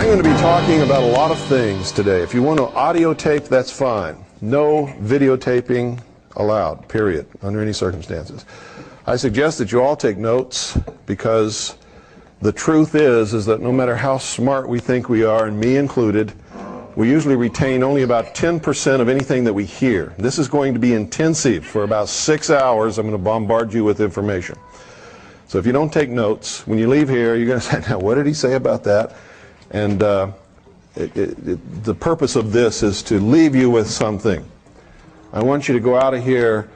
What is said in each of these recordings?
I'm going to be talking about a lot of things today. If you want to audio tape, that's fine. No videotaping allowed, period, under any circumstances. I suggest that you all take notes, because the truth is that no matter how smart we think we are, and me included, we usually retain only about 10% of anything that we hear. This is going to be intensive. For about 6 hours, I'm going to bombard you with information. So if you don't take notes, when you leave here, you're going to say, now what did he say about that? And the purpose of this is to leave you with something. I want you to go out of here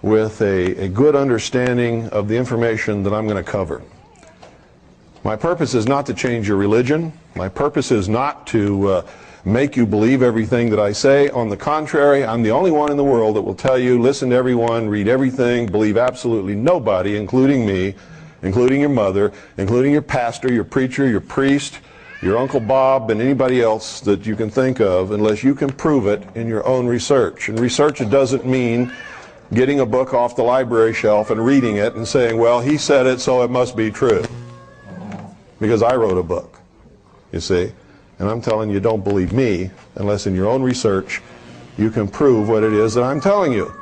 with a good understanding of the information that I'm going to cover. My purpose is not to change your religion. My purpose is not to make you believe everything that I say. On the contrary, I'm the only one in the world that will tell you, listen to everyone, read everything, believe absolutely nobody, including me, including your mother, including your pastor, your preacher, your priest, your Uncle Bob, and anybody else that you can think of, unless you can prove it in your own research. And research, it doesn't mean getting a book off the library shelf and reading it and saying, well, he said it, so it must be true. Because I wrote a book, you see. And I'm telling you, don't believe me unless in your own research you can prove what it is that I'm telling you.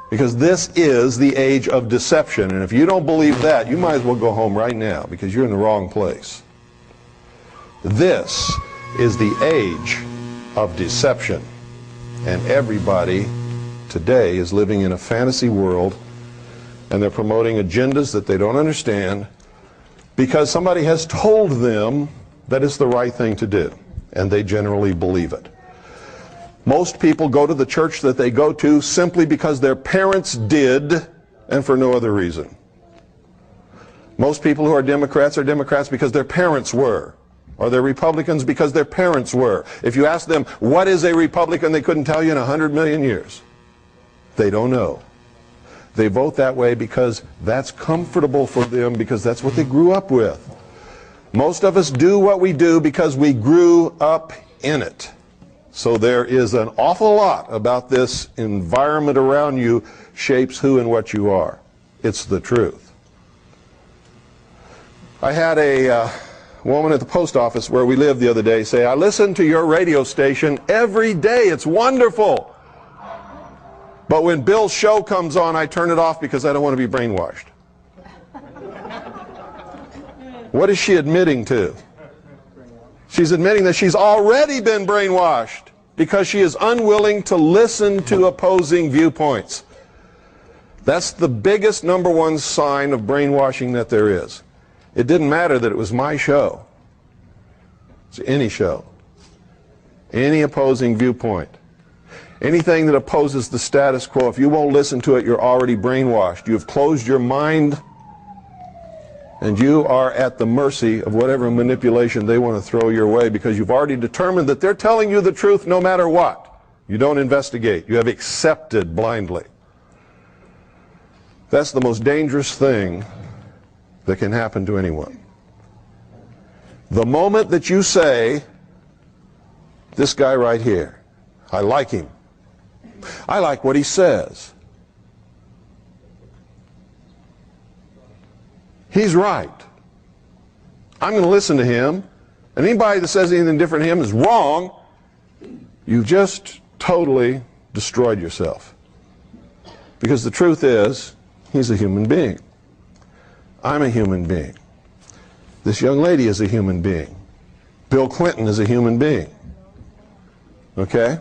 Because this is the age of deception. And if you don't believe that, you might as well go home right now, because you're in the wrong place. This is the age of deception. And everybody today is living in a fantasy world, and they're promoting agendas that they don't understand because somebody has told them that it's the right thing to do, and they generally believe it. Most people go to the church that they go to simply because their parents did, and for no other reason. Most people who are Democrats because their parents were. Or they're Republicans because their parents were. If you ask them, what is a Republican, they couldn't tell you in 100 million years. They don't know. They vote that way because that's comfortable for them, because that's what they grew up with. Most of us do what we do because we grew up in it. So there is an awful lot about this environment around you shapes who and what you are. It's the truth. I had a woman at the post office where we lived the other day say, I listen to your radio station every day. It's wonderful. But when Bill's show comes on, I turn it off because I don't want to be brainwashed. What is she admitting to? She's admitting that she's already been brainwashed because she is unwilling to listen to opposing viewpoints. That's the biggest number one sign of brainwashing that there is. It didn't matter that it was my show. It's any show. Any opposing viewpoint. Anything that opposes the status quo, if you won't listen to it, you're already brainwashed. You've closed your mind, and you are at the mercy of whatever manipulation they want to throw your way, because you've already determined that they're telling you the truth no matter what. You don't investigate. You have accepted blindly. That's the most dangerous thing that can happen to anyone. The moment that you say, this guy right here, I like him. I like what he says. He's right. I'm going to listen to him. And anybody that says anything different to him is wrong. You've just totally destroyed yourself. Because the truth is, he's a human being. I'm a human being. This young lady is a human being. Bill Clinton is a human being. Okay?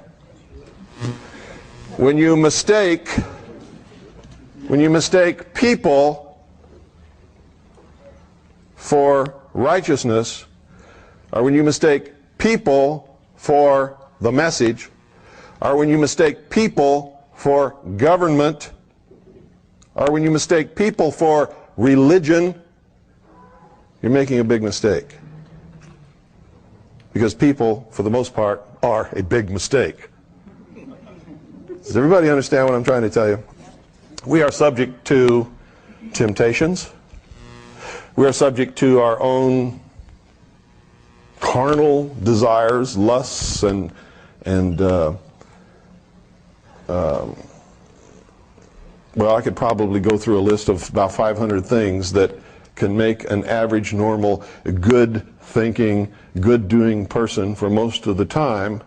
When you mistake people for righteousness, or when you mistake people for the message, or when you mistake people for government, or when you mistake people for religion, you're making a big mistake. Because people, for the most part, are a big mistake. Does everybody understand what I'm trying to tell you? We are subject to temptations. We are subject to our own carnal desires, lusts, and well, I could probably go through a list of about 500 things that can make an average, normal, good-thinking, good-doing person for most of the time,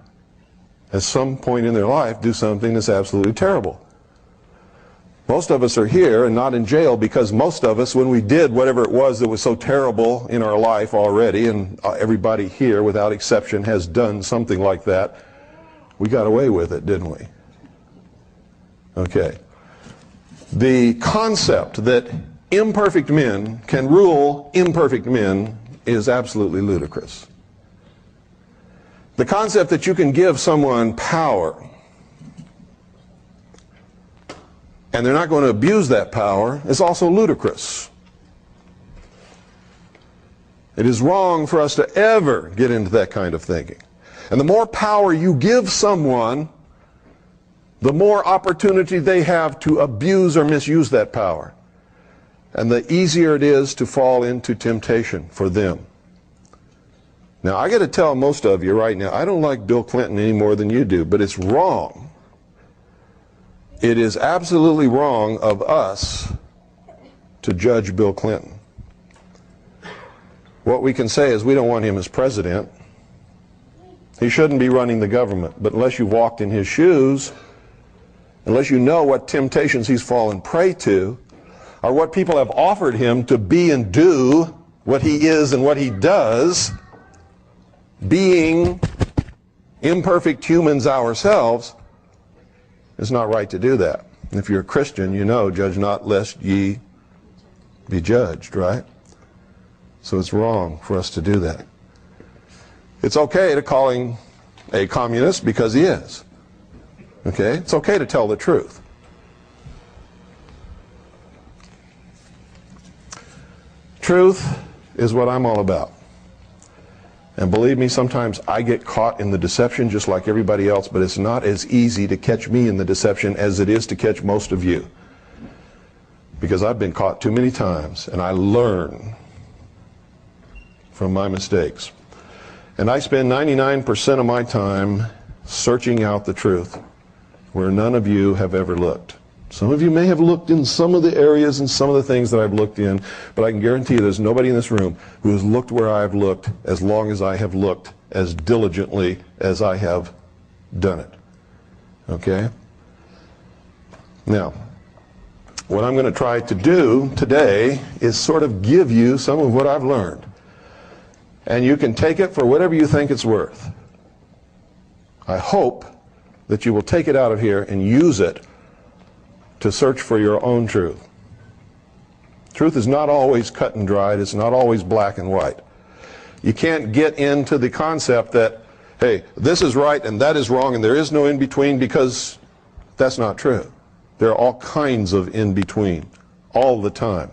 at some point in their life, do something that's absolutely terrible. Most of us are here and not in jail because most of us, when we did whatever it was that was so terrible in our life already, and everybody here without exception has done something like that, we got away with it, didn't we? Okay. The concept that imperfect men can rule imperfect men is absolutely ludicrous. The concept that you can give someone power and they're not going to abuse that power is also ludicrous. It is wrong for us to ever get into that kind of thinking. And the more power you give someone, the more opportunity they have to abuse or misuse that power. And the easier it is to fall into temptation for them. Now, I got to tell most of you right now, I don't like Bill Clinton any more than you do, but it's wrong. It is absolutely wrong of us to judge Bill Clinton. What we can say is we don't want him as president. He shouldn't be running the government. But unless you've walked in his shoes, unless you know what temptations he's fallen prey to, or what people have offered him to be and do, what he is and what he does, being imperfect humans ourselves, it's not right to do that. And if you're a Christian, you know, judge not lest ye be judged, right? So it's wrong for us to do that. It's okay to call him a communist because he is. Okay? It's okay to tell the truth. Truth is what I'm all about. And believe me, sometimes I get caught in the deception just like everybody else, but it's not as easy to catch me in the deception as it is to catch most of you. Because I've been caught too many times, and I learn from my mistakes. And I spend 99% of my time searching out the truth where none of you have ever looked. Some of you may have looked in some of the areas and some of the things that I've looked in, but I can guarantee you there's nobody in this room who has looked where I've looked as long as I have looked, as diligently as I have done it. Okay? Now, what I'm going to try to do today is sort of give you some of what I've learned. And you can take it for whatever you think it's worth. I hope that you will take it out of here and use it to search for your own truth. Truth is not always cut and dried. It's not always black and white. You can't get into the concept that, hey, this is right and that is wrong and there is no in-between, because that's not true. There are all kinds of in-between all the time.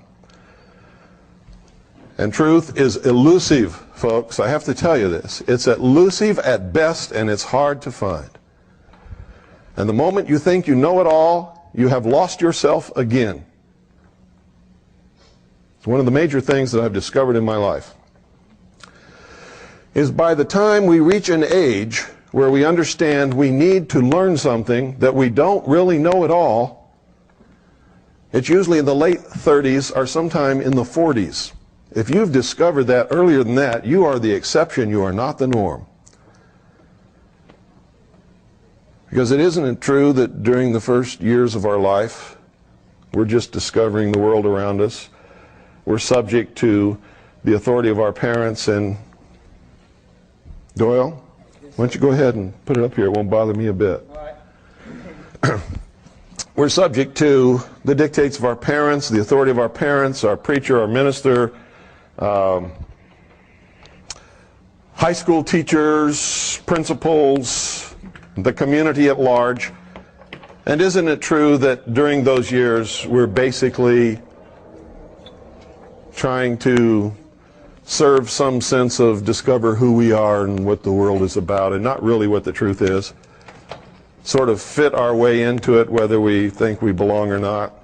And truth is elusive, folks. I have to tell you this. It's elusive at best, and it's hard to find. And the moment you think you know it all, you have lost yourself again. It's one of the major things that I've discovered in my life. Is by the time we reach an age where we understand we need to learn something that we don't really know at all, it's usually in the late 30s or sometime in the 40s. If you've discovered that earlier than that, you are the exception, you are not the norm. Because isn't it true that during the first years of our life, we're just discovering the world around us. We're subject to the authority of our parents. And Doyle, why don't you go ahead and put it up here? It won't bother me a bit. All right. We're subject to the dictates of our parents, the authority of our parents, our preacher, our minister, high school teachers, principals, the community at large. And isn't it true that during those years we're basically trying to serve some sense of discover who we are and what the world is about, and not really what the truth is? Sort of fit our way into it whether we think we belong or not.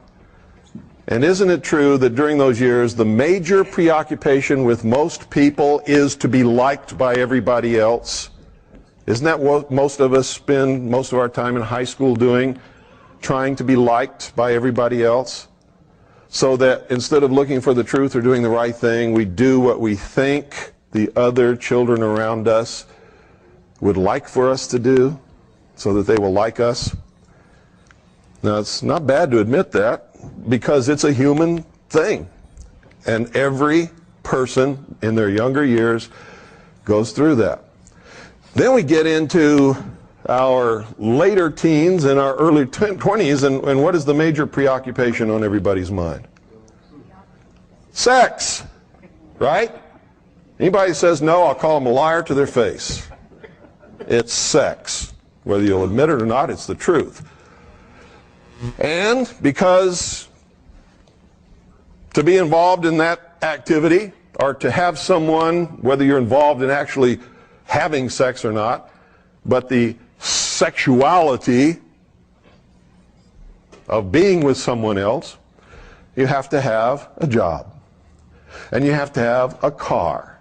And isn't it true that during those years the major preoccupation with most people is to be liked by everybody else? Isn't that what most of us spend most of our time in high school doing? Trying to be liked by everybody else? so that instead of looking for the truth or doing the right thing, we do what we think the other children around us would like for us to do so that they will like us. Now, it's not bad to admit that because it's a human thing. And every person in their younger years goes through that. Then we get into our later teens and our early 20s, and what is the major preoccupation on everybody's mind? Sex, right? Anybody who says no, I'll call them a liar to their face. It's sex. Whether you'll admit it or not, it's the truth. And because to be involved in that activity, or to have someone, whether you're involved in actually having sex or not, but the sexuality of being with someone else, you have to have a job. And you have to have a car.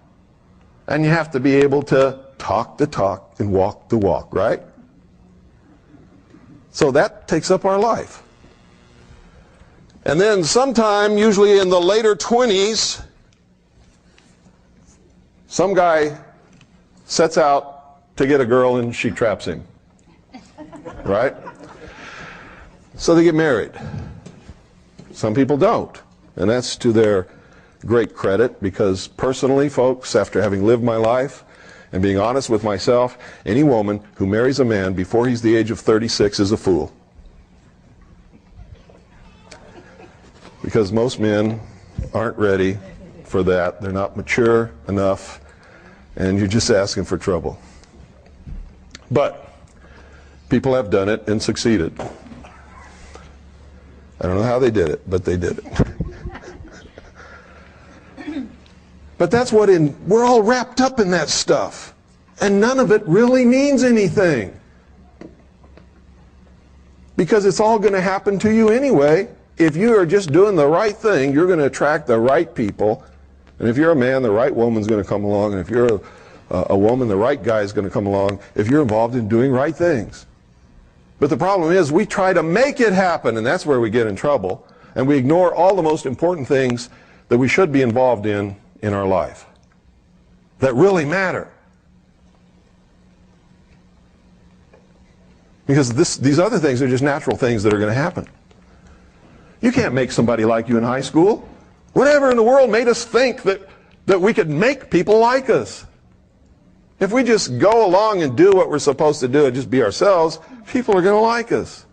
And you have to be able to talk the talk and walk the walk, right? So that takes up our life. And then sometime, usually in the later 20s, some guy sets out to get a girl and she traps him. Right? So they get married. Some people don't. And that's to their great credit, because personally, folks, after having lived my life and being honest with myself, any woman who marries a man before he's the age of 36 is a fool. Because most men aren't ready for that. They're not mature enough, and you're just asking for trouble. But people have done it and succeeded. I don't know how they did it, but they did it. But that's what we're all wrapped up in that stuff. And none of it really means anything. Because it's all going to happen to you anyway. If you are just doing the right thing, you're going to attract the right people. And if you're a man, the right woman's going to come along. And if you're a woman, the right guy is going to come along if you're involved in doing right things. But the problem is we try to make it happen, and that's where we get in trouble. And we ignore all the most important things that we should be involved in our life that really matter. Because these other things are just natural things that are going to happen. You can't make somebody like you in high school. Whatever in the world made us think that we could make people like us? If we just go along and do what we're supposed to do and just be ourselves, people are going to like us.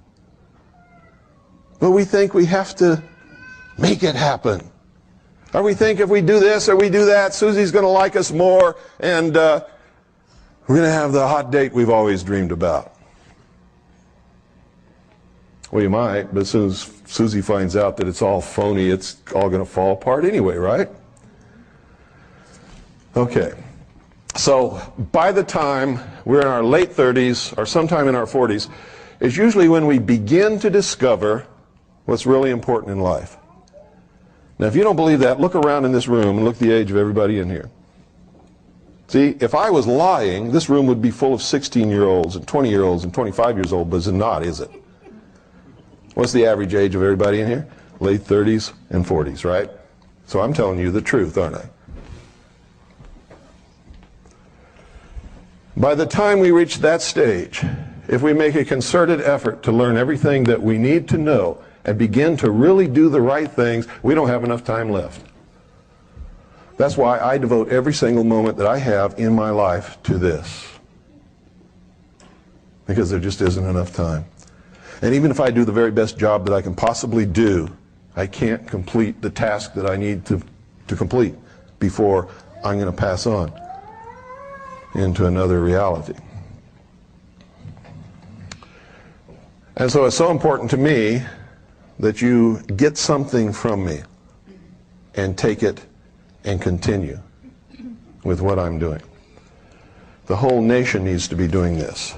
But we think we have to make it happen. Or we think if we do this or we do that, Susie's going to like us more, and we're going to have the hot date we've always dreamed about. Well, you might, but as soon as Susie finds out that it's all phony, it's all going to fall apart anyway, right? Okay. So by the time we're in our late 30s or sometime in our 40s is usually when we begin to discover what's really important in life. Now, if you don't believe that, look around in this room and look at the age of everybody in here. See, if I was lying, this room would be full of 16-year-olds and 20-year-olds and 25 years old, but it's not, is it? What's the average age of everybody in here? Late 30s and 40s, right? So I'm telling you the truth, aren't I? By the time we reach that stage, if we make a concerted effort to learn everything that we need to know and begin to really do the right things, we don't have enough time left. That's why I devote every single moment that I have in my life to this. Because there just isn't enough time. And even if I do the very best job that I can possibly do, I can't complete the task that I need to complete before I'm going to pass on into another reality. And so it's so important to me that you get something from me and take it and continue with what I'm doing. The whole nation needs to be doing this.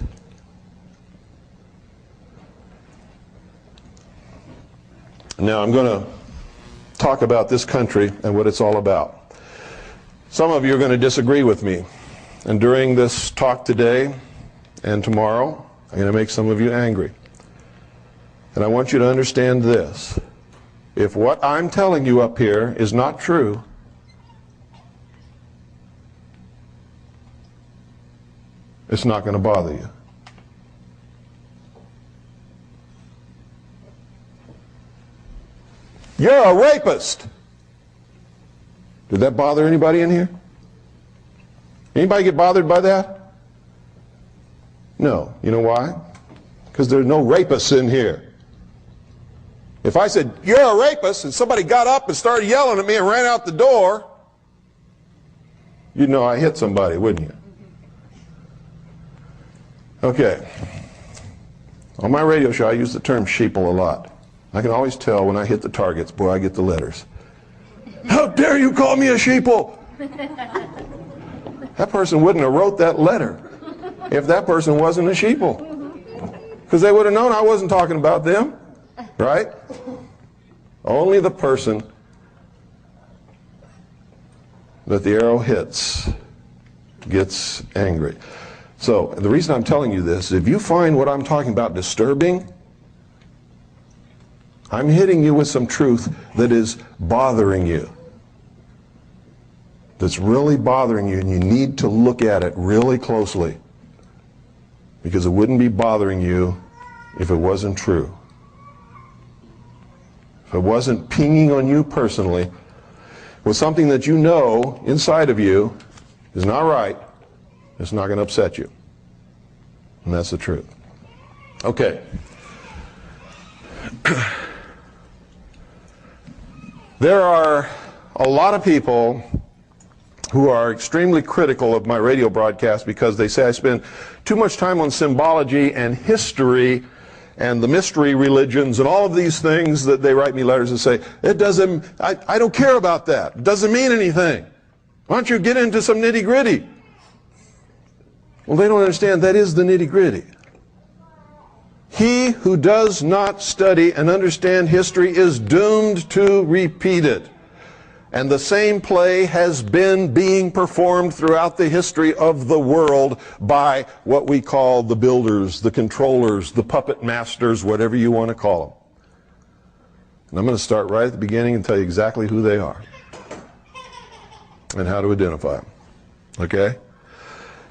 Now I'm going to talk about this country and what it's all about. Some of you are going to disagree with me. And during this talk today and tomorrow, I'm going to make some of you angry. And I want you to understand this. If what I'm telling you up here is not true, it's not going to bother you. You're a rapist. Did that bother anybody in here? Anybody get bothered by that? No. You know why? Because there's no rapists in here. If I said, you're a rapist, and somebody got up and started yelling at me and ran out the door, you'd know I hit somebody, wouldn't you? Okay. On my radio show, I use the term sheeple a lot. I can always tell when I hit the targets, boy, I get the letters. How dare you call me a sheeple? That person wouldn't have wrote that letter if that person wasn't a sheeple. Because they would have known I wasn't talking about them, right? Only the person that the arrow hits gets angry. So the reason I'm telling you this, if you find what I'm talking about disturbing, I'm hitting you with some truth that is bothering you. That's really bothering you, and you need to look at it really closely. Because it wouldn't be bothering you if it wasn't true. If it wasn't pinging on you personally with something that you know inside of you is not right, it's not going to upset you. And that's the truth. Okay. There are a lot of people who are extremely critical of my radio broadcast because they say I spend too much time on symbology and history and the mystery religions and all of these things that they write me letters and say, it doesn't, I don't care about that. It doesn't mean anything. Why don't you get into some nitty-gritty? Well, they don't understand that is the nitty-gritty. He who does not study and understand history is doomed to repeat it. And the same play has been being performed throughout the history of the world by what we call the builders, the controllers, the puppet masters, whatever you want to call them. And I'm going to start right at the beginning and tell you exactly who they are and how to identify them. Okay?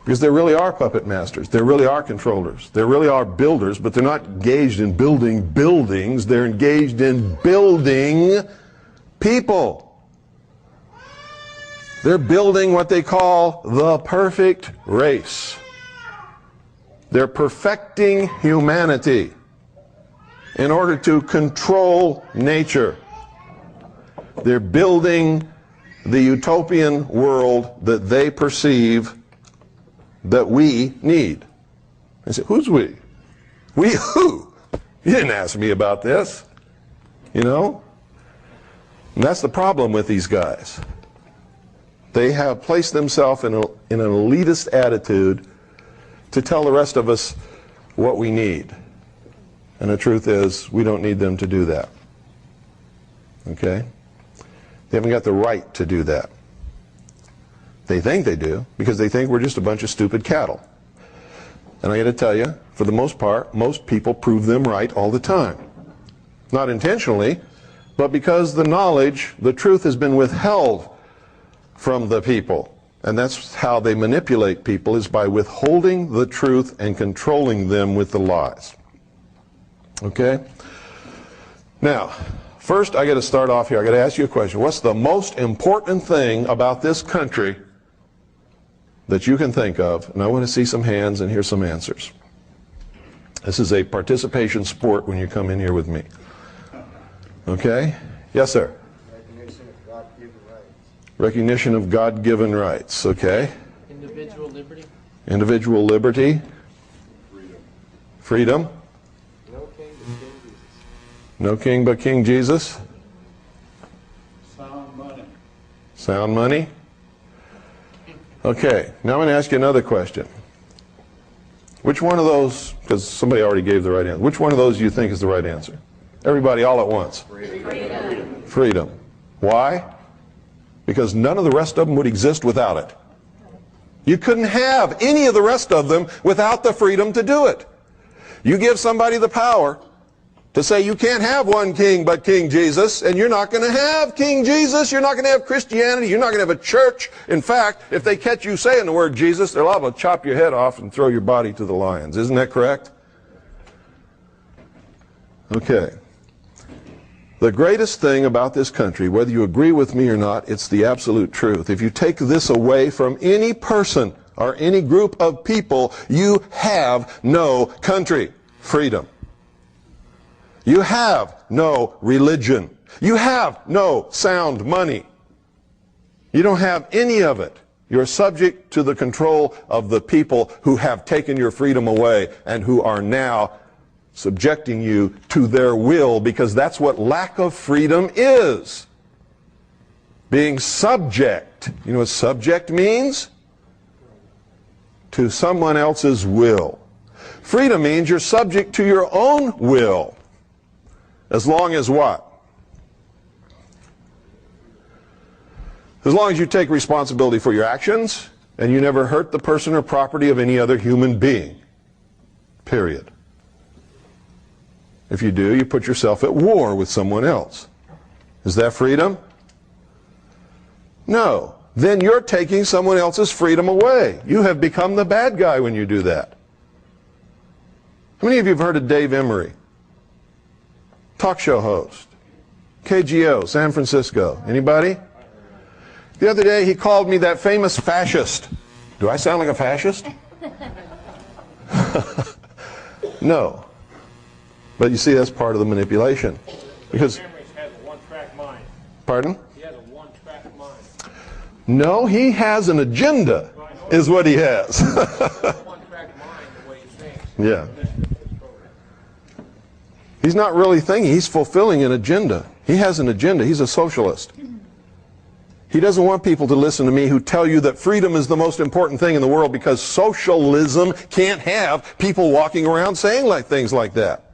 Because there really are puppet masters. There really are controllers. There really are builders, but they're not engaged in building buildings. They're engaged in building people. They're building what they call the perfect race. They're perfecting humanity in order to control nature. They're building the utopian world that they perceive that we need. I said, who's we? We who? You didn't ask me about this. You know? And that's the problem with these guys. They have placed themselves in an elitist attitude to tell the rest of us what we need. And the truth is, we don't need them to do that. Okay? They haven't got the right to do that. They think they do, because they think we're just a bunch of stupid cattle. And I got to tell you, for the most part, most people prove them right all the time. Not intentionally, but because the knowledge, the truth has been withheld from the people. And that's how they manipulate people, is by withholding the truth and controlling them with the lies. Okay? Now, first I got to start off here. I got to ask you a question. What's the most important thing about this country that you can think of? And I want to see some hands and hear some answers. This is a participation sport when you come in here with me. Okay? Yes, sir. Recognition of God-given rights. Recognition of God-given rights. Okay? Individual liberty. Individual liberty. Freedom. No king but King Jesus. No king but King Jesus. Sound money. Sound money. Okay, now I'm going to ask you another question. Which one of those, because somebody already gave the right answer, which one of those do you think is the right answer? Everybody all at once. Freedom. Freedom. Why? Because none of the rest of them would exist without it. You couldn't have any of the rest of them without the freedom to do it. You give somebody the power, to say you can't have one king but King Jesus, and you're not going to have King Jesus, you're not going to have Christianity, you're not going to have a church. In fact, if they catch you saying the word Jesus, they're liable to chop your head off and throw your body to the lions. Isn't that correct? Okay. The greatest thing about this country, whether you agree with me or not, it's the absolute truth. If you take this away from any person or any group of people, you have no country. Freedom. You have no religion. You have no sound money. You don't have any of it. You're subject to the control of the people who have taken your freedom away and who are now subjecting you to their will, because that's what lack of freedom is. Being subject. You know what subject means? To someone else's will. Freedom means you're subject to your own will. As long as what? As long as you take responsibility for your actions and you never hurt the person or property of any other human being. Period. If you do, you put yourself at war with someone else. Is that freedom? No. Then you're taking someone else's freedom away. You have become the bad guy when you do that. How many of you have heard of Dave Emery? Talk show host. KGO, San Francisco. Anybody? The other day he called me that famous fascist. Do I sound like a fascist? No. But you see, that's part of the manipulation. Because Emery has a one-track mind. Pardon? He has a one-track mind. No, he has an agenda, is what he has. One-track mind, the way he's saying. Yeah. He's not really thinking, he's fulfilling an agenda. He has an agenda. He's a socialist. He doesn't want people to listen to me who tell you that freedom is the most important thing in the world, because socialism can't have people walking around saying things like that.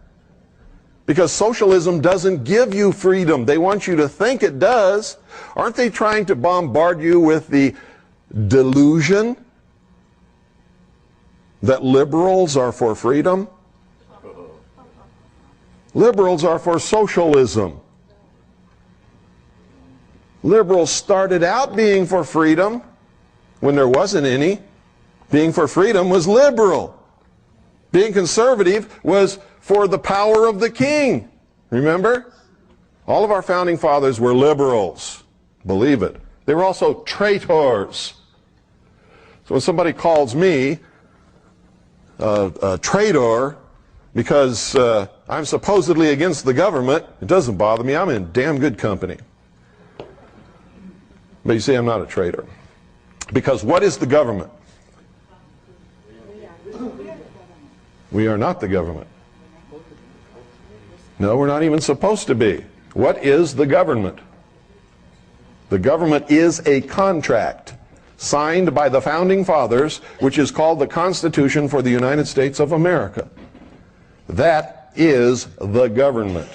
Because socialism doesn't give you freedom. They want you to think it does. Aren't they trying to bombard you with the delusion that liberals are for freedom? Liberals are for socialism. Liberals started out being for freedom when there wasn't any. Being for freedom was liberal. Being conservative was for the power of the king. Remember? All of our founding fathers were liberals. Believe it. They were also traitors. So when somebody calls me a traitor because I'm supposedly against the government, it doesn't bother me. I'm in damn good company. But you see, I'm not a traitor. Because what is the government? We are not the government. No, we're not even supposed to be. What is the government? The government is a contract signed by the founding fathers, which is called the Constitution for the United States of America. That is the government.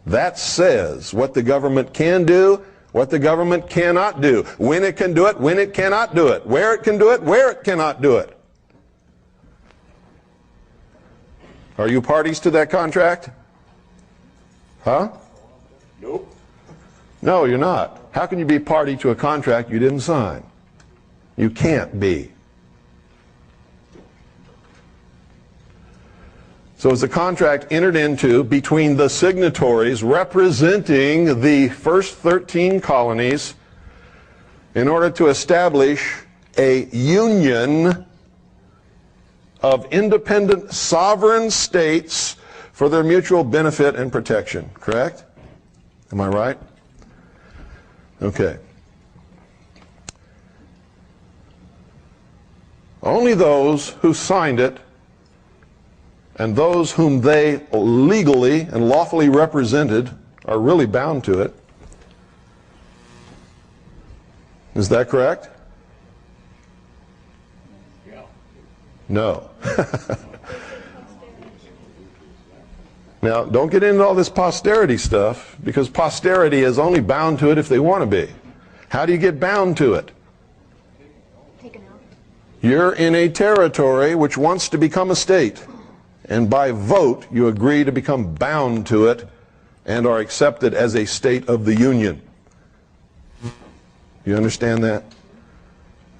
That says what the government can do, what the government cannot do, when it can do it, when it cannot do it, where it can do it, where it cannot do it. Are you parties to that contract? Huh? Nope. No, you're not. How can you be party to a contract you didn't sign? You can't be. So it's a contract entered into between the signatories representing the first 13 colonies in order to establish a union of independent sovereign states for their mutual benefit and protection. Correct? Am I right? Okay. Only those who signed it and those whom they legally and lawfully represented are really bound to it. Is that correct? Yeah. No. Now, don't get into all this posterity stuff, because posterity is only bound to it if they want to be. How do you get bound to it? Taken out. You're in a territory which wants to become a state. and by vote you agree to become bound to it and are accepted as a state of the Union. You understand that?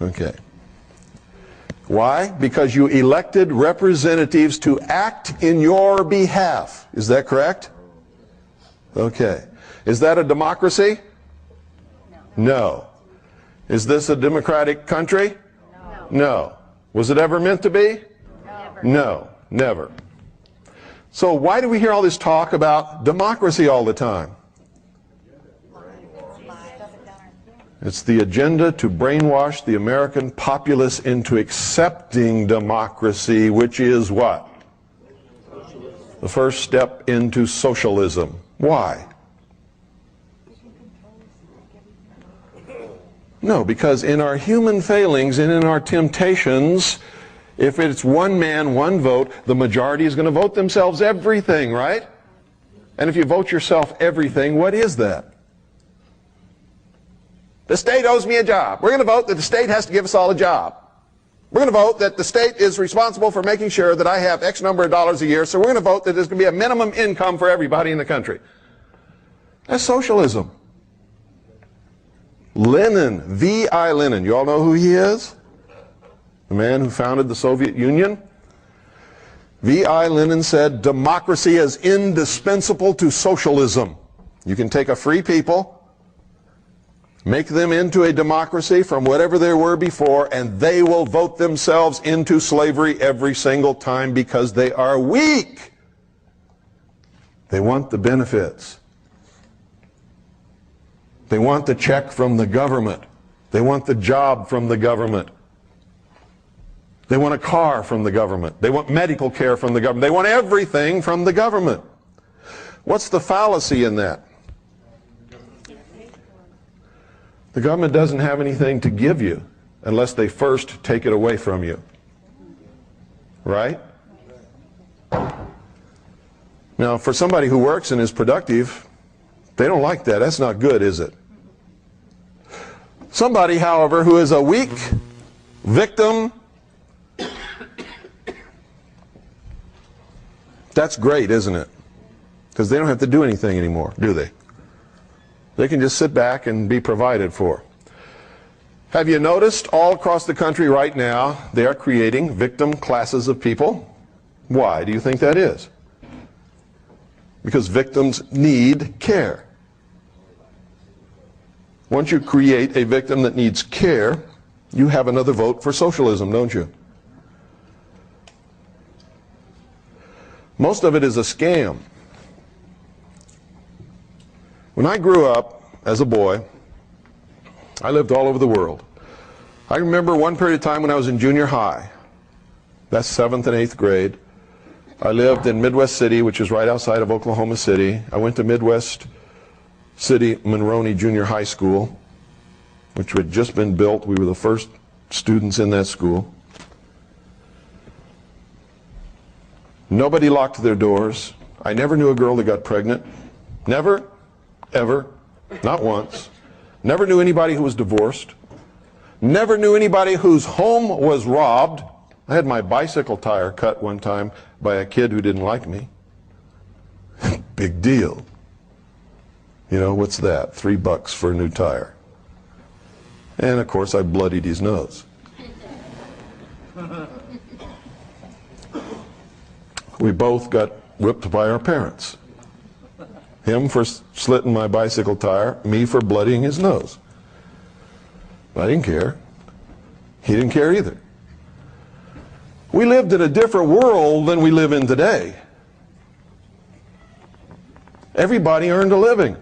Okay. Why? Because you elected representatives to act in your behalf. Is that correct? Okay. Is that a democracy? No. Is this a democratic country? No. Was it ever meant to be? No, never. So why do we hear all this talk about democracy all the time? It's the agenda to brainwash the American populace into accepting democracy, which is what? The first step into socialism. Why? No, because in our human failings and in our temptations, if it's one man, one vote, the majority is going to vote themselves everything, right? And if you vote yourself everything, what is that? The state owes me a job. We're going to vote that the state has to give us all a job. We're going to vote that the state is responsible for making sure that I have X number of dollars a year, so we're going to vote that there's going to be a minimum income for everybody in the country. That's socialism. Lenin, V.I. Lenin, you all know who he is? The man who founded the Soviet Union. V.I. Lenin said, democracy is indispensable to socialism. You can take a free people, make them into a democracy from whatever they were before, and they will vote themselves into slavery every single time because they are weak. They want the benefits. They want the check from the government. They want the job from the government. They want a car from the government. They want medical care from the government. They want everything from the government. What's the fallacy in that? The government doesn't have anything to give you unless they first take it away from you. Right? Now, for somebody who works and is productive, they don't like that. That's not good, is it? Somebody, however, who is a weak victim, that's great, isn't it? Because they don't have to do anything anymore, do they? They can just sit back and be provided for. Have you noticed all across the country right now, they are creating victim classes of people? Why do you think that is? Because victims need care. Once you create a victim that needs care, you have another vote for socialism, don't you? Most of it is a scam. When I grew up as a boy, I lived all over the world. I remember one period of time when I was in junior high. That's 7th and 8th grade. I lived in Midwest City, which is right outside of Oklahoma City. I went to Midwest City Monroney Junior High School, which had just been built. We were the first students in that school. Nobody locked their doors. I never knew a girl that got pregnant. Never, ever, not once. Never knew anybody who was divorced. Never knew anybody whose home was robbed. I had my bicycle tire cut one time by a kid who didn't like me. Big deal. You know, what's that? $3 for a new tire. And of course I bloodied his nose. We both got whipped by our parents. Him for slitting my bicycle tire, me for bloodying his nose. I didn't care. He didn't care either. We lived in a different world than we live in today. Everybody earned a living.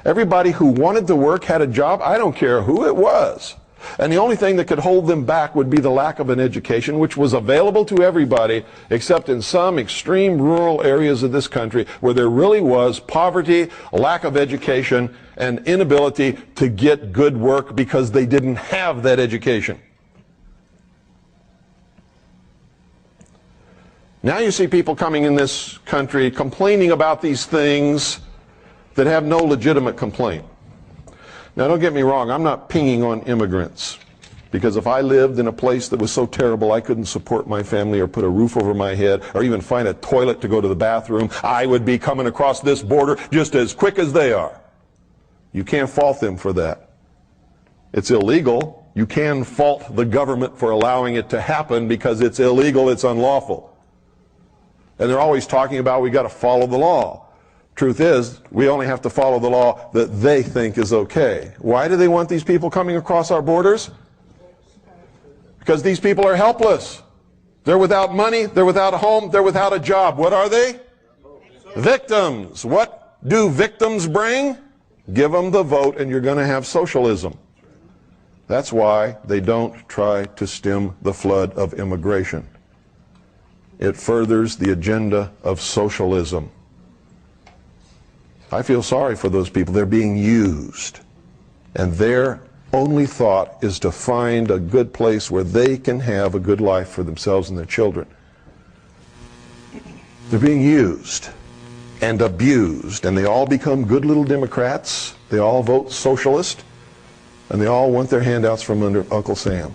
Everybody who wanted to work had a job. I don't care who it was. And the only thing that could hold them back would be the lack of an education, which was available to everybody, except in some extreme rural areas of this country where there really was poverty, a lack of education, and inability to get good work because they didn't have that education. Now you see people coming in this country complaining about these things that have no legitimate complaint. Now don't get me wrong, I'm not pinging on immigrants. Because if I lived in a place that was so terrible I couldn't support my family or put a roof over my head or even find a toilet to go to the bathroom, I would be coming across this border just as quick as they are. You can't fault them for that. It's illegal. You can fault the government for allowing it to happen because it's illegal, it's unlawful. And they're always talking about we got to follow the law. Truth is, we only have to follow the law that they think is okay. Why do they want these people coming across our borders? Because these people are helpless. They're without money, they're without a home, they're without a job. What are they? Victims. What do victims bring? Give them the vote and you're going to have socialism. That's why they don't try to stem the flood of immigration. It furthers the agenda of socialism. I feel sorry for those people. They're being used. And their only thought is to find a good place where they can have a good life for themselves and their children. They're being used and abused, and they all become good little Democrats. They all vote socialist, and they all want their handouts from under Uncle Sam.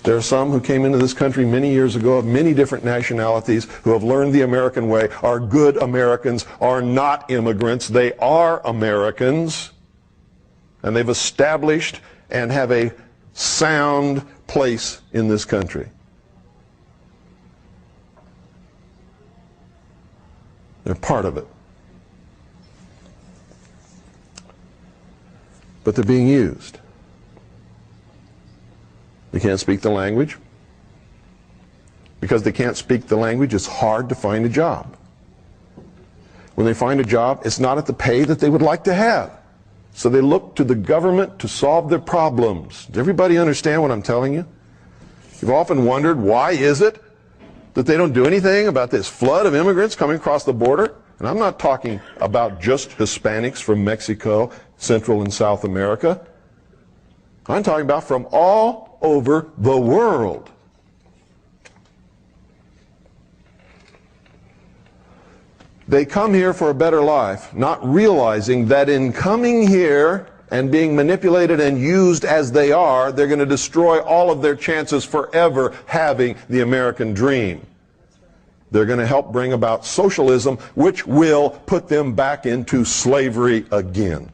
There are some who came into this country many years ago of many different nationalities who have learned the American way, are good Americans, are not immigrants. They are Americans, and they've established and have a sound place in this country. They're part of it. But they're being used. They can't speak the language. Because they can't speak the language, it's hard to find a job. When they find a job, it's not at the pay that they would like to have. So they look to the government to solve their problems. Does everybody understand what I'm telling you? You've often wondered, why is it that they don't do anything about this flood of immigrants coming across the border? And I'm not talking about just Hispanics from Mexico, Central and South America. I'm talking about from all over the world. They come here for a better life, not realizing that in coming here and being manipulated and used as they are, they're going to destroy all of their chances forever having the American dream. They're going to help bring about socialism, which will put them back into slavery again.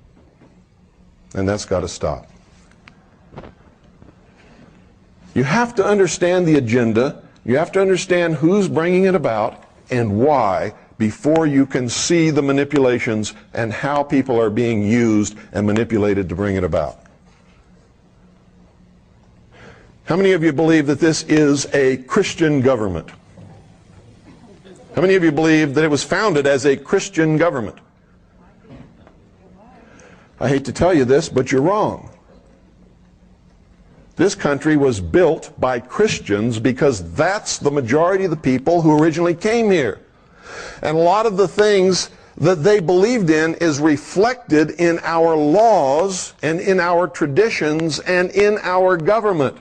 And that's got to stop. You have to understand the agenda. You have to understand who's bringing it about and why, before you can see the manipulations and how people are being used and manipulated to bring it about. How many of you believe that this is a Christian government? How many of you believe that it was founded as a Christian government? I hate to tell you this, but you're wrong. This country was built by Christians because that's the majority of the people who originally came here. And a lot of the things that they believed in is reflected in our laws and in our traditions and in our government.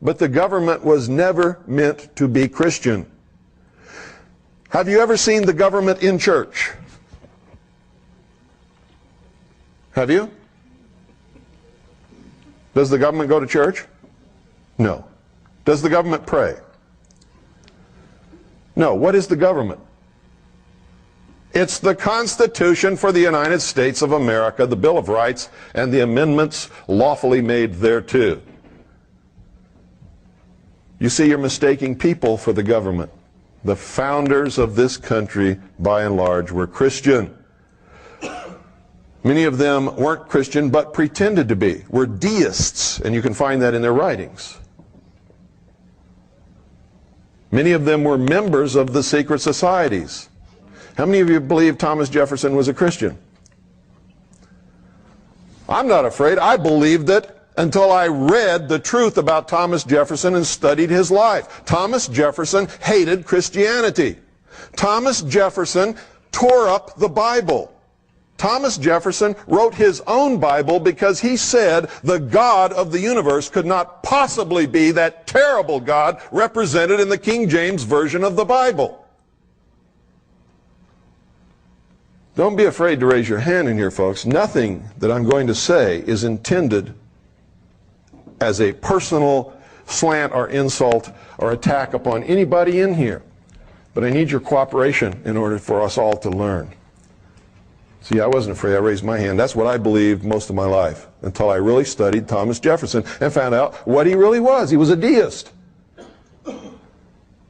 But the government was never meant to be Christian. Have you ever seen the government in church? Have you? Does the government go to church? No. Does the government pray? No. What is the government? It's the Constitution for the United States of America, the Bill of Rights, and the amendments lawfully made thereto. You see, you're mistaking people for the government. The founders of this country, by and large, were Christian. Many of them weren't Christian, but pretended to be, were deists, and you can find that in their writings. Many of them were members of the secret societies. How many of you believe Thomas Jefferson was a Christian? I'm not afraid. I believed it until I read the truth about Thomas Jefferson and studied his life. Thomas Jefferson hated Christianity. Thomas Jefferson tore up the Bible. Thomas Jefferson wrote his own Bible because he said the God of the universe could not possibly be that terrible God represented in the King James Version of the Bible. Don't be afraid to raise your hand in here, folks. Nothing that I'm going to say is intended as a personal slant or insult or attack upon anybody in here. But I need your cooperation in order for us all to learn. See, I wasn't afraid. I raised my hand. That's what I believed most of my life until I really studied Thomas Jefferson and found out what he really was. He was a deist.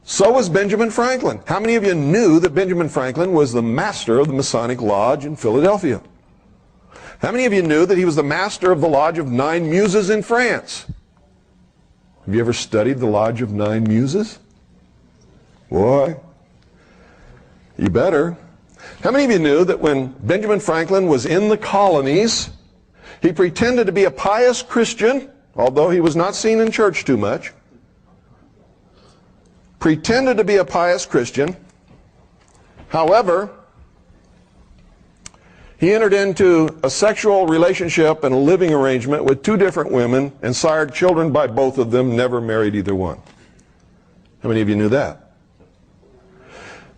So was Benjamin Franklin. How many of you knew that Benjamin Franklin was the master of the Masonic Lodge in Philadelphia? How many of you knew that he was the master of the Lodge of Nine Muses in France? Have you ever studied the Lodge of Nine Muses? Boy, you better. How many of you knew that when Benjamin Franklin was in the colonies, he pretended to be a pious Christian, although he was not seen in church too much, pretended to be a pious Christian. However, he entered into a sexual relationship and a living arrangement with two different women and sired children by both of them, never married either one. How many of you knew that?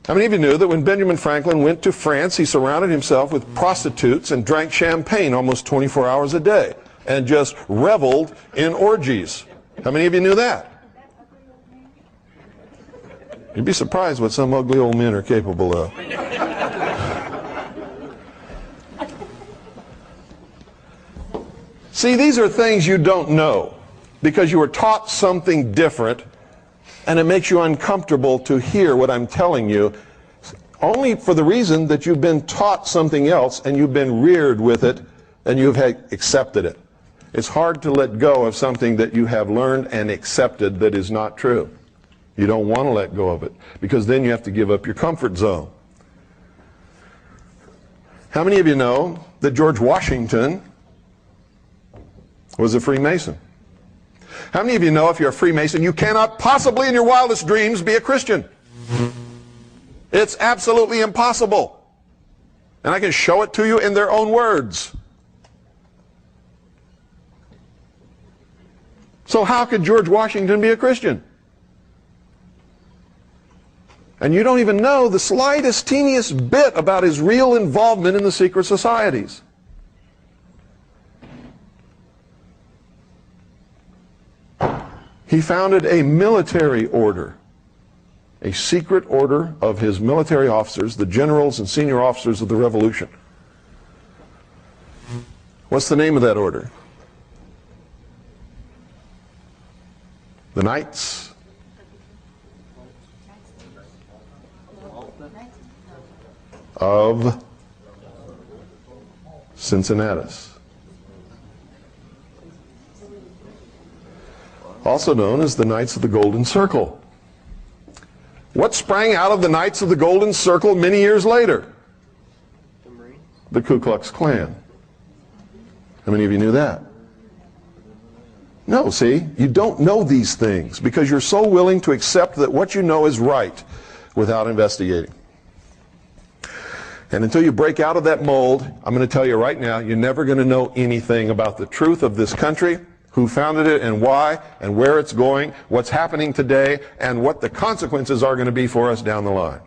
How many of you knew that when Benjamin Franklin went to France, he surrounded himself with prostitutes and drank champagne almost 24 hours a day and just reveled in orgies? How many of you knew that? You'd be surprised what some ugly old men are capable of. See, these are things you don't know because you were taught something different, and it makes you uncomfortable to hear what I'm telling you, only for the reason that you've been taught something else and you've been reared with it and you've accepted it. It's hard to let go of something that you have learned and accepted that is not true. You don't want to let go of it because then you have to give up your comfort zone. How many of you know that George Washington was a Freemason? How many of you know if you're a Freemason, you cannot possibly in your wildest dreams be a Christian? It's absolutely impossible. And I can show it to you in their own words. So how could George Washington be a Christian? And you don't even know the slightest, teeniest bit about his real involvement in the secret societies. He founded a military order, a secret order of his military officers, the generals and senior officers of the Revolution. What's the name of that order? The Knights of Cincinnatus, also known as the Knights of the Golden Circle. What sprang out of the Knights of the Golden Circle many years later? The Ku Klux Klan. How many of you knew that? No, see, you don't know these things because you're so willing to accept that what you know is right without investigating. And until you break out of that mold, I'm going to tell you right now, you're never going to know anything about the truth of this country, who founded it and why, and where it's going, what's happening today, and what the consequences are going to be for us down the line.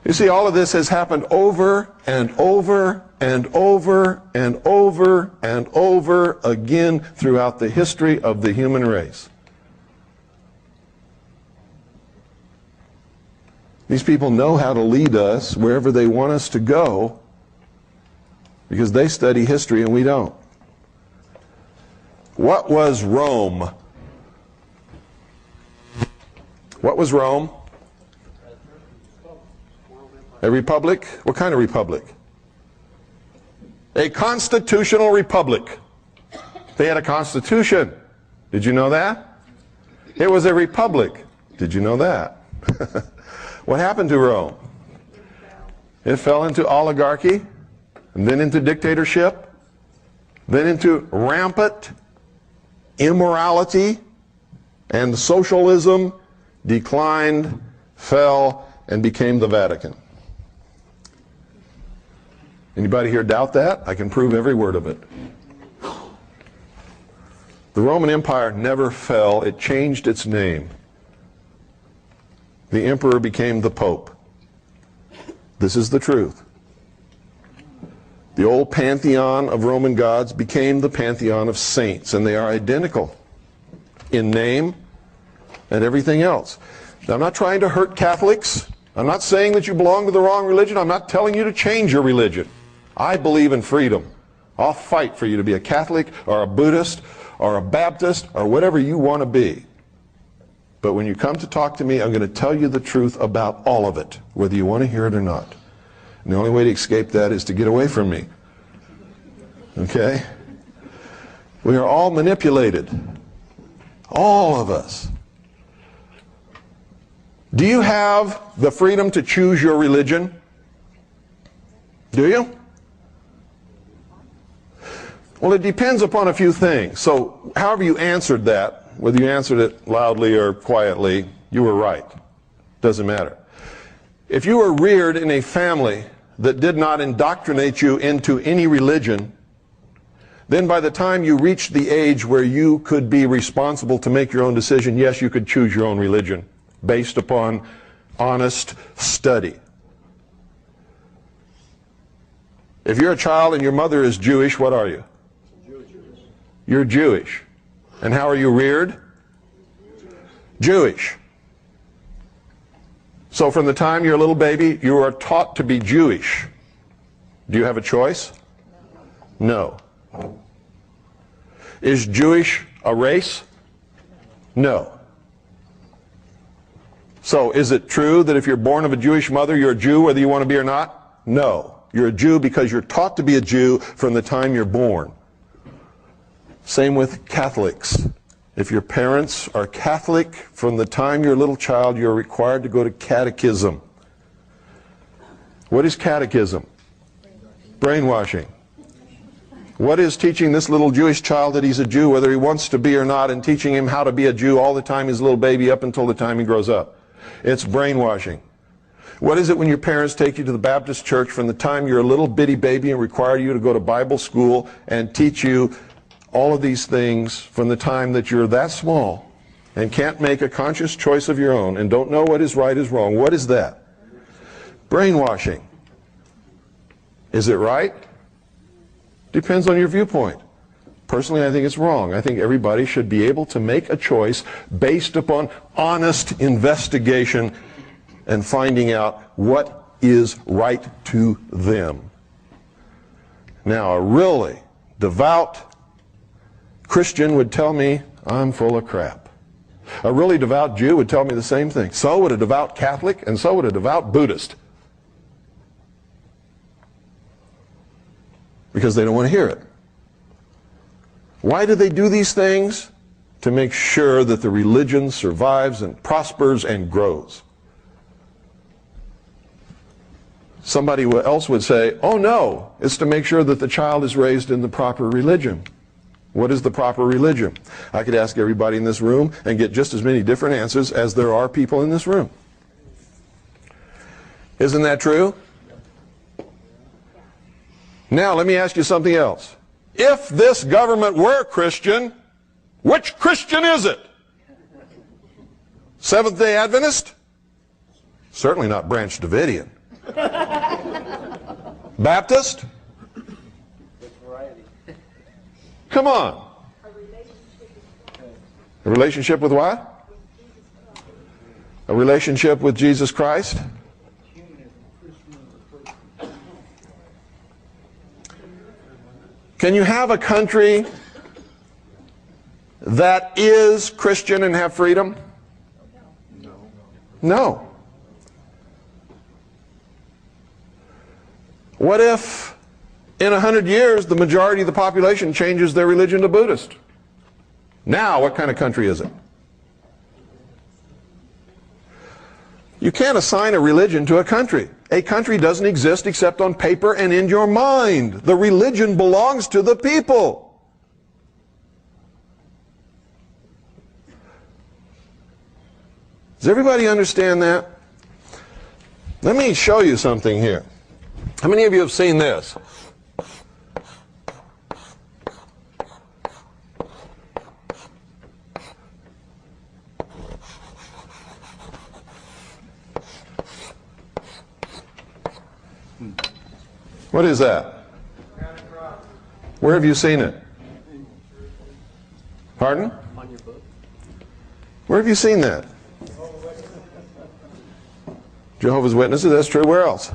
You see, all of this has happened over and over and over and over and over again throughout the history of the human race. These people know how to lead us wherever they want us to go because they study history and we don't. What was Rome? What was Rome? A republic? What kind of republic? A constitutional republic. They had a constitution. Did you know that? It was a republic. Did you know that? What happened to Rome? It fell into oligarchy, and then into dictatorship, then into rampant immorality, and socialism declined, fell, and became the Vatican. Anybody here doubt that? I can prove every word of it. The Roman Empire never fell. It changed its name. The emperor became the Pope. This is the truth. The old pantheon of Roman gods became the pantheon of saints, and they are identical in name and everything else. Now, I'm not trying to hurt Catholics. I'm not saying that you belong to the wrong religion. I'm not telling you to change your religion. I believe in freedom. I'll fight for you to be a Catholic or a Buddhist or a Baptist or whatever you want to be. But when you come to talk to me, I'm going to tell you the truth about all of it, whether you want to hear it or not. And the only way to escape that is to get away from me. Okay? We are all manipulated. All of us. Do you have the freedom to choose your religion? Do you? Well, it depends upon a few things. So, however you answered that, whether you answered it loudly or quietly, you were right. Doesn't matter. If you were reared in a family that did not indoctrinate you into any religion, then by the time you reached the age where you could be responsible to make your own decision, yes, you could choose your own religion based upon honest study. If you're a child and your mother is Jewish, what are you? You're Jewish. And how are you reared? Jewish. So from the time you're a little baby, you are taught to be Jewish. Do you have a choice? No. Is Jewish a race? No. So is it true that if you're born of a Jewish mother, you're a Jew whether you want to be or not? No. You're a Jew because you're taught to be a Jew from the time you're born. Same with Catholics. If your parents are Catholic, from the time you're a little child, you're required to go to catechism. What is catechism? Brainwashing. What is teaching this little Jewish child that he's a Jew, whether he wants to be or not, and teaching him how to be a Jew all the time he's a little baby up until the time he grows up? It's brainwashing. What is it when your parents take you to the Baptist church from the time you're a little bitty baby and require you to go to Bible school and teach you all of these things from the time that you're that small and can't make a conscious choice of your own and don't know what is right is wrong? What is that? Brainwashing. Is it right? Depends on your viewpoint. Personally, I think it's wrong. I think everybody should be able to make a choice based upon honest investigation and finding out what is right to them. Now, a really devout Christian would tell me I'm full of crap. A really devout Jew would tell me the same thing. So would a devout Catholic, and so would a devout Buddhist. Because they don't want to hear it. Why do they do these things? To make sure that the religion survives and prospers and grows. Somebody else would say, oh no, it's to make sure that the child is raised in the proper religion. What is the proper religion? I could ask everybody in this room and get just as many different answers as there are people in this room. Isn't that true? Now, let me ask you something else. If this government were Christian, which Christian is it? Seventh-day Adventist? Certainly not Branch Davidian. Baptist? Come on. A relationship with what? A relationship with Jesus Christ? Can you have a country that is Christian and have freedom? No. What if in 100 years the majority of the population changes their religion to Buddhist? Now, what kind of country is it? You can't assign a religion to a country. A country doesn't exist except on paper and in your mind. The religion belongs to the people. Does everybody understand that? Let me show you something here. How many of you have seen this? What is that? Where have you seen it? Pardon? On your book. Where have you seen that? Jehovah's Witnesses, that's true. Where else?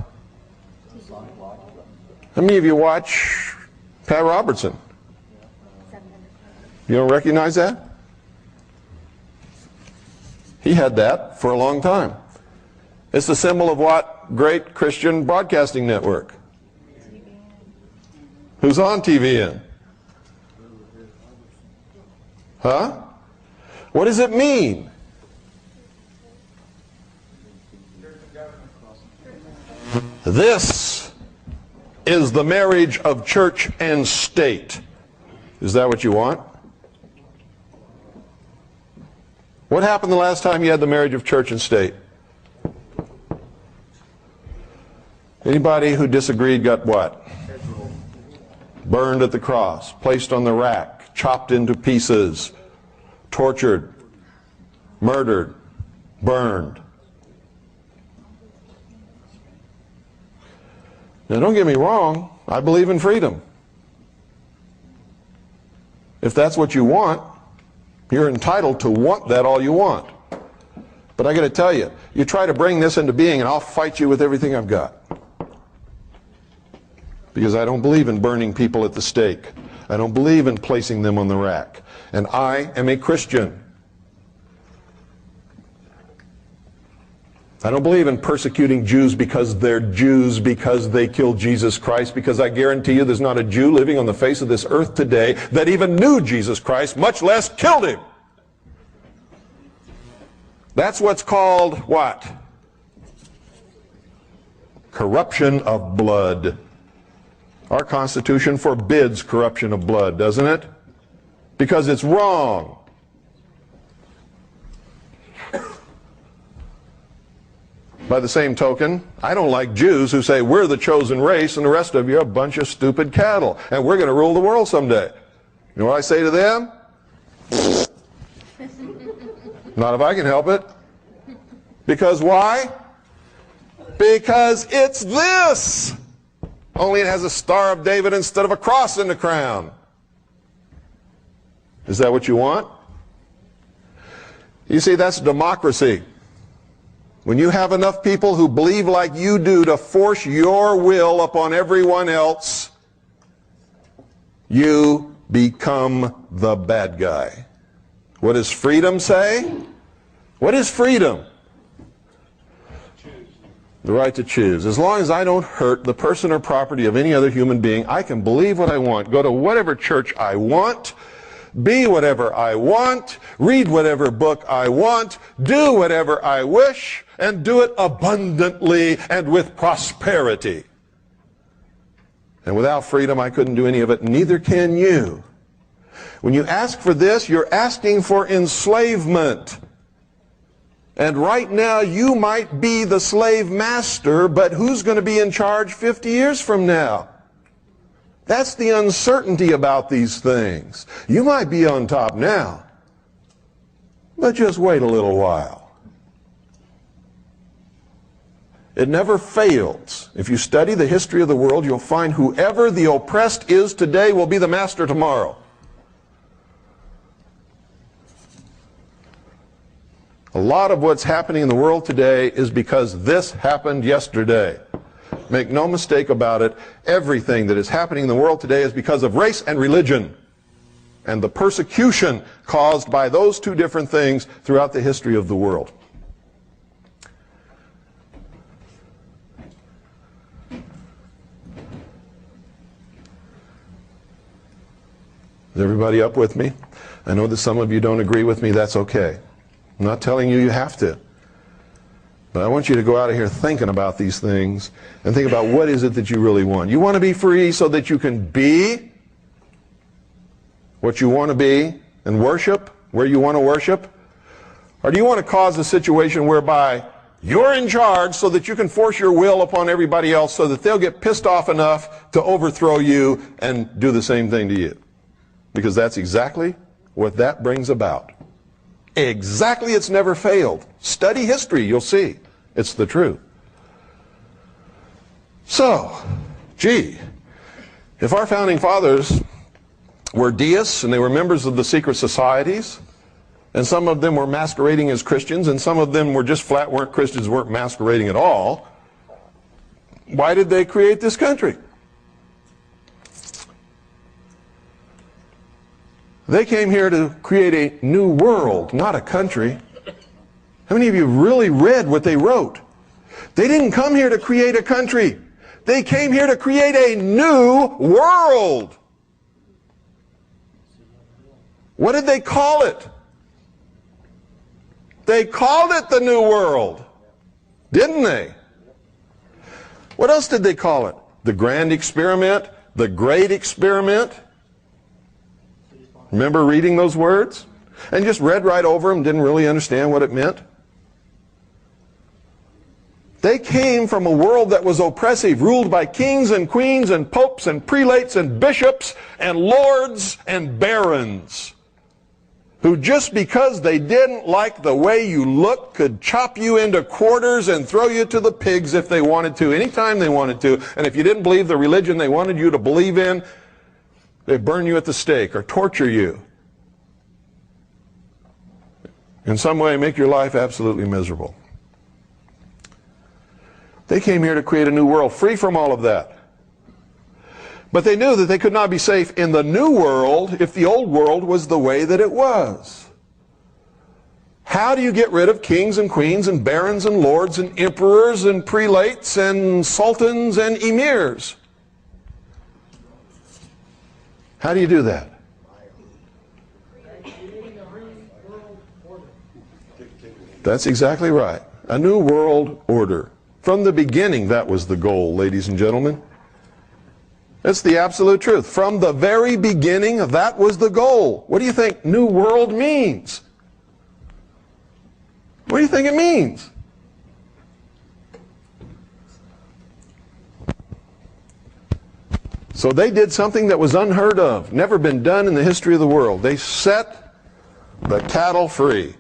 How many of you watch Pat Robertson? You don't recognize that? He had that for a long time. It's the symbol of what great Christian broadcasting network? Who's on TVN? Huh? What does it mean? This is the marriage of church and state. Is that what you want? What happened the last time you had the marriage of church and state? Anybody who disagreed got what? Burned at the cross, placed on the rack, chopped into pieces, tortured, murdered, burned. Now don't get me wrong, I believe in freedom. If that's what you want, you're entitled to want that all you want. But I got to tell you, you try to bring this into being and I'll fight you with everything I've got. Because I don't believe in burning people at the stake. I don't believe in placing them on the rack. And I am a Christian. I don't believe in persecuting Jews because they're Jews, because they killed Jesus Christ, because I guarantee you there's not a Jew living on the face of this earth today that even knew Jesus Christ, much less killed him. That's what's called what? Corruption of blood. Our Constitution forbids corruption of blood, doesn't it? Because it's wrong. By the same token, I don't like Jews who say we're the chosen race and the rest of you are a bunch of stupid cattle and we're going to rule the world someday. You know what I say to them? Not if I can help it. Because why? Because it's this. Only it has a Star of David instead of a cross in the crown. Is that what you want? You see, that's democracy. When you have enough people who believe like you do to force your will upon everyone else, you become the bad guy. What does freedom say? What is freedom? The right to choose. As long as I don't hurt the person or property of any other human being, I can believe what I want, go to whatever church I want, be whatever I want, read whatever book I want, do whatever I wish, and do it abundantly and with prosperity. And without freedom, I couldn't do any of it, neither can you. When you ask for this, you're asking for enslavement. And right now, you might be the slave master, but who's going to be in charge 50 years from now? That's the uncertainty about these things. You might be on top now, but just wait a little while. It never fails. If you study the history of the world, you'll find whoever the oppressed is today will be the master tomorrow. A lot of what's happening in the world today is because this happened yesterday. Make no mistake about it, everything that is happening in the world today is because of race and religion and the persecution caused by those two different things throughout the history of the world. Is everybody up with me? I know that some of you don't agree with me. That's okay. I'm not telling you you have to. But I want you to go out of here thinking about these things and think about what is it that you really want. You want to be free so that you can be what you want to be and worship where you want to worship? Or do you want to cause a situation whereby you're in charge so that you can force your will upon everybody else so that they'll get pissed off enough to overthrow you and do the same thing to you? Because that's exactly what that brings about. Exactly, it's never failed. Study history, you'll see. It's the truth. So, gee, if our founding fathers were deists and they were members of the secret societies. And some of them were masquerading as Christians, and some of them were just flat weren't Christians, weren't masquerading at all. Why did they create this country? They came here to create a new world, not a country. How many of you really read what they wrote? They didn't come here to create a country. They came here to create a new world. What did they call it? They called it the New World, didn't they? What else did they call it? The Grand Experiment, the Great Experiment. Remember reading those words? And just read right over them, didn't really understand what it meant? They came from a world that was oppressive, ruled by kings and queens and popes and prelates and bishops and lords and barons, who just because they didn't like the way you looked could chop you into quarters and throw you to the pigs if they wanted to, anytime they wanted to. And if you didn't believe the religion they wanted you to believe in, they'd burn you at the stake or torture you. In some way, make your life absolutely miserable. They came here to create a new world, free from all of that. But they knew that they could not be safe in the new world if the old world was the way that it was. How do you get rid of kings and queens and barons and lords and emperors and prelates and sultans and emirs? How do you do that? That's exactly right. A new world order. From the beginning, that was the goal, ladies and gentlemen. That's the absolute truth. From the very beginning, that was the goal. What do you think New World means? What do you think it means? So they did something that was unheard of, never been done in the history of the world. They set the cattle free.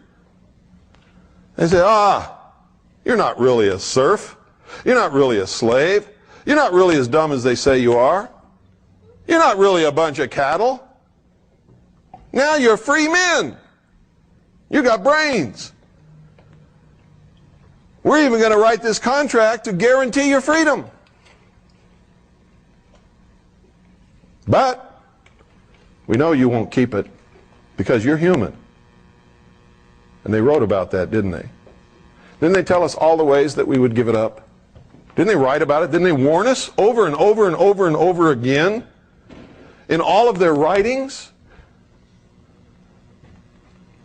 They said, you're not really a serf. You're not really a slave. You're not really as dumb as they say you are. You're not really a bunch of cattle. Now you're free men. You got brains. We're even going to write this contract to guarantee your freedom. But we know you won't keep it because you're human. And they wrote about that, didn't they? Didn't they tell us all the ways that we would give it up? Didn't they write about it? Didn't they warn us over and over and over and over again in all of their writings?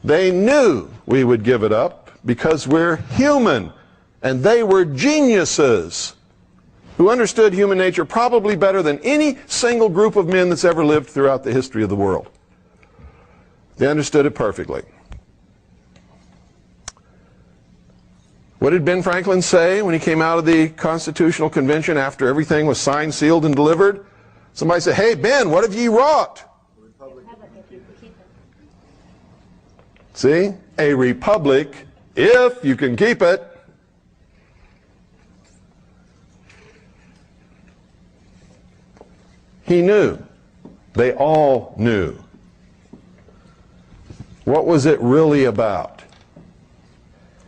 They knew we would give it up because we're human, and they were geniuses who understood human nature probably better than any single group of men that's ever lived throughout the history of the world. They understood it perfectly. What did Ben Franklin say when he came out of the Constitutional Convention after everything was signed, sealed, and delivered? Somebody said, "Hey, Ben, what have ye wrought?" See? A republic, if you can keep it. He knew. They all knew. What was it really about?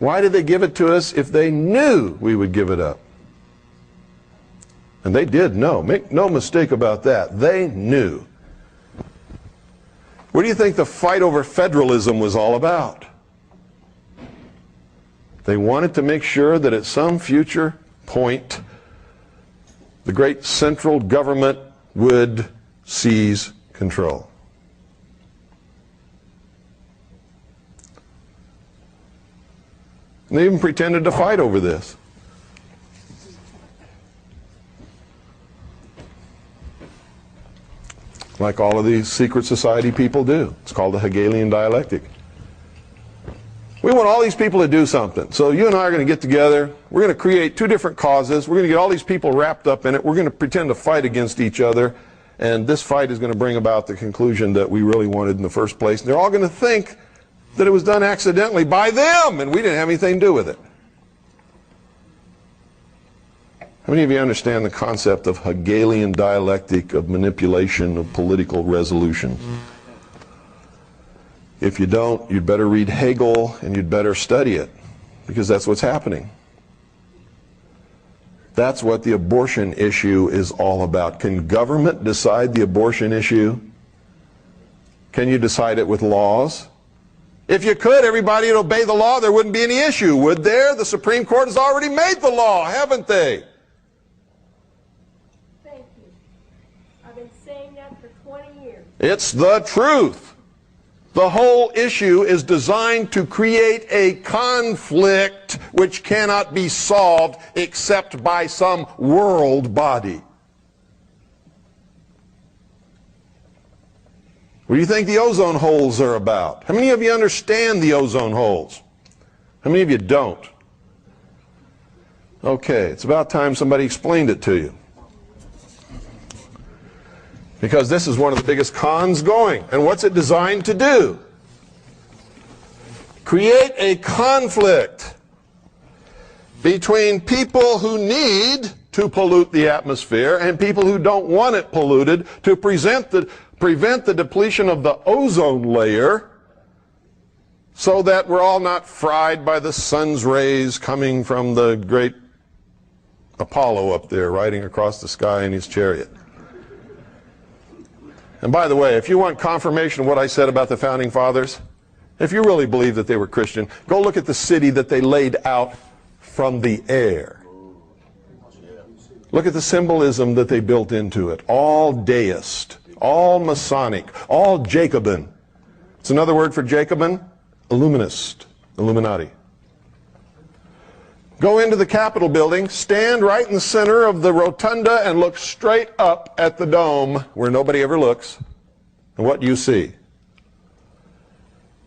Why did they give it to us if they knew we would give it up? And they did know. Make no mistake about that. They knew. What do you think the fight over federalism was all about? They wanted to make sure that at some future point, the great central government would seize control. And they even pretended to fight over this. Like all of these secret society people do. It's called the Hegelian dialectic. We want all these people to do something. So you and I are going to get together. We're going to create two different causes. We're going to get all these people wrapped up in it. We're going to pretend to fight against each other. And this fight is going to bring about the conclusion that we really wanted in the first place. And they're all going to think that it was done accidentally by them, and we didn't have anything to do with it. How many of you understand the concept of Hegelian dialectic of manipulation of political resolution? If you don't, you'd better read Hegel and you'd better study it, because that's what's happening. That's what the abortion issue is all about. Can government decide the abortion issue? Can you decide it with laws? If you could, everybody would obey the law, there wouldn't be any issue, would there? The Supreme Court has already made the law, haven't they? Thank you. I've been saying that for 20 years. It's the truth. The whole issue is designed to create a conflict which cannot be solved except by some world body. What do you think the ozone holes are about? How many of you understand the ozone holes? How many of you don't? Okay, it's about time somebody explained it to you. Because this is one of the biggest cons going. And what's it designed to do? Create a conflict between people who need to pollute the atmosphere and people who don't want it polluted, to prevent the depletion of the ozone layer, so that we're all not fried by the sun's rays coming from the great Apollo up there riding across the sky in his chariot. And by the way, if you want confirmation of what I said about the Founding Fathers, if you really believe that they were Christian, go look at the city that they laid out from the air. Look at the symbolism that they built into it. All deist, all Masonic, all Jacobin. It's another word for Jacobin, Illuminist, Illuminati. Go into the Capitol building, stand right in the center of the rotunda and look straight up at the dome where nobody ever looks. And what do you see?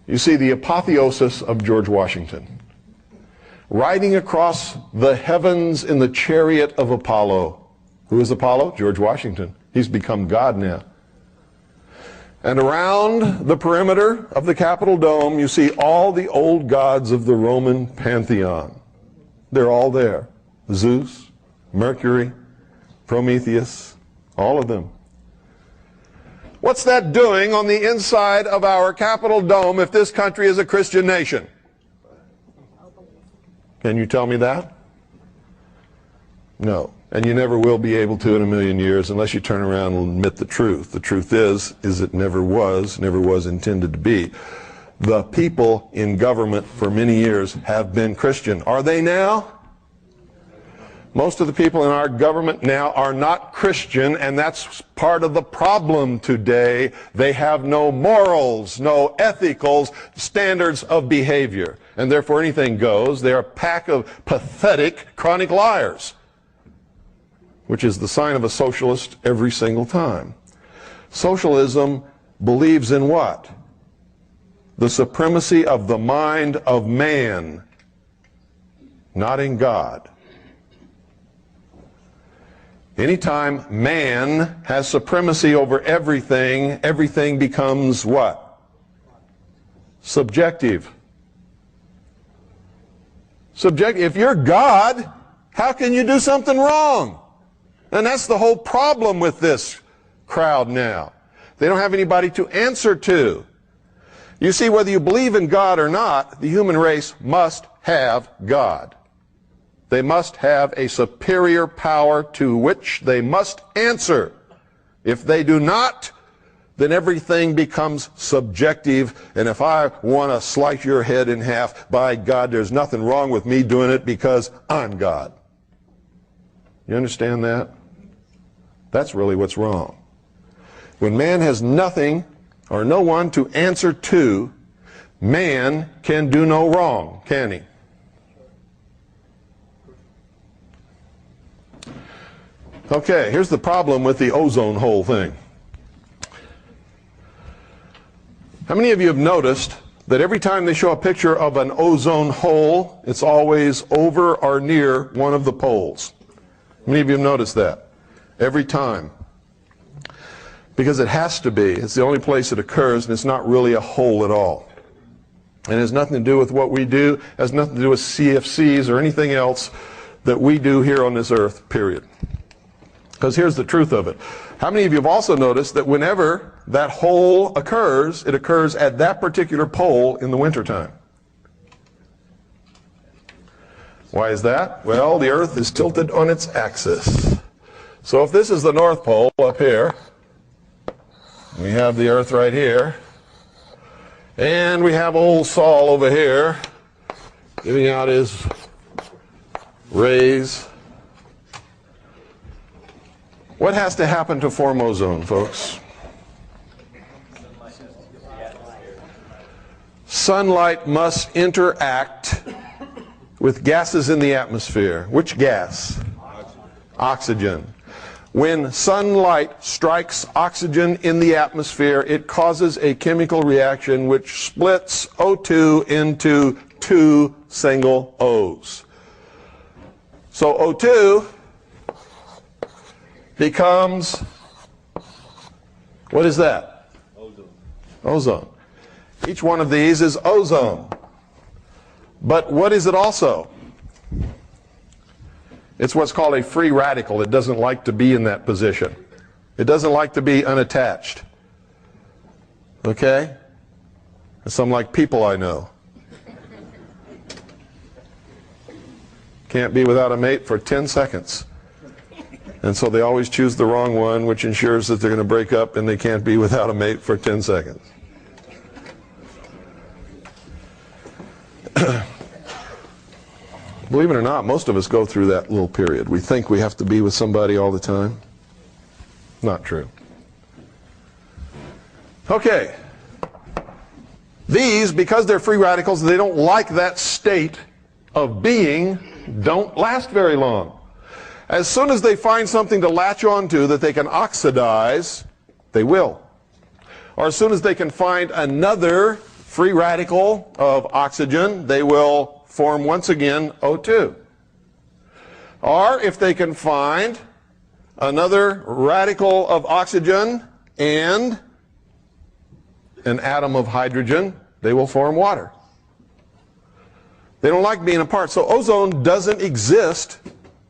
You see the apotheosis of George Washington, riding across the heavens in the chariot of Apollo. Who is Apollo? George Washington. He's become God now. And around the perimeter of the Capitol dome, you see all the old gods of the Roman pantheon. They're all there. Zeus, Mercury, Prometheus, all of them. What's that doing on the inside of our Capitol dome if this country is a Christian nation? Can you tell me that? No. And you never will be able to in a million years unless you turn around and admit the truth. The truth is it never was intended to be. The people in government for many years have been Christian. Are they now? Most of the people in our government now are not Christian, and that's part of the problem today. They have no morals, no ethical standards of behavior, and therefore anything goes. They're a pack of pathetic chronic liars, which is the sign of a socialist every single time. Socialism believes in what? The supremacy of the mind of man, not in God. Anytime man has supremacy over everything, everything becomes what? Subjective. If you're God, how can you do something wrong? And that's the whole problem with this crowd now. They don't have anybody to answer to. You see, whether you believe in God or not, the human race must have God. They must have a superior power to which they must answer. If they do not, then everything becomes subjective. And if I want to slice your head in half, by God, there's nothing wrong with me doing it because I'm God. You understand that? That's really what's wrong. When man has nothing or no one to answer to, man can do no wrong, can he? Okay, here's the problem with the ozone hole thing. How many of you have noticed that every time they show a picture of an ozone hole, it's always over or near one of the poles? How many of you have noticed that? Every time. Because it has to be. It's the only place it occurs, and it's not really a hole at all. And it has nothing to do with what we do. It has nothing to do with CFCs or anything else. that we do here on this earth, period. Because here's the truth of it. How many of you have also noticed that whenever that hole occurs, it occurs at that particular pole in the wintertime? Why is that? Well, the earth is tilted on its axis. So if this is the North Pole up here, we have the earth right here, and we have old Sol over here giving out his rays. What has to happen to form ozone, folks? Sunlight must interact with gases in the atmosphere. Which gas? Oxygen. When sunlight strikes oxygen in the atmosphere, it causes a chemical reaction which splits O2 into two single O's. So O2 becomes, what is that? Ozone. Ozone. Each one of these is ozone. But what is it also? It's what's called a free radical. It doesn't like to be in that position. It doesn't like to be unattached. Okay? Some like people I know. Can't be without a mate for 10 seconds. And so they always choose the wrong one, which ensures that they're going to break up and they can't be without a mate for 10 seconds. Believe it or not, most of us go through that little period. We think we have to be with somebody all the time. Not true. Okay. These, because they're free radicals, they don't like that state of being, don't last very long. As soon as they find something to latch onto that they can oxidize, they will. Or as soon as they can find another free radical of oxygen, they will form once again O2. Or if they can find another radical of oxygen and an atom of hydrogen, they will form water. They don't like being apart. So ozone doesn't exist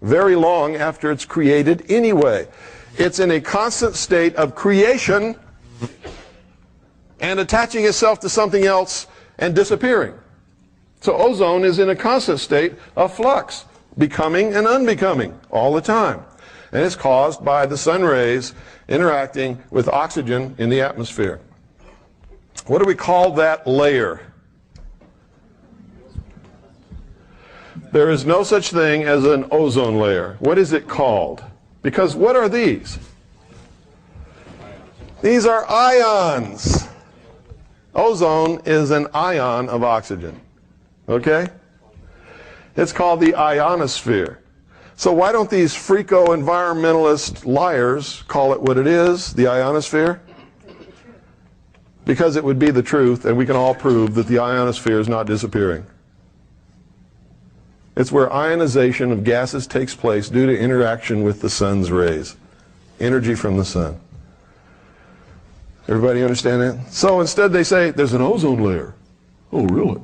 very long after it's created anyway. It's in a constant state of creation and attaching itself to something else and disappearing. So ozone is in a constant state of flux, becoming and unbecoming all the time. And it's caused by the sun rays interacting with oxygen in the atmosphere. What do we call that layer? There is no such thing as an ozone layer. What is it called? Because what are these? These are ions. Ozone is an ion of oxygen. Okay? It's called the ionosphere. So why don't these freako-environmentalist liars call it what it is, the ionosphere? Because it would be the truth, and we can all prove that the ionosphere is not disappearing. It's where ionization of gases takes place due to interaction with the sun's rays. Energy from the sun. Everybody understand that? So instead they say, there's an ozone layer. Oh, really?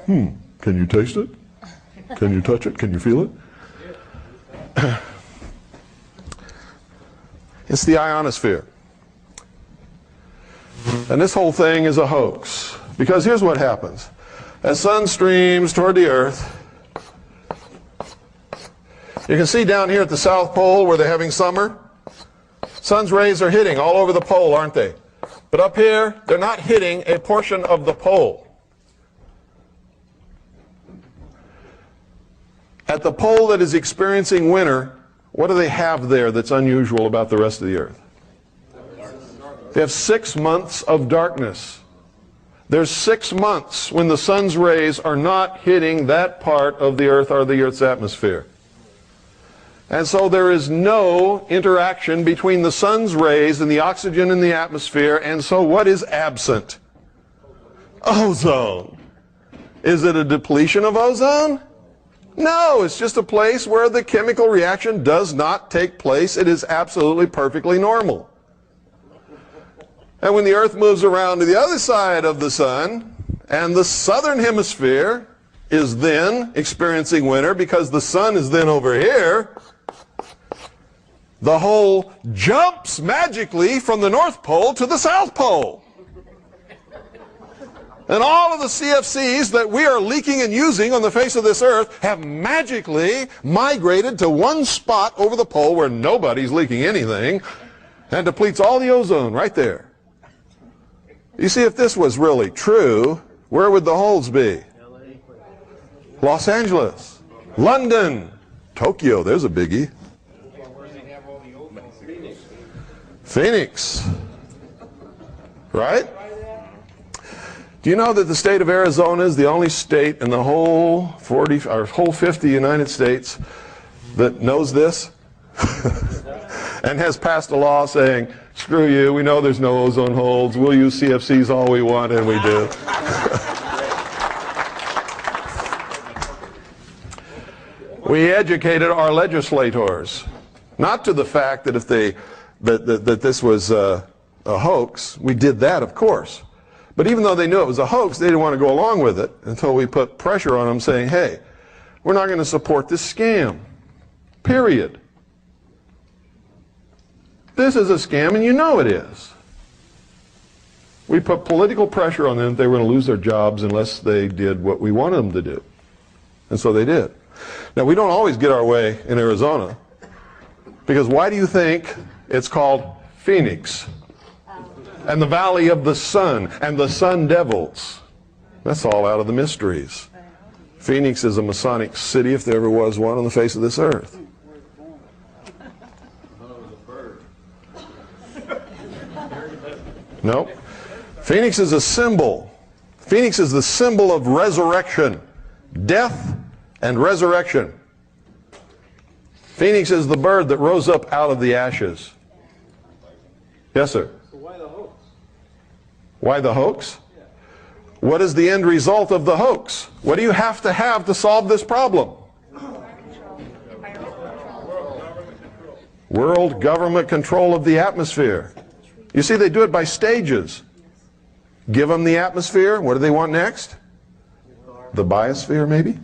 Can you taste it? Can you touch it? Can you feel it? It's the ionosphere. And this whole thing is a hoax. Because here's what happens. As sun streams toward the earth, you can see down here at the South Pole where they're having summer, sun's rays are hitting all over the pole, aren't they? But up here, they're not hitting a portion of the pole. At the pole that is experiencing winter, what do they have there that's unusual about the rest of the earth? They have 6 months of darkness. There's 6 months when the sun's rays are not hitting that part of the earth or the earth's atmosphere. And so there is no interaction between the sun's rays and the oxygen in the atmosphere, and so what is absent? Ozone. Is it a depletion of ozone? No, it's just a place where the chemical reaction does not take place. It is absolutely perfectly normal. And when the earth moves around to the other side of the sun, and the southern hemisphere is then experiencing winter because the sun is then over here, the hole jumps magically from the North Pole to the South Pole. And all of the CFCs that we are leaking and using on the face of this earth have magically migrated to one spot over the pole where nobody's leaking anything and depletes all the ozone right there. You see, if this was really true, where would the holes be? Los Angeles, London, Tokyo, there's a biggie. Phoenix, right? Do you know that the state of Arizona is the only state in the whole 50 United States that knows this and has passed a law saying, screw you, we know there's no ozone holes, we'll use CFCs all we want, and we do. We educated our legislators, not to the fact that if they that this was a hoax. We did that, of course. But even though they knew it was a hoax, they didn't want to go along with it until we put pressure on them saying, hey, we're not going to support this scam. Period. This is a scam, and you know it is. We put political pressure on them that they were going to lose their jobs unless they did what we wanted them to do. And so they did. Now, we don't always get our way in Arizona, because why do you think it's called Phoenix? And the Valley of the Sun, and the Sun Devils? That's all out of the mysteries. Phoenix is a Masonic city, if there ever was one, on the face of this earth. Nope. Phoenix is a symbol. Phoenix is the symbol of resurrection. Death and resurrection. Phoenix is the bird that rose up out of the ashes. Yes, sir? So why the hoax? Why the hoax? What is the end result of the hoax? What do you have to solve this problem? World government control of the atmosphere. You see, they do it by stages. Give them the atmosphere. What do they want next? The biosphere, maybe?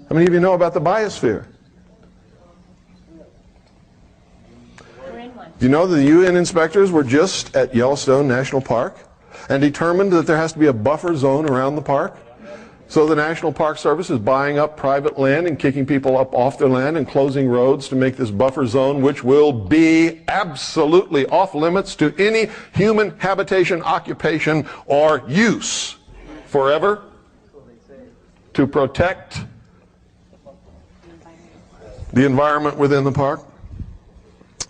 How many of you know about the biosphere? Do you know that the UN inspectors were just at Yellowstone National Park and determined that there has to be a buffer zone around the park? So the National Park Service is buying up private land and kicking people up off their land and closing roads to make this buffer zone, which will be absolutely off limits to any human habitation, occupation, or use forever, to protect the environment within the park.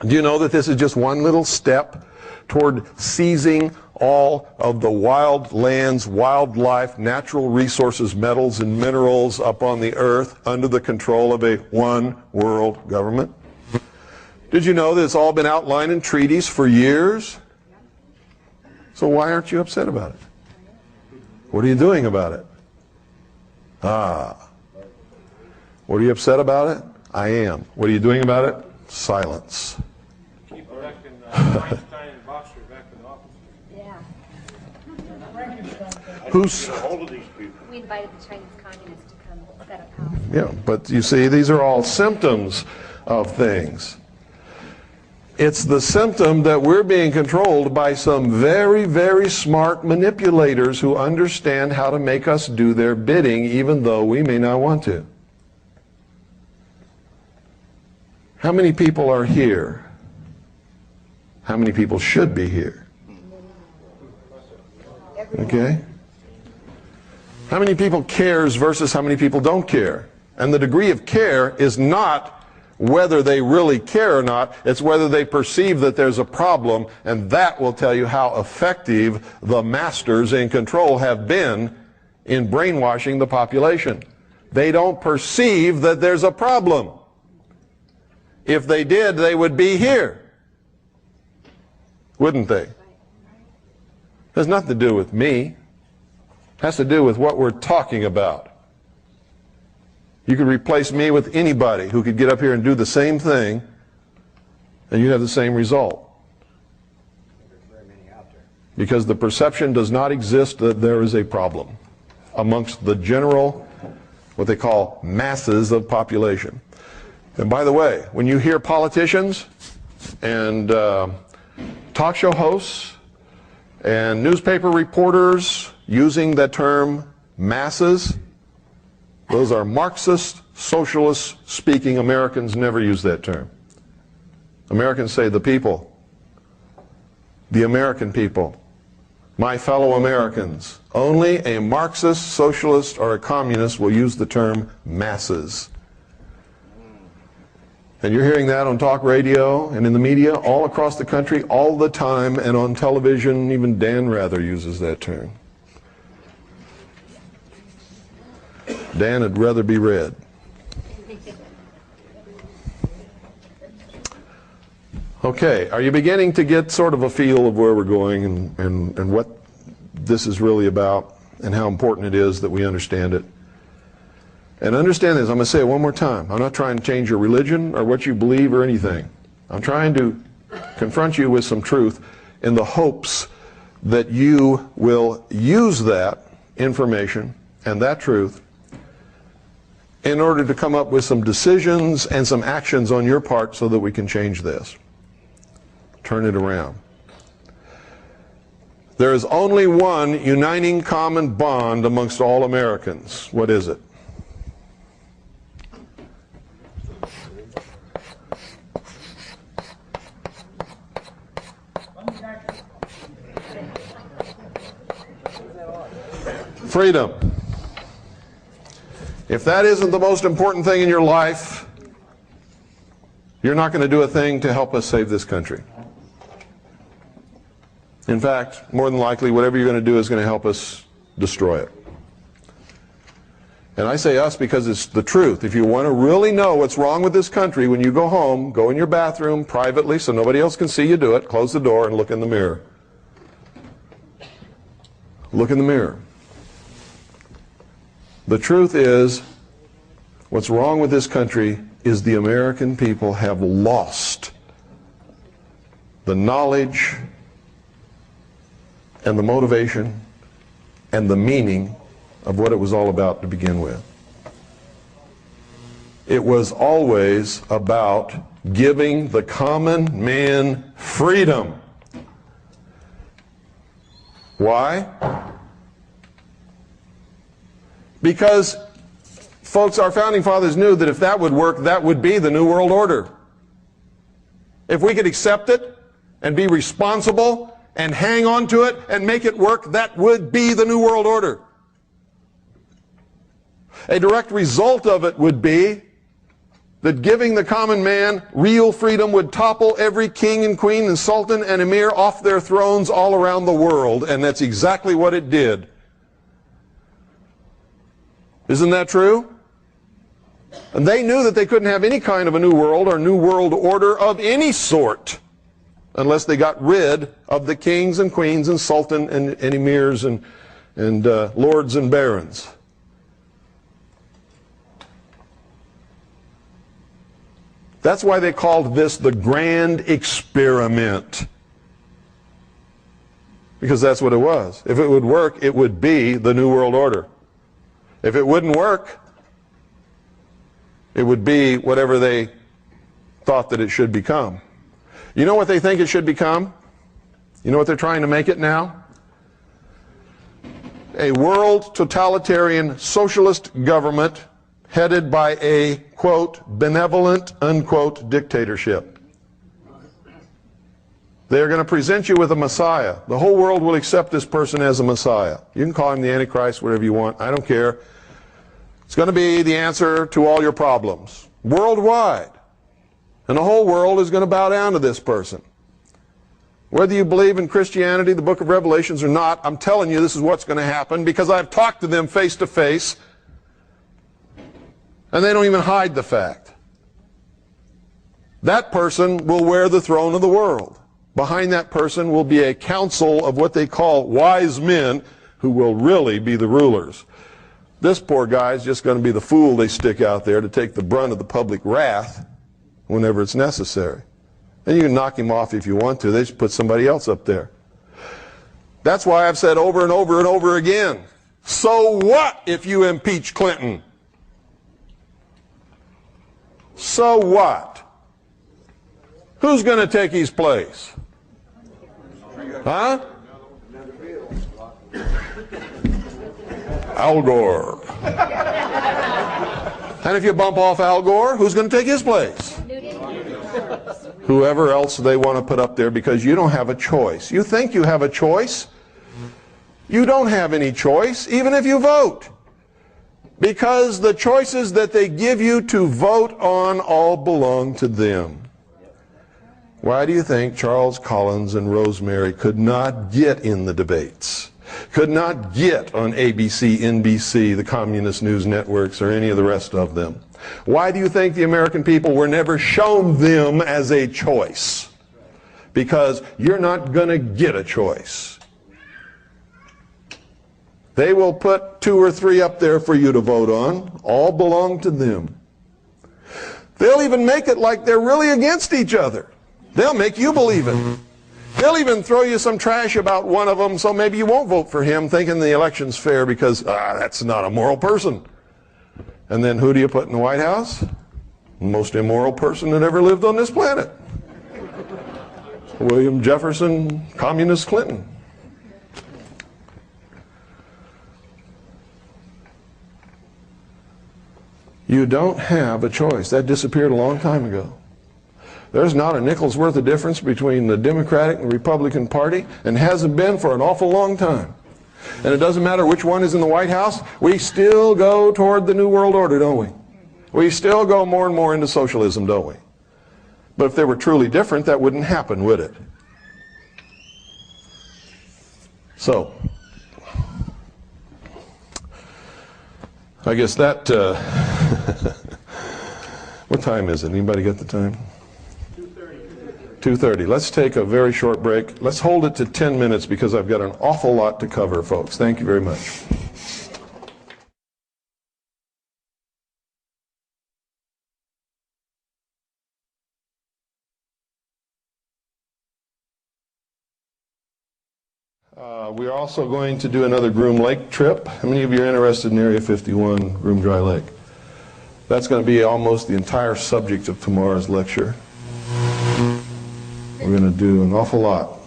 Do you know that this is just one little step toward seizing all of the wild lands, wildlife, natural resources, metals, and minerals up on the earth under the control of a one world government? Did you know that it's all been outlined in treaties for years? So why aren't you upset about it? What are you doing about it? What are you upset about it? I am. What are you doing about it? Silence. Keep electing Einstein and Boxer back in the office. Yeah. Who's... Get a hold of these people. We invited the Chinese communists to come set up house. Yeah, but you see, these are all symptoms of things. It's the symptom that we're being controlled by some very, very smart manipulators who understand how to make us do their bidding, even though we may not want to. How many people are here? How many people should be here? Okay? How many people cares versus how many people don't care? And the degree of care is not whether they really care or not, it's whether they perceive that there's a problem, and that will tell you how effective the masters in control have been in brainwashing the population. They don't perceive that there's a problem. If they did, they would be here, wouldn't they? It has nothing to do with me. It has to do with what we're talking about. You could replace me with anybody who could get up here and do the same thing, and you'd have the same result. Because the perception does not exist that there is a problem. amongst the general, what they call masses of population. And by the way, when you hear politicians and talk show hosts and newspaper reporters using that term masses, those are Marxist, socialist speaking Americans. Never use that term. Americans say the people, the American people, my fellow Americans. Only a Marxist, socialist, or a communist will use the term masses. And you're hearing that on talk radio and in the media all across the country all the time, and on television. Even Dan Rather uses that term. Dan would rather be read. Okay, are you beginning to get sort of a feel of where we're going and what this is really about and how important it is that we understand it? And understand this, I'm going to say it one more time. I'm not trying to change your religion or what you believe or anything. I'm trying to confront you with some truth in the hopes that you will use that information and that truth in order to come up with some decisions and some actions on your part so that we can change this. Turn it around. There is only one uniting common bond amongst all Americans. What is it? Freedom. If that isn't the most important thing in your life, you're not going to do a thing to help us save this country. In fact, more than likely, whatever you're going to do is going to help us destroy it. And I say us because it's the truth. If you want to really know what's wrong with this country, when you go home, go in your bathroom privately so nobody else can see you do it, close the door and look in the mirror. Look in the mirror. The truth is, what's wrong with this country is the American people have lost the knowledge and the motivation and the meaning of what it was all about to begin with. It was always about giving the common man freedom. Why? Because, folks, our founding fathers knew that if that would work, that would be the New World Order. If we could accept it and be responsible and hang on to it and make it work, that would be the New World Order. A direct result of it would be that giving the common man real freedom would topple every king and queen and sultan and emir off their thrones all around the world, and that's exactly what it did. Isn't that true? And they knew that they couldn't have any kind of a new world or new world order of any sort unless they got rid of the kings and queens and sultan and emirs and lords and barons. That's why they called this the grand experiment. Because that's what it was. If it would work, it would be the New World Order. If it wouldn't work, it would be whatever they thought that it should become. You know what they think it should become? You know what they're trying to make it now? A world totalitarian socialist government headed by a, quote, benevolent, unquote, dictatorship. They're going to present you with a Messiah. The whole world will accept this person as a Messiah. You can call him the Antichrist, whatever you want. I don't care. It's going to be the answer to all your problems, worldwide. And the whole world is going to bow down to this person. Whether you believe in Christianity, the book of Revelations, or not, I'm telling you this is what's going to happen because I've talked to them face to face, and they don't even hide the fact. That person will wear the throne of the world. Behind that person will be a council of what they call wise men who will really be the rulers. This poor guy is just going to be the fool they stick out there to take the brunt of the public wrath whenever it's necessary. And you can knock him off if you want to. They just put somebody else up there. That's why I've said over and over and over again, So what if you impeach Clinton? So what? Who's going to take his place? Huh? Al Gore. And if you bump off Al Gore, who's going to take his place? Whoever else they want to put up there, because you don't have a choice. You think you have a choice? You don't have any choice, even if you vote. Because the choices that they give you to vote on all belong to them. Why do you think Charles Collins and Rosemary could not get in the debates? Could not get on ABC, NBC, the communist news networks, or any of the rest of them? Why do you think the American people were never shown them as a choice? Because you're not going to get a choice. They will put 2 or 3 up there for you to vote on. All belong to them. They'll even make it like they're really against each other. They'll make you believe it. They'll even throw you some trash about one of them, so maybe you won't vote for him thinking the election's fair because that's not a moral person. And then who do you put in the White House? The most immoral person that ever lived on this planet. William Jefferson, Communist Clinton. You don't have a choice. That disappeared a long time ago. There's not a nickel's worth of difference between the Democratic and Republican Party, and hasn't been for an awful long time. And it doesn't matter which one is in the White House, we still go toward the New World Order, don't we? We still go more and more into socialism, don't we? But if they were truly different, that wouldn't happen, would it? So, I guess that, what time is it? Anybody get the time? 2:30. Let's take a very short break. Let's hold it to 10 minutes because I've got an awful lot to cover, folks. Thank you very much. We're also going to do another Groom Lake trip. How many of you are interested in Area 51, Groom Dry Lake? That's going to be almost the entire subject of tomorrow's lecture. We're going to do an awful lot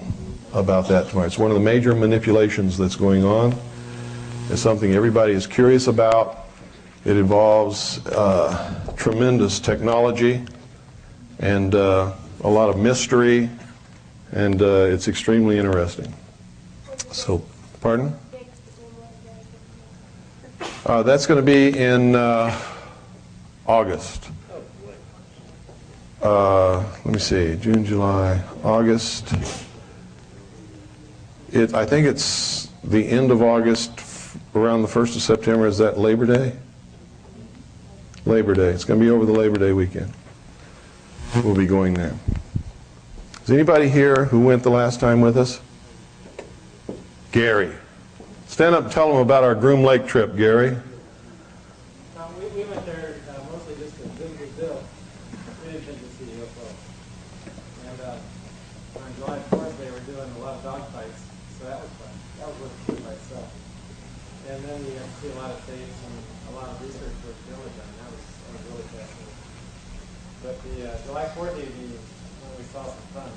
about that tomorrow. It's one of the major manipulations that's going on. It's something everybody is curious about. It involves tremendous technology and a lot of mystery, and it's extremely interesting. So, pardon? That's going to be in August. Let me see, June, July, August. I think it's the end of August, around the 1st of September. Is that Labor Day? Labor Day. It's going to be over the Labor Day weekend. We'll be going there. Is anybody here who went the last time with us? Gary. Stand up and tell them about our Groom Lake trip, Gary. We went there mostly just to visit Bill. We didn't think to see the UFO. And on July 4th, they were doing a lot of dog fights, so that was fun. That was worth it by itself. And then we got to see a lot of tapes and a lot of research work Bill had done. That was really fascinating. But the July 4th evening, we saw some fun.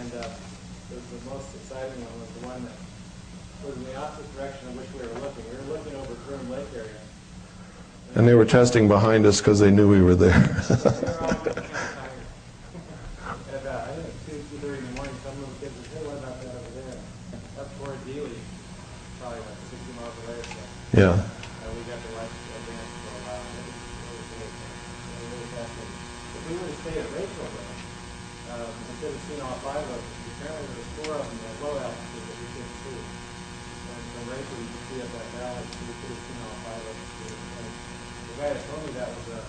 And the most exciting one was the one that was in the opposite direction in which we were looking. We were looking over Groom Lake area. And they were testing behind us because they knew we were there. They were all kind of tired. And I think it was 2:30 in the morning, some little kids said, hey, what about that over there? That's toward Dealey, probably like 60 miles away or so. Yeah. We got to watch advance for a while. And it was really fascinating. If we would have stayed at Rachel, though, we could have seen all 5 of them. Apparently there was 4 of them at low altitude that we couldn't see. And from Rachel you could see up that valley, so we could have seen all 5 of them. And the guy that told me that was a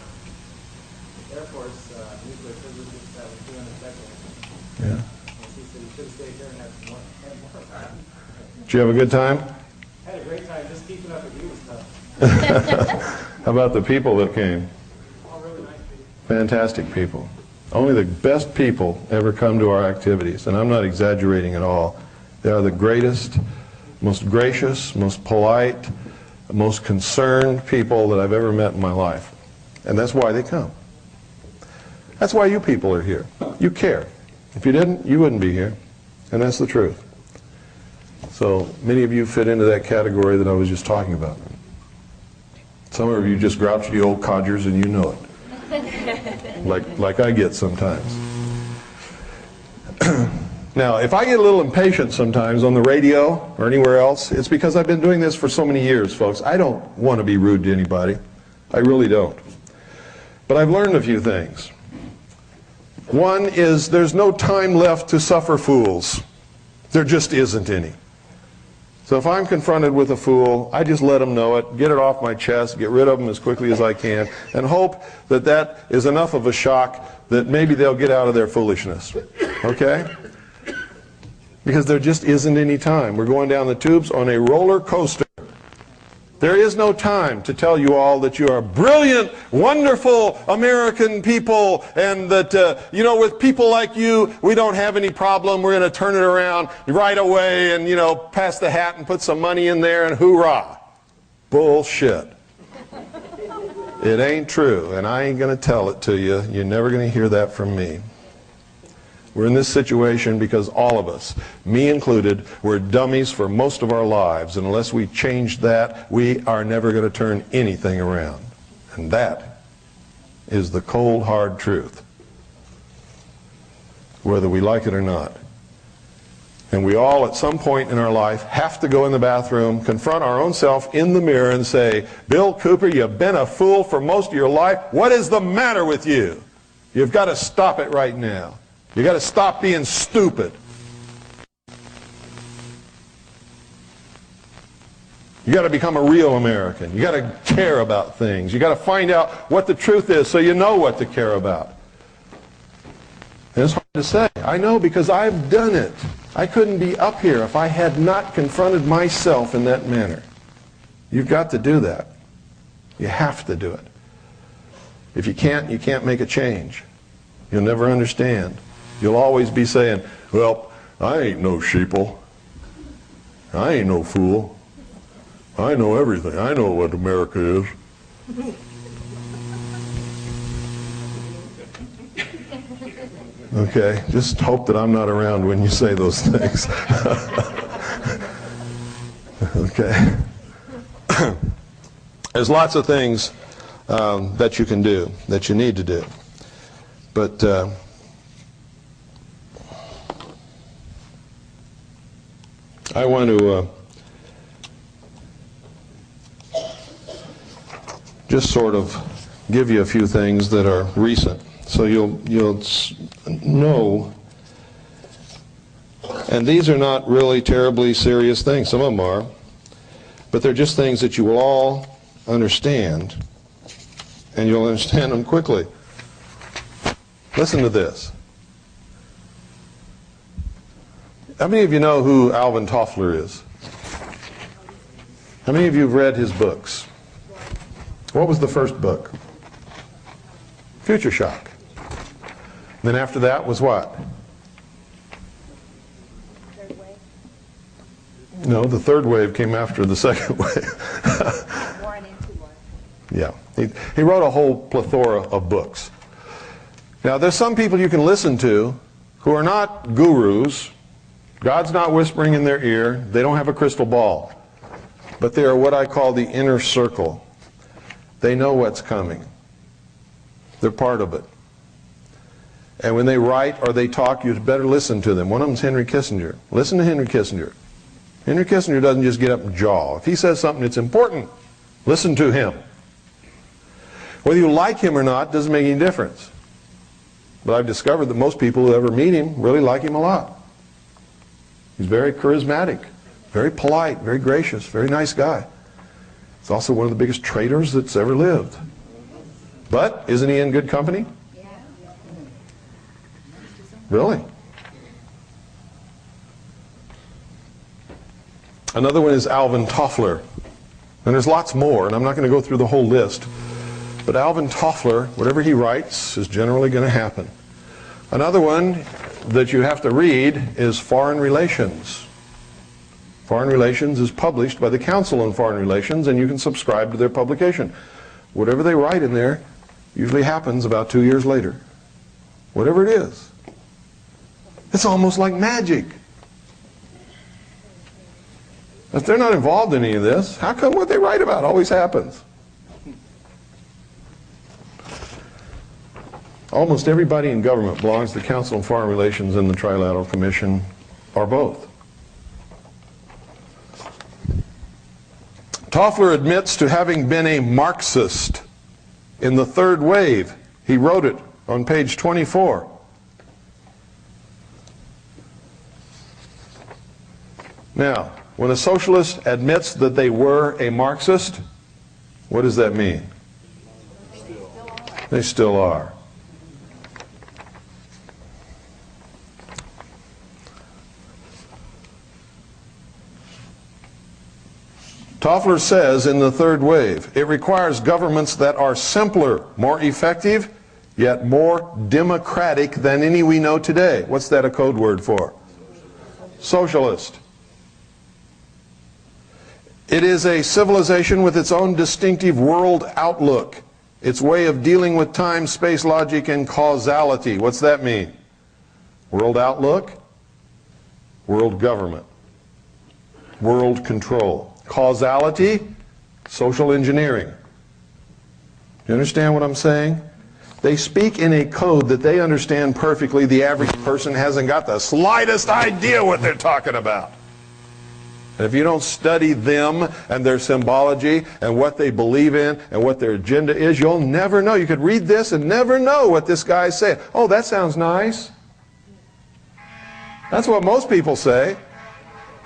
Air Force nuclear physicist that was doing a technical. Yeah. And he said you should have stayed here and had more time. Did you have a good time? I had a great time. Just keeping up with you was tough. How about the people that came? All really nice people. Fantastic people. Only the best people ever come to our activities, and I'm not exaggerating at all. They are the greatest most gracious, most polite, most concerned people that I've ever met in my life. And that's why they come. That's why you people are here. You care. If you didn't, you wouldn't be here. And that's the truth. So many of you fit into that category that I was just talking about. Some of you just grouchy old codgers and you know it. Like I get sometimes. Now, if I get a little impatient sometimes on the radio or anywhere else, it's because I've been doing this for so many years, folks. I don't want to be rude to anybody. I really don't. But I've learned a few things. One is there's no time left to suffer fools. There just isn't any. So if I'm confronted with a fool, I just let them know it, get it off my chest, get rid of them as quickly as I can, and hope that that is enough of a shock that maybe they'll get out of their foolishness. Okay? Because there just isn't any time. We're going down the tubes on a roller coaster. There is no time to tell you all that you are brilliant, wonderful American people, and that, you know, with people like you, we don't have any problem. We're going to turn it around right away and, you know, pass the hat and put some money in there and hoorah. Bullshit. It ain't true, and I ain't going to tell it to you. You're never going to hear that from me. We're in this situation because all of us, me included, we're dummies for most of our lives. And unless we change that, we are never going to turn anything around. And that is the cold, hard truth, whether we like it or not. And we all, at some point in our life, have to go in the bathroom, confront our own self in the mirror and say, Bill Cooper, you've been a fool for most of your life. What is the matter with you? You've got to stop it right now. You got to stop being stupid. You got to become a real American. You got to care about things. You got to find out what the truth is so you know what to care about. And it's hard to say. I know because I've done it. I couldn't be up here if I had not confronted myself in that manner. You've got to do that. You have to do it. If you can't make a change. You'll never understand. You'll always be saying, well, I ain't no sheeple. I ain't no fool. I know everything. I know what America is. Okay, just hope that I'm not around when you say those things. Okay. There's lots of things that you can do, that you need to do. But I want to just sort of give you a few things that are recent, so you'll know. And these are not really terribly serious things. Some of them are, but they're just things that you will all understand, and you'll understand them quickly. Listen to this. How many of you know who Alvin Toffler is? How many of you have read his books? What was the first book? Future Shock. Then after that was what? Third wave. No, the third wave came after the second wave. Warren into one. Yeah. He wrote a whole plethora of books. Now, there's some people you can listen to who are not gurus. God's not whispering in their ear. They don't have a crystal ball. But they are what I call the inner circle. They know what's coming. They're part of it. And when they write or they talk, you'd better listen to them. One of them is Henry Kissinger. Listen to Henry Kissinger. Henry Kissinger doesn't just get up and jaw. If he says something that's important, listen to him. Whether you like him or not doesn't make any difference. But I've discovered that most people who ever meet him really like him a lot. He's very charismatic, very polite, very gracious, very nice guy. He's also one of the biggest traitors that's ever lived. But isn't he in good company? Yeah. Really? Another one is Alvin Toffler. And there's lots more, and I'm not going to go through the whole list. But Alvin Toffler, whatever he writes, is generally going to happen. Another one that you have to read is Foreign Relations. Foreign Relations is published by the Council on Foreign Relations, and you can subscribe to their publication. Whatever they write in there usually happens about 2 years later. Whatever it is. It's almost like magic. If they're not involved in any of this, how come what they write about always happens? Almost everybody in government belongs to the Council on Foreign Relations and the Trilateral Commission, or both. Toffler admits to having been a Marxist in the third wave. He wrote it on page 24. Now, when a socialist admits that they were a Marxist, what does that mean? They still are. Toffler says in the third wave, it requires governments that are simpler, more effective, yet more democratic than any we know today. What's that a code word for? Socialist. It is a civilization with its own distinctive world outlook, its way of dealing with time, space, logic, and causality. What's that mean? World outlook, world government, world control. Causality, social engineering. You understand what I'm saying? They speak in a code that they understand perfectly. The average person hasn't got the slightest idea what they're talking about. And if you don't study them and their symbology and what they believe in and what their agenda is, you'll never know. You could read this and never know what this guy's saying. Oh, that sounds nice. That's what most people say.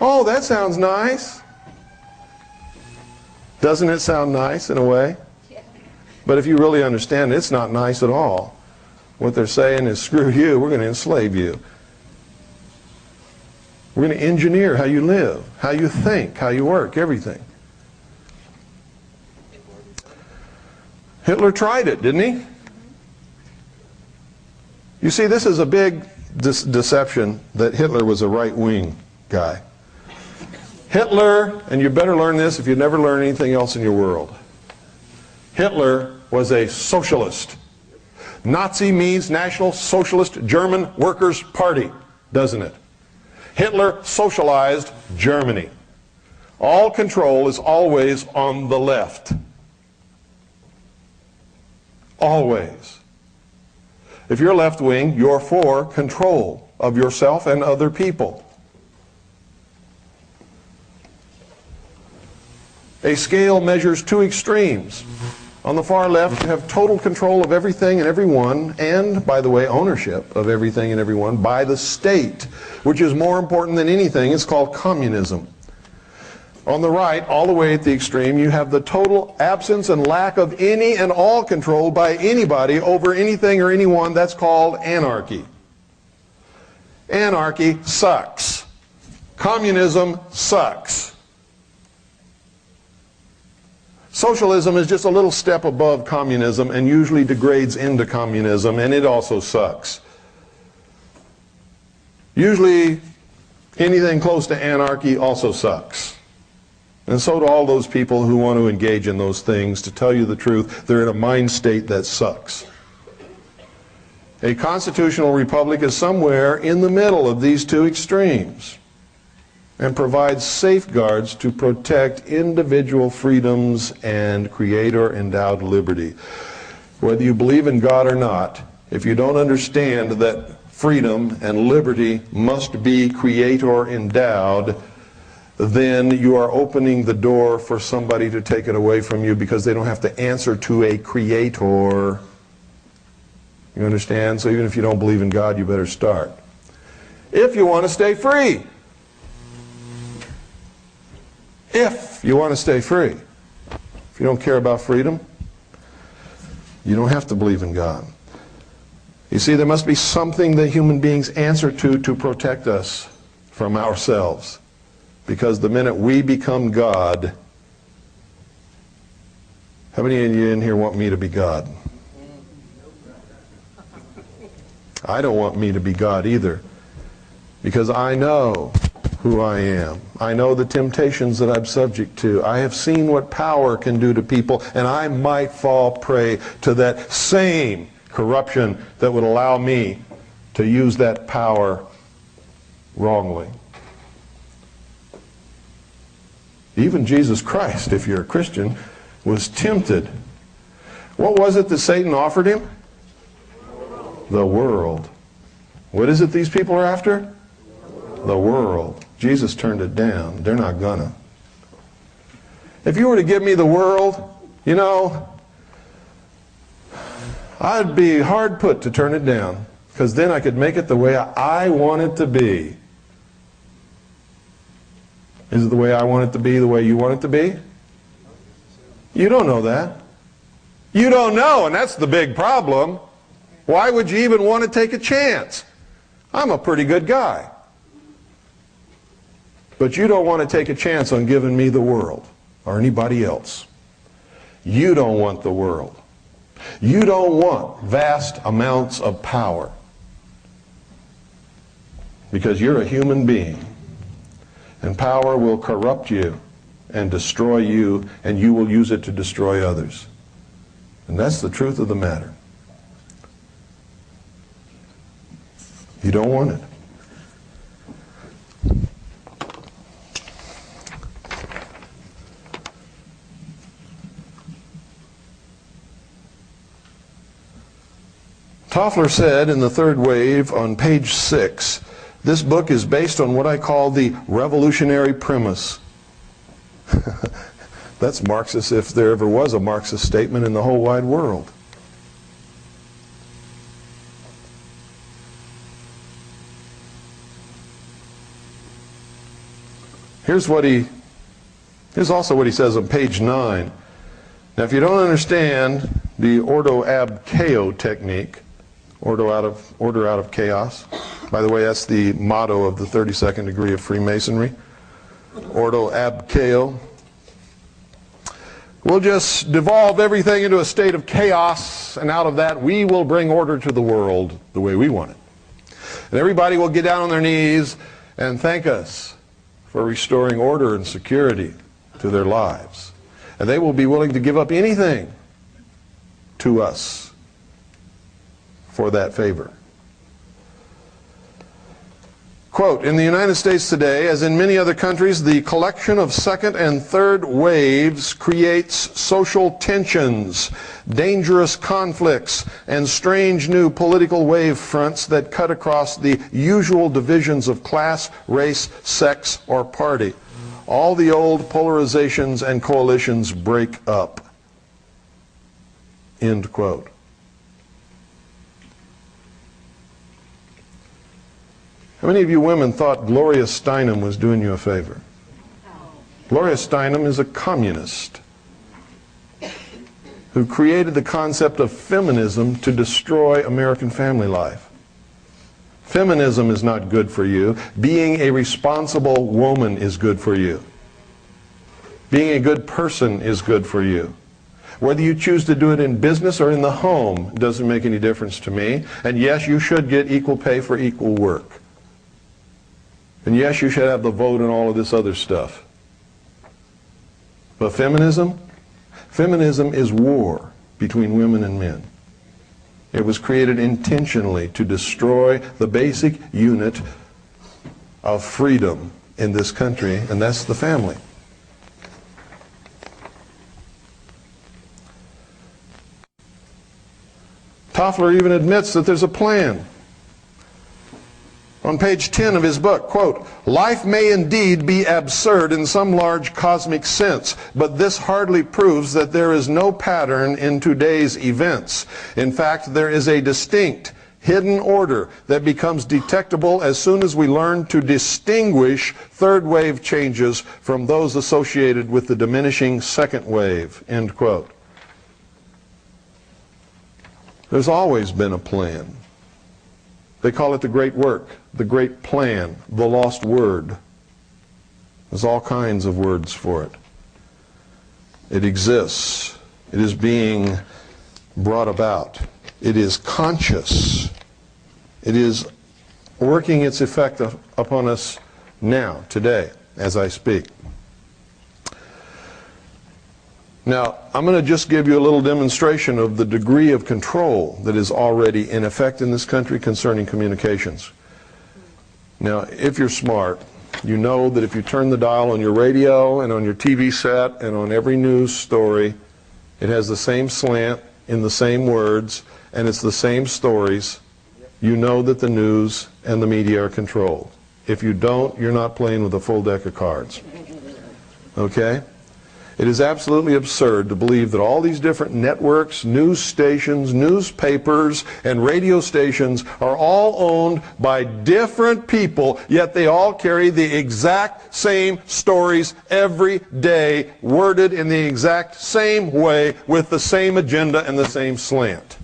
Oh, that sounds nice. Doesn't it sound nice in a way? Yeah. But if you really understand it, it's not nice at all. What they're saying is, screw you, we're going to enslave you. We're going to engineer how you live, how you think, how you work, everything. Hitler tried it, didn't he? You see, this is a big deception that Hitler was a right-wing guy. Hitler, and you better learn this if you never learn anything else in your world. Hitler was a socialist. Nazi means National Socialist German Workers' Party, doesn't it? Hitler socialized Germany. All control is always on the left. Always. If you're left-wing, you're for control of yourself and other people. A scale measures two extremes. On the far left, you have total control of everything and everyone, and, by the way, ownership of everything and everyone by the state, which is more important than anything. It's called communism. On the right, all the way at the extreme, you have the total absence and lack of any and all control by anybody over anything or anyone. That's called anarchy. Anarchy sucks. Communism sucks. Socialism is just a little step above communism and usually degrades into communism, and it also sucks. Usually anything close to anarchy also sucks. And so do all those people who want to engage in those things. To tell you the truth, they're in a mind state that sucks. A constitutional republic is somewhere in the middle of these two extremes and provides safeguards to protect individual freedoms and creator-endowed liberty. Whether you believe in God or not, if you don't understand that freedom and liberty must be creator-endowed, then you are opening the door for somebody to take it away from you because they don't have to answer to a creator. You understand? So even if you don't believe in God, you better start. If you want to stay free. If you want to stay free. If you don't care about freedom, you don't have to believe in God. You see, there must be something that human beings answer to protect us from ourselves. Because the minute we become God, how many of you in here want me to be God? I don't want me to be God either. Because I know who I am. I know the temptations that I'm subject to. I have seen what power can do to people, and I might fall prey to that same corruption that would allow me to use that power wrongly. Even Jesus Christ, if you're a Christian, was tempted. What was it that Satan offered him? The world. What is it these people are after? The world. Jesus turned it down. They're not gonna. If you were to give me the world, you know, I'd be hard put to turn it down, because then I could make it the way I want it to be. Is it the way I want it to be, the way you want it to be? You don't know that. You don't know, and that's the big problem. Why would you even want to take a chance? I'm a pretty good guy. But you don't want to take a chance on giving me the world or anybody else. You don't want the world. You don't want vast amounts of power, because you're a human being, and power will corrupt you and destroy you, and you will use it to destroy others. And that's the truth of the matter. You don't want it. Toffler said in The Third Wave on page 6, this book is based on what I call the revolutionary premise. That's Marxist if there ever was a Marxist statement in the whole wide world. Here's also what he says on page 9. Now, if you don't understand the ordo ab chaos technique, order out of chaos. By the way, that's the motto of the 32nd degree of Freemasonry. Ordo ab chaos. We'll just devolve everything into a state of chaos, and out of that we will bring order to the world the way we want it. And everybody will get down on their knees and thank us for restoring order and security to their lives. And they will be willing to give up anything to us for that favor. Quote, in the United States today, as in many other countries, the collection of second and third waves creates social tensions, dangerous conflicts, and strange new political wave fronts that cut across the usual divisions of class, race, sex, or party. All the old polarizations and coalitions break up. End quote. How many of you women thought Gloria Steinem was doing you a favor? Gloria Steinem is a communist who created the concept of feminism to destroy American family life. Feminism is not good for you. Being a responsible woman is good for you. Being a good person is good for you. Whether you choose to do it in business or in the home doesn't make any difference to me. And yes, you should get equal pay for equal work. And yes, you should have the vote and all of this other stuff. But feminism? Feminism is war between women and men. It was created intentionally to destroy the basic unit of freedom in this country, and that's the family. Toffler even admits that there's a plan. On page 10 of his book, quote, life may indeed be absurd in some large cosmic sense, but this hardly proves that there is no pattern in today's events. In fact, there is a distinct, hidden order that becomes detectable as soon as we learn to distinguish third wave changes from those associated with the diminishing second wave, end quote. There's always been a plan. They call it the great work, the great plan, the lost word. There's all kinds of words for it. It exists. It is being brought about. It is conscious. It is working its effect upon us now, today, as I speak. Now, I'm going to just give you a little demonstration of the degree of control that is already in effect in this country concerning communications. Now, if you're smart, you know that if you turn the dial on your radio and on your TV set and on every news story, it has the same slant in the same words, and it's the same stories. You know that the news and the media are controlled. If you don't, you're not playing with a full deck of cards. Okay? It is absolutely absurd to believe that all these different networks, news stations, newspapers, and radio stations are all owned by different people, yet they all carry the exact same stories every day, worded in the exact same way, with the same agenda and the same slant.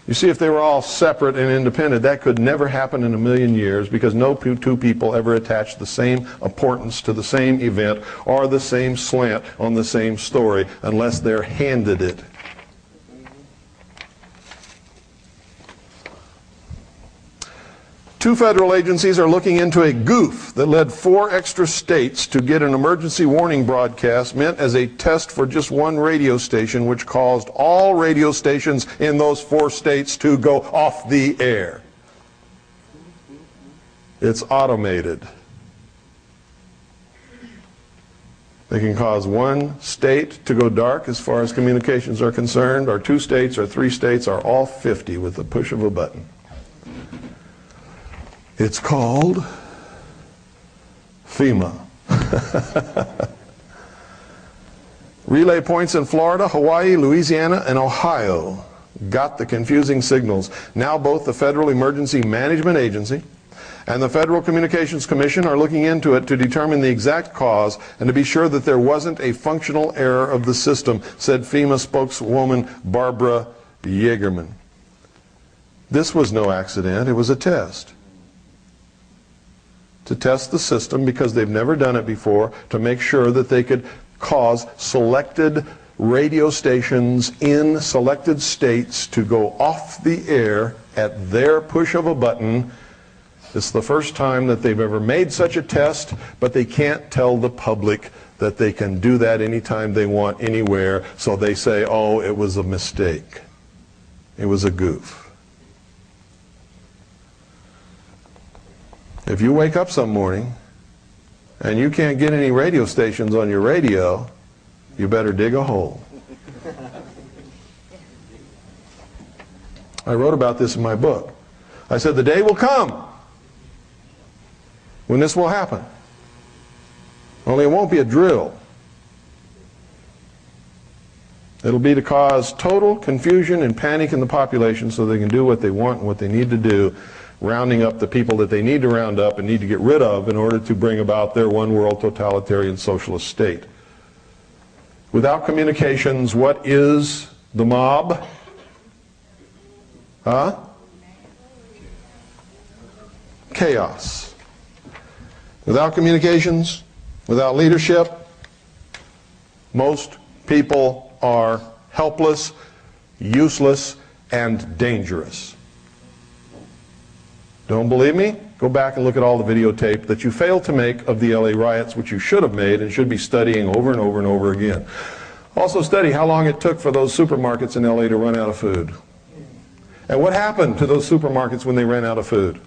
You see, if they were all separate and independent, that could never happen in a million years, because no two people ever attach the same importance to the same event or the same slant on the same story unless they're handed it. Two federal agencies are looking into a goof that led 4 extra states to get an emergency warning broadcast meant as a test for just one radio station, which caused all radio stations in those 4 states to go off the air. It's automated. They can cause one state to go dark as far as communications are concerned, or 2 states or 3 states, or all 50 with the push of a button. It's called FEMA. Relay points in Florida, Hawaii, Louisiana, and Ohio got the confusing signals. Now both the Federal Emergency Management Agency and the Federal Communications Commission are looking into it to determine the exact cause and to be sure that there wasn't a functional error of the system, said FEMA spokeswoman Barbara Yeagerman. This was no accident, it was a test. To test the system, because they've never done it before, to make sure that they could cause selected radio stations in selected states to go off the air at their push of a button. It's the first time that they've ever made such a test, but they can't tell the public that they can do that anytime they want, anywhere, so they say, oh, it was a mistake. It was a goof. If you wake up some morning and you can't get any radio stations on your radio, you better dig a hole. I wrote about this in my book. I said the day will come when this will happen. Only it won't be a drill. It'll be to cause total confusion and panic in the population so they can do what they want and what they need to do, rounding up the people that they need to round up and need to get rid of in order to bring about their one world totalitarian socialist state. Without communications, what is the mob? Huh? Chaos. Without communications, without leadership, most people are helpless, useless, and dangerous. Don't believe me? Go back and look at all the videotape that you failed to make of the LA riots, which you should have made and should be studying over and over and over again. Also study how long it took for those supermarkets in LA to run out of food. And what happened to those supermarkets when they ran out of food?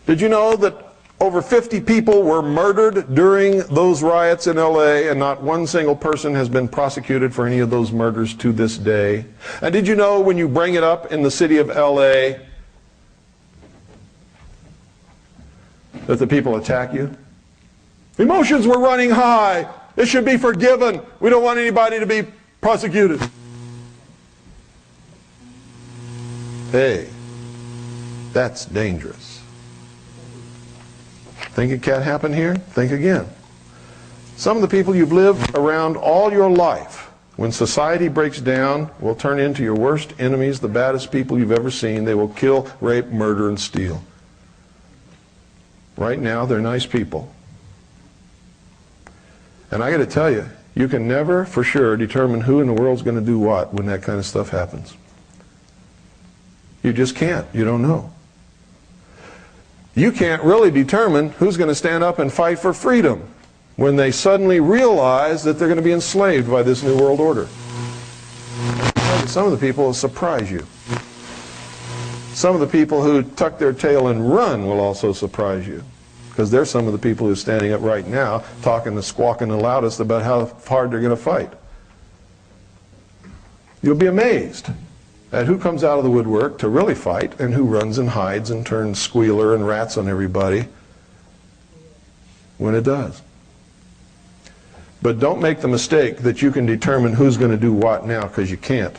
Did you know that over 50 people were murdered during those riots in LA, and not one single person has been prosecuted for any of those murders to this day? And did you know when you bring it up in the city of LA that the people attack you? Emotions were running high. It should be forgiven. We don't want anybody to be prosecuted. Hey, that's dangerous. Think it can't happen here? Think again. Some of the people you've lived around all your life, when society breaks down, will turn into your worst enemies, the baddest people you've ever seen. They will kill, rape, murder, and steal. Right now, they're nice people. And I got to tell you, you can never for sure determine who in the world's going to do what when that kind of stuff happens. You just can't. You don't know. You can't really determine who's going to stand up and fight for freedom when they suddenly realize that they're going to be enslaved by this new world order. Some of the people will surprise you. Some of the people who tuck their tail and run will also surprise you, because they're some of the people who are standing up right now talking and squawking the loudest about how hard they're going to fight. You'll be amazed at who comes out of the woodwork to really fight and who runs and hides and turns squealer and rats on everybody when it does. But don't make the mistake that you can determine who's going to do what now, because you can't.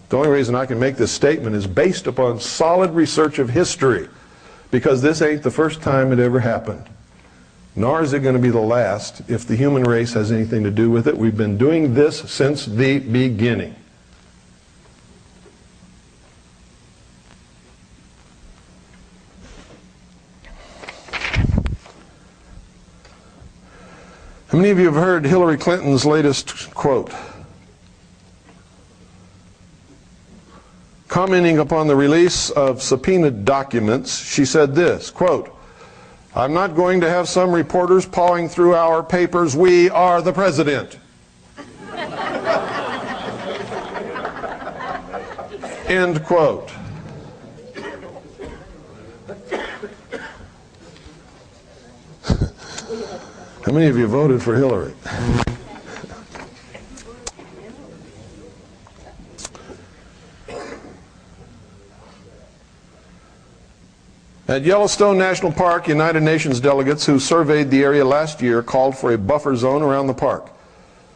The only reason I can make this statement is based upon solid research of history, because this ain't the first time it ever happened. Nor is it going to be the last if the human race has anything to do with it. We've been doing this since the beginning. How many of you have heard Hillary Clinton's latest quote? Commenting upon the release of subpoenaed documents, she said this, quote, "I'm not going to have some reporters pawing through our papers. We are the president." End quote. How many of you voted for Hillary? At Yellowstone National Park, United Nations delegates who surveyed the area last year called for a buffer zone around the park.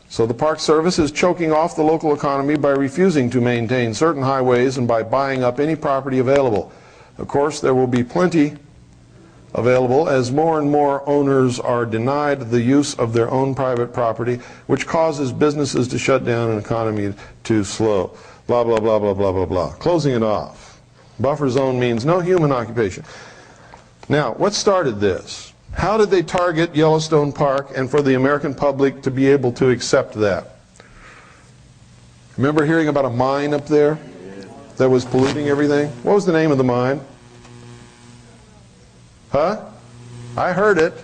So the Park Service is choking off the local economy by refusing to maintain certain highways and by buying up any property available. Of course, there will be plenty available as more and more owners are denied the use of their own private property, which causes businesses to shut down and economy to slow. Blah, blah, blah, blah, blah, blah, blah. Closing it off. Buffer zone means no human occupation. Now, what started this? How did they target Yellowstone Park and for the American public to be able to accept that? Remember hearing about a mine up there that was polluting everything? What was the name of the mine? Huh? I heard it.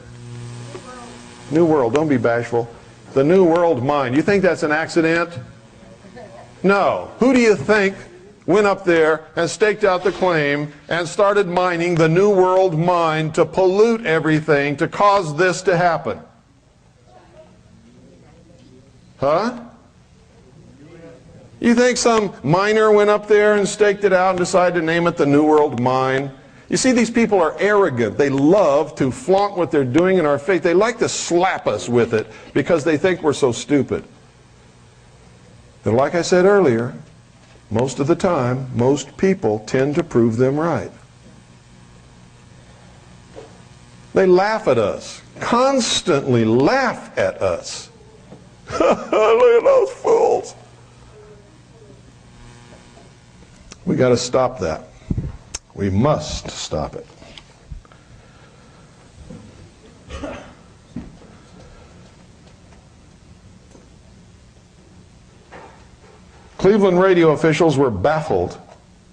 New World. Don't be bashful. The New World mine. You think that's an accident? No. Who do you think went up there and staked out the claim and started mining the New World mine to pollute everything, to cause this to happen? Huh? You think some miner went up there and staked it out and decided to name it the New World mine? You see, these people are arrogant. They love to flaunt what they're doing in our face. They like to slap us with it because they think we're so stupid. And like I said earlier, most of the time, most people tend to prove them right. They laugh at us, constantly laugh at us. Look at those fools. We got to stop that. We must stop it. Cleveland radio officials were baffled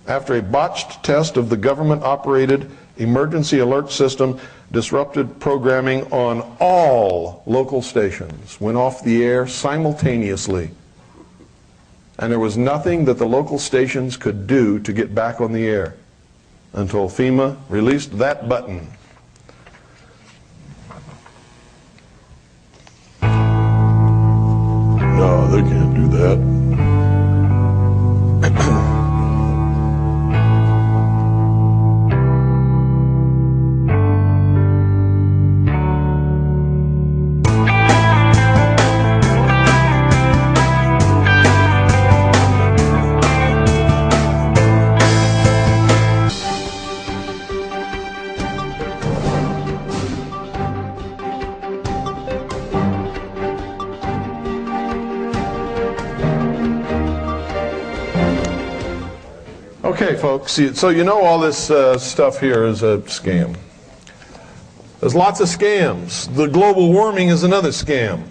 after a botched test of the government-operated emergency alert system disrupted programming on all local stations, went off the air simultaneously. And there was nothing that the local stations could do to get back on the air until FEMA released that button. No, they can't do that. Okay, folks, so you know all this stuff here is a scam. There's lots of scams. The global warming is another scam.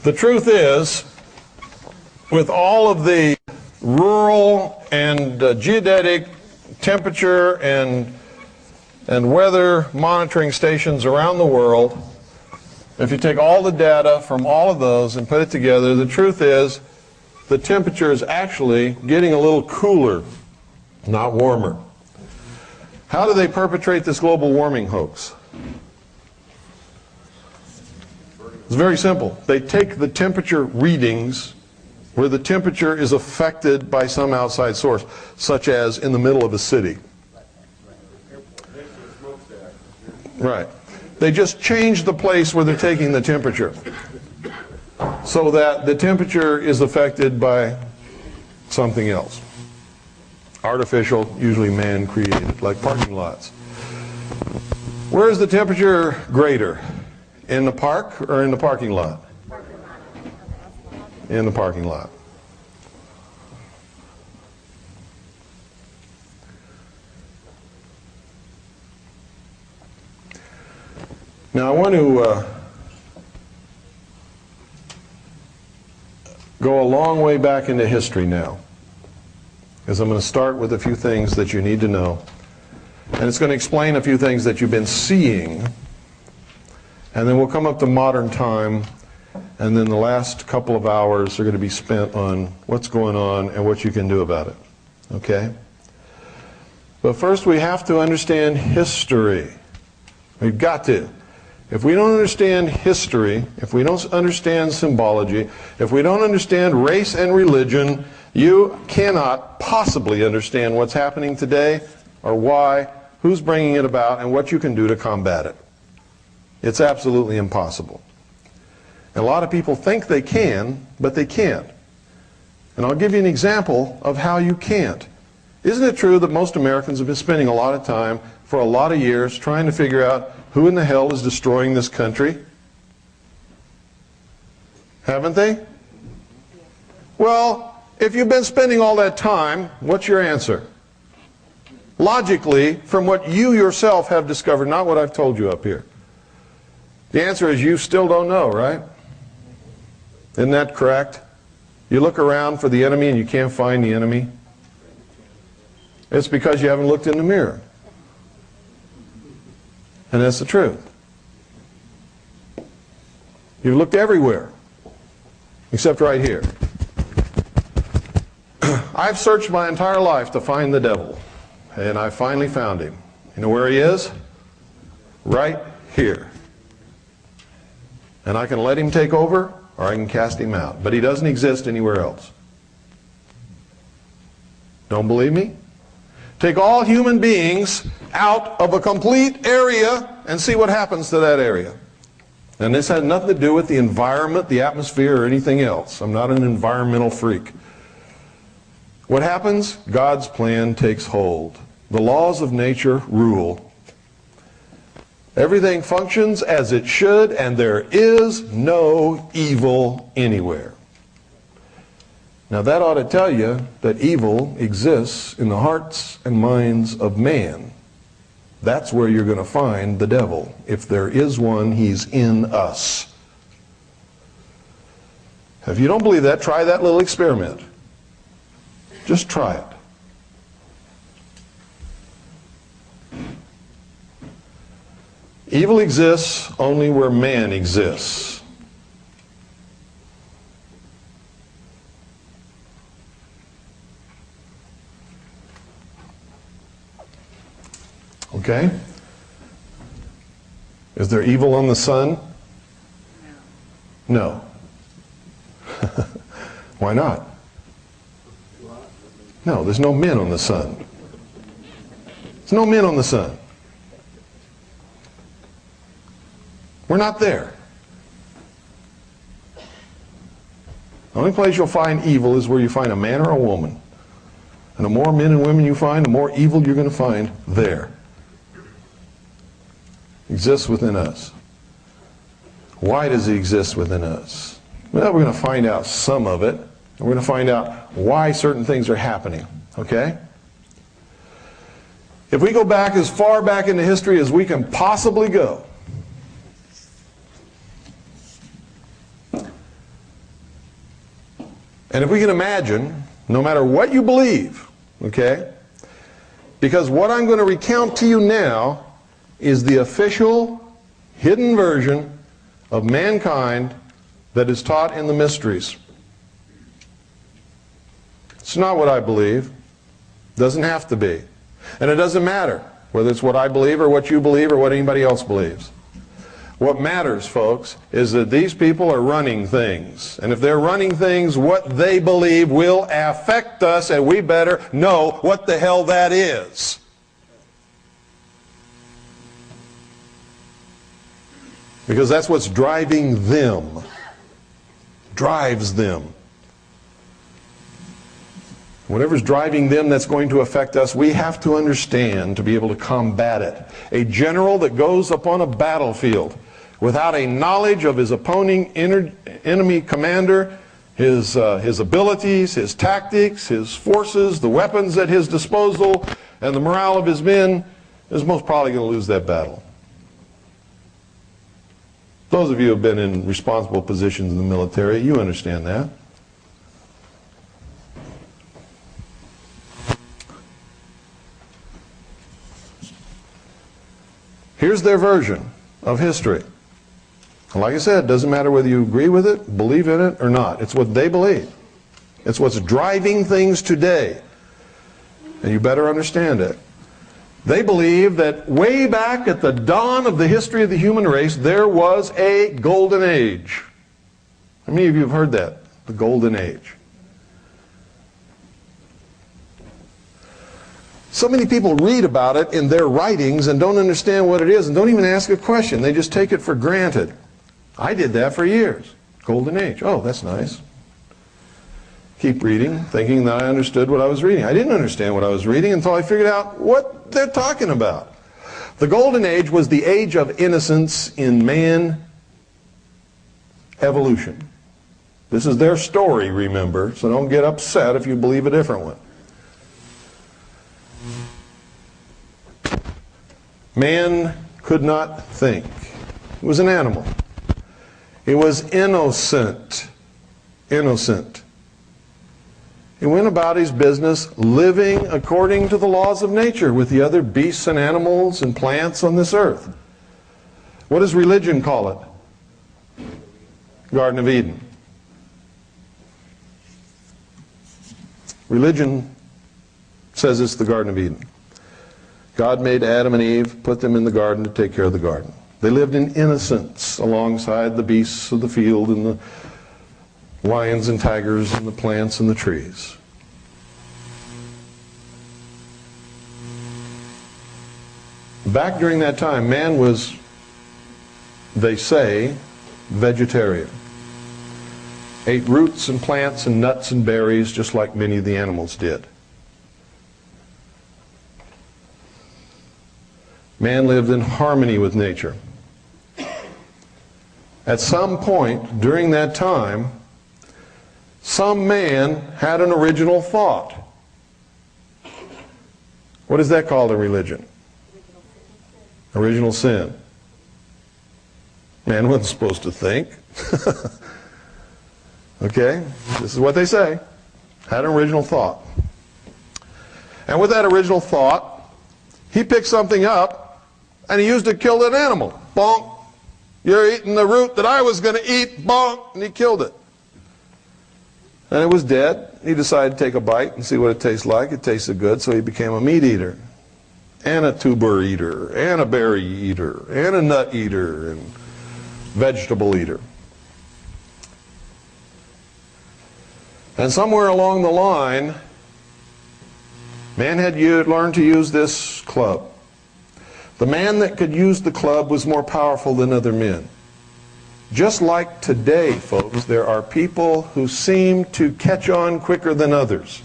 The truth is, with all of the rural and geodetic temperature and weather monitoring stations around the world, if you take all the data from all of those and put it together, the truth is the temperature is actually getting a little cooler, not warmer. How do they perpetrate this global warming hoax? It's very simple. They take the temperature readings where the temperature is affected by some outside source, such as in the middle of a city. Right. They just change the place where they're taking the temperature so that the temperature is affected by something else. Artificial, usually man-created, like parking lots. Where is the temperature greater? In the park or in the parking lot? In the parking lot. Now I want to go a long way back into history now, because I'm going to start with a few things that you need to know, and it's going to explain a few things that you've been seeing, and then we'll come up to modern time, and then the last couple of hours are going to be spent on what's going on and what you can do about it. Okay? But first we have to understand history. We've got to. If we don't understand history, if we don't understand symbology, if we don't understand race and religion, you cannot possibly understand what's happening today or why, who's bringing it about, and what you can do to combat it. It's absolutely impossible. And a lot of people think they can, but they can't. And I'll give you an example of how you can't. Isn't it true that most Americans have been spending a lot of time for a lot of years trying to figure out who in the hell is destroying this country? Haven't they? Well, if you've been spending all that time, what's your answer? Logically, from what you yourself have discovered, not what I've told you up here. The answer is you still don't know, right? Isn't that correct? You look around for the enemy and you can't find the enemy. It's because you haven't looked in the mirror. And that's the truth. You've looked everywhere, except right here. I've searched my entire life to find the devil, and I finally found him. You know where he is? Right here. And I can let him take over, or I can cast him out. But he doesn't exist anywhere else. Don't believe me? Take all human beings out of a complete area and see what happens to that area. And this has nothing to do with the environment, the atmosphere, or anything else. I'm not an environmental freak. What happens? God's plan takes hold. The laws of nature rule. Everything functions as it should, and there is no evil anywhere. Now that ought to tell you that evil exists in the hearts and minds of man. That's where you're going to find the devil. If there is one, he's in us. If you don't believe that, try that little experiment. Just try it. Evil exists only where man exists. Okay? Is there evil on the sun? No. Why not? No, there's no men on the sun. There's no men on the sun. We're not there. The only place you'll find evil is where you find a man or a woman. And the more men and women you find, the more evil you're going to find there. Exists within us. Why does it exist within us? Well, we're going to find out some of it. And we're going to find out why certain things are happening. Okay? If we go back as far back into history as we can possibly go, And if we can imagine, no matter what you believe, okay, because what I'm going to recount to you now is the official, hidden version of mankind that is taught in the mysteries. It's not what I believe. It doesn't have to be. And it doesn't matter whether it's what I believe or what you believe or what anybody else believes. What matters, folks, is that these people are running things. And if they're running things, what they believe will affect us, and we better know what the hell that is. Because that's what's driving them. Drives them. Whatever's driving them that's going to affect us, we have to understand to be able to combat it. A general that goes upon a battlefield without a knowledge of his opposing enemy commander, his abilities, his tactics, his forces, the weapons at his disposal, and the morale of his men, is most probably going to lose that battle. Those of you who have been in responsible positions in the military, you understand that. Here's their version of history. And like I said, it doesn't matter whether you agree with it, believe in it, or not. It's what they believe. It's what's driving things today. And you better understand it. They believe that way back at the dawn of the history of the human race, there was a golden age. How many of you have heard that? The golden age. So many people read about it in their writings and don't understand what it is and don't even ask a question. They just take it for granted. I did that for years. Golden age. Oh, that's nice. Keep reading, thinking that I understood what I was reading. I didn't understand what I was reading until I figured out what they're talking about. The golden age was the age of innocence in man evolution. This is their story, remember, so don't get upset if you believe a different one. Man could not think. It was an animal. It was innocent. Innocent. He went about his business living according to the laws of nature with the other beasts and animals and plants on this earth. What does religion call it? Garden of Eden. Religion says it's the Garden of Eden. God made Adam and Eve, put them in the garden to take care of the garden. They lived in innocence alongside the beasts of the field and the lions and tigers and the plants and the trees. Back during that time, man was, they say, vegetarian. Ate roots and plants and nuts and berries just like many of the animals did. Man lived in harmony with nature. At some point during that time, some man had an original thought. What is that called in religion? Original sin. Man wasn't supposed to think. Okay? This is what they say. Had an original thought. And with that original thought, he picked something up and he used it to kill an animal. Bonk. You're eating the root that I was going to eat. Bonk. And he killed it. And it was dead. He decided to take a bite and see what it tastes like. It tasted good, so he became a meat eater, and a tuber eater, and a berry eater, and a nut eater, and vegetable eater. And somewhere along the line, man had learned to use this club. The man that could use the club was more powerful than other men. Just like today, folks, there are people who seem to catch on quicker than others.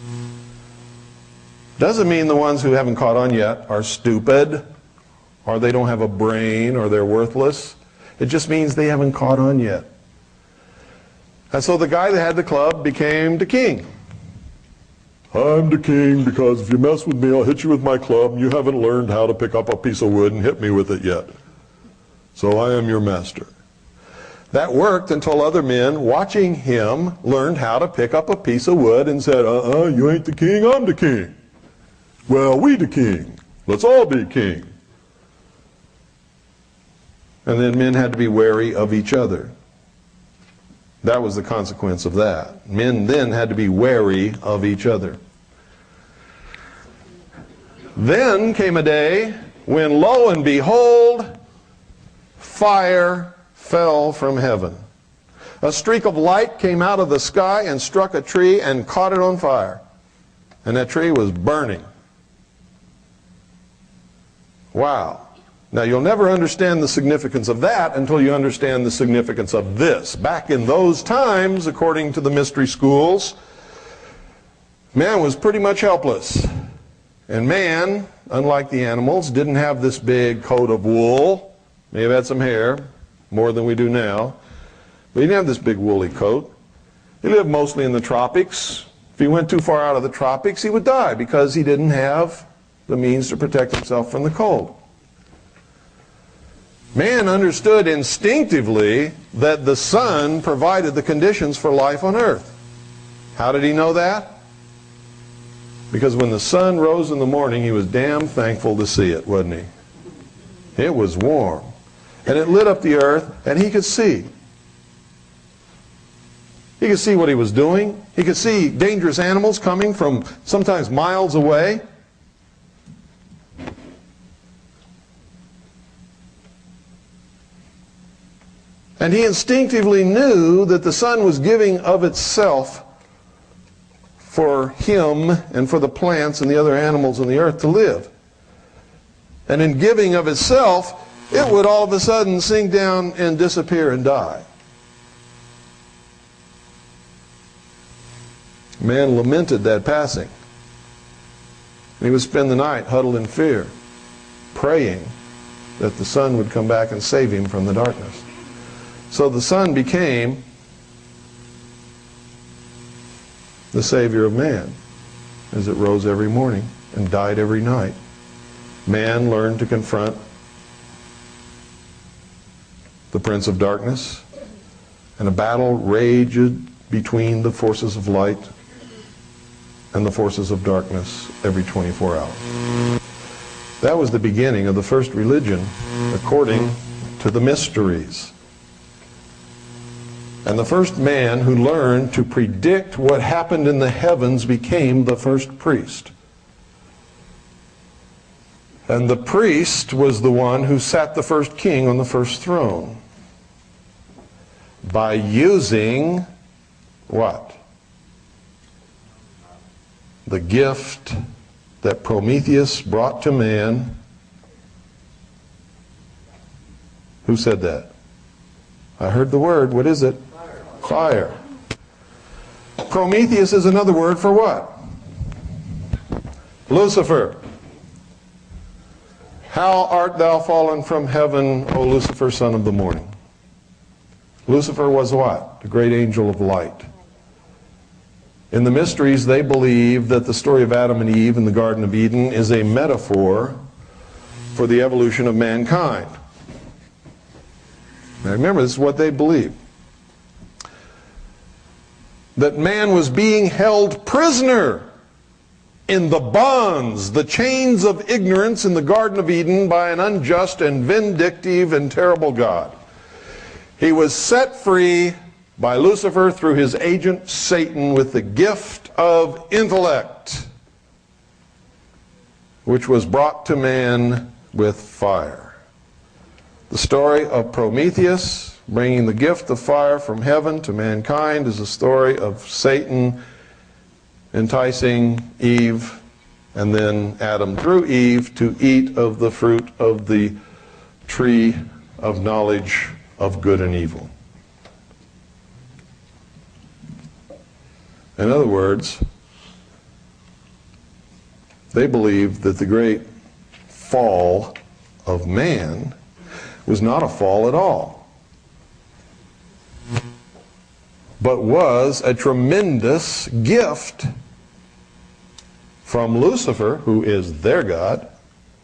Doesn't mean the ones who haven't caught on yet are stupid, or they don't have a brain, or they're worthless. It just means they haven't caught on yet. And so the guy that had the club became the king. I'm the king because if you mess with me, I'll hit you with my club, and you haven't learned how to pick up a piece of wood and hit me with it yet. So I am your master. That worked until other men watching him learned how to pick up a piece of wood and said, you ain't the king, I'm the king. Well, we the king. Let's all be king. And then men had to be wary of each other. That was the consequence of that. Men then had to be wary of each other. Then came a day when, lo and behold, fire fell from heaven. A streak of light came out of the sky and struck a tree and caught it on fire. And that tree was burning. Wow. Now, you'll never understand the significance of that until you understand the significance of this. Back in those times, according to the mystery schools, man was pretty much helpless. And man, unlike the animals, didn't have this big coat of wool. May have had some hair, more than we do now. But he didn't have this big woolly coat. He lived mostly in the tropics. If he went too far out of the tropics, he would die because he didn't have the means to protect himself from the cold. Man understood instinctively that the sun provided the conditions for life on earth. How did he know that? Because when the sun rose in the morning, he was damn thankful to see it, wasn't he? It was warm. And it lit up the earth, and he could see. He could see what he was doing. He could see dangerous animals coming from sometimes miles away. And he instinctively knew that the sun was giving of itself for him and for the plants and the other animals on the earth to live. And in giving of itself, it would all of a sudden sink down and disappear and die. Man lamented that passing. And he would spend the night huddled in fear, praying that the sun would come back and save him from the darkness. So the sun became the savior of man as it rose every morning and died every night. Man learned to confront the prince of darkness, and a battle raged between the forces of light and the forces of darkness every 24 hours. That was the beginning of the first religion according to the mysteries. And the first man who learned to predict what happened in the heavens became the first priest. And the priest was the one who sat the first king on the first throne. By using what? The gift that Prometheus brought to man. Who said that? I heard the word. What is it? Fire. Prometheus is another word for what? Lucifer. How art thou fallen from heaven, O Lucifer, son of the morning? Lucifer was what? The great angel of light. In the mysteries, they believe that the story of Adam and Eve in the Garden of Eden is a metaphor for the evolution of mankind. Now remember, this is what they believe. That man was being held prisoner in the bonds, the chains of ignorance in the Garden of Eden by an unjust and vindictive and terrible God. He was set free by Lucifer through his agent Satan with the gift of intellect, which was brought to man with fire. The story of Prometheus bringing the gift of fire from heaven to mankind is a story of Satan enticing Eve and then Adam through Eve to eat of the fruit of the tree of knowledge of good and evil. In other words, they believed that the great fall of man was not a fall at all, but was a tremendous gift from Lucifer, who is their God.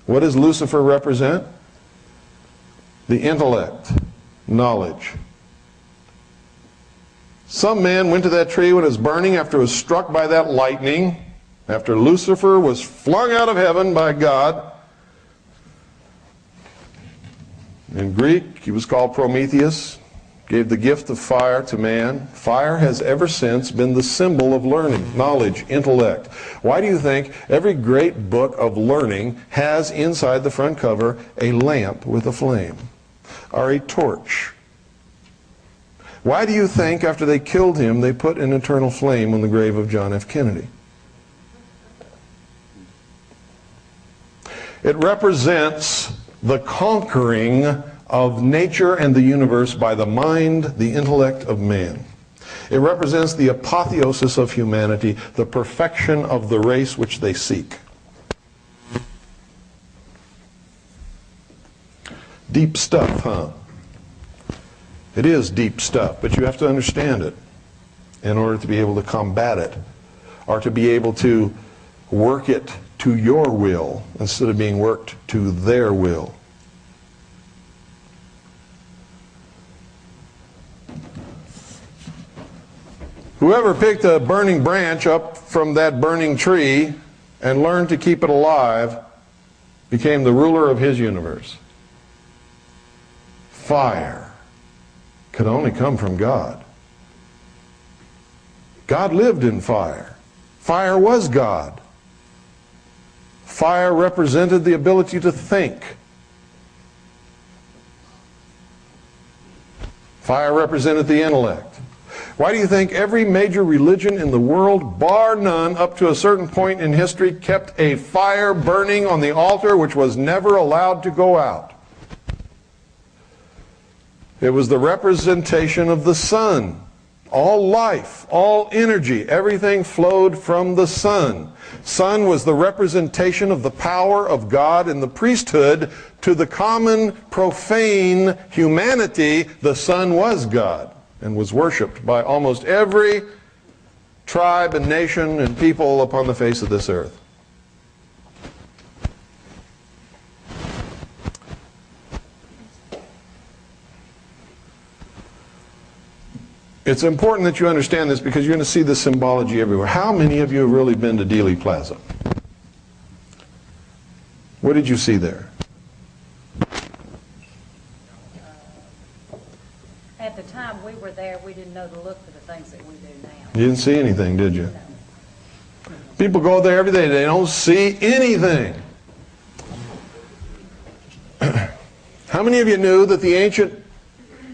What does Lucifer represent? The intellect, knowledge, Some man went to that tree when it was burning after it was struck by that lightning, after Lucifer was flung out of heaven by God. In Greek, he was called Prometheus, gave the gift of fire to man. Fire has ever since been the symbol of learning, knowledge, intellect. Why do you think every great book of learning has inside the front cover a lamp with a flame, or a torch? Why do you think after they killed him they put an eternal flame on the grave of John F. Kennedy? It represents the conquering of nature and the universe by the mind, the intellect of man. It represents the apotheosis of humanity, the perfection of the race which they seek. Deep stuff, huh? It is deep stuff, but you have to understand it in order to be able to combat it, or to be able to work it to your will instead of being worked to their will. Whoever picked a burning branch up from that burning tree and learned to keep it alive became the ruler of his universe. Fire could only come from God. God lived in fire. Fire was God. Fire represented the ability to think. Fire represented the intellect. Why do you think every major religion in the world, bar none, up to a certain point in history, kept a fire burning on the altar which was never allowed to go out? It was the representation of the sun. All life, all energy, everything flowed from the sun. Sun was the representation of the power of God in the priesthood. To the common, profane humanity, the sun was God and was worshipped by almost every tribe and nation and people upon the face of this earth. It's important that you understand this because you're going to see this symbology everywhere. How many of you have really been to Dealey Plaza? What did you see there? At the time we were there, we didn't know to look for the things that we do now. You didn't see anything, did you? People go there every day. They don't see anything. How many of you knew that the ancient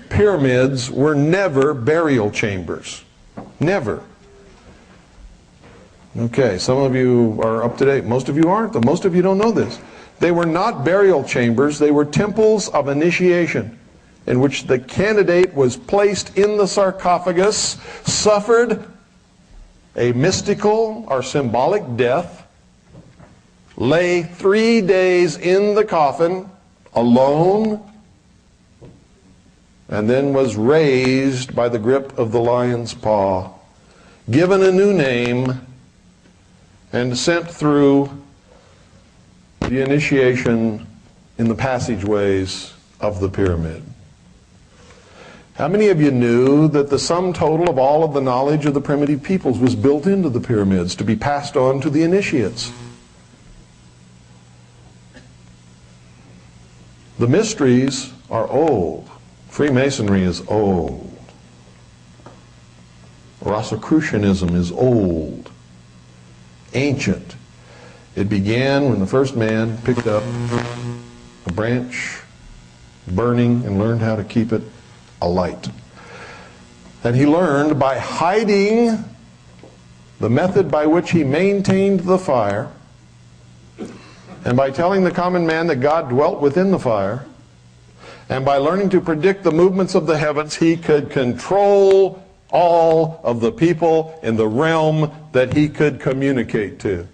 pyramids were never burial chambers? Never. Okay, some of you are up to date. Most of you aren't, though. Most of you don't know this. They were not burial chambers. They were temples of initiation in which the candidate was placed in the sarcophagus, suffered a mystical or symbolic death, lay 3 days in the coffin alone, and then was raised by the grip of the lion's paw, given a new name, and sent through the initiation in the passageways of the pyramid. How many of you knew that the sum total of all of the knowledge of the primitive peoples was built into the pyramids to be passed on to the initiates? The mysteries are old. Freemasonry is old. Rosicrucianism is old, ancient. It began when the first man picked up a branch, burning, and learned how to keep it alight. And he learned by hiding the method by which he maintained the fire, and by telling the common man that God dwelt within the fire, and by learning to predict the movements of the heavens, he could control all of the people in the realm that he could communicate to.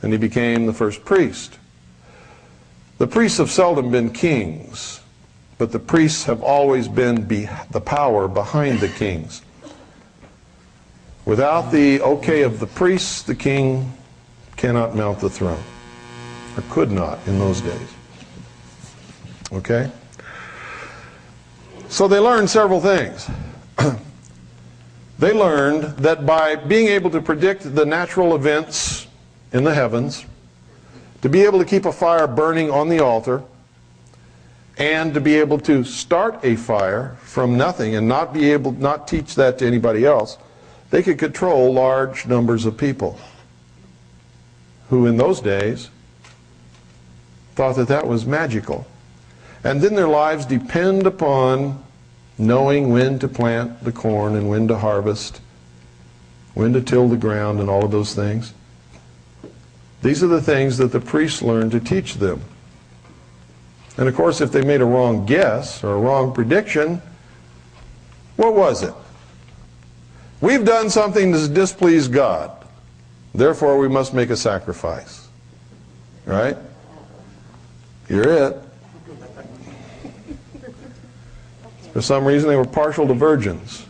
And he became the first priest. The priests have seldom been kings, but the priests have always been the power behind the kings. Without the okay of the priests, the king cannot mount the throne, or could not in those days. Okay? So they learned several things. They learned that by being able to predict the natural events in the heavens, to be able to keep a fire burning on the altar, and to be able to start a fire from nothing and not teach that to anybody else, they could control large numbers of people who in those days thought that that was magical. And then their lives depend upon knowing when to plant the corn and when to harvest, when to till the ground and all of those things. These are the things that the priests learned to teach them. And of course, if they made a wrong guess or a wrong prediction, what was it? We've done something to displease God. Therefore, we must make a sacrifice. Right? You're it. For some reason, they were partial to virgins.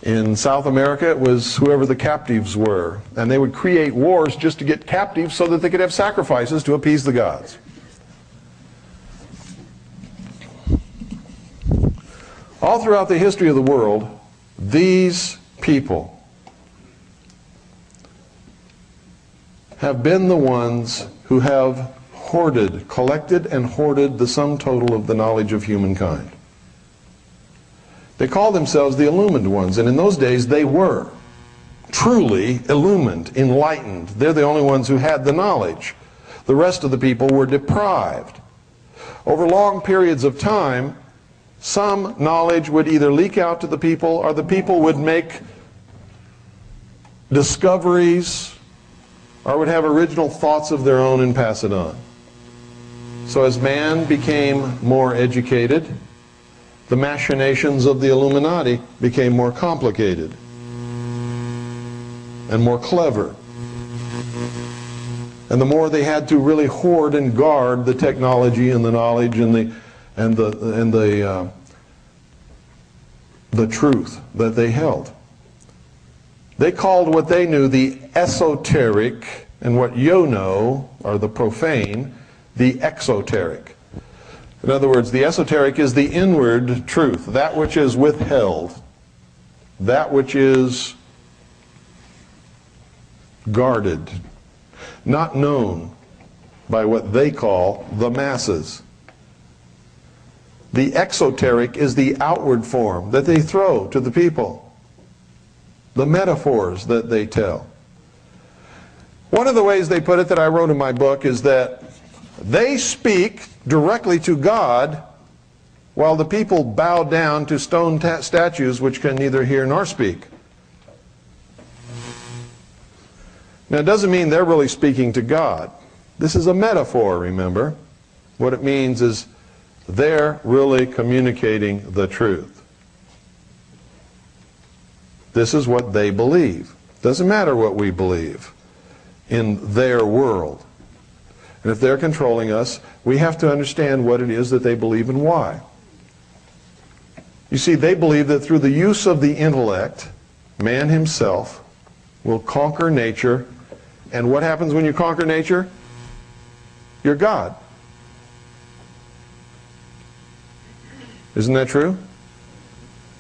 In South America, it was whoever the captives were. And they would create wars just to get captives so that they could have sacrifices to appease the gods. All throughout the history of the world, these people have been the ones who have collected and hoarded the sum total of the knowledge of humankind. They call themselves the illumined ones, and in those days they were truly illumined, enlightened. They're the only ones who had the knowledge. The rest of the people were deprived. Over long periods of time, some knowledge would either leak out to the people, or the people would make discoveries, or would have original thoughts of their own and pass it on. So as man became more educated, the machinations of the Illuminati became more complicated and more clever. And the more they had to really hoard and guard the technology and the knowledge and the truth that they held. They called what they knew the esoteric, and what you know, or the profane, the exoteric. In other words, the esoteric is the inward truth, that which is withheld, that which is guarded, not known by what they call the masses. The exoteric is the outward form that they throw to the people, the metaphors that they tell. One of the ways they put it that I wrote in my book is that they speak directly to God while the people bow down to stone statues which can neither hear nor speak. Now, it doesn't mean they're really speaking to God. This is a metaphor, remember. What it means is they're really communicating the truth. This is what they believe. Doesn't matter what we believe in their world. And if they're controlling us, we have to understand what it is that they believe and why. You see, they believe that through the use of the intellect, man himself will conquer nature. And what happens when you conquer nature? You're God. Isn't that true?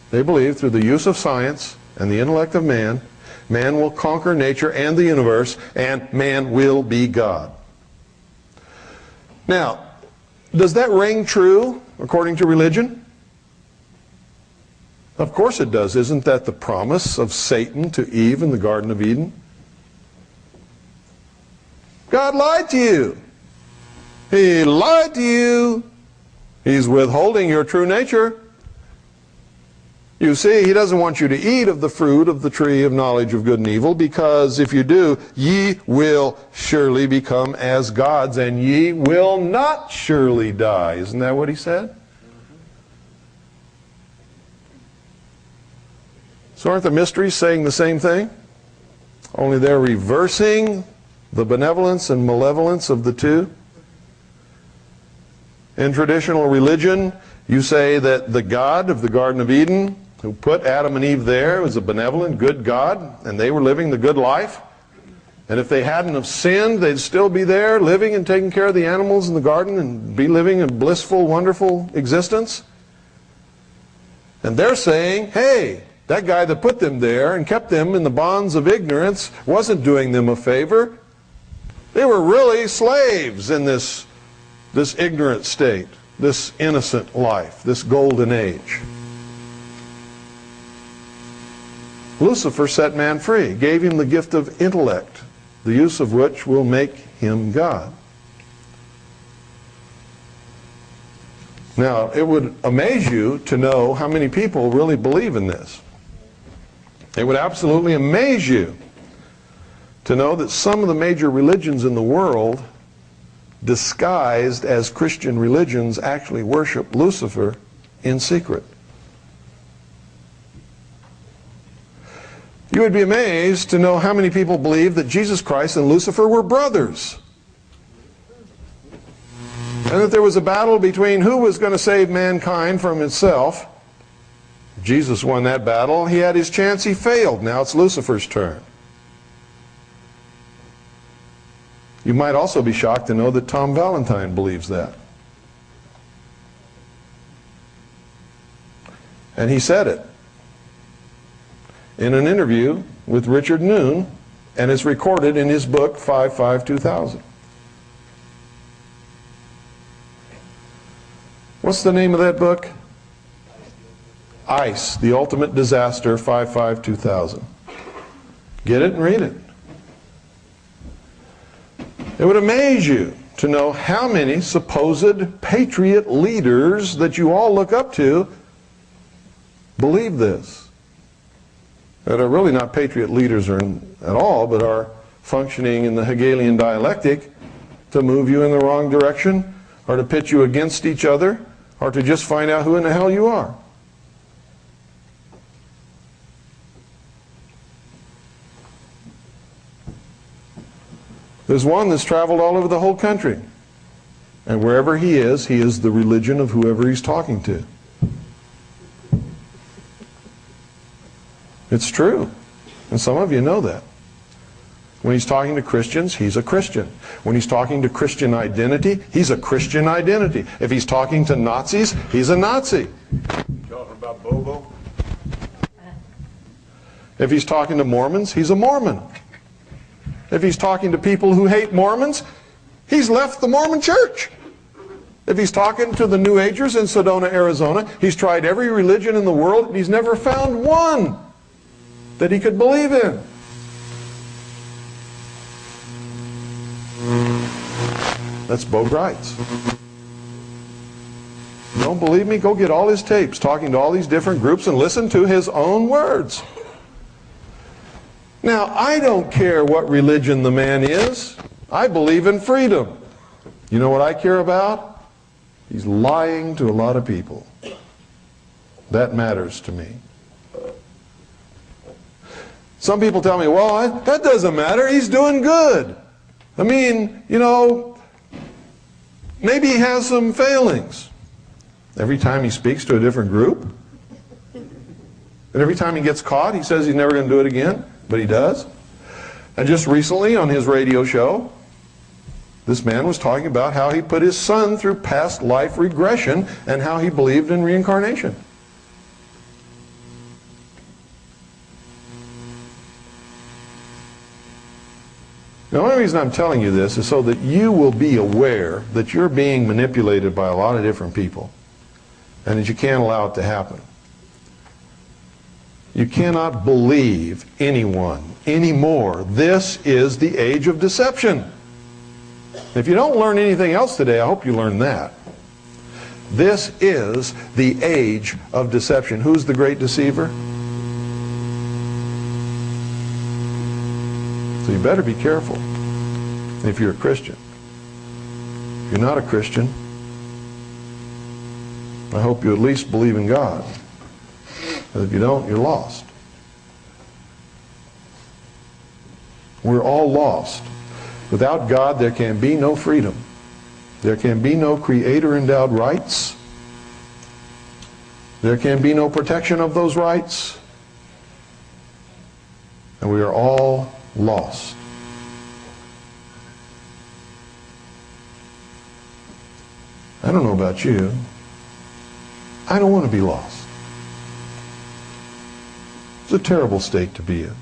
They believe through the use of science and the intellect of man, man will conquer nature and the universe, and man will be God. Now, does that ring true according to religion? Of course it does. Isn't that the promise of Satan to Eve in the Garden of Eden? God lied to you. He lied to you. He's withholding your true nature. You see, he doesn't want you to eat of the fruit of the tree of knowledge of good and evil, because if you do, ye will surely become as gods, and ye will not surely die. Isn't that what he said? So aren't the mysteries saying the same thing? Only they're reversing the benevolence and malevolence of the two. In traditional religion, you say that the God of the Garden of Eden, who put Adam and Eve there, was a benevolent, good God, and they were living the good life. And if they hadn't have sinned, they'd still be there, living and taking care of the animals in the garden, and be living a blissful, wonderful existence. And they're saying, hey, that guy that put them there and kept them in the bonds of ignorance wasn't doing them a favor. They were really slaves in this ignorant state, this innocent life, this golden age. Lucifer set man free, gave him the gift of intellect, the use of which will make him God. Now, it would amaze you to know how many people really believe in this. It would absolutely amaze you to know that some of the major religions in the world, disguised as Christian religions, actually worship Lucifer in secret. You would be amazed to know how many people believe that Jesus Christ and Lucifer were brothers. And that there was a battle between who was going to save mankind from itself. Jesus won that battle. He had his chance. He failed. Now it's Lucifer's turn. You might also be shocked to know that Tom Valentine believes that. And he said it in an interview with Richard Noon, and it's recorded in his book 5/5/2000. What's the name of that book? ICE, The Ultimate Disaster, 5/5/2000. Get it and read it. It would amaze you to know how many supposed patriot leaders that you all look up to believe this. That are really not patriot leaders at all, but are functioning in the Hegelian dialectic to move you in the wrong direction, or to pit you against each other, or to just find out who in the hell you are. There's one that's traveled all over the whole country. And wherever he is the religion of whoever he's talking to. It's true. And some of you know that. When he's talking to Christians, he's a Christian. When he's talking to Christian identity, he's a Christian identity. If he's talking to Nazis, he's a Nazi. Talking about Bobo? If he's talking to Mormons, he's a Mormon. If he's talking to people who hate Mormons, he's left the Mormon church. If he's talking to the New Agers in Sedona, Arizona, he's tried every religion in the world and he's never found one that he could believe in. That's Bo Grites. You don't believe me? Go get all his tapes talking to all these different groups and listen to his own words. Now, I don't care what religion the man is. I believe in freedom. You know what I care about? He's lying to a lot of people. That matters to me. Some people tell me, well, that doesn't matter. He's doing good. I mean, you know, maybe he has some failings. Every time he speaks to a different group, and every time he gets caught, he says he's never going to do it again, but he does. And just recently on his radio show, this man was talking about how he put his son through past life regression and how he believed in reincarnation. The only reason I'm telling you this is so that you will be aware that you're being manipulated by a lot of different people and that you can't allow it to happen. You cannot believe anyone anymore. This is the age of deception. If you don't learn anything else today, I hope you learn that. This is the age of deception. Who's the great deceiver? So you better be careful if you're a Christian. If you're not a Christian, I hope you at least believe in God. But if you don't, you're lost. We're all lost. Without God, there can be no freedom. There can be no creator-endowed rights. There can be no protection of those rights. And we are all lost. I don't know about you. I don't want to be lost. It's a terrible state to be in.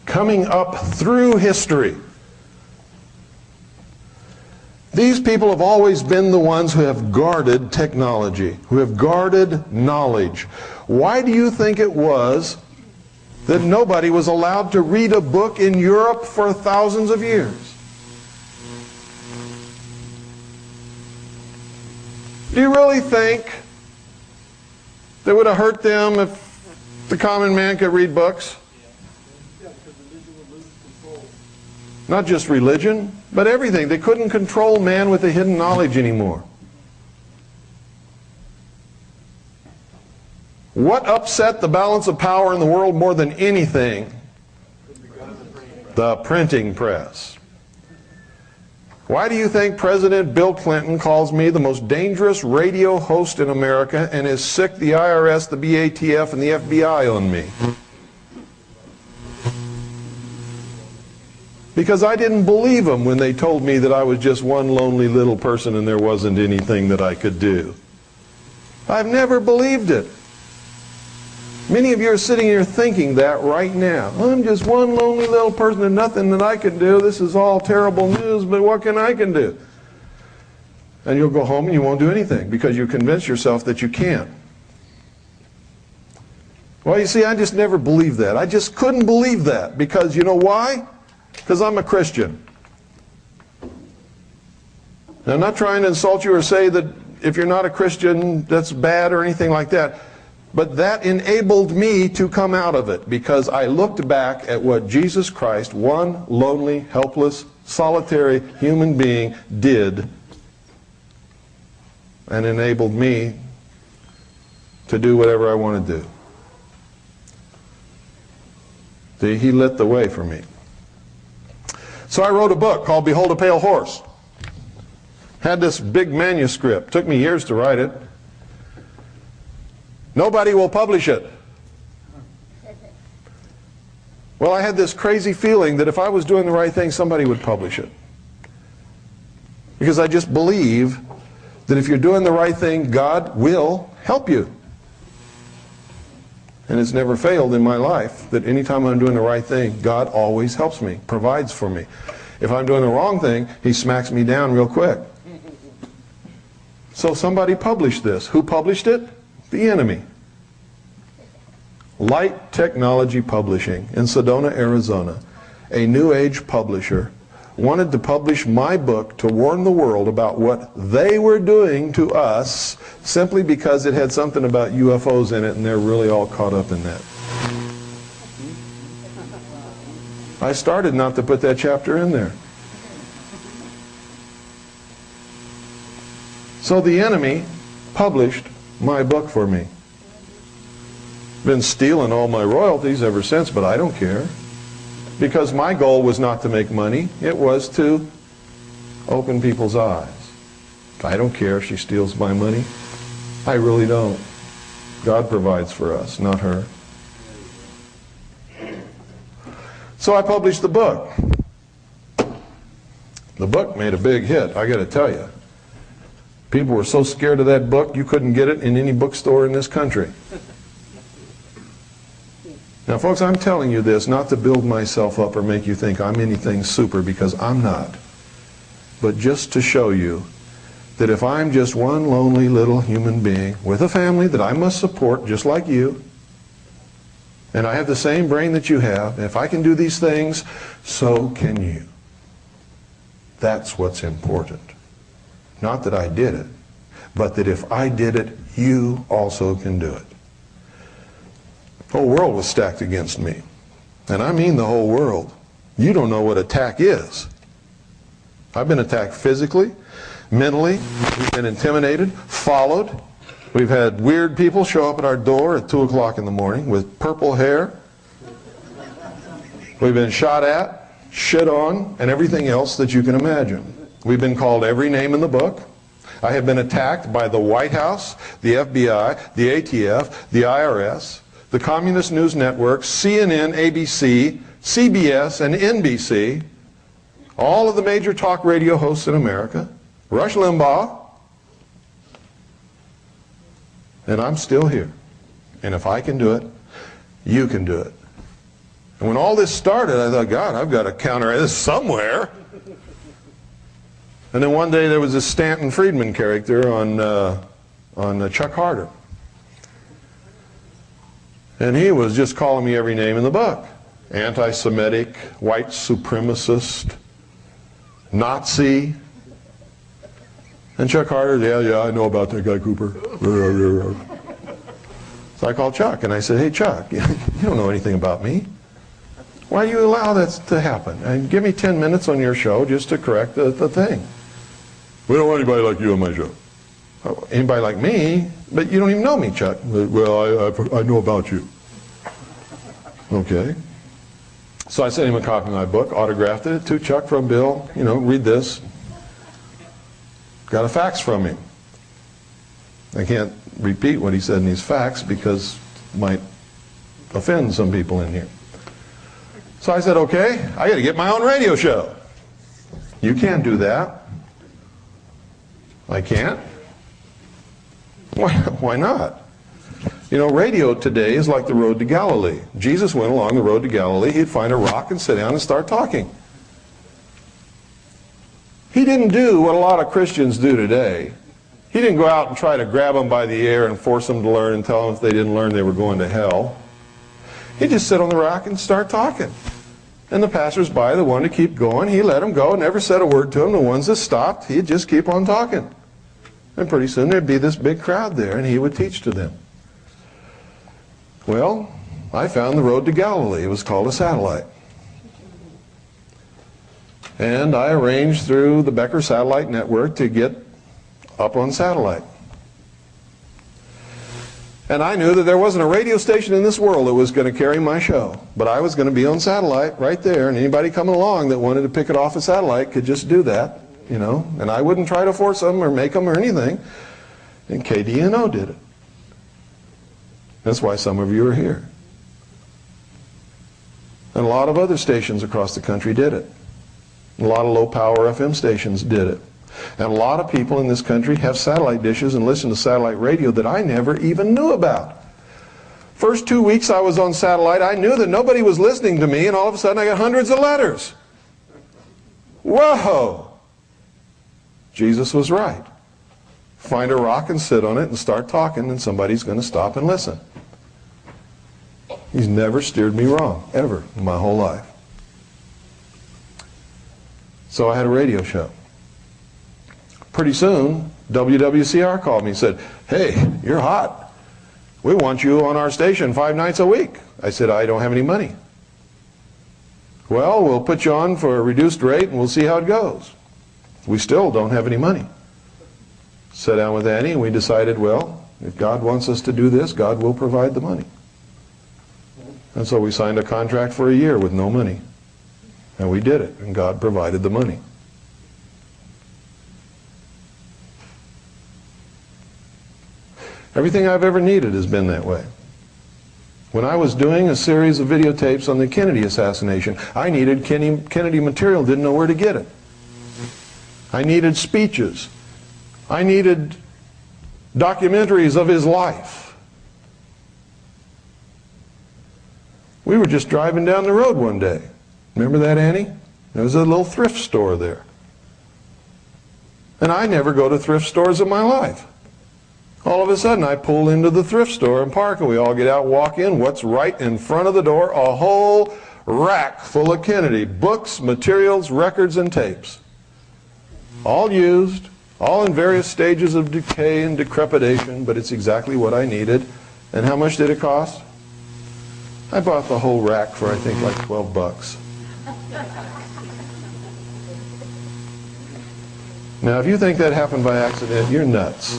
Coming up through history, these people have always been the ones who have guarded technology, who have guarded knowledge. Why do you think it was that nobody was allowed to read a book in Europe for thousands of years? Do you really think that would have hurt them if the common man could read books? Not just religion, but everything. They couldn't control man with the hidden knowledge anymore. What upset the balance of power in the world more than anything? The printing press. Why do you think President Bill Clinton calls me the most dangerous radio host in America and is sick the IRS, the BATF, and the FBI on me? Because I didn't believe them when they told me that I was just one lonely little person and there wasn't anything that I could do. I've never believed it. Many of you are sitting here thinking that right now. I'm just one lonely little person and nothing that I can do. This is all terrible news, but what can I do? And you'll go home and you won't do anything because you convince yourself that you can't. Well, you see, I just never believed that. I just couldn't believe that because you know why? Because I'm a Christian. Now, I'm not trying to insult you or say that if you're not a Christian, that's bad or anything like that. But that enabled me to come out of it because I looked back at what Jesus Christ, one lonely, helpless, solitary human being, did and enabled me to do whatever I want to do. See, he lit the way for me. So I wrote a book called Behold a Pale Horse. Had this big manuscript. Took me years to write it. Nobody will publish it. Well, I had this crazy feeling that if I was doing the right thing, somebody would publish it. Because I just believe that if you're doing the right thing, God will help you. And it's never failed in my life that anytime I'm doing the right thing, God always helps me, provides for me. If I'm doing the wrong thing, he smacks me down real quick. So somebody published this. Who published it? The enemy. Light Technology Publishing in Sedona, Arizona, a New Age publisher, wanted to publish my book to warn the world about what they were doing to us simply because it had something about UFOs in it and they're really all caught up in that. I started not to put that chapter in there. So the enemy published my book for me. Been stealing all my royalties ever since, but I don't care. Because my goal was not to make money, it was to open people's eyes. I don't care if she steals my money. I really don't. God provides for us, not her. So I published the book. The book made a big hit, I got to tell you. People were so scared of that book, you couldn't get it in any bookstore in this country. Now, folks, I'm telling you this not to build myself up or make you think I'm anything super, because I'm not. But just to show you that if I'm just one lonely little human being with a family that I must support just like you, and I have the same brain that you have, and if I can do these things, so can you. That's what's important. Not that I did it, but that if I did it, you also can do it. The whole world was stacked against me. And I mean the whole world. You don't know what attack is. I've been attacked physically, mentally. We've been intimidated, followed. We've had weird people show up at our door at 2 o'clock in the morning with purple hair. We've been shot at, shit on, and everything else that you can imagine. We've been called every name in the book. I have been attacked by the White House, the FBI, the ATF, the IRS, the Communist News Network, CNN, ABC, CBS, and NBC, all of the major talk radio hosts in America, Rush Limbaugh, And I'm still here. And if I can do it, you can do it. And when all this started, I thought, God, I've got to counter this somewhere. And then one day there was this Stanton Friedman character on Chuck Harder. And he was just calling me every name in the book. Anti-Semitic, white supremacist, Nazi. And Chuck Harder, yeah, I know about that guy, Cooper. So I called Chuck and I said, hey Chuck, you don't know anything about me. Why do you allow that to happen? And give me 10 minutes on your show just to correct the thing. We don't want anybody like you on my show. Oh, anybody like me? But you don't even know me, Chuck. Well, I know about you. Okay. So I sent him a copy of my book, autographed it to Chuck from Bill. You know, read this. Got a fax from him. I can't repeat what he said in these facts because it might offend some people in here. So I said, okay, I got to get my own radio show. You can't do that. I can't. Why not? You know, radio today is like the road to Galilee. Jesus went along the road to Galilee. He'd find a rock and sit down and start talking. He didn't do what a lot of Christians do today. He didn't go out and try to grab them by the ear and force them to learn and tell them if they didn't learn they were going to hell. He'd just sit on the rock and start talking. And the passers-by, the one to keep going, he let them go, never said a word to them. The ones that stopped, he'd just keep on talking. And pretty soon there'd be this big crowd there, and he would teach to them. Well, I found the road to Galilee. It was called a satellite. And I arranged through the Becker Satellite Network to get up on satellite. And I knew that there wasn't a radio station in this world that was going to carry my show. But I was going to be on satellite right there, and anybody coming along that wanted to pick it off a satellite could just do that, you know. And I wouldn't try to force them or make them or anything. And KDNO did it. That's why some of you are here. And a lot of other stations across the country did it. A lot of low-power FM stations did it. And a lot of people in this country have satellite dishes and listen to satellite radio that I never even knew about. First 2 weeks I was on satellite, I knew that nobody was listening to me, and all of a sudden I got hundreds of letters. Whoa! Jesus was right. Find a rock and sit on it and start talking, and somebody's going to stop and listen. He's never steered me wrong, ever, in my whole life. So I had a radio show. Pretty soon, WWCR called me and said, hey, you're hot. We want you on our station 5 nights a week. I said, I don't have any money. Well, we'll put you on for a reduced rate and we'll see how it goes. We still don't have any money. Sat down with Annie and we decided, well, if God wants us to do this, God will provide the money. And so we signed a contract for a year with no money. And we did it, and God provided the money. Everything I've ever needed has been that way. When I was doing a series of videotapes on the Kennedy assassination, I needed Kennedy material, didn't know where to get it. I needed speeches. I needed documentaries of his life. We were just driving down the road one day. Remember that, Annie? There was a little thrift store there. And I never go to thrift stores in my life. All of a sudden, I pull into the thrift store and park, and we all get out, walk in. What's right in front of the door? A whole rack full of Kennedy. Books, materials, records, and tapes. All used, all in various stages of decay and decrepitation, but it's exactly what I needed. And how much did it cost? I bought the whole rack for, I think, like 12 bucks. Now, if you think that happened by accident, you're nuts.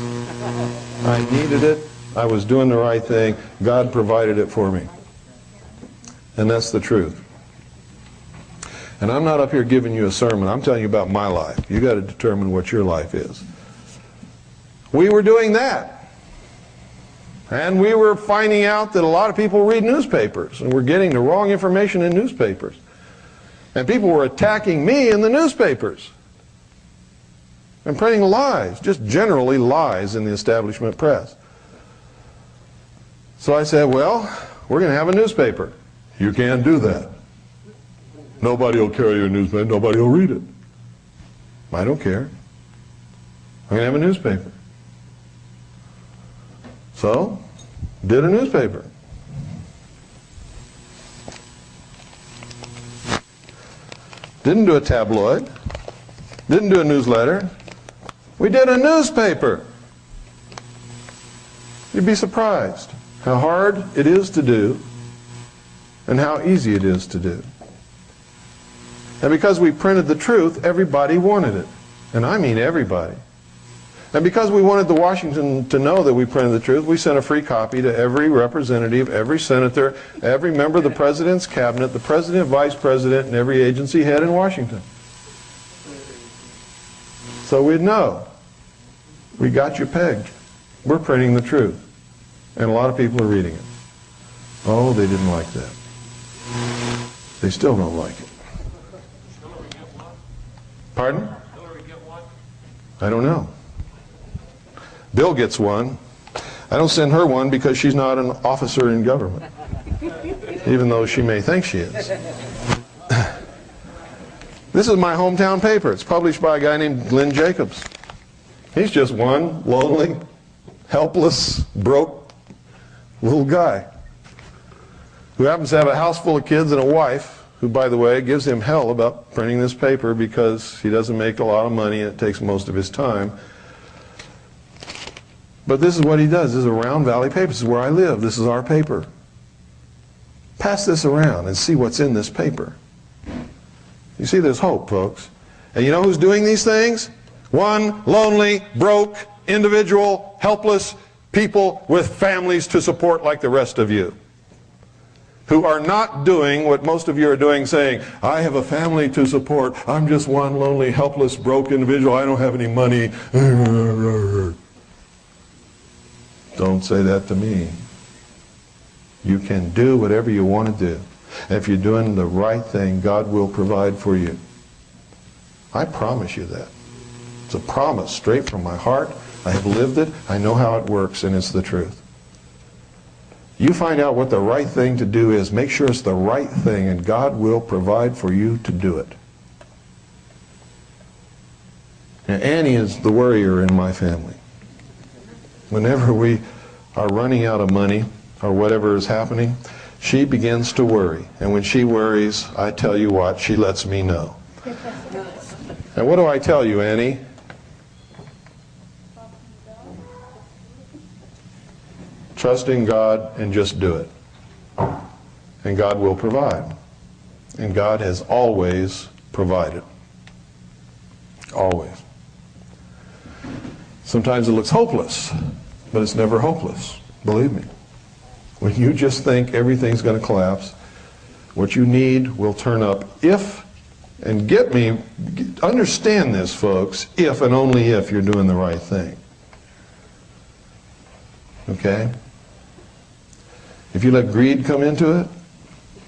I needed it. I was doing the right thing. God provided it for me. And that's the truth. And I'm not up here giving you a sermon. I'm telling you about my life. You got to determine what your life is. We were doing that. And we were finding out that a lot of people read newspapers, and we're getting the wrong information in newspapers. And people were attacking me in the newspapers and printing lies, just generally lies in the establishment press. So I said, well, we're going to have a newspaper. You can't do that. Nobody will carry your newspaper. Nobody will read it. I don't care. I'm going to have a newspaper. So, did a newspaper. Didn't do a tabloid. Didn't do a newsletter. We did a newspaper. You'd be surprised how hard it is to do and how easy it is to do. And because we printed the truth, everybody wanted it. And I mean everybody. And because we wanted the Washington to know that we printed the truth, we sent a free copy to every representative, every senator, every member of the president's cabinet, the president, vice president, and every agency head in Washington. So we'd know. We got you pegged. We're printing the truth. And a lot of people are reading it. Oh, they didn't like that. They still don't like it. Pardon? I don't know. Bill gets one. I don't send her one because she's not an officer in government, even though she may think she is. This is my hometown paper. It's published by a guy named Glenn Jacobs. He's just one lonely, helpless, broke little guy who happens to have a house full of kids and a wife who, by the way, gives him hell about printing this paper because he doesn't make a lot of money and it takes most of his time. But this is what he does. This is a Round Valley paper. This is where I live. This is our paper. Pass this around and see what's in this paper. You see, there's hope, folks. And you know who's doing these things? One lonely, broke, individual, helpless people with families to support like the rest of you, who are not doing what most of you are doing, saying, I have a family to support. I'm just one lonely, helpless, broke individual. I don't have any money. Don't say that to me. You can do whatever you want to do. And if you're doing the right thing, God will provide for you. I promise you that. It's a promise straight from my heart. I have lived it. I know how it works, and it's the truth. You find out what the right thing to do is. Make sure it's the right thing, and God will provide for you to do it. Now, Annie is the worrier in my family. Whenever we are running out of money or whatever is happening, she begins to worry. And when she worries, I tell you what, she lets me know. And what do I tell you, Annie? Trust in God and just do it. And God will provide. And God has always provided. Always. Sometimes it looks hopeless, but it's never hopeless. Believe me. When you just think everything's going to collapse, what you need will turn up if, and understand this, folks, if and only if you're doing the right thing. Okay? If you let greed come into it,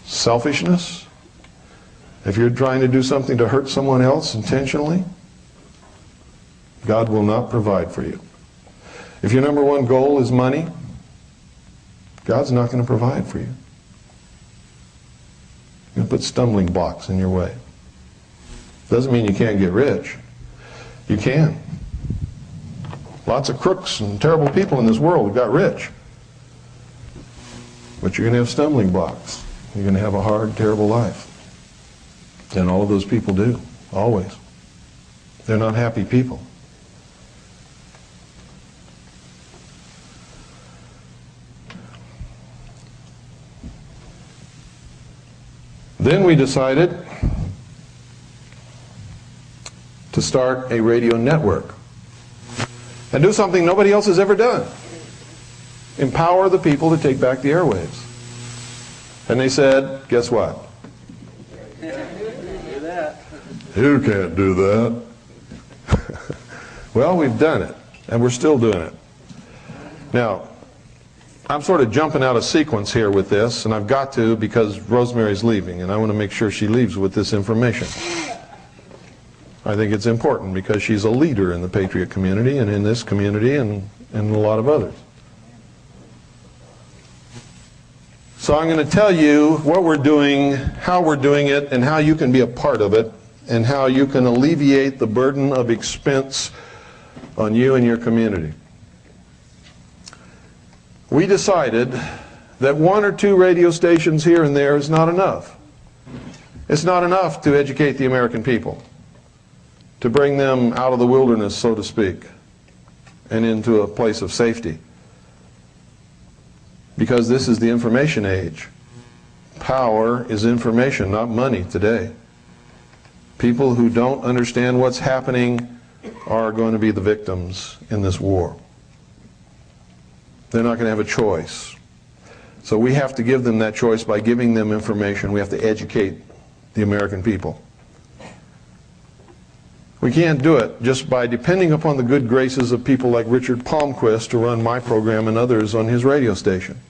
selfishness, if you're trying to do something to hurt someone else intentionally, God will not provide for you. If your number one goal is money, God's not going to provide for you. He's going to put stumbling blocks in your way. Doesn't mean you can't get rich. You can. Lots of crooks and terrible people in this world got rich. But you're going to have stumbling blocks. You're going to have a hard, terrible life. And all of those people do, always. They're not happy people. Then we decided to start a radio network and do something nobody else has ever done. Empower the people to take back the airwaves. And they said, guess what? You can't do that. Well, we've done it, and we're still doing it. Now, I'm sort of jumping out of sequence here with this, and I've got to because Rosemary's leaving, and I want to make sure she leaves with this information. I think it's important because she's a leader in the Patriot community and in this community and a lot of others. So I'm going to tell you what we're doing, how we're doing it, and how you can be a part of it, and how you can alleviate the burden of expense on you and your community. We decided that 1 or 2 radio stations here and there is not enough. It's not enough to educate the American people, to bring them out of the wilderness, so to speak, and into a place of safety. Because this is the information age. Power is information, not money today. People who don't understand what's happening are going to be the victims in this war. They're not going to have a choice. So we have to give them that choice by giving them information. We have to educate the American people. We can't do it just by depending upon the good graces of people like Richard Palmquist to run my program and others on his radio station.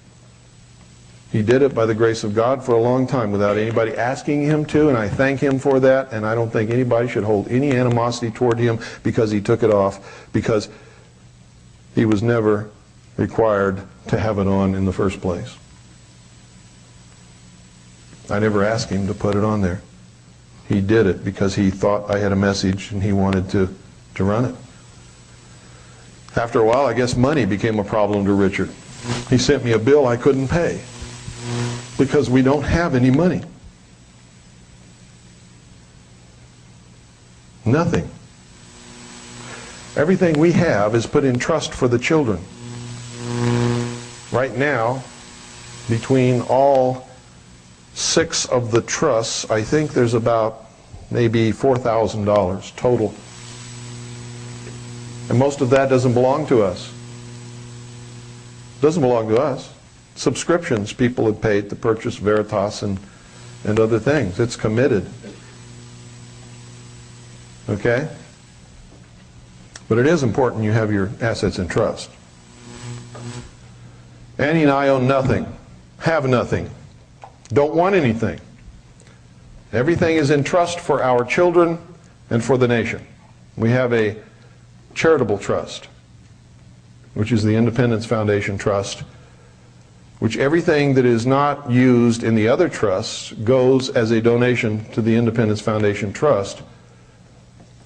He did it by the grace of God for a long time without anybody asking him to, and I thank him for that, and I don't think anybody should hold any animosity toward him because he took it off, because he was never required to have it on in the first place. I never asked him to put it on there. He did it because he thought I had a message and he wanted to run it. After a while, I guess money became a problem to Richard. He sent me a bill I couldn't pay because we don't have any money. Nothing. Everything we have is put in trust for the children. Right now, between all 6 of the trusts, I think there's about maybe $4,000 total. And most of that doesn't belong to us. Doesn't belong to us. Subscriptions people have paid to purchase Veritas and other things. It's committed. Okay? But it is important you have your assets in trust. Annie and I own nothing, have nothing, don't want anything. Everything is in trust for our children and for the nation. We have a charitable trust, which is the Independence Foundation Trust, which everything that is not used in the other trusts goes as a donation to the Independence Foundation Trust,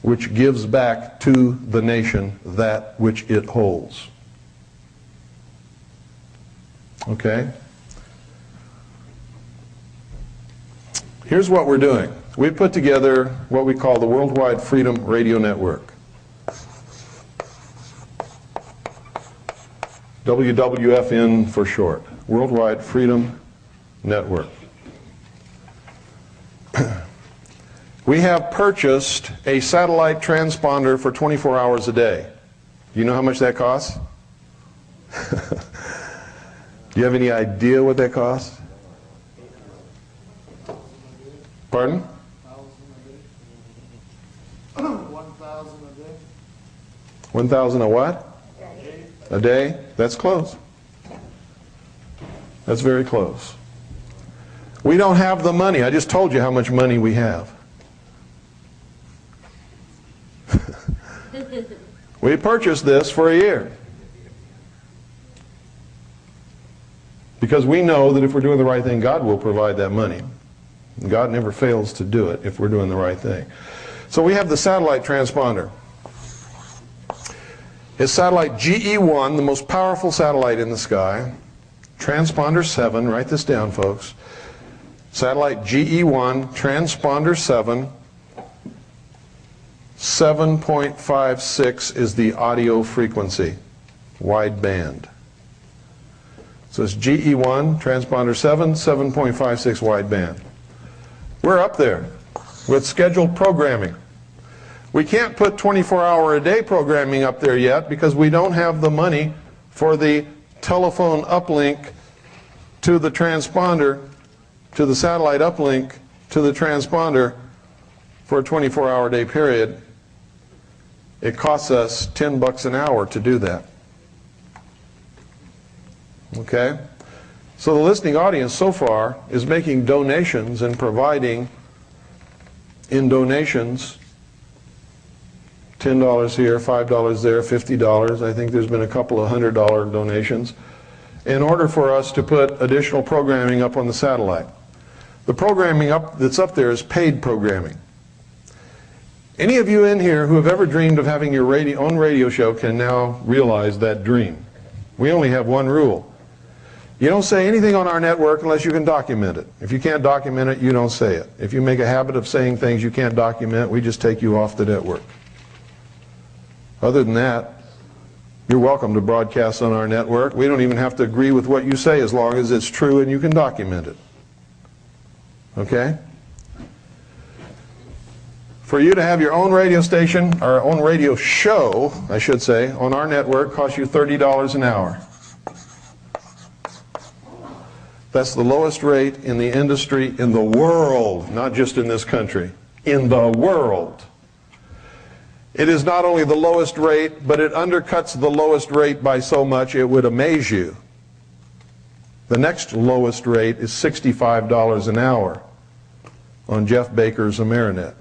which gives back to the nation that which it holds. Okay? Here's what we're doing. We put together what we call the Worldwide Freedom Radio Network. WWFN for short. Worldwide Freedom Network. We have purchased a satellite transponder for 24 hours a day. Do you know how much that costs? Do you have any idea what that costs? Pardon? 1,000 a day. 1,000 a what? A day? That's close. That's very close. We don't have the money. I just told you how much money we have. We purchased this for a year. Because we know that if we're doing the right thing, God will provide that money. God never fails to do it if we're doing the right thing. So we have the satellite transponder. It's satellite GE1, the most powerful satellite in the sky. Transponder 7, write this down, folks. Satellite GE1, transponder 7. 7.56 is the audio frequency, wide band. So it's GE1, transponder 7, 7.56 wide band. We're up there with scheduled programming. We can't put 24-hour-a-day programming up there yet because we don't have the money for the telephone uplink to the transponder, to the satellite uplink to the transponder for a 24-hour-a-day period. It costs us $10 an hour to do that. Okay? So the listening audience so far is making donations and providing in donations $10 here, $5 there, $50. I think there's been a couple of $100 donations. in order for us to put additional programming up on the satellite. The programming that's up there is paid programming. Any of you in here who have ever dreamed of having your own radio show can now realize that dream. We only have one rule. You don't say anything on our network unless you can document it. If you can't document it, you don't say it. If you make a habit of saying things you can't document, we just take you off the network. Other than that, you're welcome to broadcast on our network. We don't even have to agree with what you say as long as it's true and you can document it. Okay? For you to have your own radio station, or own radio show, I should say, on our network costs you $30 an hour. That's the lowest rate in the industry in the world, not just in this country, in the world. It is not only the lowest rate, but it undercuts the lowest rate by so much it would amaze you. The next lowest rate is $65 an hour on Jeff Baker's Amerinet.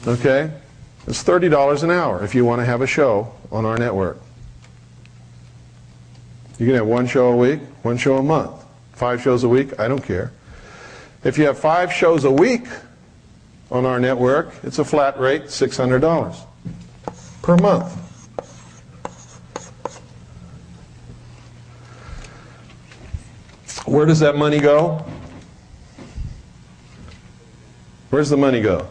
Okay? It's $30 an hour if you want to have a show on our network. You can have one show a week, one show a month, 5 shows a week, I don't care. If you have 5 shows a week on our network, it's a flat rate, $600 per month. Where does that money go? Where's the money go?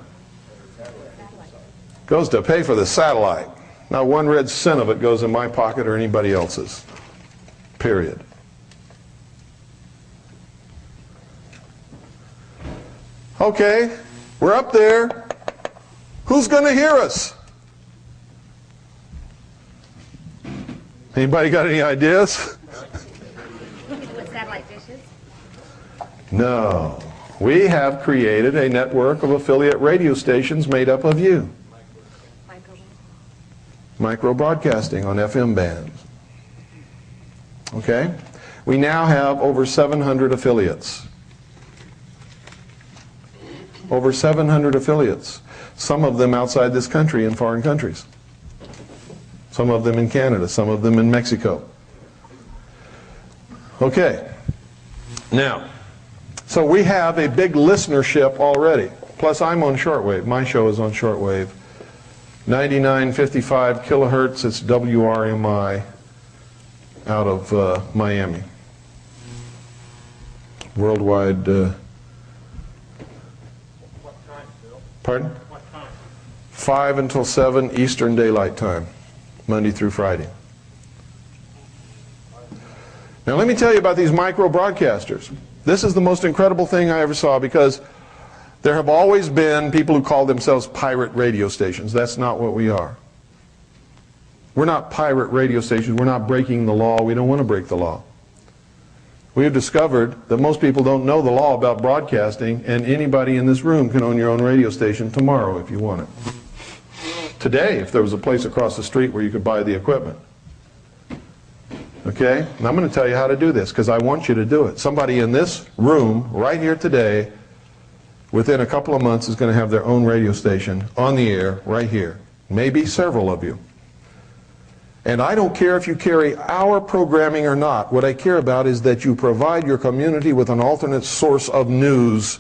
Goes to pay for the satellite. Not one red cent of it goes in my pocket or anybody else's. Period. Okay, we're up there. Who's going to hear us? Anybody got any ideas? With satellite dishes? No. We have created a network of affiliate radio stations made up of you. Micro broadcasting on FM bands. Okay? We now have over 700 affiliates. Over 700 affiliates. Some of them outside this country in foreign countries. Some of them in Canada, some of them in Mexico. Okay. Now, so we have a big listenership already. Plus I'm on shortwave. My show is on shortwave. 9955 kilohertz, it's WRMI out of Miami. Worldwide. What time, Bill? Pardon? What time? 5 until 7 Eastern Daylight Time, Monday through Friday. Now let me tell you about these micro broadcasters. This is the most incredible thing I ever saw, because there have always been people who call themselves pirate radio stations. That's not what we are. We're not pirate radio stations. We're not breaking the law. We don't want to break the law. We have discovered that most people don't know the law about broadcasting, and anybody in this room can own your own radio station tomorrow if you want it. Today, if there was a place across the street where you could buy the equipment. Okay? And I'm going to tell you how to do this, because I want you to do it. Somebody in this room right here today, within a couple of months, is going to have their own radio station on the air right here. Maybe several of you. And I don't care if you carry our programming or not. What I care about is that you provide your community with an alternate source of news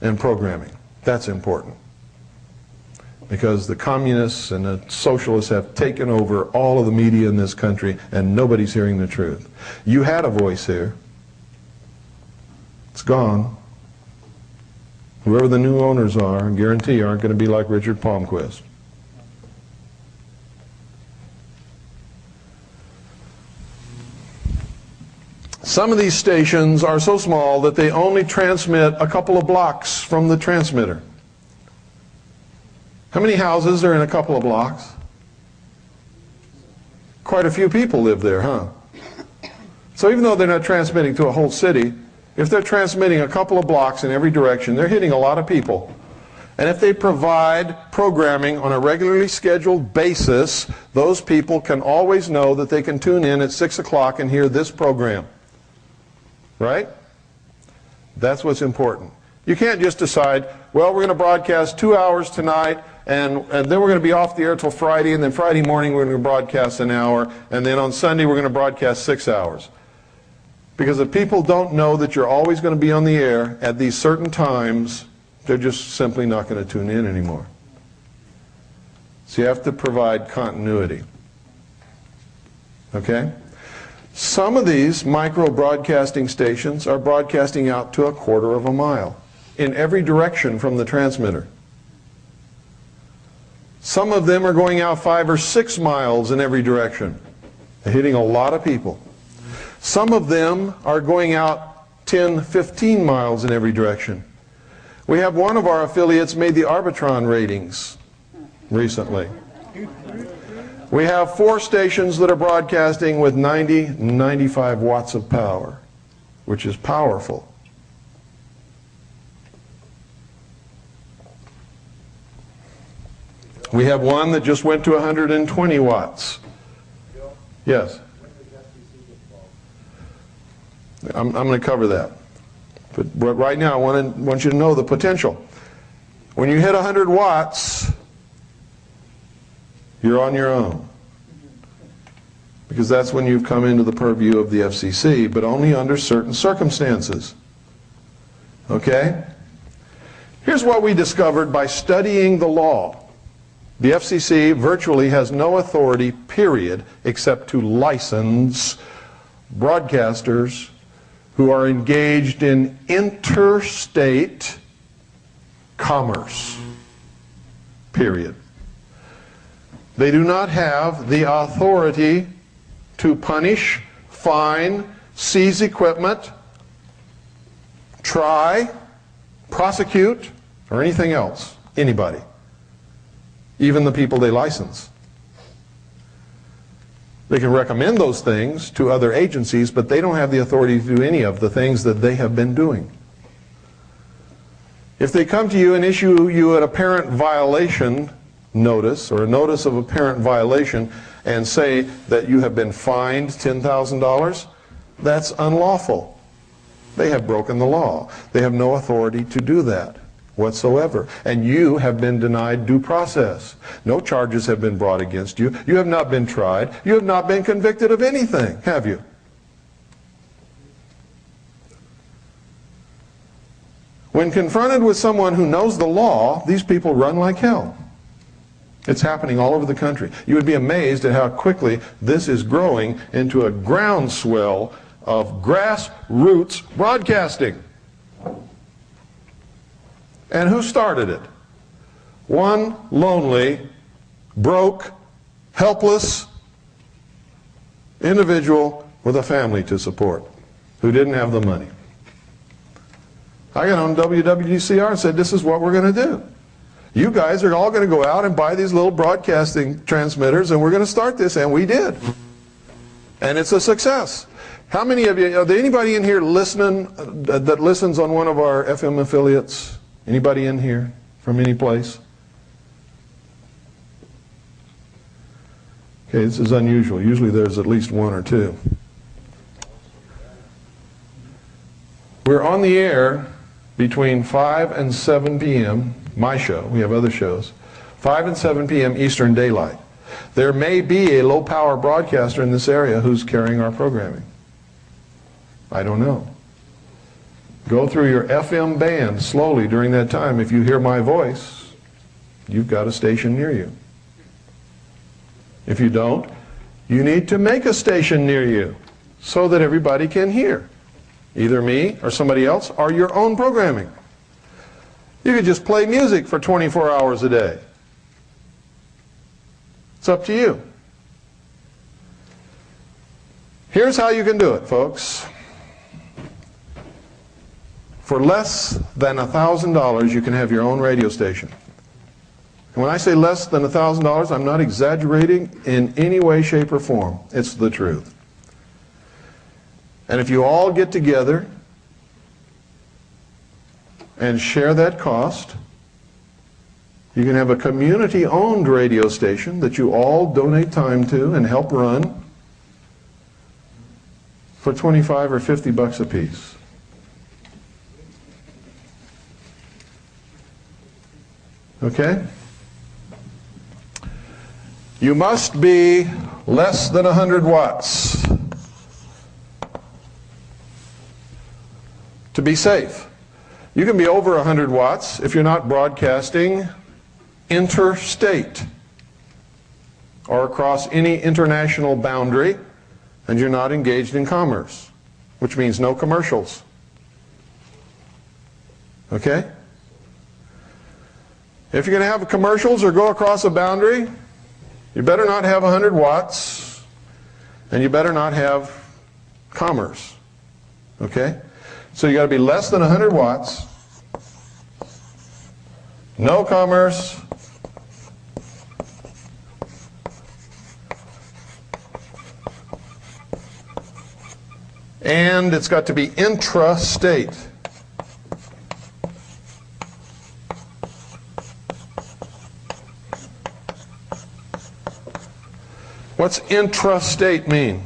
and programming. That's important. Because the communists and the socialists have taken over all of the media in this country, and nobody's hearing the truth. You had a voice here. It's gone. Whoever the new owners are, I guarantee aren't going to be like Richard Palmquist. Some of these stations are so small that they only transmit a couple of blocks from the transmitter. How many houses are in a couple of blocks? Quite a few people live there, huh? So even though they're not transmitting to a whole city, if they're transmitting a couple of blocks in every direction, they're hitting a lot of people. And if they provide programming on a regularly scheduled basis, those people can always know that they can tune in at 6 o'clock and hear this program. Right? That's what's important. You can't just decide, well, we're going to broadcast 2 hours tonight, and then we're going to be off the air till Friday, and then Friday morning we're going to broadcast an hour, and then on Sunday we're going to broadcast 6 hours. Because if people don't know that you're always going to be on the air at these certain times, they're just simply not going to tune in anymore. So you have to provide continuity. Okay? Some of these micro broadcasting stations are broadcasting out to 1/4 of a mile in every direction from the transmitter. Some of them are going out 5 or 6 miles in every direction, hitting a lot of people. Some of them are going out 10, 15 miles in every direction. We have one of our affiliates made the Arbitron ratings recently. We have 4 stations that are broadcasting with 90, 95 watts of power, which is powerful. We have one that just went to 120 watts. Yes? I'm going to cover that. But right now, I want you to know the potential. When you hit 100 watts, you're on your own. Because that's when you've come into the purview of the FCC, but only under certain circumstances. Okay? Here's what we discovered by studying the law. The FCC virtually has no authority, period, except to license broadcasters who are engaged in interstate commerce, period. They do not have the authority to punish, fine, seize equipment, try, prosecute, or anything else, anybody, even the people they license. They can recommend those things to other agencies, but they don't have the authority to do any of the things that they have been doing. If they come to you and issue you an apparent violation notice, or a notice of apparent violation, and say that you have been fined $10,000, that's unlawful. They have broken the law. They have no authority to do that whatsoever. And you have been denied due process. No charges have been brought against you. You have not been tried. You have not been convicted of anything, have you? When confronted with someone who knows the law, these people run like hell. It's happening all over the country. You would be amazed at how quickly this is growing into a groundswell of grassroots broadcasting. And who started it? One lonely, broke, helpless individual with a family to support who didn't have the money. I got on WWDCR and said, this is what we're going to do. You guys are all going to go out and buy these little broadcasting transmitters, and we're going to start this, and we did. And it's a success. How many of you, are there anybody in here listening that listens on one of our FM affiliates? Anybody in here from any place? Okay, this is unusual. Usually there's at least one or two. We're on the air between 5 and 7 p.m., my show, we have other shows, 5 and 7 p.m. Eastern Daylight. There may be a low-power broadcaster in this area who's carrying our programming. I don't know. Go through your FM band slowly during that time. If you hear my voice, you've got a station near you. If you don't, you need to make a station near you so that everybody can hear. Either me or somebody else or your own programming. You could just play music for 24 hours a day. It's up to you. Here's how you can do it, folks. For less than $1,000, you can have your own radio station. And when I say less than $1,000, I'm not exaggerating in any way, shape, or form. It's the truth. And if you all get together and share that cost, you can have a community-owned radio station that you all donate time to and help run for 25 or 50 bucks a piece. Okay? You must be less than 100 watts to be safe. You can be over 100 watts if you're not broadcasting interstate or across any international boundary and you're not engaged in commerce, which means no commercials. Okay? If you're going to have commercials or go across a boundary, you better not have 100 watts and you better not have commerce. Okay? So you got to be less than 100 watts, no commerce, and it's got to be intrastate. What's intrastate mean?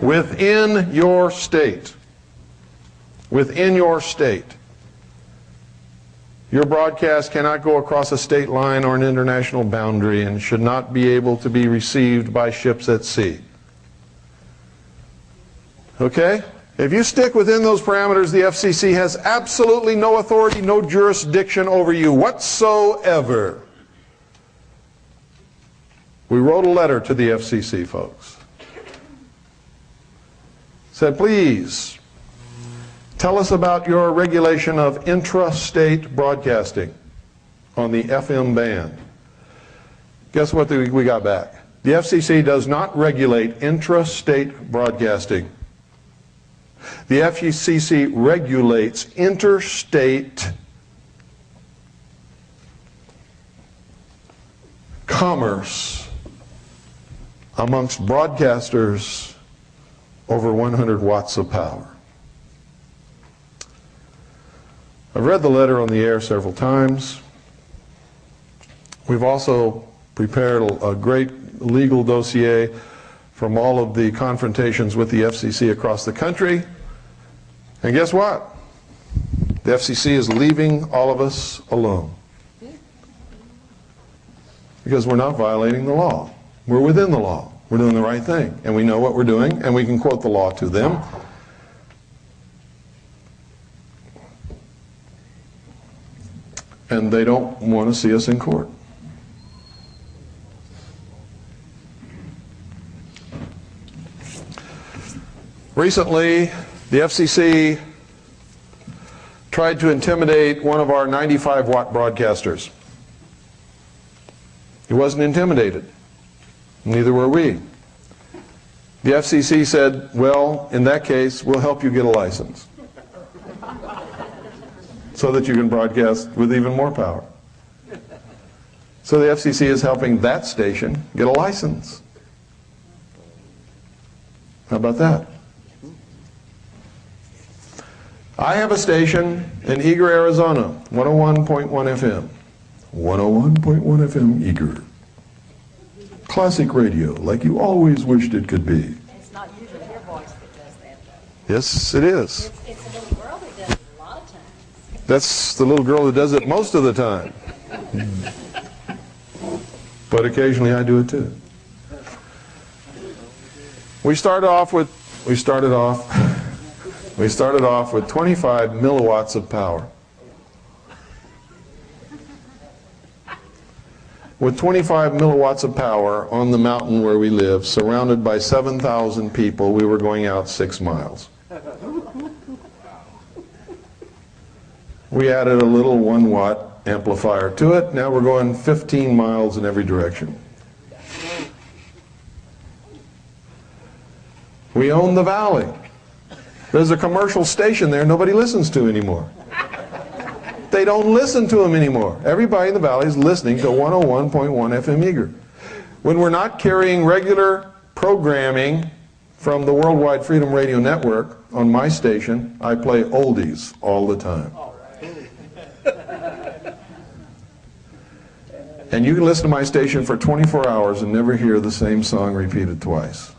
Within your state. Within your state. Your broadcast cannot go across a state line or an international boundary and should not be able to be received by ships at sea. Okay? If you stick within those parameters, the FCC has absolutely no authority, no jurisdiction over you whatsoever. We wrote a letter to the FCC, folks. Said, please, tell us about your regulation of intrastate broadcasting on the FM band. Guess what we got back? The FCC does not regulate intrastate broadcasting. The FCC regulates interstate commerce amongst broadcasters over 100 watts of power. I've read the letter on the air several times. We've also prepared a great legal dossier from all of the confrontations with the FCC across the country. And guess what? The FCC is leaving all of us alone. Because we're not violating the law. We're within the law. We're doing the right thing. And we know what we're doing, and we can quote the law to them. And they don't want to see us in court. Recently, the FCC tried to intimidate one of our 95-watt broadcasters. He wasn't intimidated. Neither were we. The FCC said, well, in that case, we'll help you get a license so that you can broadcast with even more power. So the FCC is helping that station get a license. How about that? I have a station in Eagar, Arizona, 101.1 FM. 101.1 FM Eagar. Classic radio, like you always wished it could be. It's not usually your voice that does that, though. Yes, it is. It's a little girl that does it a lot of times. That's the little girl that does it most of the time. But occasionally I do it too. We started off with 25 milliwatts of power. With 25 milliwatts of power on the mountain where we live, surrounded by 7,000 people, we were going out 6 miles. We added a little 1-watt amplifier to it. Now we're going 15 miles in every direction. We own the valley. There's a commercial station there nobody listens to anymore. They don't listen to them anymore. Everybody in the valley is listening to 101.1 FM Eagar. When we're not carrying regular programming from the Worldwide Freedom Radio Network on my station, I play oldies all the time. And you can listen to my station for 24 hours and never hear the same song repeated twice.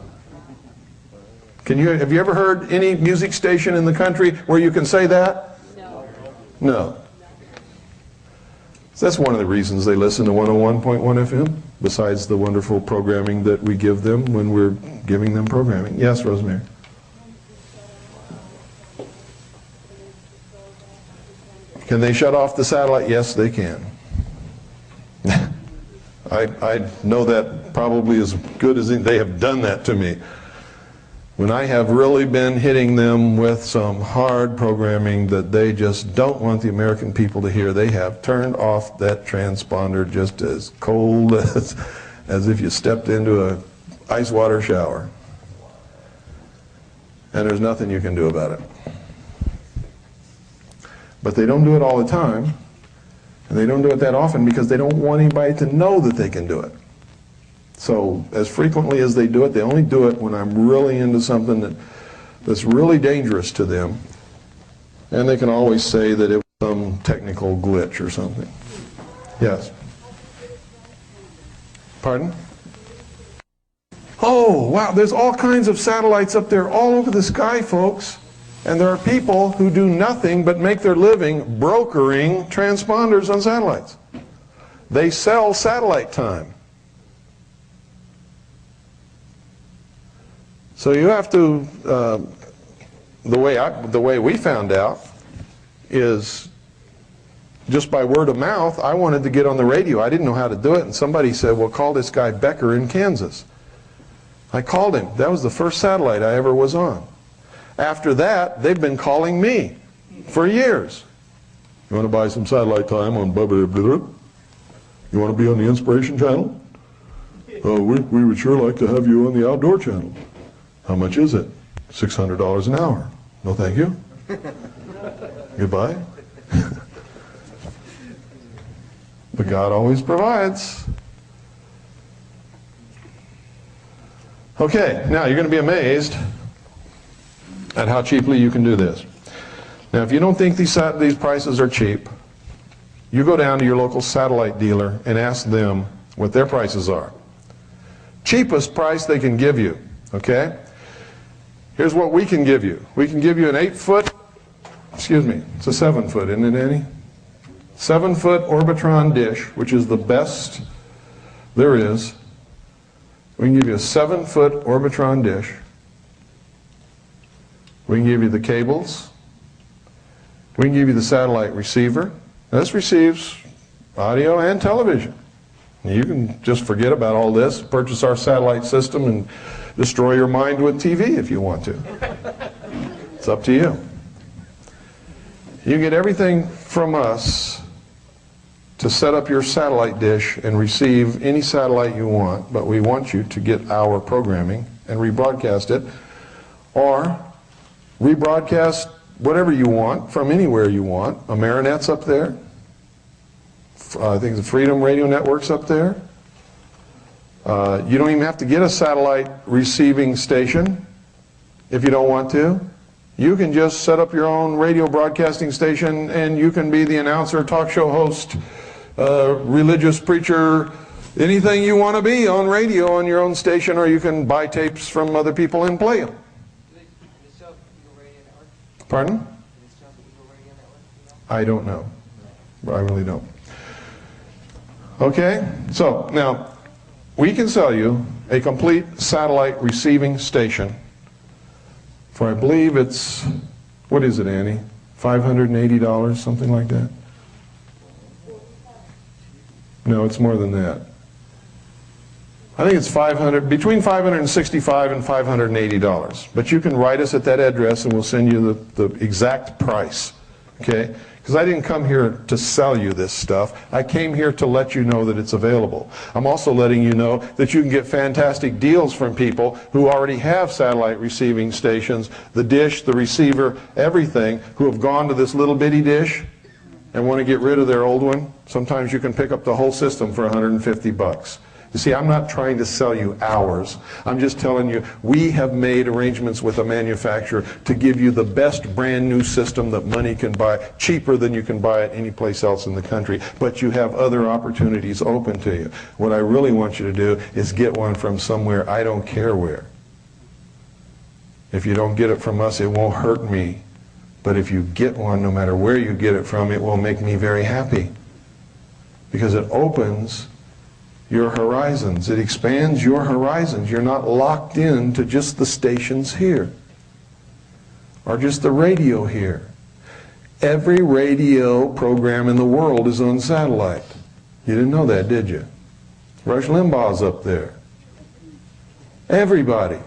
Have you ever heard any music station in the country where you can say that? No. No. So that's one of the reasons they listen to 101.1 FM. besides the wonderful programming that we give them when we're giving them programming. Yes, Rosemary? Can they shut off the satellite? Yes, they can. I know that probably as good as they have done that to me. When I have really been hitting them with some hard programming that they just don't want the American people to hear, they have turned off that transponder just as cold as if you stepped into an ice water shower. And there's nothing you can do about it. But they don't do it all the time, and they don't do it that often because they don't want anybody to know that they can do it. So as frequently as they do it, they only do it when I'm really into something that's really dangerous to them. And they can always say that it was some technical glitch or something. Yes? Pardon? Oh, wow, there's all kinds of satellites up there all over the sky, folks. And there are people who do nothing but make their living brokering transponders on satellites. They sell satellite time. So you have to, the way we found out is just by word of mouth. I wanted to get on the radio. I didn't know how to do it, and somebody said, well, call this guy Becker in Kansas. I called him. That was the first satellite I ever was on. After that, they've been calling me for years. You want to buy some satellite time on blah, blah, blah, blah? You want to be on the Inspiration channel? We would sure like to have you on the Outdoor channel. How much is it? $600 an hour. No, thank you. Goodbye. But God always provides. Okay, now you're going to be amazed at how cheaply you can do this. Now, if you don't think these prices are cheap, you go down to your local satellite dealer and ask them what their prices are. Cheapest price they can give you, okay? Here's what we can give you. We can give you an 8-foot, excuse me, it's a 7-foot, isn't it, Annie? 7-foot Orbitron dish, which is the best there is. We can give you a 7-foot Orbitron dish. We can give you the cables. We can give you the satellite receiver. This receives audio and television. You can just forget about all this, purchase our satellite system, and destroy your mind with TV if you want to. It's up to you. You get everything from us to set up your satellite dish and receive any satellite you want, but we want you to get our programming and rebroadcast it, or rebroadcast whatever you want from anywhere you want. Marinette's up there. I think the Freedom Radio Network's up there. You don't even have to get a satellite receiving station if you don't want to. You can just set up your own radio broadcasting station, and you can be the announcer, talk show host, religious preacher, anything you want to be on radio on your own station, or you can buy tapes from other people and play them. Pardon? I don't know. I really don't. Okay, so now we can sell you a complete satellite receiving station for, I believe it's, what is it, Annie? $580, something like that? No, it's more than that. I think it's between $565 and $580. But you can write us at that address and we'll send you the exact price. Okay? Because I didn't come here to sell you this stuff. I came here to let you know that it's available. I'm also letting you know that you can get fantastic deals from people who already have satellite receiving stations, the dish, the receiver, everything, who have gone to this little bitty dish and want to get rid of their old one. Sometimes you can pick up the whole system for $150. You see, I'm not trying to sell you ours. I'm just telling you, we have made arrangements with a manufacturer to give you the best brand new system that money can buy, cheaper than you can buy it any place else in the country. But you have other opportunities open to you. What I really want you to do is get one from somewhere, I don't care where. If you don't get it from us, it won't hurt me. But if you get one, no matter where you get it from, it will make me very happy. Because it opens your horizons. It expands your horizons. You're not locked in to just the stations here or just the radio here. Every radio program in the world is on satellite. You didn't know that, did you? Rush Limbaugh's up there. Everybody.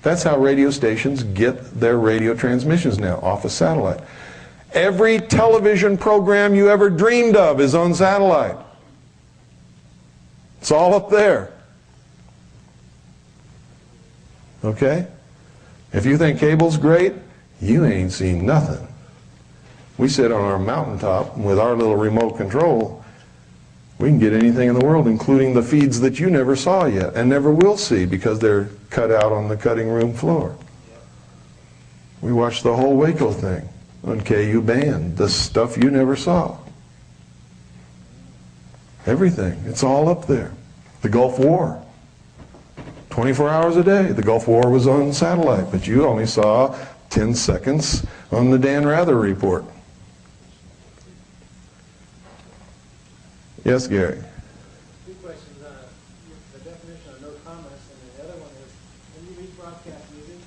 That's how radio stations get their radio transmissions now, off a satellite. Every television program you ever dreamed of is on satellite. It's all up there. Okay? If you think cable's great, you ain't seen nothing. We sit on our mountaintop with our little remote control. We can get anything in the world, including the feeds that you never saw yet and never will see because they're cut out on the cutting room floor. We watched the whole Waco thing on KU band, the stuff you never saw. Everything. It's all up there. The Gulf War. 24 hours a day. The Gulf War was on satellite, but you only saw 10 seconds on the Dan Rather report. Yes, Gary? Two questions. The definition of no commerce, and the other one is, when you rebroadcast music,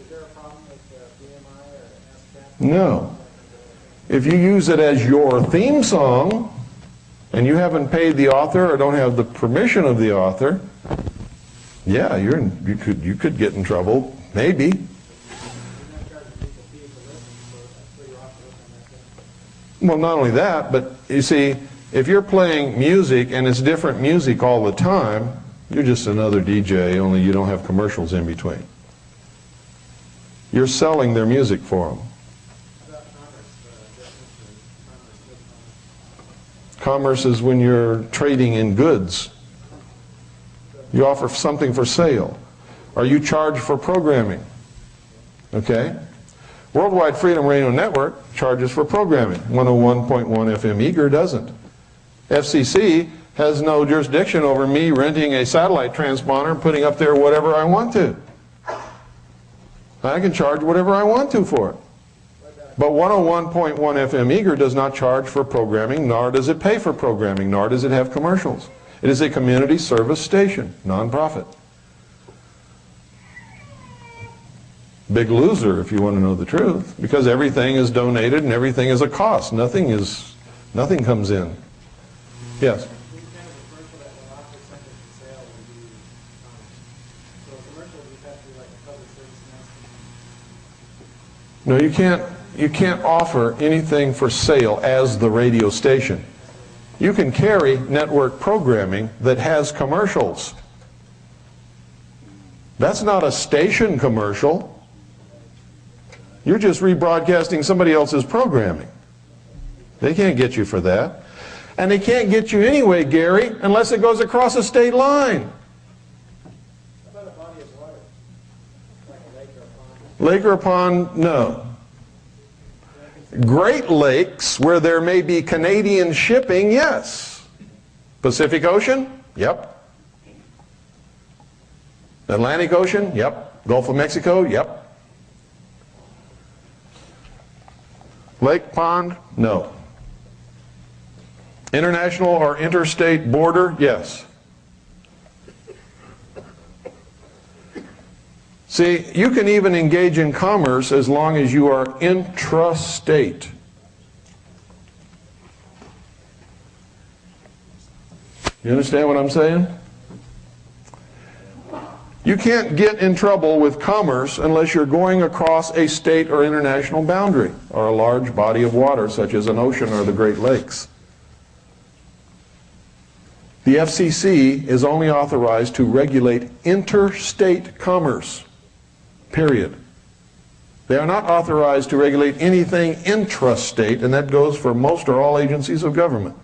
is there a problem with BMI or ASCAP? No. If you use it as your theme song, and you haven't paid the author or don't have the permission of the author, yeah, you could get in trouble, maybe. Well, not only that, but you see, if you're playing music and it's different music all the time, you're just another DJ, only you don't have commercials in between. You're selling their music for them. Commerce is when you're trading in goods. You offer something for sale. Or you charge for programming. Okay? Worldwide Freedom Radio Network charges for programming. 101.1 FM Eagar doesn't. FCC has no jurisdiction over me renting a satellite transponder and putting up there whatever I want to. I can charge whatever I want to for it. But 101.1 FM Eagar does not charge for programming, nor does it pay for programming, nor does it have commercials. It is a community service station, non-profit. Big loser, if you want to know the truth, because everything is donated and everything is a cost. Nothing comes in. Yes? No, you can't offer anything for sale as the radio station. You can carry network programming that has commercials. That's not a station commercial. You're just rebroadcasting somebody else's programming. They can't get you for that. And they can't get you anyway, Gary, unless it goes across a state line. How about a body of water? Like a lake or a pond? Lake or a pond, no. Great Lakes, where there may be Canadian shipping, yes. Pacific Ocean? Yep. Atlantic Ocean? Yep. Gulf of Mexico? Yep. Lake, pond? No. International or interstate border? Yes. See, you can even engage in commerce as long as you are intrastate. You understand what I'm saying? You can't get in trouble with commerce unless you're going across a state or international boundary or a large body of water such as an ocean or the Great Lakes. The FCC is only authorized to regulate interstate commerce. Period. They are not authorized to regulate anything intrastate, and that goes for most or all agencies of government.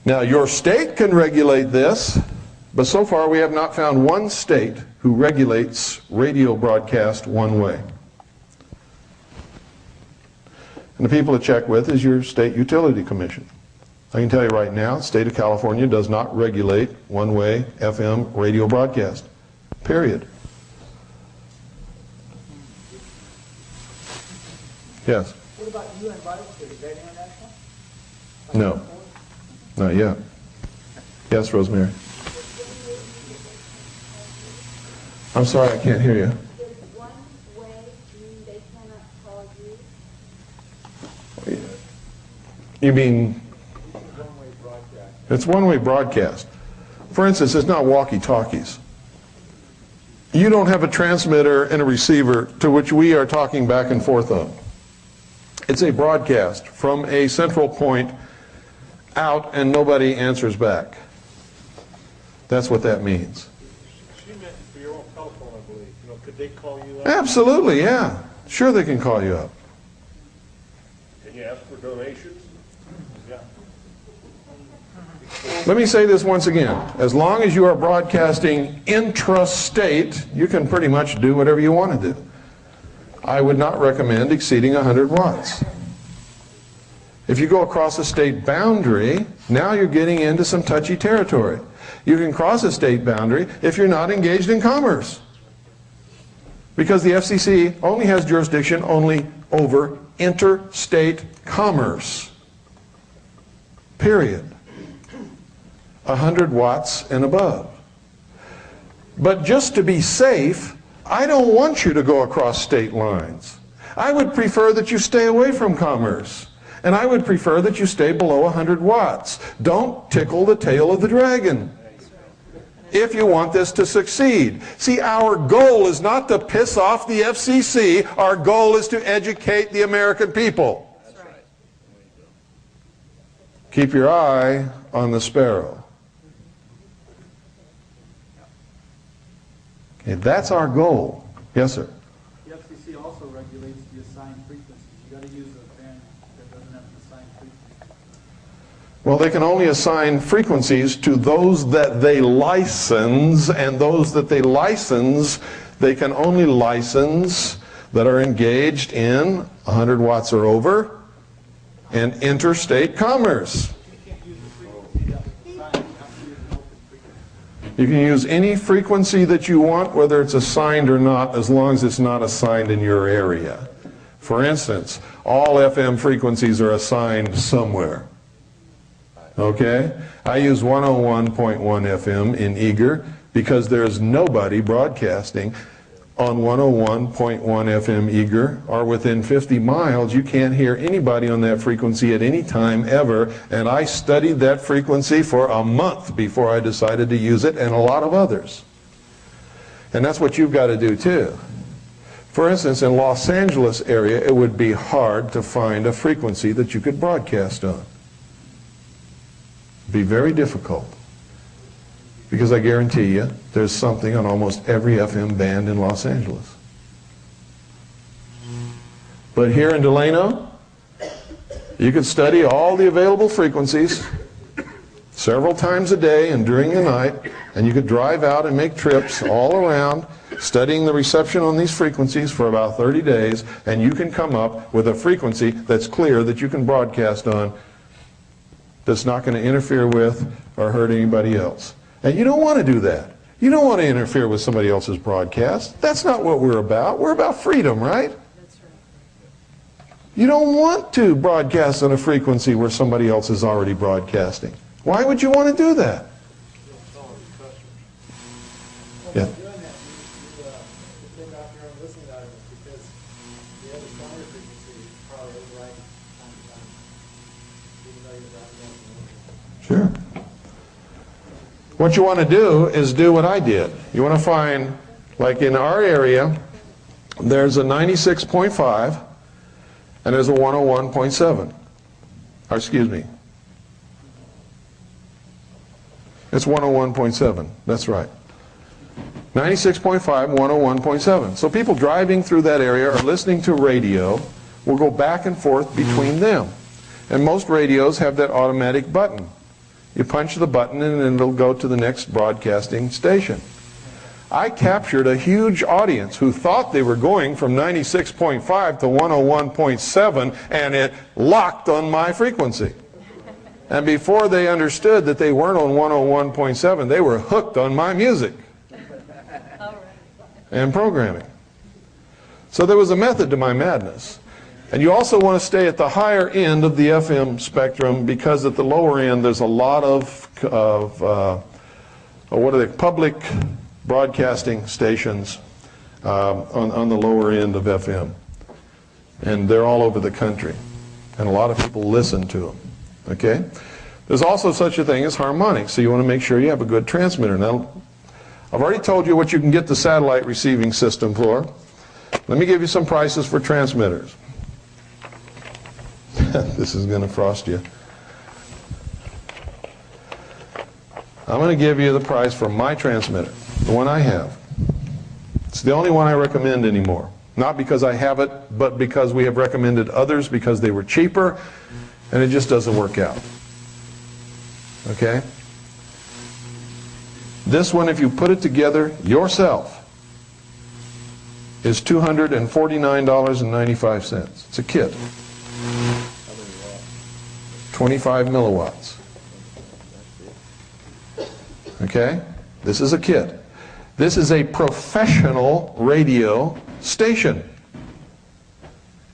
Now, your state can regulate this, but so far we have not found one state who regulates radio broadcast one way. And the people to check with is your state utility commission. I can tell you right now, the state of California does not regulate one-way FM radio broadcast. Period. Yes? What about you and Bible Study? Is that international? No, not yet. Yes, Rosemary? I'm sorry, I can't hear you. Does one way mean they cannot call you? You mean, it's one-way broadcast. For instance, it's not walkie-talkies. You don't have a transmitter and a receiver to which we are talking back and forth on. It's a broadcast from a central point out and nobody answers back. That's what that means. She meant for your own telephone, I believe. You know, could they call you up? Absolutely, yeah. Sure they can call you up. Can you ask for donations? Yeah. Let me say this once again. As long as you are broadcasting intrastate, you can pretty much do whatever you want to do. I would not recommend exceeding 100 watts. If you go across a state boundary, now you're getting into some touchy territory. You can cross a state boundary if you're not engaged in commerce. Because the FCC only has jurisdiction only over interstate commerce. Period. 100 watts and above. But just to be safe, I don't want you to go across state lines. I would prefer that you stay away from commerce. And I would prefer that you stay below 100 watts. Don't tickle the tail of the dragon if you want this to succeed. See, our goal is not to piss off the FCC. Our goal is to educate the American people. Keep your eye on the sparrow. Okay, that's our goal. Yes, sir. The FCC also regulates the assigned frequencies. You got to use a band that doesn't have an assigned frequency. Well, they can only assign frequencies to those that they license, and those that they license, they can only license that are engaged in 100 watts or over and interstate commerce. You can use any frequency that you want, whether it's assigned or not, as long as it's not assigned in your area. For instance, all FM frequencies are assigned somewhere. Okay? I use 101.1 FM in Eagar because there's nobody broadcasting on 101.1 FM Eagar, or within 50 miles. You can't hear anybody on that frequency at any time ever, and I studied that frequency for a month before I decided to use it, and a lot of others. And that's what you've got to do too. For instance, in Los Angeles area, it would be hard to find a frequency that you could broadcast on. It'd be very difficult. Because I guarantee you, there's something on almost every FM band in Los Angeles. But here in Delano, you could study all the available frequencies several times a day and during the night, and you could drive out and make trips all around studying the reception on these frequencies for about 30 days, and you can come up with a frequency that's clear that you can broadcast on, that's not going to interfere with or hurt anybody else. And you don't want to do that. You don't want to interfere with somebody else's broadcast. That's not what we're about. We're about freedom, right? That's right. You don't want to broadcast on a frequency where somebody else is already broadcasting. Why would you want to do that? Yeah. Doing that, you take off your own listening items because the other stronger frequency is probably overriding time to time, even though you're broadcasting. Sure. What you want to do is do what I did. You want to find, like in our area, there's a 96.5 and there's a 101.7. Or excuse me. It's 101.7. That's right. 96.5, 101.7. So people driving through that area or listening to radio will go back and forth between them. And most radios have that automatic button. You punch the button and it'll go to the next broadcasting station. I captured a huge audience who thought they were going from 96.5 to 101.7, and it locked on my frequency. And before they understood that they weren't on 101.7, they were hooked on my music and programming. So there was a method to my madness. And you also want to stay at the higher end of the FM spectrum, because at the lower end there's a lot of what are they, public broadcasting stations on the lower end of FM. And they're all over the country. And a lot of people listen to them. Okay? There's also such a thing as harmonics, so you want to make sure you have a good transmitter. Now, I've already told you what you can get the satellite receiving system for. Let me give you some prices for transmitters. This is going to frost you. I'm going to give you the price for my transmitter, the one I have. It's the only one I recommend anymore. Not because I have it, but because we have recommended others because they were cheaper, and it just doesn't work out. Okay? This one, if you put it together yourself, is $249.95. It's a kit. 25 milliwatts. Okay? This is a kit. This is a professional radio station.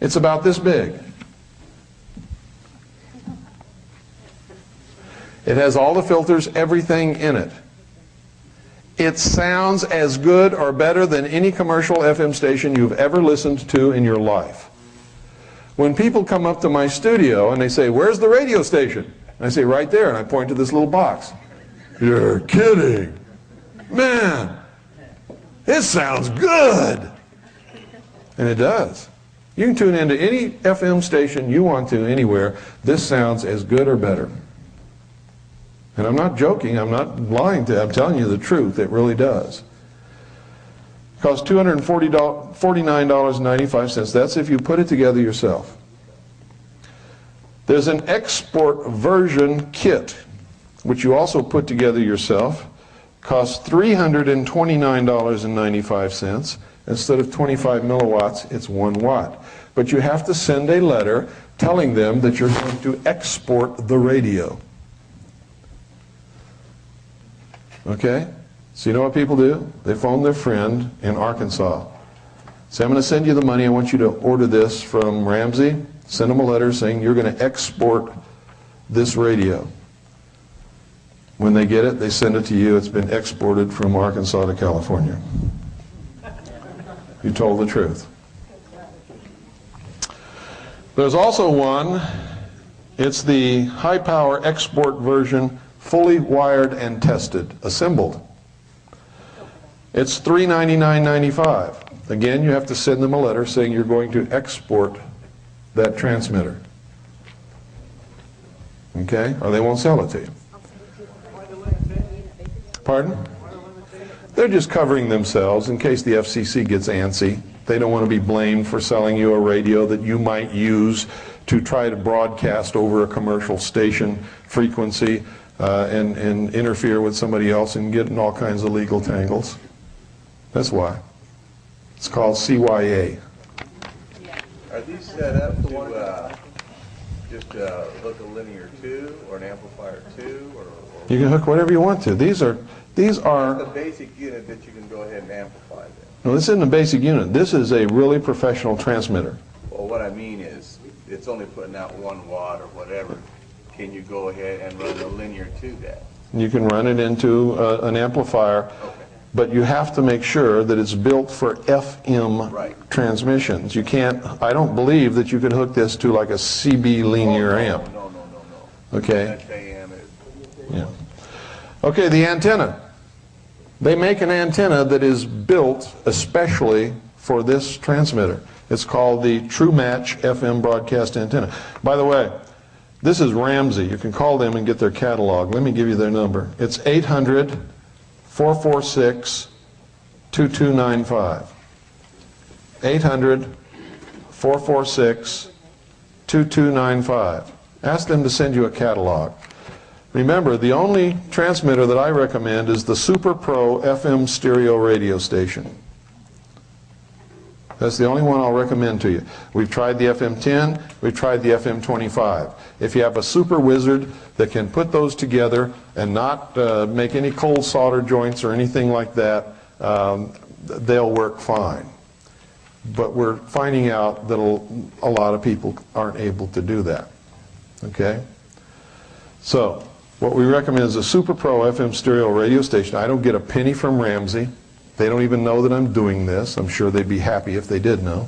It's about this big. It has all the filters, everything in it. It sounds as good or better than any commercial FM station you've ever listened to in your life. When people come up to my studio and they say, "Where's the radio station?" And I say, "Right there," and I point to this little box. "You're kidding. Man, it sounds good." And it does. You can tune into any FM station you want to anywhere. This sounds as good or better. And I'm not joking, I'm not lying to you, I'm telling you the truth, it really does. It costs $249.95, that's if you put it together yourself. There's an export version kit, which you also put together yourself, costs $329.95. Instead of 25 milliwatts, it's 1 watt. But you have to send a letter telling them that you're going to export the radio. Okay? So you know what people do? They phone their friend in Arkansas. Say, "I'm going to send you the money. I want you to order this from Ramsey." Send them a letter saying you're going to export this radio. When they get it, they send it to you. It's been exported from Arkansas to California. You told the truth. There's also one. It's the high-power export version, fully wired and tested, assembled. It's $399.95. Again, you have to send them a letter saying you're going to export that transmitter. Okay? Or they won't sell it to you. Pardon? They're just covering themselves in case the FCC gets antsy. They don't want to be blamed for selling you a radio that you might use to try to broadcast over a commercial station frequency and interfere with somebody else and get in all kinds of legal tangles. That's why. It's called CYA. Are these set up to just hook a linear 2 or an amplifier 2? Or You can hook whatever you want to. These are the basic unit that you can go ahead and amplify then. No, this isn't a basic unit. This is a really professional transmitter. Well, what I mean is, it's only putting out 1 watt or whatever. Can you go ahead and run a linear to that? You can run it into an amplifier, but you have to make sure that it's built for FM transmissions. You can't, I don't believe that you can hook this to like a CB linear amp. No. Okay. That's AM. Yeah. Okay, the antenna. They make an antenna that is built especially for this transmitter. It's called the True Match FM broadcast antenna. By the way, this is Ramsey. You can call them and get their catalog. Let me give you their number. It's 800-446-2295. 800-446-2295. Ask them to send you a catalog. Remember, the only transmitter that I recommend is the Super Pro FM stereo radio station. That's the only one I'll recommend to you. We've tried the FM10, we've tried the FM25. If you have a super wizard that can put those together and not make any cold solder joints or anything like that, they'll work fine. but we're finding out that a lot of people aren't able to do that. Okay? So, what we recommend is a Super Pro FM stereo radio station. I don't get a penny from Ramsey. They don't even know that I'm doing this. I'm sure they'd be happy if they did know.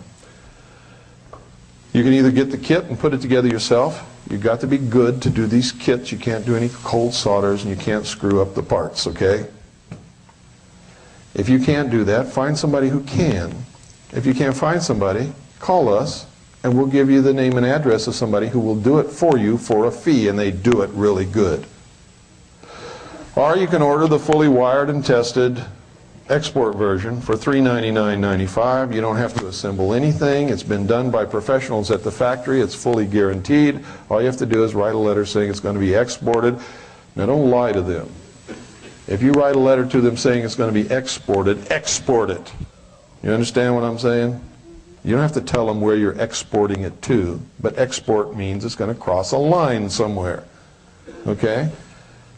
You can either get the kit and put it together yourself. You've got to be good to do these kits. You can't do any cold solders and you can't screw up the parts, okay? If you can't do that, find somebody who can. If you can't find somebody, call us and we'll give you the name and address of somebody who will do it for you for a fee, and they do it really good. Or you can order the fully wired and tested export version for $399.95. You don't have to assemble anything. It's been done by professionals at the factory. It's fully guaranteed. All you have to do is write a letter saying it's going to be exported. Now don't lie to them. If you write a letter to them saying it's going to be exported, export it. You understand what I'm saying? You don't have to tell them where you're exporting it to, but export means it's going to cross a line somewhere. Okay?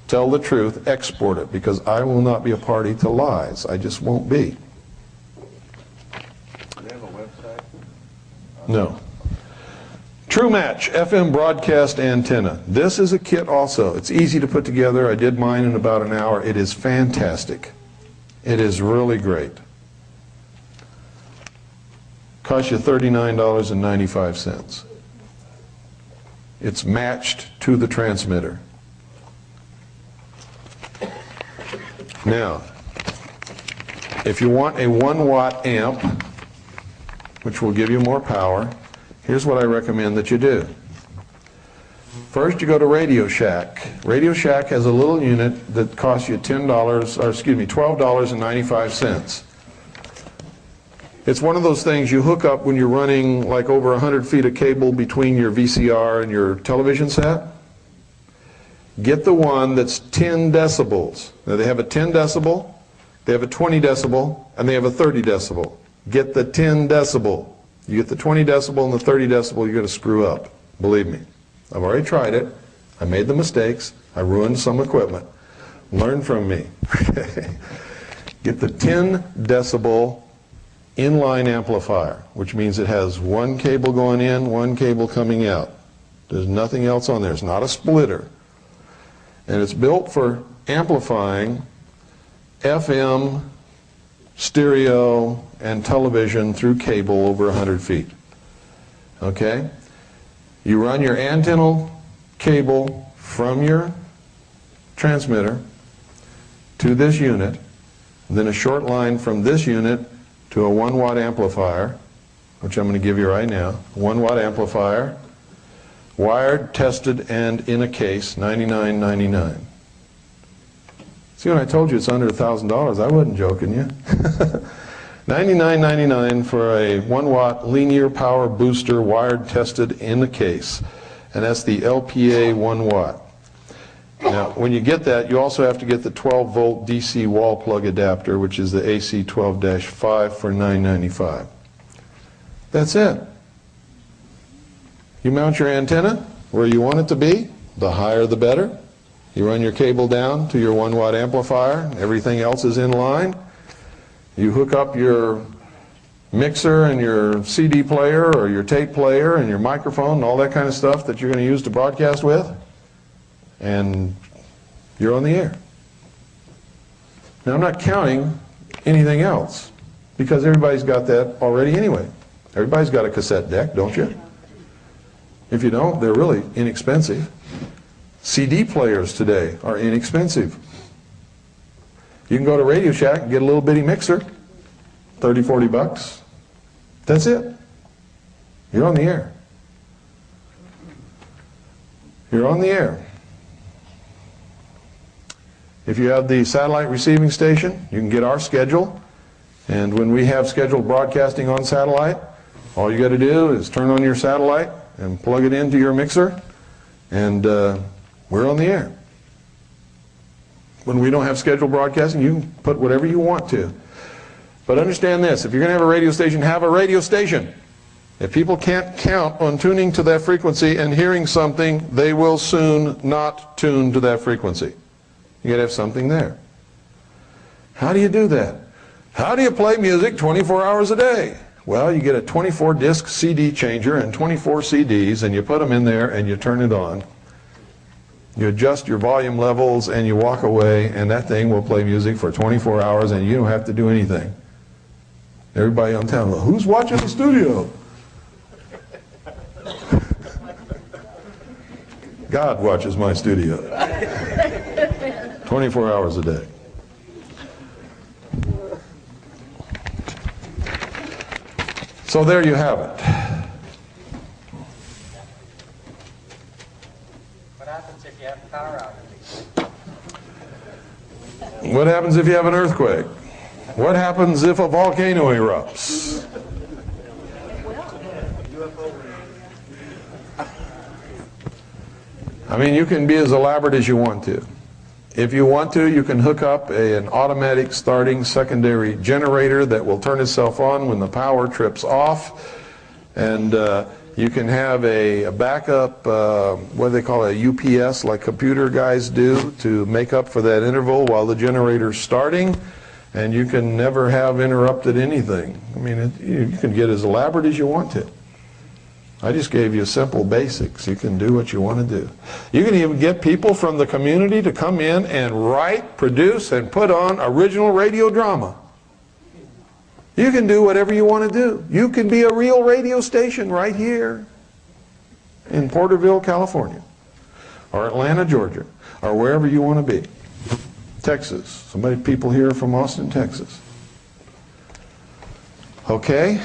Tell the truth, export it, because I will not be a party to lies. I just won't be. Do they have a website? No. True Match FM broadcast antenna. This is a kit also. It's easy to put together. I did mine in about an hour. It is fantastic. It is really great. Costs you $39.95. It's matched to the transmitter. Now, if you want a 1-watt amp, which will give you more power, here's what I recommend that you do. First, you go to Radio Shack. Radio Shack has a little unit that costs you $12.95. It's one of those things you hook up when you're running like over 100 feet of cable between your VCR and your television set. Get the one that's 10 decibels. Now they have a 10 decibel, they have a 20 decibel, and they have a 30 decibel. Get the 10 decibel. You get the 20 decibel and the 30 decibel, you're going to screw up. Believe me. I've already tried it. I made the mistakes. I ruined some equipment. Learn from me. Get the 10 decibel inline amplifier, which means it has one cable going in, one cable coming out. There's nothing else on there. It's not a splitter. And it's built for amplifying FM, stereo, and television through cable over 100 feet. Okay? You run your antenna cable from your transmitter to this unit, then a short line from this unit to a 1-watt amplifier, which I'm going to give you right now. 1-watt amplifier, wired, tested, and in a case, $99.99. See, when I told you it's under $1,000, I wasn't joking you. $99.99 for a 1-watt linear power booster, wired, tested, in a case. And that's the LPA 1-watt. Now, when you get that, you also have to get the 12-volt DC wall plug adapter, which is the AC 12-5 for $9.95. That's it. You mount your antenna where you want it to be, the higher the better. You run your cable down to your 1-watt amplifier, everything else is in line. You hook up your mixer and your CD player or your tape player and your microphone and all that kind of stuff that you're going to use to broadcast with, and you're on the air. Now, I'm not counting anything else because everybody's got that already anyway. Everybody's got a cassette deck, don't you? If you don't, they're really inexpensive. CD players today are inexpensive. You can go to Radio Shack and get a little bitty mixer, 30, 40 bucks. That's it. You're on the air. You're on the air. If you have the satellite receiving station, you can get our schedule. And when we have scheduled broadcasting on satellite, all you got to do is turn on your satellite and plug it into your mixer, and we're on the air. When we don't have scheduled broadcasting, you can put whatever you want to. But understand this, if you're going to have a radio station, have a radio station. If people can't count on tuning to that frequency and hearing something, they will soon not tune to that frequency. You got to have something there. How do you do that? How do you play music 24 hours a day? Well, you get a 24-disc CD changer and 24 CDs, and you put them in there and you turn it on. You adjust your volume levels and you walk away, and that thing will play music for 24 hours and you don't have to do anything. Everybody on town, who's watching the studio? God watches my studio. 24 hours a day. So there you have it. What happens if you have power outage? What happens if you have an earthquake? What happens if a volcano erupts? I mean, you can be as elaborate as you want to. If you want to, you can hook up an automatic starting secondary generator that will turn itself on when the power trips off. And you can have a backup, what do they call it, a UPS, like computer guys do, to make up for that interval while the generator's starting. And you can never have interrupted anything. I mean, you can get as elaborate as you want to. I just gave you simple basics. You can do what you want to do. You can even get people from the community to come in and write, produce, and put on original radio drama. You can do whatever you want to do. You can be a real radio station right here in Porterville, California, or Atlanta, Georgia, or wherever you want to be. Texas. People here from Austin, Texas. Okay?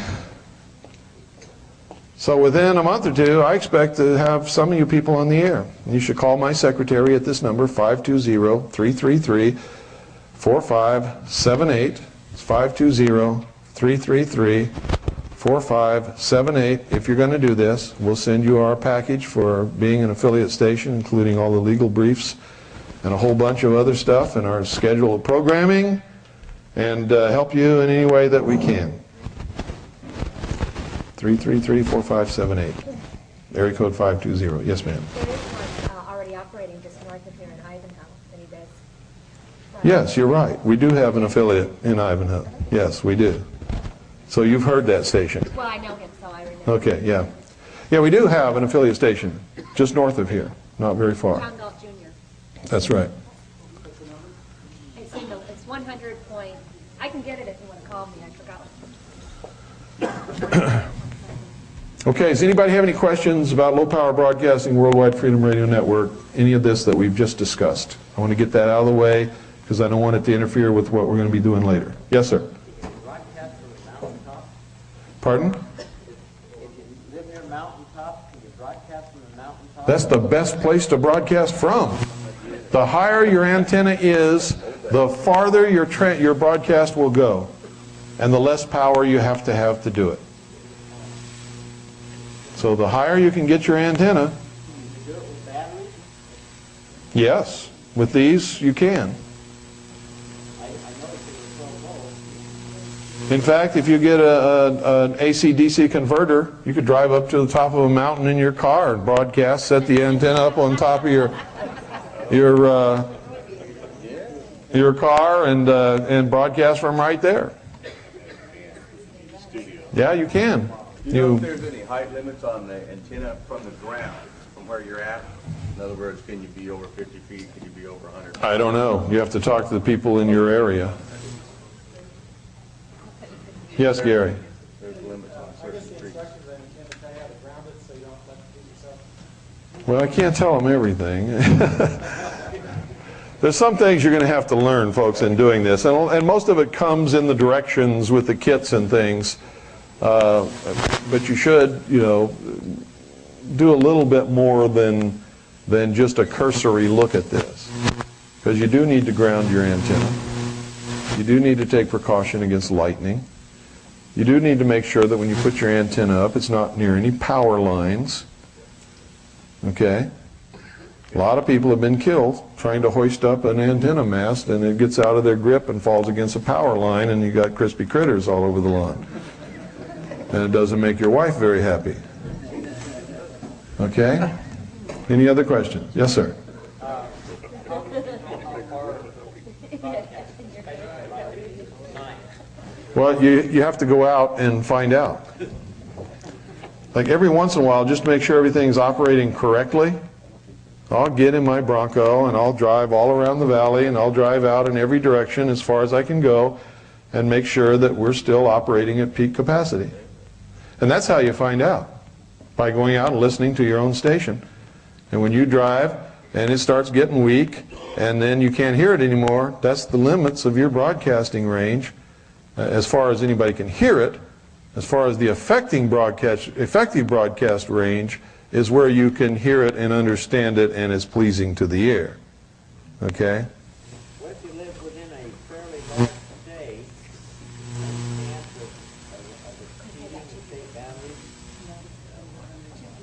So within a month or two, I expect to have some of you people on the air. You should call my secretary at this number, 520-333-4578. It's 520-333-4578. If you're going to do this, we'll send you our package for being an affiliate station, including all the legal briefs and a whole bunch of other stuff and our schedule of programming, and help you in any way that we can. 333-4578. Area code 520. Yes, ma'am. There is one already operating just north of here in Ivanhoe that he does. Yes, you're right. We do have an affiliate in Ivanhoe. Yes, we do. So you've heard that station. Well, I know him, so I remember. Okay, yeah. Yeah, we do have an affiliate station just north of here, not very far. John Golf Jr. That's right. It's 100 point. I can get it if you want to call me. I forgot. Okay, does anybody have any questions about low power broadcasting, Worldwide Freedom Radio Network, any of this that we've just discussed? I want to get that out of the way because I don't want it to interfere with what we're going to be doing later. Yes, sir. Broadcast from the mountaintop? Pardon? If you live near a mountaintop, can you broadcast from the mountaintop? That's the best place to broadcast from. The higher your antenna is, the farther your broadcast will go, and the less power you have to do it. So the higher you can get your antenna. Can you do it with batteries? Yes, with these you can. I noticed it was so low. In fact, if you get an AC-DC converter, you could drive up to the top of a mountain in your car and broadcast, set the antenna up on top of your car and broadcast from right there. Yeah, you can. Do you know if there's any height limits on the antenna from the ground, from where you're at? In other words, can you be over 50 feet? Can you be over 100 feet? I don't know. You have to talk to the people in your area. Yes, Gary. There's limits on certain streets. Well, I can't tell them everything. There's some things you're going to have to learn, folks, in doing this. And most of it comes in the directions with the kits and things. But you should, do a little bit more than just a cursory look at this. Because you do need to ground your antenna. You do need to take precaution against lightning. You do need to make sure that when you put your antenna up, it's not near any power lines. Okay? A lot of people have been killed trying to hoist up an antenna mast, and it gets out of their grip and falls against a power line, and you got crispy critters all over the lawn. And it doesn't make your wife very happy. Okay? Any other questions? Yes, sir. Well, you have to go out and find out. Like every once in a while, just to make sure everything's operating correctly, I'll get in my Bronco and I'll drive all around the valley and I'll drive out in every direction as far as I can go and make sure that we're still operating at peak capacity. And that's how you find out, by going out and listening to your own station. And when you drive and it starts getting weak and then you can't hear it anymore, that's the limits of your broadcasting range as far as anybody can hear it. As far as the effective broadcast range is where you can hear it and understand it and it's pleasing to the ear. Okay? What if you live within a fairly large state and chance of exceeding the state boundaries?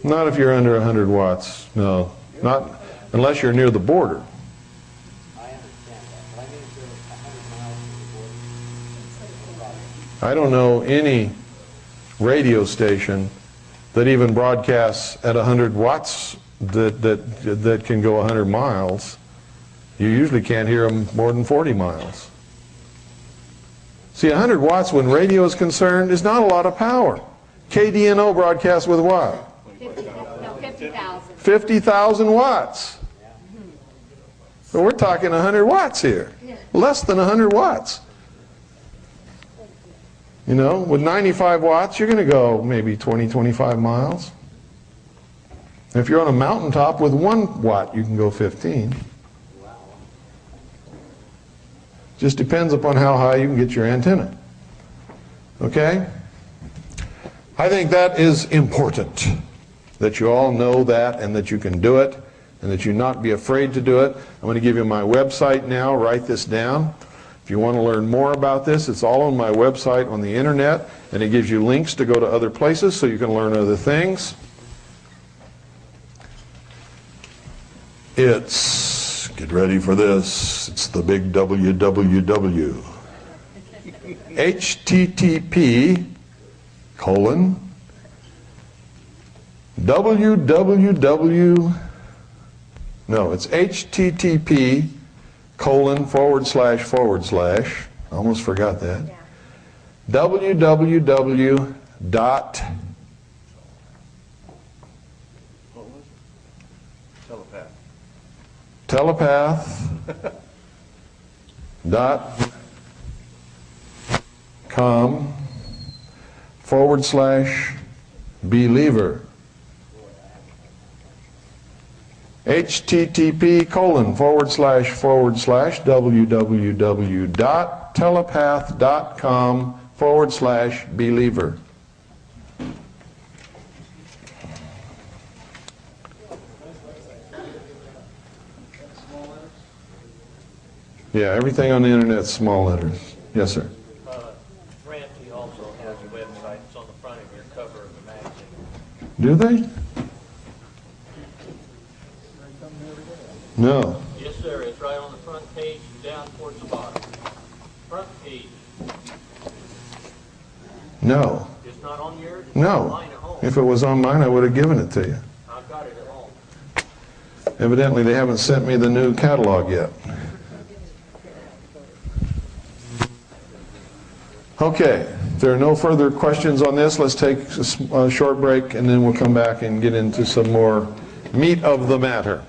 Not if you're under 100 watts, no. Not unless you're near the border. I understand that, but I mean if you're 100 miles from the border. I don't know any radio station that even broadcasts at 100 watts that can go 100 miles. You usually can't hear them more than 40 miles. See, 100 watts when radio is concerned is not a lot of power. KDNO broadcasts with what? 50,000. 50,000 watts. So we're talking 100 watts here. Less than 100 watts. You know, with 95 watts, you're going to go maybe 20, 25 miles. If you're on a mountaintop with 1 watt, you can go 15. Just depends upon how high you can get your antenna. Okay? I think that is important, that you all know that and that you can do it and that you not be afraid to do it. I'm going to give you my website now. Write this down. If you want to learn more about this, it's all on my website on the internet, and it gives you links to go to other places so you can learn other things. It's, get ready for this, it's the big www. http://www, no, it's http:// I almost forgot that. www. telepath.com/believer. http://www.telepath.com/believer. Yeah, everything on the internet is small letters. Yes, sir. Ramsey also has a website. It's on the front of your cover of the magazine. Do they? No. Yes, sir. It's right on the front page and down towards the bottom. Front page. No. It's not on yours? It's No. on mine at home. If it was on mine, I would have given it to you. I've got it at home. Evidently, they haven't sent me the new catalog yet. Okay, if there are no further questions on this, let's take a short break and then we'll come back and get into some more meat of the matter.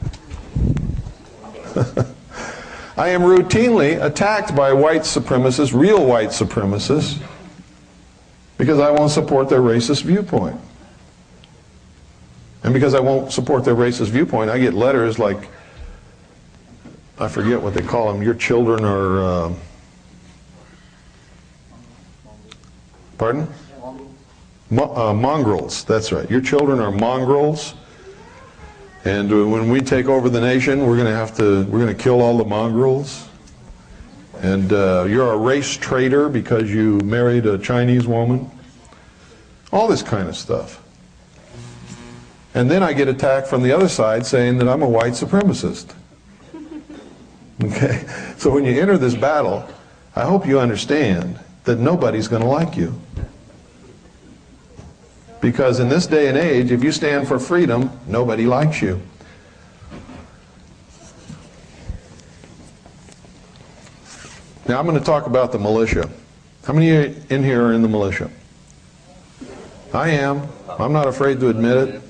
I am routinely attacked by white supremacists, real white supremacists, because I won't support their racist viewpoint. And because I won't support their racist viewpoint, I get letters like, I forget what they call them, your children are... Pardon? Mongrels, that's right. Your children are mongrels, and when we take over the nation, we're going to kill all the mongrels. And you're a race traitor because you married a Chinese woman. All this kind of stuff. And then I get attacked from the other side saying that I'm a white supremacist. Okay? So when you enter this battle, I hope you understand that nobody's going to like you. Because in this day and age, if you stand for freedom, nobody likes you. Now I'm going to talk about the militia. How many in here are in the militia? I am. I'm not afraid to admit it.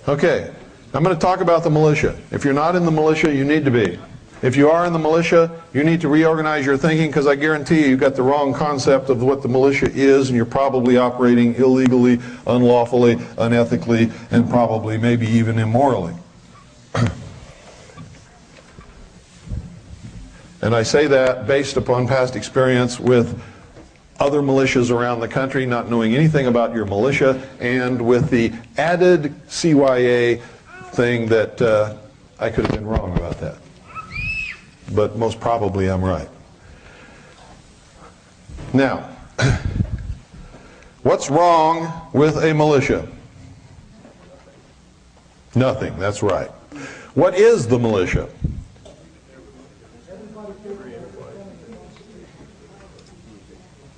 Okay, I'm going to talk about the militia. If you're not in the militia, you need to be. If you are in the militia, you need to reorganize your thinking, because I guarantee you, you've got the wrong concept of what the militia is, and you're probably operating illegally, unlawfully, unethically, and probably maybe even immorally. And I say that based upon past experience with other militias around the country, not knowing anything about your militia, and with the added CYA thing that I could have been wrong about that. But most probably I'm right. Now, what's wrong with a militia? Nothing, that's right. What is the militia?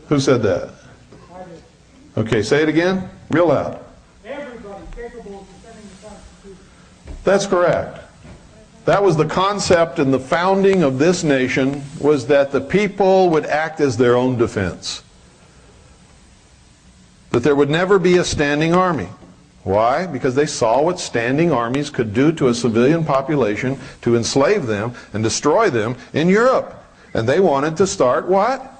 Who said that? Okay, say it again, real loud. Everybody capable of defending the Constitution. That's correct. That was the concept in the founding of this nation, was that the people would act as their own defense. That there would never be a standing army. Why? Because they saw what standing armies could do to a civilian population to enslave them and destroy them in Europe. And they wanted to start what?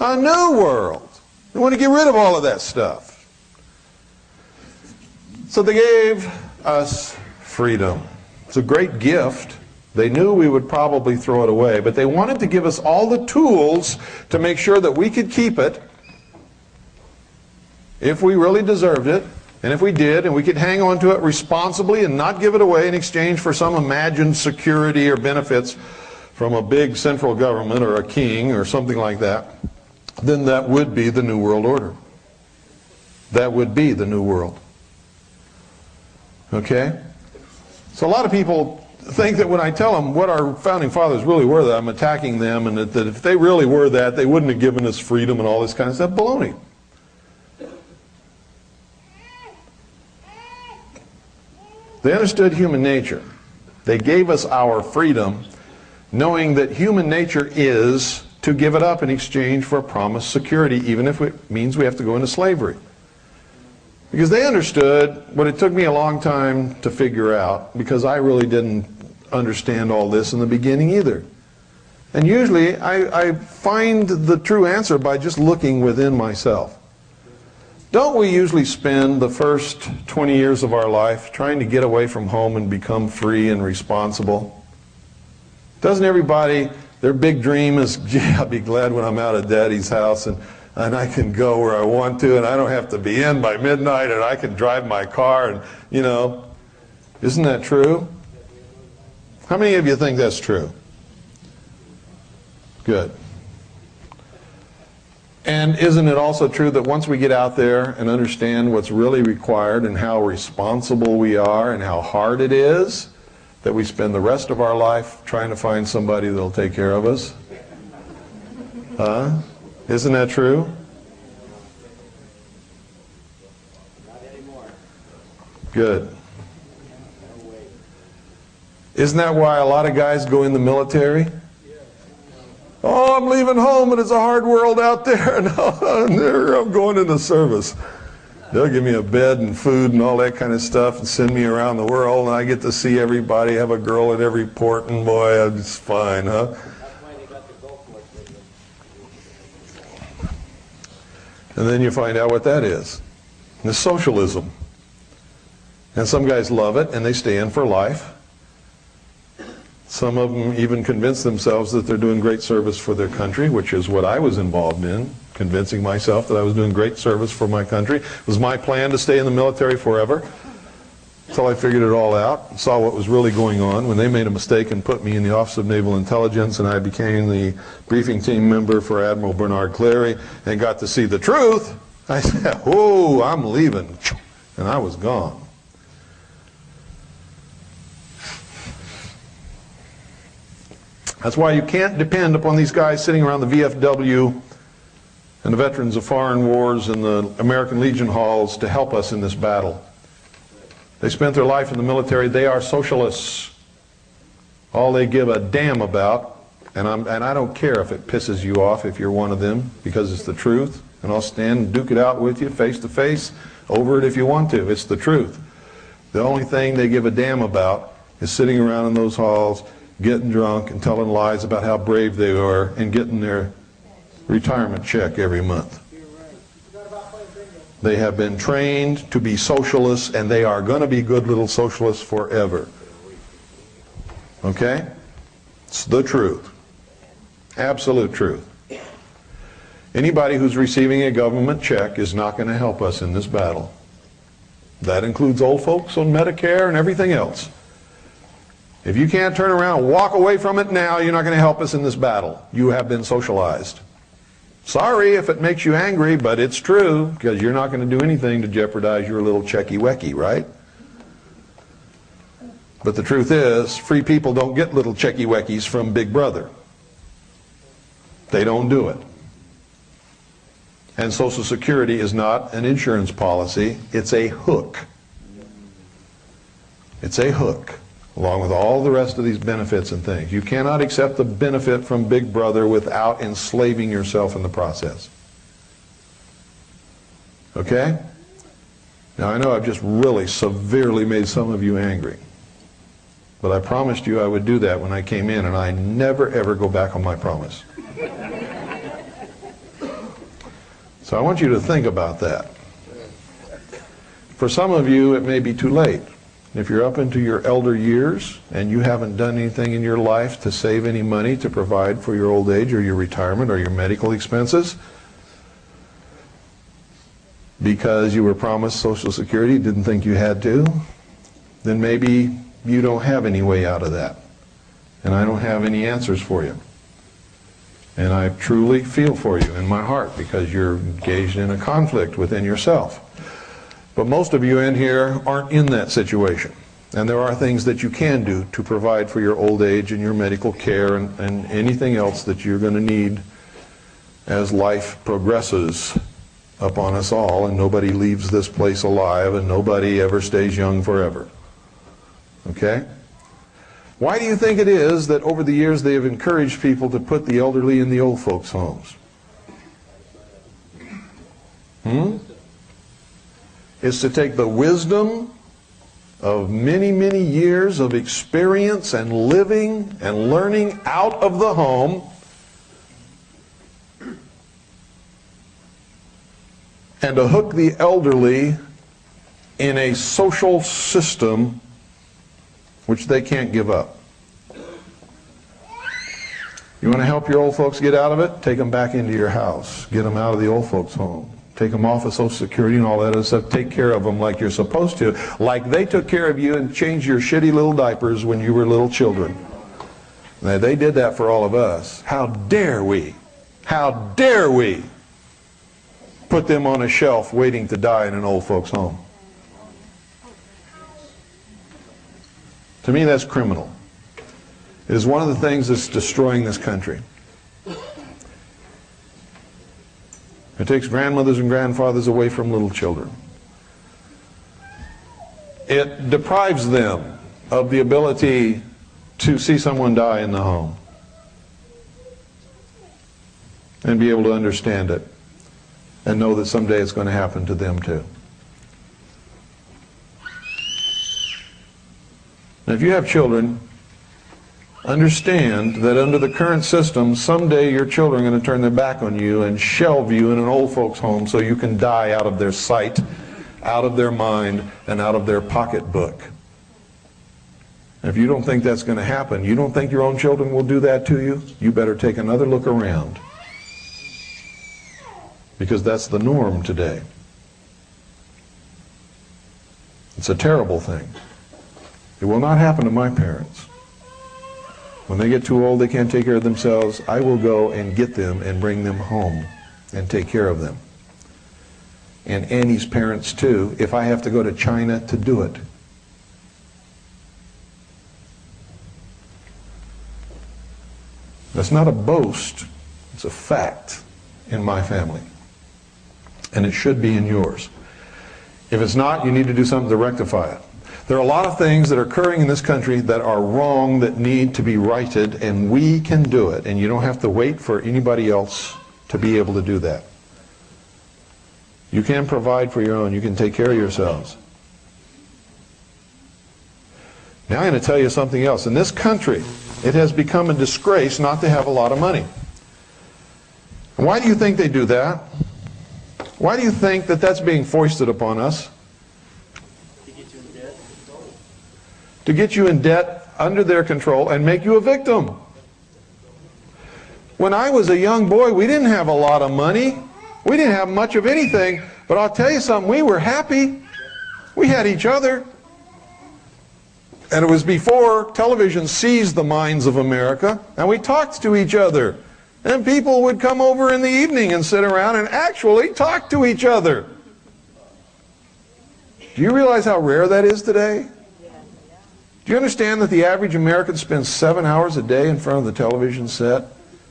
A new world. They want to get rid of all of that stuff. So they gave us freedom. It's a great gift. They knew we would probably throw it away, but they wanted to give us all the tools to make sure that we could keep it if we really deserved it, and if we did, and we could hang on to it responsibly and not give it away in exchange for some imagined security or benefits from a big central government or a king or something like that, then that would be the New World Order. That would be the New World. Okay? So a lot of people think that when I tell them what our founding fathers really were, that I'm attacking them, and that if they really were that, they wouldn't have given us freedom and all this kind of stuff. Baloney. They understood human nature. They gave us our freedom, knowing that human nature is to give it up in exchange for promised security, even if it means we have to go into slavery. Because they understood what it took me a long time to figure out, because I really didn't understand all this in the beginning either. And usually I find the true answer by just looking within myself. Don't we usually spend the first 20 years of our life trying to get away from home and become free and responsible? Doesn't everybody, their big dream is, gee, I'll be glad when I'm out of Daddy's house and I can go where I want to, and I don't have to be in by midnight, and I can drive my car, and, you know, isn't that true? How many of you think that's true? Good. And isn't it also true that once we get out there and understand what's really required and how responsible we are and how hard it is, that we spend the rest of our life trying to find somebody that'll take care of us? Huh? Isn't that true? Not anymore. Good. Isn't that why a lot of guys go in the military? Oh, I'm leaving home and it's a hard world out there. No, I'm going in the service. They'll give me a bed and food and all that kind of stuff and send me around the world, and I get to see everybody, have a girl at every port, and boy, it's fine, huh? That's why they got the Gulf War system. And then you find out what that is. It's socialism. And some guys love it, and they stay in for life. Some of them even convince themselves that they're doing great service for their country, which is what I was involved in, convincing myself that I was doing great service for my country. It was my plan to stay in the military forever, until I figured it all out, saw what was really going on. When they made a mistake and put me in the Office of Naval Intelligence, and I became the briefing team member for Admiral Bernard Clary, and got to see the truth, I said, whoa, I'm leaving. And I was gone. That's why you can't depend upon these guys sitting around the VFW and the veterans of foreign wars and the American Legion halls to help us in this battle. They spent their life in the military. They are socialists. All they give a damn about, And I don't care if it pisses you off if you're one of them, because it's the truth. And I'll stand and duke it out with you face to face over it if you want to. It's the truth. The only thing they give a damn about is sitting around in those halls, getting drunk and telling lies about how brave they are and getting their retirement check every month. They have been trained to be socialists, and they are going to be good little socialists forever. Okay? It's the truth. Absolute truth. Anybody who's receiving a government check is not going to help us in this battle. That includes old folks on Medicare and everything else. If you can't turn around and walk away from it now, you're not going to help us in this battle. You have been socialized. Sorry if it makes you angry, but it's true, because you're not going to do anything to jeopardize your little checky-wecky, right? But the truth is, free people don't get little checky-weckies from Big Brother. They don't do it. And Social Security is not an insurance policy, it's a hook. It's a hook, along with all the rest of these benefits and things. You cannot accept the benefit from Big Brother without enslaving yourself in the process. Okay? Now I know I've just really severely made some of you angry. But I promised you I would do that when I came in, and I never ever go back on my promise. So I want you to think about that. For some of you, it may be too late. If you're up into your elder years and you haven't done anything in your life to save any money to provide for your old age or your retirement or your medical expenses, because you were promised Social Security, didn't think you had to, then maybe you don't have any way out of that. And I don't have any answers for you. And I truly feel for you in my heart, because you're engaged in a conflict within yourself. But most of you in here aren't in that situation. And there are things that you can do to provide for your old age and your medical care and anything else that you're going to need as life progresses upon us all, and nobody leaves this place alive and nobody ever stays young forever. Okay? Why do you think it is that over the years they have encouraged people to put the elderly in the old folks' homes? It's to take the wisdom of many, many years of experience and living and learning out of the home and to hook the elderly in a social system which they can't give up. You want to help your old folks get out of it? Take them back into your house. Get them out of the old folks' home. Take them off of Social Security and all that other stuff. Take care of them like you're supposed to. Like they took care of you and changed your shitty little diapers when you were little children. Now, they did that for all of us. How dare we? How dare we put them on a shelf waiting to die in an old folks' home? To me, that's criminal. It is one of the things that's destroying this country. It takes grandmothers and grandfathers away from little children. It deprives them of the ability to see someone die in the home and be able to understand it and know that someday it's going to happen to them too. Now, if you have children, understand that under the current system, someday your children are going to turn their back on you and shelve you in an old folks' home so you can die out of their sight, out of their mind, and out of their pocketbook. If you don't think that's going to happen, you don't think your own children will do that to you, you better take another look around. Because that's the norm today. It's a terrible thing. It will not happen to my parents. When they get too old, they can't take care of themselves, I will go and get them and bring them home and take care of them. And Annie's parents too, if I have to go to China to do it. That's not a boast, it's a fact in my family. And it should be in yours. If it's not, you need to do something to rectify it. There are a lot of things that are occurring in this country that are wrong, that need to be righted, and we can do it. And you don't have to wait for anybody else to be able to do that. You can provide for your own. You can take care of yourselves. Now I'm going to tell you something else. In this country, it has become a disgrace not to have a lot of money. And why do you think they do that? Why do you think that that's being foisted upon us? To get you in debt, under their control, and make you a victim. When I was a young boy, we didn't have a lot of money. We didn't have much of anything. But I'll tell you something, we were happy. We had each other. And it was before television seized the minds of America, and we talked to each other. And people would come over in the evening and sit around and actually talk to each other. Do you realize how rare that is today? Do you understand that the average American spends 7 hours a day in front of the television set?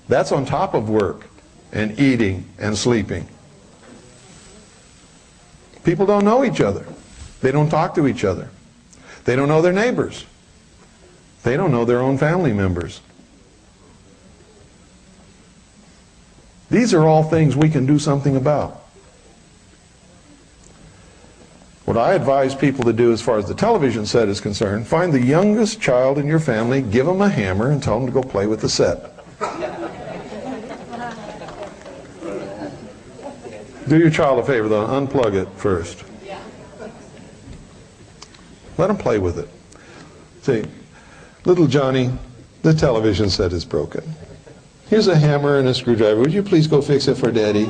That's on top of work and eating and sleeping. People don't know each other. They don't talk to each other. They don't know their neighbors. They don't know their own family members. These are all things we can do something about. What I advise people to do as far as the television set is concerned, find the youngest child in your family, give them a hammer, and tell them to go play with the set. Do your child a favor, though. Unplug it first. Let them play with it. Say, little Johnny, the television set is broken. Here's a hammer and a screwdriver. Would you please go fix it for Daddy?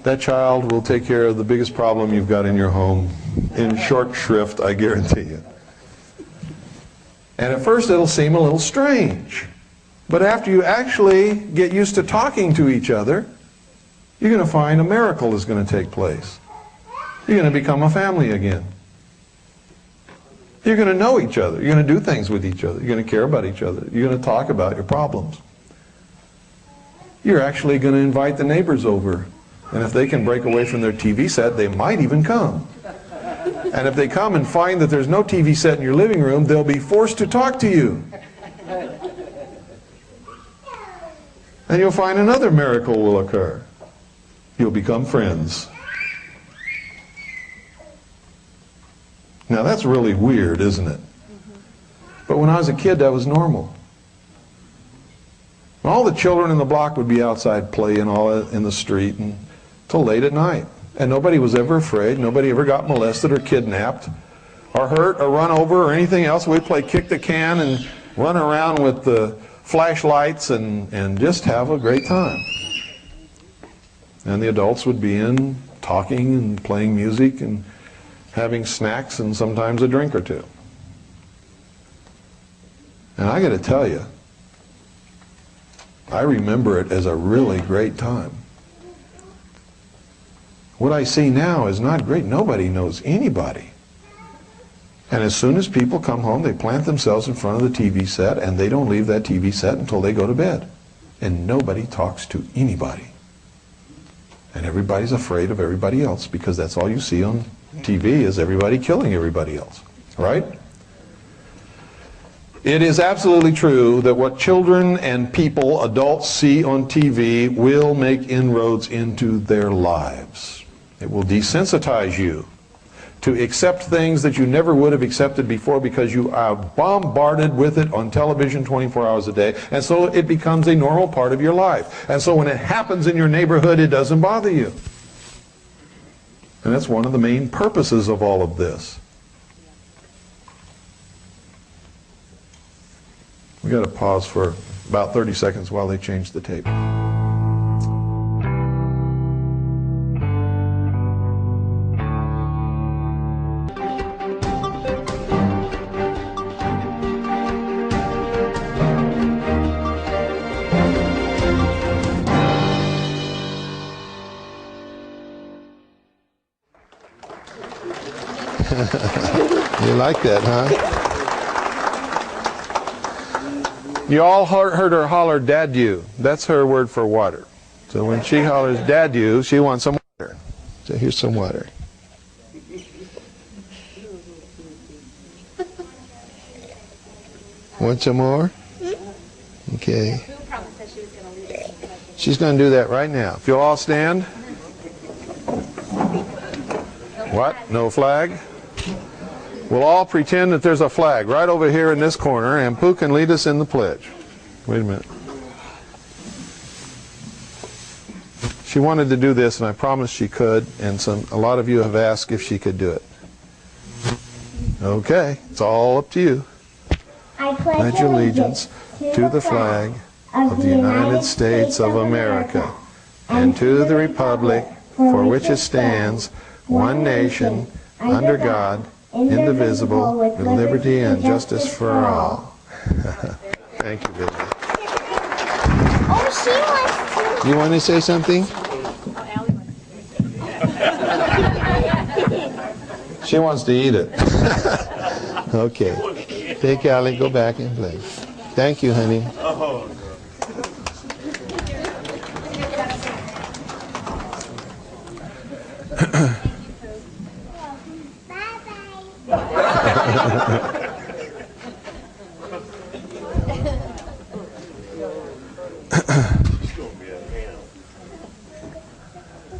That child will take care of the biggest problem you've got in your home in short shrift, I guarantee you. And at first it'll seem a little strange. But after you actually get used to talking to each other, you're going to find a miracle is going to take place. You're going to become a family again. You're going to know each other. You're going to do things with each other. You're going to care about each other. You're going to talk about your problems. You're actually going to invite the neighbors over. And if they can break away from their TV set, they might even come. And if they come and find that there's no TV set in your living room, they'll be forced to talk to you. And you'll find another miracle will occur. You'll become friends. Now that's really weird, isn't it? But when I was a kid, that was normal. All the children in the block would be outside playing all in the street until late at night. And nobody was ever afraid. Nobody ever got molested or kidnapped or hurt or run over or anything else. We'd play kick the can and run around with the flashlights and just have a great time. And the adults would be in talking and playing music and having snacks and sometimes a drink or two. And I got to tell you, I remember it as a really great time. What I see now is not great. Nobody knows anybody. And as soon as people come home, they plant themselves in front of the TV set, and they don't leave that TV set until they go to bed. And nobody talks to anybody. And everybody's afraid of everybody else, because that's all you see on TV is everybody killing everybody else. Right? It is absolutely true that what children and people, adults, see on TV will make inroads into their lives. It will desensitize you to accept things that you never would have accepted before because you are bombarded with it on television 24 hours a day, and so it becomes a normal part of your life. And so when it happens in your neighborhood, it doesn't bother you. And that's one of the main purposes of all of this. We got to pause for about 30 seconds while they change the tape. You like that, huh? You all heard her holler, "Dad, you." That's her word for water. So when she hollers, "Dad, you," she wants some water. So here's some water. Want some more? Okay. Who promised that she was going to lead us in the pledge? She's going to do that right now. If you'll all stand. What? No flag? We'll all pretend that there's a flag right over here in this corner, and Pooh can lead us in the pledge. Wait a minute. She wanted to do this, and I promised she could, and a lot of you have asked if she could do it. Okay, it's all up to you. I Pledge allegiance to the flag of the United States of America and to the republic for which it stands, one nation, under God, indivisible, with liberty and justice for all. Thank you, Vivian. Oh, she wants to. You want to say something? She wants to eat it. Okay. Take Allie, go back and play. Thank you, honey.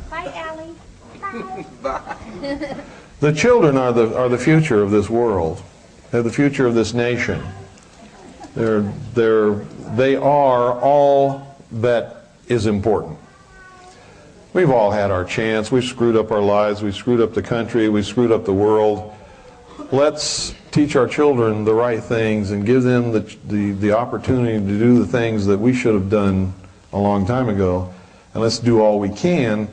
Bye, Allie. The children are the future of this world. They're the future of this nation. They are all that is important. We've all had our chance. We've screwed up our lives. We've screwed up the country. We've screwed up the world. Let's teach our children the right things and give them the opportunity to do the things that we should have done a long time ago. And let's do all we can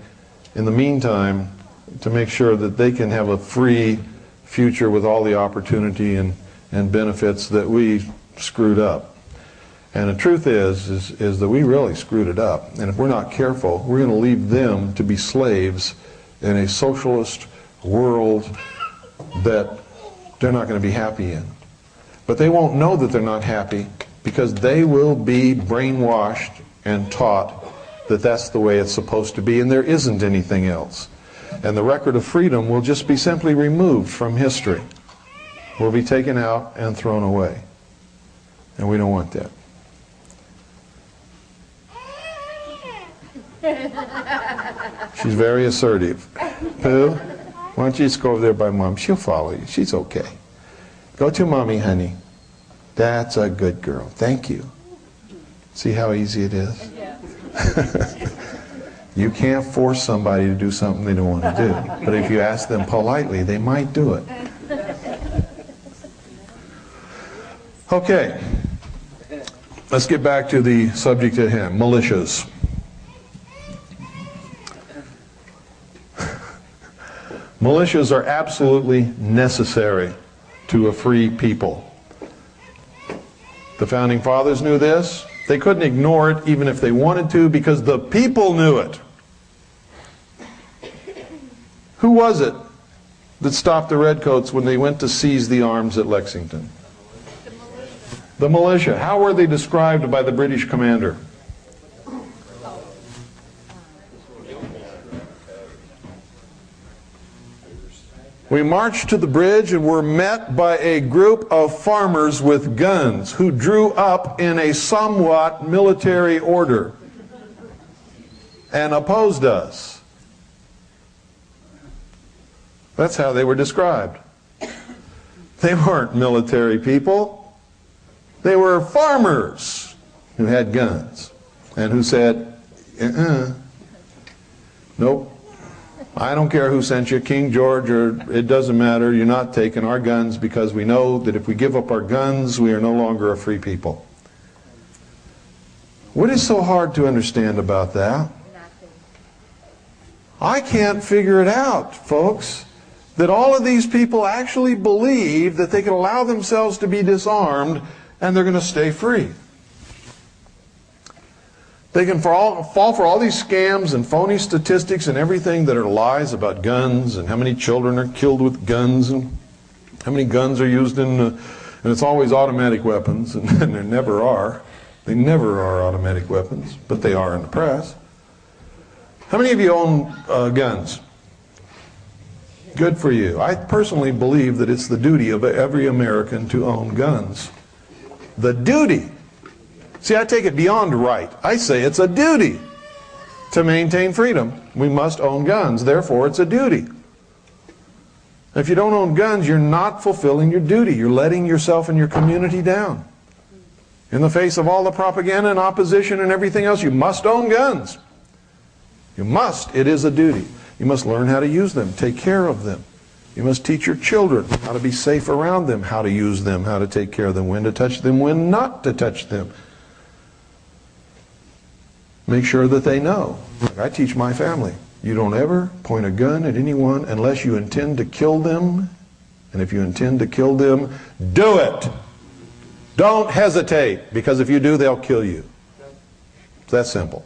in the meantime to make sure that they can have a free future with all the opportunity and benefits that we screwed up. And the truth is that we really screwed it up. And if we're not careful, we're going to leave them to be slaves in a socialist world that they're not going to be happy in. But they won't know that they're not happy because they will be brainwashed and taught that that's the way it's supposed to be and there isn't anything else. And the record of freedom will just be simply removed from history. Will be taken out and thrown away. And we don't want that. She's very assertive. Pooh, why don't you just go over there by Mom? She'll follow you. She's okay. Go to Mommy, honey. That's a good girl. Thank you. See how easy it is? You can't force somebody to do something they don't want to do. But if you ask them politely, they might do it. Okay. Let's get back to the subject at hand, militias. Militias are absolutely necessary to a free people. The Founding Fathers knew this. They couldn't ignore it even if they wanted to because the people knew it. Who was it that stopped the Redcoats when they went to seize the arms at Lexington? The militia. How were they described by the British commander? We marched to the bridge and were met by a group of farmers with guns who drew up in a somewhat military order and opposed us. That's how they were described. They weren't military people. They were farmers who had guns and who said, nope. I don't care who sent you, King George, or it doesn't matter. You're not taking our guns because we know that if we give up our guns, we are no longer a free people. What is so hard to understand about that? I can't figure it out, folks, that all of these people actually believe that they can allow themselves to be disarmed and they're going to stay free. They can fall for all these scams and phony statistics and everything that are lies about guns and how many children are killed with guns and how many guns are used in, and it's always automatic weapons, and there never are. They never are automatic weapons, but they are in the press. How many of you own guns? Good for you. I personally believe that it's the duty of every American to own guns. The duty. See, I take it beyond right. I say it's a duty to maintain freedom. We must own guns. Therefore, it's a duty. If you don't own guns, you're not fulfilling your duty. You're letting yourself and your community down. In the face of all the propaganda and opposition and everything else, you must own guns. You must. It is a duty. You must learn how to use them, take care of them. You must teach your children how to be safe around them, how to use them, how to take care of them, when to touch them, when not to touch them. Make sure that they know. Like I teach my family, you don't ever point a gun at anyone unless you intend to kill them. And if you intend to kill them, do it. Don't hesitate, because if you do, they'll kill you. It's that simple.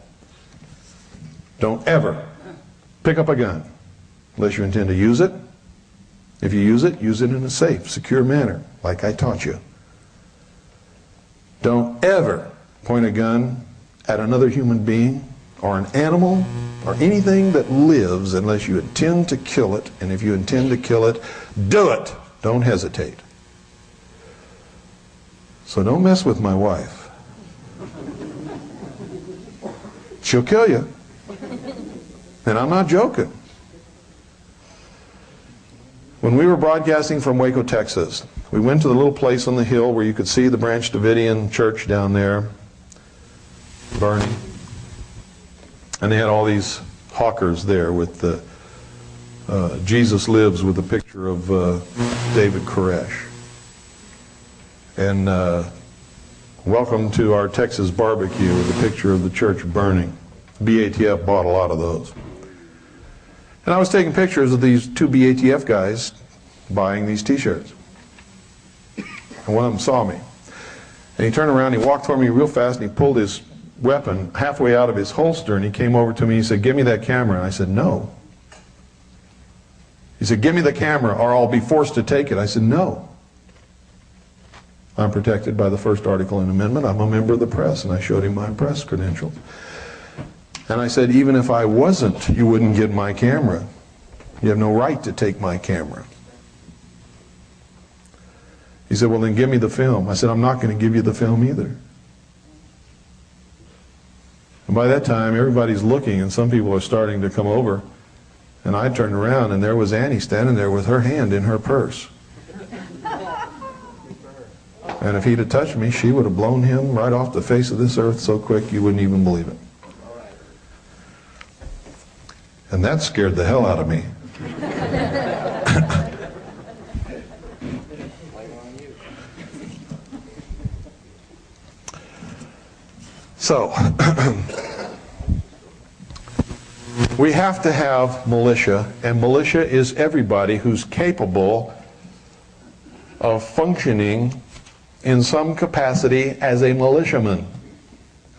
Don't ever pick up a gun unless you intend to use it. If you use it in a safe, secure manner, like I taught you. Don't ever point a gun at another human being or an animal or anything that lives unless you intend to kill it. And if you intend to kill it, do it. Don't hesitate. So don't mess with my wife. She'll kill you. And I'm not joking. When we were broadcasting from Waco, Texas, we went to the little place on the hill where you could see the Branch Davidian church down there burning. And they had all these hawkers there with the Jesus Lives with a picture of David Koresh. And welcome to our Texas barbecue with a picture of the church burning. BATF bought a lot of those. And I was taking pictures of these two BATF guys buying these t-shirts. And one of them saw me. And he turned around, he walked toward me real fast, and he pulled his weapon halfway out of his holster, and he came over to me and he said, "Give me that camera." And I said, "No." He said, "Give me the camera or I'll be forced to take it." I said, "No. I'm protected by the first article in amendment. I'm a member of the press." And I showed him my press credentials. And I said, "Even if I wasn't, you wouldn't get my camera. You have no right to take my camera." He said, "Well, then give me the film." I said, "I'm not going to give you the film either." And by that time, everybody's looking, and some people are starting to come over. And I turned around, and there was Annie standing there with her hand in her purse. And if he'd have touched me, she would have blown him right off the face of this earth so quick you wouldn't even believe it. And that scared the hell out of me. So, we have to have militia, and militia is everybody who's capable of functioning in some capacity as a militiaman.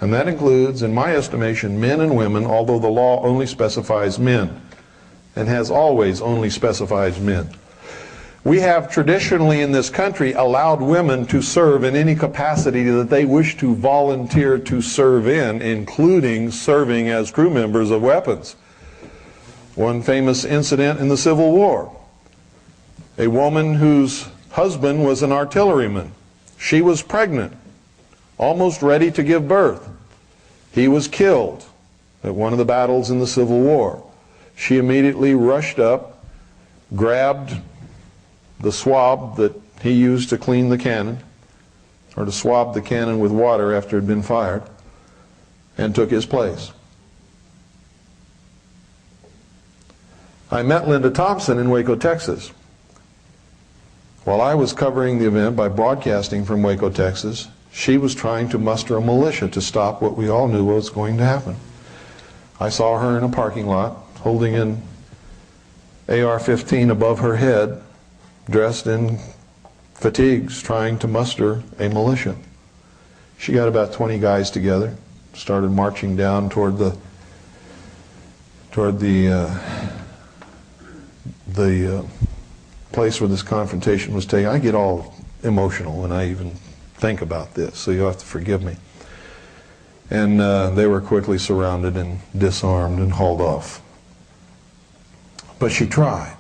And that includes, in my estimation, men and women, although the law only specifies men, and has always only specified men. We have traditionally in this country allowed women to serve in any capacity that they wish to volunteer to serve in, including serving as crew members of weapons. One famous incident in the Civil War. A woman whose husband was an artilleryman. She was pregnant, almost ready to give birth. He was killed at one of the battles in the Civil War. She immediately rushed up, grabbed the swab that he used to clean the cannon, or to swab the cannon with water after it had been fired, and took his place. I met Linda Thompson in Waco, Texas. While I was covering the event by broadcasting from Waco, Texas, she was trying to muster a militia to stop what we all knew was going to happen. I saw her in a parking lot holding an AR-15 above her head, dressed in fatigues, trying to muster a militia. She got about 20 guys together, started marching down toward the place where this confrontation was taken. I get all emotional when I even think about this, so you'll have to forgive me. And they were quickly surrounded and disarmed and hauled off. But she tried.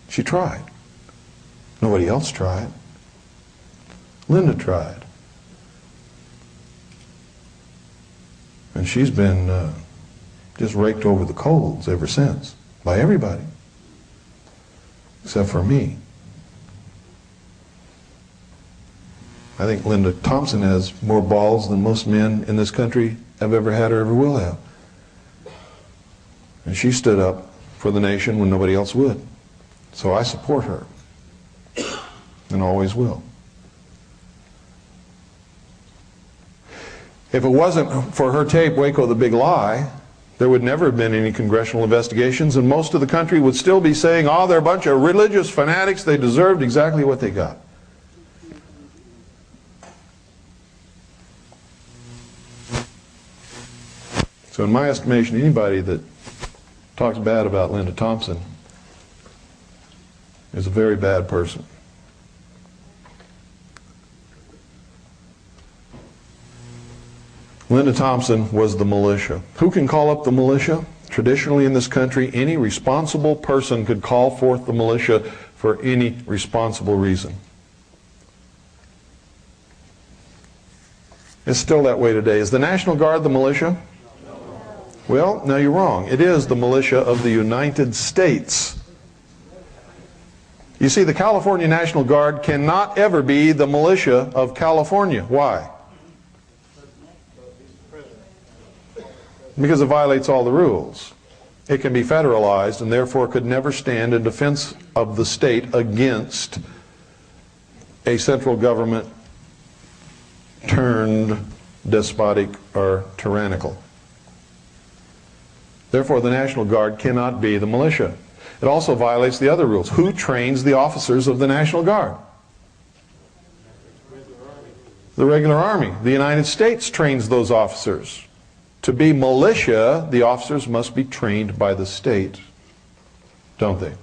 She tried. Nobody else tried. Linda tried. And she's been just raked over the coals ever since, by everybody, except for me. I think Linda Thompson has more balls than most men in this country have ever had or ever will have. And she stood up for the nation when nobody else would. So I support her, and always will. If it wasn't for her tape, Waco the Big Lie, there would never have been any congressional investigations, and most of the country would still be saying, oh, they're a bunch of religious fanatics, they deserved exactly what they got. So in my estimation, anybody that talks bad about Linda Thompson is a very bad person. Linda Thompson was the militia. Who can call up the militia? Traditionally in this country, any responsible person could call forth the militia for any responsible reason. It's still that way today. Is the National Guard the militia? Well, no, you're wrong. It is the militia of the United States. You see, the California National Guard cannot ever be the militia of California. Why? Because it violates all the rules. It can be federalized and therefore could never stand in defense of the state against a central government turned despotic or tyrannical. Therefore, the National Guard cannot be the militia. It also violates the other rules. Who trains the officers of the National Guard? The regular army. The United States trains those officers. To be militia, the officers must be trained by the state, don't they?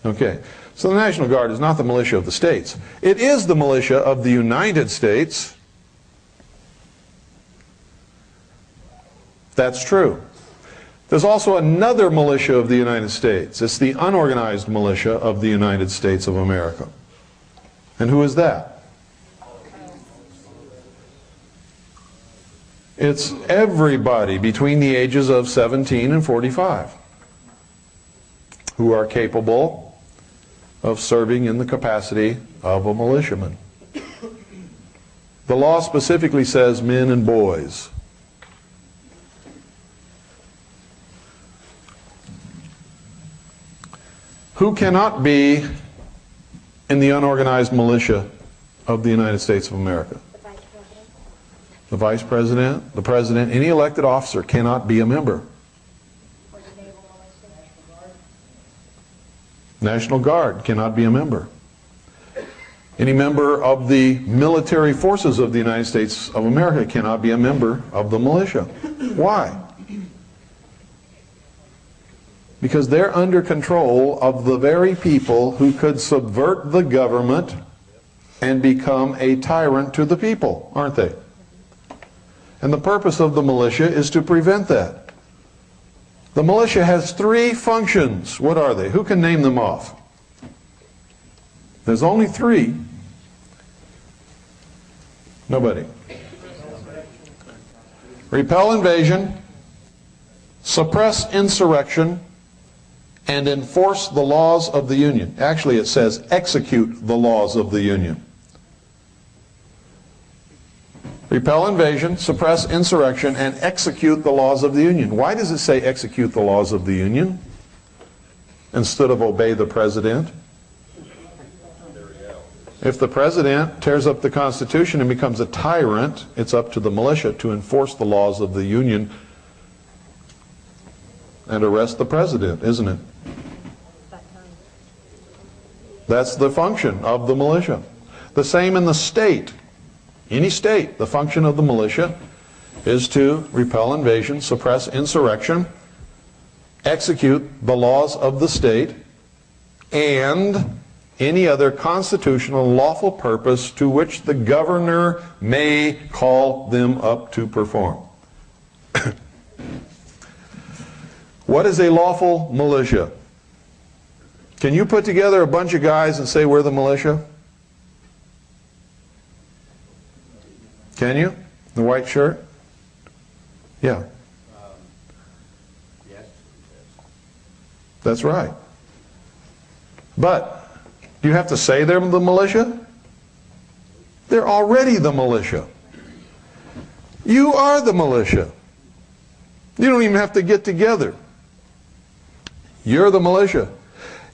Okay. So the National Guard is not the militia of the states. It is the militia of the United States. That's true. There's also another militia of the United States. It's the unorganized militia of the United States of America. And who is that? It's everybody between the ages of 17 and 45 who are capable of serving in the capacity of a militiaman. The law specifically says men and boys. Who cannot be in the unorganized militia of the United States of America? The Vice President, the President, any elected officer cannot be a member. National Guard cannot be a member. Any member of the military forces of the United States of America cannot be a member of the militia. Why? Because they're under control of the very people who could subvert the government and become a tyrant to the people, aren't they? And the purpose of the militia is to prevent that. The militia has three functions. What are they? Who can name them off? There's only three. Nobody. Repel invasion, suppress insurrection, and enforce the laws of the Union. Actually, it says execute the laws of the Union. Repel invasion, suppress insurrection, and execute the laws of the Union. Why does it say execute the laws of the Union instead of obey the President? If the President tears up the Constitution and becomes a tyrant, it's up to the militia to enforce the laws of the Union and arrest the President, isn't it? That's the function of the militia. The same in the state. Any state, the function of the militia is to repel invasion, suppress insurrection, execute the laws of the state, and any other constitutional lawful purpose to which the governor may call them up to perform. What is a lawful militia? Can you put together a bunch of guys and say we're the militia? Can you? The white shirt? Yeah. Yes. That's right. But do you have to say they're the militia? They're already the militia. You are the militia. You don't even have to get together. You're the militia.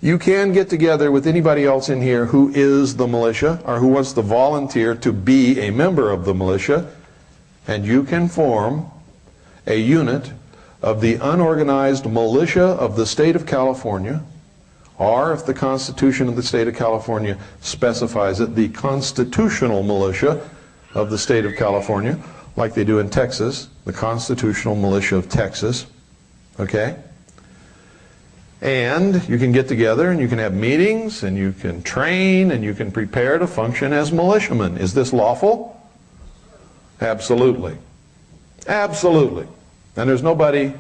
You can get together with anybody else in here who is the militia or who wants to volunteer to be a member of the militia, and you can form a unit of the unorganized militia of the state of California, or if the Constitution of the state of California specifies it, the constitutional militia of the state of California, like they do in Texas, the constitutional militia of Texas. Okay? And you can get together and you can have meetings and you can train and you can prepare to function as militiamen. Is this lawful? Absolutely. Absolutely. And there's nobody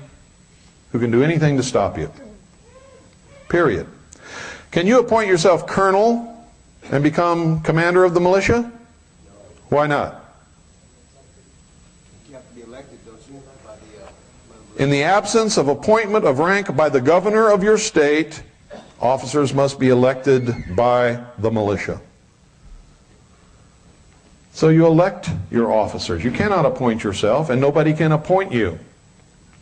who can do anything to stop you. Period. Can you appoint yourself colonel and become commander of the militia? Why not? You have to be elected, don't you? In the absence of appointment of rank by the governor of your state, officers must be elected by the militia. So you elect your officers. You cannot appoint yourself, and nobody can appoint you.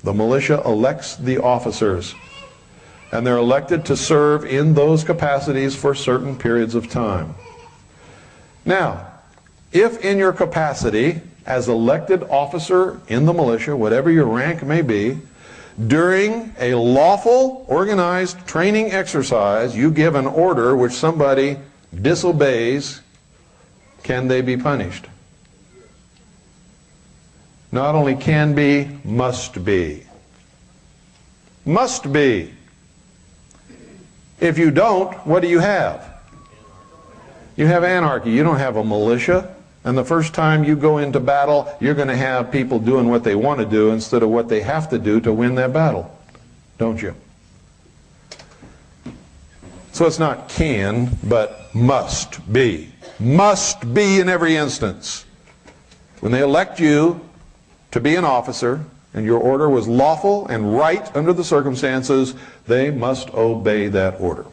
The militia elects the officers, and they're elected to serve in those capacities for certain periods of time. Now, if in your capacity as elected officer in the militia, whatever your rank may be, during a lawful, organized training exercise, you give an order which somebody disobeys, can they be punished? Not only can be, must be. Must be. If you don't, what do you have? You have anarchy. You don't have a militia. And the first time you go into battle, you're going to have people doing what they want to do instead of what they have to do to win that battle. Don't you? So it's not can, but must be. Must be in every instance. When they elect you to be an officer, and your order was lawful and right under the circumstances, they must obey that order.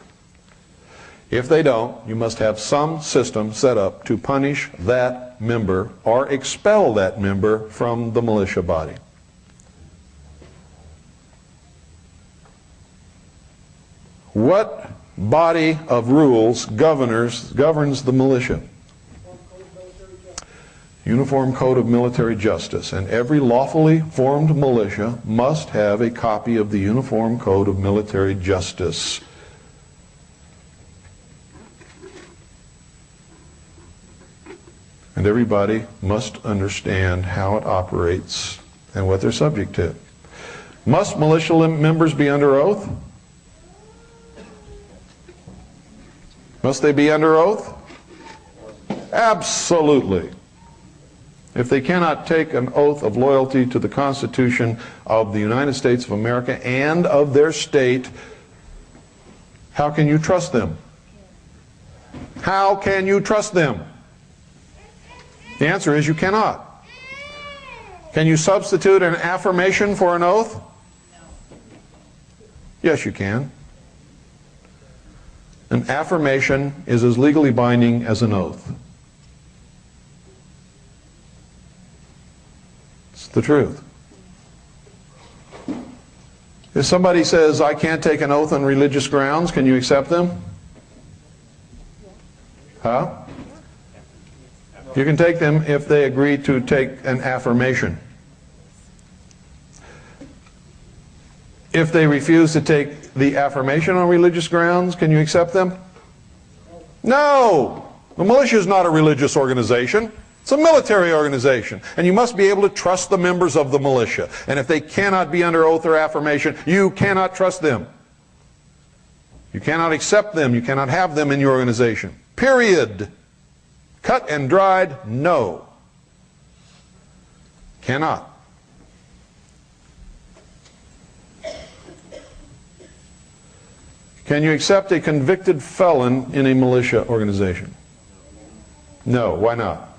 If they don't, you must have some system set up to punish that member or expel that member from the militia body. What body of rules governs the militia? Uniform Code of Military Justice. And every lawfully formed militia must have a copy of the Uniform Code of Military Justice. And everybody must understand how it operates and what they're subject to. Must militia members be under oath? Must they be under oath? Absolutely. If they cannot take an oath of loyalty to the Constitution of the United States of America and of their state, how can you trust them? How can you trust them? The answer is you cannot. Can you substitute an affirmation for an oath? Yes, you can. An affirmation is as legally binding as an oath. It's the truth. If somebody says, I can't take an oath on religious grounds, can you accept them? Huh? You can take them if they agree to take an affirmation. If they refuse to take the affirmation on religious grounds, can you accept them? No! The militia is not a religious organization. It's a military organization. And you must be able to trust the members of the militia. And if they cannot be under oath or affirmation, you cannot trust them. You cannot accept them. You cannot have them in your organization. Period. Cut and dried, no. Cannot. Can you accept a convicted felon in a militia organization? No. Why not?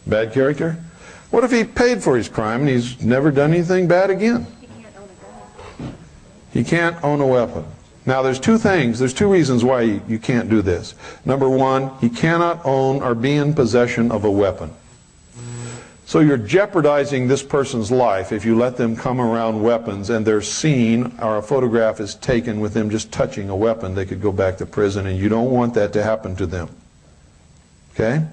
Bad character? What if he paid for his crime and he's never done anything bad again? He can't own a weapon. Now there's two reasons why you can't do this. Number one, he cannot own or be in possession of a weapon. So you're jeopardizing this person's life if you let them come around weapons and they're seen or a photograph is taken with them just touching a weapon. They could go back to prison, and you don't want that to happen to them. Okay?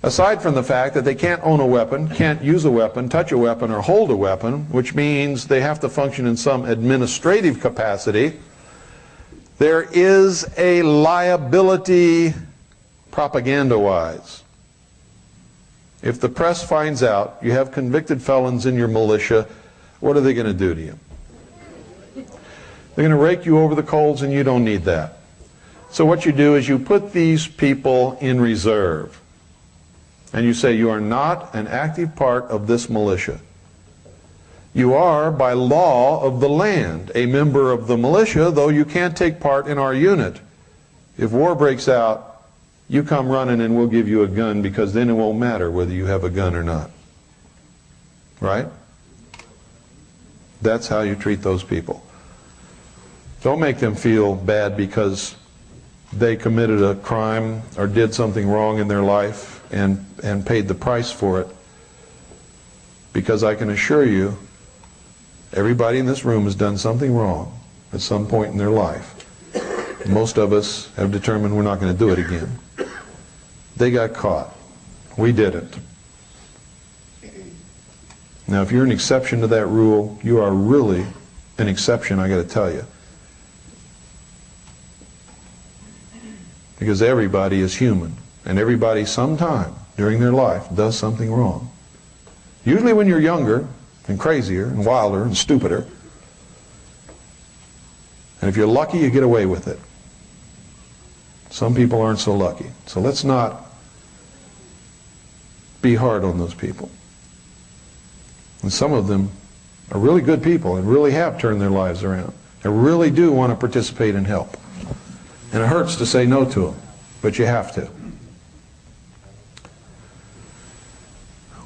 Aside from the fact that they can't own a weapon, can't use a weapon, touch a weapon, or hold a weapon, which means they have to function in some administrative capacity, there is a liability propaganda-wise. If the press finds out you have convicted felons in your militia, what are they going to do to you? They're going to rake you over the coals, and you don't need that. So what you do is you put these people in reserve. And you say, you are not an active part of this militia. You are, by law of the land, a member of the militia, though you can't take part in our unit. If war breaks out, you come running and we'll give you a gun, because then it won't matter whether you have a gun or not. Right? That's how you treat those people. Don't make them feel bad because they committed a crime or did something wrong in their life and paid the price for it. Because I can assure you, everybody in this room has done something wrong at some point in their life. Most of us have determined we're not going to do it again. They got caught. We didn't. Now, if you're an exception to that rule, you are really an exception, I got to tell you. Because everybody is human, and everybody sometime during their life does something wrong. Usually when you're younger and crazier and wilder and stupider. And if you're lucky, you get away with it. Some people aren't so lucky. So let's not be hard on those people. And some of them are really good people and really have turned their lives around. They really do want to participate and help. And it hurts to say no to them, but you have to.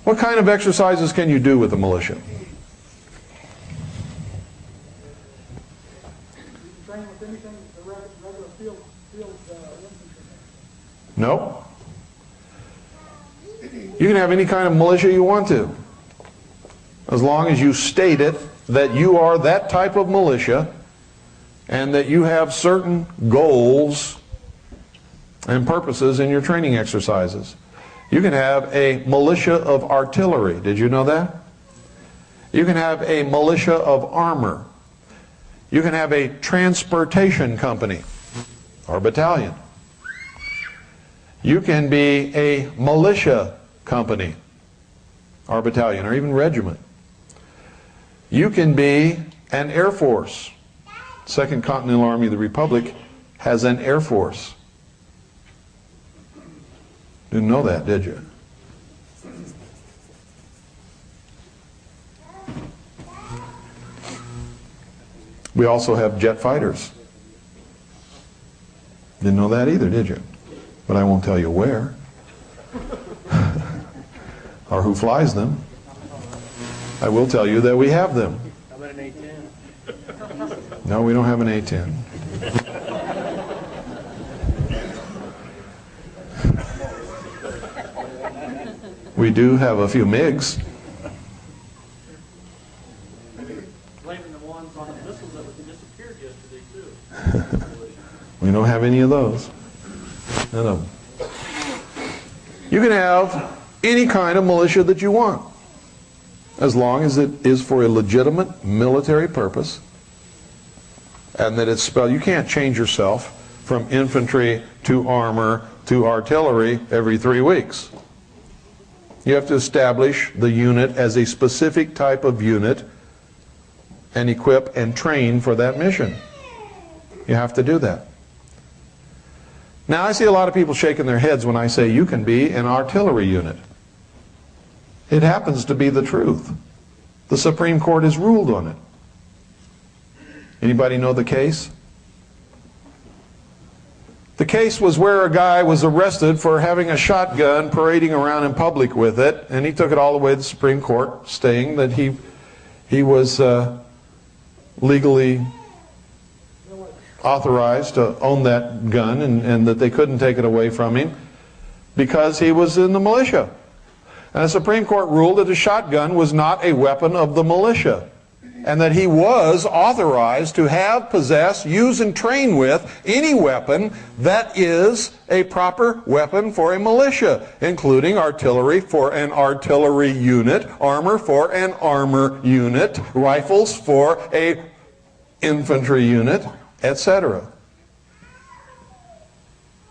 What kind of exercises can you do with the militia? No. You can have any kind of militia you want to, as long as you state it that you are that type of militia and that you have certain goals and purposes in your training exercises. You can have a militia of artillery. Did you know that? You can have a militia of armor. You can have a transportation company or battalion. You can be a militia company or battalion or even regiment. You can be an Air Force. Second Continental Army of the Republic has an Air Force. Didn't know that, did you? We also have jet fighters. Didn't know that either, did you? But I won't tell you where or who flies them. I will tell you that we have them. How about an A-10? No, we don't have an A-10. We do have a few MiGs. Blaming the ones on the missiles that disappeared yesterday, too. We don't have any of those. None of them. You can have any kind of militia that you want, as long as it is for a legitimate military purpose, and that it's spelled. You can't change yourself from infantry to armor to artillery every 3 weeks. You have to establish the unit as a specific type of unit and equip and train for that mission. You have to do that. Now, I see a lot of people shaking their heads when I say you can be an artillery unit. It happens to be the truth. The Supreme Court has ruled on it. Anybody know the case? The case was where a guy was arrested for having a shotgun, parading around in public with it, and he took it all the way to the Supreme Court, stating that he was legally authorized to own that gun, and that they couldn't take it away from him because he was in the militia. And the Supreme Court ruled that a shotgun was not a weapon of the militia, and that he was authorized to have, possess, use, and train with any weapon that is a proper weapon for a militia, including artillery for an artillery unit, armor for an armor unit, rifles for a infantry unit, etc.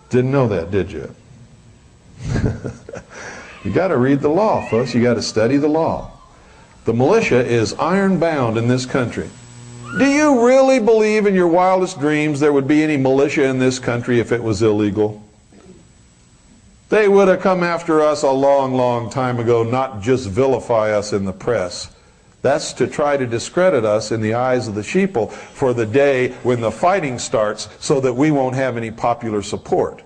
Didn't know that, did you? You got to read the law, folks. You got to study the law. The militia is iron-bound in this country. Do you really believe in your wildest dreams there would be any militia in this country if it was illegal? They would have come after us a long, long time ago, not just vilify us in the press. That's to try to discredit us in the eyes of the sheeple for the day when the fighting starts, so that we won't have any popular support.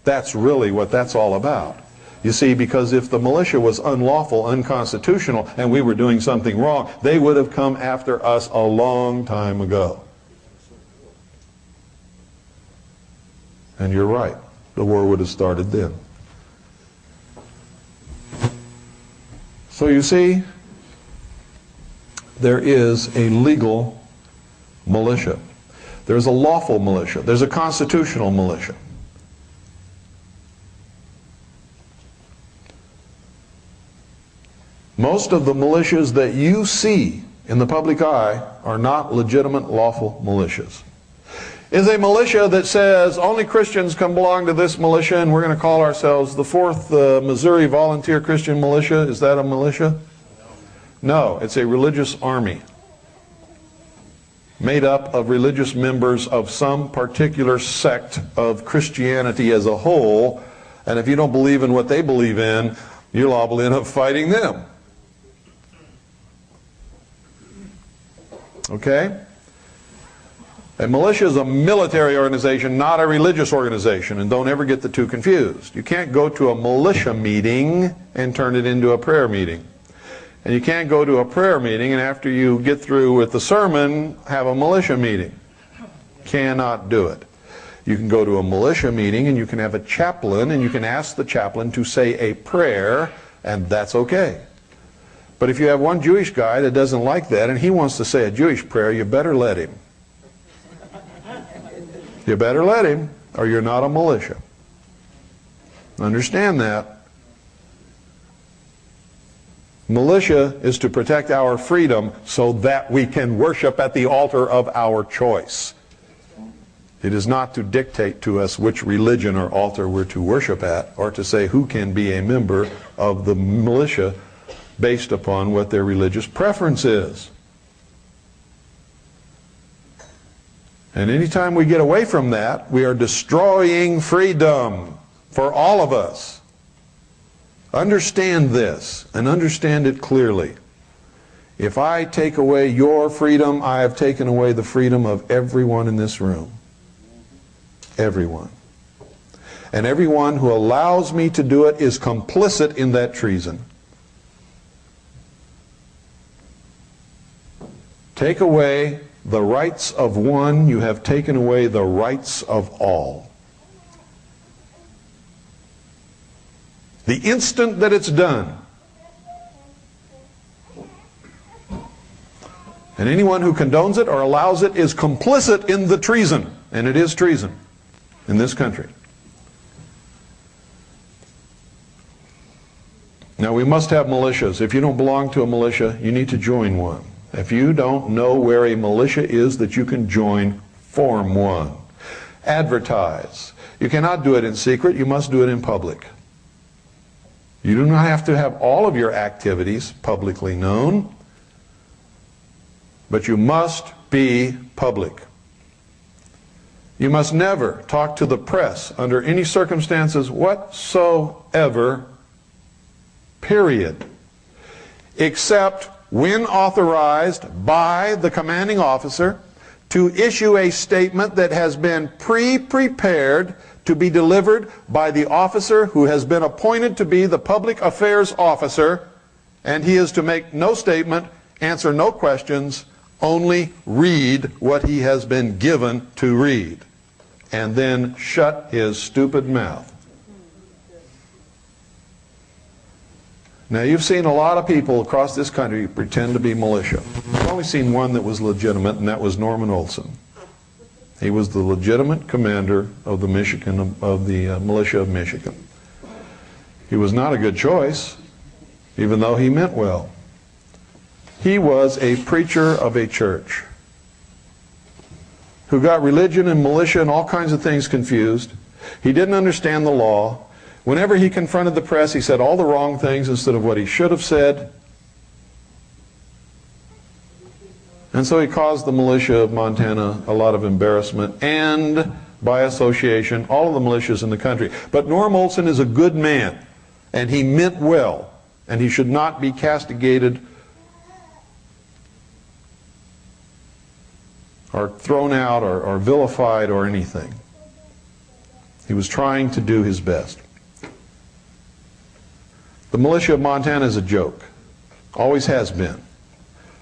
That's really what that's all about. You see, because if the militia was unlawful, unconstitutional, and we were doing something wrong, they would have come after us a long time ago. And you're right. The war would have started then. So you see, there is a legal militia. There's a lawful militia. There's a constitutional militia. Most of the militias that you see in the public eye are not legitimate, lawful militias. Is a militia that says only Christians can belong to this militia, and we're going to call ourselves the 4th Missouri Volunteer Christian Militia. Is that a militia? No, it's a religious army made up of religious members of some particular sect of Christianity as a whole, and if you don't believe in what they believe in, you're liable to end up fighting them. Okay? A militia is a military organization, not a religious organization, and don't ever get the two confused. You can't go to a militia meeting and turn it into a prayer meeting. And you can't go to a prayer meeting and after you get through with the sermon, have a militia meeting. Cannot do it. You can go to a militia meeting and you can have a chaplain and you can ask the chaplain to say a prayer, and that's okay. But if you have one Jewish guy that doesn't like that and he wants to say a Jewish prayer, you better let him. You better let him, or you're not a militia. Understand that. Militia is to protect our freedom so that we can worship at the altar of our choice. It is not to dictate to us which religion or altar we're to worship at, or to say who can be a member of the militia based upon what their religious preference is. And anytime we get away from that, we are destroying freedom for all of us. Understand this, and understand it clearly. If I take away your freedom, I have taken away the freedom of everyone in this room. Everyone. And everyone who allows me to do it is complicit in that treason. Take away the rights of one, you have taken away the rights of all. The instant that it's done. And anyone who condones it or allows it is complicit in the treason. And it is treason in this country. Now we must have militias. If you don't belong to a militia, you need to join one. If you don't know where a militia is that you can join, form one. Advertise. You cannot do it in secret, you must do it in public. You do not have to have all of your activities publicly known, but you must be public. You must never talk to the press under any circumstances whatsoever, period, except when authorized by the commanding officer, to issue a statement that has been pre-prepared to be delivered by the officer who has been appointed to be the public affairs officer, and he is to make no statement, answer no questions, only read what he has been given to read, and then shut his stupid mouth. Now, you've seen a lot of people across this country pretend to be militia. I've only seen one that was legitimate, and that was Norman Olson. He was the legitimate commander of the militia of Michigan. He was not a good choice, even though he meant well. He was a preacher of a church who got religion and militia and all kinds of things confused. He didn't understand the law. Whenever he confronted the press, he said all the wrong things instead of what he should have said. And so he caused the militia of Montana a lot of embarrassment, and by association, all of the militias in the country. But Norm Olson is a good man, and he meant well, and he should not be castigated or thrown out or vilified or anything. He was trying to do his best. The militia of Montana is a joke. Always has been.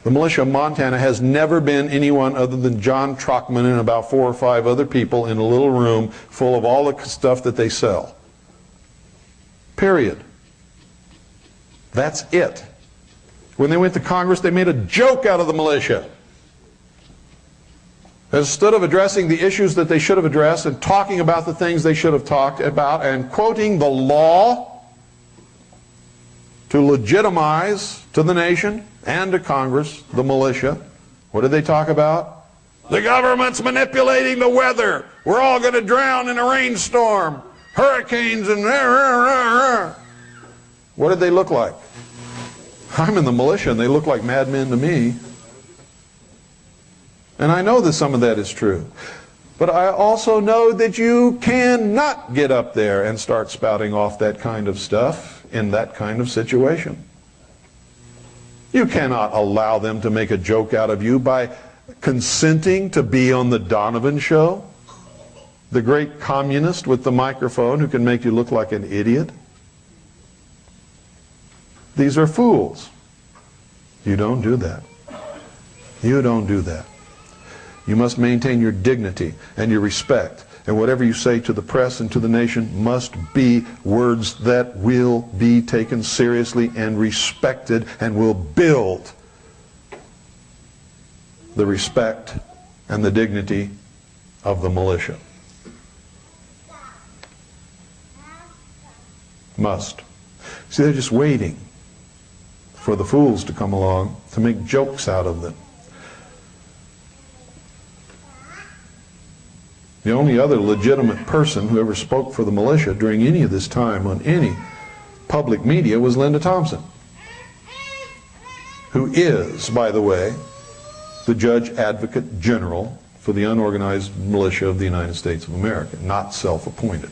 The militia of Montana has never been anyone other than John Trockman and about 4 or 5 other people in a little room full of all the stuff that they sell. Period. That's it. When they went to Congress, they made a joke out of the militia. Instead of addressing the issues that they should have addressed and talking about the things they should have talked about and quoting the law to legitimize to the nation and to Congress the militia, what did they talk about? The government's manipulating the weather. We're all going to drown in a rainstorm. Hurricanes and... What did they look like? I'm in the militia and they look like madmen to me. And I know that some of that is true. But I also know that you cannot get up there and start spouting off that kind of stuff in that kind of situation. You cannot allow them to make a joke out of you by consenting to be on the Donovan show, the great communist with the microphone who can make you look like an idiot. These are fools. You don't do that. You don't do that. You must maintain your dignity and your respect, and whatever you say to the press and to the nation must be words that will be taken seriously and respected and will build the respect and the dignity of the militia. Must. See, they're just waiting for the fools to come along to make jokes out of them. The only other legitimate person who ever spoke for the militia during any of this time on any public media was Linda Thompson, who is, by the way, the Judge Advocate General for the unorganized militia of the United States of America, not self-appointed.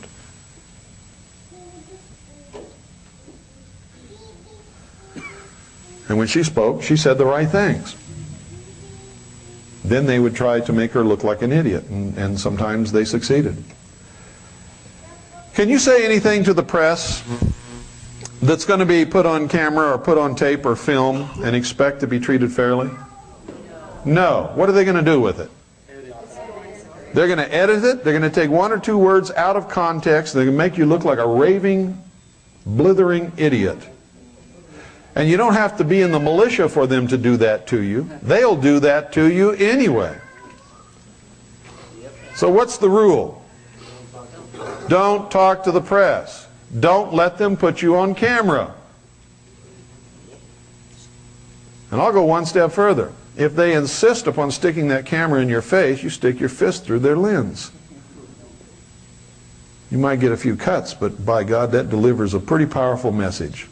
And when she spoke, she said the right things. Then they would try to make her look like an idiot, and sometimes they succeeded. Can you say anything to the press that's going to be put on camera or put on tape or film and expect to be treated fairly? No. What are they going to do with it? They're going to edit it. They're going to take 1 or 2 words out of context. They're going to make you look like a raving, blithering idiot. And you don't have to be in the militia for them to do that to you. They'll do that to you anyway. So what's the rule? Don't talk to the press. Don't let them put you on camera. And I'll go one step further. If they insist upon sticking that camera in your face, you stick your fist through their lens. You might get a few cuts, but by God, that delivers a pretty powerful message.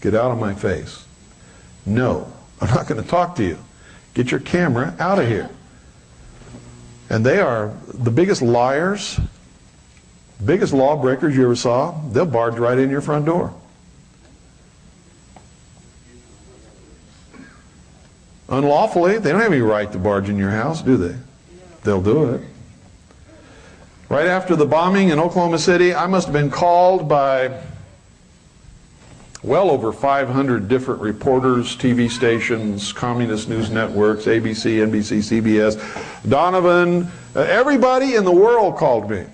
Get out of my face. No, I'm not going to talk to you. Get your camera out of here. And they are the biggest liars, biggest lawbreakers you ever saw. They'll barge right in your front door. unlawfully. They don't have any right to barge in your house, do they? They'll do it. Right after the bombing in Oklahoma City, I must have been called by well over 500 different reporters, TV stations, communist news networks, ABC, NBC, CBS, Donovan, everybody in the world called me.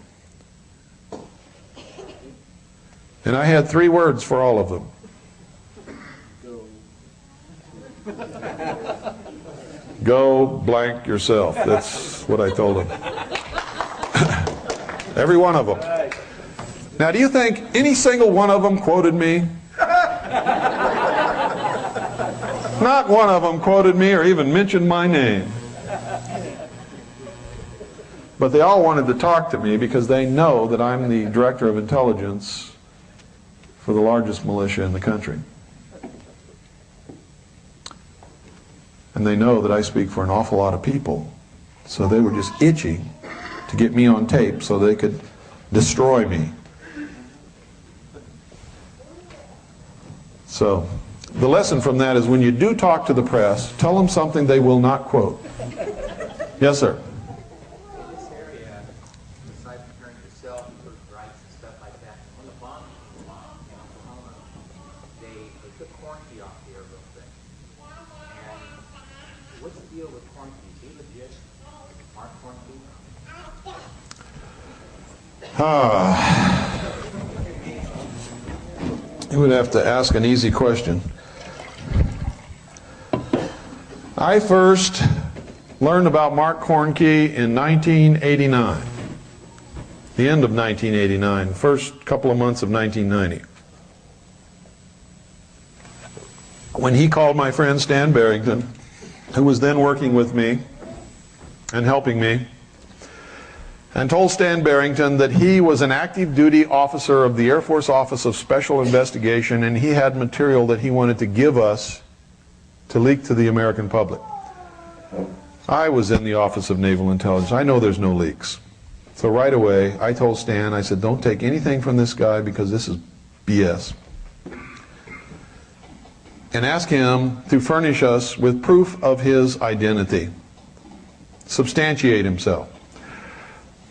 And I had 3 words for all of them. Go blank yourself. That's what I told them. Every one of them. Now, do you think any single one of them quoted me? Not one of them quoted me or even mentioned my name. But they all wanted to talk to me because they know that I'm the director of intelligence for the largest militia in the country. And they know that I speak for an awful lot of people. So they were just itching to get me on tape so they could destroy me. So the lesson from that is when you do talk to the press, tell them something they will not quote. Yes, sir. In this area, besides preparing yourself for rights and stuff like that, when the bomb in Oklahoma, they took corn key off the air real quick. And what's the deal with corn key? Is he legit? Mark corn key? You would have to ask an easy question. I first learned about Mark Cornkey in 1989. The end of 1989, first couple of months of 1990. When he called my friend Stan Barrington, who was then working with me and helping me, and told Stan Barrington that he was an active duty officer of the Air Force Office of Special Investigation and he had material that he wanted to give us to leak to the American public. I was in the Office of Naval Intelligence. I know there's no leaks. So right away I told Stan, I said, don't take anything from this guy because this is BS. And ask him to furnish us with proof of his identity. Substantiate himself.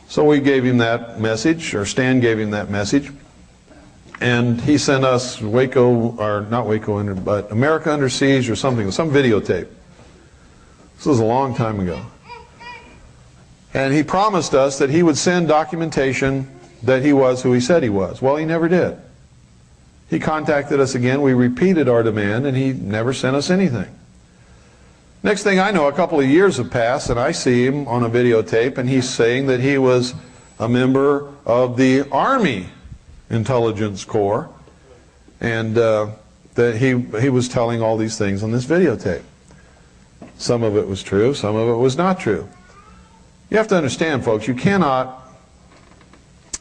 So we gave him that message, or Stan gave him that message, and he sent us Waco, or not Waco, but America Under Siege or something, some videotape. This was a long time ago. And he promised us that he would send documentation that he was who he said he was. Well, he never did. He contacted us again, we repeated our demand, and he never sent us anything. Next thing I know, a couple of years have passed, and I see him on a videotape, and he's saying that he was a member of the Army Intelligence Corps, and that he was telling all these things on this videotape. Some of it was true, some of it was not true. You have to understand, folks, you cannot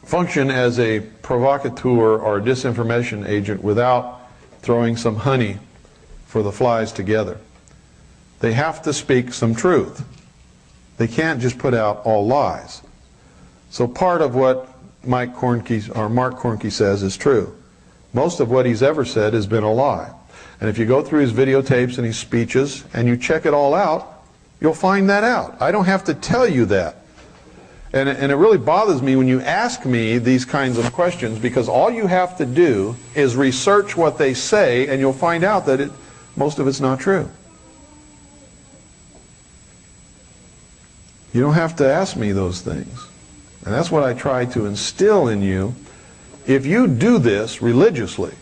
function as a provocateur or a disinformation agent without throwing some honey for the flies together. They have to speak some truth. They can't just put out all lies. So part of what Mark Cornkey says is true. Most of what he's ever said has been a lie. And if you go through his videotapes and his speeches and you check it all out, you'll find that out. I don't have to tell you that. And it really bothers me when you ask me these kinds of questions because all you have to do is research what they say and you'll find out that most of it's not true. You don't have to ask me those things. And that's what I try to instill in you. If you do this religiously,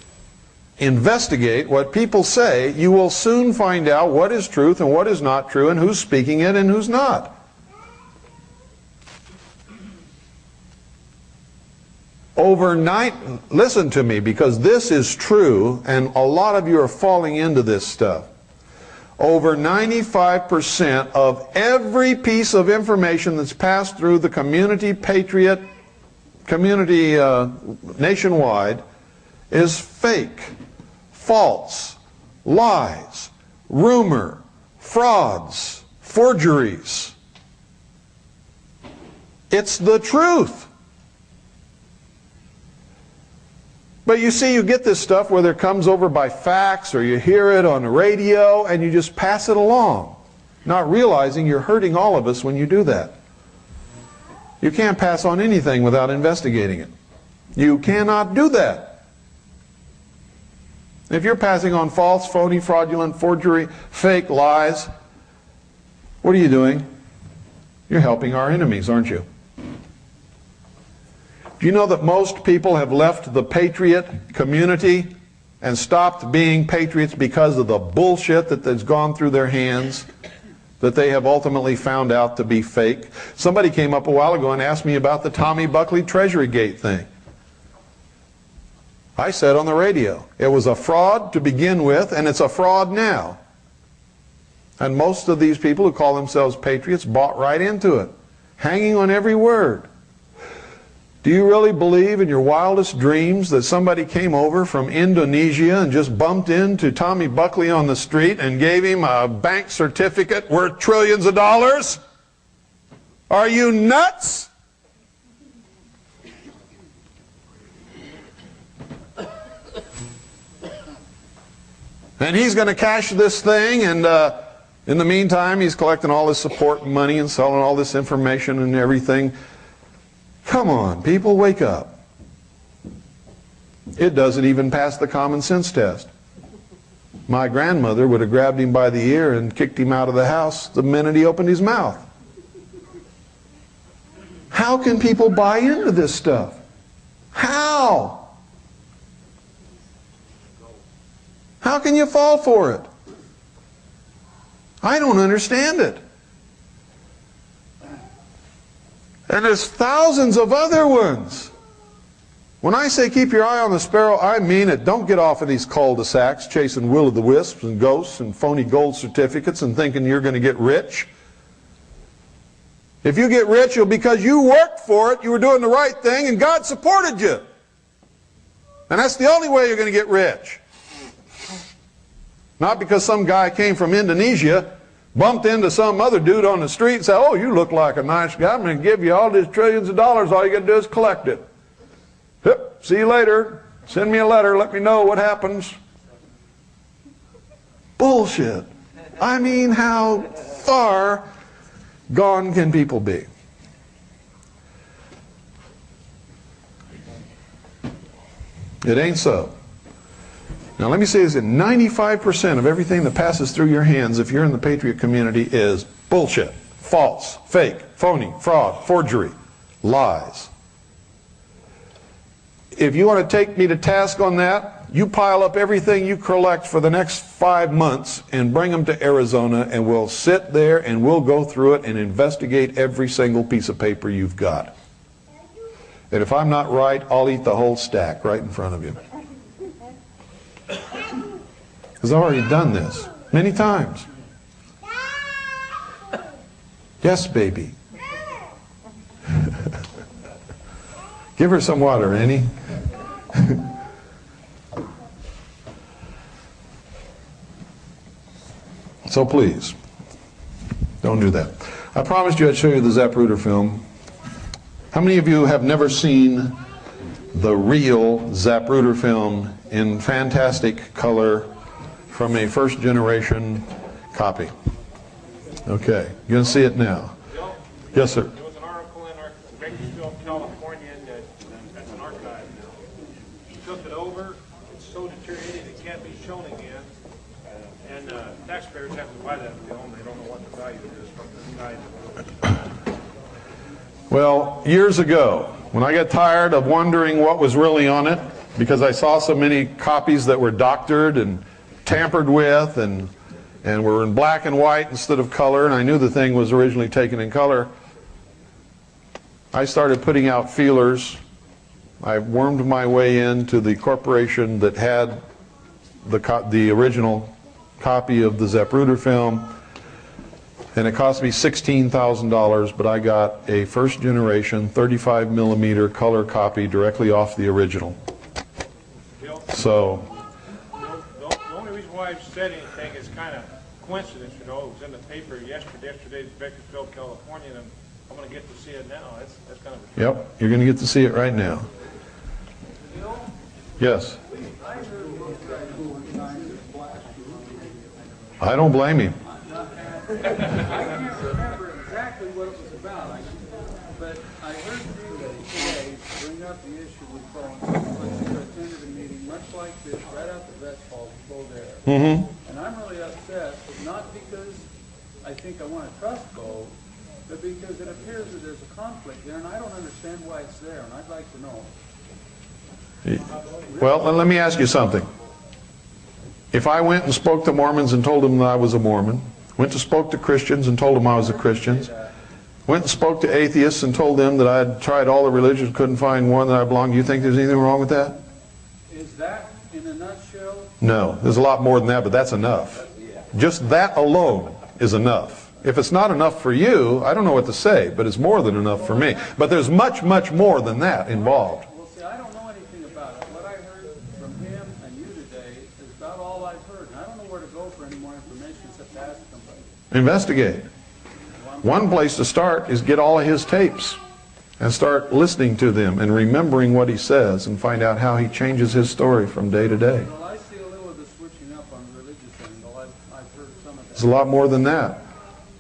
investigate what people say, you will soon find out what is truth and what is not true and who's speaking it and who's not. Overnight, listen to me because this is true and a lot of you are falling into this stuff. Over 95% of every piece of information that's passed through the community nationwide is fake, false, lies, rumor, frauds, forgeries. It's the truth. But you see, you get this stuff whether it comes over by fax or you hear it on the radio and you just pass it along, not realizing you're hurting all of us when you do that. You can't pass on anything without investigating it. You cannot do that. If you're passing on false, phony, fraudulent, forgery, fake, lies, what are you doing? You're helping our enemies, aren't you? Do you know that most people have left the patriot community and stopped being patriots because of the bullshit that has gone through their hands, that they have ultimately found out to be fake? Somebody came up a while ago and asked me about the Tommy Buckley Treasury Gate thing. I said on the radio, it was a fraud to begin with, and it's a fraud now. And most of these people who call themselves patriots bought right into it, hanging on every word. Do you really believe in your wildest dreams that somebody came over from Indonesia and just bumped into Tommy Buckley on the street and gave him a bank certificate worth trillions of dollars? Are you nuts? And he's going to cash this thing, and in the meantime he's collecting all this support money and selling all this information and everything. Come on, people, wake up. It doesn't even pass the common sense test. My grandmother would have grabbed him by the ear and kicked him out of the house the minute he opened his mouth. How can people buy into this stuff? How? How can you fall for it? I don't understand it. And there's thousands of other ones. When I say keep your eye on the sparrow, I mean it. Don't get off of these cul-de-sacs chasing will-o'-the-wisps and ghosts and phony gold certificates and thinking you're going to get rich. If you get rich, it'll be because you worked for it, you were doing the right thing, and God supported you. And that's the only way you're going to get rich. Not because some guy came from Indonesia, bumped into some other dude on the street and said, oh, you look like a nice guy, I'm going to give you all these trillions of dollars, all you got to do is collect it. Yep, see you later, send me a letter, let me know what happens. Bullshit. I mean, how far gone can people be? It ain't so. Now let me say this, that 95% of everything that passes through your hands, if you're in the patriot community, is bullshit, false, fake, phony, fraud, forgery, lies. If you want to take me to task on that, you pile up everything you collect for the next 5 months and bring them to Arizona, and we'll sit there and we'll go through it and investigate every single piece of paper you've got. And if I'm not right, I'll eat the whole stack right in front of you. Because I've already done this many times. Yes, baby. Give her some water, Annie. So please, don't do that. I promised you I'd show you the Zapruder film. How many of you have never seen the real Zapruder film in fantastic color from a first-generation copy? Okay, you're going to see it now. Bill, Yes, sir. there was an article in our Bakersfield, California, that's an archive now. He took it over, it's so deteriorated it can't be shown again, and taxpayers have to buy that film. They don't know what the value is from the guy that wrote it. Well, years ago, when I got tired of wondering what was really on it, because I saw so many copies that were doctored and tampered with and were in black and white instead of color, and I knew the thing was originally taken in color, I started putting out feelers. I wormed my way into the corporation that had the original copy of the Zapruder film, and it cost me $16,000, but I got a first generation 35 millimeter color copy directly off the original. So The only reason why I've said anything is kind of coincidence, you know. It was in the paper yesterday's Bakersfield, California, and I'm going to get to see it now. That's kind of a yep, you're going to get to see it right now. Bill, Yes. I don't blame him. I can't remember exactly what it was about, but I heard you today bring up the issue with phones. You attended a meeting much like this right out the vets hall below there. Mm-hmm. And I'm really upset, not because I think I want to trust Bo, but because it appears that there's a conflict there, and I don't understand why it's there, and I'd like to know. Well, let me ask you something. If I went and spoke to Mormons and told them that I was a Mormon, went and spoke to Christians and told them I was a Christian, went and spoke to atheists and told them that I had tried all the religions, couldn't find one that I belonged, do you think there's anything wrong with that? Is that, in a nutshell? No, there's a lot more than that, but that's enough. Just that alone is enough. If it's not enough for you, I don't know what to say, but it's more than enough for me. But there's much, much more than that involved. Well, see, I don't know anything about it. What I heard from him and you today is about all I've heard, and I don't know where to go for any more information except to ask somebody. Investigate. One place to start is get all of his tapes and start listening to them and remembering what he says and find out how he changes his story from day to day. Well, I see a little of the switching up on the religious angle. I've heard some of that. It's a lot more than that.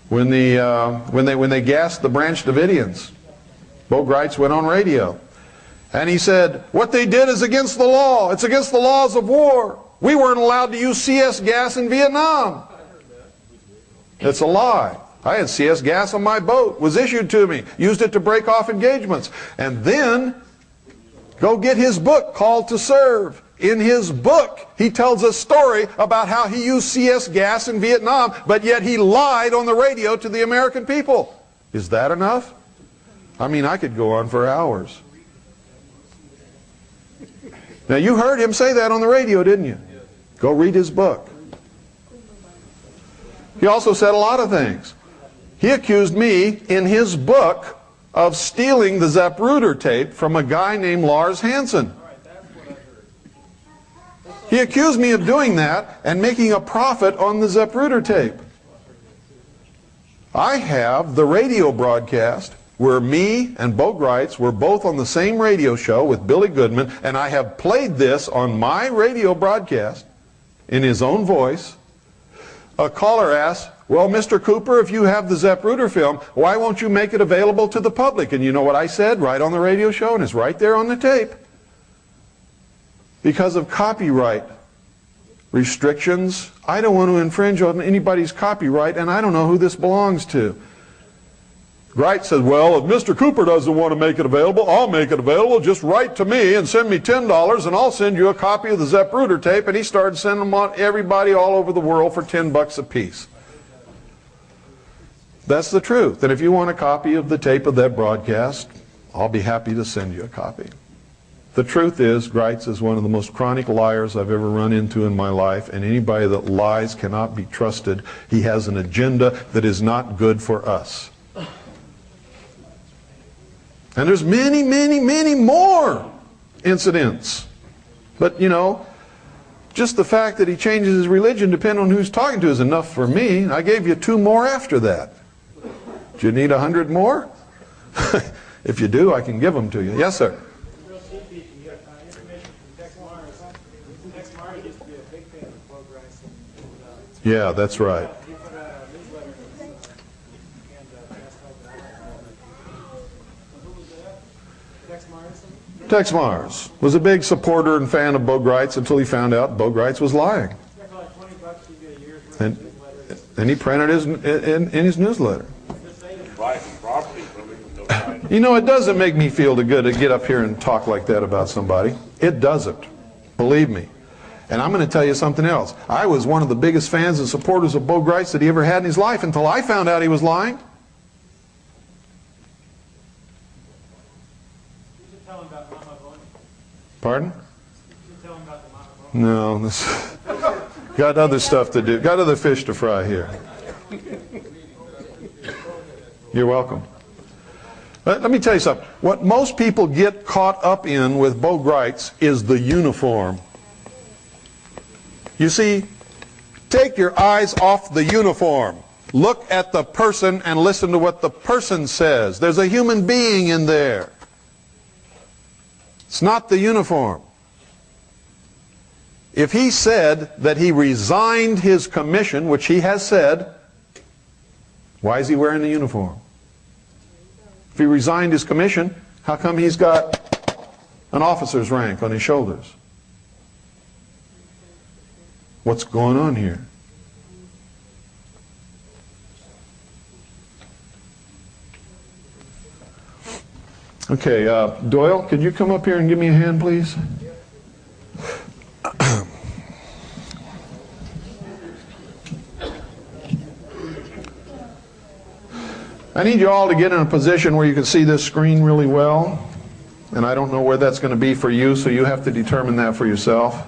When they gassed the Branch Davidians, Bo Gritz went on radio and he said, what they did is against the law. It's against the laws of war. We weren't allowed to use CS gas in Vietnam. It's a lie. I had CS gas on my boat, was issued to me, used it to break off engagements. And then go get his book, Called to Serve. In his book, he tells a story about how he used CS gas in Vietnam, but yet he lied on the radio to the American people. Is that enough? I mean, I could go on for hours. Now, you heard him say that on the radio, didn't you? Go read his book. He also said a lot of things. He accused me in his book of stealing the Zapruder tape from a guy named Lars Hansen. He accused me of doing that and making a profit on the Zapruder tape. I have the radio broadcast where me and Bo Gritz were both on the same radio show with Billy Goodman, and I have played this on my radio broadcast in his own voice. A caller asked, well, Mr. Cooper, if you have the Zapruder film, why won't you make it available to the public? And you know what I said right on the radio show, and it's right there on the tape. Because of copyright restrictions, I don't want to infringe on anybody's copyright, and I don't know who this belongs to. Gritz says, well, if Mr. Cooper doesn't want to make it available, I'll make it available. Just write to me and send me $10 and I'll send you a copy of the Zapruder tape. And he started sending them on everybody all over the world for $10 a piece. That's the truth. And if you want a copy of the tape of that broadcast, I'll be happy to send you a copy. The truth is, Gritz is one of the most chronic liars I've ever run into in my life, and anybody that lies cannot be trusted. He has an agenda that is not good for us. And there's many, many, many more incidents. But, you know, just the fact that he changes his religion depending on who he's talking to is enough for me. I gave you 2 more after that. Do you need 100 more? If you do, I can give them to you. Yes, sir. Real cheap, you get information from Tex Mars. Tex Mars used to be a big fan of Bo Gritz. Yeah, that's right. He put out a newsletter and asked help. Who was that? Tex Mars? Tex Mars was a big supporter and fan of Bo Gritz until he found out Bo Gritz was lying. Yeah, for like $20 you get a year's worth of newsletters. And he printed his in his newsletter. Buy some property from him, no time. You know, it doesn't make me feel good to get up here and talk like that about somebody. It doesn't. Believe me. And I'm going to tell you something else. I was one of the biggest fans and supporters of Bo Gritz that he ever had in his life until I found out he was lying. You should tell him about Mama Bonnie. Pardon? You should tell him about the Mama Bonnie. No. Got other stuff to do. Got other fish to fry here. You're welcome. Let me tell you something. What most people get caught up in with Bo Gritz is the uniform. You see, take your eyes off the uniform. Look at the person and listen to what the person says. There's a human being in there. It's not the uniform. If he said that he resigned his commission, which he has said, why is he wearing the uniform? If he resigned his commission, how come he's got an officer's rank on his shoulders? What's going on here? Okay, Doyle, could you come up here and give me a hand, please? I need you all to get in a position where you can see this screen really well. And I don't know where that's going to be for you, so you have to determine that for yourself.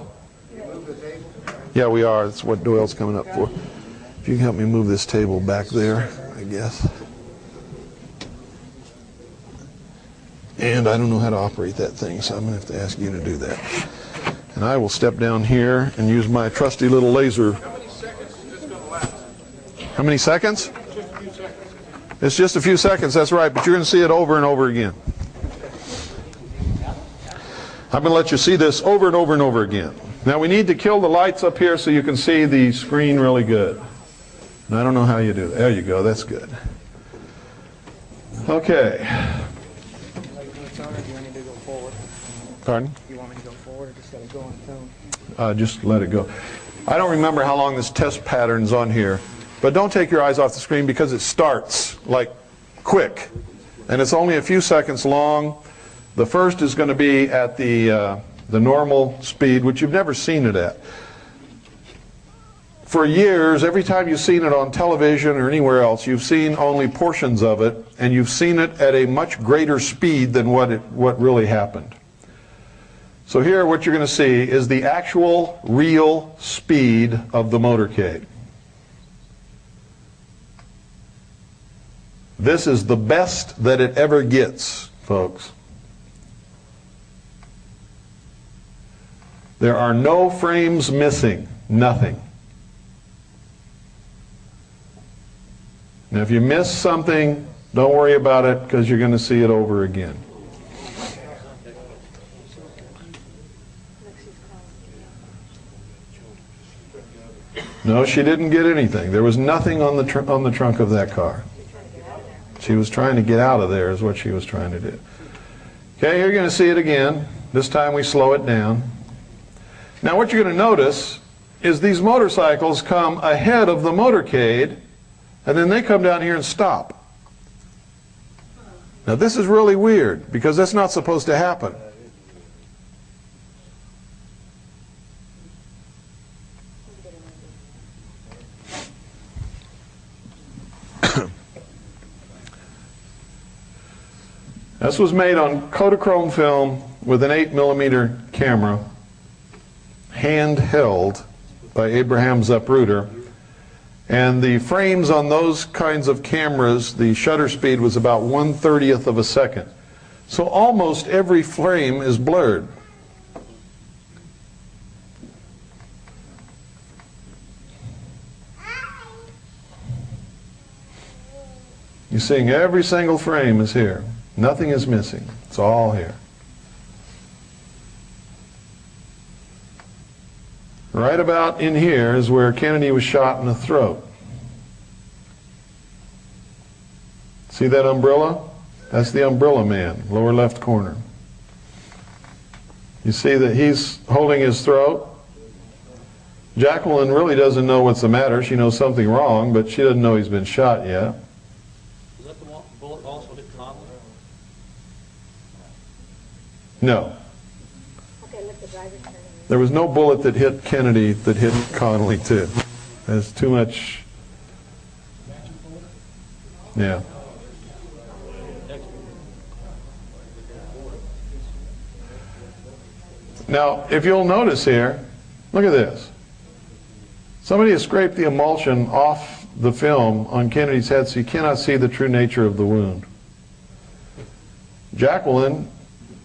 Yeah, we are. That's what Doyle's coming up for. If you can help me move this table back there, I guess. And I don't know how to operate that thing, so I'm going to have to ask you to do that. And I will step down here and use my trusty little laser. How many seconds is this going to last? How many seconds? Just a few seconds. It's just a few seconds, that's right, but you're going to see it over and over again. I'm going to let you see this over and over and over again. Now we need to kill the lights up here so you can see the screen really good. And I don't know how you do that. There you go, that's good. Okay. Pardon? You want me to go forward or just let it go on its own? Just let it go. I don't remember how long this test pattern's on here, but don't take your eyes off the screen because it starts like quick. And it's only a few seconds long. The first is going to be at the normal speed, which you've never seen it at. For years, every time you've seen it on television or anywhere else, you've seen only portions of it, and you've seen it at a much greater speed than what really happened. So here what you're going to see is the actual real speed of the motorcade. This is the best that it ever gets, folks. There are no frames missing, nothing. Now if you miss something, don't worry about it because you're going to see it over again. No, she didn't get anything. There was nothing on the trunk of that car. She was trying to get out of there is what she was trying to do. Okay, you're going to see it again. This time we slow it down. Now what you're going to notice is these motorcycles come ahead of the motorcade and then they come down here and stop. Now this is really weird because that's not supposed to happen. This was made on Kodachrome film with an 8mm camera, handheld by Abraham Zapruder. And the frames on those kinds of cameras, the shutter speed was about 1/30th of a second. So almost every frame is blurred. You're seeing every single frame is here. Nothing is missing. It's all here. Right about in here is where Kennedy was shot in the throat. See that umbrella? That's the umbrella man, lower left corner. You see that he's holding his throat. Jacqueline really doesn't know what's the matter. She knows something wrong, but she doesn't know he's been shot yet. Was that the bullet also hit Conley? No. Okay, let the driver turn it. There was no bullet that hit Kennedy that hit Connolly too. There's too much. Yeah. Now, if you'll notice here, look at this. Somebody has scraped the emulsion off the film on Kennedy's head so you cannot see the true nature of the wound. Jacqueline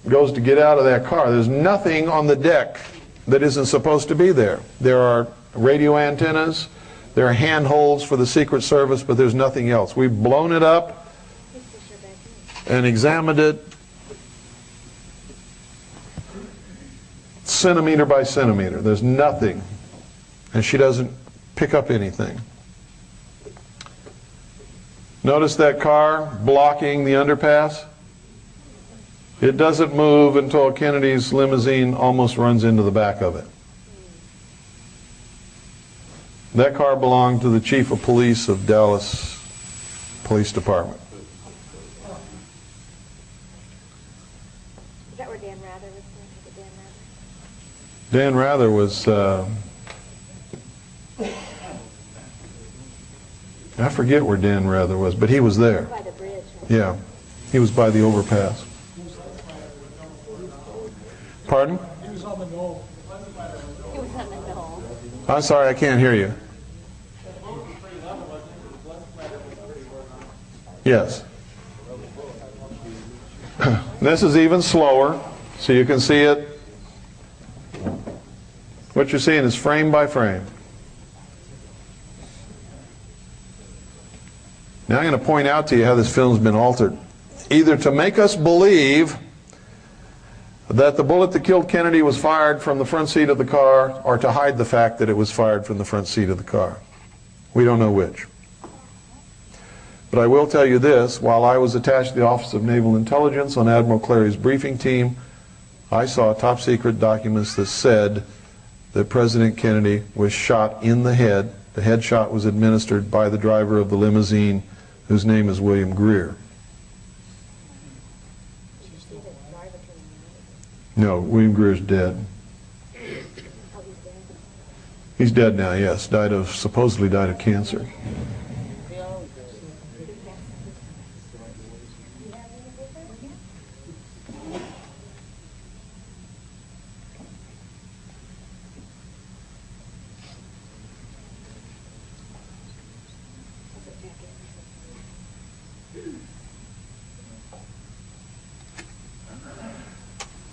goes to get out of that car. There's nothing on the deck that isn't supposed to be there. There are radio antennas, there are handholds for the Secret Service, but there's nothing else. We've blown it up and examined it centimeter by centimeter. There's nothing. And she doesn't pick up anything. Notice that car blocking the underpass? It doesn't move until Kennedy's limousine almost runs into the back of it. That car belonged to the chief of police of Dallas Police Department. Is that where Dan Rather was? Dan Rather was, I forget where Dan Rather was, but he was there. By the bridge. Yeah, he was by the overpass. Pardon? He was on the knoll. I'm sorry, I can't hear you. Yes. This is even slower, so you can see it. What you're seeing is frame by frame. Now I'm going to point out to you how this film's been altered. Either to make us believe that the bullet that killed Kennedy was fired from the front seat of the car, or to hide the fact that it was fired from the front seat of the car. We don't know which. But I will tell you this, while I was attached to the Office of Naval Intelligence on Admiral Clary's briefing team, I saw top secret documents that said that President Kennedy was shot in the head. The headshot was administered by the driver of the limousine, whose name is William Greer. No, William Greer's dead. He's dead now, yes. Supposedly died of cancer.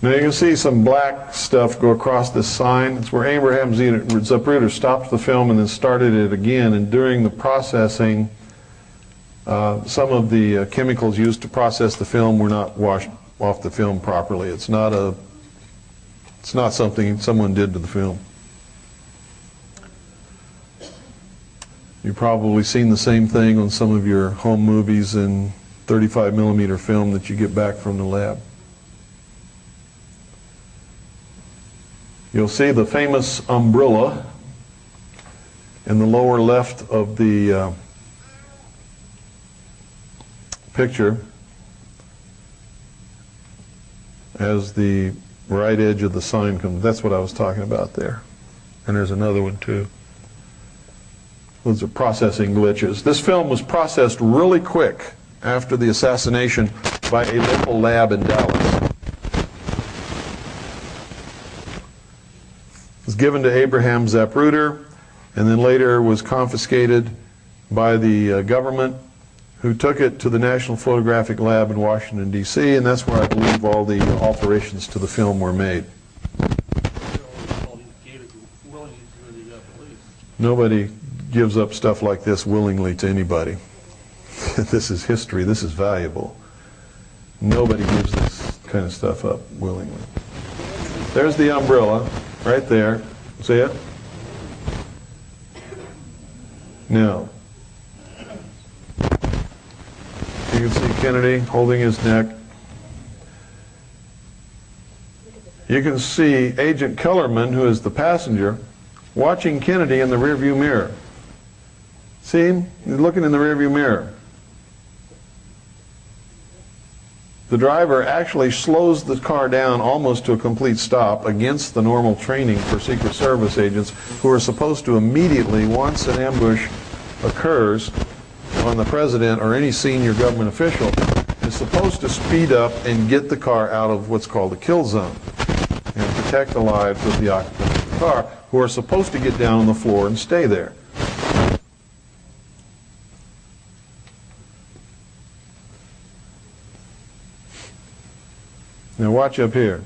Now you can see some black stuff go across this sign. It's where Abraham Zapruder stopped the film and then started it again. And during the processing, some of the chemicals used to process the film were not washed off the film properly. It's not something someone did to the film. You've probably seen the same thing on some of your home movies in 35mm film that you get back from the lab. You'll see the famous umbrella in the lower left of the picture as the right edge of the sign comes. That's what I was talking about there. And there's another one too. Those are processing glitches. This film was processed really quick after the assassination by a local lab in Dallas. It was given to Abraham Zapruder and then later was confiscated by the government, who took it to the National Photographic Lab in Washington, D.C., and that's where I believe all the alterations to the film were made. Nobody gives up stuff like this willingly to anybody. This is history. This is valuable. Nobody gives this kind of stuff up willingly. There's the umbrella right there. See it? Now, you can see Kennedy holding his neck. You can see Agent Kellerman, who is the passenger, watching Kennedy in the rearview mirror. See him? He's looking in the rearview mirror. The driver actually slows the car down almost to a complete stop against the normal training for Secret Service agents, who are supposed to immediately, once an ambush occurs on the president or any senior government official, is supposed to speed up and get the car out of what's called the kill zone and protect the lives of the occupants of the car, who are supposed to get down on the floor and stay there. Now watch up here.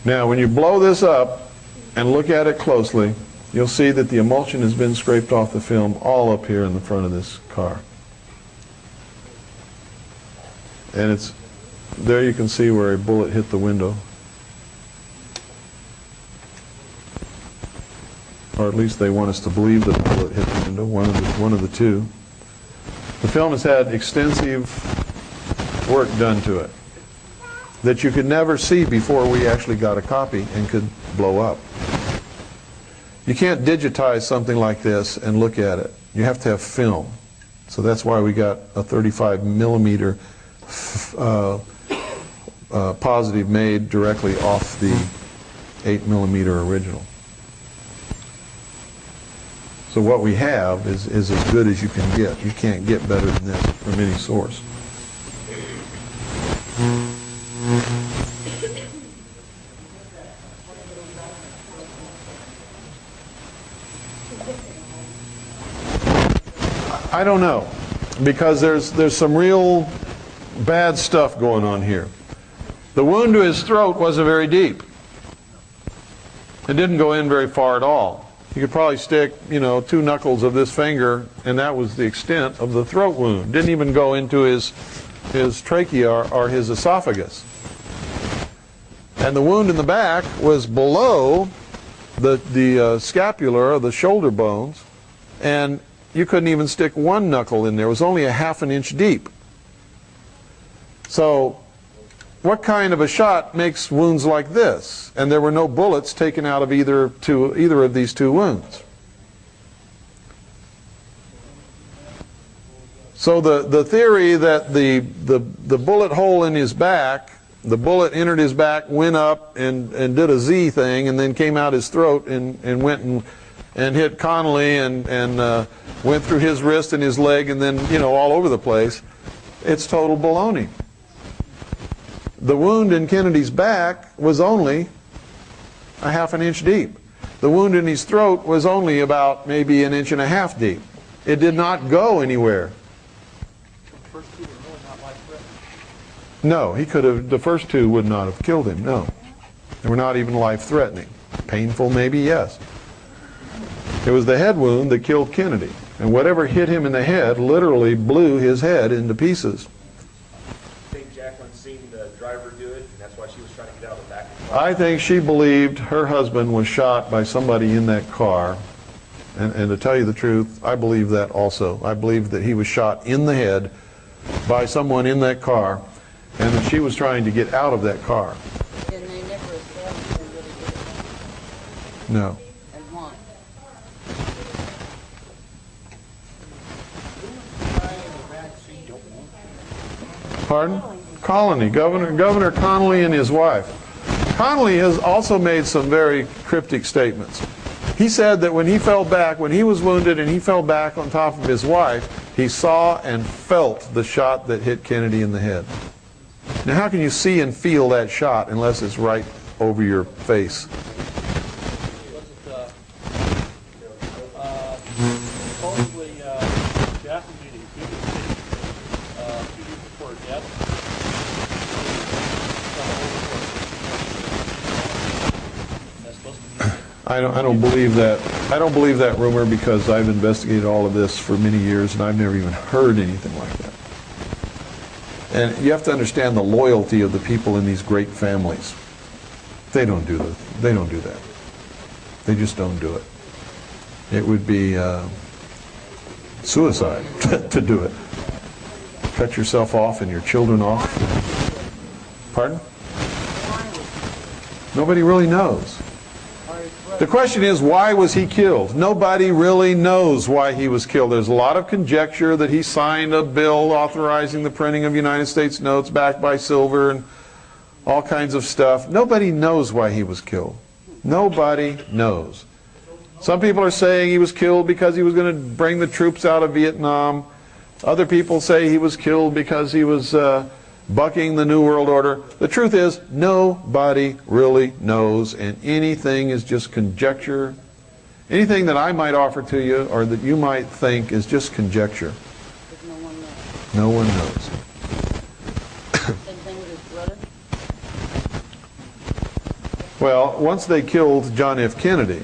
Now, when you blow this up and look at it closely, you'll see that the emulsion has been scraped off the film all up here in the front of this car. And it's there, you can see where a bullet hit the window. Or at least they want us to believe that a bullet hit the window, one of the two. The film has had extensive work done to it that you could never see before we actually got a copy and could blow up. You can't digitize something like this and look at it. You have to have film. So that's why we got a 35 millimeter positive made directly off the 8 millimeter original. So what we have is as good as you can get. You can't get better than this from any source. I don't know, because there's some real bad stuff going on here. The wound to his throat wasn't very deep. It didn't go in very far at all. You could probably stick, 2 knuckles of this finger, and that was the extent of the throat wound. Didn't even go into his trachea or his esophagus. And the wound in the back was below the scapula, or the shoulder bones, and you couldn't even stick 1 knuckle in there. It was only a ½ an inch deep. So what kind of a shot makes wounds like this? And there were no bullets taken out of either of these 2 wounds. So the theory that the bullet hole in his back, the bullet entered his back, went up and did a Z thing, and then came out his throat and went and hit Connolly and went through his wrist and his leg and then, all over the place. It's total baloney. The wound in Kennedy's back was only a ½ an inch deep. The wound in his throat was only about maybe 1.5 inches deep. It did not go anywhere. No, the first 2 would not have killed him, no. They were not even life-threatening. Painful, maybe, yes. It was the head wound that killed Kennedy. And whatever hit him in the head literally blew his head into pieces. I think Jacqueline seen the driver do it, and that's why she was trying to get out of the back of the car. I think she believed her husband was shot by somebody in that car. And to tell you the truth, I believe that also. I believe that he was shot in the head by someone in that car, and that she was trying to get out of that car. And they never established who really did it. No. And why? Pardon? Colony. Governor Connolly and his wife. Connolly has also made some very cryptic statements. He said that when he fell back, when he was wounded and he fell back on top of his wife, he saw and felt the shot that hit Kennedy in the head. Now, how can you see and feel that shot unless it's right over your face? Supposedly, Jacqueline made a big mistake 2 years before her death. That's supposed to be. I don't believe that. I don't believe that rumor, because I've investigated all of this for many years and I've never even heard anything like that. And you have to understand the loyalty of the people in these great families. They don't do that. They don't do that. They just don't do it. It would be suicide to do it. Cut yourself off and your children off. Pardon? Nobody really knows. The question is, why was he killed? Nobody really knows why he was killed. There's a lot of conjecture that he signed a bill authorizing the printing of United States notes backed by silver and all kinds of stuff. Nobody knows why he was killed. Nobody knows. Some people are saying he was killed because he was going to bring the troops out of Vietnam. Other people say he was killed because he was bucking the New World Order. The truth is, nobody really knows, and anything is just conjecture. Anything that I might offer to you or that you might think is just conjecture. No one knows. Same thing with his brother? Well, once they killed John F. Kennedy,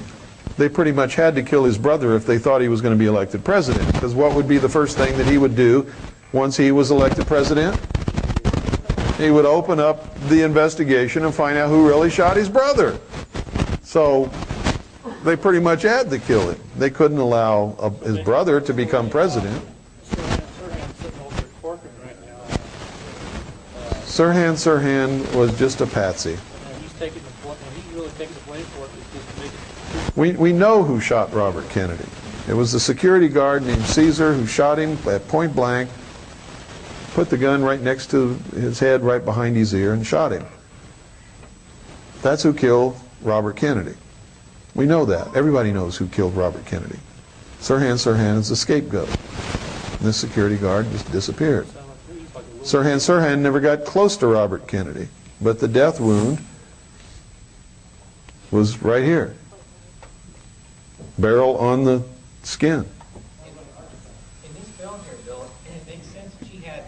they pretty much had to kill his brother if they thought he was going to be elected president. Because what would be the first thing that he would do once he was elected president? He would open up the investigation and find out who really shot his brother. So they pretty much had to kill him. They couldn't allow his brother to become president. Sirhan was just a patsy. We know who shot Robert Kennedy. It was the security guard named Caesar who shot him at point blank, put the gun right next to his head, right behind his ear, and shot him. That's who killed Robert Kennedy. We know that. Everybody knows who killed Robert Kennedy. Sirhan is the scapegoat. And this security guard just disappeared. Sirhan never got close to Robert Kennedy, but the death wound was right here. Barrel on the skin. In this film here, Bill, it makes sense that she had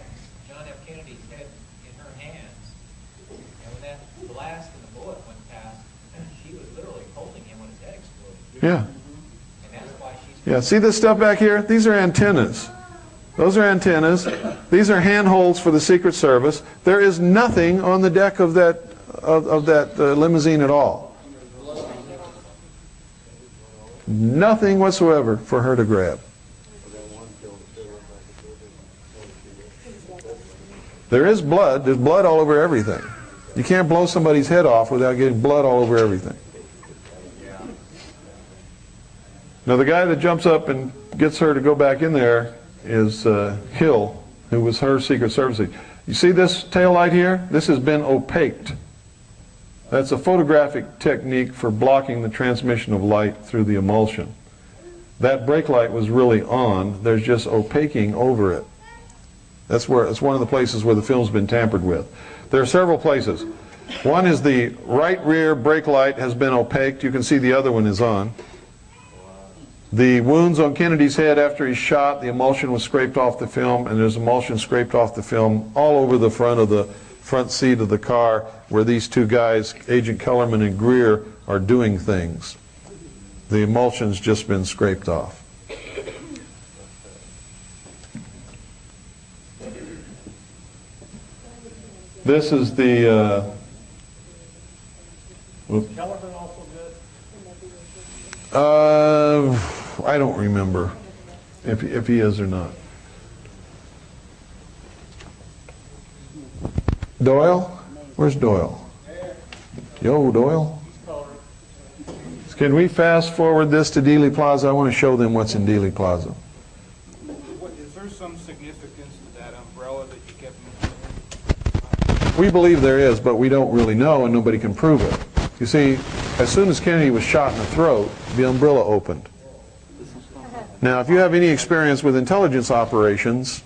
John F. Kennedy's head in her hands, and when that blast and the bullet went past, she was literally holding him when his head exploded. Yeah. And that's why she's... Yeah, see this stuff back here? These are antennas. Those are antennas. These are handholds for the Secret Service. There is nothing on the deck of that limousine at all. Nothing whatsoever for her to grab. There is blood. There's blood all over everything. You can't blow somebody's head off without getting blood all over everything. Now the guy that jumps up and gets her to go back in there is Hill, who was her Secret Service. You see this tail light here? This has been opaqued. That's a photographic technique for blocking the transmission of light through the emulsion. That brake light was really on. There's just opaquing over it. It's one of the places where the film's been tampered with. There are several places. One is the right rear brake light has been opaqued. You can see the other one is on. The wounds on Kennedy's head after he's shot, the emulsion was scraped off the film, and there's emulsion scraped off the film all over the front seat of the car where these two guys, Agent Kellerman and Greer, are doing things. The emulsion's just been scraped off. This is the... Kellerman also good? I don't remember if he is or not. Doyle? Where's Doyle? Yo, Doyle? Can we fast forward this to Dealey Plaza? I want to show them what's in Dealey Plaza. Is there some significance to that umbrella that you kept mentioning? We believe there is, but we don't really know, and nobody can prove it. You see, as soon as Kennedy was shot in the throat, the umbrella opened. Now, if you have any experience with intelligence operations,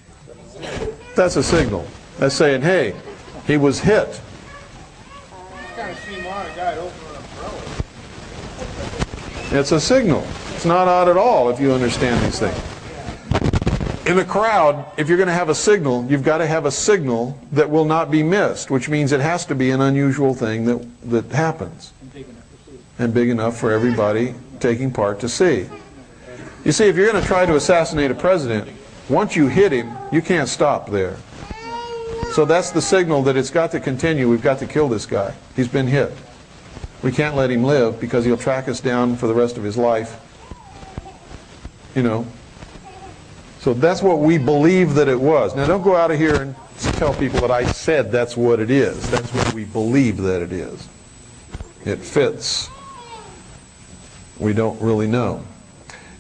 that's a signal. That's saying, hey, he was hit. Kind of seem odd, a guy open an umbrella. It's a signal. It's not odd at all if you understand these things. In a crowd, if you're going to have a signal, you've got to have a signal that will not be missed, which means it has to be an unusual thing that happens. And big enough for everybody taking part to see. You see, if you're going to try to assassinate a president, once you hit him, you can't stop there. So that's the signal that it's got to continue. We've got to kill this guy. He's been hit. We can't let him live because he'll track us down for the rest of his life. You know. So that's what we believe that it was. Now don't go out of here and tell people that I said that's what it is. That's what we believe that it is. It fits. We don't really know.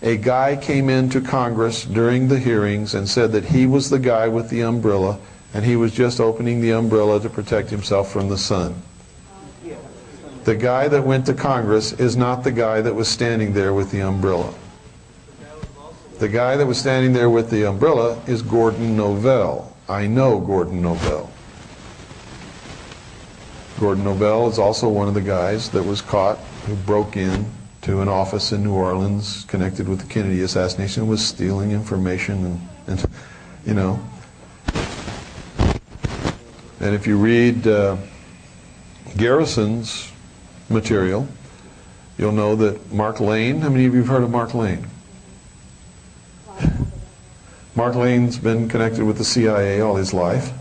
A guy came into Congress during the hearings and said that he was the guy with the umbrella, and he was just opening the umbrella to protect himself from the sun. The guy that went to Congress is not the guy that was standing there with the umbrella. The guy that was standing there with the umbrella is Gordon Novell. I know Gordon Novell. Gordon Novell is also one of the guys that was caught who broke in to an office in New Orleans connected with the Kennedy assassination, was stealing information and you know. And if you read Garrison's material, you'll know that Mark Lane, how many of you have heard of Mark Lane? Mark Lane's been connected with the CIA all his life.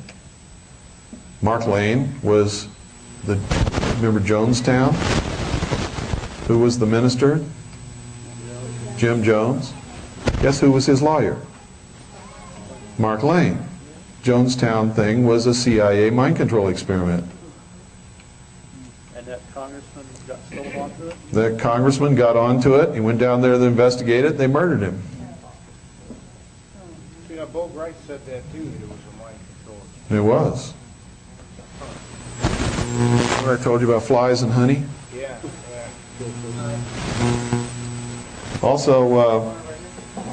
Mark Lane was remember Jonestown? Who was the minister? Jim Jones. Guess who was his lawyer? Mark Lane. Jonestown thing was a CIA mind control experiment. And that congressman got still onto it? The congressman got onto it. He went down there to investigate it. They murdered him. You know, Bo Bright said that too, that it was a mind control. It was. What I told you about flies and honey? Yeah. Also,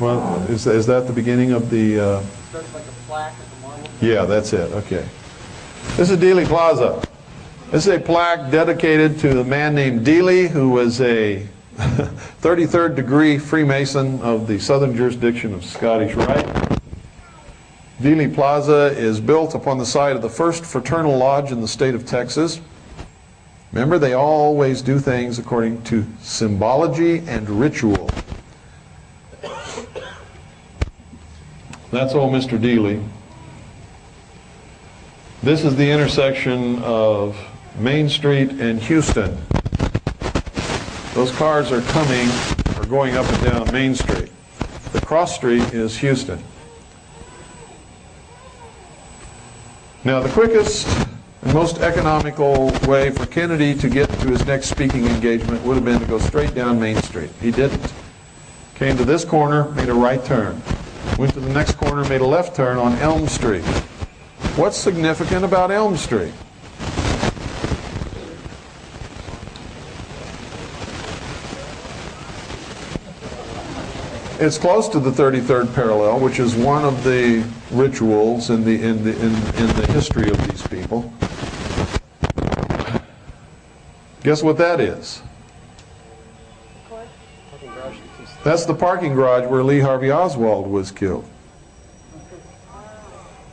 well, is that the beginning of the... Starts like a plaque at the marble. Yeah, that's it. Okay. This is Dealey Plaza. This is a plaque dedicated to a man named Dealey, who was a 33rd degree Freemason of the Southern jurisdiction of Scottish Rite. Dealey Plaza is built upon the site of the first fraternal lodge in the state of Texas. Remember, they always do things according to symbology and ritual. That's old Mr. Dealey. This is the intersection of Main Street and Houston. Those cars are going up and down Main Street. The cross street is Houston. Now, the quickest and most economical way for Kennedy to get to his next speaking engagement would have been to go straight down Main Street. He didn't. Came to this corner, made a right turn. Went to the next corner, made a left turn on Elm Street. What's significant about Elm Street? It's close to the 33rd parallel, which is one of the rituals in the history of these people. Guess what that is? That's the parking garage where Lee Harvey Oswald was killed.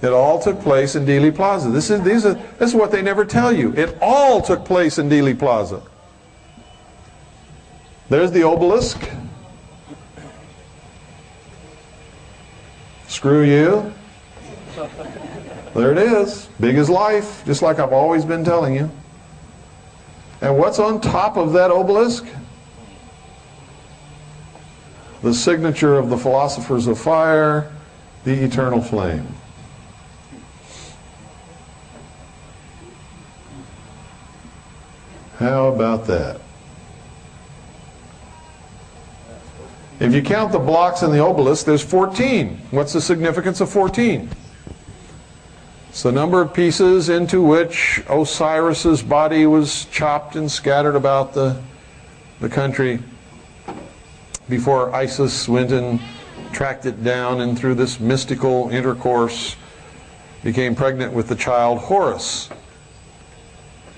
It all took place in Dealey Plaza. This is what they never tell you. It all took place in Dealey Plaza. There's the obelisk. Screw you. There it is. Big as life, just like I've always been telling you. And what's on top of that obelisk? The signature of the philosophers of fire, the eternal flame. How about that? If you count the blocks in the obelisk, there's 14. What's the significance of 14? It's the number of pieces into which Osiris's body was chopped and scattered about the country before Isis went and tracked it down and through this mystical intercourse became pregnant with the child Horus.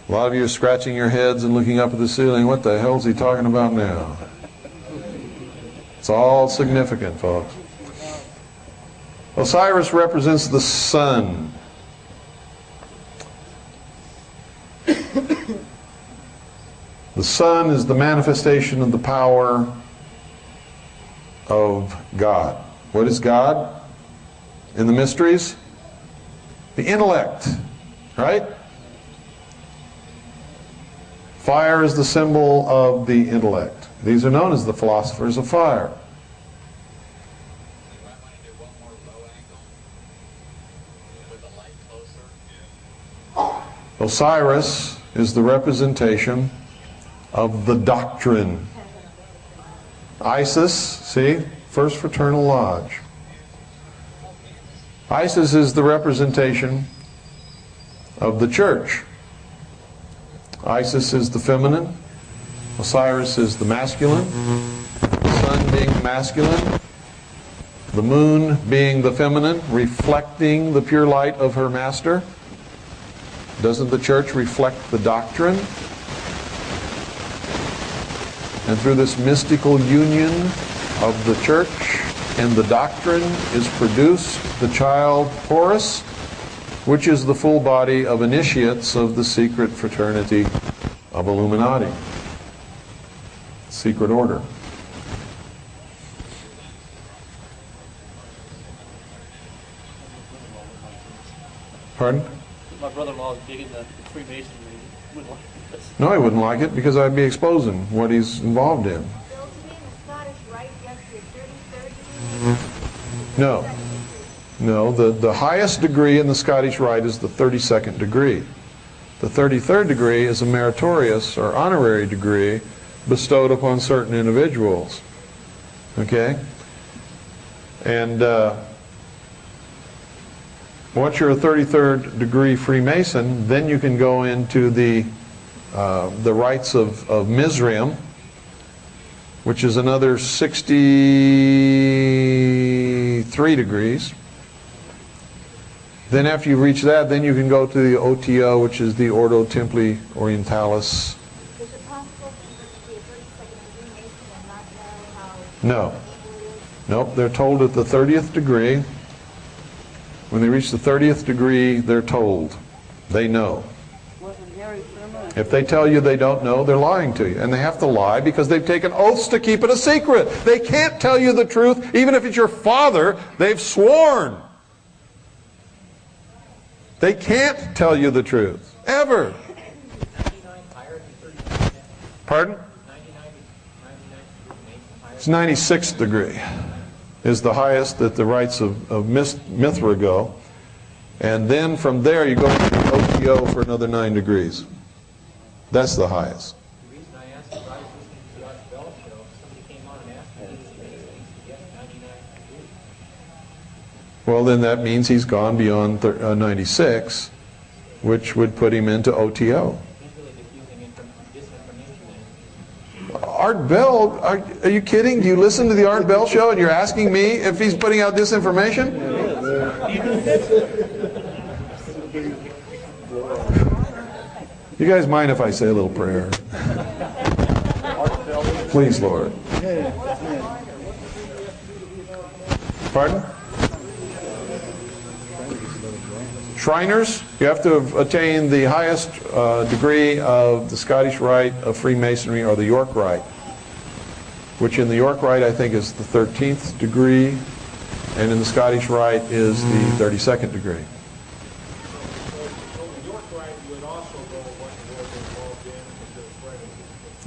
A lot of you are scratching your heads and looking up at the ceiling. What the hell is he talking about now? It's all significant, folks. Osiris represents the sun. The sun is the manifestation of the power of God. What is God in the mysteries? The intellect, right? Fire is the symbol of the intellect. These are known as the philosophers of fire. Osiris is the representation of the doctrine. Isis, see, First Fraternal Lodge. Isis is the representation of the church. Isis is the feminine. Osiris is the masculine. The sun being the masculine. The moon being the feminine, reflecting the pure light of her master. Doesn't the church reflect the doctrine? And through this mystical union of the church and the doctrine is produced the child Horus, which is the full body of initiates of the secret fraternity of Illuminati. secret order. Pardon? My brother-in-law is big in the Freemasonry. He wouldn't like this. No, he wouldn't like it because I'd be exposing what he's involved in. Bill, to be in the Scottish Rite, you have to be a 33rd degree. No. No, the highest degree in the Scottish Rite is the 32nd degree. The 33rd degree is a meritorious or honorary degree bestowed upon certain individuals. Okay? And once you're a 33rd degree Freemason, then you can go into the rites of Mizraim, which is another 63 degrees. Then after you reach that, then you can go to the OTO, which is the Ordo Templi Orientalis. Is it possible for you to be a 32nd degree Mason and not know how No. Nope, they're told at the 30th degree. When they reach the 30th degree, they're told. They know. If they tell you they don't know, they're lying to you. And they have to lie because they've taken oaths to keep it a secret. They can't tell you the truth. Even if it's your father, they've sworn. They can't tell you the truth. Ever. Pardon? It's 96th degree is the highest that the rites of Mithra go. And then from there you go to the OTO for another 9 degrees. That's the highest. The reason I asked if I was listening to the Art Bell show, somebody came on and asked me if he used to get 99 degrees. Well, then that means he's gone beyond 96, which would put him into OTO. He's really diffusing disinformation. Art Bell, are you kidding? Do you listen to the Art Bell show and you're asking me if he's putting out disinformation? You guys mind if I say a little prayer? Please, Lord. Pardon? Shriners, you have to have attained the highest degree of the Scottish Rite of Freemasonry or the York Rite, which in the York Rite I think is the 13th degree, and in the Scottish Rite is the 32nd degree.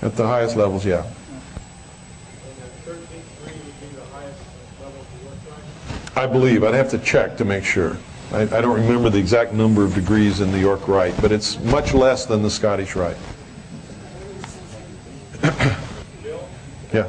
At the highest levels, yeah. I believe. I'd have to check to make sure. I don't remember the exact number of degrees in the York Rite, but it's much less than the Scottish Rite. Yeah.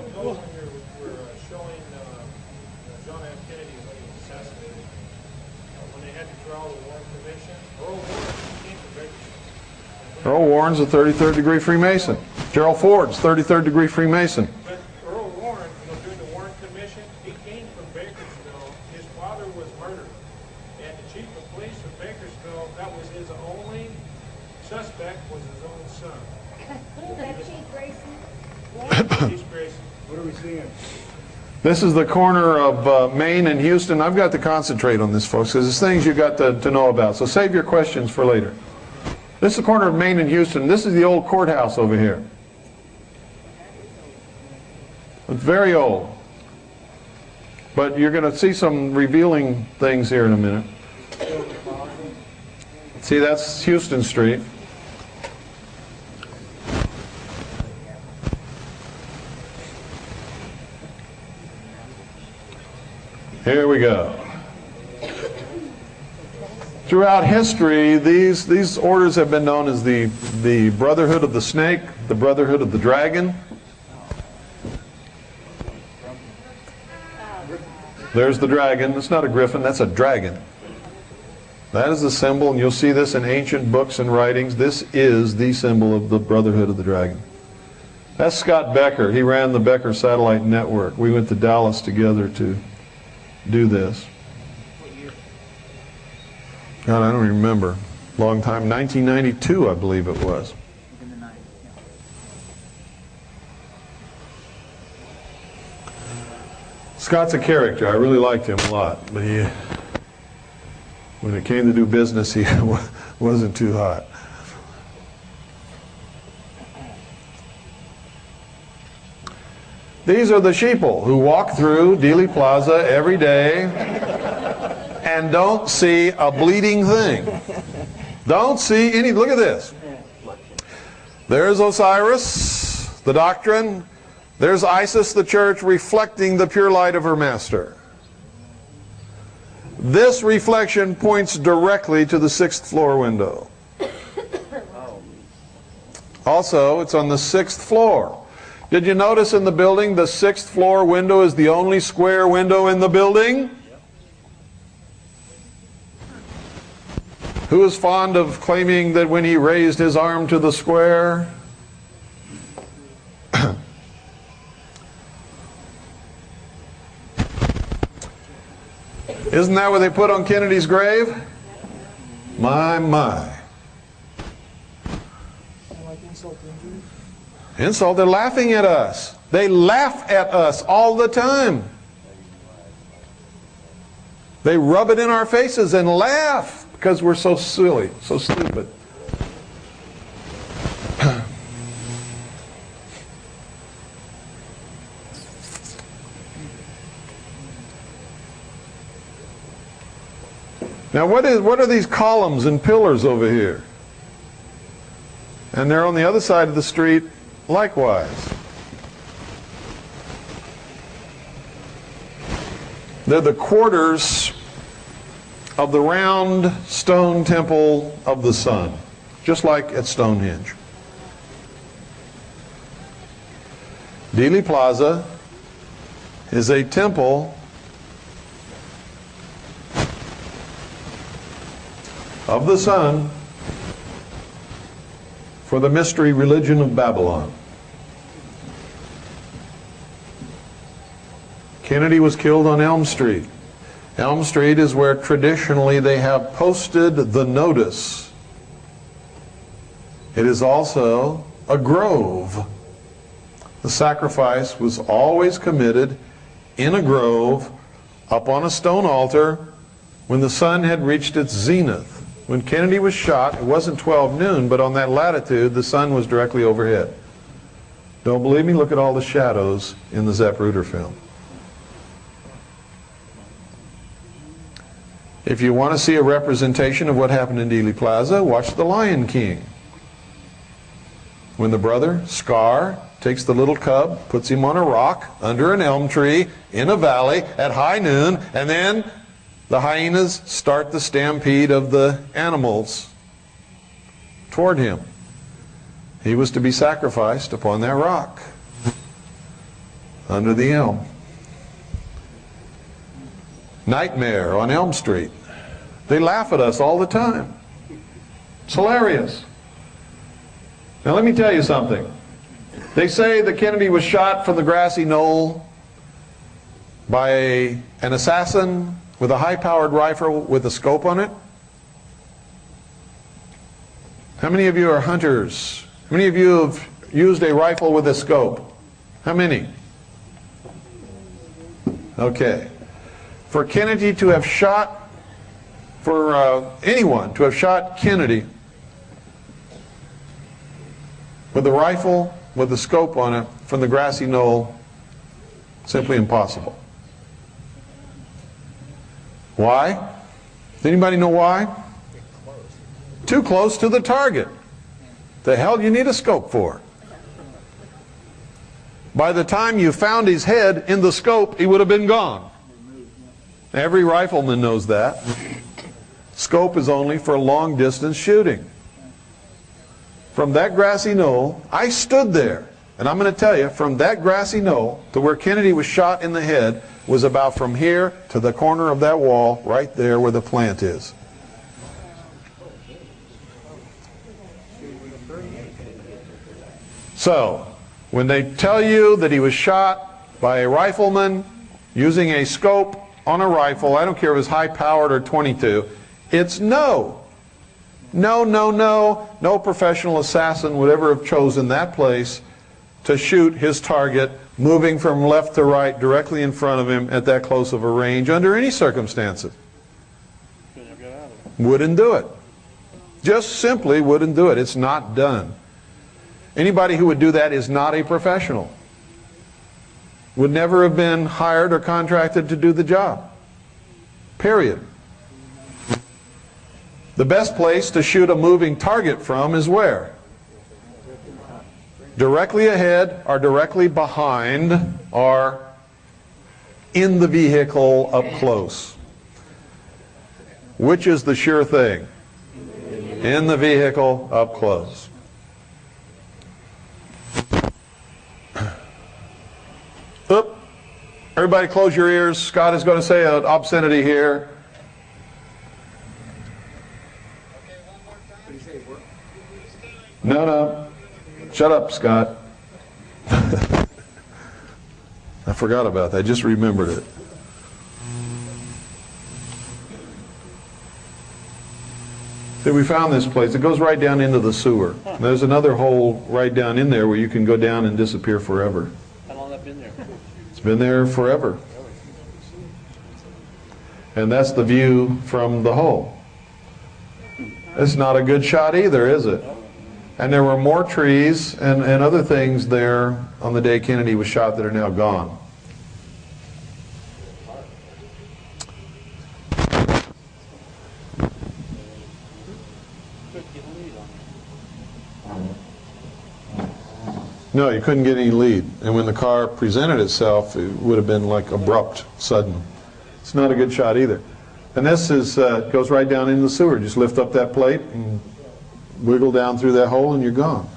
Earl Warren's a 33rd degree Freemason. Gerald Ford's 33rd degree Freemason. But Earl Warren, during the Warren Commission, he came from Bakersville. His father was murdered. And the chief of police of Bakersville, that was his only suspect, was his own son. Is that Chief Grayson? Chief Grayson. What are we seeing? This is the corner of Maine and Houston. I've got to concentrate on this, folks, because there's things you've got to know about. So save your questions for later. This is the corner of Maine and Houston. This is the old courthouse over here. It's very old. But you're going to see some revealing things here in a minute. See, that's Houston Street. Here we go. Throughout history, these orders have been known as the Brotherhood of the Snake, the Brotherhood of the Dragon. There's the dragon. It's not a griffin, that's a dragon. That is the symbol, and you'll see this in ancient books and writings. This is the symbol of the Brotherhood of the Dragon. That's Scott Becker. He ran the Becker Satellite Network. We went to Dallas together to do this. God, I don't remember. Long time. 1992, I believe it was. Scott's a character. I really liked him a lot, but when it came to do business, he wasn't too hot. These are the sheeple who walk through Dealey Plaza every day and don't see a bleeding thing. Don't see any. Look at this. There's Osiris, the doctrine. There's Isis, the church, reflecting the pure light of her master. This reflection points directly to the 6th floor window. Also, it's on the 6th floor. Did you notice in the building the 6th floor window is the only square window in the building? Who is fond of claiming that when he raised his arm to the square? Isn't that what they put on Kennedy's grave? My, my. Insult, they're laughing at us. They laugh at us all the time. They rub it in our faces and laugh because we're so silly, so stupid. Now what are these columns and pillars over here? And they're on the other side of the street likewise. They're the quarters of the round stone temple of the sun, just like at Stonehenge. Dealey Plaza is a temple of the sun for the mystery religion of Babylon. Kennedy was killed on Elm Street. Elm Street is where traditionally they have posted the notice. It is also a grove. The sacrifice was always committed in a grove up on a stone altar when the sun had reached its zenith. When Kennedy was shot, it wasn't 12 noon, but on that latitude, the sun was directly overhead. Don't believe me? Look at all the shadows in the Zapruder film. If you want to see a representation of what happened in Dealey Plaza, watch The Lion King. When the brother, Scar, takes the little cub, puts him on a rock under an elm tree in a valley at high noon, and then the hyenas start the stampede of the animals toward him. He was to be sacrificed upon that rock under the elm. Nightmare on Elm Street. They laugh at us all the time. It's hilarious. Now let me tell you something. They say that Kennedy was shot from the grassy knoll by an assassin with a high-powered rifle with a scope on it. How many of you are hunters? How many of you have used a rifle with a scope? How many? Okay. For Kennedy to have shot, for anyone to have shot Kennedy with a rifle with a scope on it from the grassy knoll, simply impossible. Why? Does anybody know why? Too close to the target. The hell do you need a scope for? By the time you found his head in the scope, he would have been gone. Every rifleman knows that. Scope is only for long distance shooting. From that grassy knoll, I stood there, and I'm going to tell you, from that grassy knoll to where Kennedy was shot in the head was about from here to the corner of that wall right there where the plant is. So, when they tell you that he was shot by a rifleman using a scope on a rifle, I don't care if it was high-powered or .22, it's no. No, no, no. No professional assassin would ever have chosen that place to shoot his target moving from left to right directly in front of him at that close of a range under any circumstances. Wouldn't do it. Just simply wouldn't do it. It's not done. Anybody who would do that is not a professional. would never have been hired or contracted to do the job. Period. The best place to shoot a moving target from is where? Directly ahead, or directly behind, or in the vehicle up close. Which is the sure thing? In the vehicle up close. Oop. Everybody close your ears. Scott is going to say an obscenity here. No. Shut up, Scott. I forgot about that. I just remembered it. See, we found this place. It goes right down into the sewer. There's another hole right down in there where you can go down and disappear forever. How long has that been there? It's been there forever. And that's the view from the hole. It's not a good shot either, is it? And there were more trees and other things there on the day Kennedy was shot that are now gone. No, you couldn't get any lead. And when the car presented itself, it would have been like abrupt, sudden. It's not a good shot either. And this is goes right down into the sewer. Just lift up that plate and wiggle down through that hole and you're gone.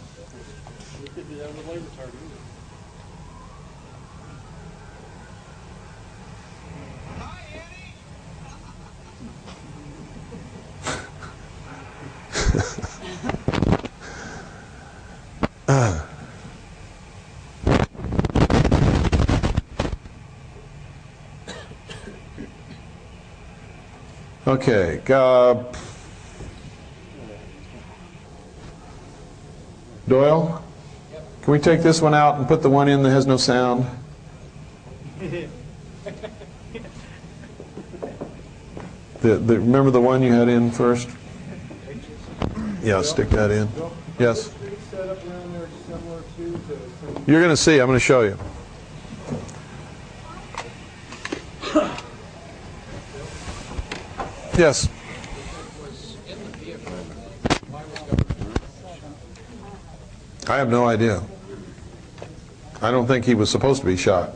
Okay, Doyle, can we take this one out and put the one in that has no sound? Remember the one you had in first? Yeah, stick that in. Yes? You're going to see. I'm going to show you. Yes. I have no idea. I don't think he was supposed to be shot.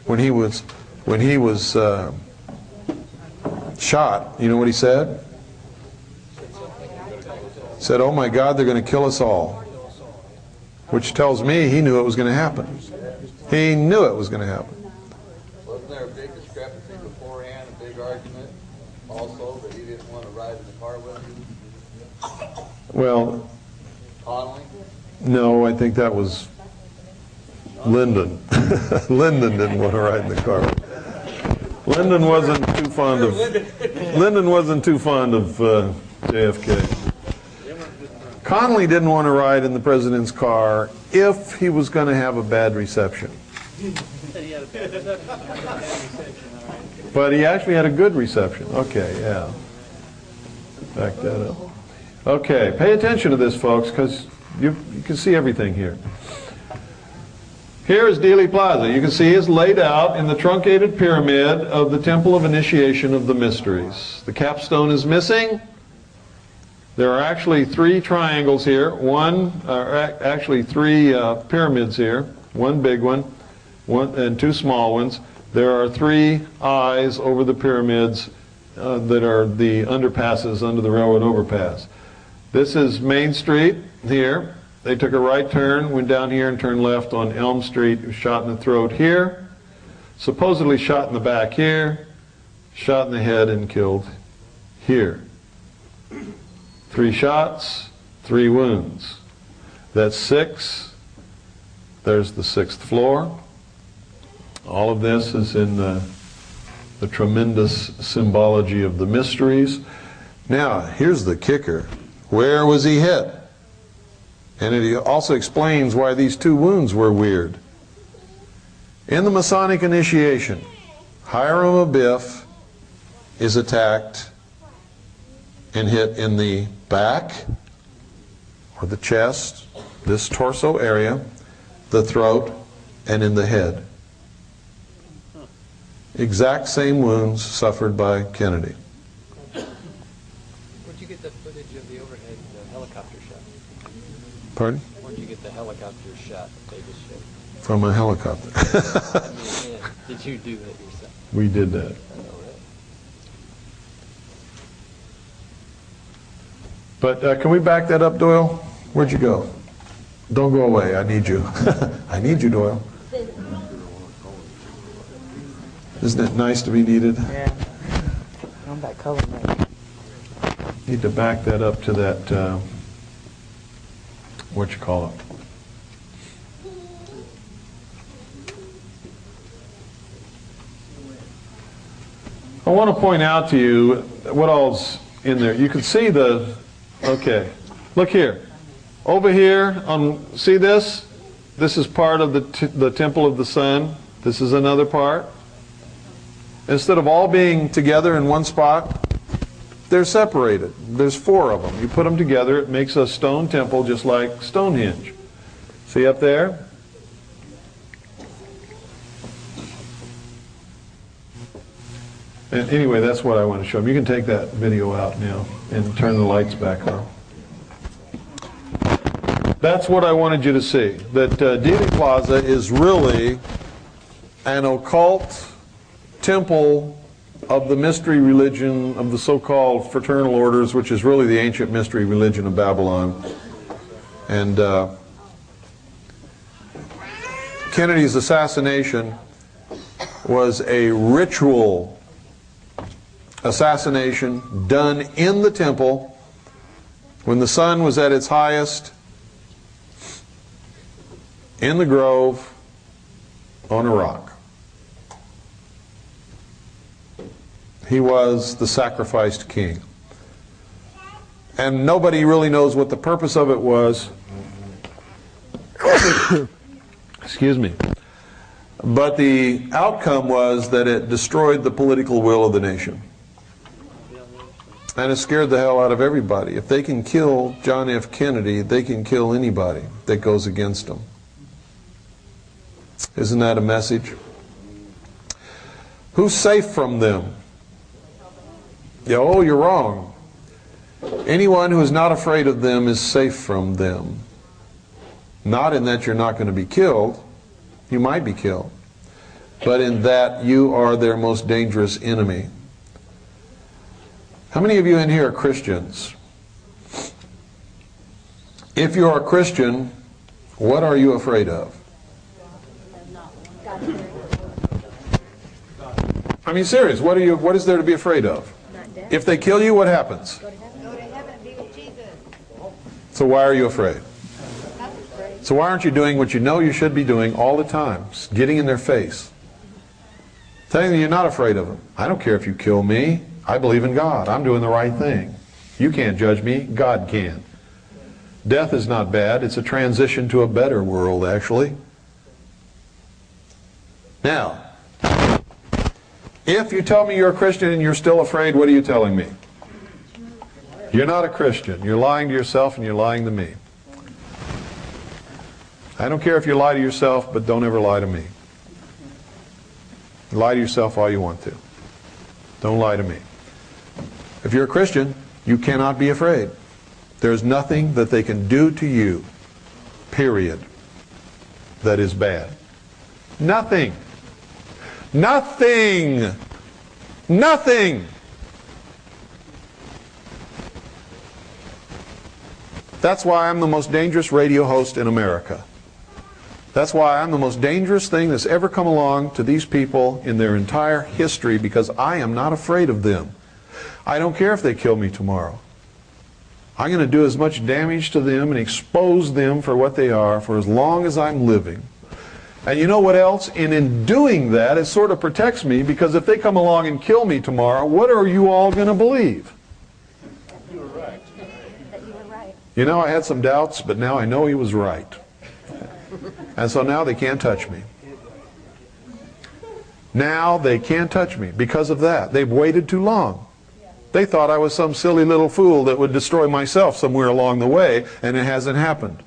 When he was shot, you know what he said? He said, "Oh my God, they're going to kill us all." Which tells me he knew it was going to happen. He knew it was going to happen. Wasn't there a big discrepancy beforehand, a big argument also that he didn't want to ride in the car with him? Well, Connolly? no, I think that was Lyndon. Lyndon didn't want to ride in the car. Lyndon wasn't too fond of JFK. Connolly didn't want to ride in the president's car if he was going to have a bad reception. But he actually had a good reception. Okay, yeah. Back that up. Okay, pay attention to this, folks, because you can see everything here. Here is Dealey Plaza. You can see it's laid out in the truncated pyramid of the Temple of Initiation of the Mysteries. The capstone is missing. There are actually three triangles here. Actually three pyramids here. One big one, and two small ones. There are three eyes over the pyramids that are the underpasses under the railroad overpass. This is Main Street here. They took a right turn, went down here and turned left on Elm Street. He was shot in the throat here, supposedly shot in the back here, shot in the head and killed here. 3 shots, 3 wounds. That's 6. There's the 6th floor. All of this is in the tremendous symbology of the mysteries. Now, here's the kicker. Where was he hit? And it also explains why these 2 wounds were weird. In the Masonic initiation, Hiram Abiff is attacked and hit in the back or the chest, this torso area, the throat, and in the head. Exact same wounds suffered by Kennedy. Where'd you get the footage of the overhead helicopter shot? Pardon? Where'd you get the helicopter shot that they just showed? From a helicopter. I mean, did you do it yourself? We did that. But can we back that up, Doyle? Where'd you go? Don't go away. I need you. I need you, Doyle. Isn't it nice to be needed? Yeah. I'm that color maybe. Need to back that up to that, what you call it? I want to point out to you what all's in there. You can see the, okay, look here. Over here, see this? This is part of the temple of the sun. This is another part. Instead of all being together in one spot, they're separated. There's 4 of them. You put them together, it makes a stone temple just like Stonehenge. See up there? And anyway, that's what I want to show them. You can take that video out now and turn the lights back on. That's what I wanted you to see. That Dealey Plaza is really an occult temple of the mystery religion of the so-called fraternal orders, which is really the ancient mystery religion of Babylon. And Kennedy's assassination was a ritual assassination done in the temple when the sun was at its highest in the grove on a rock. He was the sacrificed king. And nobody really knows what the purpose of it was. Excuse me. But the outcome was that it destroyed the political will of the nation. And it scared the hell out of everybody. If they can kill John F. Kennedy, they can kill anybody that goes against them. Isn't that a message? Who's safe from them? Yeah, oh, you're wrong. Anyone who is not afraid of them is safe from them. Not in that you're not going to be killed. You might be killed. But in that you are their most dangerous enemy. How many of you in here are Christians? If you're a Christian, what are you afraid of? I mean, serious. What is there to be afraid of? If they kill you, what happens? Go to heaven and be with Jesus. So why are you afraid? So why aren't you doing what you know you should be doing all the time? Just getting in their face. Telling them you're not afraid of them. I don't care if you kill me. I believe in God. I'm doing the right thing. You can't judge me. God can. Death is not bad. It's a transition to a better world, actually. Now, if you tell me you're a Christian and you're still afraid, what are you telling me? You're not a Christian. You're lying to yourself and you're lying to me. I don't care if you lie to yourself, but don't ever lie to me. Lie to yourself all you want to. Don't lie to me. If you're a Christian, you cannot be afraid. There's nothing that they can do to you, period, that is bad. Nothing. Nothing. Nothing. That's why I'm the most dangerous radio host in America. That's why I'm the most dangerous thing that's ever come along to these people in their entire history, because I am not afraid of them. I don't care if they kill me tomorrow. I'm going to do as much damage to them and expose them for what they are for as long as I'm living. And you know what else? And in doing that, it sort of protects me, because if they come along and kill me tomorrow, what are you all going to believe? You were right. That you were right. You know, I had some doubts, but now I know he was right. And so now they can't touch me. Now they can't touch me because of that. They've waited too long. They thought I was some silly little fool that would destroy myself somewhere along the way, and it hasn't happened.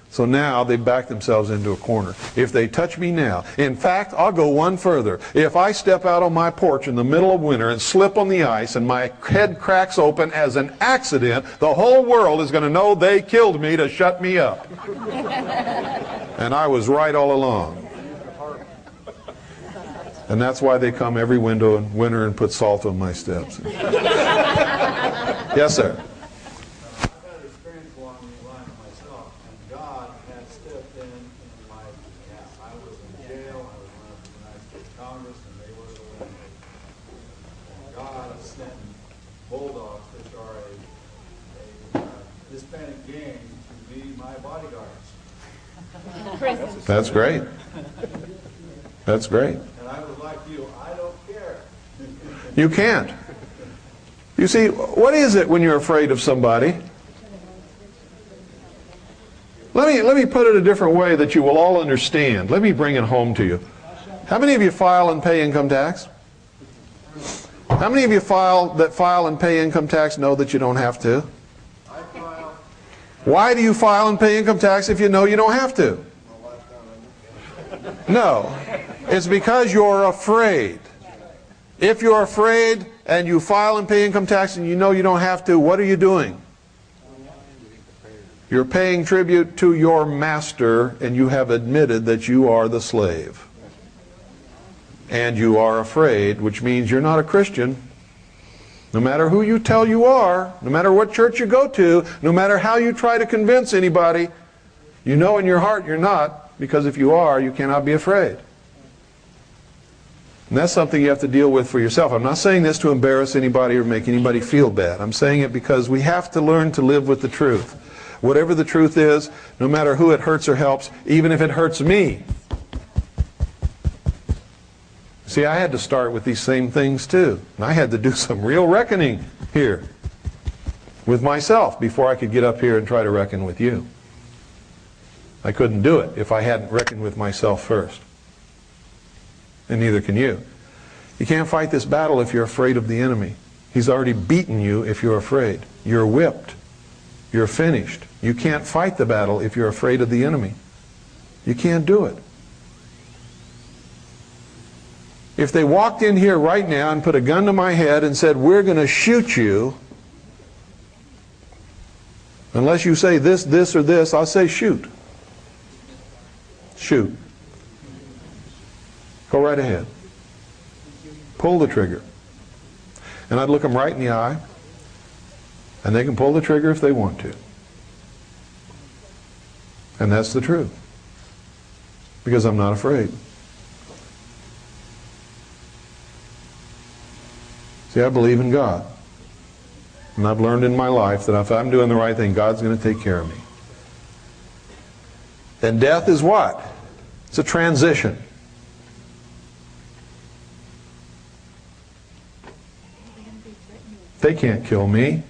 So now they back themselves into a corner. If they touch me now, in fact, I'll go one further. If I step out on my porch in the middle of winter and slip on the ice and my head cracks open as an accident, the whole world is going to know they killed me to shut me up. And I was right all along. And that's why they come every winter and put salt on my steps. Yes, sir. I've had experience along the line myself, and God has stepped in my behalf. I was in jail, I was running for the United States Congress, and they were eliminated. And God has sent bulldogs, which are a Hispanic gang, to be my bodyguards. That's great. That's great. And I was like you, I don't care. You can't. You see, what is it when you're afraid of somebody? Let me put it a different way that you will all understand. Let me bring it home to you. How many of you file and pay income tax? How many of you file and pay income tax know that you don't have to? I file. Why do you file and pay income tax if you know you don't have to? No. It's because you're afraid. If you're afraid and you file and pay income tax and you know you don't have to, what are you doing? You're paying tribute to your master, and you have admitted that you are the slave. And you are afraid, which means you're not a Christian. No matter who you tell you are, no matter what church you go to, no matter how you try to convince anybody, you know in your heart you're not, because if you are, you cannot be afraid. And that's something you have to deal with for yourself. I'm not saying this to embarrass anybody or make anybody feel bad. I'm saying it because we have to learn to live with the truth. Whatever the truth is, no matter who it hurts or helps, even if it hurts me. See, I had to start with these same things too. And I had to do some real reckoning here with myself before I could get up here and try to reckon with you. I couldn't do it if I hadn't reckoned with myself first. And neither can you. You can't fight this battle if you're afraid of the enemy. He's already beaten you if you're afraid. You're whipped. You're finished. You can't fight the battle if you're afraid of the enemy. You can't do it. If they walked in here right now and put a gun to my head and said, we're going to shoot you, unless you say this, this, or this, I'll say shoot. Shoot. Go right ahead. Pull the trigger. And I'd look them right in the eye, and they can pull the trigger if they want to. And that's the truth. Because I'm not afraid. See, I believe in God. And I've learned in my life that if I'm doing the right thing, God's going to take care of me. And death is what? It's a transition. They can't kill me.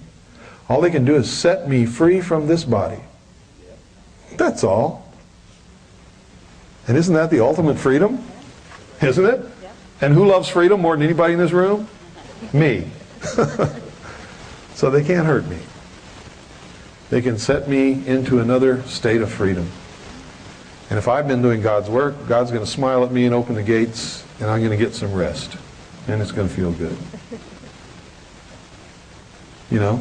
All they can do is set me free from this body. That's all. And isn't that the ultimate freedom? Isn't it? And who loves freedom more than anybody in this room? Me. So they can't hurt me. They can set me into another state of freedom. And if I've been doing God's work, God's going to smile at me and open the gates, and I'm going to get some rest. And it's going to feel good. You know?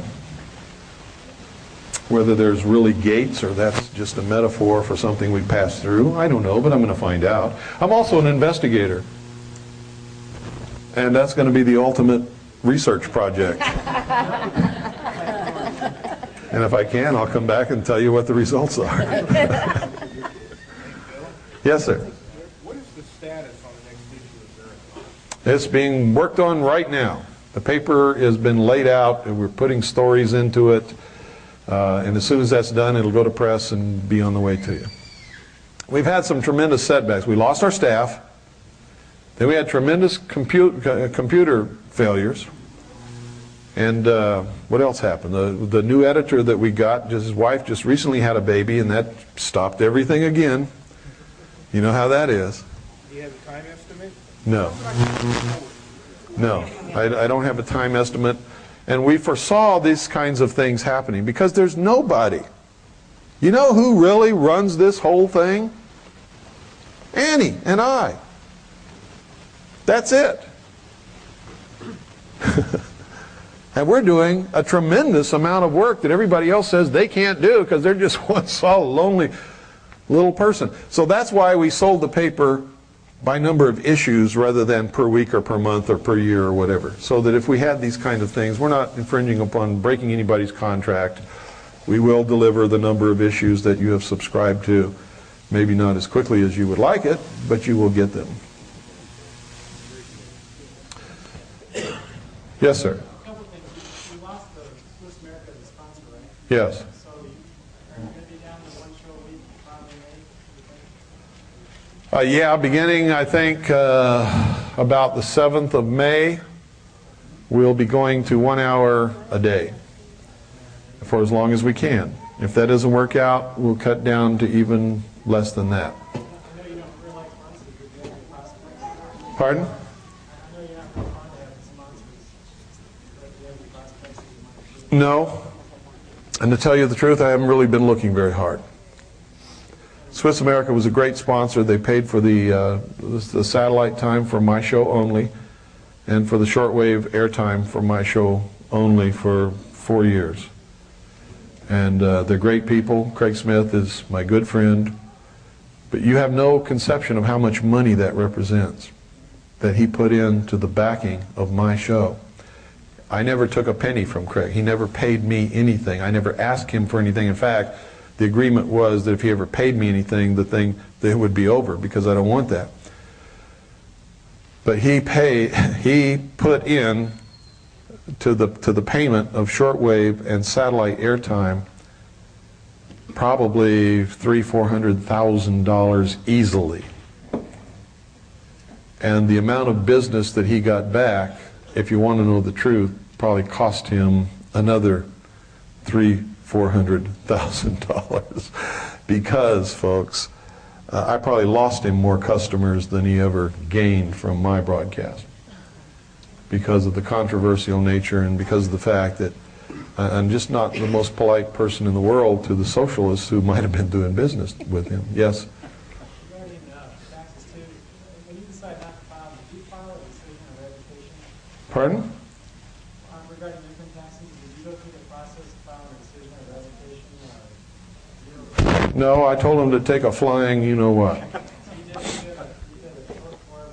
Whether there's really gates or that's just a metaphor for something we pass through, I don't know, but I'm going to find out. I'm also an investigator. And that's going to be the ultimate research project. And if I can, I'll come back and tell you what the results are. Yes, sir. What is the status on the next issue of Marathon? It's being worked on right now. The paper has been laid out, and we're putting stories into it. And as soon as that's done, it'll go to press and be on the way to you. We've had some tremendous setbacks. We lost our staff. Then we had tremendous computer failures. And what else happened? The new editor that we got, his wife just recently had a baby, and that stopped everything again. You know how that is. Do you have a time estimate? No. No. I don't have a time estimate. And we foresaw these kinds of things happening because there's nobody You know who really runs this whole thing? Annie and I. That's it. And we're doing a tremendous amount of work that everybody else says they can't do because they're just one solid, lonely little person. So that's why we sold the paper by number of issues rather than per week or per month or per year or whatever. So that if we had these kind of things, we're not infringing upon breaking anybody's contract. We will deliver the number of issues that you have subscribed to. Maybe not as quickly as you would like it, but you will get them. Yes, sir. A couple of things. You lost the Swiss America as a sponsor, right? Yes. So are you going to be down to one show a week probably in May? Yeah, beginning, I think, about the 7th of May, we'll be going to 1 hour a day for as long as we can. If that doesn't work out, we'll cut down to even less than that. I know you don't realize sponsors, but do you have any prospects? Pardon? I know you're not going to have sponsors, but do you have any prospects that you might do? No. And to tell you the truth, I haven't really been looking very hard. Swiss America was a great sponsor. They paid for the satellite time for my show only, and for the shortwave airtime for my show only for 4 years. And they're great people. Craig Smith is my good friend. But you have no conception of how much money that represents, that he put into the backing of my show. I never took a penny from Craig. He never paid me anything. I never asked him for anything. In fact, the agreement was that if he ever paid me anything, the thing that would be over, because I don't want that. But he put in to the payment of shortwave and satellite airtime probably $300,000-$400,000 easily. And the amount of business that he got back, if you want to know the truth, probably cost him another $300,000-$400,000 because, folks, I probably lost him more customers than he ever gained from my broadcast, because of the controversial nature and because of the fact that I'm just not the most polite person in the world to the socialists who might have been doing business with him. Yes? Regarding taxes too, when you decide not to file, did you file a decision of revocation? Pardon? Regarding income taxes, did you go through the process of filing a decision of revocation? No, I told him to take a flying you-know-what. You did a short form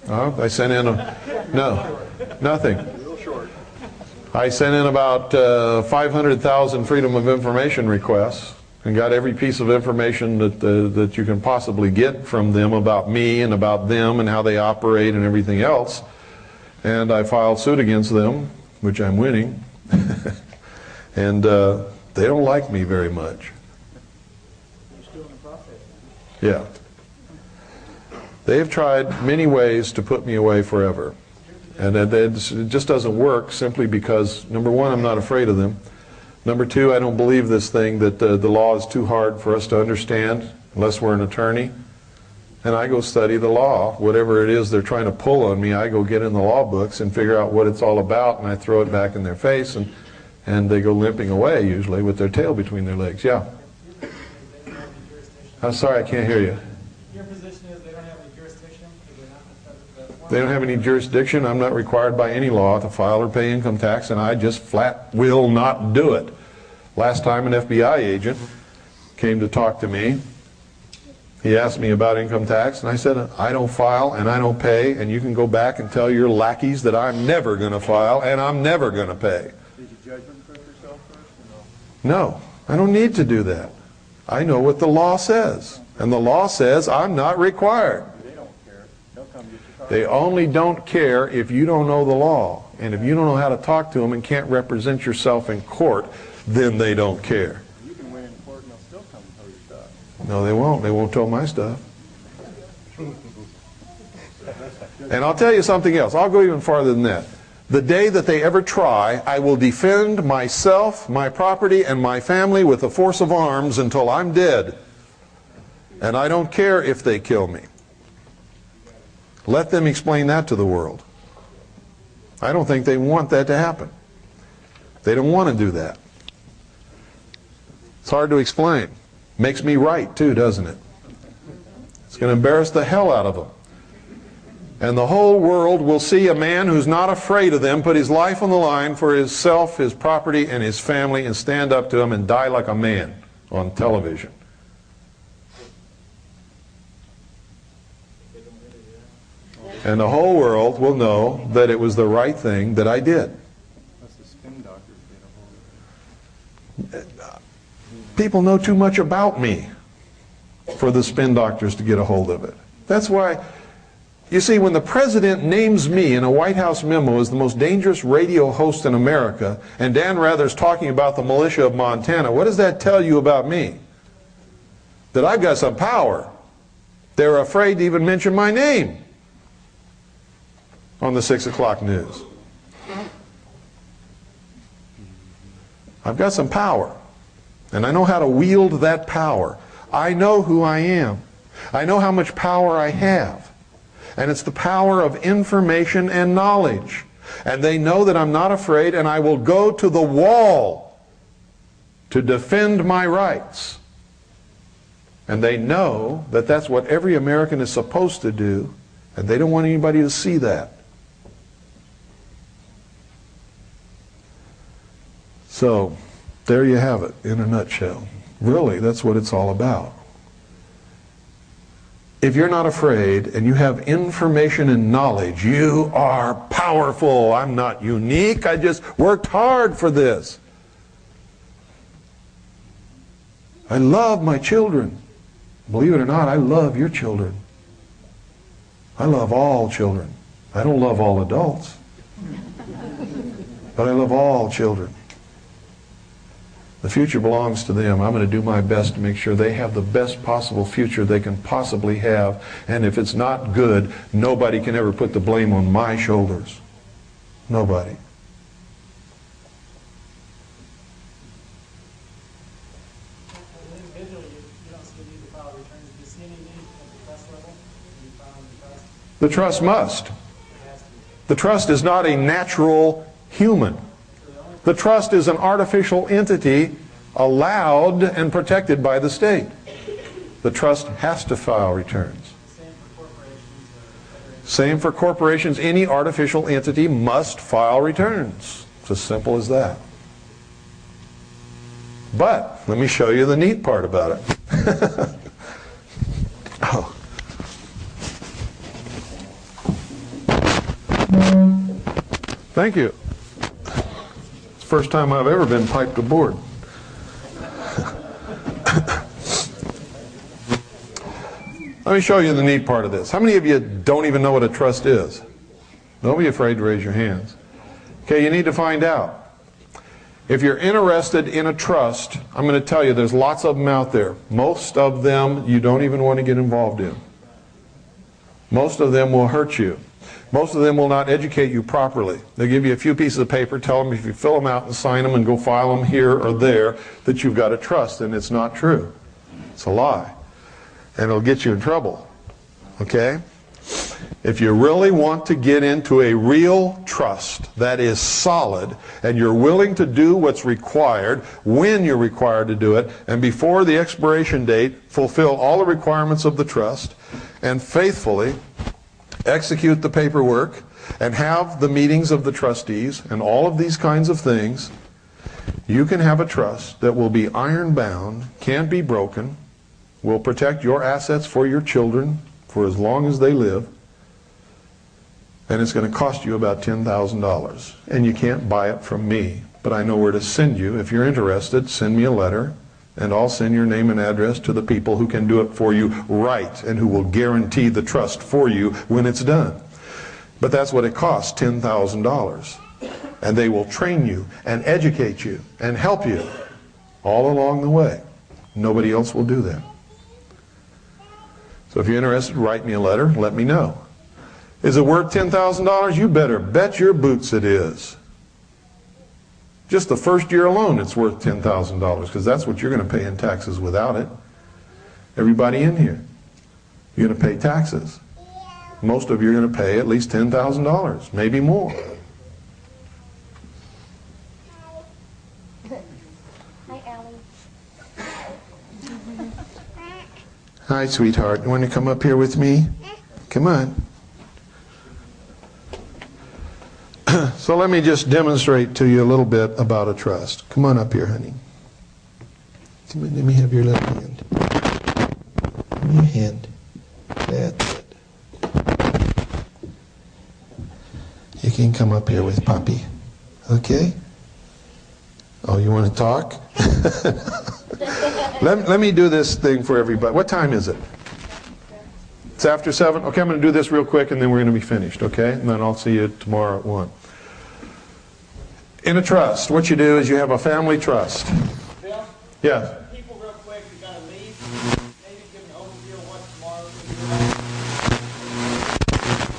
revocation. I sent in nothing. I sent in about 500,000 Freedom of Information requests and got every piece of information that you can possibly get from them about me and about them and how they operate and everything else. And I filed suit against them, which I'm winning. And they don't like me very much. You're still in the process. Yeah. They have tried many ways to put me away forever. And it just doesn't work simply because, number one, I'm not afraid of them. Number two, I don't believe this thing that the law is too hard for us to understand unless we're an attorney. And I go study the law. Whatever it is they're trying to pull on me, I go get in the law books and figure out what it's all about, and I throw it back in their face, and they go limping away, usually, with their tail between their legs. Yeah? I'm sorry, I can't hear you. Your position is they don't have any jurisdiction because they're not in the federal. They don't have any jurisdiction. I'm not required by any law to file or pay income tax, and I just flat will not do it. Last time an FBI agent came to talk to me, he asked me about income tax, and I said, I don't file and I don't pay, and you can go back and tell your lackeys that I'm never going to file and I'm never going to pay. Did you judgment proof yourself first or No, I don't need to do that. I know what the law says, and the law says I'm not required. They don't care. They'll come get your car. They only don't care if you don't know the law. And if you don't know how to talk to them and can't represent yourself in court, then they don't care. You can win in court and they'll still come and tell your stuff. No, they won't. They won't tell my stuff. And I'll tell you something else. I'll go even farther than that. The day that they ever try, I will defend myself, my property, and my family with the force of arms until I'm dead. And I don't care if they kill me. Let them explain that to the world. I don't think they want that to happen. They don't want to do that. It's hard to explain. Makes me right too, doesn't it? It's going to embarrass the hell out of them. And the whole world will see a man who's not afraid of them put his life on the line for himself, his property, and his family, and stand up to him and die like a man on television. And the whole world will know that it was the right thing that I did. People know too much about me for the spin doctors to get a hold of it. That's why, you see, when the president names me in a White House memo as the most dangerous radio host in America, and Dan Rather's talking about the militia of Montana, what does that tell you about me? That I've got some power. They're afraid to even mention my name on the 6 o'clock news. I've got some power, and I know how to wield that power. I know who I am. I know how much power I have. And it's the power of information and knowledge. And they know that I'm not afraid, and I will go to the wall to defend my rights. And they know that that's what every American is supposed to do, and they don't want anybody to see that. So, there you have it in a nutshell. Really, that's what it's all about. If you're not afraid and you have information and knowledge, you are powerful. I'm not unique. I just worked hard for this. I love my children. Believe it or not, I love your children. I love all children. I don't love all adults, but I love all children. The future belongs to them. I'm going to do my best to make sure they have the best possible future they can possibly have. And if it's not good, nobody can ever put the blame on my shoulders. Nobody. The trust must. The trust is not a natural human. The trust is an artificial entity allowed and protected by the state. The trust has to file returns. Same for corporations. Any artificial entity must file returns. It's as simple as that. But let me show you the neat part about it. Oh. Thank you. First time I've ever been piped aboard. Let me show you the neat part of this. How many of you don't even know what a trust is? Don't be afraid to raise your hands. Okay, you need to find out. If you're interested in a trust, I'm going to tell you there's lots of them out there. Most of them you don't even want to get involved in. Most of them will hurt you. Most of them will not educate you properly. They'll give you a few pieces of paper, tell them if you fill them out and sign them and go file them here or there, that you've got a trust, and it's not true. It's a lie. And it'll get you in trouble. Okay? If you really want to get into a real trust that is solid, and you're willing to do what's required, when you're required to do it, and before the expiration date, fulfill all the requirements of the trust, and faithfully execute the paperwork, and have the meetings of the trustees, and all of these kinds of things, you can have a trust that will be iron-bound, can't be broken, will protect your assets for your children for as long as they live, and it's going to cost you about $10,000. And you can't buy it from me, but I know where to send you. If you're interested, send me a letter, and I'll send your name and address to the people who can do it for you right and who will guarantee the trust for you when it's done. But that's what it costs, $10,000. And they will train you and educate you and help you all along the way. Nobody else will do that. So if you're interested, write me a letter, let me know. Is it worth $10,000? You better bet your boots it is. Just the first year alone, it's worth $10,000, because that's what you're going to pay in taxes without it. Everybody in here, you're going to pay taxes. Most of you are going to pay at least $10,000, maybe more. Hi, Allie. Hi, sweetheart. You want to come up here with me? Come on. So let me just demonstrate to you a little bit about a trust. Come on up here, honey. Come on, let me have your left hand. Give me your hand. That's it. You can come up here with Poppy. Okay? Oh, you want to talk? Let me do this thing for everybody. What time is it? It's after 7? Okay, I'm going to do this real quick and then we're going to be finished, okay? And then I'll see you tomorrow at 1. In a trust, what you do is you have a family trust. Bill? Yes? People real quick, you're going to leave. Maybe give an overview of what tomorrow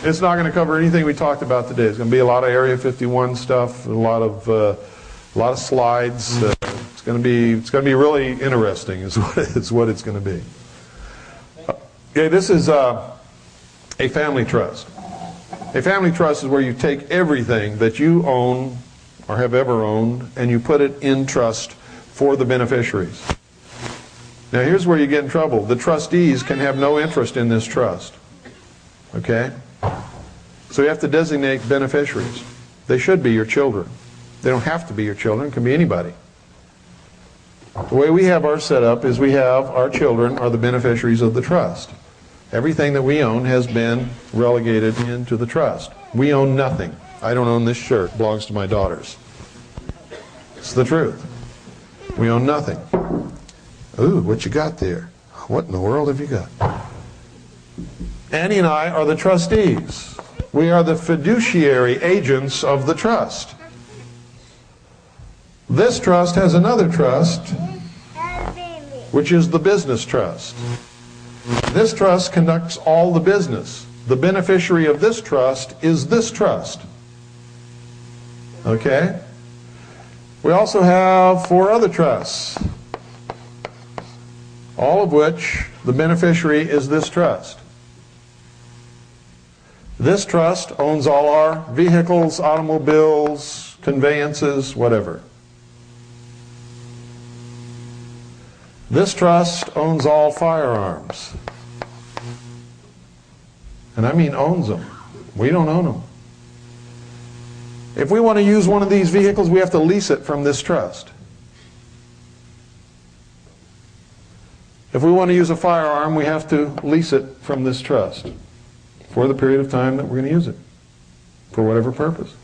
is. It's not going to cover anything we talked about today. It's going to be a lot of Area 51 stuff, a lot of slides. It's going to be really interesting. Is what it's going to be. Okay, this is a family trust. A family trust is where you take everything that you own or have ever owned and you put it in trust for the beneficiaries. Now here's where you get in trouble. The trustees can have no interest in this trust. Okay? So you have to designate beneficiaries. They should be your children. They don't have to be your children. It can be anybody. The way we have ours set up is we have our children are the beneficiaries of the trust. Everything that we own has been relegated into the trust. We own nothing. I don't own this shirt. It belongs to my daughters. It's the truth. We own nothing. Ooh, what you got there? What in the world have you got? Annie and I are the trustees. We are the fiduciary agents of the trust. This trust has another trust, which is the business trust. This trust conducts all the business. The beneficiary of this trust is this trust. Okay? We also have 4 other trusts, all of which the beneficiary is this trust. This trust owns all our vehicles, automobiles, conveyances, whatever. This trust owns all firearms. And I mean owns them. We don't own them. If we want to use one of these vehicles, we have to lease it from this trust. If we want to use a firearm, we have to lease it from this trust for the period of time that we're going to use it, for whatever purpose.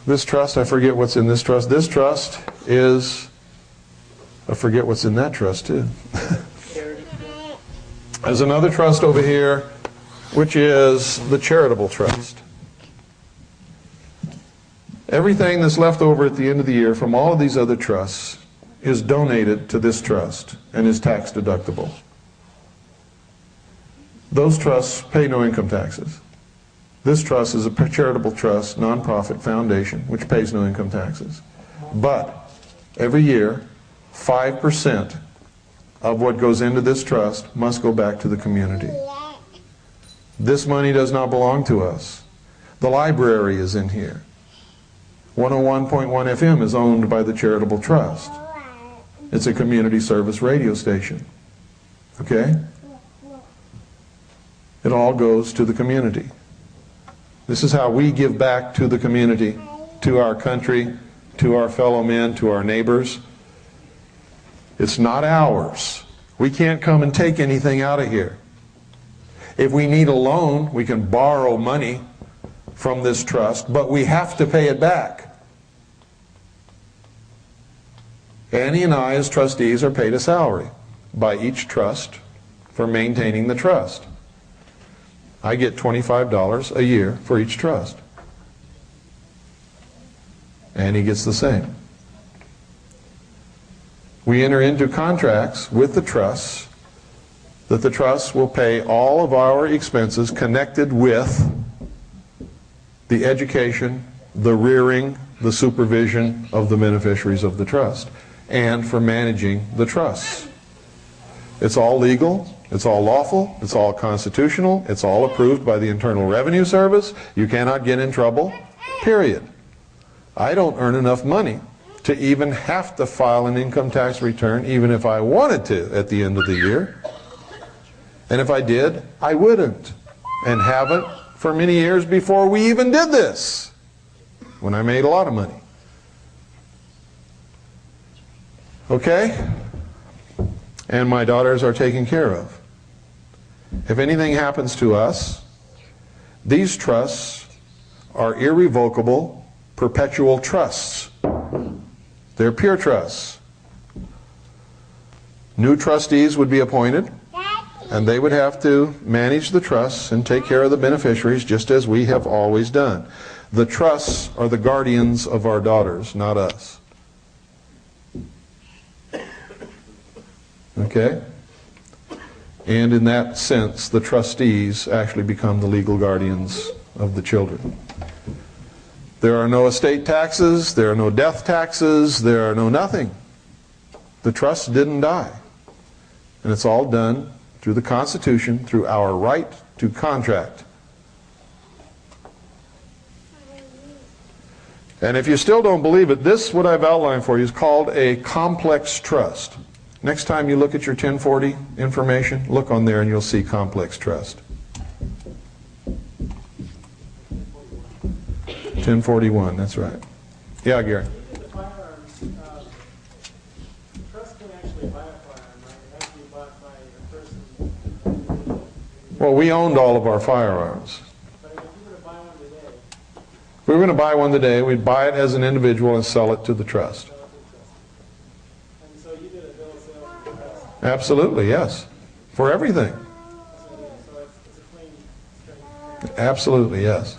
This trust, I forget what's in this trust. This trust is, I forget what's in that trust too. There's another trust over here, which is the charitable trust. Everything that's left over at the end of the year from all of these other trusts is donated to this trust and is tax deductible. Those trusts pay no income taxes. This trust is a charitable trust, nonprofit foundation, which pays no income taxes. But every year, 5% of what goes into this trust must go back to the community. This money does not belong to us. The library is in here. 101.1 FM is owned by the charitable trust. It's a community service radio station. Okay? It all goes to the community. This is how we give back to the community, to our country, to our fellow men, to our neighbors. It's not ours. We can't come and take anything out of here. If we need a loan, we can borrow money from this trust, but we have to pay it back. Annie and I, as trustees, are paid a salary by each trust for maintaining the trust. I get $25 a year for each trust. Annie gets the same. We enter into contracts with the trusts that the trusts will pay all of our expenses connected with the education, the rearing, the supervision of the beneficiaries of the trust, and for managing the trusts. It's all legal, it's all lawful, it's all constitutional, it's all approved by the Internal Revenue Service. You cannot get in trouble, period. I don't earn enough money to even have to file an income tax return, even if I wanted to, at the end of the year. And if I did, I wouldn't, and haven't for many years before we even did this, when I made a lot of money. Okay? And my daughters are taken care of. If anything happens to us, these trusts are irrevocable, perpetual trusts. They're pure trusts. New trustees would be appointed, and they would have to manage the trusts and take care of the beneficiaries, just as we have always done. The trusts are the guardians of our daughters, not us. Okay? And in that sense, the trustees actually become the legal guardians of the children. There are no estate taxes, there are no death taxes, there are no nothing. The trusts didn't die. And it's all done through the Constitution, through our right to contract. And if you still don't believe it, this, what I've outlined for you, is called a complex trust. Next time you look at your 1040 information, look on there and you'll see complex trust. 1041, that's right. Yeah, Gary. The firearms, the trust can actually buy a firearm, right? It has to be bought by a person. Well, we owned all of our firearms. But if you were to buy one today, If we were going to buy one today, we'd buy it as an individual and sell it to the trust. and so you did a bill of sale for the trust. Absolutely, yes. For everything. So it's a clean, straight. Absolutely, yes.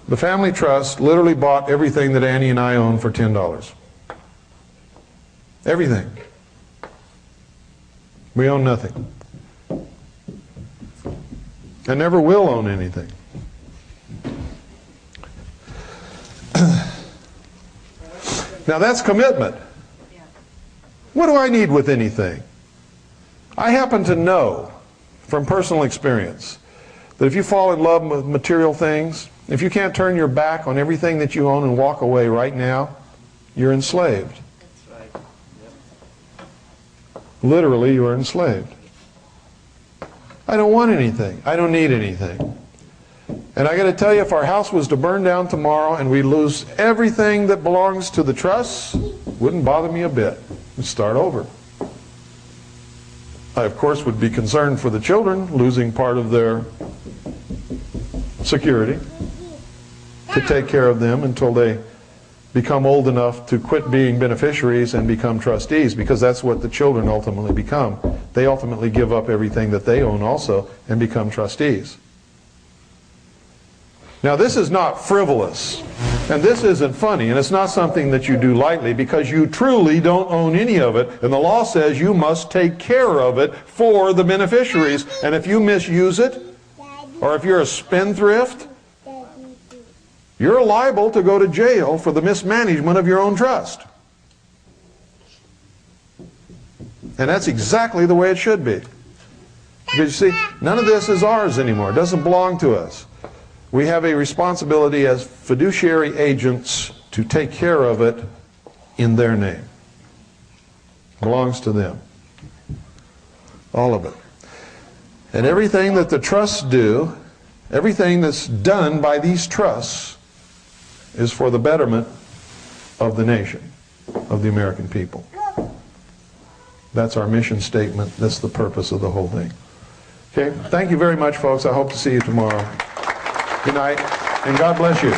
The family trust literally bought everything that Annie and I own for $10. Everything. We own nothing. And never will own anything. Now that's commitment. What do I need with anything? I happen to know from personal experience that if you fall in love with material things, if you can't turn your back on everything that you own and walk away right now, you're enslaved. That's right. Yep. Literally, you are enslaved. I don't want anything. I don't need anything. And I got to tell you, if our house was to burn down tomorrow and we lose everything that belongs to the trust, wouldn't bother me a bit. We'd start over. I, of course, would be concerned for the children losing part of their security, to take care of them until they become old enough to quit being beneficiaries and become trustees, because that's what the children ultimately become. They ultimately give up everything that they own also and become trustees. Now this is not frivolous, and this isn't funny, and it's not something that you do lightly, because you truly don't own any of it, and the law says you must take care of it for the beneficiaries, and if you misuse it, or if you're a spendthrift, you're liable to go to jail for the mismanagement of your own trust. And that's exactly the way it should be. Because you see, none of this is ours anymore. It doesn't belong to us. We have a responsibility as fiduciary agents to take care of it in their name. It belongs to them. All of it. And everything that the trusts do, everything that's done by these trusts, is for the betterment of the nation, of the American people. That's our mission statement. That's the purpose of the whole thing. Okay, thank you very much, folks. I hope to see you tomorrow. Good night, and God bless you.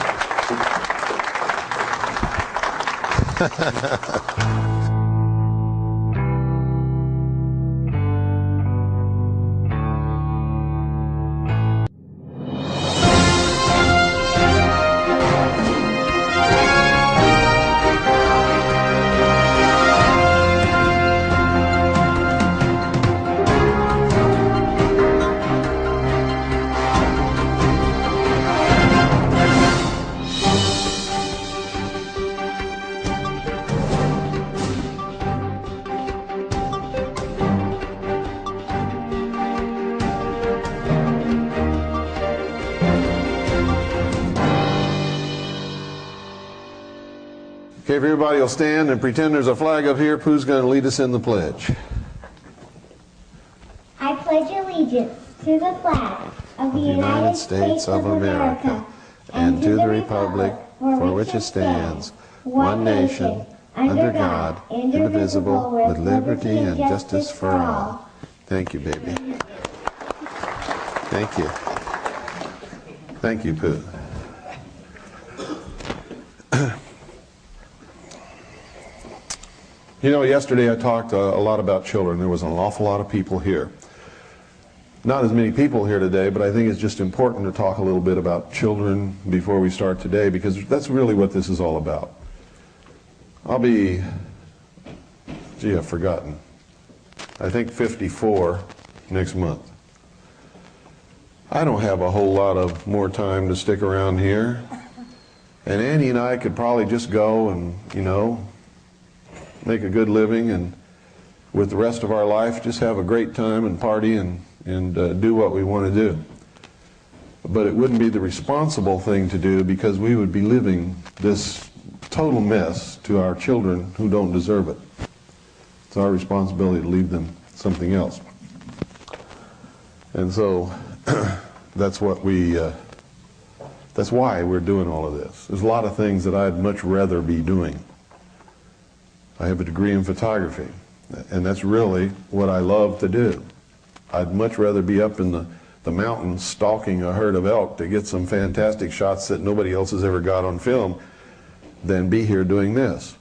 if everybody will stand and pretend there's a flag up here, Pooh's going to lead us in the pledge. I pledge allegiance to the flag of the United States of America and to the republic for which it stands, one nation, under God, indivisible, with liberty and justice for all. Thank you, baby. Thank you. Thank you, Pooh. You know, yesterday I talked a lot about children. There was an awful lot of people here. Not as many people here today, but I think it's just important to talk a little bit about children before we start today, because that's really what this is all about. I'll be, gee, I've forgotten. I think 54 next month. I don't have a whole lot of more time to stick around here. And Annie and I could probably just go and, you know, make a good living, and with the rest of our life just have a great time and party and do what we want to do. But it wouldn't be the responsible thing to do, because we would be living this total mess to our children who don't deserve it. It's our responsibility to leave them something else. And so that's what that's why we're doing all of this. There's a lot of things that I'd much rather be doing. I have a degree in photography, and that's really what I love to do. I'd much rather be up in the mountains stalking a herd of elk to get some fantastic shots that nobody else has ever got on film than be here doing this.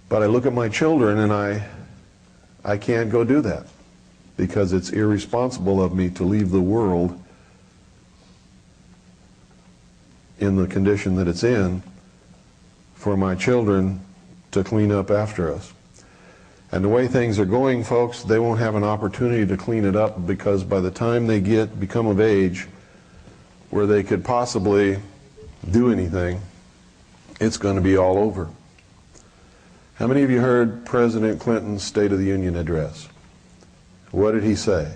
But I look at my children and I can't go do that, because it's irresponsible of me to leave the world in the condition that it's in for my children to clean up after us. And the way things are going, folks, they won't have an opportunity to clean it up, because by the time they become of age where they could possibly do anything, it's going to be all over. How many of you heard President Clinton's State of the Union address? What did he say?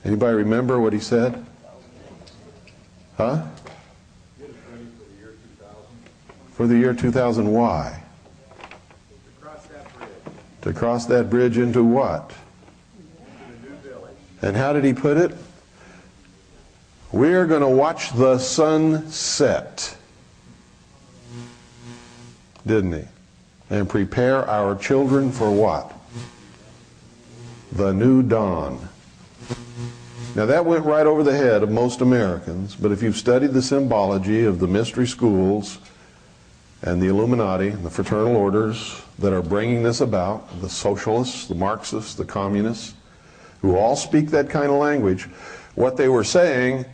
Anybody remember what he said? Huh? For the year 2000, why? To cross that bridge into what? And how did he put it? We're going to watch the sun set. Didn't he? And prepare our children for what? The new dawn. Now that went right over the head of most Americans, but if you've studied the symbology of the mystery schools and the Illuminati, the fraternal orders that are bringing this about, the socialists, the Marxists, the communists, who all speak that kind of language, what they were saying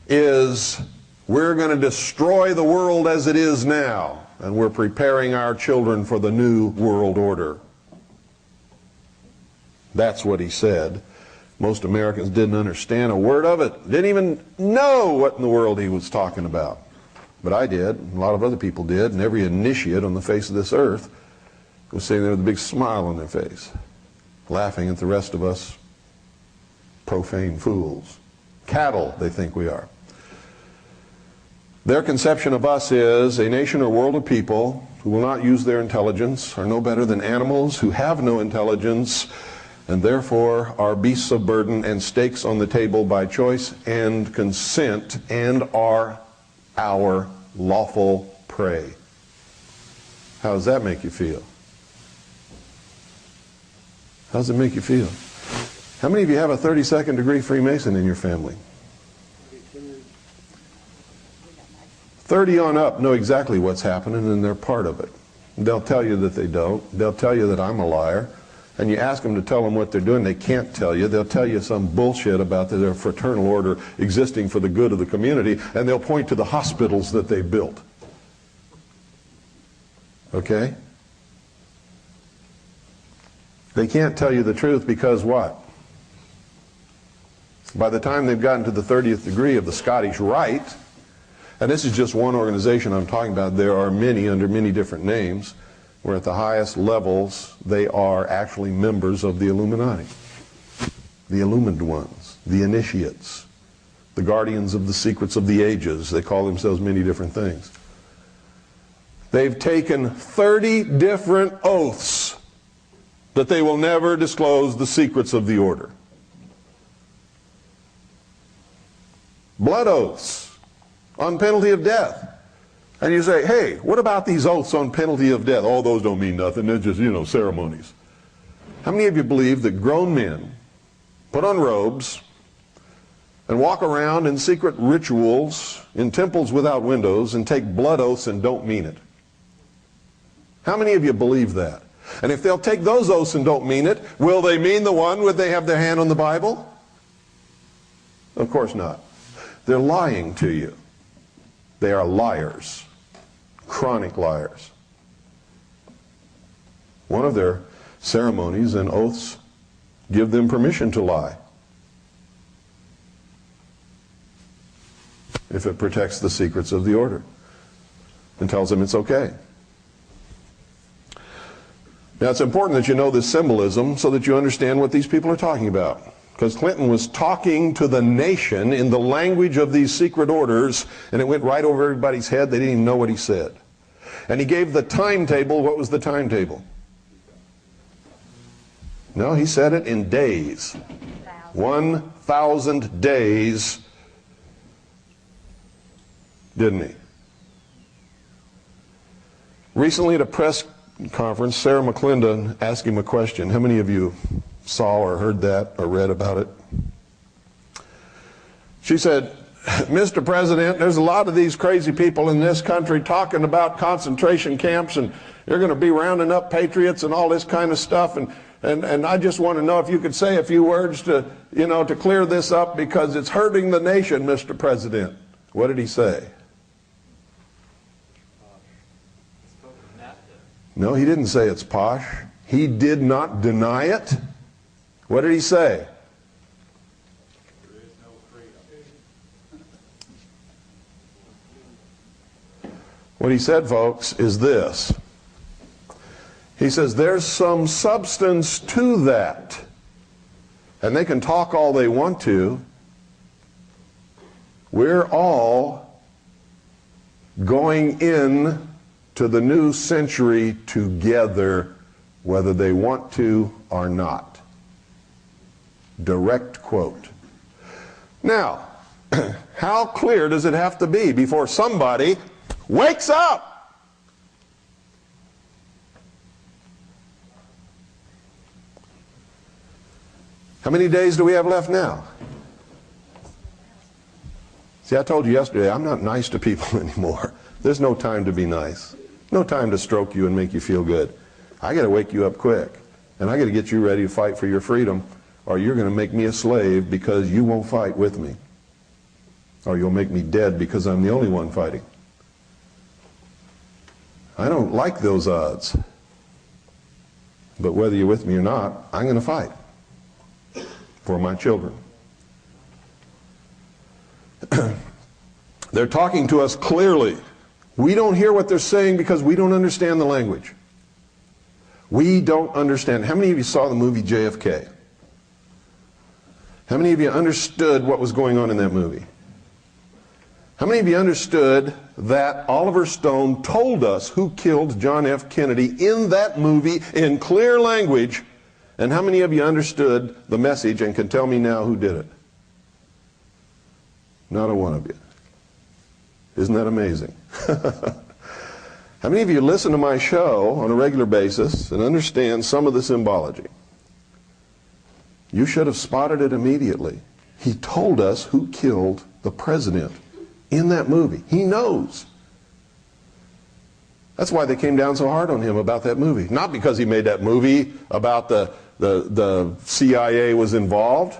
is, we're going to destroy the world as it is now, and we're preparing our children for the new world order. That's what he said. Most Americans didn't understand a word of it, didn't even know what in the world he was talking about. But I did, a lot of other people did, and every initiate on the face of this earth was sitting there with a big smile on their face, laughing at the rest of us profane fools. Cattle, they think we are. Their conception of us is a nation or world of people who will not use their intelligence, are no better than animals who have no intelligence, and therefore are beasts of burden and stakes on the table by choice and consent, and are our lawful prey. How does that make you feel? How does it make you feel? How many of you have a 32nd degree Freemason in your family? 30 on up know exactly what's happening, and they're part of it. They'll tell you that they don't. They'll tell you that I'm a liar. And you ask them to tell them what they're doing, they can't tell you. They'll tell you some bullshit about their fraternal order existing for the good of the community, and they'll point to the hospitals that they built. Okay? They can't tell you the truth because what? By the time they've gotten to the 30th degree of the Scottish Rite, and this is just one organization I'm talking about, there are many under many different names, where at the highest levels they are actually members of the Illuminati. The illumined ones, the initiates, the guardians of the secrets of the ages. They call themselves many different things. They've taken 30 different oaths that they will never disclose the secrets of the order. Blood oaths on penalty of death. And you say, hey, what about these oaths on penalty of death? Oh, those don't mean nothing. They're just, ceremonies. How many of you believe that grown men put on robes and walk around in secret rituals in temples without windows and take blood oaths and don't mean it? How many of you believe that? And if they'll take those oaths and don't mean it, will they mean the one where they have their hand on the Bible? Of course not. They're lying to you. They are liars. Chronic liars. One of their ceremonies and oaths give them permission to lie, if it protects the secrets of the order and tells them it's okay. Now, it's important that you know this symbolism so that you understand what these people are talking about. Because Clinton was talking to the nation in the language of these secret orders, and it went right over everybody's head. They didn't even know what he said. And he gave the timetable. What was the timetable? No, he said it in days. 1,000 days, didn't he? Recently at a press conference, Sarah McClendon asked him a question. How many of you saw or heard that or read about it? She said, Mr. President, there's a lot of these crazy people in this country talking about concentration camps, and you're going to be rounding up patriots and all this kind of stuff, and I just want to know if you could say a few words to, to clear this up, because it's hurting the nation, Mr. President. What did he say? No, he didn't say it's posh. He did not deny it. What did he say? There is no freedom. What he said, folks, is this. He says there's some substance to that. And they can talk all they want to. We're all going in to the new century together, whether they want to or not. Direct quote. Now, how clear does it have to be before somebody wakes up? How many days do we have left now? See, I told you yesterday, I'm not nice to people anymore. There's no time to be nice. No time to stroke you and make you feel good. I got to wake you up quick. And I got to get you ready to fight for your freedom, or you're going to make me a slave because you won't fight with me. Or you'll make me dead because I'm the only one fighting. I don't like those odds. But whether you're with me or not, I'm going to fight for my children. They're talking to us clearly. We don't hear what they're saying because we don't understand the language. We don't understand. How many of you saw the movie JFK? How many of you understood what was going on in that movie? How many of you understood that Oliver Stone told us who killed John F. Kennedy in that movie in clear language? And how many of you understood the message and can tell me now who did it? Not a one of you. Isn't that amazing? How many of you listen to my show on a regular basis and understand some of the symbology? You should have spotted it immediately. He told us who killed the president in that movie. He knows. That's why they came down so hard on him about that movie. Not because he made that movie about the CIA was involved,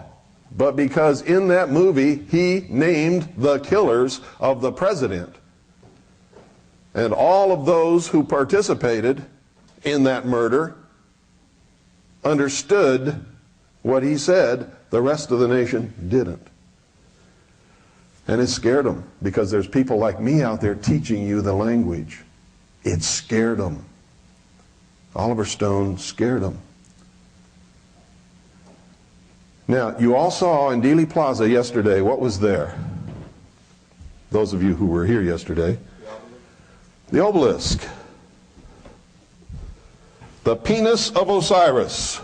but because in that movie he named the killers of the president. And all of those who participated in that murder understood what he said. The rest of the nation didn't. And it scared them, because there's people like me out there teaching you the language. It scared them. Oliver Stone scared them. Now, you all saw in Dealey Plaza yesterday, what was there? Those of you who were here yesterday. The obelisk. The penis of Osiris.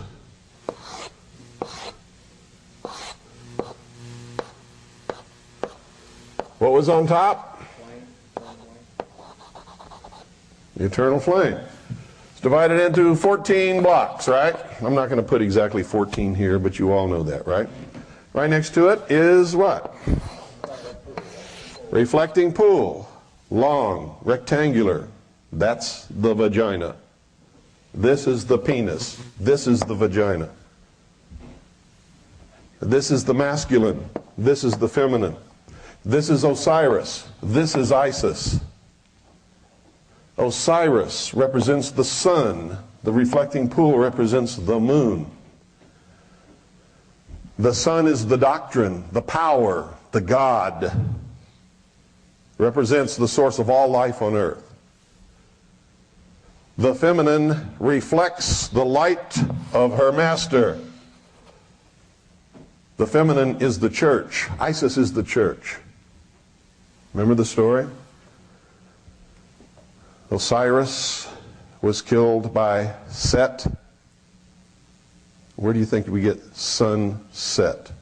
What was on top? The eternal flame. It's divided into 14 blocks, right? I'm not going to put exactly 14 here, but you all know that, right? Right next to it is what? Reflecting pool. Long, rectangular. That's the vagina. This is the penis. This is the vagina. This is the masculine. This is the feminine. This is Osiris. This is Isis. Osiris represents the sun. The reflecting pool represents the moon. The sun is the doctrine, the power, the God. Represents the source of all life on earth. The feminine reflects the light of her master. The feminine is the church. Isis is the church. Remember the story? Osiris was killed by Set. Where do you think we get sunset?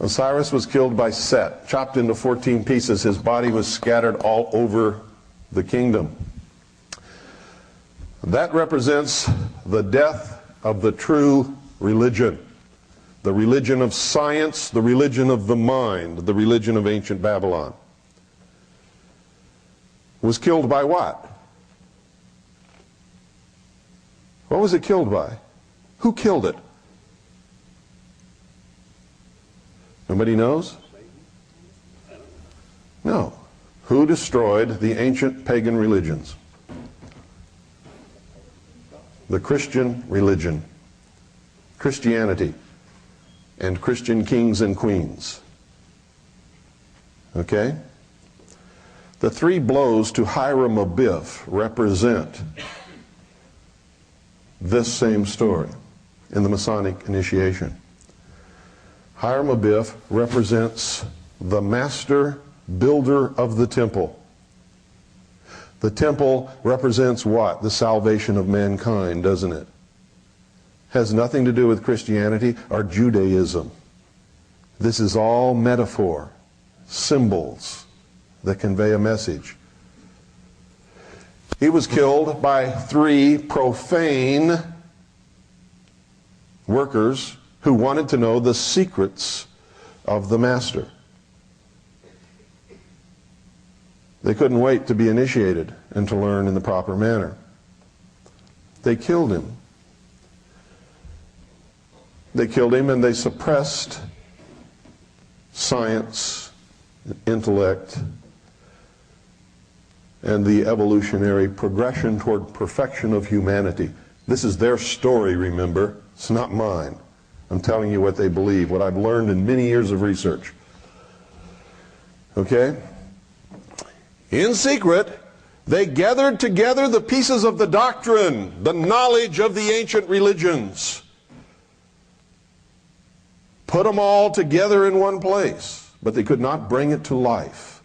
Osiris was killed by Set, chopped into 14 pieces. His body was scattered all over the kingdom. That represents the death of the true religion. The religion of science, the religion of the mind, the religion of ancient Babylon. Was killed by what? What was it killed by? Who killed it? Nobody knows? No. Who destroyed the ancient pagan religions? The Christian religion. Christianity. And Christian kings and queens. Okay? The three blows to Hiram Abiff represent this same story in the Masonic initiation. Hiram Abiff represents the master builder of the temple. The temple represents what? The salvation of mankind, doesn't it? Has nothing to do with Christianity or Judaism. This is all metaphor, symbols that convey a message. He was killed by three profane workers who wanted to know the secrets of the master. They couldn't wait to be initiated and to learn in the proper manner. They killed him. They killed him and they suppressed science, intellect, and the evolutionary progression toward perfection of humanity. This is their story, remember. It's not mine. I'm telling you what they believe, what I've learned in many years of research. Okay? In secret, they gathered together the pieces of the doctrine, the knowledge of the ancient religions. Put them all together in one place, but they could not bring it to life.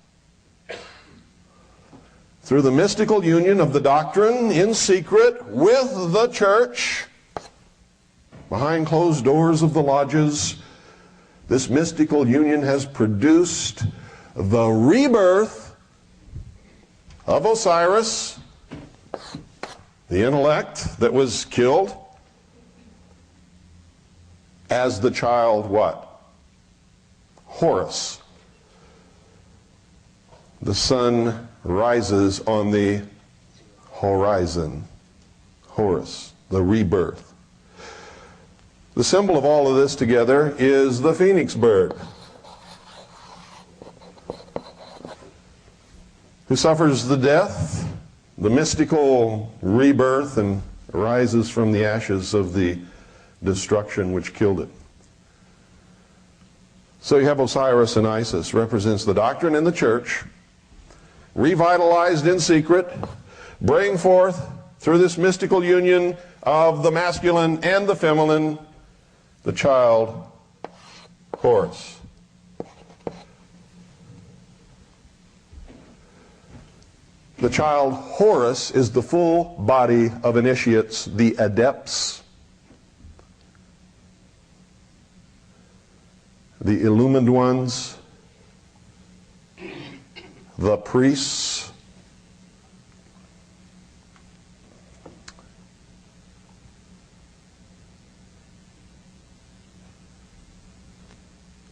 Through the mystical union of the doctrine in secret with the church, behind closed doors of the lodges, this mystical union has produced the rebirth of Osiris, the intellect that was killed, as the child what? Horus. The sun rises on the horizon. Horus, the rebirth. The symbol of all of this together is the phoenix bird, who suffers the death, the mystical rebirth, and rises from the ashes of the destruction which killed it. So you have Osiris and Isis, represents the doctrine in the church, revitalized in secret, bring forth through this mystical union of the masculine and the feminine, the child Horus. The child Horus is the full body of initiates, the adepts, the illumined ones, the priests,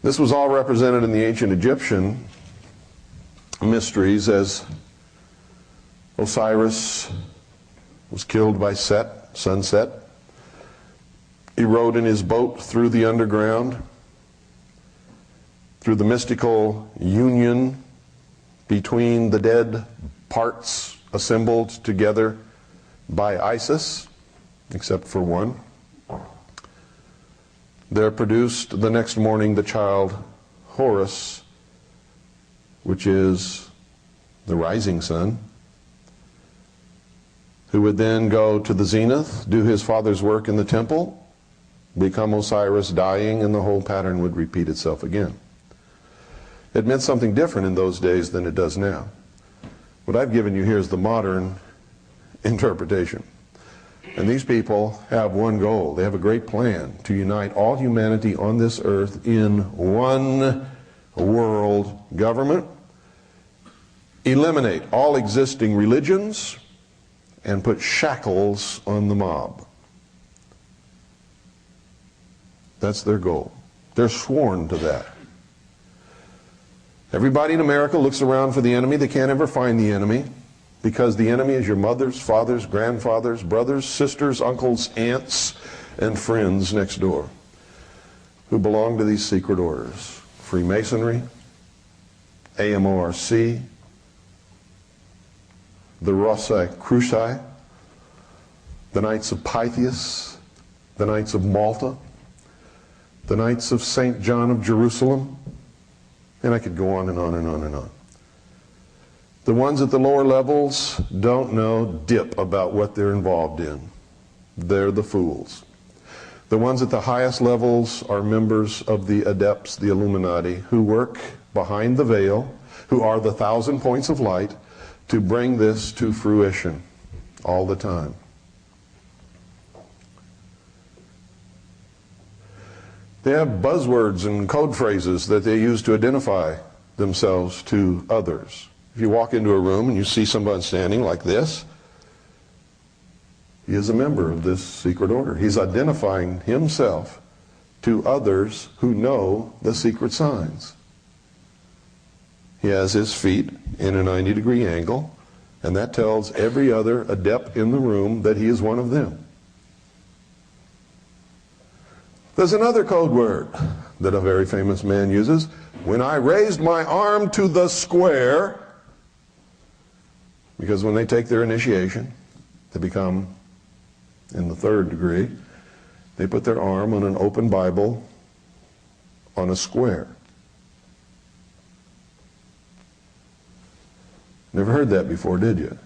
this was all represented in the ancient Egyptian mysteries as Osiris was killed by Set, sunset. He rode in his boat through the underground, through the mystical union between the dead parts assembled together by Isis, except for one. There produced the next morning the child Horus, which is the rising sun, who would then go to the zenith, do his father's work in the temple, become Osiris, dying, and the whole pattern would repeat itself again. It meant something different in those days than it does now. What I've given you here is the modern interpretation. And these people have one goal. They have a great plan to unite all humanity on this earth in one world government, eliminate all existing religions, and put shackles on the mob. That's their goal. They're sworn to that. Everybody in America looks around for the enemy. They can't ever find the enemy, because the enemy is your mothers, fathers, grandfathers, brothers, sisters, uncles, aunts, and friends next door who belong to these secret orders. Freemasonry, AMORC, the Rosicrucians, the Knights of Pythias, the Knights of Malta, the Knights of St. John of Jerusalem, and I could go on and on and on and on. The ones at the lower levels don't know dip about what they're involved in. They're the fools. The ones at the highest levels are members of the adepts, the Illuminati, who work behind the veil, who are the 1,000 points of light, to bring this to fruition all the time. They have buzzwords and code phrases that they use to identify themselves to others. If you walk into a room and you see someone standing like this, he is a member of this secret order. He's identifying himself to others who know the secret signs. He has his feet in a 90-degree angle, and that tells every other adept in the room that he is one of them. There's another code word that a very famous man uses. When I raised my arm to the square, because when they take their initiation, they become in the 3rd degree, they put their arm on an open Bible on a square. Never heard that before, did you?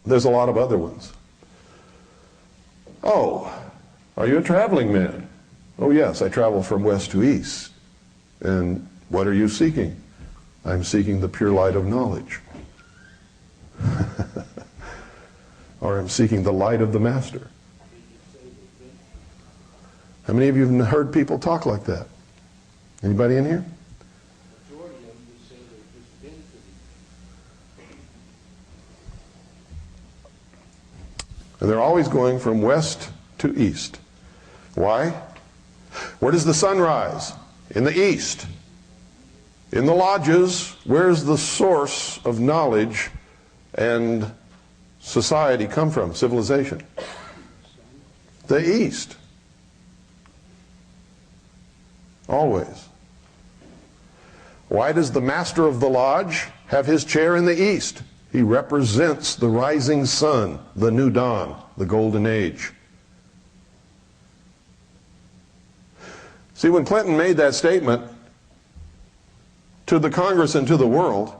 There's a lot of other ones. Oh, are you a traveling man? Oh yes, I travel from west to east. And what are you seeking? I'm seeking the pure light of knowledge. Or I'm seeking the light of the Master. How many of you have heard people talk like that? Anybody in here? And they're always going from west to east. Why? Where does the sun rise? In the east. In the lodges, where's the source of knowledge and society come from, civilization? The east. Always. Why does the master of the lodge have his chair in the east? He represents the rising sun, the new dawn, the golden age. See, when Clinton made that statement to the Congress and to the world,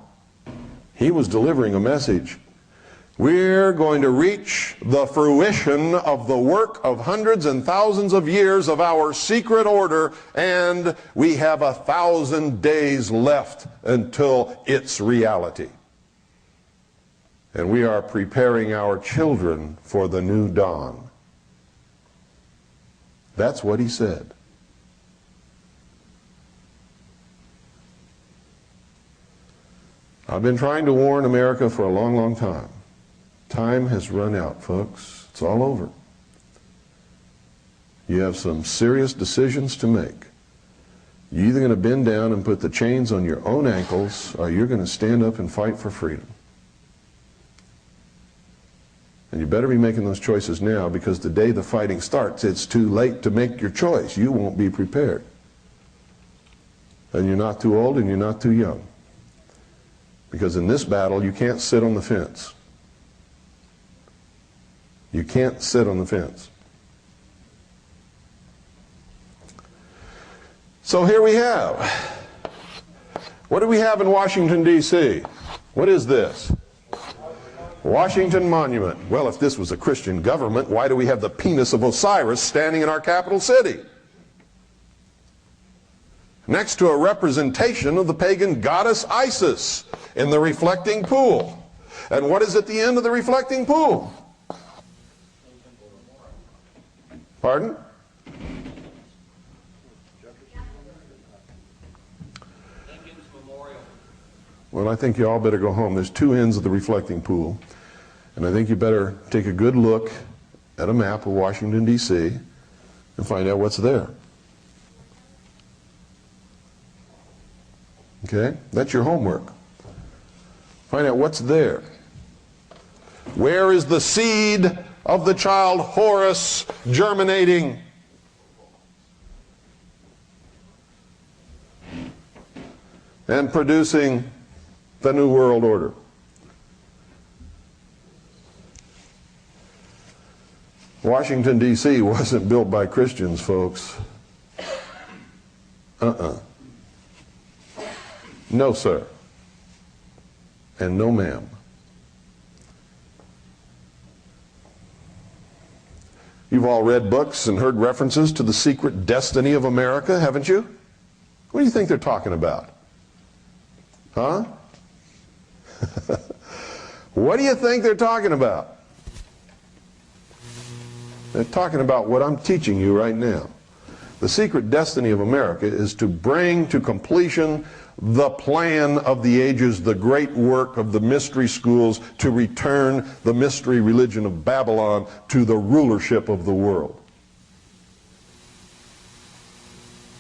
he was delivering a message. We're going to reach the fruition of the work of hundreds and thousands of years of our secret order, and we have 1,000 days left until its reality. And we are preparing our children for the new dawn. That's what he said. I've been trying to warn America for a long, long time. Time has run out, folks. It's all over. You have some serious decisions to make. You're either going to bend down and put the chains on your own ankles, or you're going to stand up and fight for freedom. And you better be making those choices now, because the day the fighting starts, it's too late to make your choice. You won't be prepared. And you're not too old and you're not too young. Because in this battle, you can't sit on the fence. You can't sit on the fence. So here we have. What do we have in Washington, D.C.? What is this? Washington Monument. Well, if this was a Christian government, why do we have the penis of Osiris standing in our capital city? Next to a representation of the pagan goddess Isis in the reflecting pool. And what is at the end of the reflecting pool? Pardon? Well, I think you all better go home. There's two ends of the reflecting pool. And I think you better take a good look at a map of Washington, D.C. and find out what's there. Okay? That's your homework. Find out what's there. Where is the seed of the child Horus germinating? And producing the New World Order. Washington, D.C. wasn't built by Christians, folks. No, sir. And no, ma'am. You've all read books and heard references to the secret destiny of America, haven't you? What do you think they're talking about? Huh? What do you think they're talking about? They're talking about what I'm teaching you right now. The secret destiny of America is to bring to completion the plan of the ages, the great work of the mystery schools, to return the mystery religion of Babylon to the rulership of the world.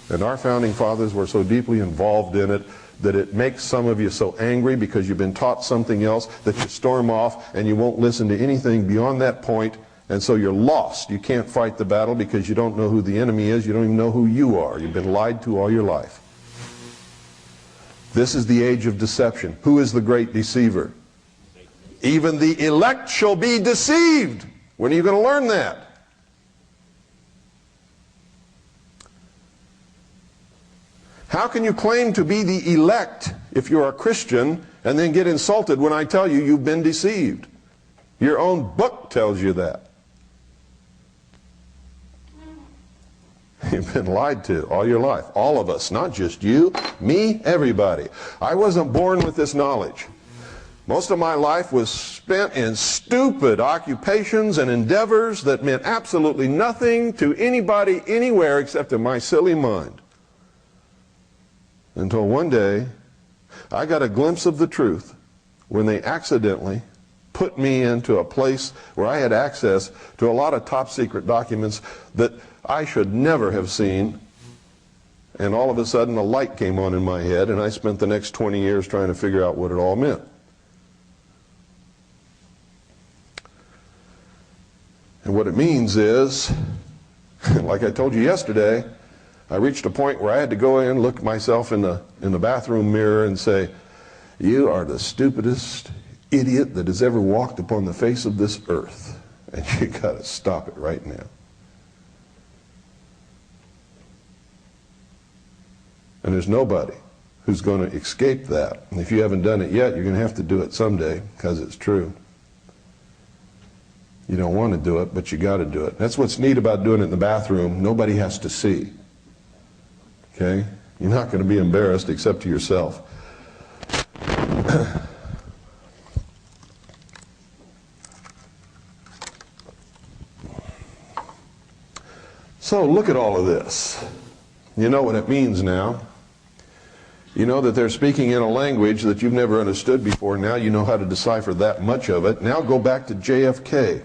And our founding fathers were so deeply involved in it that it makes some of you so angry because you've been taught something else that you storm off and you won't listen to anything beyond that point, and so you're lost. You can't fight the battle because you don't know who the enemy is. You don't even know who you are. You've been lied to all your life. This is the age of deception. Who is the great deceiver? Even the elect shall be deceived. When are you going to learn that? How can you claim to be the elect if you're a Christian and then get insulted when I tell you you've been deceived? Your own book tells you that. You've been lied to all your life. All of us, not just you, me, everybody. I wasn't born with this knowledge. Most of my life was spent in stupid occupations and endeavors that meant absolutely nothing to anybody anywhere except in my silly mind. Until one day, I got a glimpse of the truth when they accidentally put me into a place where I had access to a lot of top secret documents that I should never have seen. And all of a sudden a light came on in my head, and I spent the next 20 years trying to figure out what it all meant. And what it means is, like I told you yesterday, I reached a point where I had to go in, look myself in the bathroom mirror and say, you are the stupidest idiot that has ever walked upon the face of this earth. And you got to stop it right now. And there's nobody who's going to escape that. And if you haven't done it yet, you're going to have to do it someday, because it's true. You don't want to do it, but you got to do it. That's what's neat about doing it in the bathroom. Nobody has to see. Okay? You're not going to be embarrassed except to yourself. So look at all of this. You know what it means now. You know that they're speaking in a language that you've never understood before. Now you know how to decipher that much of it. Now go back to JFK.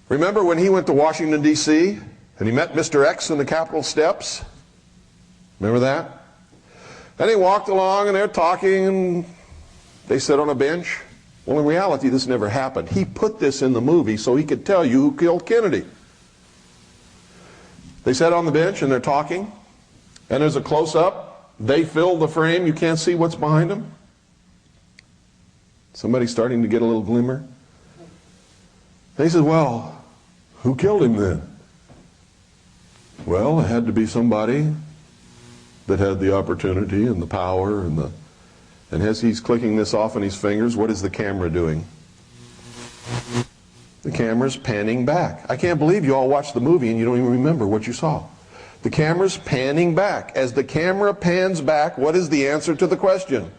Remember when he went to Washington, D.C. and he met Mr. X in the Capitol steps? Remember that? And he walked along and they're talking and they sit on a bench. Well, in reality, this never happened. He put this in the movie so he could tell you who killed Kennedy. They sat on the bench and they're talking, and there's a close-up. They fill the frame. You can't see what's behind them. Somebody's starting to get a little glimmer. And he says, well, who killed him then? Well, it had to be somebody that had the opportunity and the power and as he's clicking this off on his fingers, what is the camera doing? The camera's panning back. I can't believe you all watched the movie and you don't even remember what you saw. The camera's panning back. As the camera pans back, what is the answer to the question?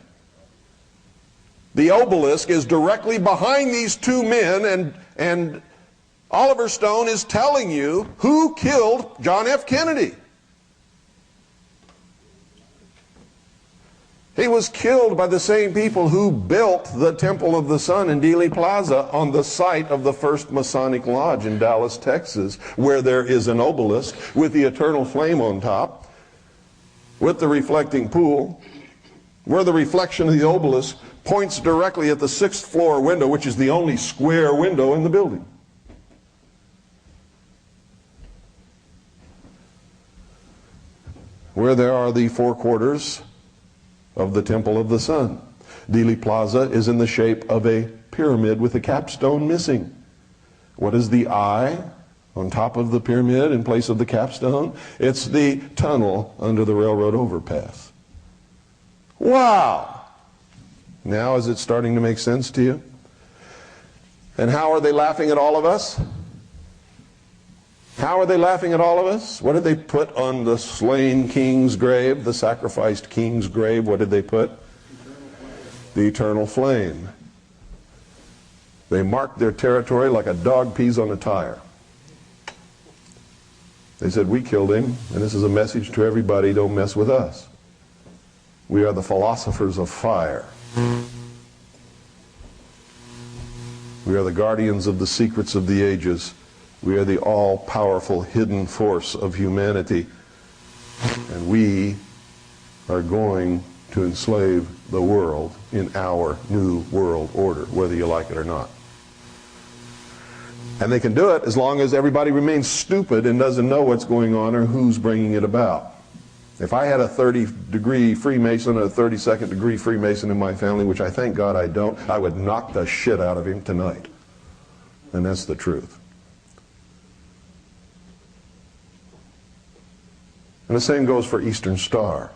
The obelisk is directly behind these two men, and Oliver Stone is telling you who killed John F. Kennedy. He was killed by the same people who built the Temple of the Sun in Dealey Plaza on the site of the first Masonic Lodge in Dallas, Texas, where there is an obelisk with the eternal flame on top, with the reflecting pool, where the reflection of the obelisk points directly at the 6th floor window, which is the only square window in the building. Where there are the 4 quarters of the Temple of the Sun. Dealey Plaza is in the shape of a pyramid with a capstone missing. What is the eye on top of the pyramid in place of the capstone? It's the tunnel under the railroad overpass. Wow! Now is it starting to make sense to you? And how are they laughing at all of us? How are they laughing at all of us? What did they put on the slain king's grave, the sacrificed king's grave? What did they put? The eternal flame. They marked their territory like a dog pees on a tire. They said, we killed him, and this is a message to everybody, don't mess with us. We are the philosophers of fire. We are the guardians of the secrets of the ages. We are the all-powerful hidden force of humanity, and we are going to enslave the world in our new world order, whether you like it or not. And they can do it as long as everybody remains stupid and doesn't know what's going on or who's bringing it about. If I had a 30-degree Freemason and a 32nd-degree Freemason in my family, which I thank God I don't, I would knock the shit out of him tonight. And that's the truth. And the same goes for Eastern Star.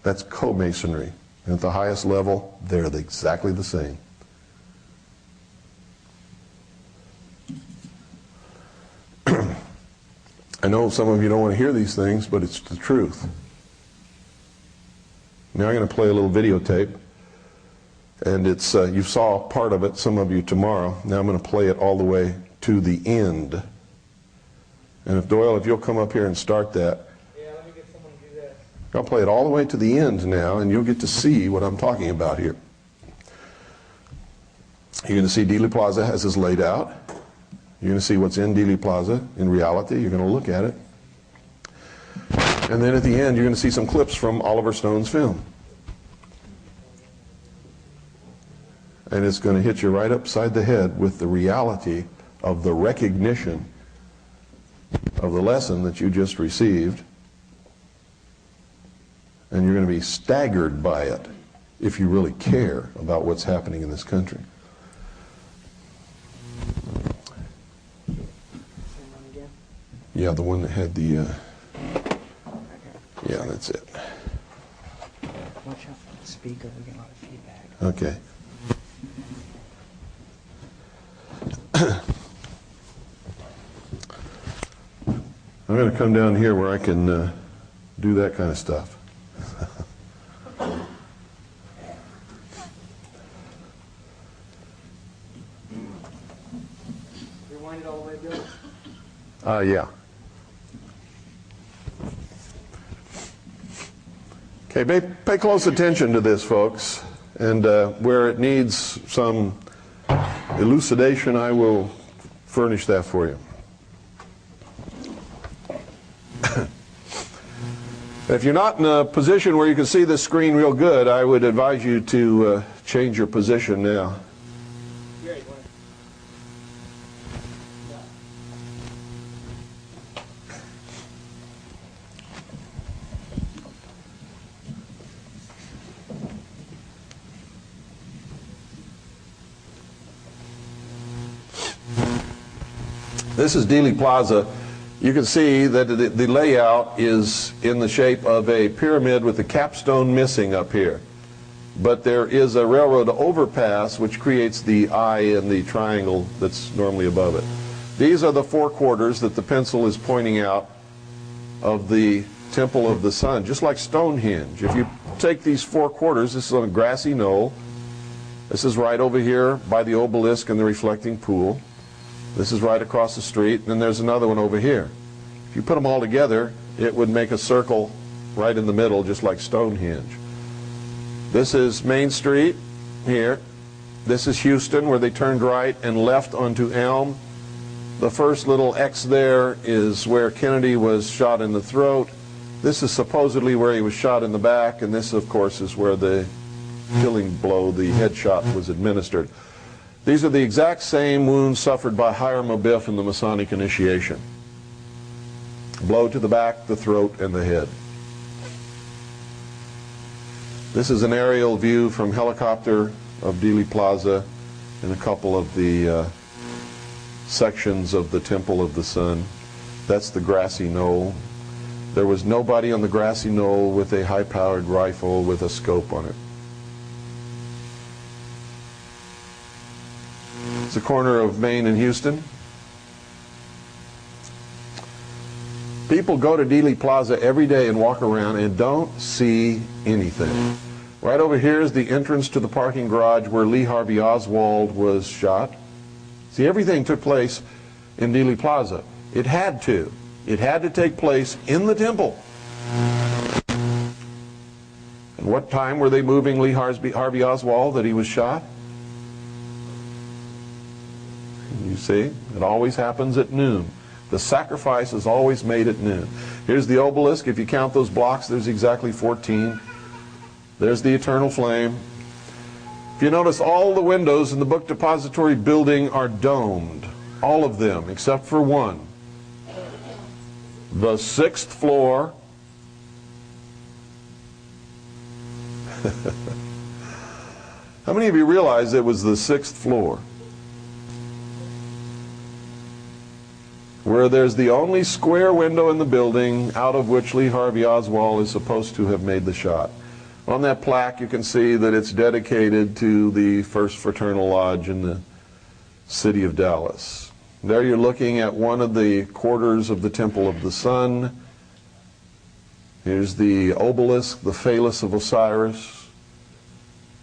That's co-masonry. And at the highest level, they're exactly the same. I know some of you don't want to hear these things, but it's the truth. Now I'm going to play a little videotape. And it's you saw part of it, some of you tomorrow. Now I'm going to play it all the way to the end. And if Doyle, if you'll come up here and start that. I'll play it all the way to the end now, and you'll get to see what I'm talking about here. You're going to see Dealey Plaza as is laid out. You're going to see what's in Dealey Plaza in reality. You're going to look at it. And then at the end, you're going to see some clips from Oliver Stone's film. And it's going to hit you right upside the head with the reality of the recognition of the lesson that you just received. And you're going to be staggered by it if you really care about what's happening in this country. Yeah, the one that had the, yeah, that's it. Watch out for the speaker, we get a lot of feedback. Okay. I'm going to come down here where I can do that kind of stuff. Rewind it all the way, Bill. Yeah. Okay, pay close attention to this, folks. And where it needs some elucidation, I will furnish that for you. If you're not in a position where you can see the screen real good, I would advise you to change your position now. This is Dealey Plaza. You can see that the layout is in the shape of a pyramid with the capstone missing up here. But there is a railroad overpass which creates the eye and the triangle that's normally above it. These are the four quarters that the pencil is pointing out of the Temple of the Sun, just like Stonehenge. If you take these four quarters, this is on a grassy knoll. This is right over here by the obelisk and the reflecting pool. This is right across the street, and then there's another one over here. If you put them all together, it would make a circle right in the middle, just like Stonehenge. This is Main Street here. This is Houston, where they turned right and left onto Elm. The first little X there is where Kennedy was shot in the throat. This is supposedly where he was shot in the back, and this, of course, is where the killing blow, the headshot, was administered. These are the exact same wounds suffered by Hiram Abiff in the Masonic initiation. Blow to the back, the throat, and the head. This is an aerial view from helicopter of Dealey Plaza and a couple of the sections of the Temple of the Sun. That's the grassy knoll. There was nobody on the grassy knoll with a high-powered rifle with a scope on it. It's the corner of Main and Houston. People go to Dealey Plaza every day and walk around and don't see anything. Right over here is the entrance to the parking garage where Lee Harvey Oswald was shot. See, everything took place in Dealey Plaza. It had to. It had to take place in the temple. And what time were they moving Lee Harvey Oswald that he was shot? You see, it always happens at noon. The sacrifice is always made at noon. Here's the obelisk. If you count those blocks, there's exactly 14. There's the eternal flame. If you notice, all the windows in the book depository building are domed. All of them, except for one. The 6th floor. How many of you realize it was the 6th floor? Where there's the only square window in the building out of which Lee Harvey Oswald is supposed to have made the shot. On that plaque you can see that it's dedicated to the First Fraternal Lodge in the city of Dallas. There you're looking at one of the quarters of the Temple of the Sun. Here's the obelisk, the phallus of Osiris,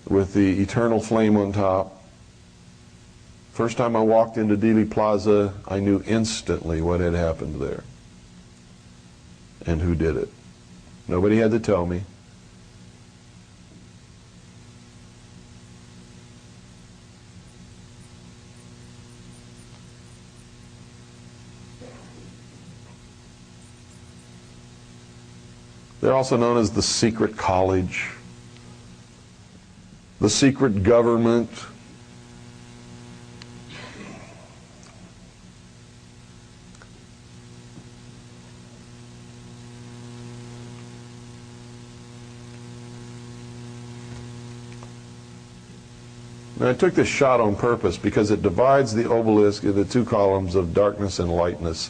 with the eternal flame on top. First time I walked into Dealey Plaza, I knew instantly what had happened there and who did it. Nobody had to tell me. They're also known as the secret college, the secret government. And I took this shot on purpose because it divides the obelisk into two columns of darkness and lightness.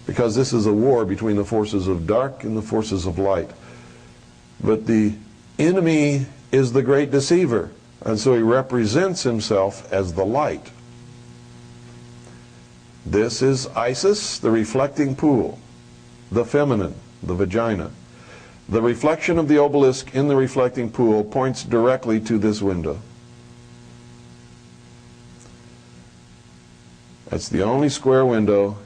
Because this is a war between the forces of dark and the forces of light. But the enemy is the great deceiver, and so he represents himself as the light. This is Isis, the reflecting pool. the feminine, the vagina. The reflection of the obelisk in the reflecting pool points directly to this window. That's the only square window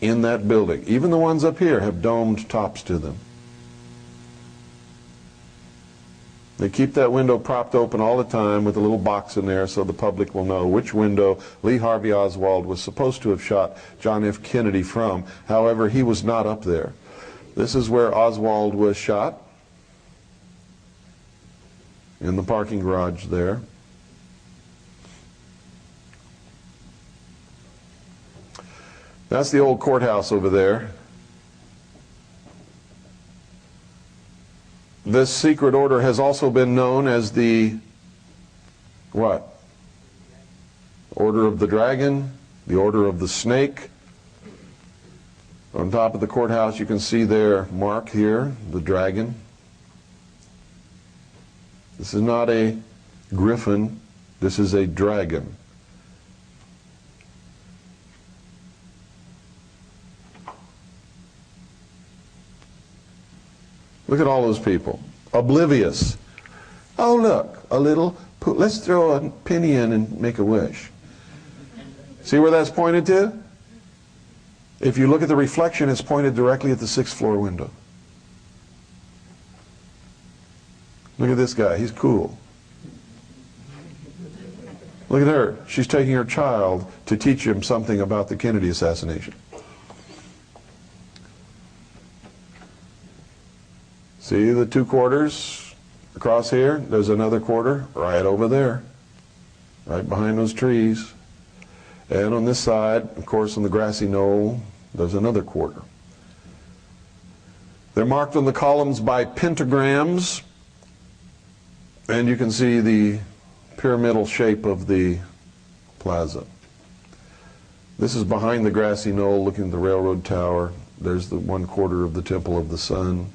in that building. Even the ones up here have domed tops to them. They keep that window propped open all the time with a little box in there so the public will know which window Lee Harvey Oswald was supposed to have shot John F. Kennedy from. However, he was not up there. This is where Oswald was shot, in the parking garage there. That's the old courthouse over there. This secret order has also been known as the what? Order of the Dragon, the Order of the Snake. On top of the courthouse you can see their mark here, the dragon. This is not a griffin, this is a dragon. Look at all those people, oblivious. Oh look, a little, let's throw a penny in and make a wish. See where that's pointed to? If you look at the reflection, it's pointed directly at the 6th floor window. Look at this guy, he's cool. Look at her, she's taking her child to teach him something about the Kennedy assassination. See the 2 quarters across here? There's another quarter right over there, right behind those trees. And on this side, of course, on the grassy knoll, there's another quarter. They're marked on the columns by pentagrams, and you can see the pyramidal shape of the plaza. This is behind the grassy knoll looking at the railroad tower. There's the 1 quarter of the Temple of the Sun.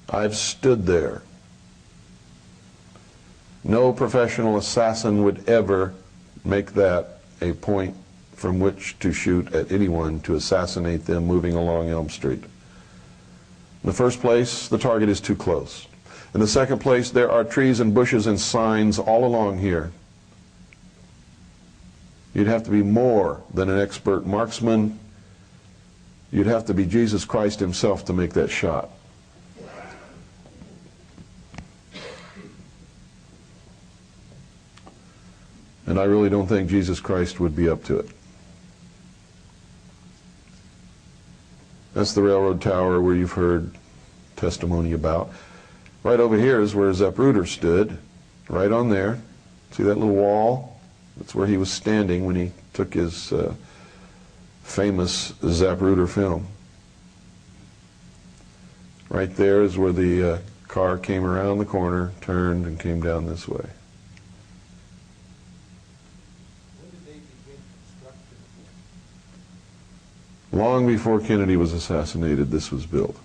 I've stood there. No professional assassin would ever make that a point from which to shoot at anyone to assassinate them moving along Elm Street. In the first place, the target is too close. In the second place, there are trees and bushes and signs all along here. You'd have to be more than an expert marksman. You'd have to be Jesus Christ himself to make that shot. And I really don't think Jesus Christ would be up to it. That's the railroad tower where you've heard testimony about. Right over here is where Zapruder stood, right on there. See that little wall? That's where he was standing when he took his famous Zapruder film. Right there is where the car came around the corner, turned, and came down this way. Long before Kennedy was assassinated, this was built.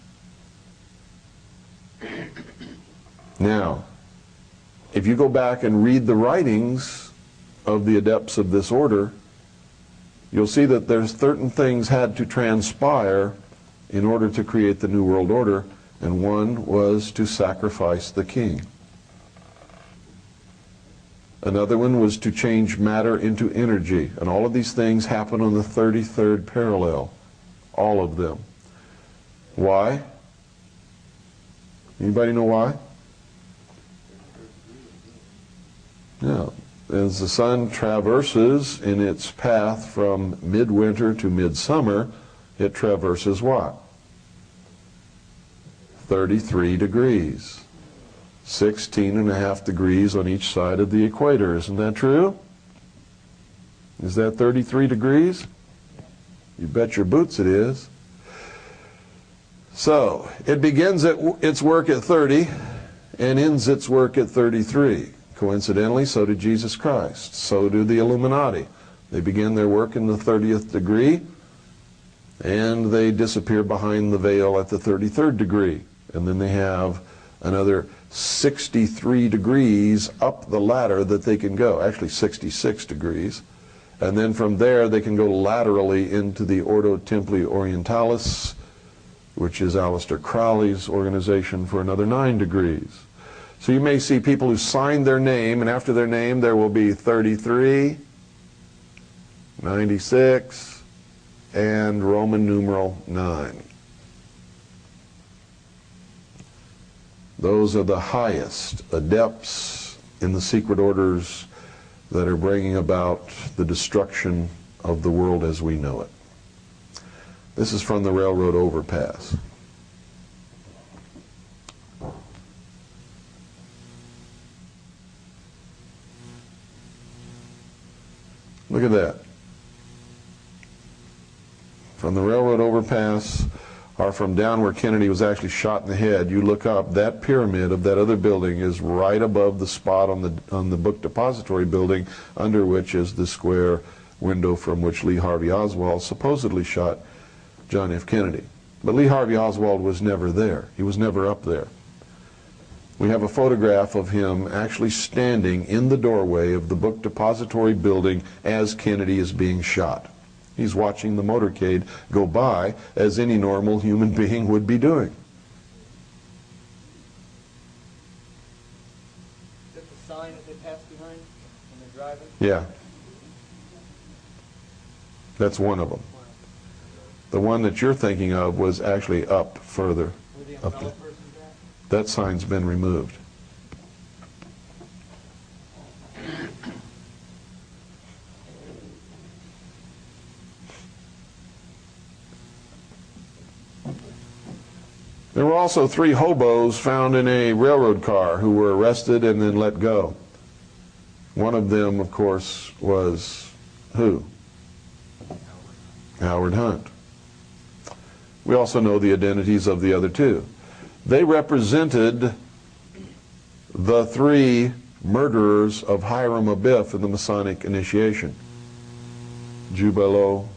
Now, if you go back and read the writings of the adepts of this order, you'll see that there's certain things had to transpire in order to create the New World Order, and one was to sacrifice the king. Another one was to change matter into energy, and all of these things happen on the 33rd parallel. All of them. Why? Anybody know why? Yeah. As the sun traverses in its path from midwinter to midsummer, it traverses what? 33 degrees. 16.5 degrees on each side of the equator. Isn't that true? Is that 33 degrees? You bet your boots it is. So, it begins its work at 30 and ends its work at 33. Coincidentally, so did Jesus Christ. So do the Illuminati. They begin their work in the 30th degree and they disappear behind the veil at the 33rd degree. And then they have another 63 degrees up the ladder that they can go. Actually 66 degrees. And then from there they can go laterally into the Ordo Templi Orientalis, which is Aleister Crowley's organization, for another 9 degrees. So you may see people who sign their name, and after their name there will be 33, 96, and Roman numeral 9. Those are the highest adepts in the secret orders that are bringing about the destruction of the world as we know it. This is from the railroad overpass. Look at that. From the railroad overpass, or from down where Kennedy was actually shot in the head, you look up, that pyramid of that other building is right above the spot on the book depository building, under which is the square window from which Lee Harvey Oswald supposedly shot John F. Kennedy. But Lee Harvey Oswald was never there. He was never up there. We have a photograph of him actually standing in the doorway of the book depository building as Kennedy is being shot. He's watching the motorcade go by as any normal human being would be doing. Is that the sign that they pass behind when they're driving? Yeah. That's one of them. The one that you're thinking of was actually up further. Where the Up umbrella there. person's at? That sign's been removed. There were also 3 hobos found in a railroad car who were arrested and then let go. One of them, of course, was who? Howard Hunt. We also know the identities of the other 2. They represented the 3 murderers of Hiram Abiff in the Masonic initiation. Jubelo,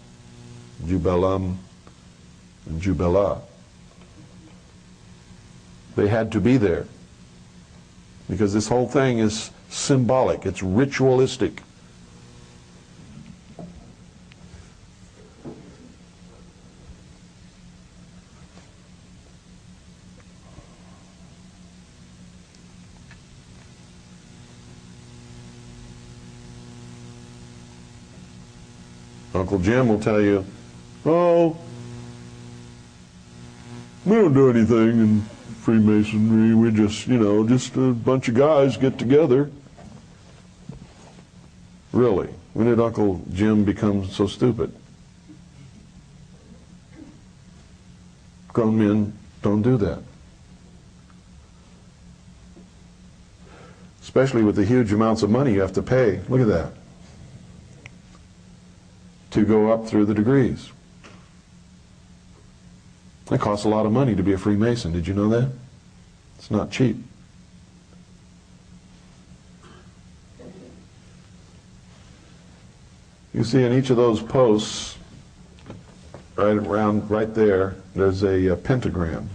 Jubelum, and Jubela. They had to be there because this whole thing is symbolic, it's ritualistic. Uncle Jim will tell you, oh, we don't do anything in Freemasonry, we just, just a bunch of guys get together. Really? When did Uncle Jim become so stupid? Grown men don't do that. Especially with the huge amounts of money you have to pay. Look at that. To go up through the degrees. It costs a lot of money to be a Freemason. Did you know that? It's not cheap. You see in each of those posts, right there, there's a pentagram.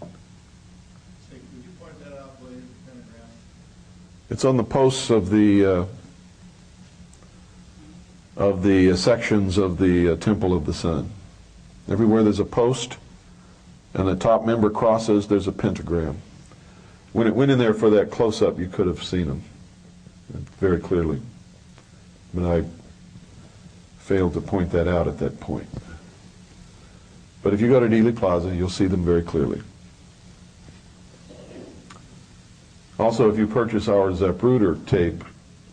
Would you point that out, please, the pentagram? It's on the posts of the sections of the Temple of the Sun. Everywhere there's a post and the top member crosses, there's a pentagram. When it went in there for that close-up, you could have seen them very clearly. But I failed to point that out at that point. But if you go to Dealey Plaza, you'll see them very clearly. Also, if you purchase our Zapruder tape,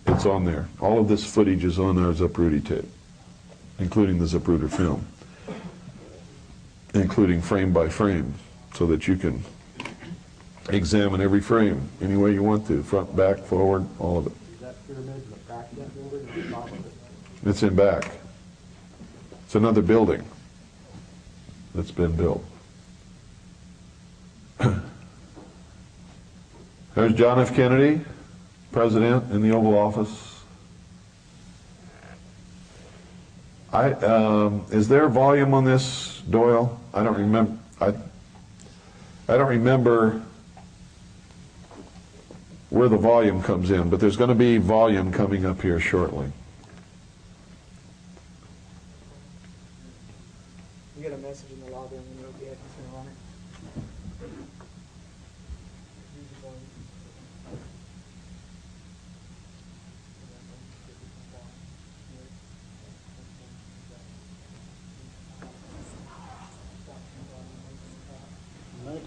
it's on there. All of this footage is on our Zapruder tape, including the Zapruder film, including frame by frame, so that you can examine every frame any way you want to, front, back, forward, all of it. Is that pyramid in the back of that building or the top of it? It's in back. It's another building that's been built. There's John F. Kennedy, President in the Oval Office. Is there a volume on this, Doyle? I don't remember. I don't remember where the volume comes in, but there's going to be volume coming up here shortly.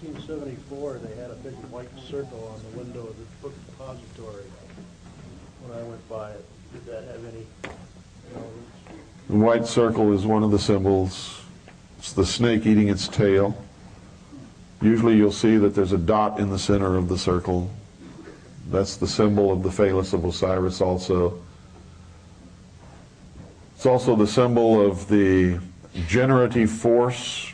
1974, they had a big white circle on the window of the book depository when I went by it. Did that have any relevance? The white circle is one of the symbols. It's the snake eating its tail. Usually you'll see that there's a dot in the center of the circle. That's the symbol of the phallus of Osiris also. It's also the symbol of the generative force,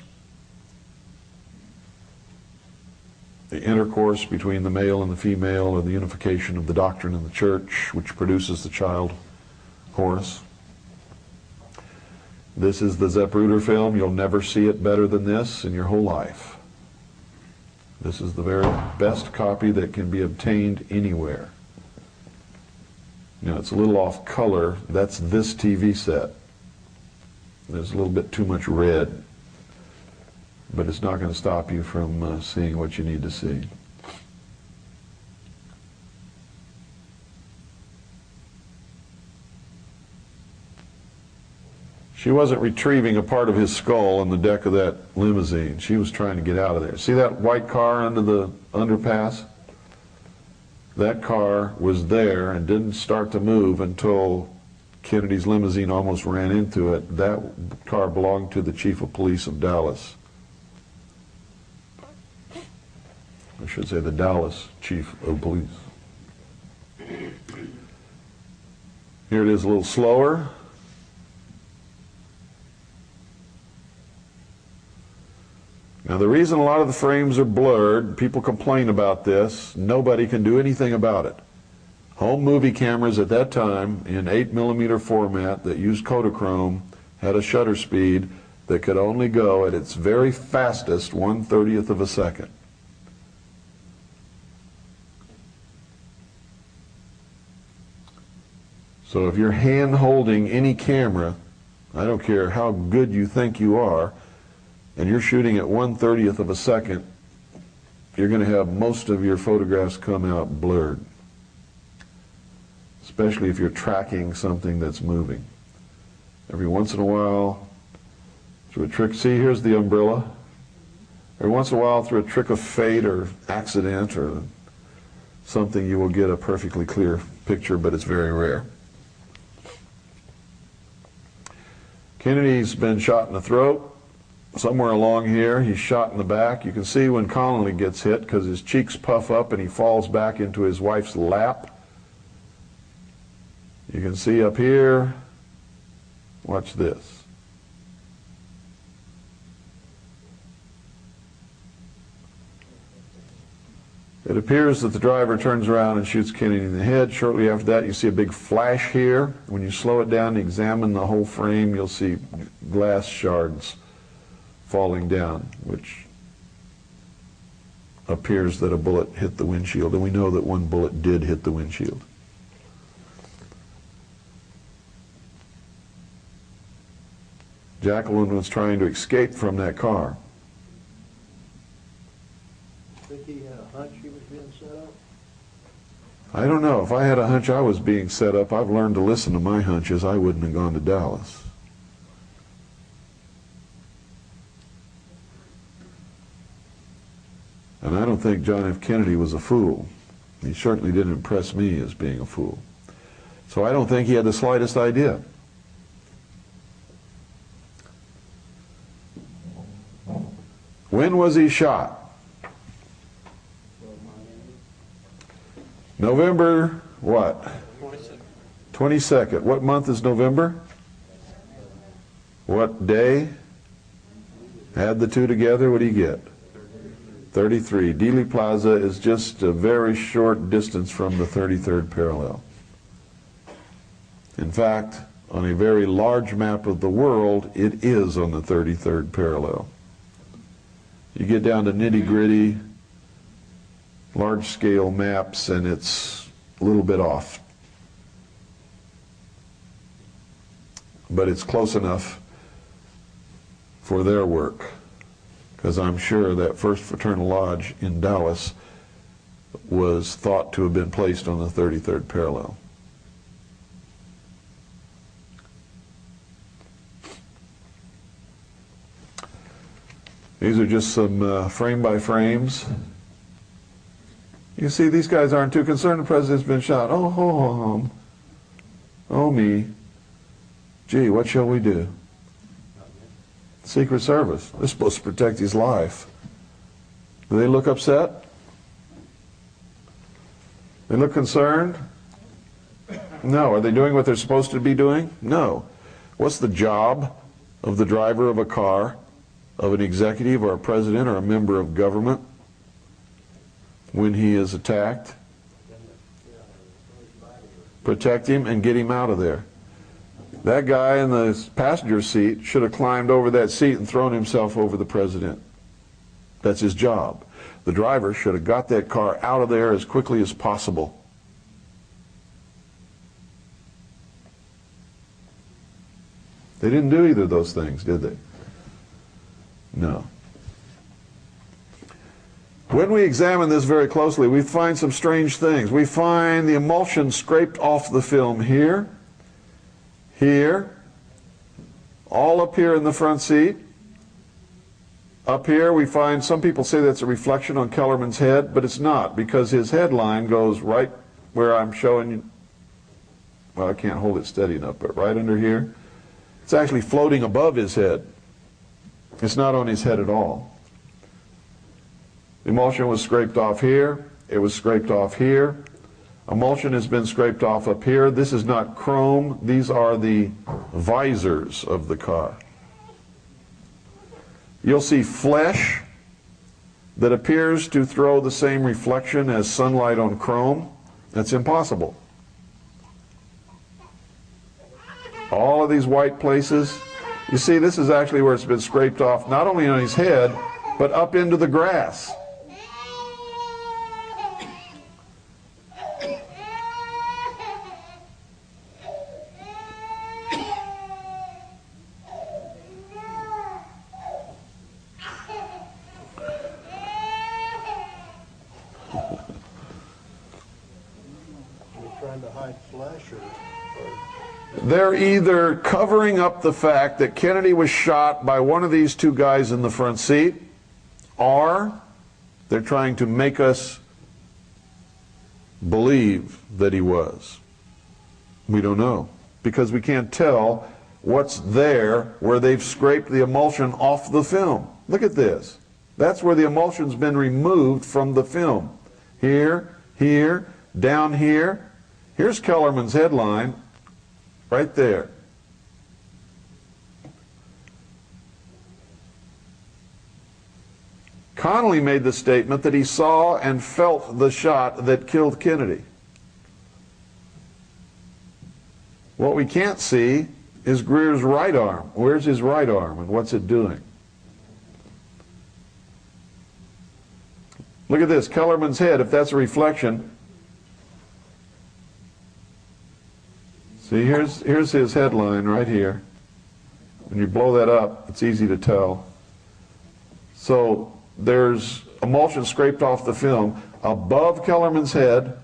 the intercourse between the male and the female, or the unification of the doctrine in the church, which produces the child Horus. This is the Zapruder film. You'll never see it better than this in your whole life. This is the very best copy that can be obtained anywhere. Now, it's a little off color. That's this TV set. There's a little bit too much red, but it's not going to stop you from seeing what you need to see. She wasn't retrieving a part of his skull on the deck of that limousine. She was trying to get out of there. See that white car under the underpass? That car was there and didn't start to move until Kennedy's limousine almost ran into it. That car belonged to the chief of police of Dallas. I should say the Dallas chief of police. Here it is a little slower. Now, the reason a lot of the frames are blurred, people complain about this, nobody can do anything about it. Home movie cameras at that time in 8mm format that used Kodachrome had a shutter speed that could only go at its very fastest 1/30th of a second. So if you're hand holding any camera, I don't care how good you think you are, and you're shooting at 1/30th of a second, you're going to have most of your photographs come out blurred, especially if you're tracking something that's moving. Every once in a while, through a trick, see, here's the umbrella. Every once in a while, through a trick of fate or accident or something, you will get a perfectly clear picture, but it's very rare. Kennedy's been shot in the throat. Somewhere along here, he's shot in the back. You can see when Connolly gets hit because his cheeks puff up and he falls back into his wife's lap. You can see up here, watch this. It appears that the driver turns around and shoots Kennedy in the head. Shortly after that, you see a big flash here. When you slow it down and examine the whole frame, you'll see glass shards falling down, which appears that a bullet hit the windshield, and we know that one bullet did hit the windshield. Jacqueline was trying to escape from that car. Think he had a hunch he was being set up? I don't know. If I had a hunch I was being set up, I've learned to listen to my hunches. I wouldn't have gone to Dallas. And I don't think John F. Kennedy was a fool. He certainly didn't impress me as being a fool. So I don't think he had the slightest idea. When was he shot? November what? 22nd. What month is November? What day? Add the two together, what do you get? 33. Dealey Plaza is just a very short distance from the 33rd parallel. In fact, on a very large map of the world, it is on the 33rd parallel. You get down to nitty-gritty, large-scale maps, and it's a little bit off. But it's close enough for their work, because I'm sure that first fraternal lodge in Dallas was thought to have been placed on the 33rd parallel. These are just some frame by frames. You see, these guys aren't too concerned the president's been shot. Oh, ho, ho, hum. Oh, me. Gee, what shall we do? Secret Service. They're supposed to protect his life. Do they look upset? They look concerned? No. Are they doing what they're supposed to be doing? No. What's the job of the driver of a car, of an executive or a president or a member of government when he is attacked? Protect him and get him out of there. That guy in the passenger seat should have climbed over that seat and thrown himself over the president. That's his job. The driver should have got that car out of there as quickly as possible. They didn't do either of those things, did they? No. When we examine this very closely, we find some strange things. We find the emulsion scraped off the film here, here, all up here in the front seat. Up here we find, some people say that's a reflection on Kellerman's head, but it's not, because his headline goes right where I'm showing you. Well, I can't hold it steady enough, but right under here. It's actually floating above his head. It's not on his head at all. The emulsion was scraped off here. It was scraped off here. Emulsion has been scraped off up here. This is not chrome. These are the visors of the car. You'll see flesh that appears to throw the same reflection as sunlight on chrome. That's impossible. All of these white places, you see, this is actually where it's been scraped off, not only on his head, but up into the grass. Trying to hide flesh or they're either covering up the fact that Kennedy was shot by one of these two guys in the front seat, or they're trying to make us believe that he was. We don't know, because we can't tell what's there where they've scraped the emulsion off the film. Look at this. That's where the emulsion's been removed from the film. Here, here, down here. Here's Kellerman's headline, right there. Connolly made the statement that he saw and felt the shot that killed Kennedy. What we can't see is Greer's right arm. Where's his right arm and what's it doing? Look at this, Kellerman's head, if that's a reflection. See, here's his headline right here. When you blow that up, it's easy to tell. So there's emulsion scraped off the film above Kellerman's head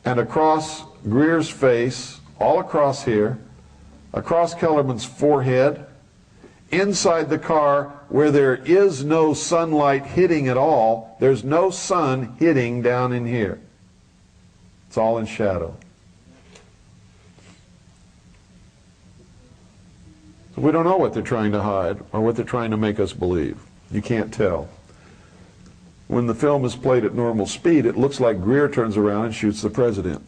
and across Greer's face, all across here, across Kellerman's forehead, inside the car where there is no sunlight hitting at all. There's no sun hitting down in here. It's all in shadow. So we don't know what they're trying to hide or what they're trying to make us believe. You can't tell. When the film is played at normal speed, it looks like Greer turns around and shoots the president.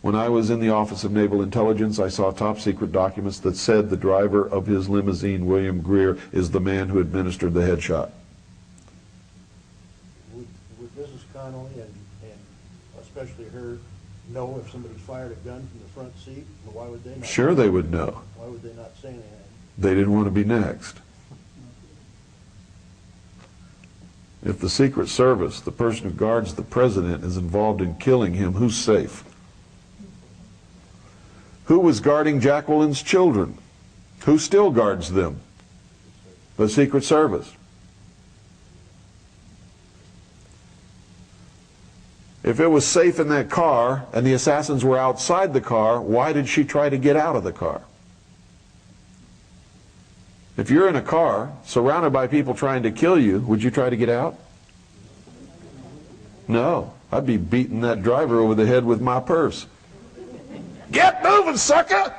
When I was in the Office of Naval Intelligence, I saw top secret documents that said the driver of his limousine, William Greer, is the man who administered the headshot. Would Mrs. Connolly and especially her know if somebody fired a gun from the front seat? Why would they not? Sure they would know. Why would they not say anything? They didn't want to be next. If the Secret Service, the person who guards the president, is involved in killing him, who's safe? Who was guarding Jacqueline's children? Who still guards them? The Secret Service. If it was safe in that car and the assassins were outside the car, why did she try to get out of the car? If you're in a car surrounded by people trying to kill you, would you try to get out? No. I'd be beating that driver over the head with my purse. Get moving, sucker!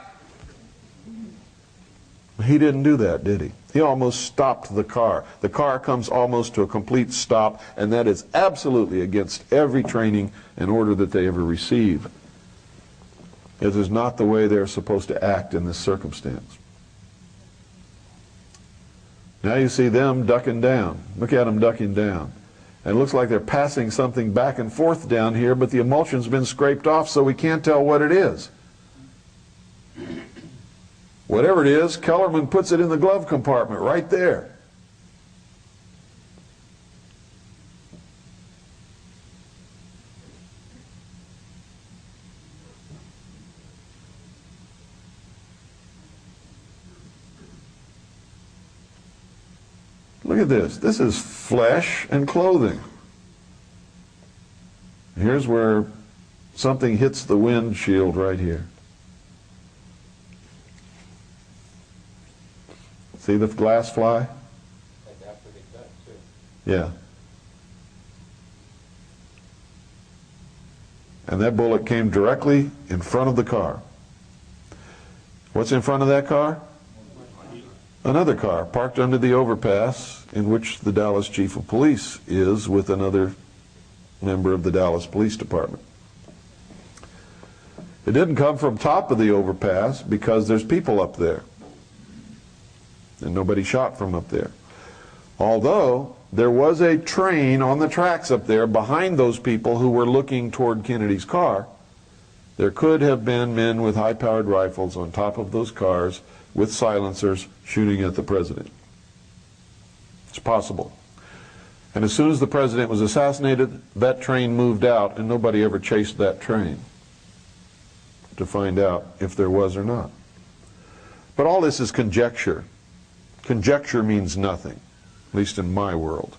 He didn't do that, did he? He almost stopped the car. The car comes almost to a complete stop, and that is absolutely against every training and order that they ever receive. It is not the way they're supposed to act in this circumstance. Now you see them ducking down. Look at them ducking down. And it looks like they're passing something back and forth down here, but the emulsion's been scraped off, so we can't tell what it is. Whatever it is, Kellerman puts it in the glove compartment right there. Look at this. This is flesh and clothing. Here's where something hits the windshield right here. See the glass fly? That's after they cut, too. Yeah. And that bullet came directly in front of the car. What's in front of that car? Another car parked under the overpass in which the Dallas Chief of Police is with another member of the Dallas Police Department. It didn't come from top of the overpass because there's people up there. And nobody shot from up there. Although there was a train on the tracks up there behind those people who were looking toward Kennedy's car, there could have been men with high-powered rifles on top of those cars with silencers shooting at the president. It's possible. And as soon as the president was assassinated, that train moved out, and nobody ever chased that train to find out if there was or not. But all this is conjecture. Conjecture means nothing, at least in my world.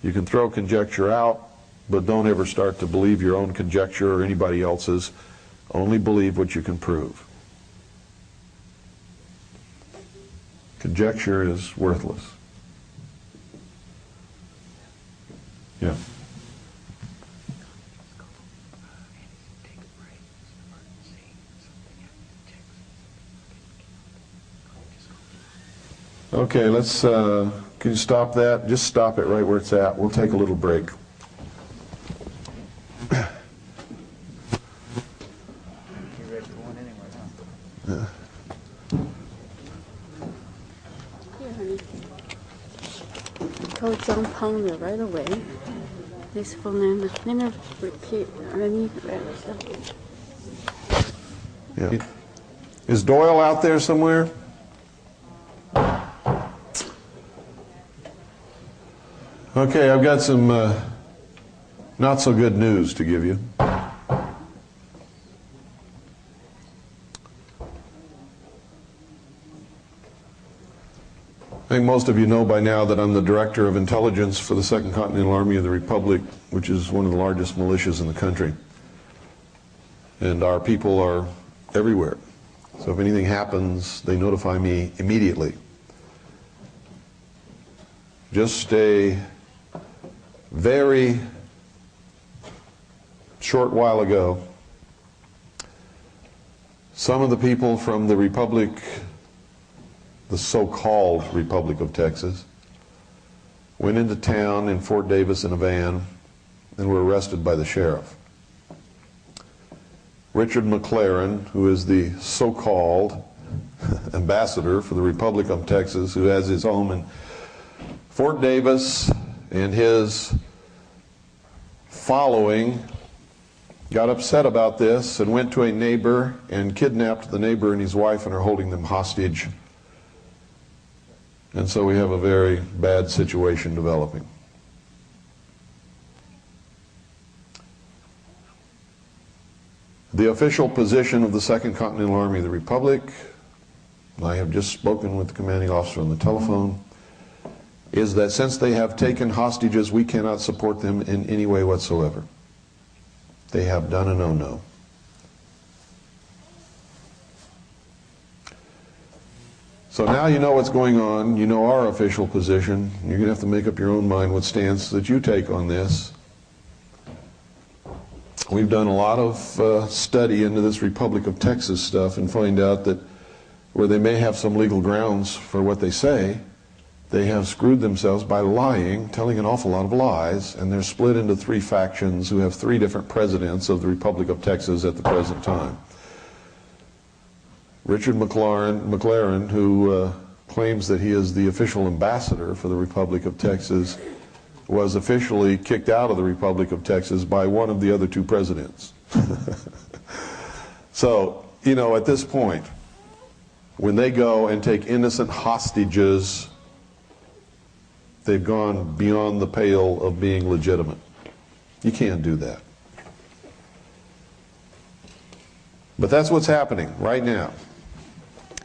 You can throw conjecture out, but don't ever start to believe your own conjecture or anybody else's. Only believe what you can prove. Conjecture is worthless. Yeah. Okay, let's, can you stop that? Just stop it right where it's at. We'll take a little break. Yeah. Here, honey. Told John Pounder right away. This phone let me repeat. Yeah. Is Doyle out there somewhere? Okay, I've got some not so good news to give you. I think most of you know by now that I'm the Director of Intelligence for the Second Continental Army of the Republic, which is one of the largest militias in the country. And our people are everywhere. So if anything happens, they notify me immediately. Just a very short while ago, some of the people from the Republic, the so-called Republic of Texas, went into town in Fort Davis in a van and were arrested by the sheriff. Richard McLaren, who is the so-called ambassador for the Republic of Texas, who has his home in Fort Davis, and his following got upset about this and went to a neighbor and kidnapped the neighbor and his wife and are holding them hostage. And so we have a very bad situation developing. The official position of the Second Continental Army of the Republic, I have just spoken with the commanding officer on the telephone, is that since they have taken hostages, we cannot support them in any way whatsoever. They have done a no-no. So now you know what's going on, you know our official position. You're going to have to make up your own mind what stance that you take on this. We've done a lot of study into this Republic of Texas stuff and find out that where they may have some legal grounds for what they say, they have screwed themselves by lying, telling an awful lot of lies, and they're split into three factions who have three different presidents of the Republic of Texas at the present time. Richard McLaren, who claims that he is the official ambassador for the Republic of Texas, was officially kicked out of the Republic of Texas by one of the other two presidents. So, you know, at this point, when they go and take innocent hostages, they've gone beyond the pale of being legitimate. You can't do that. But that's what's happening right now.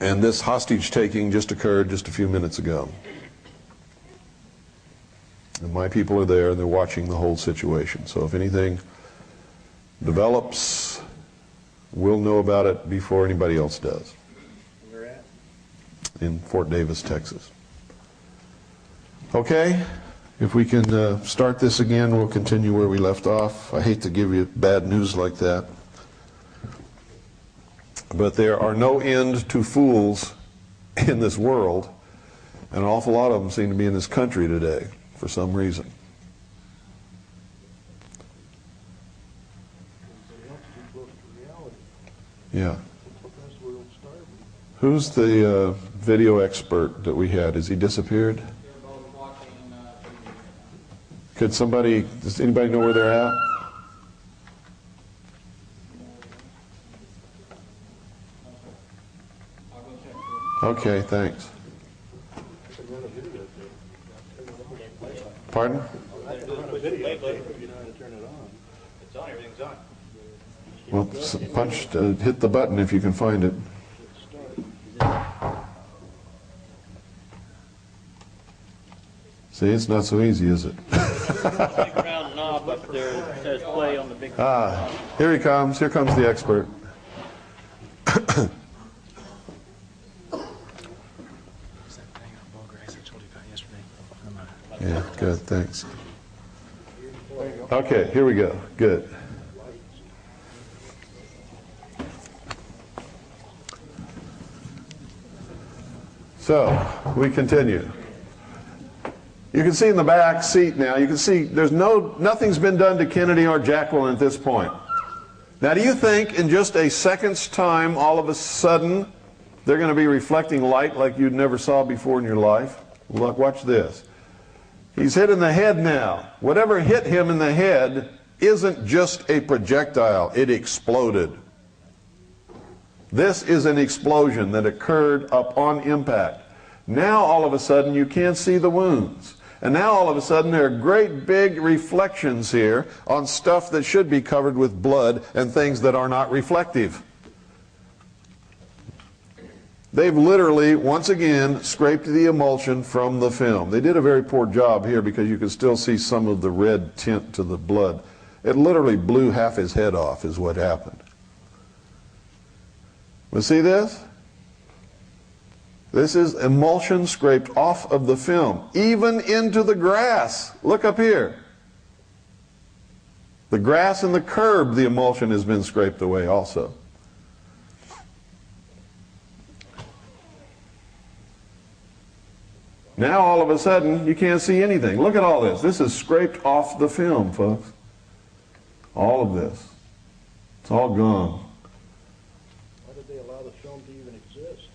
And this hostage taking just occurred just a few minutes ago. And my people are there and they're watching the whole situation. So if anything develops, we'll know about it before anybody else does. Where at? In Fort Davis, Texas. Okay, if we can start this again, we'll continue where we left off. I hate to give you bad news like that. But there are no end to fools in this world, and an awful lot of them seem to be in this country today for some reason. Yeah. Who's the video expert that we had? Has he disappeared? Could somebody, does anybody know where they're at? Okay, thanks. Pardon? Well, hit the button if you can find it. See, it's not so easy, is it? Round knob up there that says play on the big. Ah, here he comes. Here comes the expert. Yeah, good, thanks. Okay, here we go. Good. So, we continue. You can see in the back seat now, you can see there's nothing's been done to Kennedy or Jacqueline at this point. Now, do you think in just a second's time, all of a sudden, they're going to be reflecting light like you'd never saw before in your life? Look, watch this. He's hit in the head now. Whatever hit him in the head isn't just a projectile. It exploded. This is an explosion that occurred upon impact. Now, all of a sudden, you can't see the wounds. And now, all of a sudden, there are great big reflections here on stuff that should be covered with blood and things that are not reflective. They've literally, once again, scraped the emulsion from the film. They did a very poor job here because you can still see some of the red tint to the blood. It literally blew half his head off is what happened. But see this? This is emulsion scraped off of the film, even into the grass. Look up here. The grass and the curb, the emulsion has been scraped away also. Now all of a sudden you can't see anything. Look at all this. This is scraped off the film, folks. All of this. It's all gone. Why did they allow the film to even exist?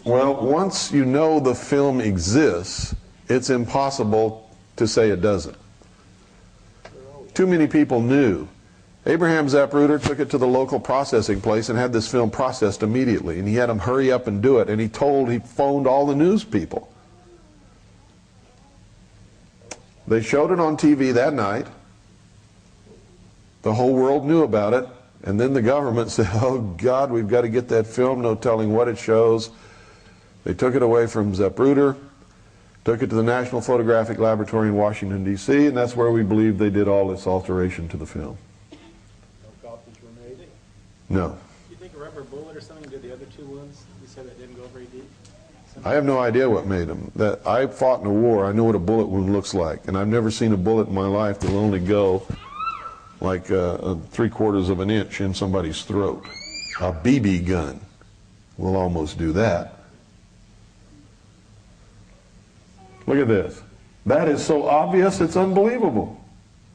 Well, once you know the film exists, it's impossible to say it doesn't. Too many people knew. Abraham Zapruder took it to the local processing place and had this film processed immediately, and he had them hurry up and do it, and he phoned all the news people. They showed it on TV that night. The whole world knew about it, and then the government said, oh God, we've got to get that film, no telling what it shows. They took it away from Zapruder, took it to the National Photographic Laboratory in Washington, D.C., and that's where we believe they did all this alteration to the film. No copies were made? No. Do you think a rubber bullet or something the other two wounds, you said that didn't go very deep? I have no idea what made them. That I fought in a war. I know what a bullet wound looks like, and I've never seen a bullet in my life that will only go like 3/4 of an inch in somebody's throat. A BB gun will almost do that. Look at this. That is so obvious, it's unbelievable.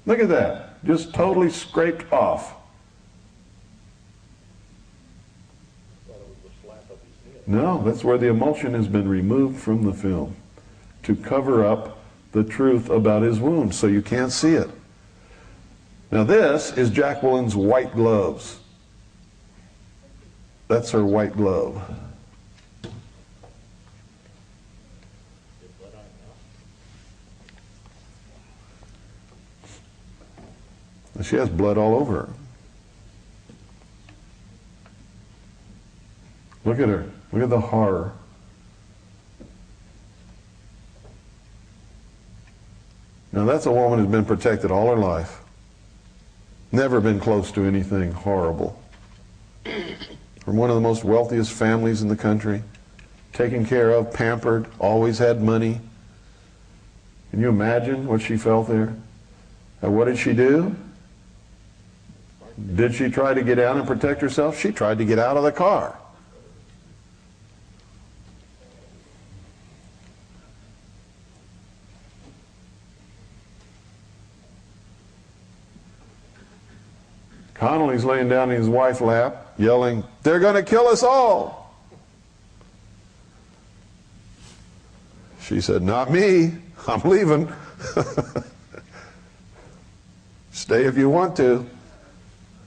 Look at that. Just totally scraped off. No, that's where the emulsion has been removed from the film to cover up the truth about his wound, so you can't see it. Now this is Jacqueline's white gloves. That's her white glove. She has blood all over her. Look at her. Look at the horror. Now that's a woman who's been protected all her life. Never been close to anything horrible. From one of the most wealthiest families in the country. Taken care of, pampered, always had money. Can you imagine what she felt there? And what did she do? Did she try to get out and protect herself? She tried to get out of the car. Connolly's laying down in his wife's lap, yelling, "They're going to kill us all." She said, "Not me. I'm leaving." "Stay if you want to.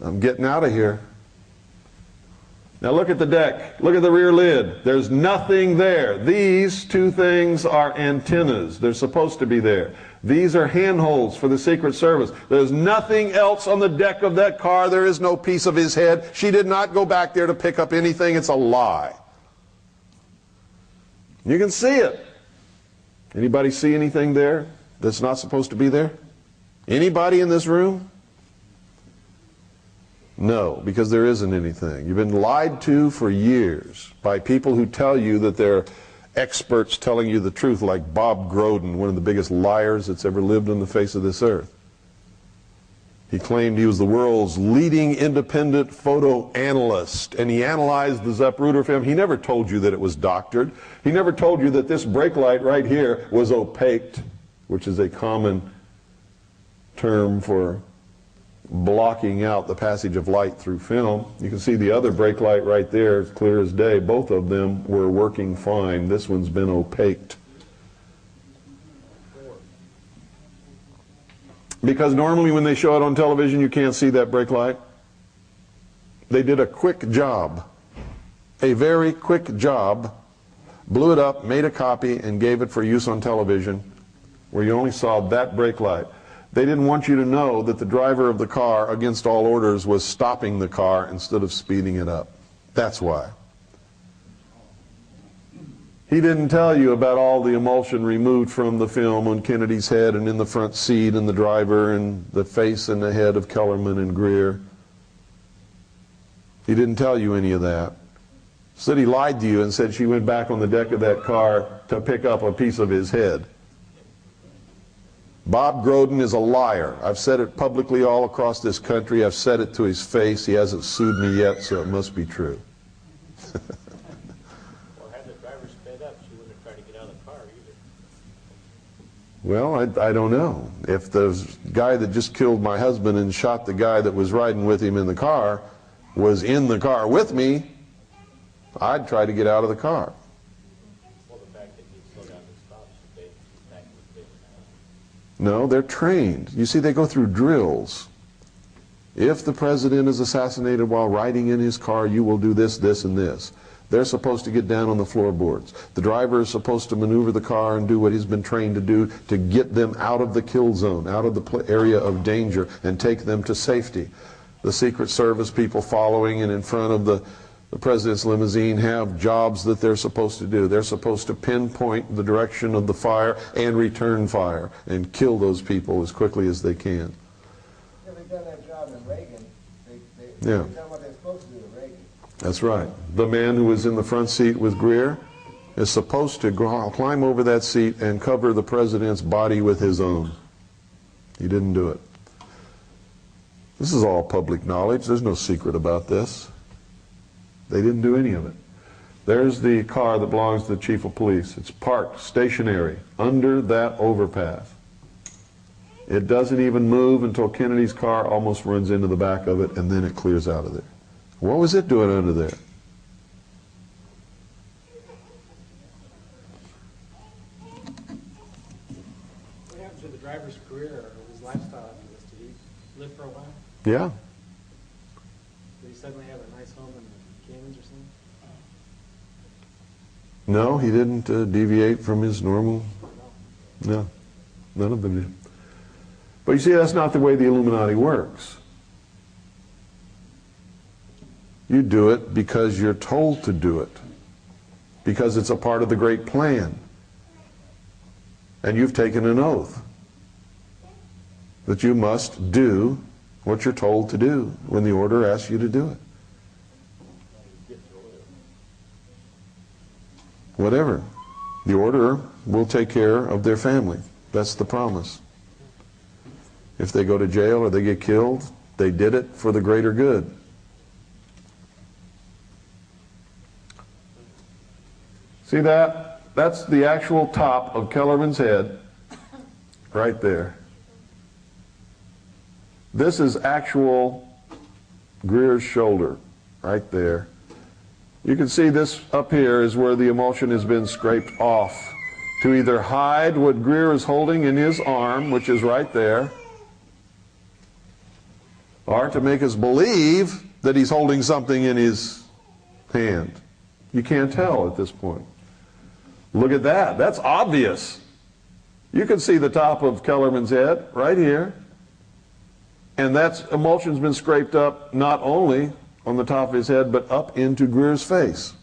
I'm getting out of here." Now look at the deck. Look at the rear lid. There's nothing there. These two things are antennas. They're supposed to be there. These are handholds for the Secret Service. There's nothing else on the deck of that car. There is no piece of his head. She did not go back there to pick up anything. It's a lie. You can see it. Anybody see anything there that's not supposed to be there? Anybody in this room? No, because there isn't anything. You've been lied to for years by people who tell you that they're experts telling you the truth, like Bob Groden, one of the biggest liars that's ever lived on the face of this earth. He claimed he was the world's leading independent photo analyst, and he analyzed the Zapruder film. He never told you that it was doctored. He never told you that this brake light right here was opaqued, which is a common term for blocking out the passage of light through film. You can see the other brake light right there, it's clear as day. Both of them were working fine. This one's been opaqued. Because normally when they show it on television, you can't see that brake light. They did a quick job, a very quick job, blew it up, made a copy, and gave it for use on television, where you only saw that brake light. They didn't want you to know that the driver of the car, against all orders, was stopping the car instead of speeding it up. That's why. He didn't tell you about all the emulsion removed from the film on Kennedy's head and in the front seat and the driver and the face and the head of Kellerman and Greer. He didn't tell you any of that. Said he lied to you and said she went back on the deck of that car to pick up a piece of his head. Bob Groden is a liar. I've said it publicly all across this country. I've said it to his face. He hasn't sued me yet, so it must be true. Well, had the driver sped up, she wouldn't have tried to get out of the car either. Well, I don't know. If the guy that just killed my husband and shot the guy that was riding with him in the car was in the car with me, I'd try to get out of the car. Well, the fact that he slowed down and stopped, so they back with it. No, they're trained. You see, they go through drills. If the president is assassinated while riding in his car, you will do this, this, and this. They're supposed to get down on the floorboards. The driver is supposed to maneuver the car and do what he's been trained to do to get them out of the kill zone, out of the area of danger, and take them to safety. The Secret Service people following and in front of the president's limousine have jobs that they're supposed to do. They're supposed to pinpoint the direction of the fire and return fire and kill those people as quickly as they can. Yeah, they've done that job in Reagan. They Yeah. tell what they're supposed to do in Reagan. That's right. The man who was in the front seat with Greer is supposed to climb over that seat and cover the president's body with his own. He didn't do it. This is all public knowledge. There's no secret about this. They didn't do any of it. There's the car that belongs to the chief of police. It's parked stationary under that overpass. It doesn't even move until Kennedy's car almost runs into the back of it, and then it clears out of there. What was it doing under there? What happened to the driver's career or his lifestyle after this? Did he live for a while? Yeah. Did he suddenly have a nice home in the Caymans or something? No, he didn't deviate from his normal. No, none of them did. But you see, that's not the way the Illuminati works. You do it because you're told to do it, because it's a part of the great plan. And you've taken an oath that you must do what you're told to do when the order asks you to do it. Whatever. The order will take care of their family. That's the promise. If they go to jail or they get killed, they did it for the greater good. See that? That's the actual top of Kellerman's head, right there. This is actual Greer's shoulder, right there. You can see this up here is where the emulsion has been scraped off to either hide what Greer is holding in his arm, which is right there, or to make us believe that he's holding something in his hand. You can't tell at this point. Look at that. That's obvious. You can see the top of Kellerman's head right here. And that emulsion's been scraped up not only on the top of his head, but up into Greer's face.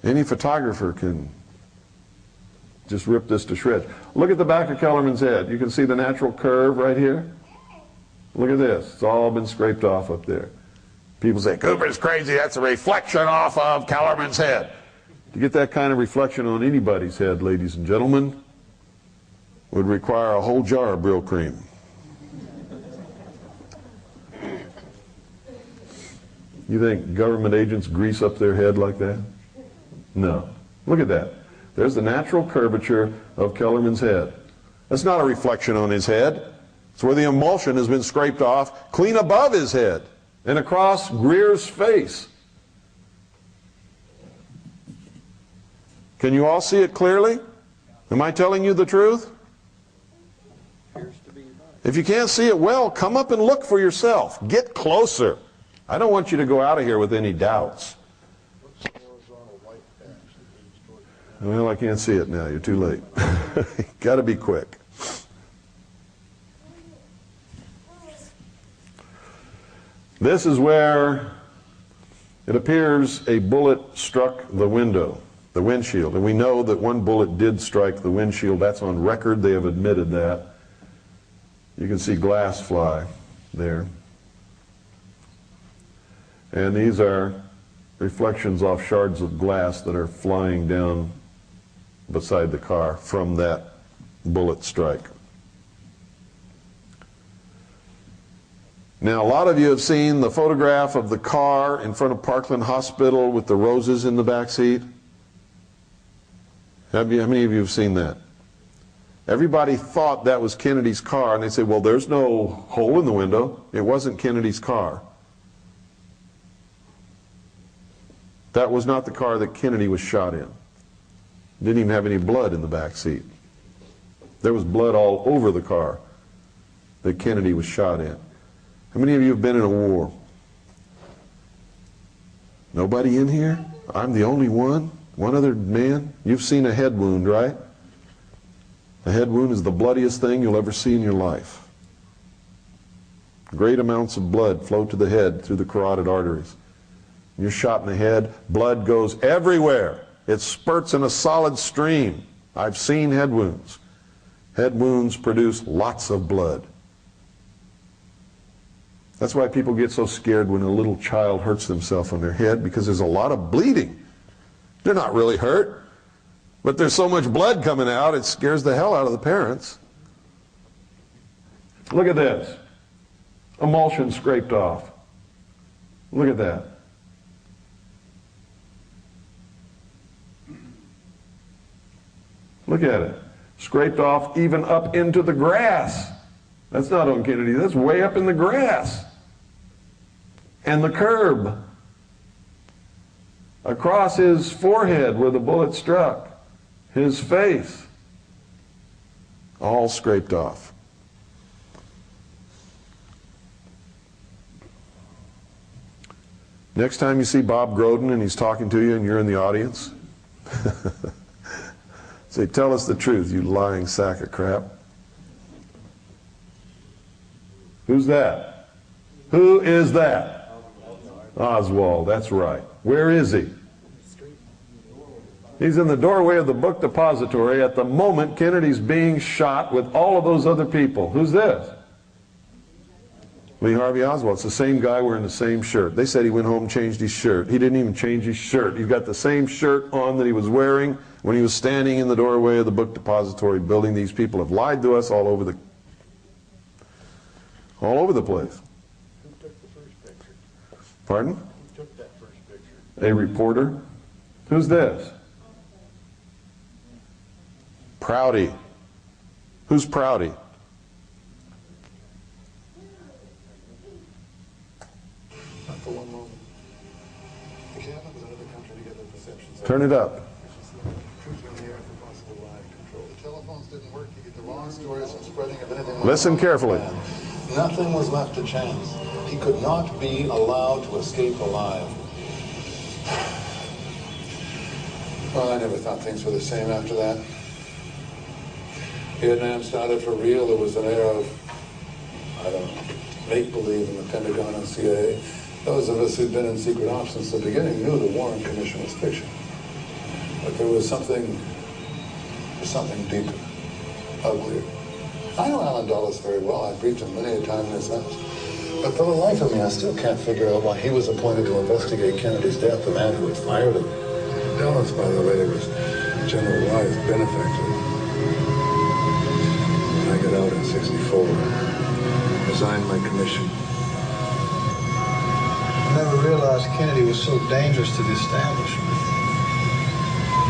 Any photographer can just rip this to shreds. Look at the back of Kellerman's head. You can see the natural curve right here. Look at this. It's all been scraped off up there. People say, Cooper's crazy. That's a reflection off of Kellerman's head. To get that kind of reflection on anybody's head, ladies and gentlemen, would require a whole jar of Brill cream. You think government agents grease up their head like that? No. Look at that. There's the natural curvature of Kellerman's head. That's not a reflection on his head. It's where the emulsion has been scraped off clean above his head and across Greer's face. Can you all see it clearly? Am I telling you the truth? If you can't see it well, come up and look for yourself. Get closer. I don't want you to go out of here with any doubts. Well, I can't see it now. You're too late. Got to be quick. This is where it appears a bullet struck the window, the windshield. And we know that one bullet did strike the windshield. That's on record. They have admitted that. You can see glass fly there. And these are reflections off shards of glass that are flying down beside the car from that bullet strike. Now, a lot of you have seen the photograph of the car in front of Parkland Hospital with the roses in the back seat. How many of you have seen that? Everybody thought that was Kennedy's car, and they say, well, there's no hole in the window. It wasn't Kennedy's car. That was not the car that Kennedy was shot in. Didn't even have any blood in the back seat. There was blood all over the car that Kennedy was shot in. How many of you have been in a war? Nobody in here? I'm the only one? One other man? You've seen a head wound, right? A head wound is the bloodiest thing you'll ever see in your life. Great amounts of blood flow to the head through the carotid arteries. You're shot in the head, blood goes everywhere. It spurts in a solid stream. I've seen head wounds. Head wounds produce lots of blood. That's why people get so scared when a little child hurts themselves on their head, because there's a lot of bleeding. They're not really hurt, but there's so much blood coming out, it scares the hell out of the parents. Look at this. Emulsion scraped off. Look at that. Look at it. Scraped off even up into the grass. That's not on Kennedy, that's way up in the grass. And the curb. Across his forehead where the bullet struck. His face. All scraped off. Next time you see Bob Groden and he's talking to you and you're in the audience, say, tell us the truth, you lying sack of crap. Who's that? Who is that? Oswald, that's right. Where is he? He's in the doorway of the book depository at the moment Kennedy's being shot with all of those other people. Who's this? Lee Harvey Oswald. It's the same guy wearing the same shirt. They said he went home and changed his shirt. He didn't even change his shirt. He's got the same shirt on that he was wearing when he was standing in the doorway of the book depository building. These people have lied to us all over the place. Who took the first picture? Pardon? Who took that first picture? A reporter. Who's this? Prouty. Who's Prouty? For one moment. If you haven't with another country to get their perceptions. Turn it up. Troops on the air for possible live control. The telephones didn't work to get the wrong stories and spreading of anything. Listen carefully. Nothing was left to chance. He could not be allowed to escape alive. Well, I never thought things were the same after that. Vietnam started for real. There was an air of, I don't know, make-believe in the Pentagon and CIA. Those of us who'd been in secret ops since the beginning knew the Warren Commission was fiction. But there was something deeper, uglier. I know Alan Dulles very well. I've briefed him many a time in his house. But for the life of me, I still can't figure out why he was appointed to investigate Kennedy's death, the man who had fired him. Dulles, by the way, was General Wyatt's benefactor. When I got out in '64, resigned my commission. I never realized Kennedy was so dangerous to the establishment.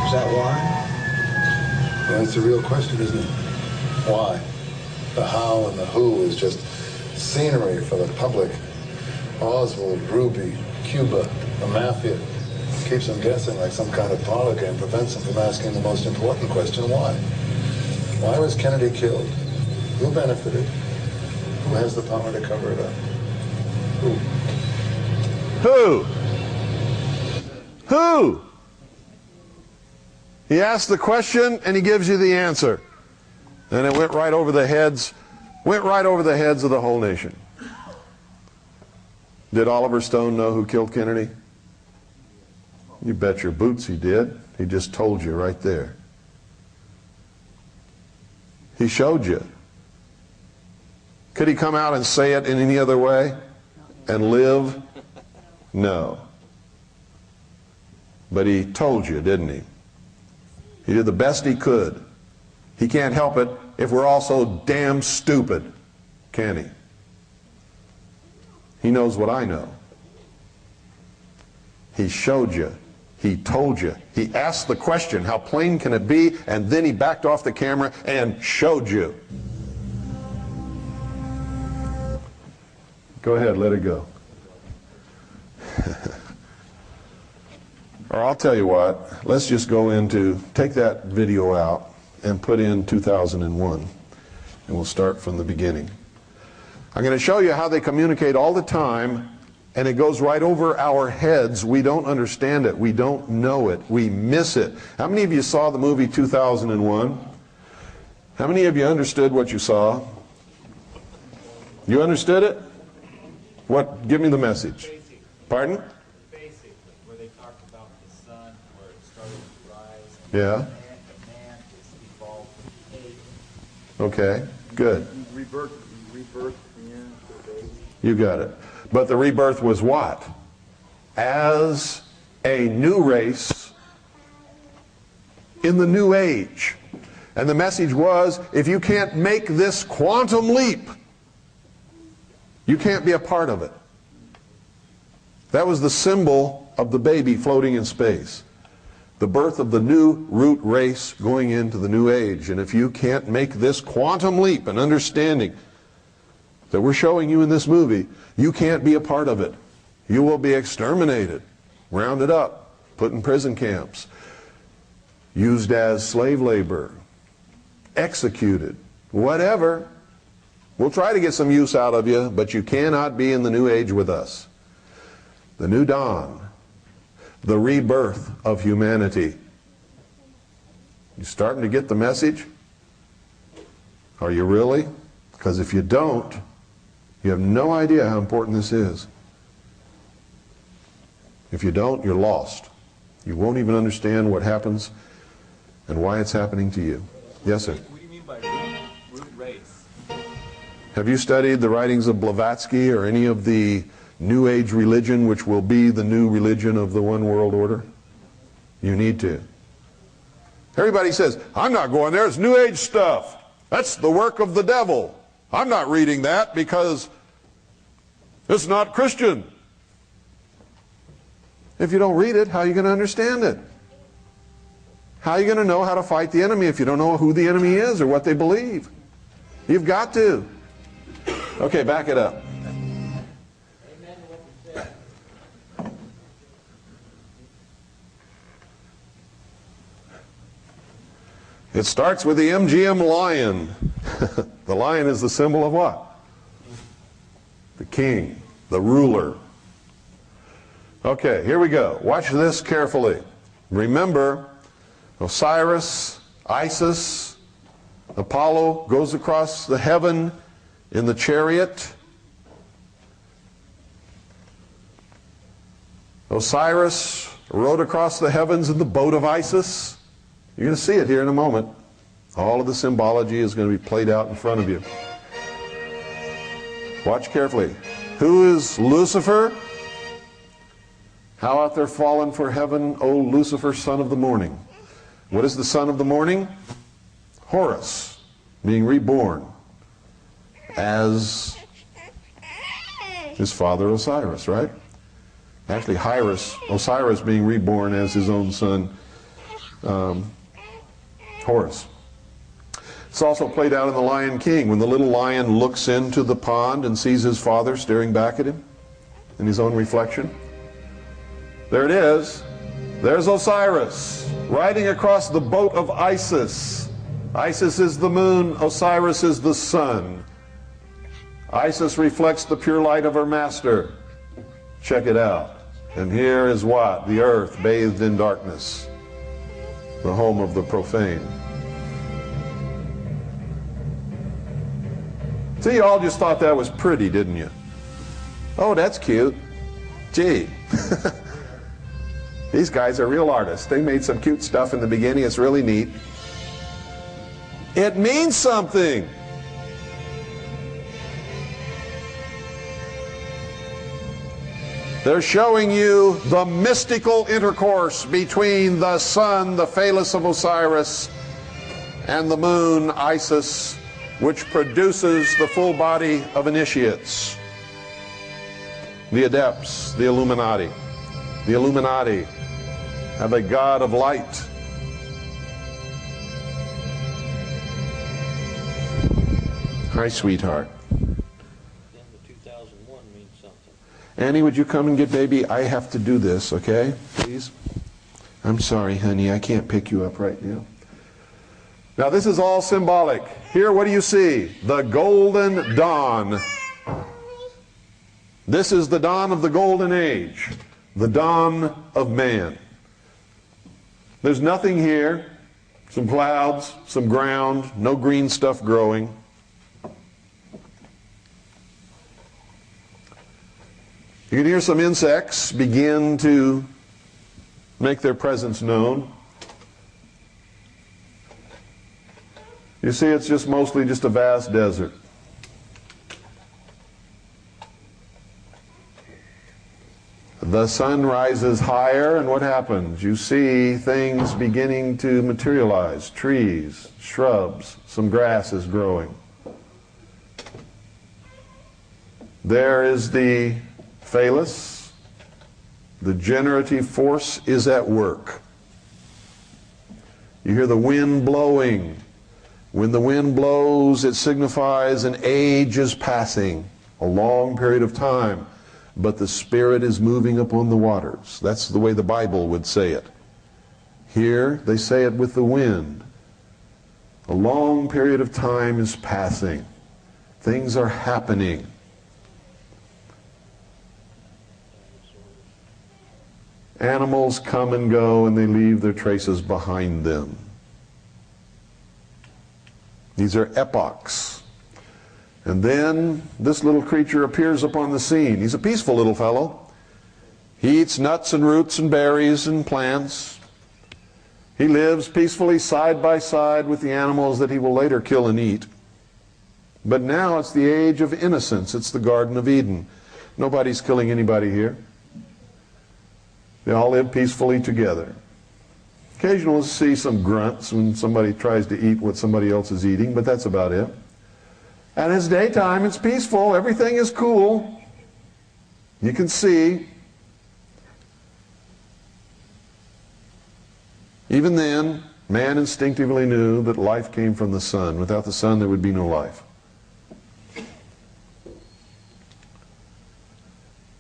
Is that why? Well, that's the real question, isn't it? Why? The how and the who is just scenery for the public. Oswald, Ruby, Cuba, the mafia. Keeps them guessing like some kind of parlor game, prevents them from asking the most important question, why? Why was Kennedy killed? Who benefited? Who has the power to cover it up? Who? Who? Who? He asks the question and he gives you the answer. And it went right over the heads of the whole nation. Did Oliver Stone know who killed Kennedy? You bet your boots he did. He just told you right there. He showed you. Could he come out and say it in any other way and live? No. But he told you, didn't he? He did the best he could. He can't help it if we're all so damn stupid, can he? He knows what I know. He showed you. He told you. He asked the question, how plain can it be? And then he backed off the camera and showed you. Go ahead, let it go. Or I'll tell you what, let's just go into, take that video out and put in 2001. And we'll start from the beginning. I'm going to show you how they communicate all the time, and it goes right over our heads. We don't understand it. We don't know it. We miss it. How many of you saw the movie 2001? How many of you understood what you saw? You understood it? What? Give me the message. Pardon? Basic, where they talked about the sun, where it started to rise. Yeah. And man is evolved from ape. Okay, good. Rebirth into the baby. You got it. But the rebirth was what? As a new race in the new age. And the message was, if you can't make this quantum leap, you can't be a part of it. That was the symbol of the baby floating in space. The birth of the new root race going into the new age. And if you can't make this quantum leap and understanding that we're showing you in this movie, you can't be a part of it. You will be exterminated, rounded up, put in prison camps, used as slave labor, executed, whatever. We'll try to get some use out of you, but you cannot be in the new age with us. The new dawn, the rebirth of humanity. You starting to get the message? Are you really? Because if you don't, you have no idea how important this is. If you don't, you're lost. You won't even understand what happens and why it's happening to you. Yes, sir? What do you mean by root race? Have you studied the writings of Blavatsky or any of the New Age religion, which will be the new religion of the one world order? You need to. Everybody says, I'm not going there, it's New Age stuff. That's the work of the devil. I'm not reading that because it's not Christian. If you don't read it, how are you going to understand it? How are you going to know how to fight the enemy if you don't know who the enemy is or what they believe? You've got to. Okay, back it up. It starts with the MGM lion. The lion is the symbol of what? The king, the ruler. Okay, here we go. Watch this carefully. Remember, Osiris, Isis, Apollo goes across the heaven in the chariot. Osiris rode across the heavens in the boat of Isis. You're going to see it here in a moment. All of the symbology is going to be played out in front of you. Watch carefully. Who is Lucifer? How art thou fallen for heaven, O Lucifer, son of the morning? What is the son of the morning? Horus, being reborn as his father Osiris, right? Actually, Osiris being reborn as his own son, Horus. It's also played out in The Lion King when the little lion looks into the pond and sees his father staring back at him in his own reflection. There it is. There's Osiris riding across the boat of Isis. Isis is the moon, Osiris is the sun. Isis reflects the pure light of her master. Check it out. And here is what? The earth bathed in darkness. The home of the profane. See, you all just thought that was pretty, didn't you? Oh, that's cute. Gee. These guys are real artists. They made some cute stuff in the beginning. It's really neat. It means something. They're showing you the mystical intercourse between the sun, the phallus of Osiris, and the moon, Isis, which produces the full body of initiates. The adepts, the Illuminati. The Illuminati have a god of light. Hi, sweetheart. Then the 2001 means something. Annie, would you come and get baby? I have to do this, okay? Please? I'm sorry, honey. I can't pick you up right now. Now, this is all symbolic. Here, what do you see? The golden dawn. This is the dawn of the golden age. The dawn of man. There's nothing here. Some clouds, some ground, no green stuff growing. You can hear some insects begin to make their presence known. You see, it's just mostly just a vast desert. The sun rises higher, and what happens? You see things beginning to materialize. Trees, shrubs, some grass is growing. There is the phallus. The generative force is at work. You hear the wind blowing. When the wind blows, it signifies an age is passing, a long period of time. But the Spirit is moving upon the waters. That's the way the Bible would say it. Here, they say it with the wind. A long period of time is passing. Things are happening. Animals come and go, and they leave their traces behind them. These are epochs. And then this little creature appears upon the scene. He's a peaceful little fellow. He eats nuts and roots and berries and plants. He lives peacefully side by side with the animals that he will later kill and eat. But now it's the age of innocence. It's the Garden of Eden. Nobody's killing anybody here. They all live peacefully together. Occasionally we'll see some grunts when somebody tries to eat what somebody else is eating, but that's about it. And it's daytime, it's peaceful, everything is cool. You can see. Even then, man instinctively knew that life came from the sun. Without the sun, there would be no life.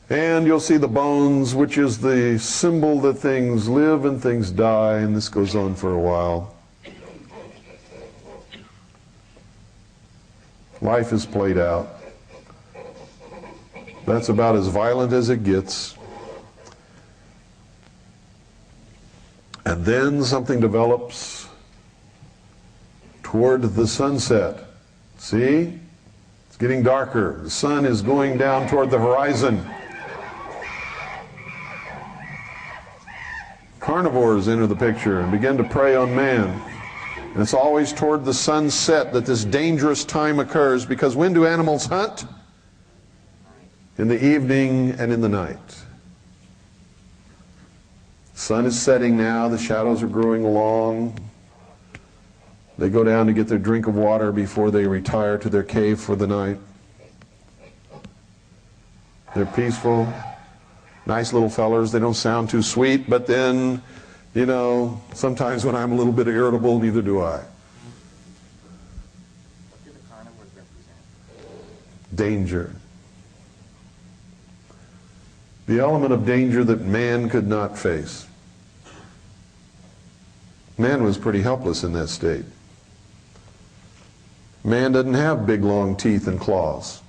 And you'll see the bones, which is the symbol that things live and things die, and this goes on for a while. Life is played out. That's about as violent as it gets. And then something develops toward the sunset. See? It's getting darker. The sun is going down toward the horizon. Carnivores enter the picture and begin to prey on man. And it's always toward the sunset that this dangerous time occurs, because when do animals hunt? In the evening and in the night. The sun is setting now, the shadows are growing long. They go down to get their drink of water before they retire to their cave for the night. They're peaceful, nice little fellers. They don't sound too sweet, but then, you know, sometimes when I'm a little bit irritable, neither do I. What do the carnivores represent? Danger. The element of danger that man could not face. Man was pretty helpless in that state. Man doesn't have big long teeth and claws.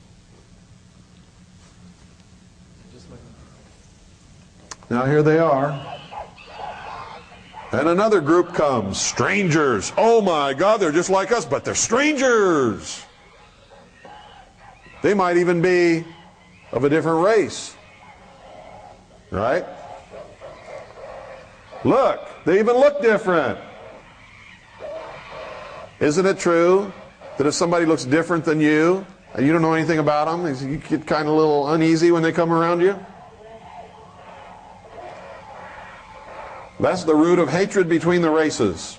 Now here they are. And another group comes, strangers. Oh my God, they're just like us, but they're strangers. They might even be of a different race. Right? Look, they even look different. Isn't it true that if somebody looks different than you, and you don't know anything about them, you get kind of a little uneasy when they come around you? That's the root of hatred between the races.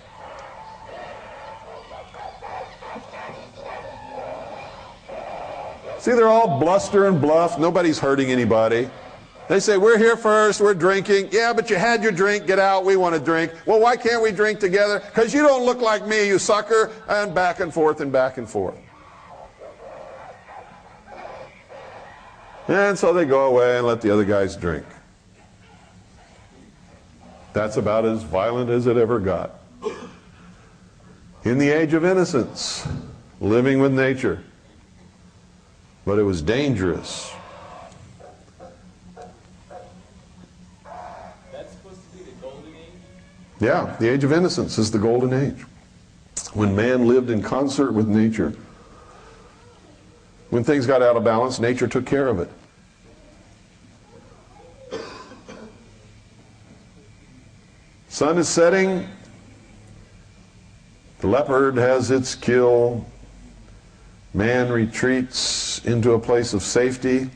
See, they're all bluster and bluff. Nobody's hurting anybody. They say, we're here first, we're drinking. Yeah, but you had your drink, get out, we want to drink. Well, why can't we drink together? Because you don't look like me, you sucker. And back and forth and back and forth. And so they go away and let the other guys drink. That's about as violent as it ever got. In the age of innocence, living with nature. But it was dangerous. That's supposed to be the golden age? Yeah, the age of innocence is the golden age. When man lived in concert with nature. When things got out of balance, nature took care of it. Sun is setting. The leopard has its kill. Man retreats into a place of safety,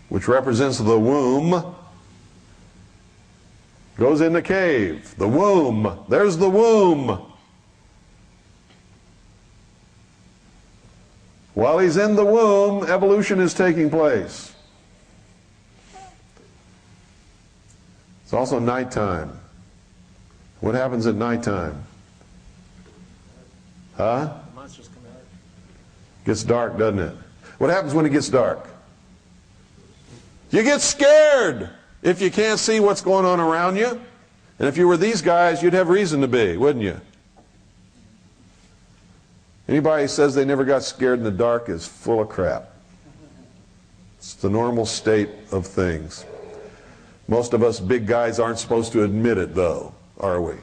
which represents the womb. Goes in the cave. The womb. There's the womb. While he's in the womb, evolution is taking place. It's also nighttime. What happens at nighttime? Huh? Monsters come out. Gets dark, doesn't it? What happens when it gets dark? You get scared if you can't see what's going on around you. And if you were these guys, you'd have reason to be, wouldn't you? Anybody who says they never got scared in the dark is full of crap. It's the normal state of things. Most of us big guys aren't supposed to admit it, though, are we?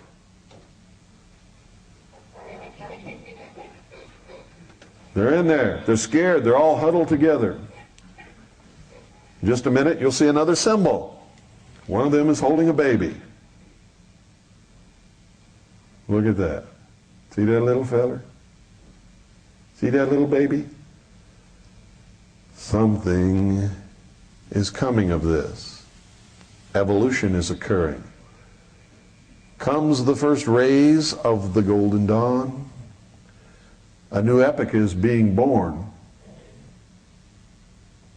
They're in there. They're scared. They're all huddled together. In just a minute, you'll see another symbol. One of them is holding a baby. Look at that. See that little feller? See that little baby? Something is coming of this. Evolution is occurring. Comes the first rays of the golden dawn. A new epoch is being born.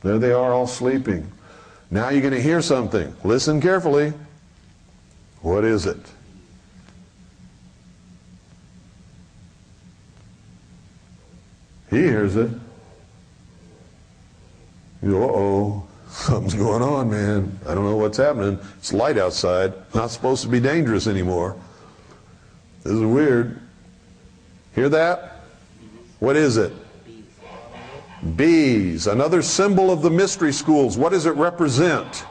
There they are, all sleeping. Now you're going to hear something. Listen carefully. What is it? He hears it. You go, uh-oh, something's going on, man. I don't know what's happening. It's light outside. Not supposed to be dangerous anymore. This is weird. Hear that? What is it? Bees. Another symbol of the mystery schools. What does it represent?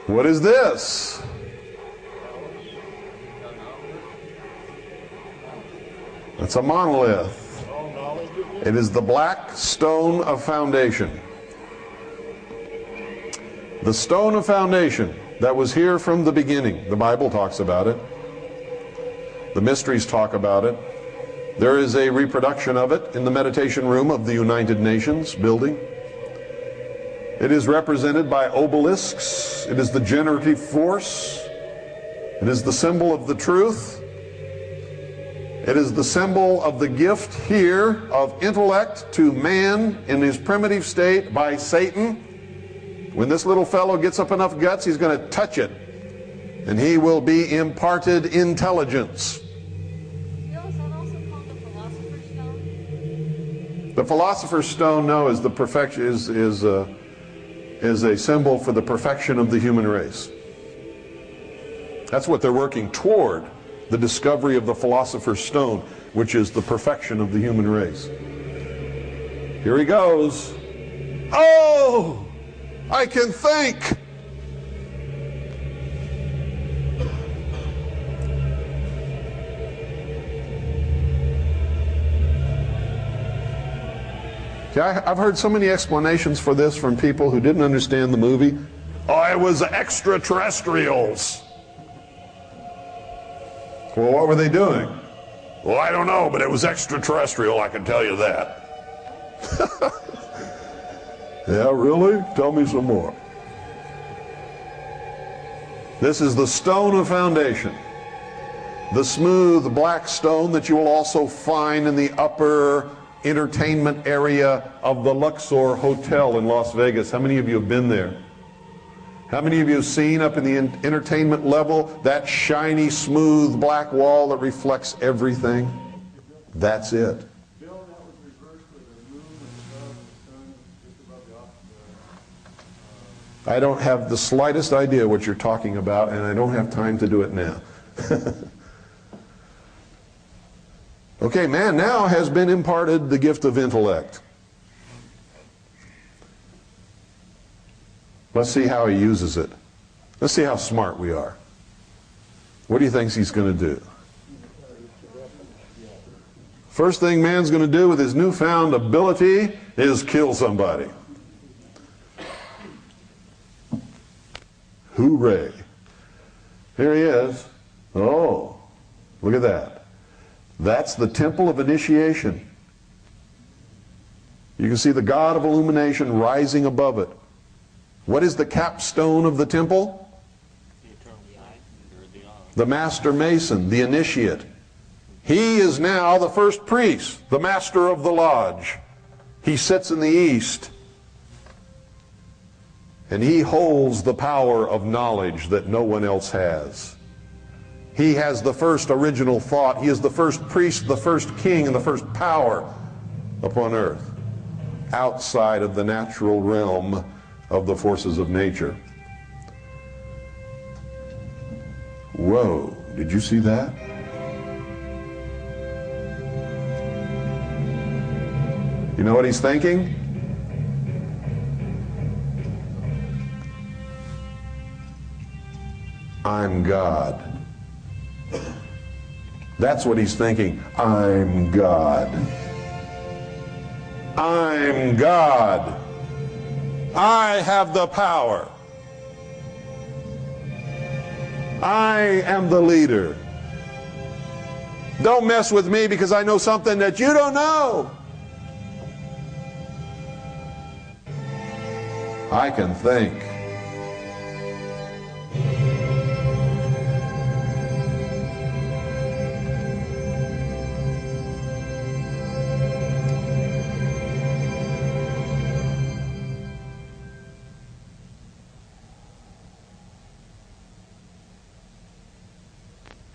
What is this? It's a monolith. It is the black stone of foundation. The stone of foundation that was here from the beginning. The Bible talks about it. The mysteries talk about it. There is a reproduction of it in the meditation room of the United Nations building. It is represented by obelisks. It is the generative force. It is the symbol of the truth. It is the symbol of the gift here of intellect to man in his primitive state by Satan. When this little fellow gets up enough guts, he's going to touch it. And he will be imparted intelligence. Bill, is that also called the Philosopher's Stone? The Philosopher's Stone, no, is the perfection is a symbol for the perfection of the human race. That's what they're working toward, the discovery of the Philosopher's Stone, which is the perfection of the human race. Here he goes. Oh, I can think. See, I've heard so many explanations for this from people who didn't understand the movie. Oh, it was extraterrestrials. Well, what were they doing? Well, I don't know, but it was extraterrestrial, I can tell you that. Yeah, really? Tell me some more. This is the stone of foundation. The smooth black stone that you will also find in the upper entertainment area of the Luxor Hotel in Las Vegas. How many of you have been there? How many of you have seen up in the entertainment level that shiny, smooth black wall that reflects everything? That's it. Bill, that was reversed with the moon and the sun just above the I don't have the slightest idea what you're talking about, and I don't have time to do it now. Okay, man now has been imparted the gift of intellect. Let's see how he uses it. Let's see how smart we are. What do you think he's going to do? First thing man's going to do with his newfound ability is kill somebody. Hooray. Here he is. Oh, look at that. That's the temple of initiation. You can see the God of illumination rising above it. What is the capstone of the temple? The master mason, the initiate. He is now the first priest, the master of the lodge. He sits in the east. And he holds the power of knowledge that no one else has. He has the first original thought. He is the first priest, the first king, and the first power upon earth, outside of the natural realm of the forces of nature. Whoa, did you see that? You know what he's thinking? I'm God. That's what he's thinking. I'm God. I'm God. I have the power. I am the leader. Don't mess with me because I know something that you don't know. I can think.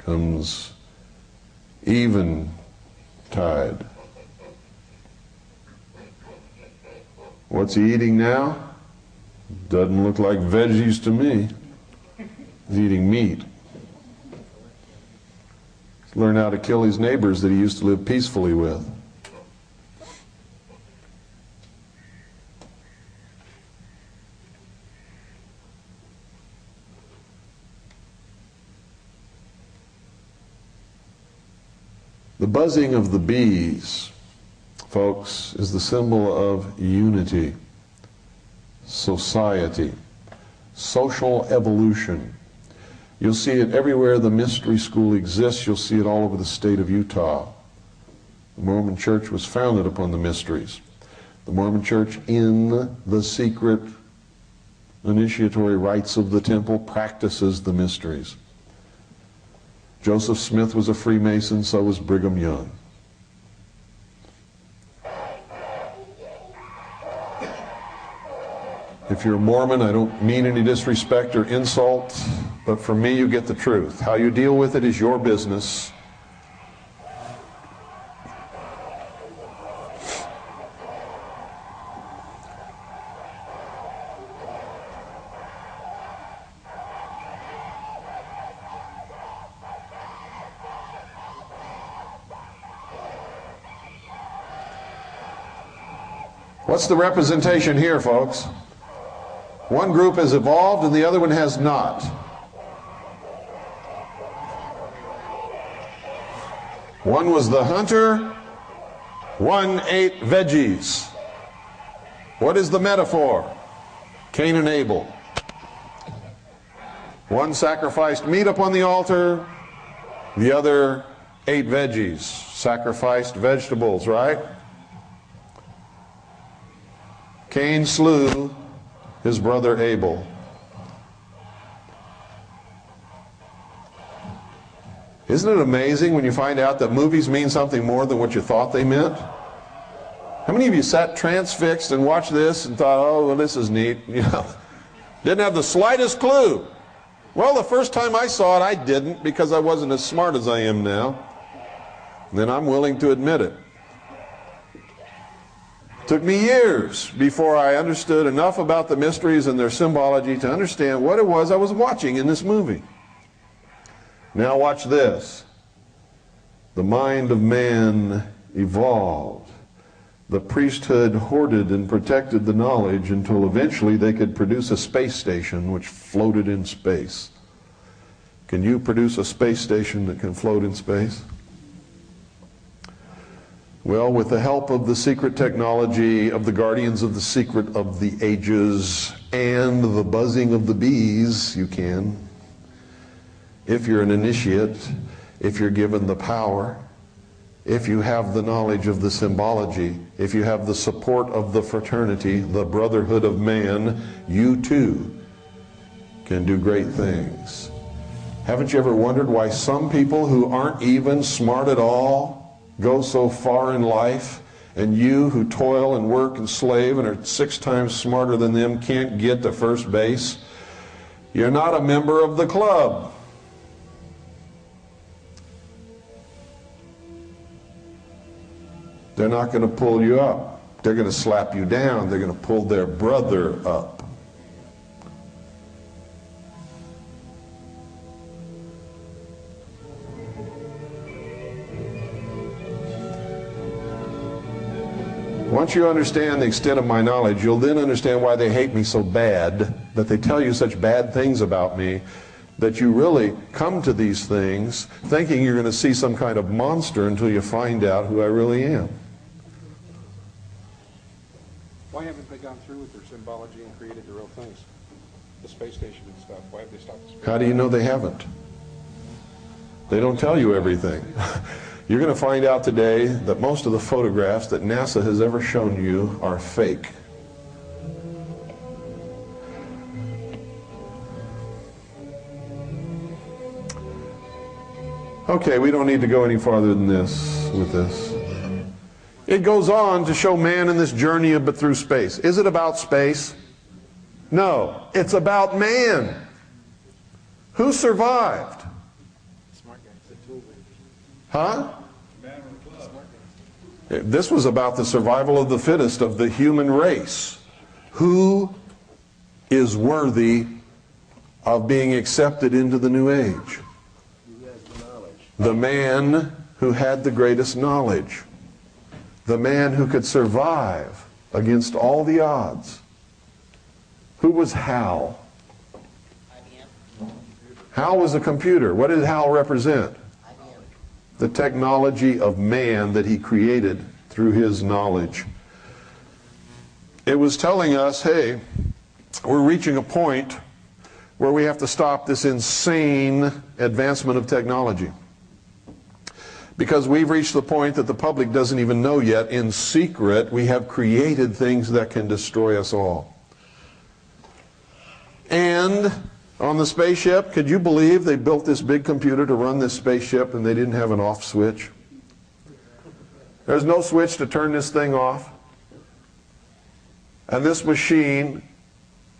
Comes eventide. What's he eating now? Doesn't look like veggies to me. He's eating meat. He's learned how to kill his neighbors that he used to live peacefully with. The buzzing of the bees, folks, is the symbol of unity, society, social evolution. You'll see it everywhere the mystery school exists. You'll see it all over the state of Utah. The Mormon Church was founded upon the mysteries. The Mormon Church, in the secret initiatory rites of the temple, practices the mysteries. Joseph Smith was a Freemason, so was Brigham Young. If you're a Mormon, I don't mean any disrespect or insult, but for me, you get the truth. How you deal with it is your business. What's the representation here, folks? One group has evolved and the other one has not. One was the hunter, one ate veggies. What is the metaphor? Cain and Abel. One sacrificed meat upon the altar, the other ate veggies, sacrificed vegetables, right? Cain slew his brother Abel. Isn't it amazing when you find out that movies mean something more than what you thought they meant? How many of you sat transfixed and watched this and thought, oh, well, this is neat? You know, didn't have the slightest clue. Well, the first time I saw it, I didn't, because I wasn't as smart as I am now. And then I'm willing to admit it. Took me years before I understood enough about the mysteries and their symbology to understand what it was I was watching in this movie. Now watch this. The mind of man evolved. The priesthood hoarded and protected the knowledge until eventually they could produce a space station which floated in space. Can you produce a space station that can float in space? Well, with the help of the secret technology of the guardians of the secret of the ages and the buzzing of the bees, you can. If you're an initiate, if you're given the power, if you have the knowledge of the symbology, if you have the support of the fraternity, the brotherhood of man, you too can do great things. Haven't you ever wondered why some people who aren't even smart at all go so far in life, and you who toil and work and slave and are 6 times smarter than them can't get to first base? You're not a member of the club. They're not going to pull you up. They're going to slap you down. They're going to pull their brother up. Once you understand the extent of my knowledge, you'll then understand why they hate me so bad, that they tell you such bad things about me, that you really come to these things thinking you're going to see some kind of monster until you find out who I really am. Why haven't they gone through with their symbology and created the real things? The space station and stuff. Why have they stopped the space? How do you know they haven't? They don't tell you everything. You're going to find out today that most of the photographs that NASA has ever shown you are fake. Okay, we don't need to go any farther than this with this. It goes on to show man in this journey but through space. Is it about space? No, it's about man. Who survived? Huh? This was about the survival of the fittest of the human race. Who is worthy of being accepted into the new age? The man who had the greatest knowledge. The man who could survive against all the odds. Who was Hal? Hal was a computer. What did Hal represent? The technology of man that he created through his knowledge. It was telling us, hey, we're reaching a point where we have to stop this insane advancement of technology. Because we've reached the point that the public doesn't even know yet. In secret, we have created things that can destroy us all. And on the spaceship, could you believe they built this big computer to run this spaceship and they didn't have an off switch? There's no switch to turn this thing off. And this machine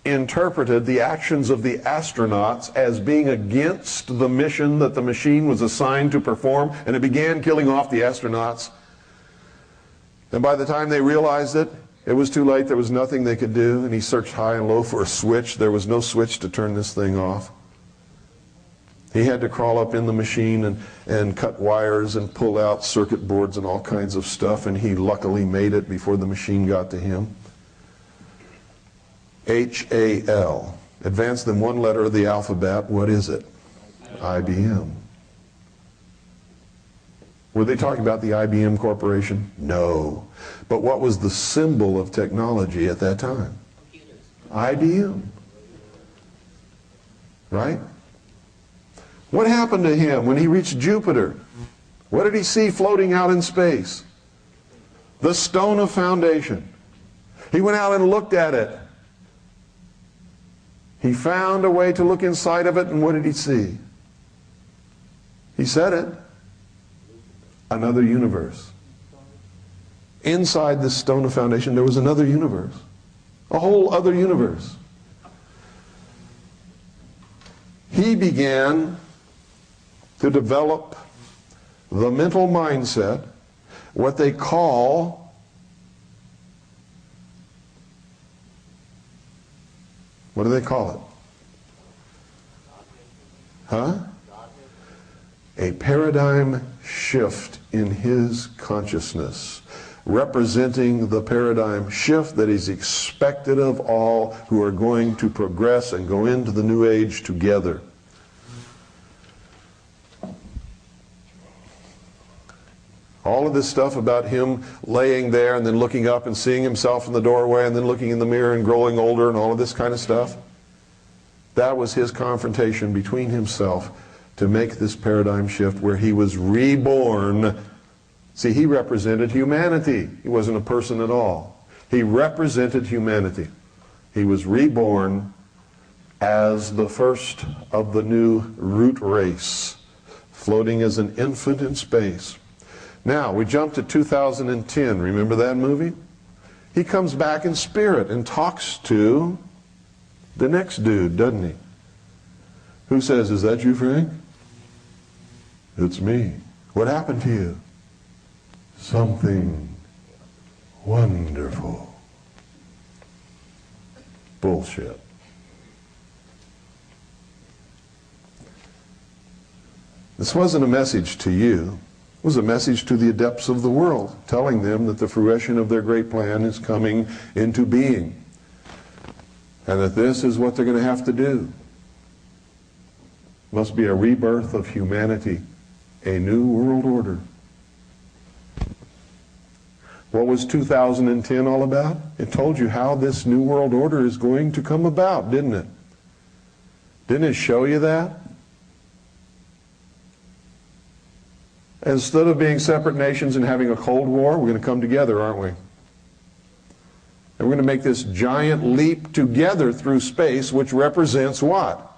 interpreted the actions of the astronauts as being against the mission that the machine was assigned to perform, and it began killing off the astronauts. And by the time they realized it, it was too late. There was nothing they could do, and he searched high and low for a switch. There was no switch to turn this thing off. He had to crawl up in the machine and cut wires and pull out circuit boards and all kinds of stuff, and he luckily made it before the machine got to him. HAL. Advance them one letter of the alphabet. What is it? IBM. Were they talking about the IBM Corporation? No. But what was the symbol of technology at that time? IBM. Right? What happened to him when he reached Jupiter? What did he see floating out in space? The stone of foundation. He went out and looked at it. He found a way to look inside of it, and what did he see? He said it. Another universe. Inside this stone of foundation, there was another universe. A whole other universe. He began to develop the mental mindset, what they call, what do they call it? Huh? A paradigm shift in his consciousness, representing the paradigm shift that is expected of all who are going to progress and go into the new age together. All of this stuff about him laying there and then looking up and seeing himself in the doorway and then looking in the mirror and growing older and all of this kind of stuff, that was his confrontation between himself to make this paradigm shift where he was reborn See, he represented humanity. He wasn't a person at all. He represented humanity. He was reborn as the first of the new root race, floating as an infant in space. Now, we jump to 2010. Remember that movie? He comes back in spirit and talks to the next dude, doesn't he? Who says, "Is that you, Frank?" "It's me." "What happened to you?" "Something wonderful." Bullshit. This wasn't a message to you. It was a message to the adepts of the world, telling them that the fruition of their great plan is coming into being, and that this is what they're going to have to do. It must be a rebirth of humanity, a new world order. What was 2010 all about? It told you how this new world order is going to come about, didn't it? Didn't it show you that? Instead of being separate nations and having a Cold War, we're going to come together, aren't we? And we're going to make this giant leap together through space, which represents what?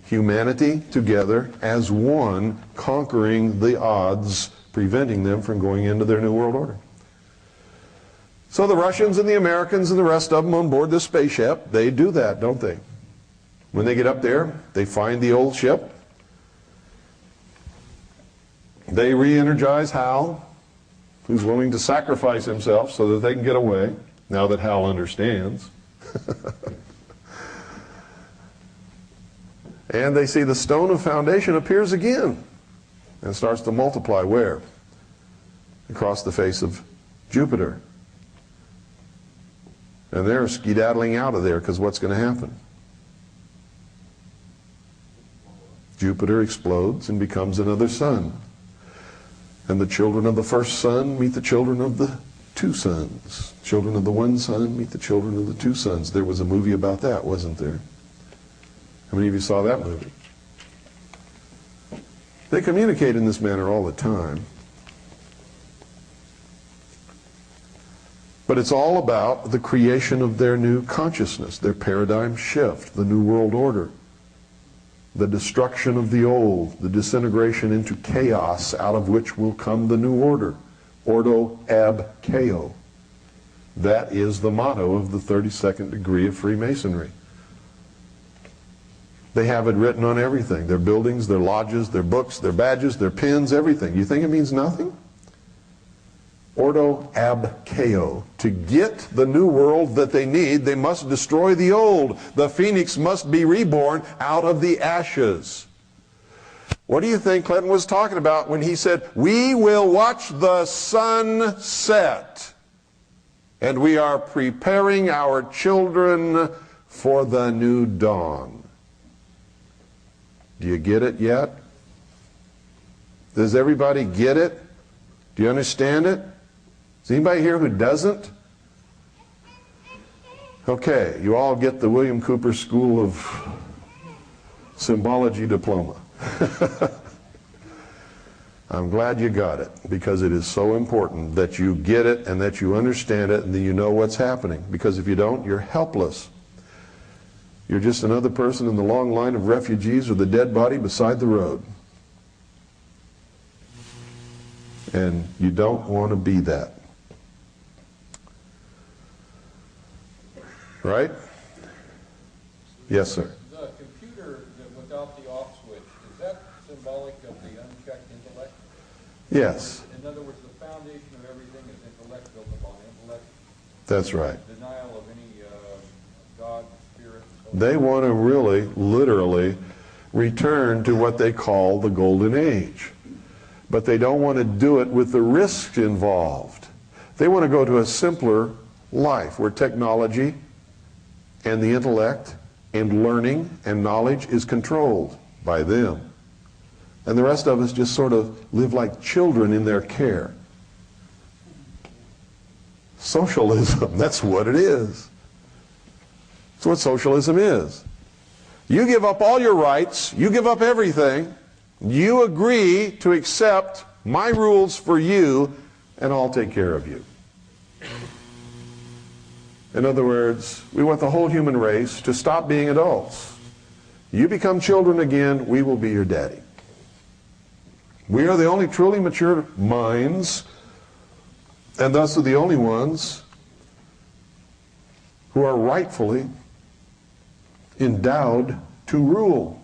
Humanity together as one, conquering the odds, preventing them from going into their new world order. So the Russians and the Americans and the rest of them on board this spaceship, they do that, don't they? When they get up there, they find the old ship. They re-energize Hal, who's willing to sacrifice himself so that they can get away, now that Hal understands. And they see the stone of foundation appears again and starts to multiply. Where? Across the face of Jupiter. And they're skedaddling out of there because what's going to happen? Jupiter explodes and becomes another sun. And the children of the first sun meet the children of the two suns. Children of the one sun meet the children of the two suns. There was a movie about that, wasn't there? How many of you saw that movie? They communicate in this manner all the time. But it's all about the creation of their new consciousness, their paradigm shift, the new world order. The destruction of the old, the disintegration into chaos, out of which will come the new order. Ordo ab chao. That is the motto of the 32nd degree of Freemasonry. They have it written on everything. Their buildings, their lodges, their books, their badges, their pins, everything. You think it means nothing? Ordo ab chao. To get the new world that they need, they must destroy the old. The phoenix must be reborn out of the ashes. What do you think Clinton was talking about when he said, "We will watch the sun set, and we are preparing our children for the new dawn"? Do you get it yet? Does everybody get it? Do you understand it? Is anybody here who doesn't? Okay, you all get the William Cooper School of Symbology diploma. I'm glad you got it, because it is so important that you get it and that you understand it and that you know what's happening. Because if you don't, you're helpless. You're just another person in the long line of refugees with a dead body beside the road. And you don't want to be that. Right? Yes, sir. The computer without the off switch, is that symbolic of the unchecked intellect? Yes. In other words, the foundation of everything is intellect, built upon intellect. That's right. Denial of any God, spirit. They want to really, literally, return to what they call the golden age. But they don't want to do it with the risks involved. They want to go to a simpler life where technology and the intellect and learning and knowledge is controlled by them. And the rest of us just sort of live like children in their care. Socialism, that's what it is. That's what socialism is. You give up all your rights, you give up everything, you agree to accept my rules for you, and I'll take care of you. In other words, we want the whole human race to stop being adults. You become children again, we will be your daddy. We are the only truly mature minds, and thus are the only ones who are rightfully endowed to rule.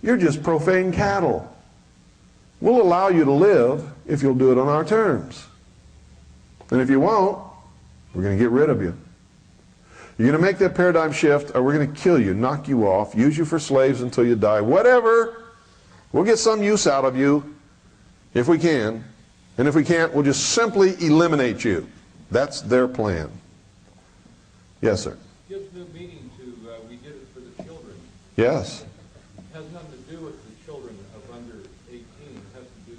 You're just profane cattle. We'll allow you to live if you'll do it on our terms. And if you won't, we're going to get rid of you. You're going to make that paradigm shift, or we're going to kill you, knock you off, use you for slaves until you die, whatever. We'll get some use out of you if we can. And if we can't, we'll just simply eliminate you. That's their plan. Yes, sir. Gives new meaning to we did it for the children. Yes. It has nothing to do with the children of under 18. It has to do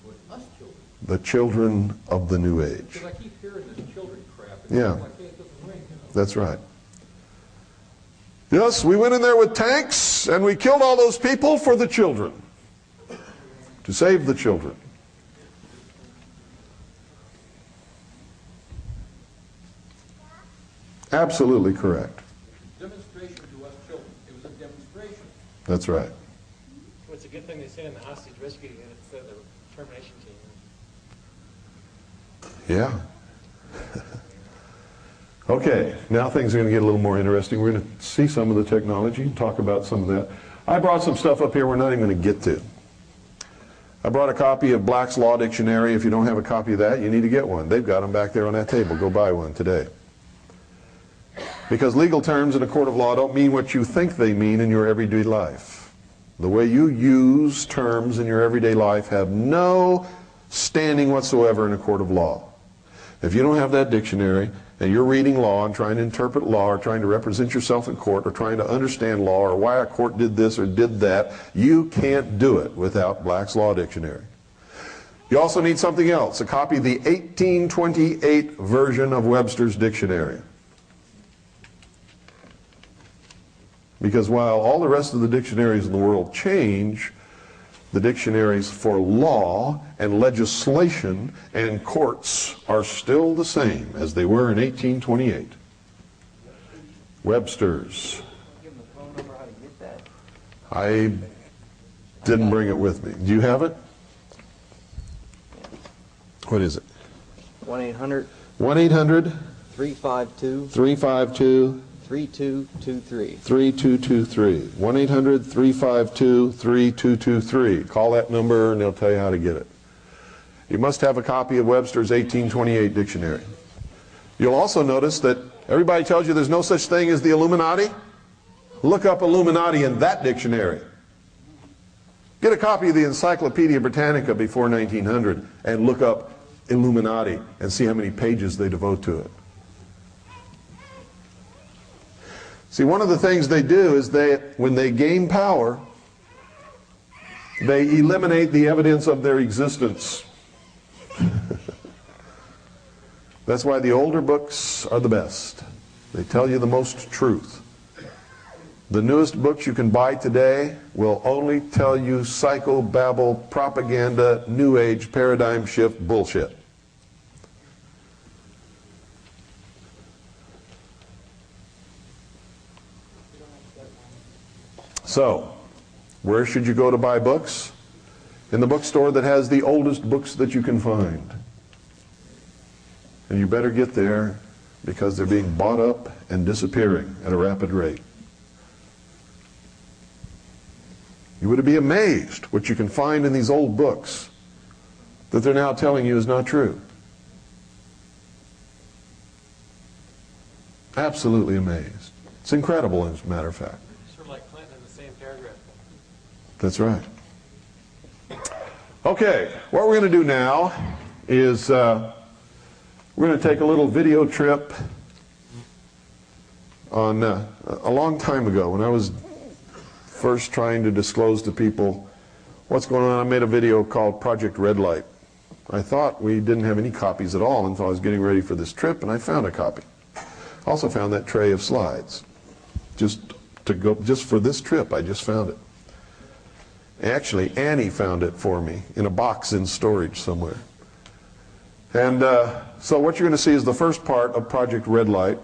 with us children. The children of the new age. Because I keep hearing this children crap. Yeah. Like, hey, it doesn't ring, you know? That's right. Yes, we went in there with tanks and we killed all those people for the children. To save the children. Absolutely correct. Demonstration to us children. It was a demonstration. That's right. Well, it's a good thing they say in the hostage rescue unit instead of the termination team. Yeah. Okay, now things are going to get a little more interesting. We're going to see some of the technology and talk about some of that. I brought some stuff up here we're not even going to get to. I brought a copy of Black's Law Dictionary. If you don't have a copy of that, you need to get one. They've got them back there on that table. Go buy one today. Because legal terms in a court of law don't mean what you think they mean in your everyday life. The way you use terms in your everyday life have no standing whatsoever in a court of law. If you don't have that dictionary and you're reading law and trying to interpret law or trying to represent yourself in court or trying to understand law or why a court did this or did that, you can't do it without Black's Law Dictionary. You also need something else, a copy of the 1828 version of Webster's Dictionary. Because while all the rest of the dictionaries in the world change, the dictionaries for law and legislation and courts are still the same as they were in 1828. Webster's. Give them the phone number how to get that. I didn't bring it with me. Do you have it? What is it? 1-800. 1-800. 352. 352. 3223. 3223. 1-800-352-3223. Call that number and they'll tell you how to get it. You must have a copy of Webster's 1828 dictionary. You'll also notice that everybody tells you there's no such thing as the Illuminati. Look up Illuminati in that dictionary. Get a copy of the Encyclopedia Britannica before 1900 and look up Illuminati and see how many pages they devote to it. See, one of the things they do is when they gain power, they eliminate the evidence of their existence. That's why the older books are the best. They tell you the most truth. The newest books you can buy today will only tell you psychobabble, propaganda, new age, paradigm shift bullshit. So, where should you go to buy books? In the bookstore that has the oldest books that you can find. And you better get there because they're being bought up and disappearing at a rapid rate. You would be amazed what you can find in these old books that they're now telling you is not true. Absolutely amazed. It's incredible, as a matter of fact. Sort of like Clinton in the same paragraph. That's right. Okay, what we're going to do now is we're going to take a little video trip on a long time ago when I was first trying to disclose to people what's going on. I made a video called Project Red Light. I thought we didn't have any copies at all until I was getting ready for this trip, and I found a copy. Also found that tray of slides. Just for this trip, I just found it. Actually, Annie found it for me in a box in storage somewhere. And so what you're going to see is the first part of Project Red Light,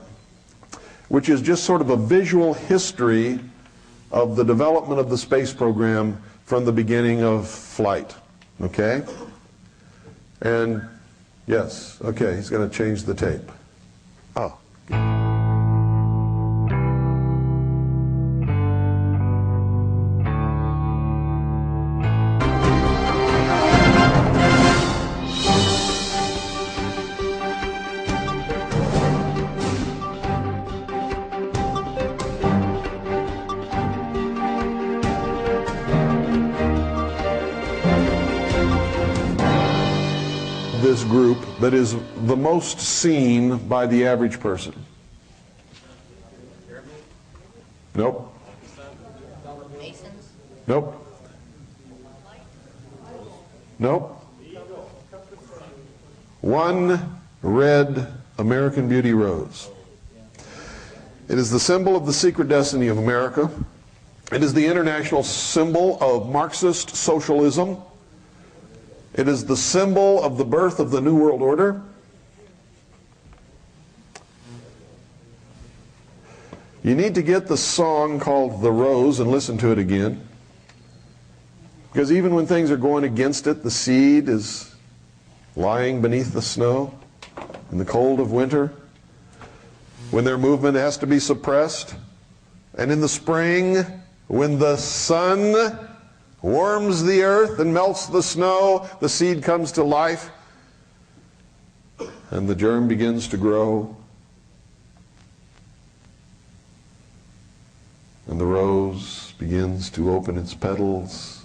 which is just sort of a visual history of the development of the space program from the beginning of flight. Okay? And yes, okay, he's going to change the tape. Oh. This group that is the most seen by the average person. Nope. Nope. Nope. One red American Beauty rose. It is the symbol of the secret destiny of America. It is the international symbol of Marxist socialism. It is the symbol of the birth of the New World Order. You need to get the song called The Rose and listen to it again. Because even when things are going against it, the seed is lying beneath the snow in the cold of winter. When their movement has to be suppressed. And in the spring, when the sun warms the earth and melts the snow, the seed comes to life, and the germ begins to grow, and the rose begins to open its petals.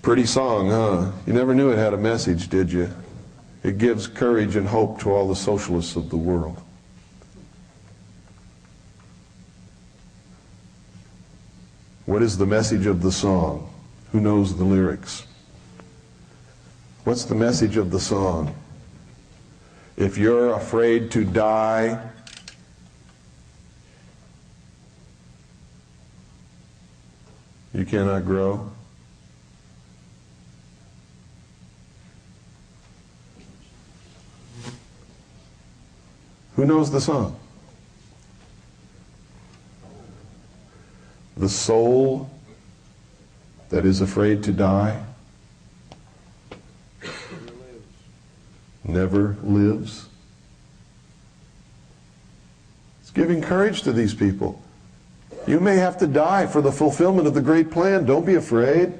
Pretty song, huh? You never knew it had a message, did you? It gives courage and hope to all the socialists of the world. What is the message of the song? Who knows the lyrics? What's the message of the song? If you're afraid to die, you cannot grow. Who knows the song? The soul that is afraid to die never lives. It's giving courage to these people. You may have to die for the fulfillment of the great plan. Don't be afraid.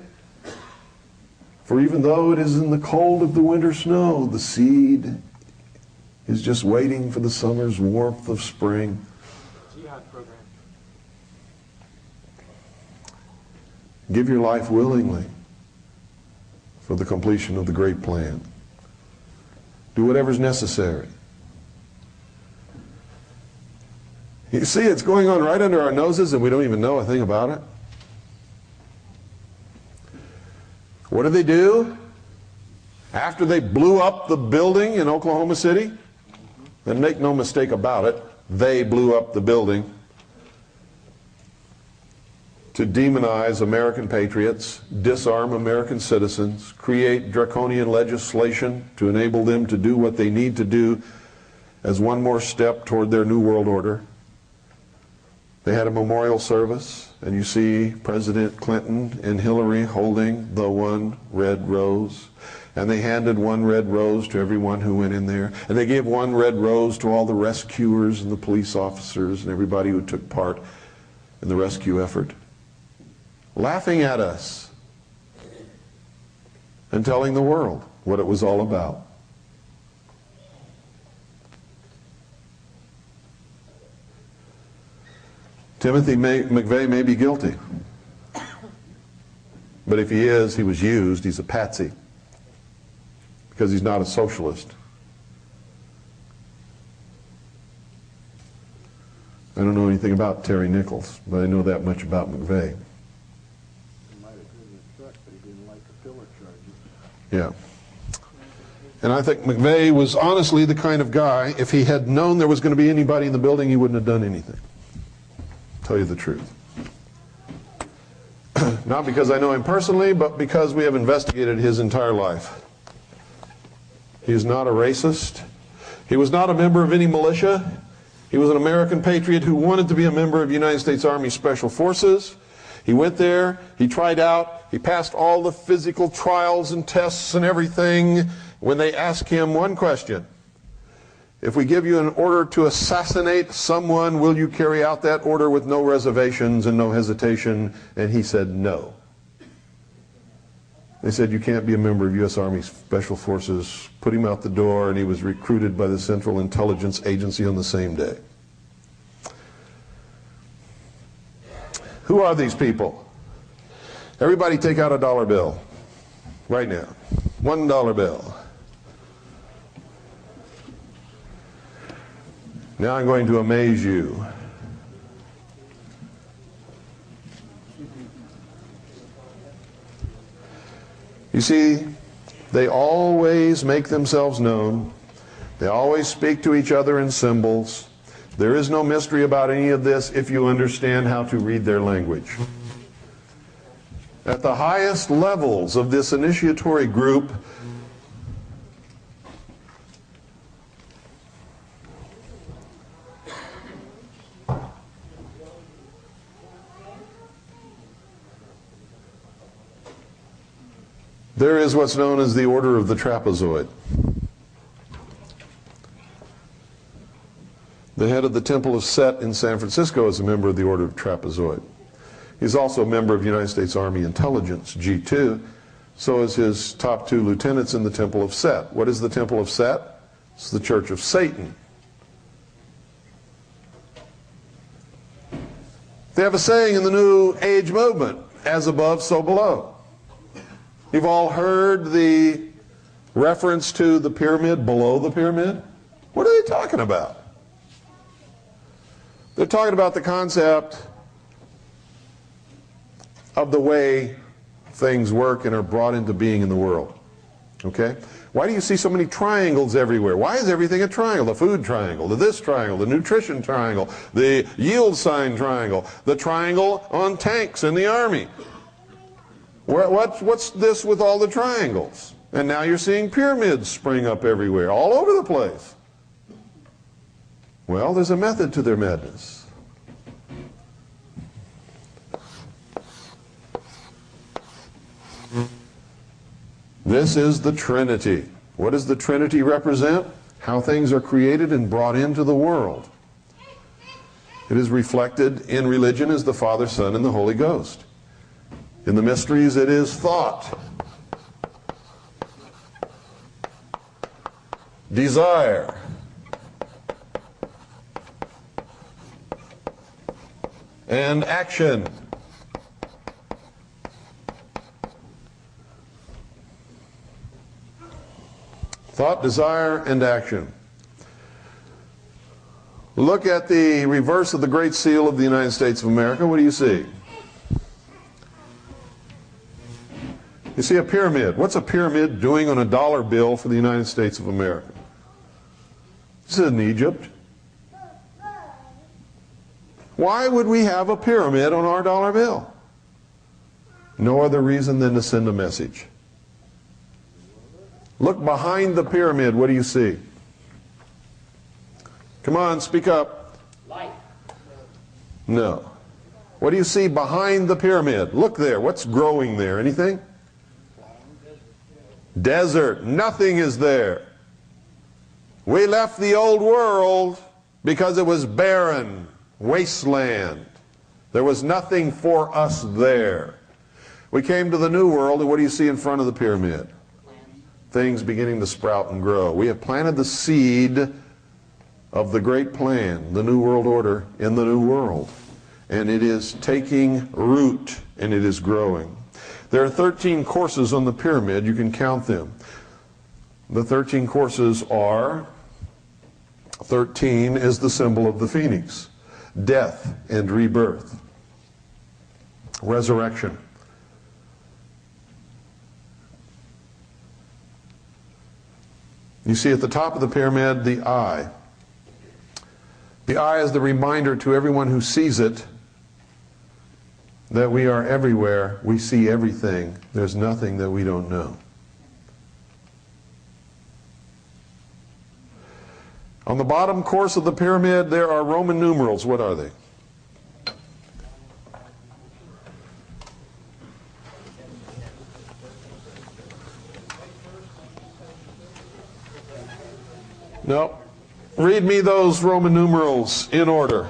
For even though it is in the cold of the winter snow, the seed is just waiting for the summer's warmth of spring. Jihad program. Give your life willingly for the completion of the great plan. Do whatever's necessary. You see, it's going on right under our noses and we don't even know a thing about it. What did they do after they blew up the building in Oklahoma City? And make no mistake about it, they blew up the building to demonize American patriots, disarm American citizens, create draconian legislation to enable them to do what they need to do as one more step toward their new world order. They had a memorial service, and you see President Clinton and Hillary holding the one red rose. And they handed one red rose to everyone who went in there. And they gave one red rose to all the rescuers and the police officers and everybody who took part in the rescue effort. Laughing at us and telling the world what it was all about. Timothy McVeigh may be guilty. But if he is, he was used. He's a patsy. Because he's not a socialist. I don't know anything about Terry Nichols, but I know that much about McVeigh. He might have driven a truck, but he didn't like the pillar charges. Yeah. And I think McVeigh was honestly the kind of guy, if he had known there was going to be anybody in the building, he wouldn't have done anything. tell you the truth. Not because I know him personally, but because we have investigated his entire life. He is not a racist. He was not a member of any militia. He was an American patriot who wanted to be a member of the United States Army Special Forces. He went there, he tried out, he passed all the physical trials and tests and everything. When they asked him one question, if we give you an order to assassinate someone, will you carry out that order with no reservations and no hesitation? And he said no. They said, you can't be a member of U.S. Army Special Forces. Put him out the door, and he was recruited by the Central Intelligence Agency on the same day. Who are these people? Everybody take out a dollar bill right now. $1 bill. Now I'm going to amaze you. You see, they always make themselves known. They always speak to each other in symbols. There is no mystery about any of this if you understand how to read their language. At the highest levels of this initiatory group, there is what's known as the Order of the Trapezoid. The head of the Temple of Set in San Francisco is a member of the Order of Trapezoid. He's also a member of United States Army Intelligence, G2. So is his top 2 lieutenants in the Temple of Set. What is the Temple of Set? It's the Church of Satan. They have a saying in the New Age movement, as above, so below. You've all heard the reference to the pyramid below the pyramid? What are they talking about? They're talking about the concept of the way things work and are brought into being in the world. Okay? Why do you see so many triangles everywhere? Why is everything a triangle? The food triangle, the this triangle, the nutrition triangle, the yield sign triangle, the triangle on tanks in the army. What's this with all the triangles? And now you're seeing pyramids spring up everywhere, all over the place. Well, there's a method to their madness. This is the Trinity. What does the Trinity represent? How things are created and brought into the world. It is reflected in religion as the Father, Son, and the Holy Ghost. In the mysteries, it is thought, desire, and action. Thought, desire, and action. Look at the reverse of the Great Seal of the United States of America. What do you see? You see a pyramid. What's a pyramid doing on a dollar bill for the United States of America? This is in Egypt. Why would we have a pyramid on our dollar bill? No other reason than to send a message. Look behind the pyramid. What do you see? Come on, speak up. Light. No. What do you see behind the pyramid? Look there. What's growing there? Anything? Desert. Nothing is there. We left the old world because it was barren, wasteland. There was nothing for us there. We came to the new world, and what do you see in front of the pyramid? Things beginning to sprout and grow. We have planted the seed of the great plan, the New World Order, in the New World. And it is taking root, and it is growing. There are 13 courses on the pyramid. You can count them. The 13 courses are, 13 is the symbol of the phoenix, death and rebirth, resurrection. You see at the top of the pyramid the eye. The eye is the reminder to everyone who sees it that we are everywhere, we see everything, there's nothing that we don't know. On the bottom course of the pyramid, there are Roman numerals. What are they? No. Read me those Roman numerals in order.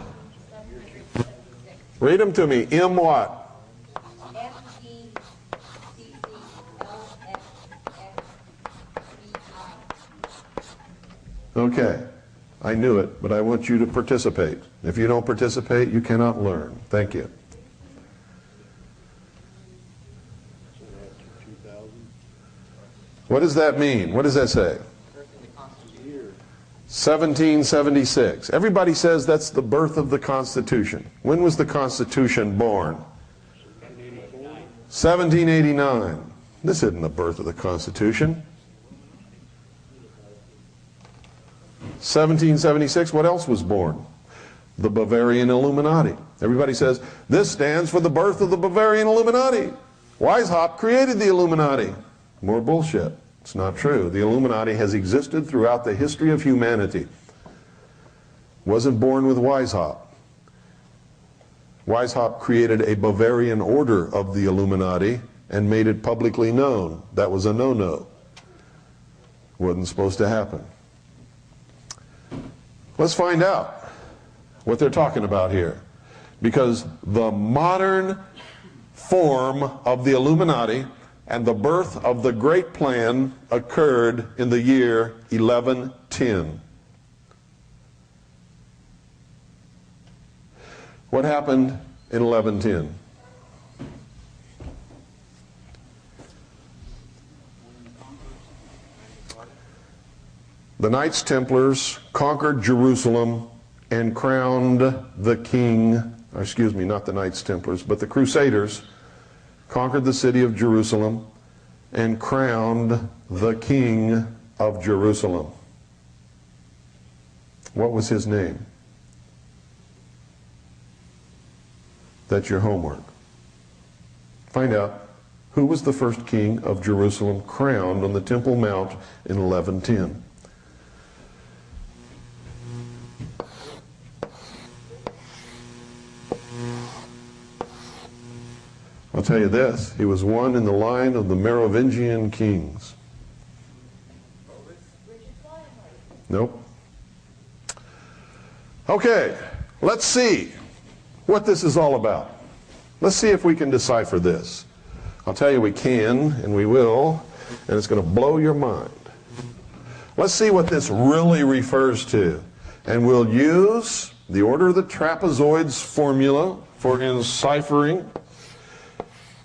Read them to me. M what? Okay. I knew it, but I want you to participate. If you don't participate, you cannot learn. Thank you. What does that mean? What does that say? 1776. Everybody says that's the birth of the Constitution. When was the Constitution born? 1789. This isn't the birth of the Constitution. 1776, what else was born? The Bavarian Illuminati. Everybody says, this stands for the birth of the Bavarian Illuminati. Weishaupt created the Illuminati. More bullshit. It's not true. The Illuminati has existed throughout the history of humanity. Wasn't born with Weishaupt. Weishaupt created a Bavarian order of the Illuminati and made it publicly known. That was a no-no. Wasn't supposed to happen. Let's find out what they're talking about here. Because the modern form of the Illuminati and the birth of the Great Plan occurred in the year 1110. What happened in 1110? The Knights Templars conquered Jerusalem and crowned the king, or excuse me, not the Knights Templars, but the Crusaders conquered the city of Jerusalem and crowned the king of Jerusalem. What was his name? That's your homework. Find out who was the first king of Jerusalem crowned on the Temple Mount in 1110. I'll tell you this, he was one in the line of the Merovingian kings. Nope. Okay, let's see what this is all about. Let's see if we can decipher this. I'll tell you we can, and we will, and it's going to blow your mind. Let's see what this really refers to. And we'll use the order of the trapezoids formula for enciphering,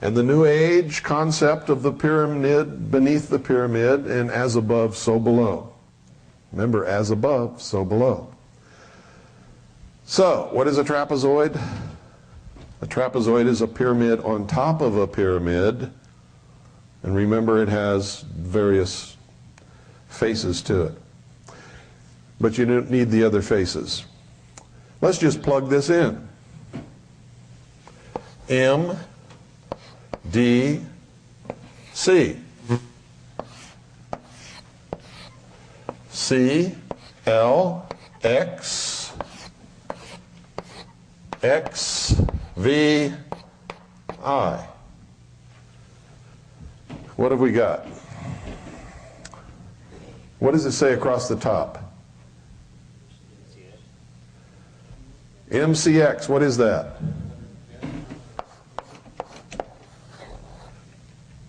and the New Age concept of the pyramid beneath the pyramid, and as above, so below. Remember, as above, so below. So, what is a trapezoid? A trapezoid is a pyramid on top of a pyramid, and remember it has various faces to it. But you don't need the other faces. Let's just plug this in. M, D, C. C, L, X, X, V, I. What have we got? What does it say across the top? MCX, what is that?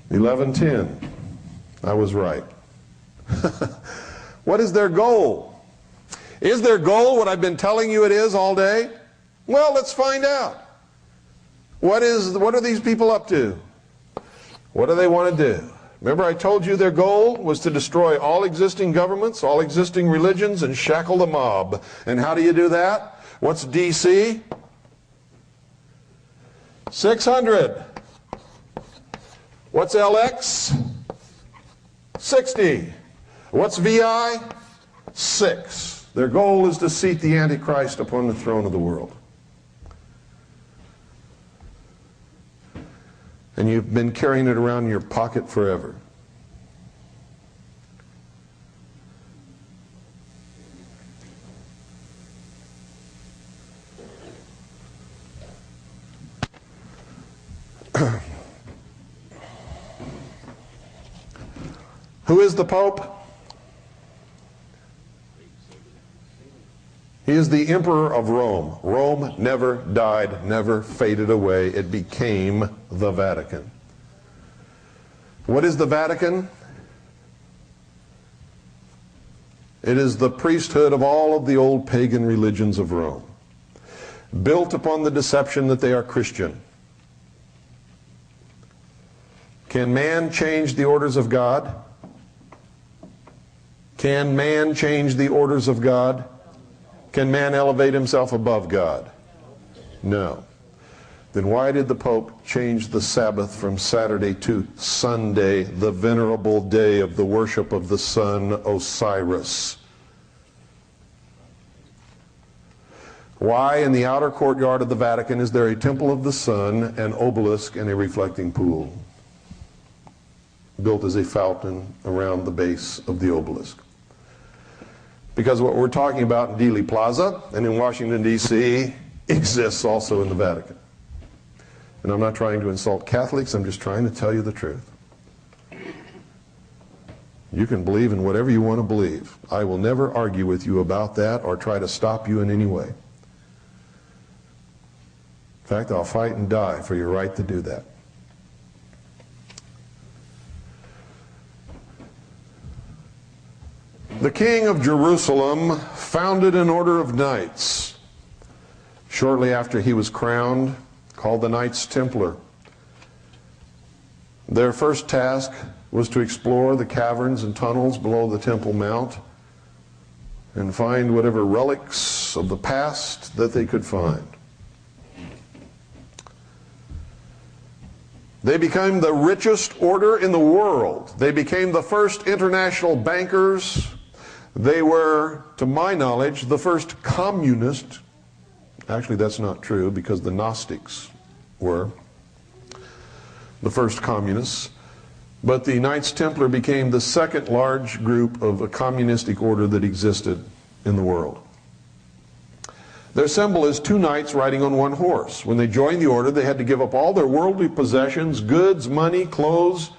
1110. I was right. What is their goal? Is their goal what I've been telling you it is all day? Well, let's find out. What are these people up to? What do they want to do? Remember I told you their goal was to destroy all existing governments, all existing religions, and shackle the mob. And how do you do that? What's DC? 600. What's LX? 60. What's VI? 6. Their goal is to seat the Antichrist upon the throne of the world. and you've been carrying it around in your pocket forever. Who is the Pope? He is the Emperor of Rome. Rome never died, never faded away. It became the Vatican. What is the Vatican? It is the priesthood of all of the old pagan religions of Rome, built upon the deception that they are Christian. Can man change the orders of God? Can man change the orders of God? Can man elevate himself above God? No. Then why did the Pope change the Sabbath from Saturday to Sunday, the venerable day of the worship of the sun Osiris? Why in the outer courtyard of the Vatican is there a temple of the sun, an obelisk, and a reflecting pool built as a fountain around the base of the obelisk? Because what we're talking about in Dealey Plaza and in Washington, D.C. exists also in the Vatican. And I'm not trying to insult Catholics, I'm just trying to tell you the truth. You can believe in whatever you want to believe. I will never argue with you about that or try to stop you in any way. In fact, I'll fight and die for your right to do that. The king of Jerusalem founded an order of knights shortly after he was crowned, called the Knights Templar. Their first task was to explore the caverns and tunnels below the Temple Mount and find whatever relics of the past that they could find. They became the richest order in the world. They became the first international bankers. They were, to my knowledge, the first communist. Actually, that's not true because the Gnostics were the first communists. But the Knights Templar became the second large group of a communistic order that existed in the world. Their symbol is two knights riding on one horse. When they joined the order, they had to give up all their worldly possessions, goods, money, clothes,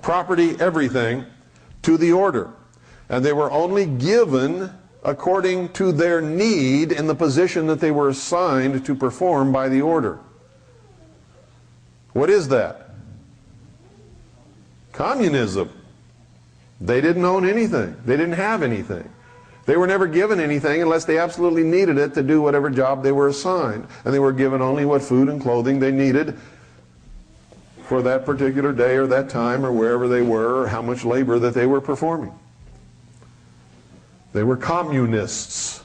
property, everything, to the order. And they were only given according to their need in the position that they were assigned to perform by the order. What is that? Communism. They didn't own anything. They didn't have anything. They were never given anything unless they absolutely needed it to do whatever job they were assigned. And they were given only what food and clothing they needed for that particular day or that time or wherever they were or how much labor that they were performing. They were communists.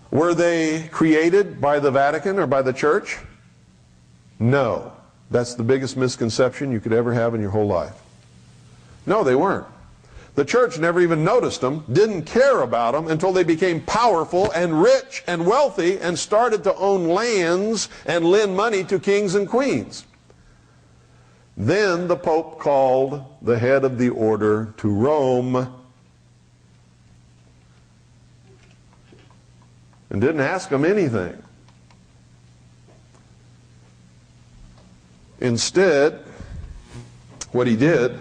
Were they created by the Vatican or by the church? No. That's the biggest misconception you could ever have in your whole life. No, they weren't. The church never even noticed them, didn't care about them until they became powerful and rich and wealthy and started to own lands and lend money to kings and queens. Then the Pope called the head of the order to Rome and didn't ask them anything. Instead, what he did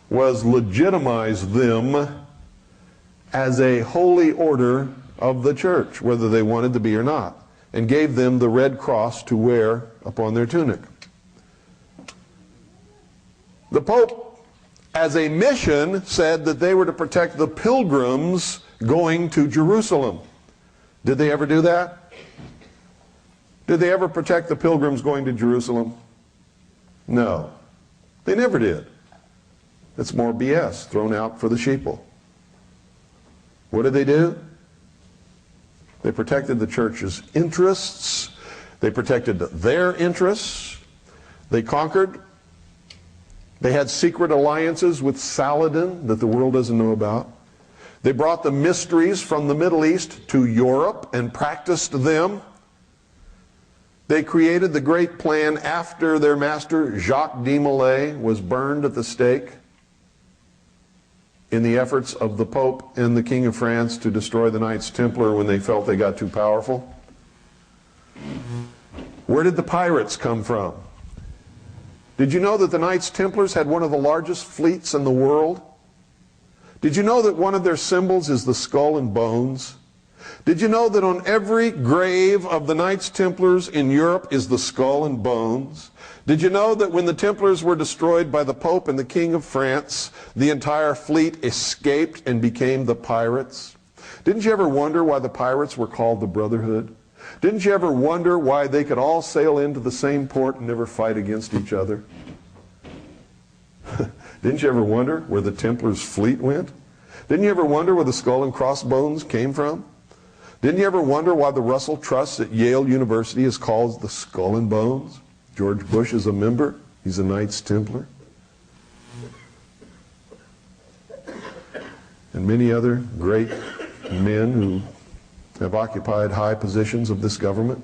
was legitimize them as a holy order of the church, whether they wanted to be or not, and gave them the red cross to wear upon their tunic. The Pope, as a mission, said that they were to protect the pilgrims going to Jerusalem. Did they ever do that? Did they ever protect the pilgrims going to Jerusalem? No. They never did. It's more BS thrown out for the sheeple. What did they do? They protected the church's interests. They protected their interests. They conquered. They had secret alliances with Saladin that the world doesn't know about. They brought the mysteries from the Middle East to Europe and practiced them. They created the great plan after their master Jacques de Molay was burned at the stake in the efforts of the Pope and the King of France to destroy the Knights Templar when they felt they got too powerful. Where did the pirates come from? Did you know that the Knights Templars had one of the largest fleets in the world? Did you know that one of their symbols is the skull and bones? Did you know that on every grave of the Knights Templars in Europe is the skull and bones? Did you know that when the Templars were destroyed by the Pope and the King of France, the entire fleet escaped and became the pirates? Didn't you ever wonder why the pirates were called the Brotherhood? Didn't you ever wonder why they could all sail into the same port and never fight against each other? Didn't you ever wonder where the Templars' fleet went? Didn't you ever wonder where the skull and crossbones came from? Didn't you ever wonder why the Russell Trust at Yale University is called the Skull and Bones? George Bush is a member. He's a Knights Templar. And many other great men who have occupied high positions of this government.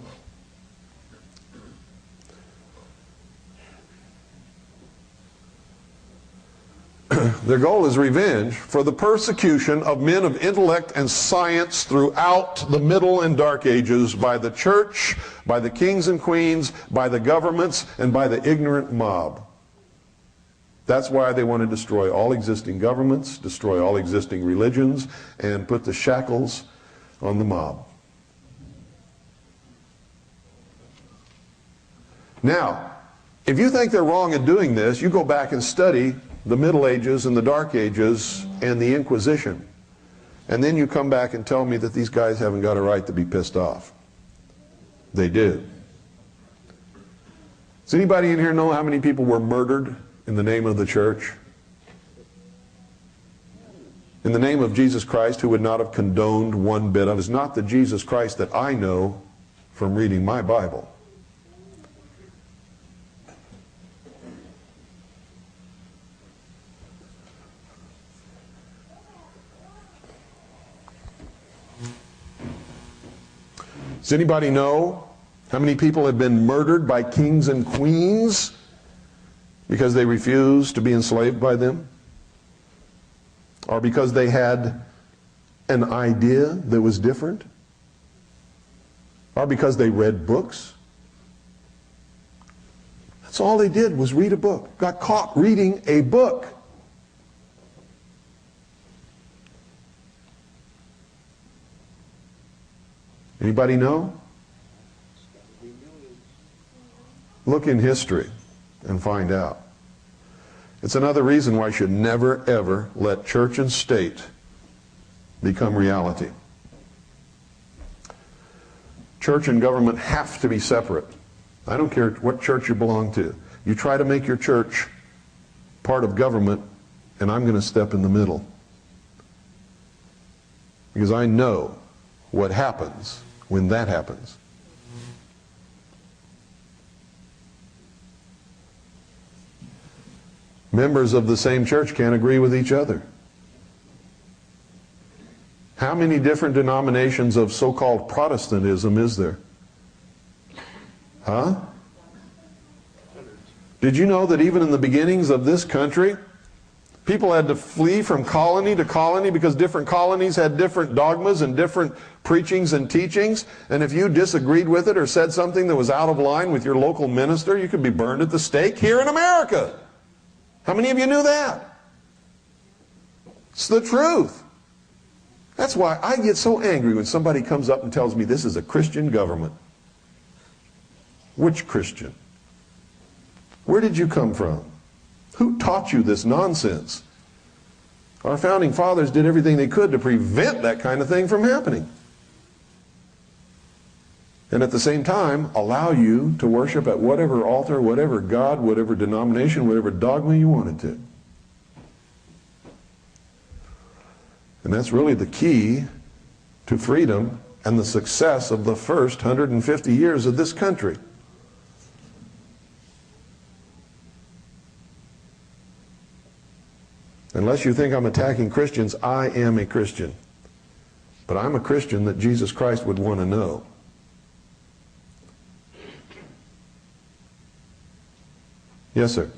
Their goal is revenge for the persecution of men of intellect and science throughout the Middle and Dark Ages by the church, by the kings and queens, by the governments, and by the ignorant mob. That's why they want to destroy all existing governments, destroy all existing religions, and put the shackles on the mob. Now, if you think they're wrong in doing this, you go back and study the Middle Ages and the Dark Ages and the Inquisition. And then you come back and tell me that these guys haven't got a right to be pissed off. They do. Does anybody in here know how many people were murdered in the name of the church? In the name of Jesus Christ, who would not have condoned one bit of. It's not the Jesus Christ that I know from reading my Bible. Does anybody know how many people have been murdered by kings and queens because they refused to be enslaved by them? Or because they had an idea that was different? Or because they read books? That's all they did was read a book. Got caught reading a book. Anybody know? Look in history and find out. It's another reason why you should never, ever let church and state become reality. Church and government have to be separate. I don't care what church you belong to. You try to make your church part of government, and I'm going to step in the middle. Because I know what happens when that happens. Members of the same church can't agree with each other. How many different denominations of so-called Protestantism is there? Huh? Did you know that even in the beginnings of this country, people had to flee from colony to colony because different colonies had different dogmas and different preachings and teachings, and if you disagreed with it or said something that was out of line with your local minister, you could be burned at the stake here in America. How many of you knew that? It's the truth. That's why I get so angry when somebody comes up and tells me this is a Christian government. Which Christian? Where did you come from? Who taught you this nonsense? Our founding fathers did everything they could to prevent that kind of thing from happening. And at the same time, allow you to worship at whatever altar, whatever God, whatever denomination, whatever dogma you wanted to. And that's really the key to freedom and the success of the first 150 years of this country. Unless you think I'm attacking Christians, I am a Christian. But I'm a Christian that Jesus Christ would want to know. Yes, sir.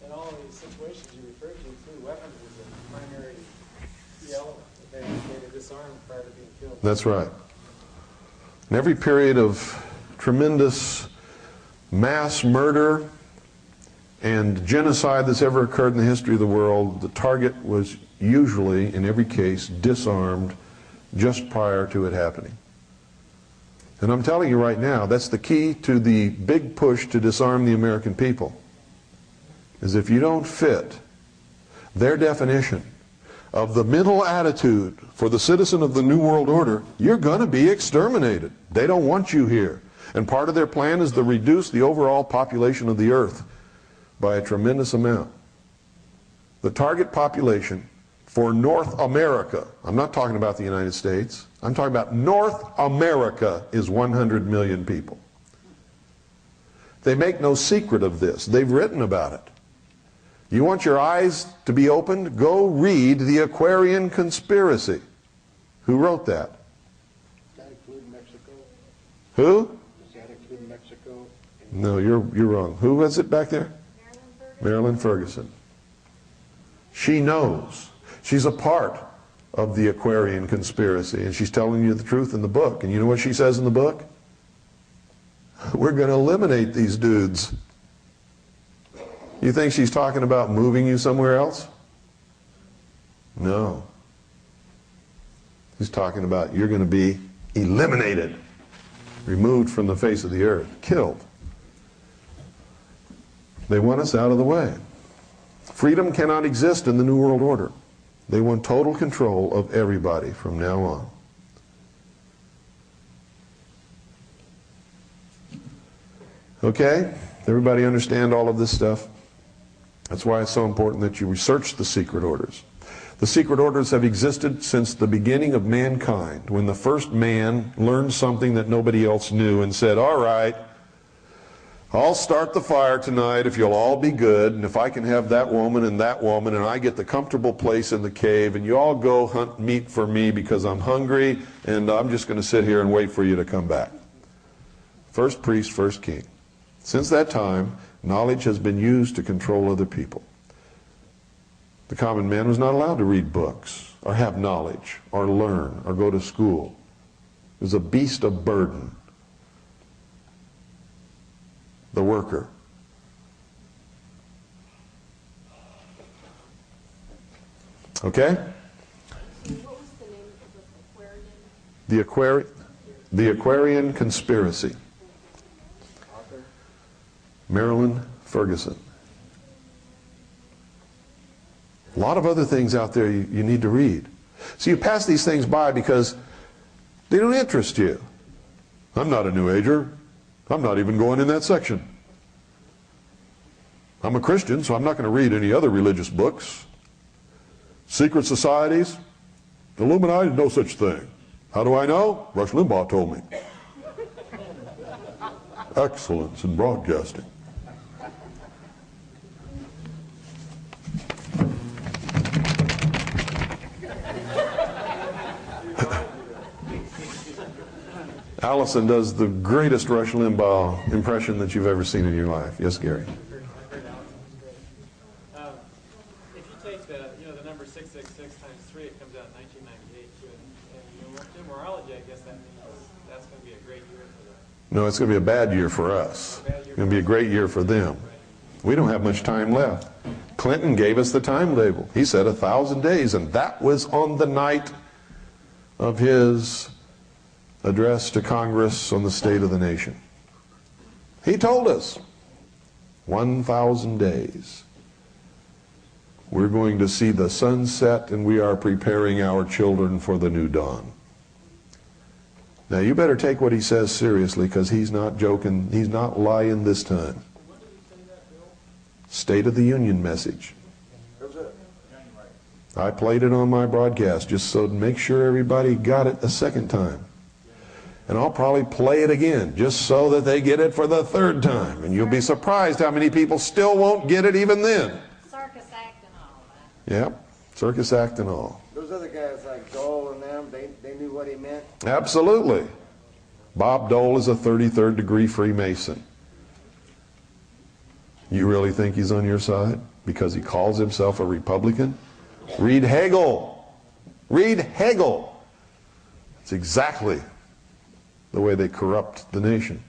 In all of these situations you referred to, too, weapons was a primary key element that they disarmed prior to being killed. That's right. In every period of tremendous mass murder and genocide that's ever occurred in the history of the world, the target was usually, in every case, disarmed just prior to it happening. And I'm telling you right now, that's the key to the big push to disarm the American people, is if you don't fit their definition of the mental attitude for the citizen of the New World Order, you're going to be exterminated. They don't want you here. And part of their plan is to reduce the overall population of the earth by a tremendous amount. The target population for North America, I'm not talking about the United States, I'm talking about North America, is 100 million people. They make no secret of this. They've written about it. You want your eyes to be opened? Go read The Aquarian Conspiracy. Who wrote that? Does that include Mexico? Who? Does that include Mexico? No, you're wrong. Who was it back there? Marilyn Ferguson. She knows. She's a part of the Aquarian Conspiracy, and she's telling you the truth in the book. And you know what she says in the book? We're going to eliminate these dudes. You think she's talking about moving you somewhere else? No. She's talking about you're going to be eliminated, removed from the face of the earth, killed. They want us out of the way. Freedom cannot exist in the New World Order. They want total control of everybody from now on. Okay? Everybody understand all of this stuff? That's why it's so important that you research the secret orders. The secret orders have existed since the beginning of mankind, when the first man learned something that nobody else knew and said, all right, I'll start the fire tonight if you'll all be good, and if I can have that woman and I get the comfortable place in the cave, and you all go hunt meat for me because I'm hungry, and I'm just going to sit here and wait for you to come back. First priest, first king. Since that time, knowledge has been used to control other people. The common man was not allowed to read books, or have knowledge, or learn, or go to school. It was a beast of burden. The worker. Okay? What was the name of the Aquarian? The Aquarian Conspiracy. Marilyn Ferguson. A lot of other things out there you need to read. So you pass these things by because they don't interest you. I'm not a New Ager. I'm not even going in that section. I'm a Christian, so I'm not going to read any other religious books. Secret societies? The Illuminati, no such thing. How do I know? Rush Limbaugh told me. Excellence in broadcasting. Allison does the greatest Rush Limbaugh impression that you've ever seen in your life. Yes, Gary? I've heard Allison's great. If you take the number 666 times 3, it comes out 1998. And numerology, I guess that means that's going to be a great year for them. No, it's going to be a bad year for us. It's going to be a great year for them. We don't have much time left. Clinton gave us the time label. He said 1,000 days, and that was on the night of his address to Congress on the state of the nation. He told us 1,000 days. We're going to see the sunset, and we are preparing our children for the new dawn. Now you better take what he says seriously, because he's not joking. He's not lying this time. State of the Union message. I played it on my broadcast just so to make sure everybody got it a second time. And I'll probably play it again just so that they get it for the third time. And you'll be surprised how many people still won't get it even then. Circus act and all that. Yep, circus act and all. Those other guys like Dole and them, they knew what he meant? Absolutely. Bob Dole is a 33rd degree Freemason. You really think he's on your side because he calls himself a Republican? Read Hegel. Read Hegel. It's exactly the way they corrupt the nation.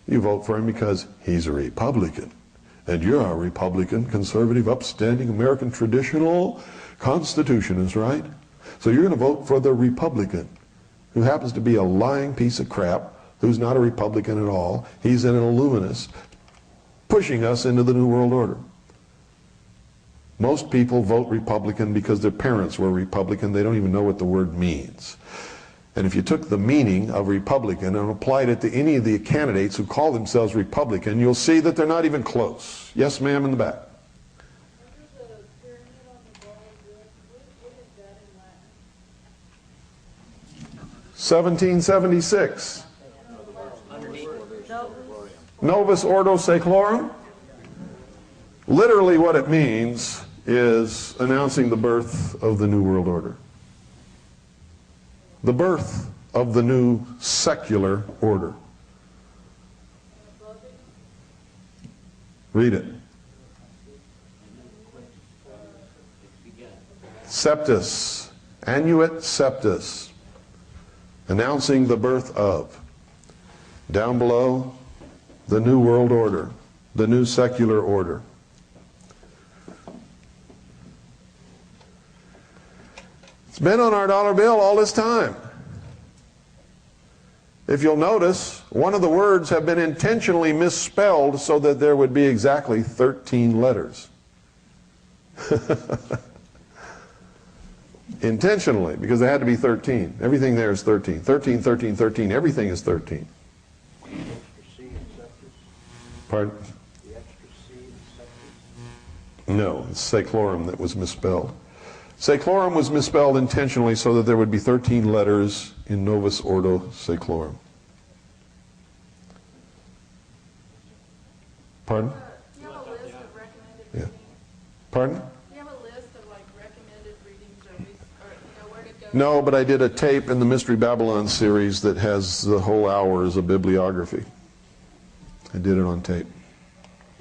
You vote for him because he's a Republican. And you're a Republican, conservative, upstanding, American traditional constitutionist, right? So you're going to vote for the Republican, who happens to be a lying piece of crap, who's not a Republican at all. He's an illuminist, pushing us into the New World Order. Most people vote Republican because their parents were Republican. They don't even know what the word means. And if you took the meaning of Republican and applied it to any of the candidates who call themselves Republican, you'll see that they're not even close. Yes, ma'am, in the back. 1776. Novus Ordo Seclorum. Literally what it means is announcing the birth of the New World Order. The birth of the new secular order. Read it. Septus. Annuit Septus. Announcing the birth of. Down below, the New World Order. The new secular order. It's been on our dollar bill all this time. If you'll notice, one of the words have been intentionally misspelled so that there would be exactly 13 letters. Intentionally, because there had to be 13. Everything there is 13. 13, 13, 13. Everything is 13. Pardon? No, it's seclorum that was misspelled. Seclorum was misspelled intentionally so that there would be 13 letters in Novus Ordo Seclorum. Pardon? Do you have a list of recommended Yeah. readings? Pardon? Do you have a list of like recommended readings or you know, where to go? No, but I did a tape in the Mystery Babylon series that has the whole hour as a bibliography. I did it on tape.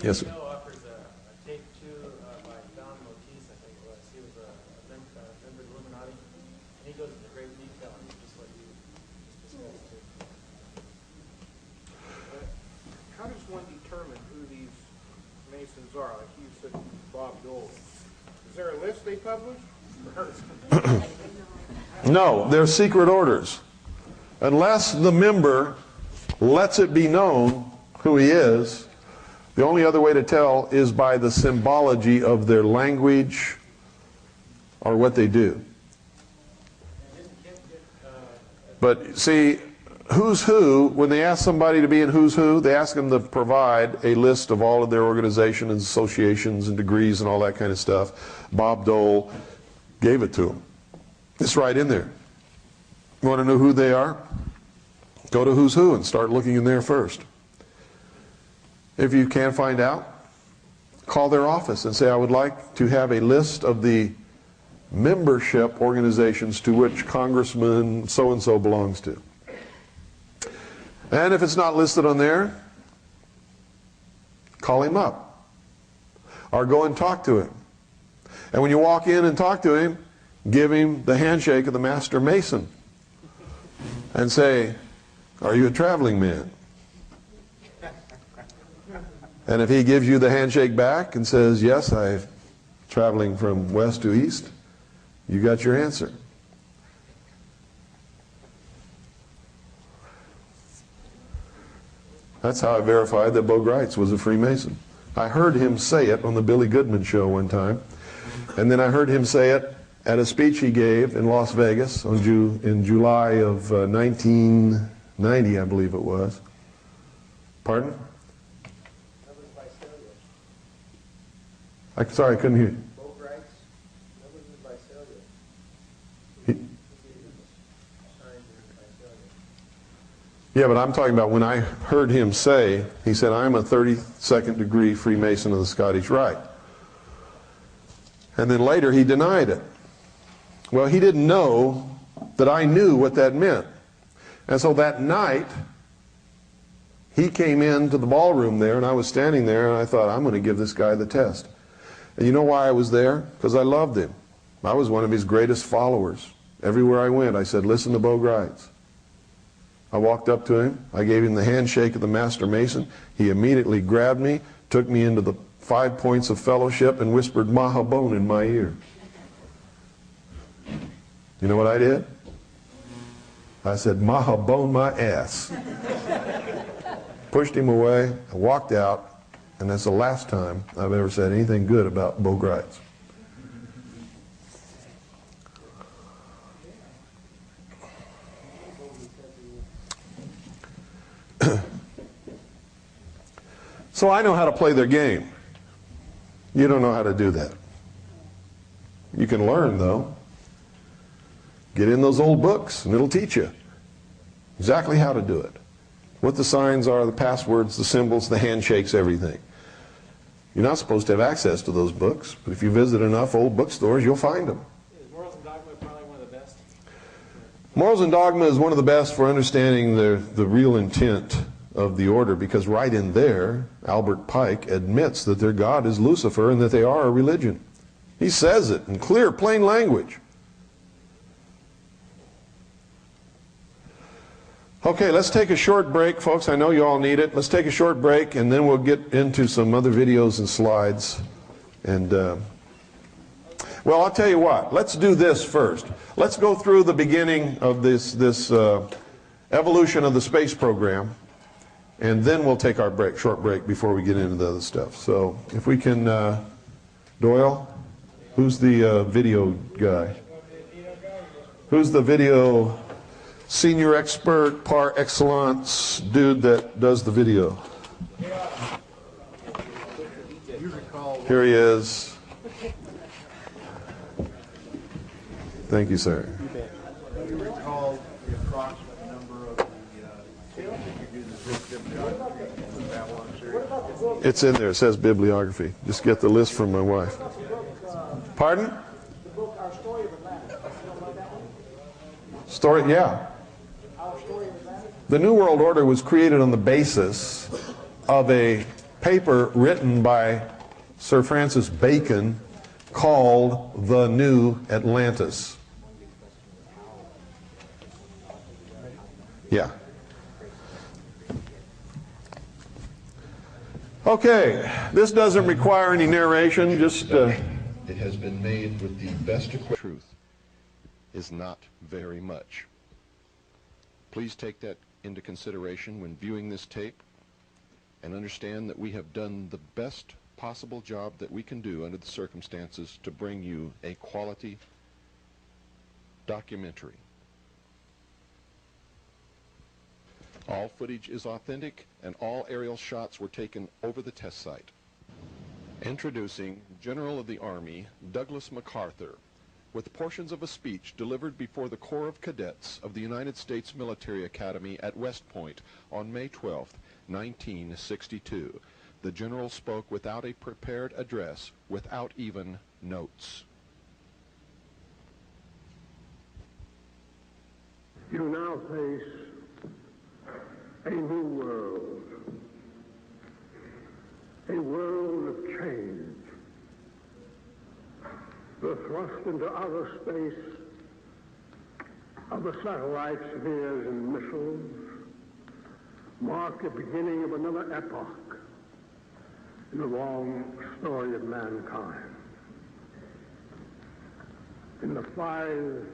Yes, sir. Offers a tape too by Don Motis, I think it was. He was a member of the Illuminati, and he goes into great detail on just what you just discussed too. How does one determine who these Masons are? Like you said, Bob Dole. Is there a list they publish? No, they're secret orders. Unless the member lets it be known who he is, the only other way to tell is by the symbology of their language or what they do. But see, who's who, when they ask somebody to be in who's who, they ask them to provide a list of all of their organizations and associations and degrees and all that kind of stuff. Bob Dole gave it to them. It's right in there. You want to know who they are? Go to who's who and start looking in there first. If you can't find out, call their office and say, I would like to have a list of the membership organizations to which Congressman so-and-so belongs to. And if it's not listed on there, call him up or go and talk to him. And when you walk in and talk to him, give him the handshake of the Master Mason and say, are you a traveling man? And if he gives you the handshake back and says, yes, I'm traveling from west to east, you got your answer. That's how I verified that Bo Gritz was a Freemason. I heard him say it on the Billy Goodman show one time, and then I heard him say it at a speech he gave in Las Vegas in July of 1990, I believe it was. Pardon? Sorry, I couldn't hear you. Yeah, but I'm talking about when I heard him say, he said, I'm a 32nd degree Freemason of the Scottish Rite. And then later he denied it. Well, he didn't know that I knew what that meant. And so that night, He came into the ballroom there, and I was standing there, and I thought, I'm going to give this guy the test. And you know why I was there? Because I loved him. I was one of his greatest followers. Everywhere I went, I said, listen to Bo Grites. I walked up to him. I gave him the handshake of the Master Mason. He immediately grabbed me, took me into the 5 points of fellowship, and whispered Mahabone in my ear. You know what I did? I said, Mahabone my ass. Pushed him away, I walked out, and that's the last time I've ever said anything good about Bo Grites. So I know how to play their game. You don't know how to do that. You can learn, though. Get in those old books, and it'll teach you exactly how to do it. What the signs are, the passwords, the symbols, the handshakes, everything. You're not supposed to have access to those books, but if you visit enough old bookstores, you'll find them. Is Morals and Dogma probably one of the best? Morals and Dogma is one of the best for understanding the real intent of the order, because right in there, Albert Pike admits that their God is Lucifer and that they are a religion. He says it in clear, plain language. Okay, let's take a short break, folks. I know you all need it. Let's take a short break, and then we'll get into some other videos and slides. And, well, I'll tell you what. Let's do this first. Let's go through the beginning of this evolution of the space program, and then we'll take our break, short break, before we get into the other stuff. So, if we can, Doyle, who's the video guy? Who's the video senior expert par excellence dude that does the video? Here he is. Thank you, sir. Do you recall the approximate number of the tapes that you do the bibliography in the Babylon series? It's in there. It says bibliography. Just get the list from my wife. Pardon? The book, Our Story of Atlantis. You don't know that one? Story, yeah. Our Story of Atlantis? The New World Order was created on the basis of a paper written by Sir Francis Bacon called The New Atlantis. Yeah. Okay, this doesn't require any narration, just... It has been made with the best equipment. Truth is not very much. Please take that into consideration when viewing this tape, and understand that we have done the best possible job that we can do under the circumstances to bring you a quality documentary. All footage is authentic, and all aerial shots were taken over the test site. Introducing General of the Army Douglas MacArthur, with portions of a speech delivered before the Corps of Cadets of the United States Military Academy at West Point on May 12, 1962. The General spoke without a prepared address, without even notes. You now face a new world. A world of change. The thrust into outer space of the satellite spheres and missiles mark the beginning of another epoch in the long story of mankind. In the 5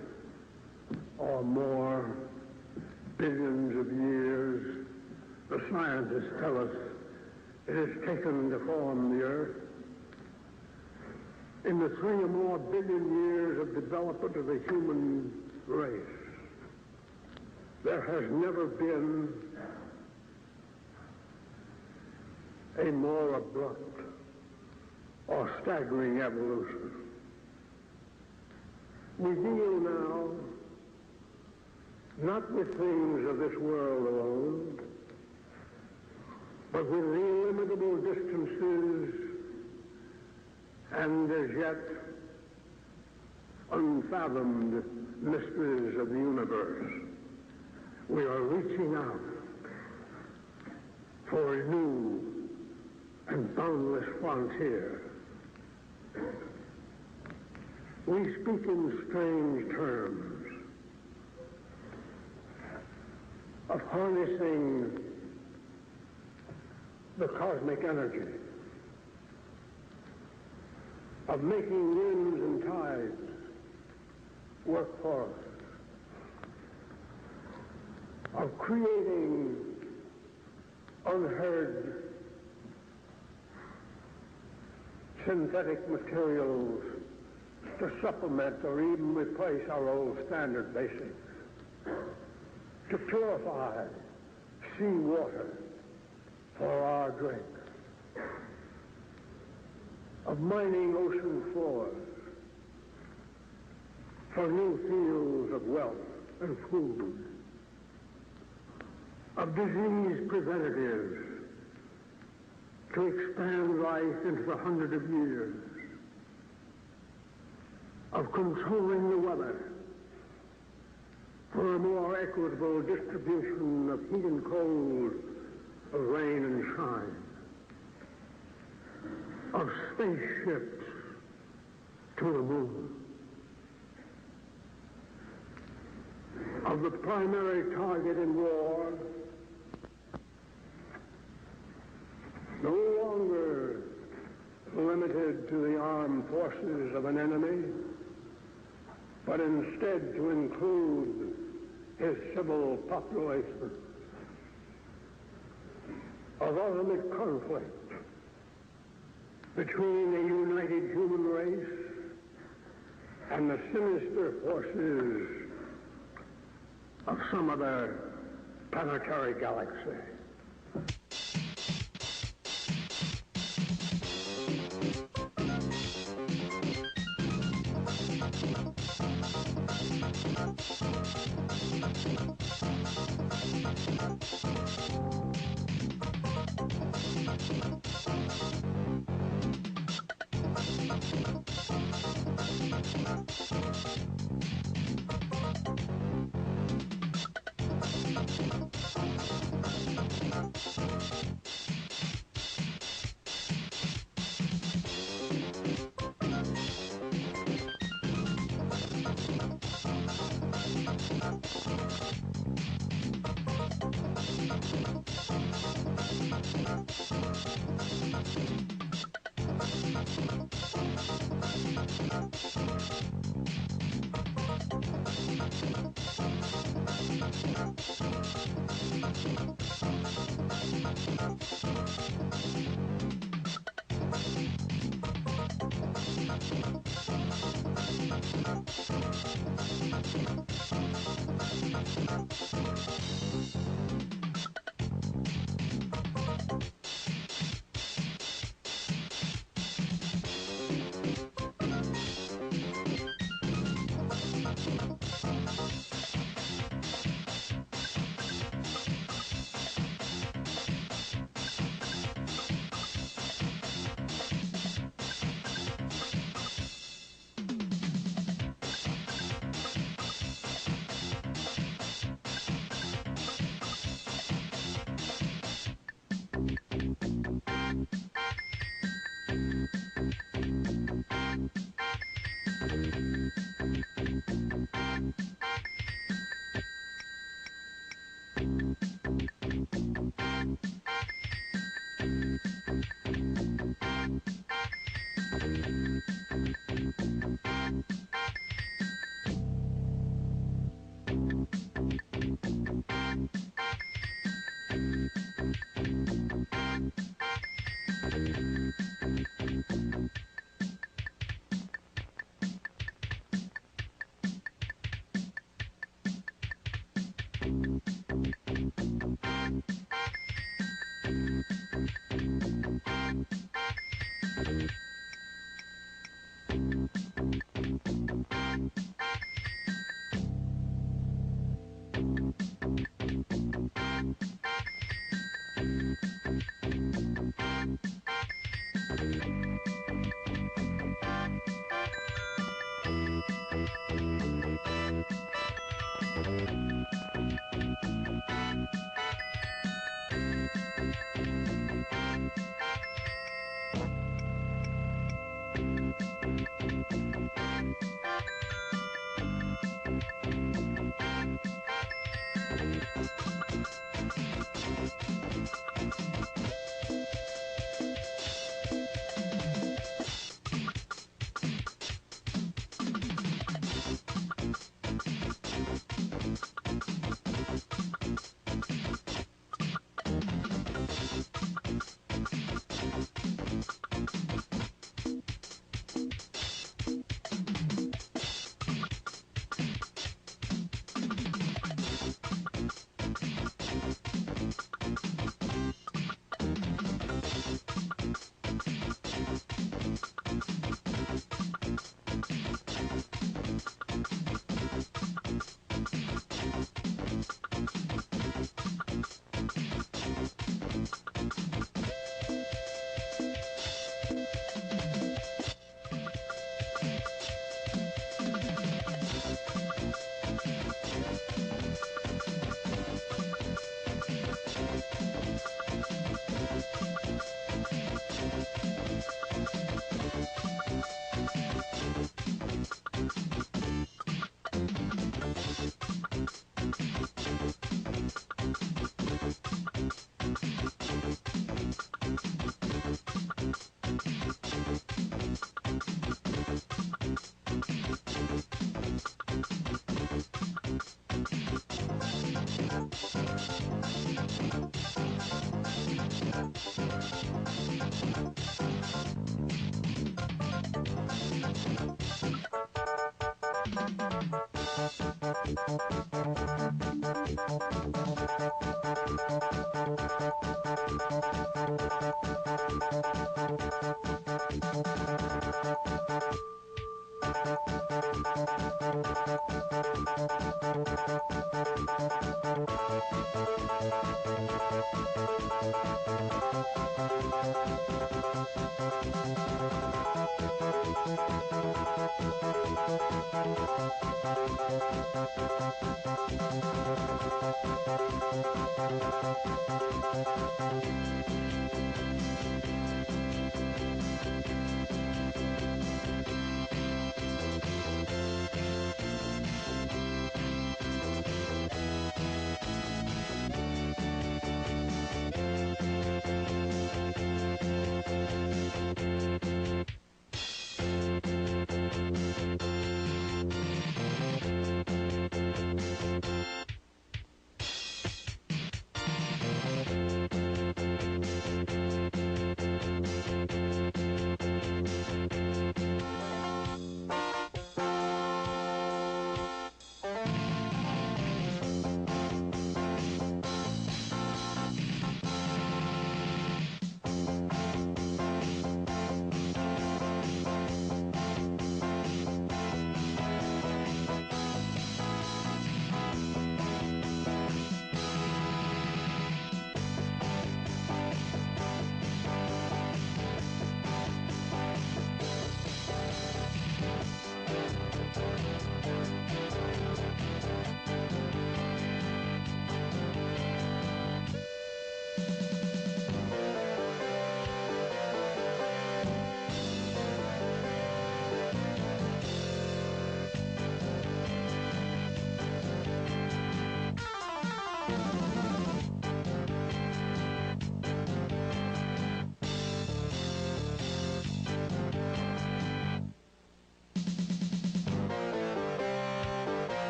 or more billions of years the scientists tell us it has taken to form the Earth, in the 3 or more billion years of development of the human race, there has never been a more abrupt or staggering evolution. We deal now not with things of this world alone, but with the illimitable distances and as yet unfathomed mysteries of the universe. We are reaching out for a new and boundless frontier. We speak in strange terms of harnessing the cosmic energy, of making winds and tides work for us, of creating unheard synthetic materials to supplement or even replace our old standard basics, to purify seawater for our drink, of mining ocean floors for new fields of wealth and food, of disease preventatives to expand life into the hundred of years, of controlling the weather for a more equitable distribution of heat and cold, of rain and shine, of spaceships to the moon, of the primary target in war no longer limited to the armed forces of an enemy, but instead to include his civil population, of ultimate conflict between a united human race and the sinister forces of some other planetary galaxy.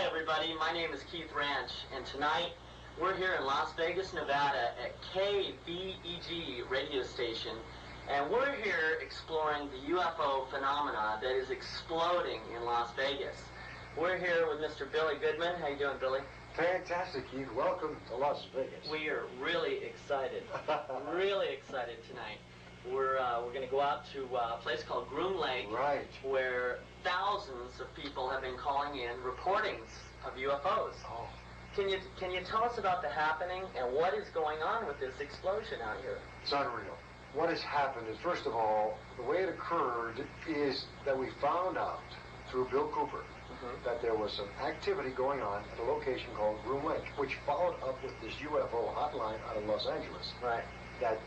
everybody. My name is Keith Ranch, and tonight we're here in Las Vegas, Nevada at KVEG radio station, and we're here exploring the UFO phenomena that is exploding in Las Vegas. We're here with Mr. Billy Goodman. How you doing, Billy? Fantastic, Keith. Welcome to Las Vegas. We are really excited, really excited tonight. We're going to go out to a place called Groom Lake, right, where thousands of people have been calling in reportings of UFOs. Oh. Can you tell us about the happening and what is going on with this explosion out here? It's unreal. What has happened is, first of all, the way it occurred is that we found out through Bill Cooper that there was some activity going on at a location called Groom Lake, which followed up with this UFO hotline out of Los Angeles. Right. That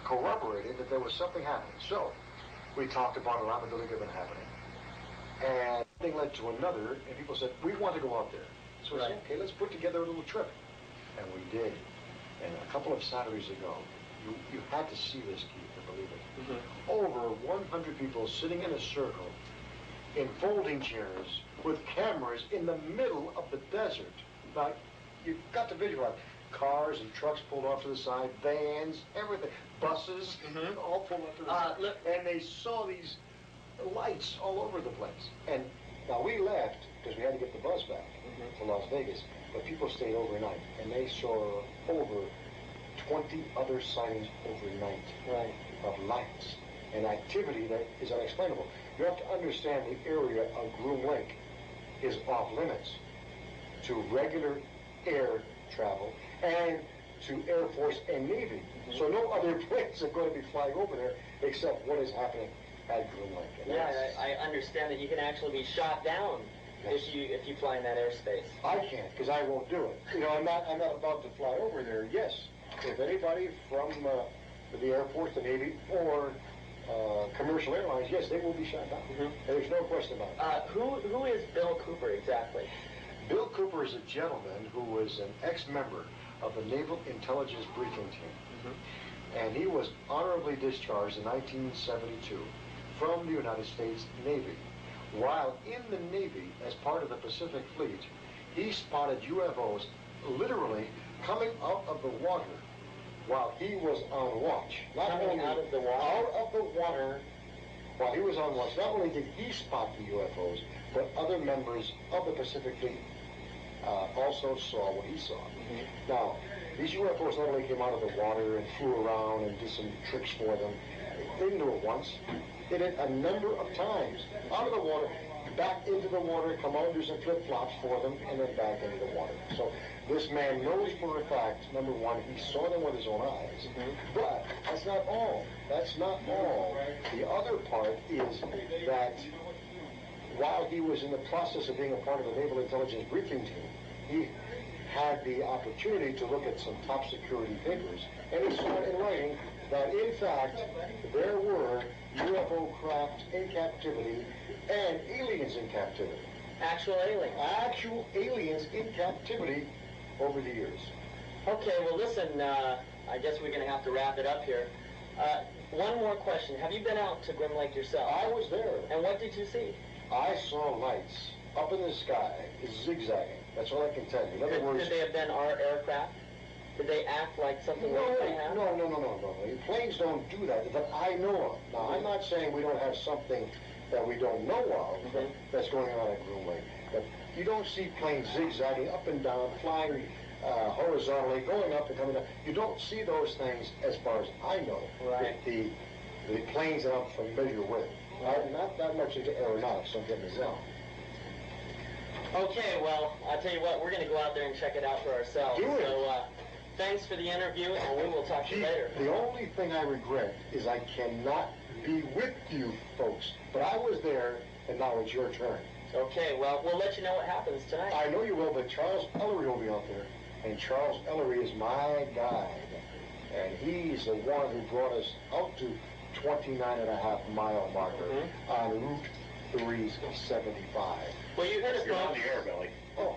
corroborated that there was something happening. So we talked about a lot of Billy Goodman happening, and one thing led to another, and people said, we want to go out there. So we said, okay, let's put together a little trip. And we did. And a couple of Saturdays ago, you had to see this, Keith, to believe it. Over 100 people sitting in a circle in folding chairs with cameras in the middle of the desert. Now, you've got to visualize. Cars and trucks pulled off to the side, vans, everything, buses, all pulled off to the side. And they saw these lights all over the place. And now we left because we had to get the bus back to Las Vegas, but people stayed overnight, and they saw over 20 other sightings overnight of lights and activity that is unexplainable. You have to understand the area of Groom Lake is off limits to regular air travel and to Air Force and Navy. So no other planes are going to be flying over there except what is happening at Groom Lake. And yeah, I understand that you can actually be shot down if you fly in that airspace. I can't, because I won't do it. You know, I'm not about to fly over there. Yes, if anybody from the Air Force, the Navy, or commercial airlines, yes, they will be shot down. There's no question about it. Who is Bill Cooper exactly? Bill Cooper is a gentleman who was an ex-member of the Naval Intelligence Briefing Team. And he was honorably discharged in 1972 from the United States Navy. While in the Navy, as part of the Pacific Fleet, he spotted UFOs literally coming out of the water while he was on watch. Coming out of the water? Out of the water while he was on watch. Not only did he spot the UFOs, but other members of the Pacific Fleet also saw what he saw. Now, these UFOs not only came out of the water and flew around and did some tricks for them. They didn't do it once. They did it a number of times. Out of the water, back into the water, come out and do some flip-flops for them, and then back into the water. So this man knows for a fact, number one, he saw them with his own eyes. But that's not all. That's not all. The other part is that while he was in the process of being a part of the Naval Intelligence Briefing Team, he had the opportunity to look at some top security papers, and he saw in writing that, in fact, there were UFO craft in captivity and aliens in captivity. Actual aliens? Actual aliens in captivity over the years. Okay, well, listen, I guess we're going to have to wrap it up here. One more question. Have you been out to Groom Lake yourself? I was there. And what did you see? I saw lights up in the sky, zigzagging. That's all I can tell you. In other words, could they have been our aircraft? Did they act like something no, like they have? No. Planes don't do that that I know of. Now, I'm not saying we don't have something that we don't know of that's going on at Groom Lake. But you don't see planes zigzagging up and down, flying horizontally, going up and coming down. You don't see those things as far as I know. Right. The planes that I'm familiar with. I'm not that much into aeronautics, don't get me wrong. Okay, well, I'll tell you what, we're going to go out there and check it out for ourselves. Do it. So, thanks for the interview, and we will talk to you later. The only thing I regret is I cannot be with you folks. But I was there, and now it's your turn. Okay, well, we'll let you know what happens tonight. I know you will, but Charles Ellery will be out there. And Charles Ellery is my guide. And he's the one who brought us out to 29.5-mile marker on Route 375. Well, you heard us. You're on the air, Billy. Oh.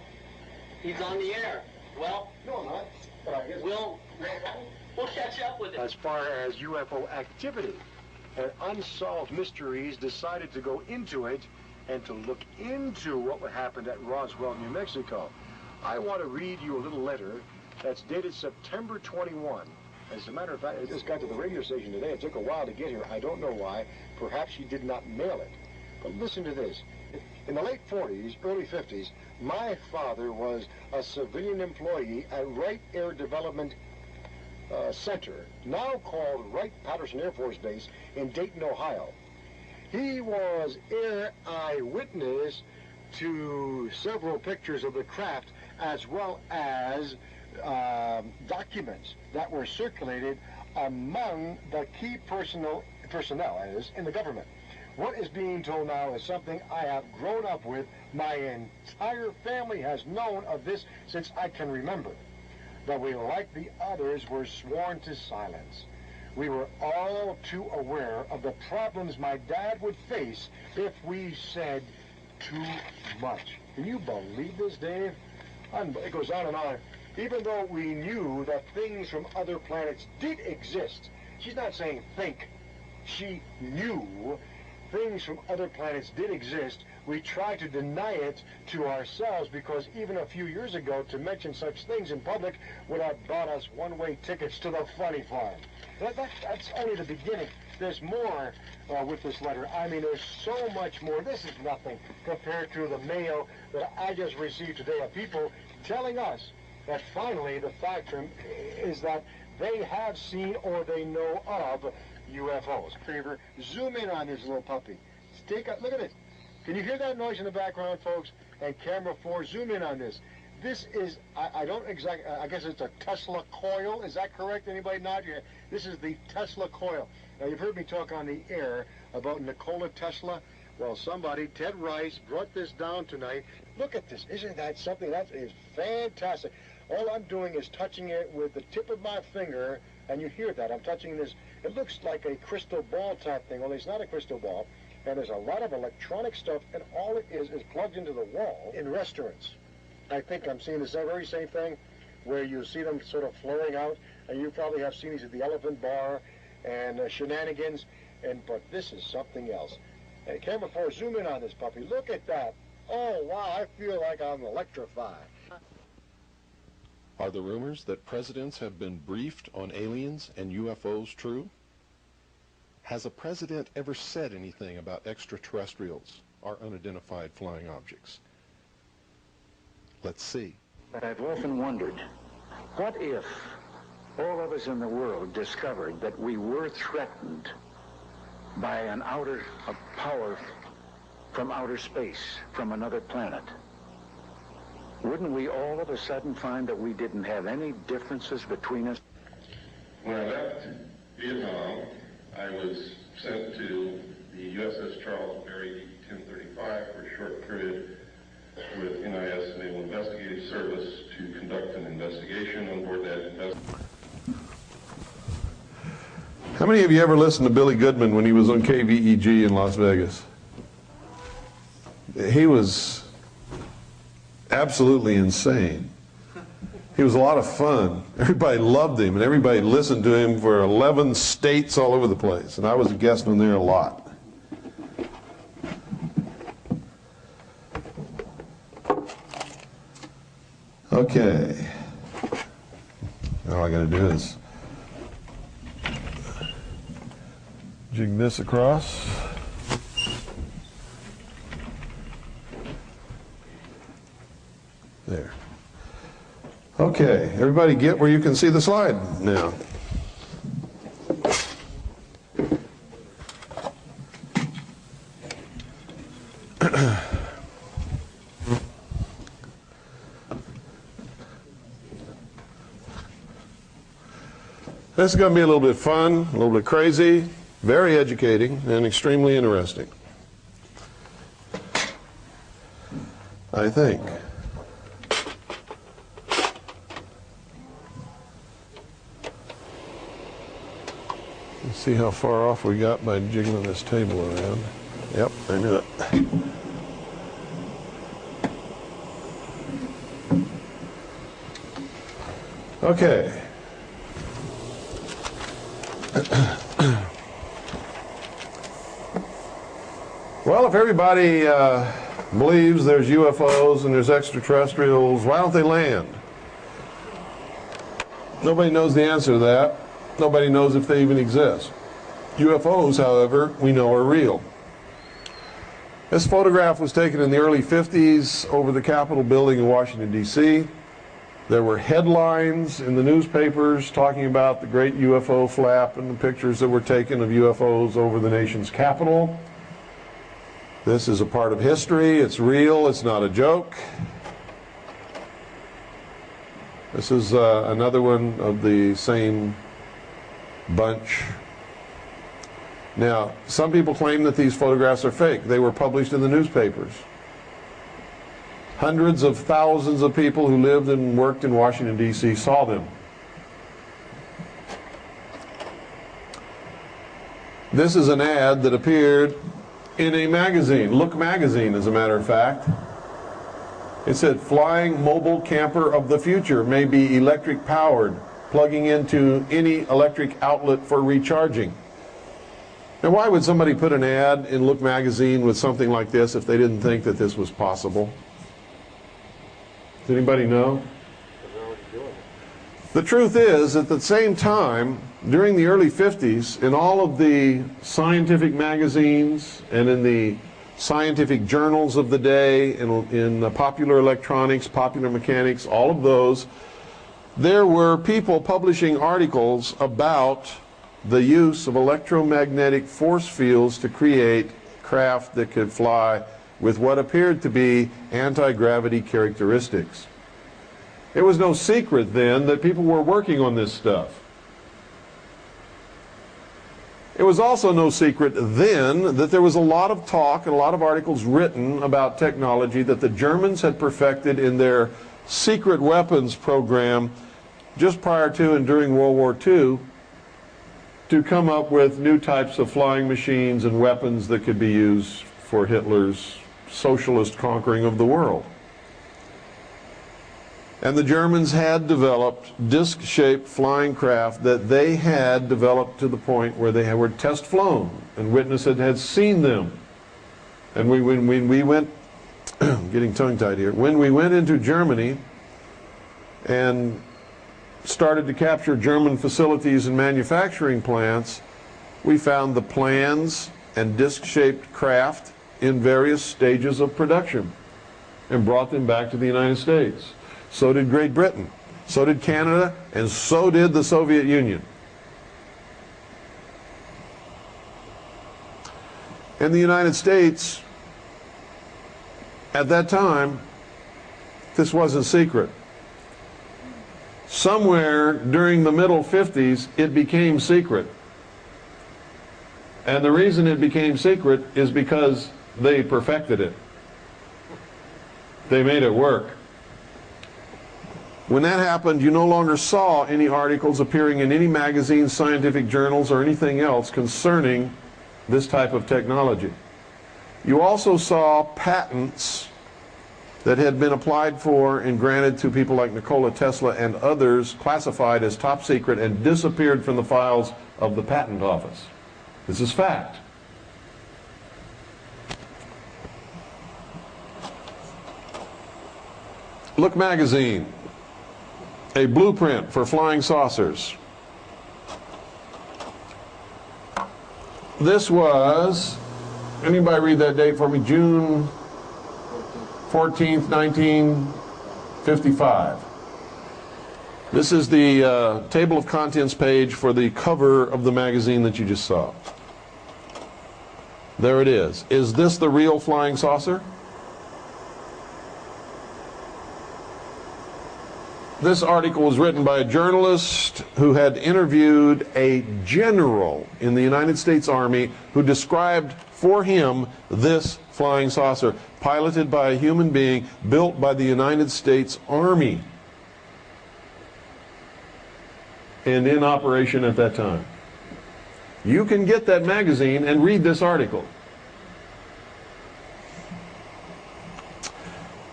He's on the air. Well, no, I'm not. But I guess we'll catch up with it. As far as UFO activity and unsolved mysteries, decided to go into it and to look into what happened at Roswell, New Mexico. I want to read you a little letter that's dated September 21. As a matter of fact, it just got to the radio station today. It took a while to get here. I don't know why. Perhaps she did not mail it. But listen to this. In the late 40s, early 50s, my father was a civilian employee at Wright Air Development Center, now called Wright-Patterson Air Force Base in Dayton, Ohio. He was air eyewitness to several pictures of the craft, as well as documents that were circulated among the key personnel in the government. What is being told now is something I have grown up with. My entire family has known of this since I can remember. But we, like the others, were sworn to silence. We were all too aware of the problems my dad would face if we said too much. Can you believe this, Dave? It goes on and on. Even though we knew that things from other planets did exist, she's not saying think, she knew things from other planets did exist, we tried to deny it to ourselves because even a few years ago, to mention such things in public would have bought us one-way tickets to the funny farm. That's only the beginning. There's more with this letter. I mean, there's so much more. This is nothing compared to the mail that I just received today of people telling us that finally the fact is that they have seen or they know of UFOs. Favor, zoom in on this little puppy. Look at it. Can you hear that noise in the background, folks? And camera 4, zoom in on this. This is, I guess it's a Tesla coil. Is that correct? Anybody nod your head? This is the Tesla coil. Now, you've heard me talk on the air about Nikola Tesla. Well, somebody, Ted Rice, brought this down tonight. Look at this. Isn't that something? That is fantastic. All I'm doing is touching it with the tip of my finger, and you hear that. I'm touching this. It looks like a crystal ball type thing. Well, it's not a crystal ball. And there's a lot of electronic stuff, and all it is plugged into the wall in restaurants. I think I'm seeing the very same thing where you see them sort of flaring out, and you probably have seen these at the Elephant Bar and Shenanigans, but this is something else. And camera 4, zoom in on this puppy. Look at that. Oh, wow, I feel like I'm electrified. Are the rumors that presidents have been briefed on aliens and UFOs true? Has a president ever said anything about extraterrestrials or unidentified flying objects? Let's see. But I've often wondered, what if all of us in the world discovered that we were threatened by a power from outer space, from another planet? Wouldn't we all of a sudden find that we didn't have any differences between us? When I left Vietnam, I was sent to the USS Charles Berry 1035 for a short period with NIS Naval Investigative Service to conduct an investigation on board that investigation. How many of you ever listened to Billy Goodman when he was on KVEG in Las Vegas? He was absolutely insane. He was a lot of fun. Everybody loved him, and everybody listened to him for 11 states all over the place, and I was a guest on there a lot. Okay. All I got to do is jig this across. There. Okay, everybody get where you can see the slide now. This is going to be a little bit fun, a little bit crazy, very educating, and extremely interesting, I think. Let's see how far off we got by jiggling this table around. Yep, I knew it. Okay. Well, if everybody believes there's UFOs and there's extraterrestrials, why don't they land? Nobody knows the answer to that. Nobody knows if they even exist. UFOs, however, we know are real. This photograph was taken in the early 50s over the Capitol building in Washington, D.C. There were headlines in the newspapers talking about the great UFO flap and the pictures that were taken of UFOs over the nation's capital. This is a part of history. It's real. It's not a joke. This is another one of the same bunch. Now, some people claim that these photographs are fake. They were published in the newspapers. Hundreds of thousands of people who lived and worked in Washington, D.C. saw them. This is an ad that appeared in a magazine, Look magazine, as a matter of fact. It said, "Flying mobile camper of the future may be electric powered, plugging into any electric outlet for recharging." Now, why would somebody put an ad in Look magazine with something like this if they didn't think that this was possible? Does anybody know? The truth is, at the same time, during the early 50s, in all of the scientific magazines and in the scientific journals of the day, in popular electronics, popular mechanics, all of those, there were people publishing articles about the use of electromagnetic force fields to create craft that could fly with what appeared to be anti-gravity characteristics. It was no secret then that people were working on this stuff. It was also no secret then that there was a lot of talk and a lot of articles written about technology that the Germans had perfected in their secret weapons program just prior to and during World War II to come up with new types of flying machines and weapons that could be used for Hitler's socialist conquering of the world. And the Germans had developed disc-shaped flying craft that they had developed to the point where they were test flown, and witnesses had seen them. And when we went, getting tongue-tied here, when we went into Germany and started to capture German facilities and manufacturing plants, we found the plans and disc-shaped craft in various stages of production and brought them back to the United States. So did Great Britain, so did Canada, and so did the Soviet Union. In the United States, at that time, this wasn't secret. Somewhere during the middle 50s, it became secret. And the reason it became secret is because they perfected it. They made it work. When that happened, you no longer saw any articles appearing in any magazines, scientific journals, or anything else concerning this type of technology. You also saw patents that had been applied for and granted to people like Nikola Tesla and others, classified as top secret and disappeared from the files of the patent office. This is fact. Look magazine, a blueprint for flying saucers. This was, anybody read that date for me? June 14th, 1955. This is the table of contents page for the cover of the magazine that you just saw. There it is. Is this the real flying saucer? This article was written by a journalist who had interviewed a general in the United States Army who described for him this flying saucer, piloted by a human being, built by the United States Army, and in operation at that time. You can get that magazine and read this article.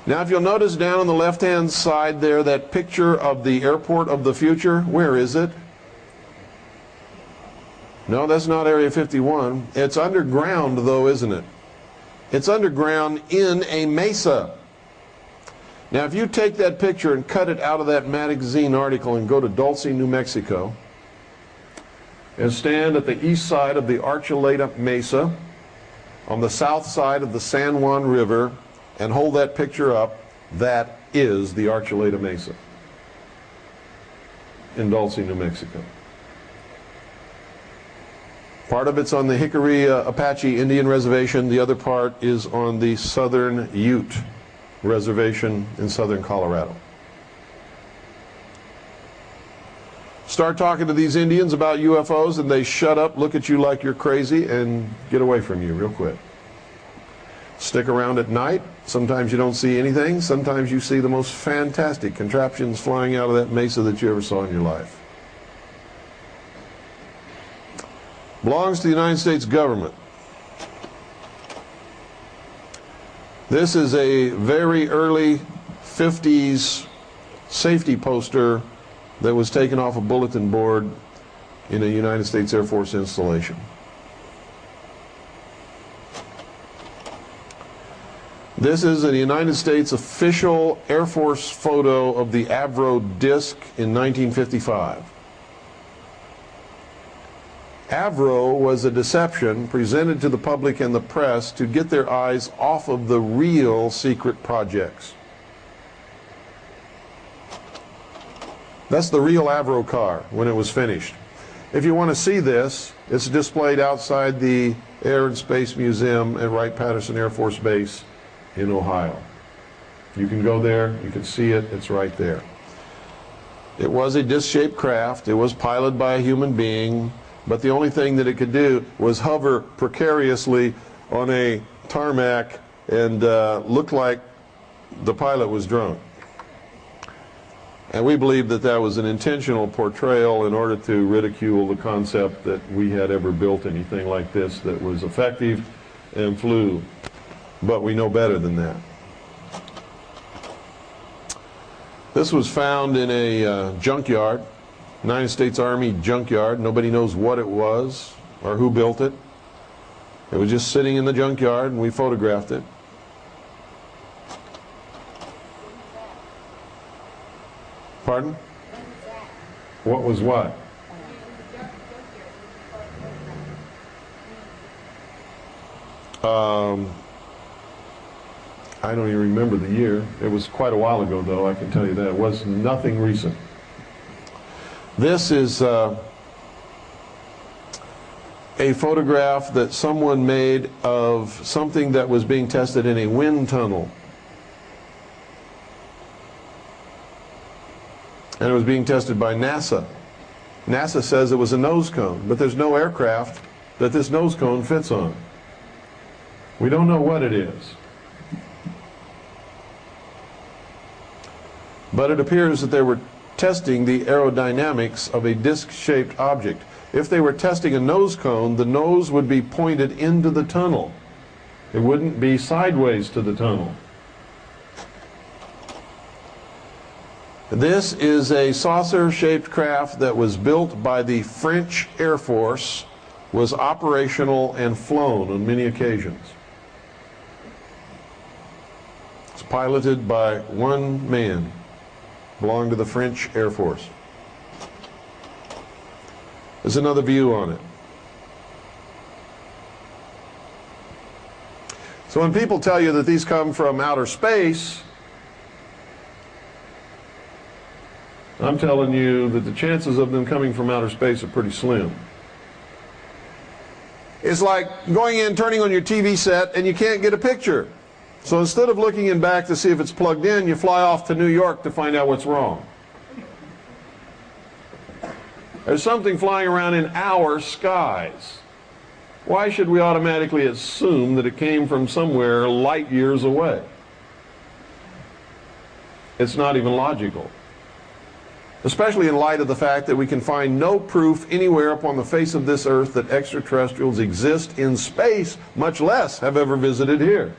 Now, if you'll notice down on the left-hand side there, that picture of the airport of the future, where is it? No, that's not Area 51. It's underground, though, isn't it? It's underground in a mesa. Now, if you take that picture and cut it out of that magazine article and go to Dulce, New Mexico, and stand at the east side of the Archuleta Mesa, on the south side of the San Juan River, and hold that picture up, that is the Archuleta Mesa in Dulce, New Mexico. Part of it's on the Hickory Apache Indian Reservation. The other part is on the Southern Ute Reservation in southern Colorado. Start talking to these Indians about UFOs and they shut up, look at you like you're crazy, and get away from you real quick. Stick around at night. Sometimes you don't see anything. Sometimes you see the most fantastic contraptions flying out of that mesa that you ever saw in your life. Belongs to the United States government. This is a very early 50s safety poster that was taken off a bulletin board in a United States Air Force installation. This is a United States official Air Force photo of the Avro disc in 1955. Avro was a deception presented to the public and the press to get their eyes off of the real secret projects. That's the real Avro car when it was finished. If you want to see this, it's displayed outside the Air and Space Museum at Wright-Patterson Air Force Base in Ohio. You can go there, you can see it, it's right there. It was a disc-shaped craft, it was piloted by a human being, but the only thing that it could do was hover precariously on a tarmac and look like the pilot was drunk. And we believe that that was an intentional portrayal in order to ridicule the concept that we had ever built anything like this that was effective and flew. But we know better than that. This was found in a junkyard, United States Army junkyard. Nobody knows what it was or who built it. It was just sitting in the junkyard and we photographed it. Pardon? What was what? I don't even remember the year. It was quite a while ago, though, I can tell you that. It was nothing recent. This is a photograph that someone made of something that was being tested in a wind tunnel. And it was being tested by NASA. NASA says it was a nose cone, but there's no aircraft that this nose cone fits on. We don't know what it is. But it appears that they were testing the aerodynamics of a disc-shaped object. If they were testing a nose cone, the nose would be pointed into the tunnel. It wouldn't be sideways to the tunnel. This is a saucer-shaped craft that was built by the French Air Force, was operational and flown on many occasions. It's piloted by one man. Belonged to the French Air Force. There's another view on it. So when people tell you that these come from outer space, I'm telling you that the chances of them coming from outer space are pretty slim. It's like going in, turning on your TV set, and you can't get a picture. So instead of looking in back to see if it's plugged in, you fly off to New York to find out what's wrong. There's something flying around in our skies. Why should we automatically assume that it came from somewhere light years away? It's not even logical. Especially in light of the fact that we can find no proof anywhere upon the face of this earth that extraterrestrials exist in space, much less have ever visited here.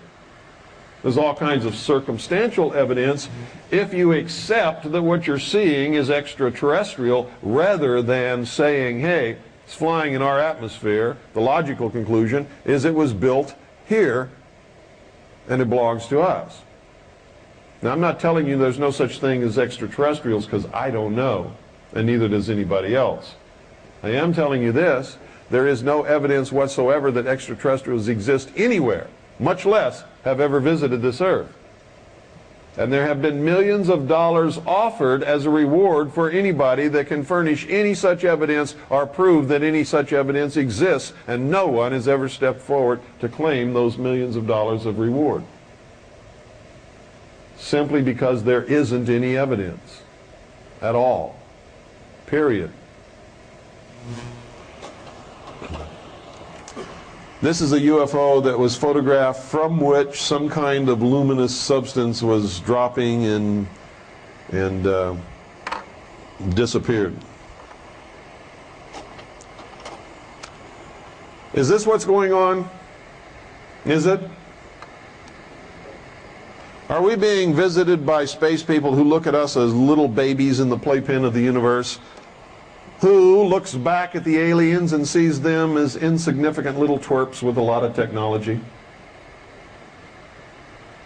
There's all kinds of circumstantial evidence if you accept that what you're seeing is extraterrestrial rather than saying, hey, it's flying in our atmosphere. The logical conclusion is it was built here and it belongs to us. Now, I'm not telling you there's no such thing as extraterrestrials, because I don't know, and neither does anybody else. I am telling you this: there is no evidence whatsoever that extraterrestrials exist anywhere, much less have ever visited this earth. And there have been millions of dollars offered as a reward for anybody that can furnish any such evidence or prove that any such evidence exists, and no one has ever stepped forward to claim those millions of dollars of reward. Simply because there isn't any evidence at all. Period. This is a UFO that was photographed from which some kind of luminous substance was dropping and disappeared. Is this what's going on? Is it? Are we being visited by space people who look at us as little babies in the playpen of the universe, who looks back at the aliens and sees them as insignificant little twerps with a lot of technology?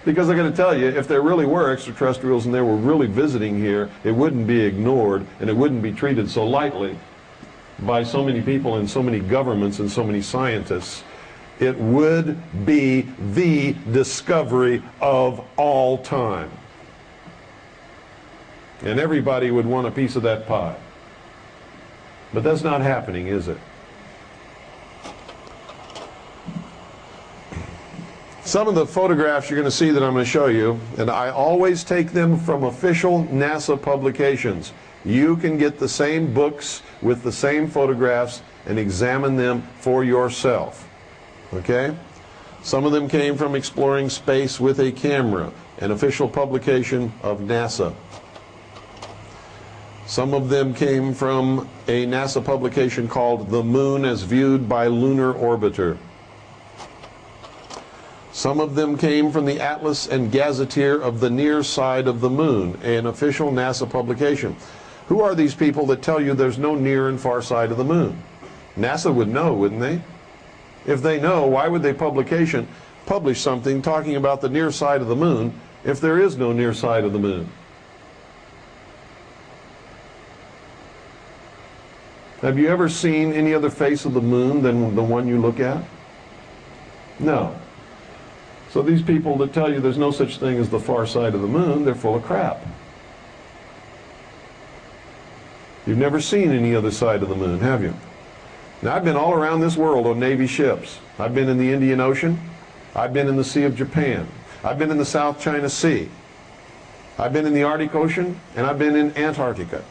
Because I'm going to tell you, if there really were extraterrestrials and they were really visiting here, it wouldn't be ignored and it wouldn't be treated so lightly by so many people and so many governments and so many scientists. It would be the discovery of all time. And everybody would want a piece of that pie. But that's not happening, is it? Some of the photographs you're going to see that I'm going to show you, and I always take them from official NASA publications. You can get the same books with the same photographs and examine them for yourself. Okay? Some of them came from Exploring Space with a Camera, an official publication of NASA. Some of them came from a NASA publication called The Moon as Viewed by Lunar Orbiter. Some of them came from the Atlas and Gazetteer of the Near Side of the Moon, an official NASA publication. Who are these people that tell you there's no near and far side of the moon? NASA would know, wouldn't they? If they know, why would they publish something talking about the near side of the moon if there is no near side of the moon? Have you ever seen any other face of the moon than the one you look at? No. So these people that tell you there's no such thing as the far side of the moon, they're full of crap. You've never seen any other side of the moon, have you? Now, I've been all around this world on Navy ships. I've been in the Indian Ocean. I've been in the Sea of Japan. I've been in the South China Sea. I've been in the Arctic Ocean, and I've been in Antarctica.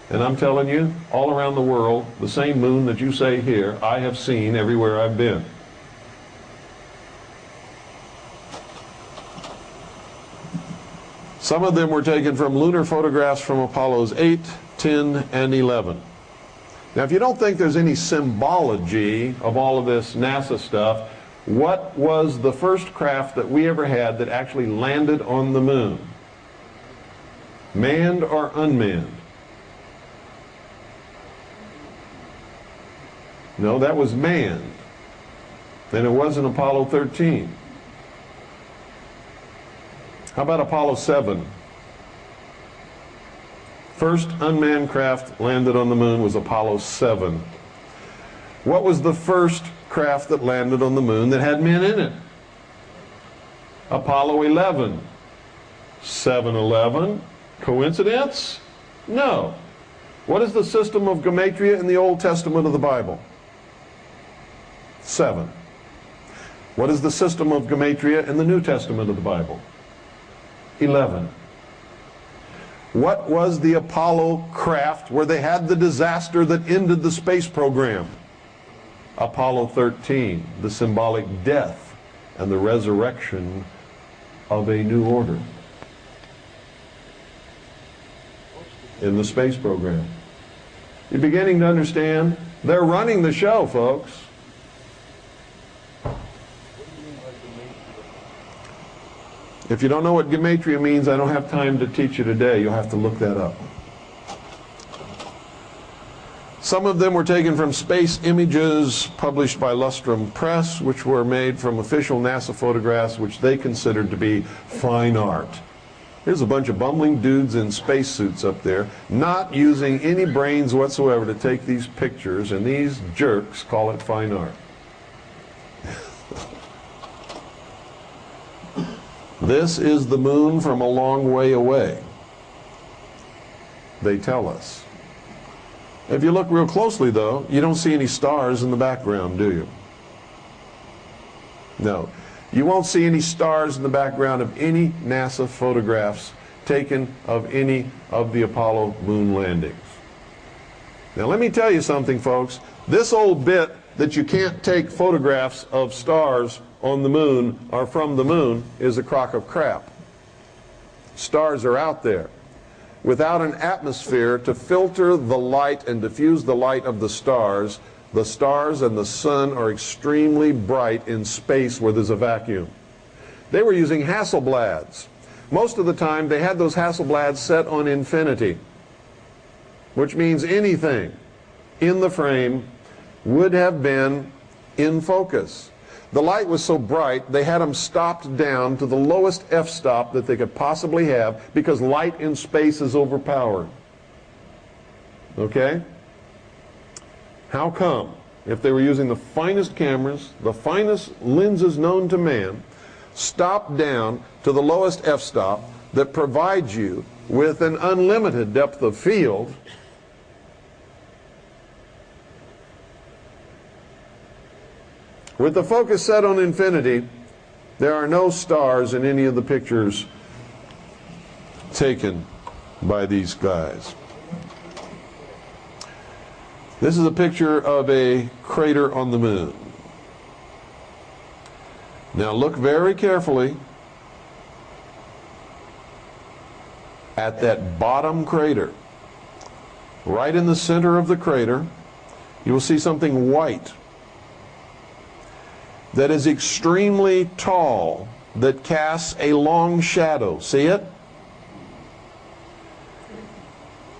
And I'm telling you, all around the world, the same moon that you say here, I have seen everywhere I've been. Some of them were taken from lunar photographs from Apollos 8, 10, and 11. Now, if you don't think there's any symbology of all of this NASA stuff, what was the first craft that we ever had that actually landed on the moon? Manned or unmanned? No, that was manned. And it wasn't Apollo 13. How about Apollo 7? First unmanned craft landed on the moon was Apollo 7. What was the first craft that landed on the moon that had men in it? Apollo 11. 7-11. Coincidence? No. What is the system of gematria in the Old Testament of the Bible? 7. What is the system of gematria in the New Testament of the Bible? 11. What was the Apollo craft where they had the disaster that ended the space program? Apollo 13, the symbolic death and the resurrection of a new order in the space program. You're beginning to understand? They're running the show, folks. If you don't know what gematria means, I don't have time to teach you today. You'll have to look that up. Some of them were taken from space images published by Lustrum Press, which were made from official NASA photographs, which they considered to be fine art. Here's a bunch of bumbling dudes in spacesuits up there, not using any brains whatsoever to take these pictures, and these jerks call it fine art. This is the moon from a long way away, they tell us. If you look real closely, though, you don't see any stars in the background, do you? No. You won't see any stars in the background of any NASA photographs taken of any of the Apollo moon landings. Now let me tell you something, folks. This old bit that you can't take photographs of stars on the moon or from the moon is a crock of crap. Stars are out there. Without an atmosphere to filter the light and diffuse the light of the stars and the sun are extremely bright in space where there's a vacuum. They were using Hasselblads. Most of the time they had those Hasselblads set on infinity, which means anything in the frame would have been in focus. The light was so bright they had them stopped down to the lowest f-stop that they could possibly have because light in space is overpowered. Okay? How come, if they were using the finest cameras, the finest lenses known to man, stopped down to the lowest f-stop that provides you with an unlimited depth of field, with the focus set on infinity, there are no stars in any of the pictures taken by these guys. This is a picture of a crater on the moon. Now look very carefully at that bottom crater. Right in the center of the crater, you will see something white that is extremely tall, that casts a long shadow. See it?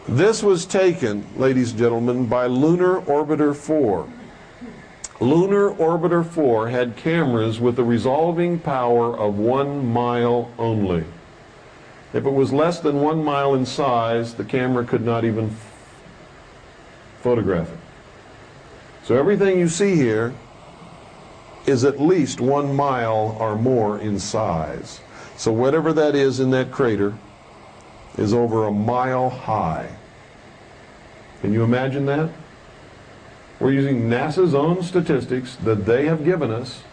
This was taken, ladies and gentlemen, by Lunar Orbiter 4. Lunar Orbiter 4 had cameras with a resolving power of 1 mile only. If it was less than 1 mile in size, the camera could not even photograph it. So everything you see here is at least 1 mile or more in size. So whatever that is in that crater is over 1 mile high. Can you imagine that? We're using NASA's own statistics that they have given us.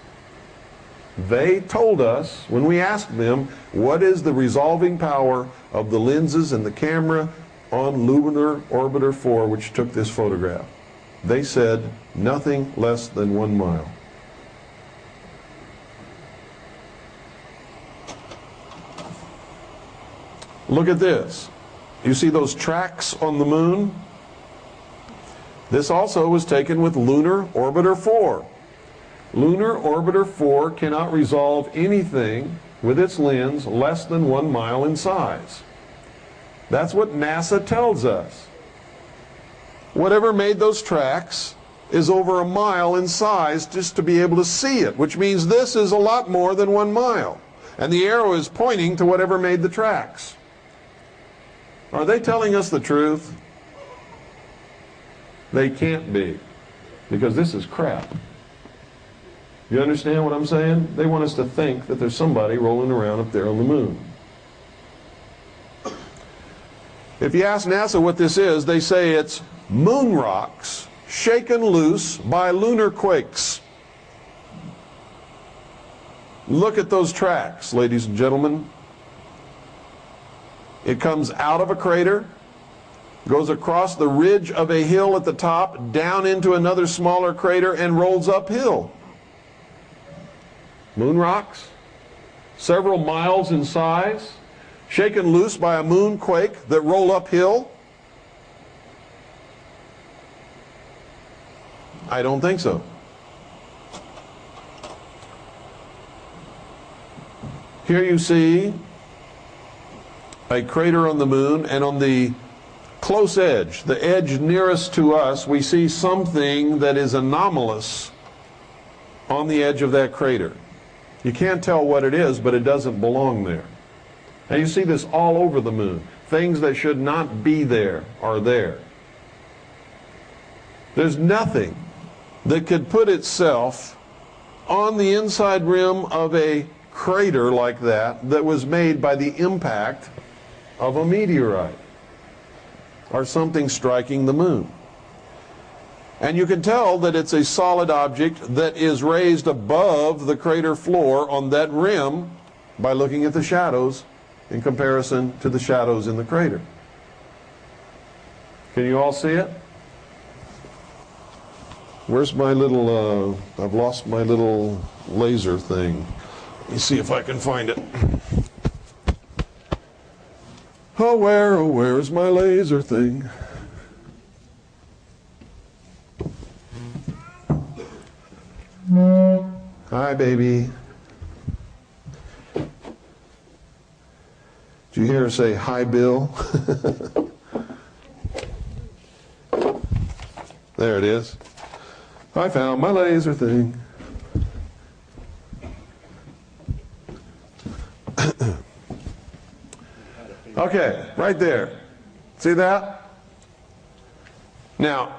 They told us, when we asked them, what is the resolving power of the lenses and the camera on Lunar Orbiter 4, which took this photograph? They said nothing less than 1 mile. Look at this. You see those tracks on the moon? This also was taken with Lunar Orbiter 4. Lunar Orbiter 4 cannot resolve anything with its lens less than 1 mile in size. That's what NASA tells us. Whatever made those tracks is over 1 mile in size just to be able to see it, which means this is a lot more than 1 mile. And the arrow is pointing to whatever made the tracks. Are they telling us the truth? They can't be, because this is crap. You understand what I'm saying? They want us to think that there's somebody rolling around up there on the moon. If you ask NASA what this is, they say it's moon rocks shaken loose by lunar quakes. Look at those tracks, ladies and gentlemen. It comes out of a crater, goes across the ridge of a hill at the top, down into another smaller crater, and rolls uphill. Moon rocks, several miles in size, shaken loose by a moon quake that roll uphill? I don't think so. Here you see a crater on the moon, and on the close edge, the edge nearest to us, we see something that is anomalous on the edge of that crater. You can't tell what it is, but it doesn't belong there. And you see this all over the moon. Things that should not be there are there. There's nothing that could put itself on the inside rim of a crater like that that was made by the impact of a meteorite or something striking the moon. And you can tell that it's a solid object that is raised above the crater floor on that rim by looking at the shadows in comparison to the shadows in the crater. Can you all see it? Where's my little, I've lost my little laser thing. Let me see if I can find it. Oh, where's my laser thing? Hi, baby. Did you hear her say, hi, Bill? There it is. I found my laser thing. Okay, right there. See that? Now,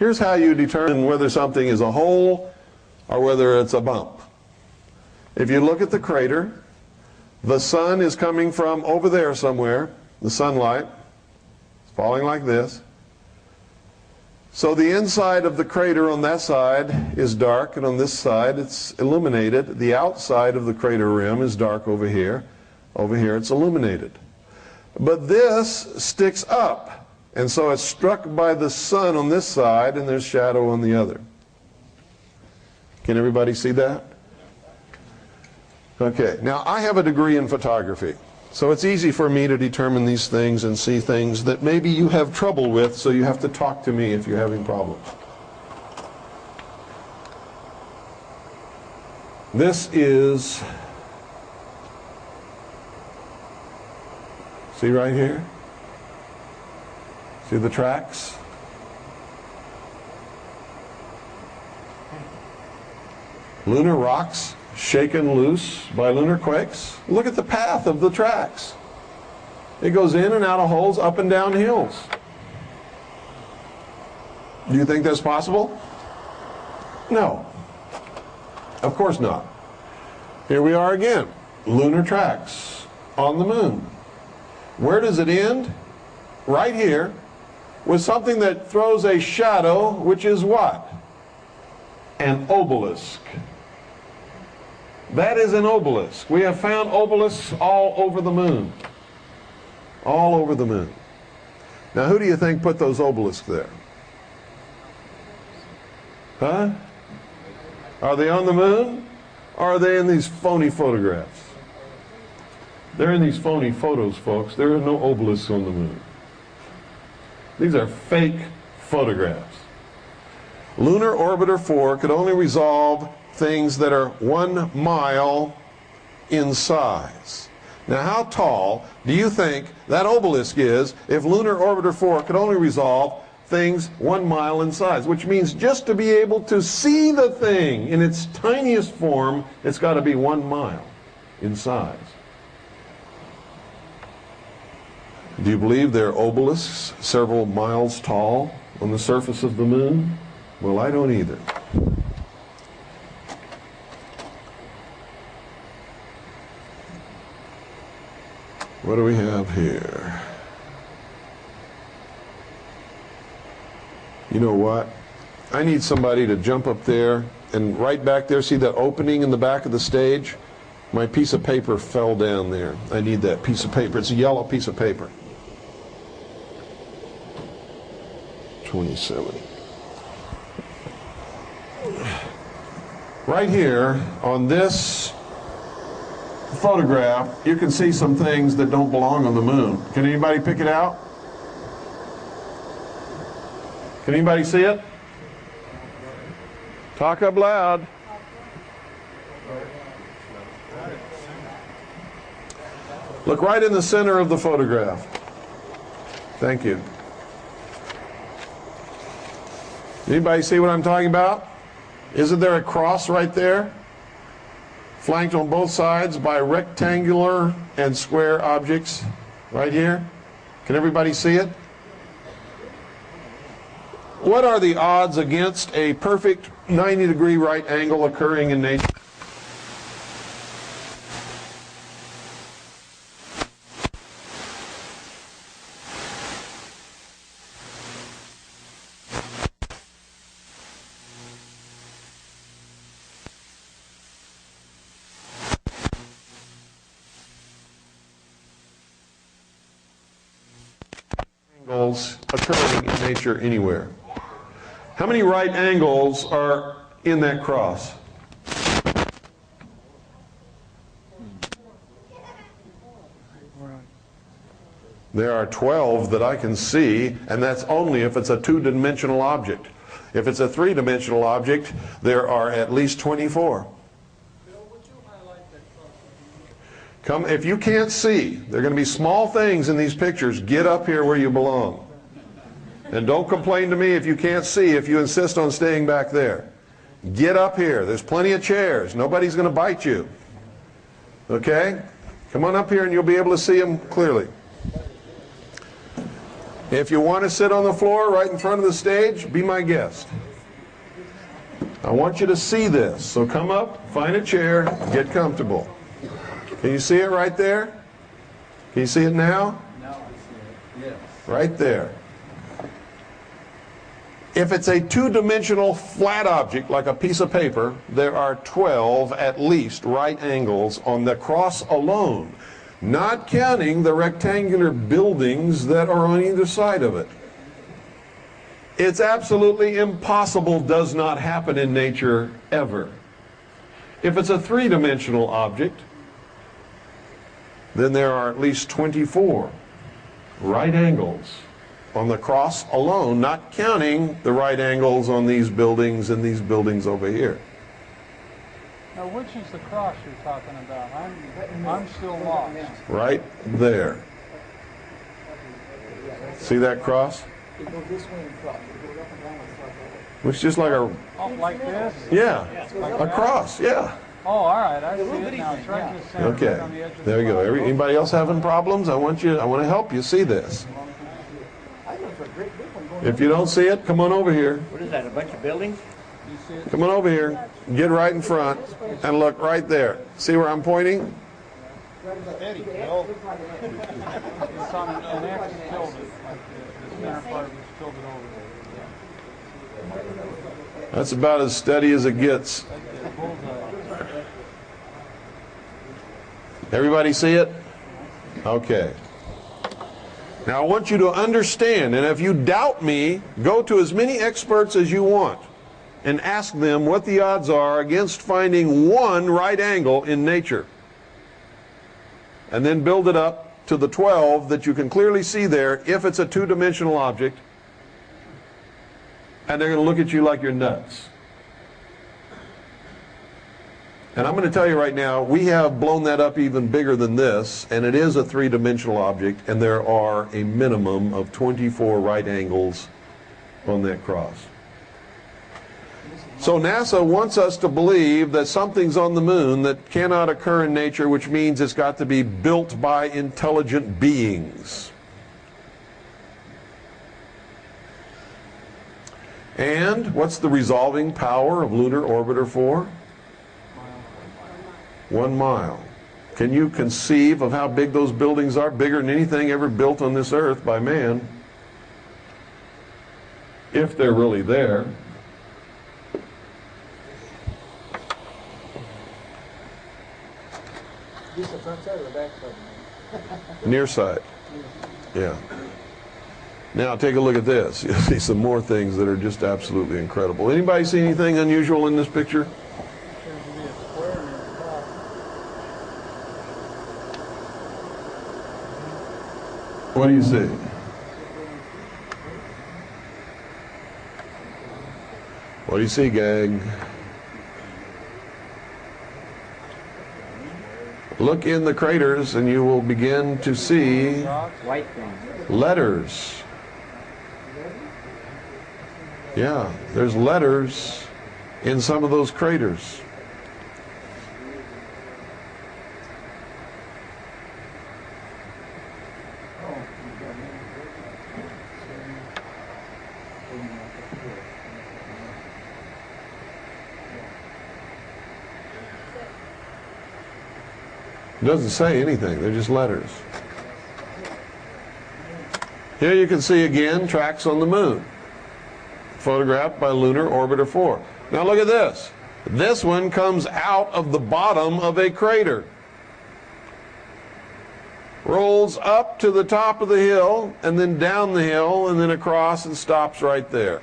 here's how you determine whether something is a hole or whether it's a bump. If you look at the crater, the sun is coming from over there somewhere, the sunlight. It's falling like this. So the inside of the crater on that side is dark, and on this side it's illuminated. The outside of the crater rim is dark over here. Over here it's illuminated. But this sticks up, and so it's struck by the sun on this side, and there's shadow on the other. Can everybody see that? Okay, now I have a degree in photography. So it's easy for me to determine these things and see things that maybe you have trouble with, so you have to talk to me if you're having problems. This is, see right here? See the tracks? Lunar rocks shaken loose by lunar quakes. Look at the path of the tracks. It goes in and out of holes, up and down hills. Do you think that's possible? No. Of course not. Here we are again. Lunar tracks on the moon. Where does it end? Right here, with something that throws a shadow, which is what? An obelisk. That is an obelisk. We have found obelisks all over the moon. All over the moon. Now, who do you think put those obelisks there? Huh? Are they on the moon? Or are they in these phony photographs? They're in these phony photos, folks. There are no obelisks on the moon. These are fake photographs. Lunar Orbiter 4 could only resolve things that are 1 mile in size. Now, how tall do you think that obelisk is if Lunar Orbiter 4 could only resolve things 1 mile in size? Which means just to be able to see the thing in its tiniest form, it's got to be 1 mile in size. Do you believe there are obelisks several miles tall on the surface of the moon? Well, I don't either. What do we have here? You know what? I need somebody to jump up there and right back there, see that opening in the back of the stage? My piece of paper fell down there. I need that piece of paper. It's a yellow piece of paper. 27. Right here on this photograph, you can see some things that don't belong on the moon. Can anybody pick it out? Can anybody see it? Talk up loud. Look right in the center of the photograph. Thank you. Anybody see what I'm talking about? Isn't there a cross right there? Flanked on both sides by rectangular and square objects right here. Can everybody see it? What are the odds against a perfect 90-degree right angle occurring in nature? Angles occurring in nature anywhere. How many right angles are in that cross? There are 12 that I can see, and that's only if it's a two-dimensional object. If it's a three-dimensional object, there are at least 24. Come, if you can't see, there are going to be small things in these pictures. Get up here where you belong. And don't complain to me if you can't see, if you insist on staying back there. Get up here. There's plenty of chairs. Nobody's going to bite you. Okay? Come on up here and you'll be able to see them clearly. If you want to sit on the floor right in front of the stage, be my guest. I want you to see this. So come up, find a chair, get comfortable. Can you see it right there? Can you see it now? Now I see it, yes. Right there. If it's a two-dimensional flat object like a piece of paper, there are 12 at least right angles on the cross alone, not counting the rectangular buildings that are on either side of it. It's absolutely impossible, does not happen in nature ever. If it's a three-dimensional object, then there are at least 24 right angles on the cross alone, not counting the right angles on these buildings and these buildings over here. Now, which is the cross you're talking about? I'm still lost. Right there. See that cross? It goes this way and cross. It goes up and down and cross. Which is just like a... Oh, like this? Yeah, Like a that? cross, yeah. Oh, all right. I see it now. It's right in the center. Okay, right on the edge of there the you go. cross. Anybody else having problems? I want to help you see this. If you don't see it, come on over here. What is that, a bunch of buildings? Come on over here. Get right in front and look right there. See where I'm pointing? Steady, Bill. It's on an X tilted. The center part of it's tilted over. That's about as steady as it gets. Everybody see it? Okay. Now I want you to understand, and if you doubt me, go to as many experts as you want and ask them what the odds are against finding one right angle in nature. And then build it up to the 12 that you can clearly see there if it's a two-dimensional object. And they're going to look at you like you're nuts. And I'm going to tell you right now, we have blown that up even bigger than this, and it is a three-dimensional object, and there are a minimum of 24 right angles on that cross. So NASA wants us to believe that something's on the moon that cannot occur in nature, which means it's got to be built by intelligent beings. And what's the resolving power of lunar orbiter for? 1 mile. Can you conceive of how big those buildings are? Bigger than anything ever built on this earth by man. If they're really there. This is the front side or the back side? Near side. Yeah. Now take a look at this. You'll see some more things that are just absolutely incredible. Anybody see anything unusual in this picture? What do you see? What do you see, gang? Look in the craters and you will begin to see White things. letters. Yeah, there's letters in some of those craters. It doesn't say anything, they're just letters. Here you can see again tracks on the moon, photographed by Lunar Orbiter 4. Now look at this. This one comes out of the bottom of a crater, rolls up to the top of the hill, and then down the hill, and then across and stops right there.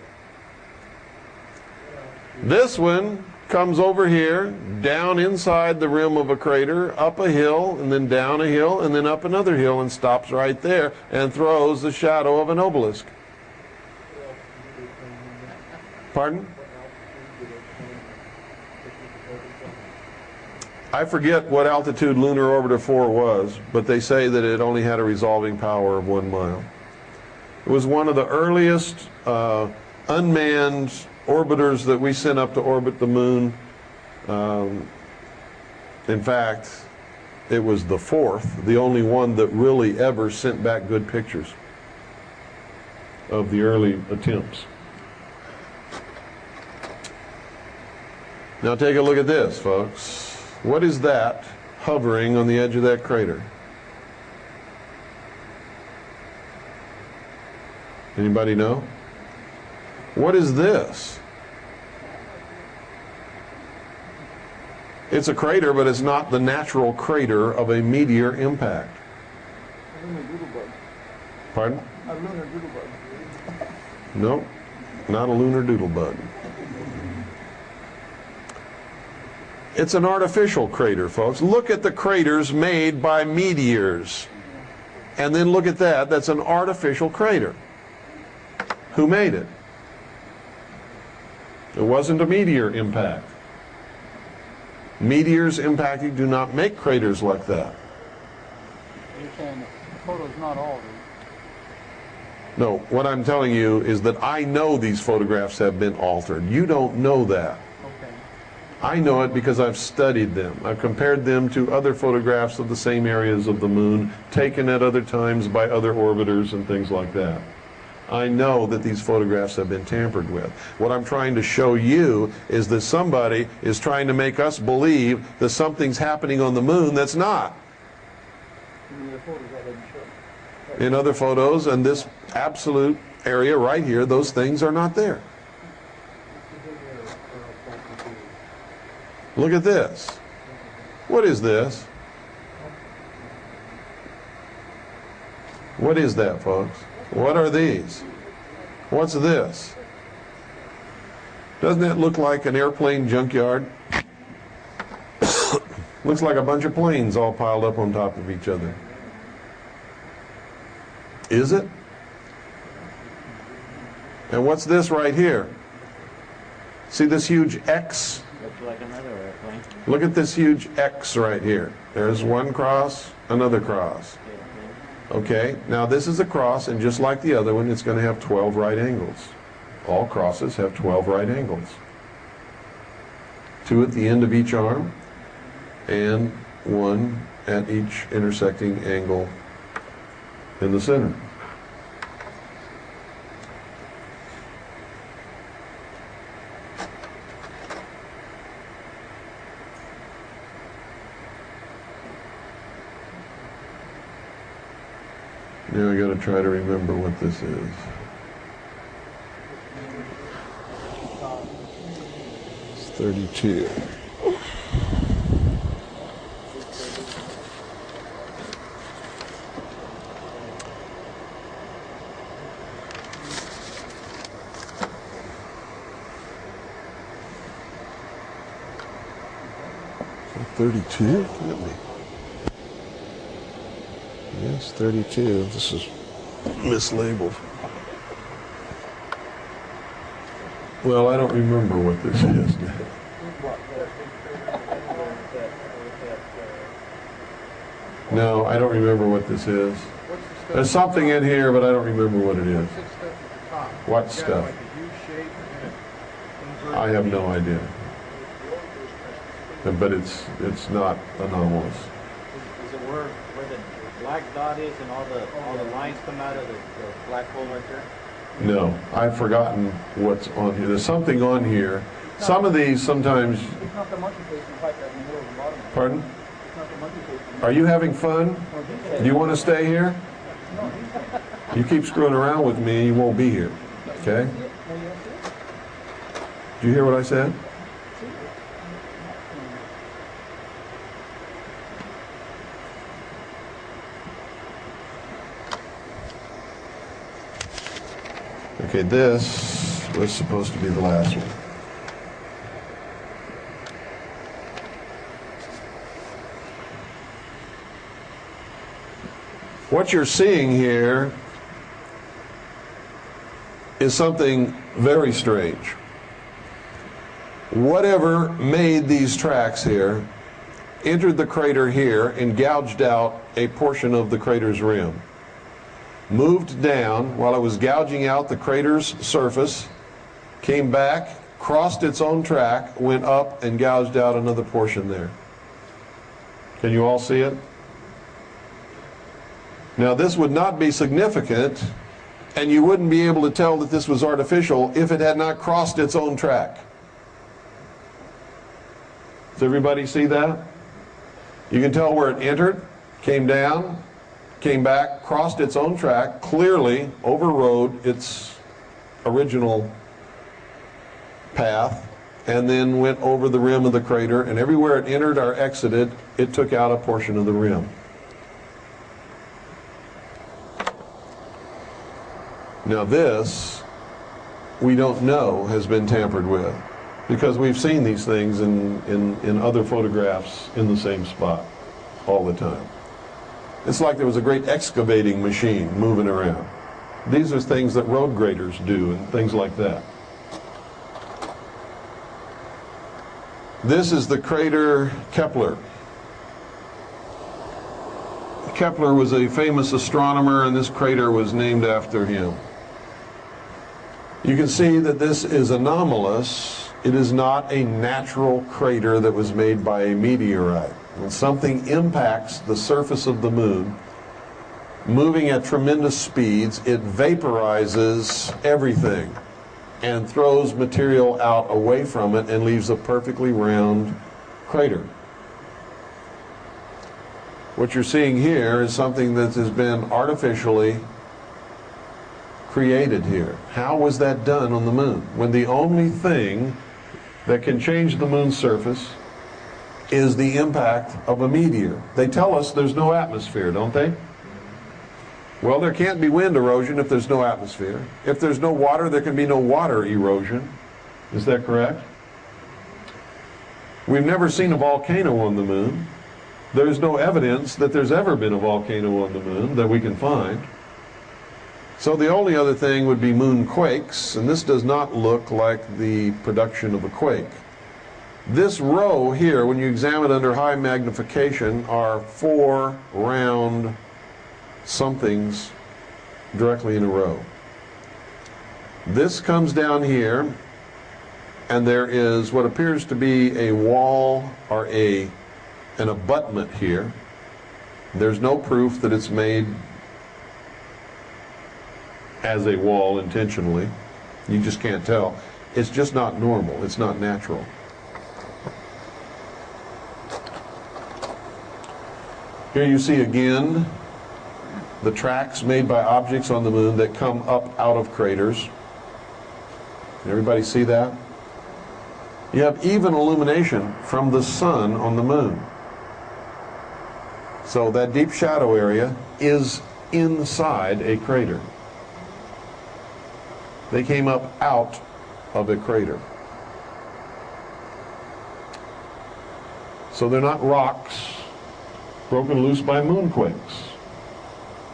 This one comes over here, down inside the rim of a crater, up a hill, and then down a hill, and then up another hill, and stops right there, and throws the shadow of an obelisk. Pardon? I forget what altitude Lunar Orbiter 4 was, but they say that it only had a resolving power of 1 mile. It was one of the earliest unmanned orbiters that we sent up to orbit the moon. In fact, it was the fourth, the only one that really ever sent back good pictures of the early attempts. Now take a look at this, folks. What is that hovering on the edge of that crater? Anybody know? What is this? It's a crater, but it's not the natural crater of a meteor impact. Pardon? A lunar doodlebug. No, not a lunar doodlebug. It's an artificial crater, folks. Look at the craters made by meteors. And then look at that. That's an artificial crater. Who made it? It wasn't a meteor impact. Meteors impacting do not make craters like that. You're saying the photo's not altered. No, what I'm telling you is that I know these photographs have been altered. You don't know that. Okay. I know it because I've studied them. I've compared them to other photographs of the same areas of the moon, taken at other times by other orbiters and things like that. I know that these photographs have been tampered with. What I'm trying to show you is that somebody is trying to make us believe that something's happening on the moon that's not. In other photos, and this absolute area right here, those things are not there. Look at this. What is this? What is that, folks? What are these? What's this? Doesn't that look like an airplane junkyard? Looks like a bunch of planes all piled up on top of each other. Is it? And what's this right here? See this huge X? Looks like another airplane. Look at this huge X right here. There's one cross, another cross. Okay, now this is a cross, and just like the other one, it's going to have 12 right angles. All crosses have 12 right angles. 2 at the end of each arm, and 1 at each intersecting angle in the center. Now I got to try to remember what this is. It's 32. So 32? Can't be. Yes, 32. This is mislabeled. Well, I don't remember what this is. No, I don't remember what this is. There's something in here, but I don't remember what it is. What stuff? I have no idea. But it's not anomalous. Is it where the black dot is and all the lines come out of the black hole right there? No, I've forgotten what's on here. There's something on here. Some of these sometimes. It's not the monkey face in the middle of the bottom. Pardon? It's not the monkey face. Are you having fun? Do you want to stay here? You keep screwing around with me, you won't be here. Okay? Do you hear what I said? Okay, this was supposed to be the last one. What you're seeing here is something very strange. Whatever made these tracks here entered the crater here and gouged out a portion of the crater's rim. Moved down while it was gouging out the crater's surface, came back, crossed its own track, went up and gouged out another portion there. Can you all see it? Now this would not be significant, and you wouldn't be able to tell that this was artificial if it had not crossed its own track. Does everybody see that? You can tell where it entered, came down, came back, crossed its own track, clearly overrode its original path, and then went over the rim of the crater, and everywhere it entered or exited, it took out a portion of the rim. Now this, we don't know has been tampered with, because we've seen these things in other photographs in the same spot all the time. It's like there was a great excavating machine moving around. These are things that road graders do and things like that. This is the crater Kepler. Kepler was a famous astronomer, and this crater was named after him. You can see that this is anomalous. It is not a natural crater that was made by a meteorite. When something impacts the surface of the moon, moving at tremendous speeds, it vaporizes everything and throws material out away from it and leaves a perfectly round crater. What you're seeing here is something that has been artificially created here. How was that done on the moon, when the only thing that can change the moon's surface is the impact of a meteor? They tell us there's no atmosphere, don't they? Well, there can't be wind erosion if there's no atmosphere. If there's no water, there can be no water erosion. Is that correct? We've never seen a volcano on the moon. There's no evidence that there's ever been a volcano on the moon that we can find. So the only other thing would be moon quakes, and this does not look like the production of a quake. This row here, when you examine it under high magnification, are 4 round somethings directly in a row. This comes down here, and there is what appears to be a wall or an abutment here. There's no proof that it's made as a wall intentionally. You just can't tell. It's just not normal. It's not natural. Here you see again the tracks made by objects on the moon that come up out of craters. Can everybody see that? You have even illumination from the sun on the moon. So that deep shadow area is inside a crater. They came up out of a crater. So they're not rocks broken loose by moonquakes.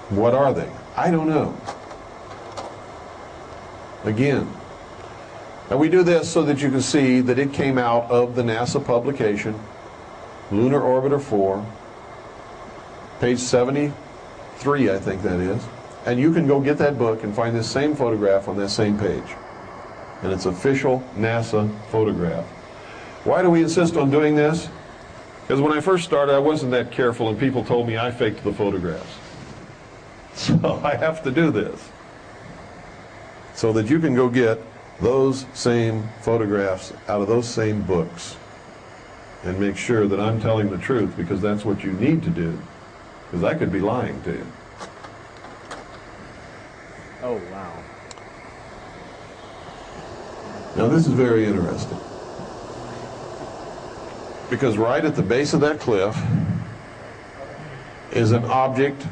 What are they? I don't know. Again, and we do this so that you can see that it came out of the NASA publication, Lunar Orbiter 4, page 73, I think that is. And you can go get that book and find this same photograph on that same page. And it's official NASA photograph. Why do we insist on doing this? Because when I first started, I wasn't that careful, and people told me I faked the photographs. So I have to do this, so that you can go get those same photographs out of those same books and make sure that I'm telling the truth, because that's what you need to do, because I could be lying to you. Oh, wow. Now this is very interesting, because right at the base of that cliff is an object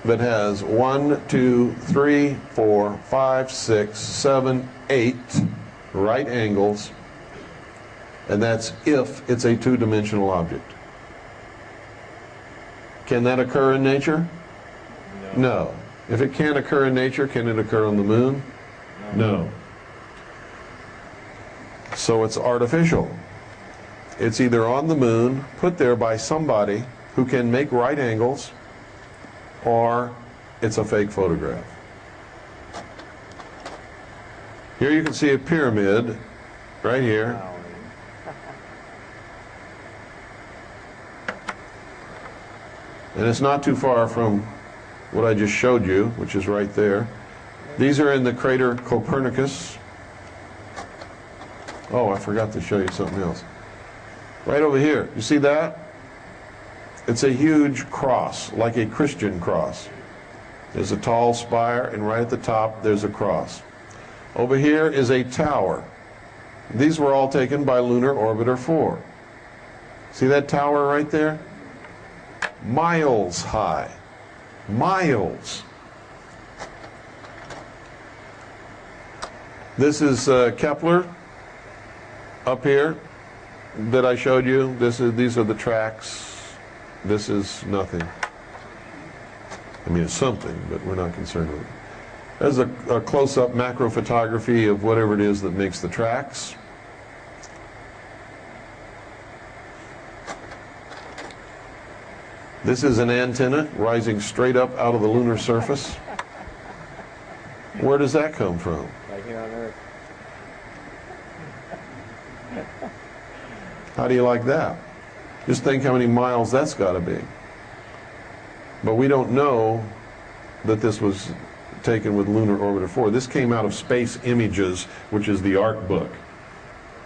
that has 1, 2, 3, 4, 5, 6, 7, 8 right angles, and that's if it's a two-dimensional object. Can that occur in nature? No. If it can't occur in nature, can it occur on the moon? No. So it's artificial. It's either on the moon, put there by somebody who can make right angles, or it's a fake photograph. Here you can see a pyramid right here. And it's not too far from what I just showed you, which is right there. These are in the crater Copernicus. Oh, I forgot to show you something else. Right over here, you see that? It's a huge cross, like a Christian cross. There's a tall spire, and right at the top there's a cross. Over here is a tower. These were all taken by Lunar Orbiter 4. See that tower right there? Miles high. Miles. This is Kepler up here that I showed you. These are the tracks. This is nothing. I mean, it's something, but we're not concerned with it. There's a close-up macro photography of whatever it is that makes the tracks. This is an antenna rising straight up out of the lunar surface. Where does that come from? Right here on Earth. How do you like that? Just think how many miles that's got to be. But we don't know that this was taken with Lunar Orbiter 4. This came out of Space Images, which is the art book,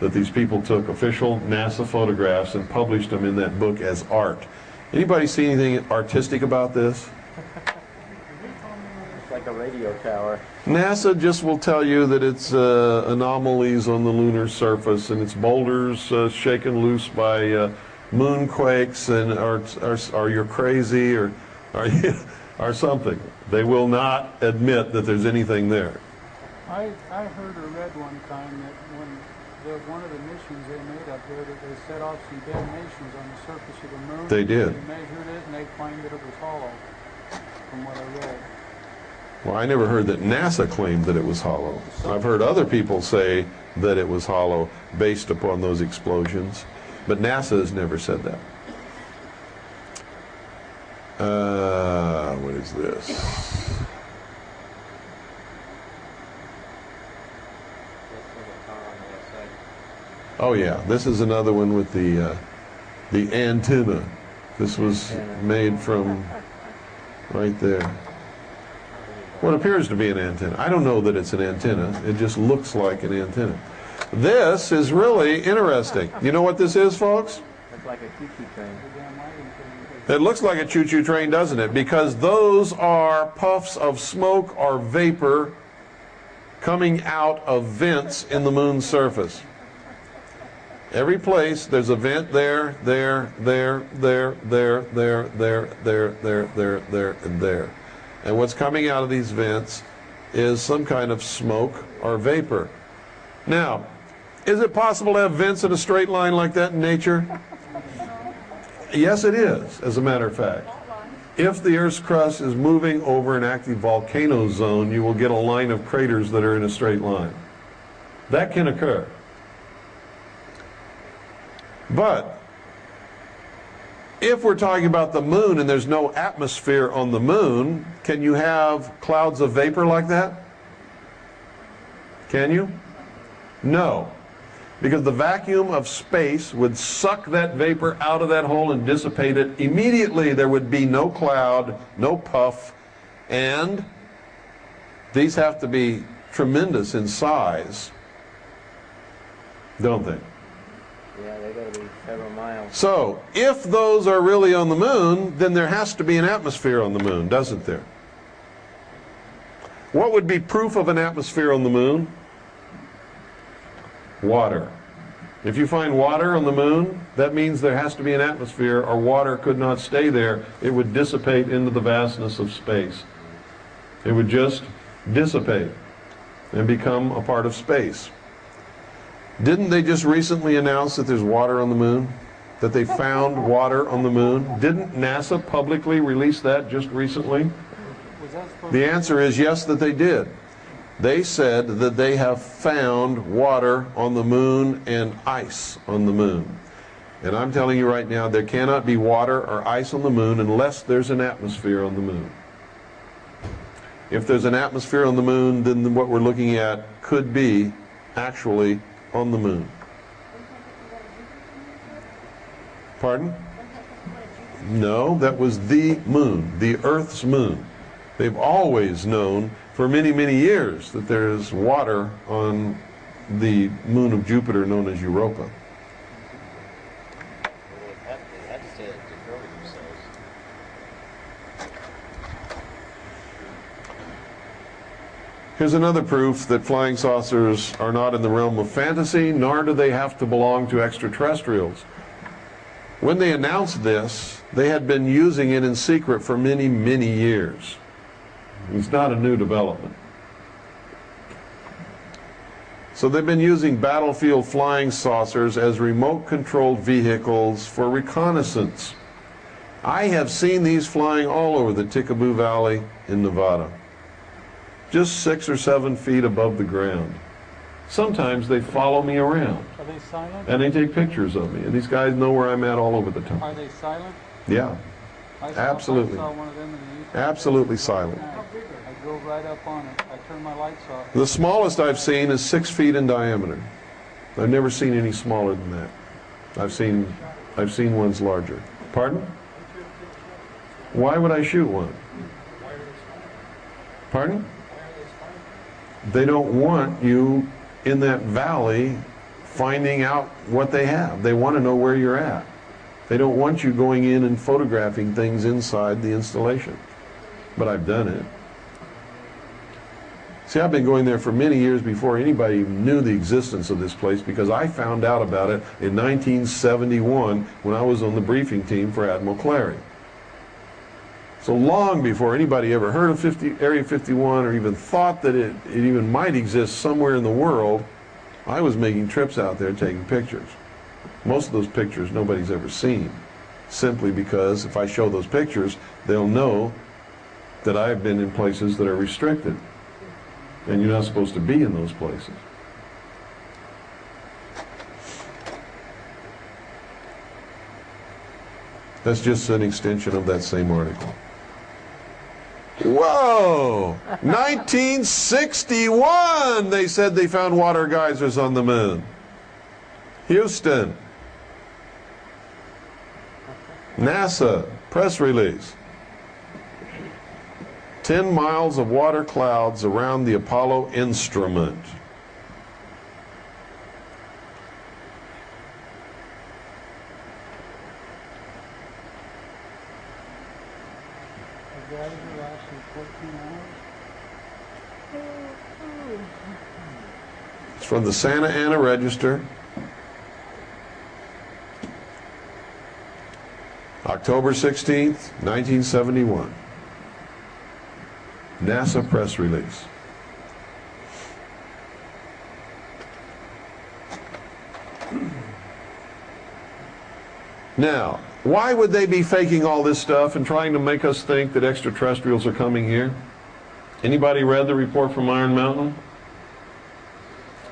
that these people took official NASA photographs and published them in that book as art. Anybody see anything artistic about this? It's like a radio tower. NASA just will tell you that it's anomalies on the lunar surface, and it's boulders shaken loose by moonquakes, and are you crazy, or are you, or something. They will not admit that there's anything there. I heard or read one time that one of the missions they made up there, that they set off some detonations on the surface of the moon. They did. They measured it, and they claimed that it was hollow, from what I read. Well, I never heard that NASA claimed that it was hollow. I've heard other people say that it was hollow based upon those explosions, but NASA has never said that. What is this? Oh yeah, this is another one with the antenna. This was made from right there. What appears to be an antenna. I don't know that it's an antenna. It just looks like an antenna. This is really interesting. You know what this is, folks? It's like a choo-choo train. It looks like a choo-choo train, doesn't it? Because those are puffs of smoke or vapor coming out of vents in the moon's surface. Every place there's a vent there, and there. And what's coming out of these vents is some kind of smoke or vapor. Now, is it possible to have vents in a straight line like that in nature? Yes, it is, as a matter of fact. If the Earth's crust is moving over an active volcano zone, you will get a line of craters that are in a straight line. That can occur. But If we're talking about the moon and there's no atmosphere on the moon, can you have clouds of vapor like that? Can you? No. Because the vacuum of space would suck that vapor out of that hole and dissipate it immediately. There would be no cloud, no puff, and these have to be tremendous in size, don't they? Yeah, they got to be several miles. So, if those are really on the moon, then there has to be an atmosphere on the moon, doesn't there? What would be proof of an atmosphere on the moon? Water. If you find water on the moon, that means there has to be an atmosphere, or water could not stay there. It would dissipate into the vastness of space. It would just dissipate and become a part of space. Didn't they just recently announce that there's water on the moon? That they found water on the moon? Didn't NASA publicly release that just recently? The answer is yes, that they did. They said that they have found water on the moon and ice on the moon. And I'm telling you right now, there cannot be water or ice on the moon unless there's an atmosphere on the moon. If there's an atmosphere on the moon, then what we're looking at could be actually on the moon. Pardon? No, that was the moon, the Earth's moon. They've always known for many, many years that there is water on the moon of Jupiter known as Europa. They have to control themselves. Here's another proof that flying saucers are not in the realm of fantasy, nor do they have to belong to extraterrestrials. When they announced this, they had been using it in secret for many, many years. It's not a new development. So they've been using battlefield flying saucers as remote-controlled vehicles for reconnaissance. I have seen these flying all over the Tikaboo Valley in Nevada, just 6 or 7 feet above the ground. Sometimes they follow me around. Are they silent? And they take pictures of me. And these guys know where I'm at all over the time. Are they silent? Yeah. Absolutely. I saw one of them in the east. Absolutely silent. I drove right up on it. I turned my lights off. The smallest I've seen is 6 feet in diameter. I've never seen any smaller than that. I've seen ones larger. Pardon? Why would I shoot one? Pardon? They don't want you in that valley finding out what they have. They want to know where you're at. They don't want you going in and photographing things inside the installation. But I've done it. See, I've been going there for many years before anybody even knew the existence of this place, because I found out about it in 1971 when I was on the briefing team for Admiral Clary. So long before anybody ever heard of Area 51 or even thought that it even might exist somewhere in the world, I was making trips out there taking pictures. Most of those pictures nobody's ever seen, simply because if I show those pictures, they'll know that I've been in places that are restricted, and you're not supposed to be in those places. That's just an extension of that same article. Whoa! 1961, they said they found water geysers on the moon. Houston. NASA, press release. 10 miles of water clouds around the Apollo instrument. It's from the Santa Ana Register. October 16th, 1971. NASA press release. Now, why would they be faking all this stuff and trying to make us think that extraterrestrials are coming here? Anybody read the report from Iron Mountain?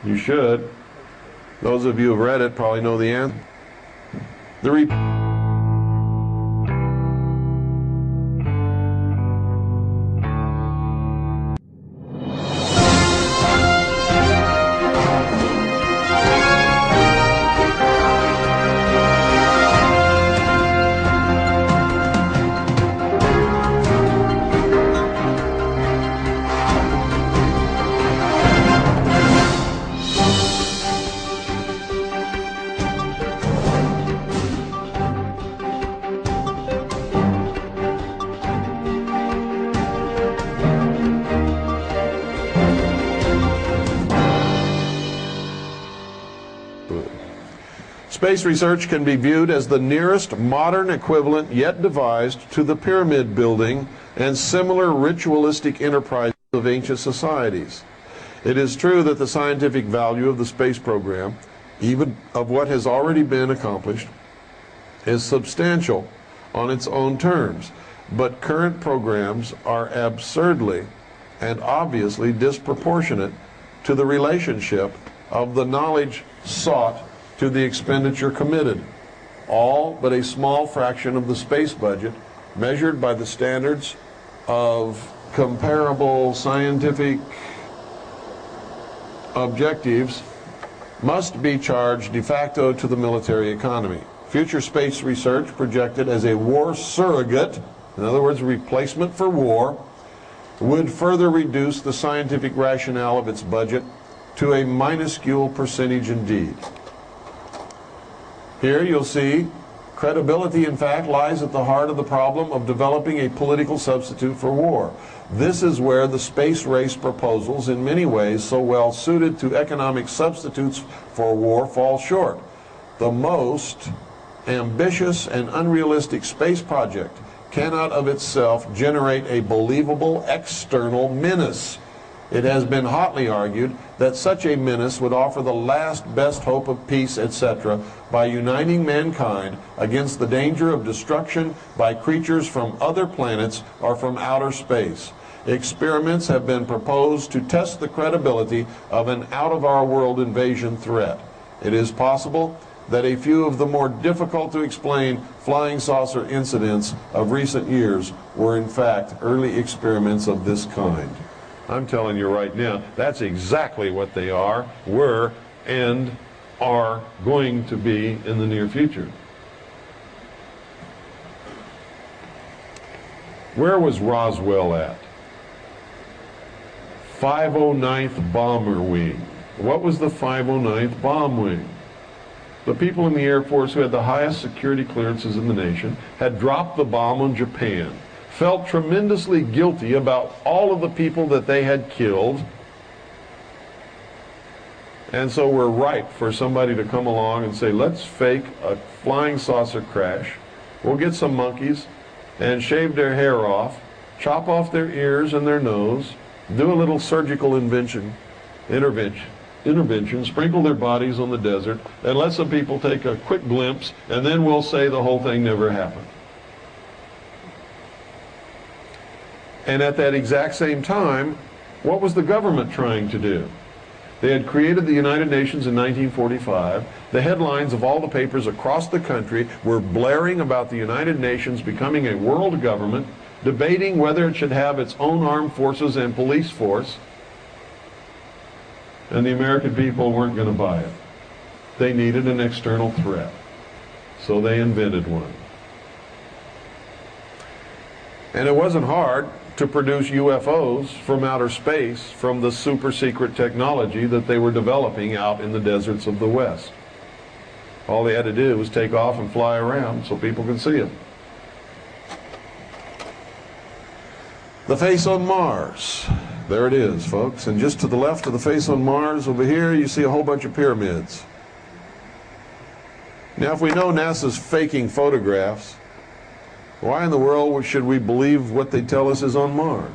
You should. Those of you who have read it probably know the answer. The report Space research can be viewed as the nearest modern equivalent yet devised to the pyramid building and similar ritualistic enterprises of ancient societies. It is true that the scientific value of the space program, even of what has already been accomplished, is substantial on its own terms, but current programs are absurdly and obviously disproportionate to the relationship of the knowledge sought to the expenditure committed. All but a small fraction of the space budget, measured by the standards of comparable scientific objectives, must be charged de facto to the military economy. Future space research projected as a war surrogate, in other words, replacement for war, would further reduce the scientific rationale of its budget to a minuscule percentage indeed. Here you'll see credibility, in fact, lies at the heart of the problem of developing a political substitute for war. This is where the space race proposals, in many ways so well suited to economic substitutes for war, fall short. The most ambitious and unrealistic space project cannot of itself generate a believable external menace. It has been hotly argued that such a menace would offer the last best hope of peace, etc., by uniting mankind against the danger of destruction by creatures from other planets or from outer space. Experiments have been proposed to test the credibility of an out-of-our-world invasion threat. It is possible that a few of the more difficult to explain flying saucer incidents of recent years were in fact early experiments of this kind. I'm telling you right now, that's exactly what they are, were, and are going to be in the near future. Where was Roswell at? 509th Bomber Wing. What was the 509th Bomb Wing? The people in the Air Force who had the highest security clearances in the nation had dropped the bomb on Japan, felt tremendously guilty about all of the people that they had killed, and so were ripe for somebody to come along and say, let's fake a flying saucer crash. We'll get some monkeys and shave their hair off, chop off their ears and their nose, do a little surgical intervention, sprinkle their bodies on the desert, and let some people take a quick glimpse, and then we'll say the whole thing never happened. And at that exact same time, what was the government trying to do? They had created the United Nations in 1945. The headlines of all the papers across the country were blaring about the United Nations becoming a world government, debating whether it should have its own armed forces and police force. And the American people weren't going to buy it. They needed an external threat. So they invented one. And it wasn't hard to produce UFOs from outer space from the super secret technology that they were developing out in the deserts of the West. All they had to do was take off and fly around so people could see them. The face on Mars. There it is, folks. And just to the left of the face on Mars, over here, you see a whole bunch of pyramids. Now, if we know NASA's faking photographs, why in the world should we believe what they tell us is on Mars?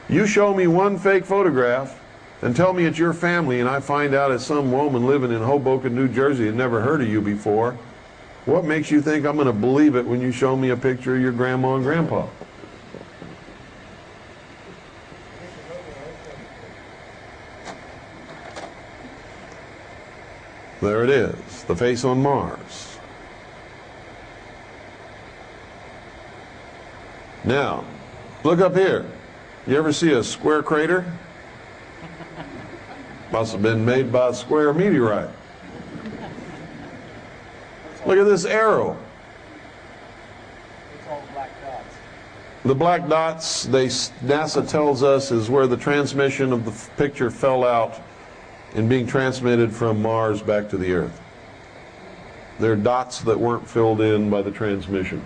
You show me one fake photograph and tell me it's your family, and I find out it's some woman living in Hoboken, New Jersey and never heard of you before. What makes you think I'm going to believe it when you show me a picture of your grandma and grandpa? There it is, the face on Mars. Now, look up here. You ever see a square crater? Must have been made by a square meteorite. Look at this arrow. It's all black dots. The black dots, NASA tells us, is where the transmission of the picture fell out in being transmitted from Mars back to the Earth. They're dots that weren't filled in by the transmission.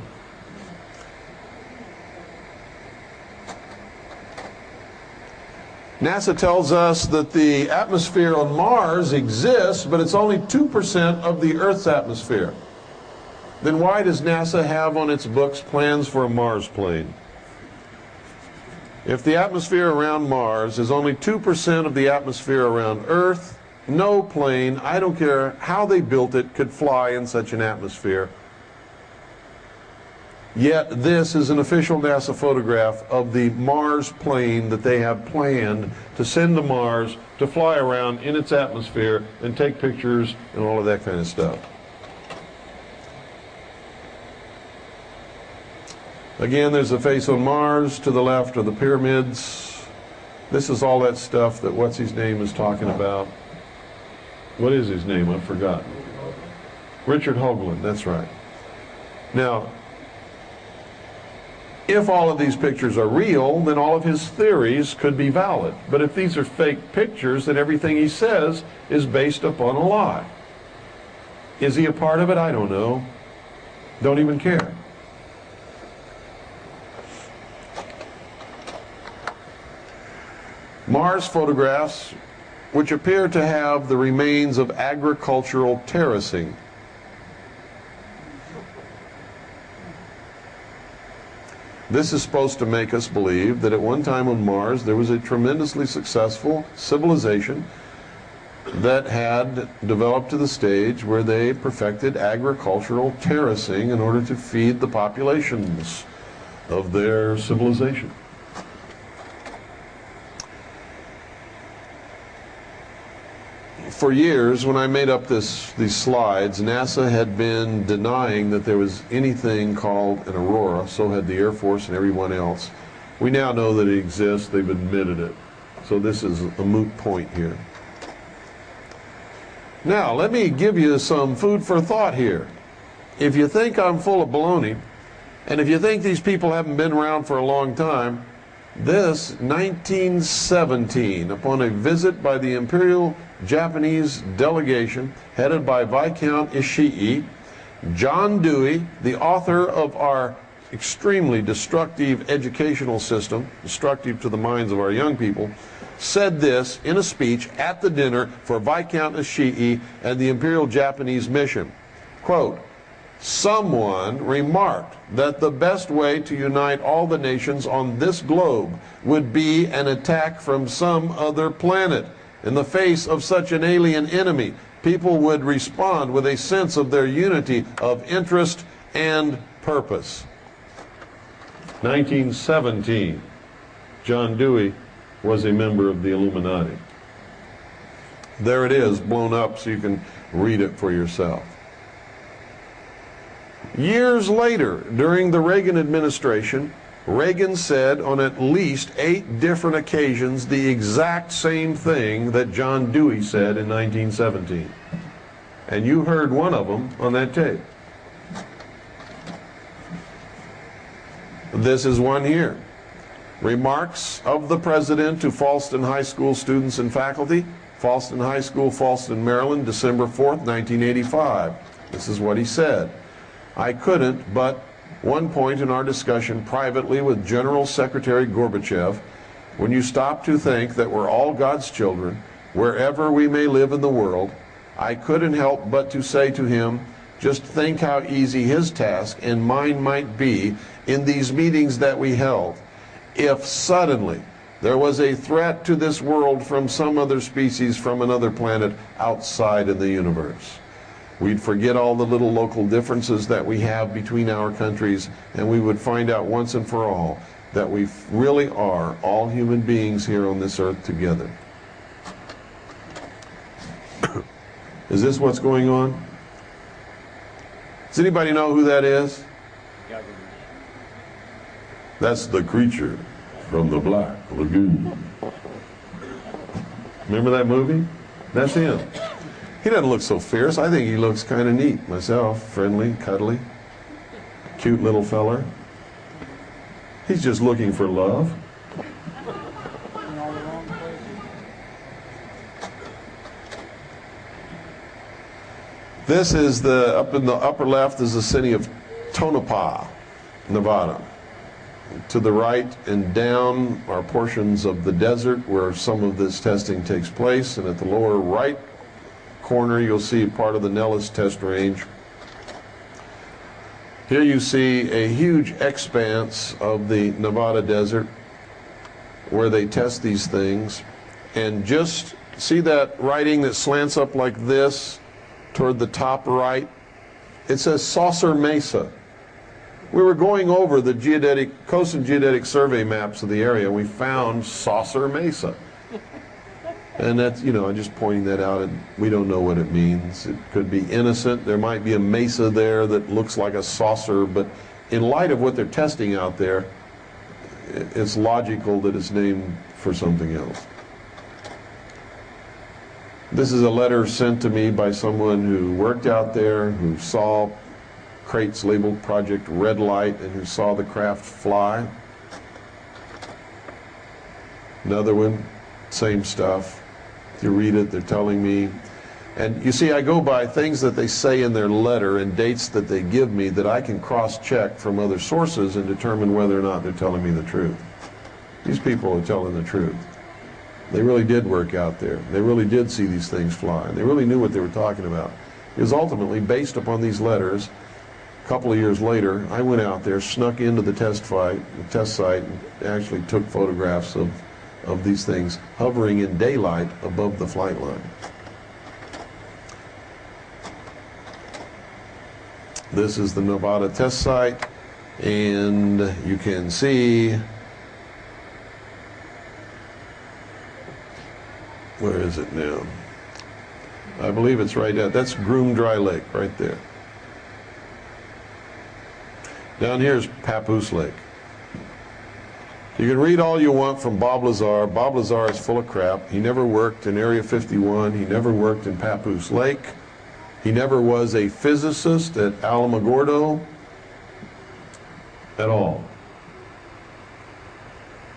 NASA tells us that the atmosphere on Mars exists, but it's only 2% of the Earth's atmosphere. Then why does NASA have on its books plans for a Mars plane? If the atmosphere around Mars is only 2% of the atmosphere around Earth, no plane, I don't care how they built it, could fly in such an atmosphere. Yet this is an official NASA photograph of the Mars plane that they have planned to send to Mars to fly around in its atmosphere and take pictures and all of that kind of stuff. Again, there's a face on Mars. To the left are the pyramids. This is all that stuff that what's-his-name is talking about. What is his name? I've forgotten. Richard Hoagland, that's right. Now, if all of these pictures are real, then all of his theories could be valid. But if these are fake pictures, then everything he says is based upon a lie. Is he a part of it? I don't know. Don't even care. Mars photographs, which appear to have the remains of agricultural terracing. This is supposed to make us believe that at one time on Mars there was a tremendously successful civilization that had developed to the stage where they perfected agricultural terracing in order to feed the populations of their civilization. For years, when I made up these slides, NASA had been denying that there was anything called an aurora. So had the Air Force and everyone else. We now know that it exists. They've admitted it. So this is a moot point here. Now, let me give you some food for thought here. If you think I'm full of baloney, and if you think these people haven't been around for a long time, this 1917, upon a visit by the Imperial Japanese delegation headed by Viscount Ishii, John Dewey, the author of our extremely destructive educational system, destructive to the minds of our young people, said this in a speech at the dinner for Viscount Ishii and the Imperial Japanese mission. Quote, "Someone remarked that the best way to unite all the nations on this globe would be an attack from some other planet. In the face of such an alien enemy, people would respond with a sense of their unity of interest and purpose." 1917. John Dewey was a member of the Illuminati. There it is, blown up so you can read it for yourself. Years later, during the Reagan administration, Reagan said on at least 8 different occasions the exact same thing that John Dewey said in 1917. And you heard one of them on that tape. This is one here. Remarks of the President to Falston High School students and faculty. Falston High School, Falston, Maryland, December 4th, 1985. This is what he said. "I couldn't but one point in our discussion privately with General Secretary Gorbachev, when you stop to think that we're all God's children, wherever we may live in the world, I couldn't help but to say to him, just think how easy his task and mine might be in these meetings that we held, if suddenly there was a threat to this world from some other species from another planet outside in the universe. We'd forget all the little local differences that we have between our countries, and we would find out once and for all that we really are all human beings here on this earth together." Is this what's going on? Does anybody know who that is? That's the creature from the Black Lagoon. Remember that movie? That's him. He doesn't look so fierce. I think he looks kind of neat myself. Friendly, cuddly, cute little feller. He's just looking for love. This is up in the upper left is the city of Tonopah, Nevada. To the right and down are portions of the desert where some of this testing takes place, and at the lower right corner you'll see part of the Nellis test range. Here you see a huge expanse of the Nevada desert where they test these things, and just see that writing that slants up like this toward the top right? It says Saucer Mesa. We were going over the Coast and Geodetic Survey maps of the area, and we found Saucer Mesa. And that's, I'm just pointing that out, and we don't know what it means. It could be innocent. There might be a mesa there that looks like a saucer, but in light of what they're testing out there, it's logical that it's named for something else. This is a letter sent to me by someone who worked out there, who saw crates labeled Project Red Light, and who saw the craft fly. Another one, same stuff. If you read it, they're telling me. And you see, I go by things that they say in their letter and dates that they give me that I can cross-check from other sources and determine whether or not they're telling me the truth. These people are telling the truth. They really did work out there. They really did see these things fly. They really knew what they were talking about. It was ultimately based upon these letters. A couple of years later, I went out there, snuck into the test site, and actually took photographs of these things hovering in daylight above the flight line. This is the Nevada test site, and you can see, where is it now? I believe it's right down, that's Groom Dry Lake right there. Down here is Papoose Lake. You can read all you want from Bob Lazar. Bob Lazar is full of crap. He never worked in Area 51. He never worked in Papoose Lake. He never was a physicist at Alamogordo at all.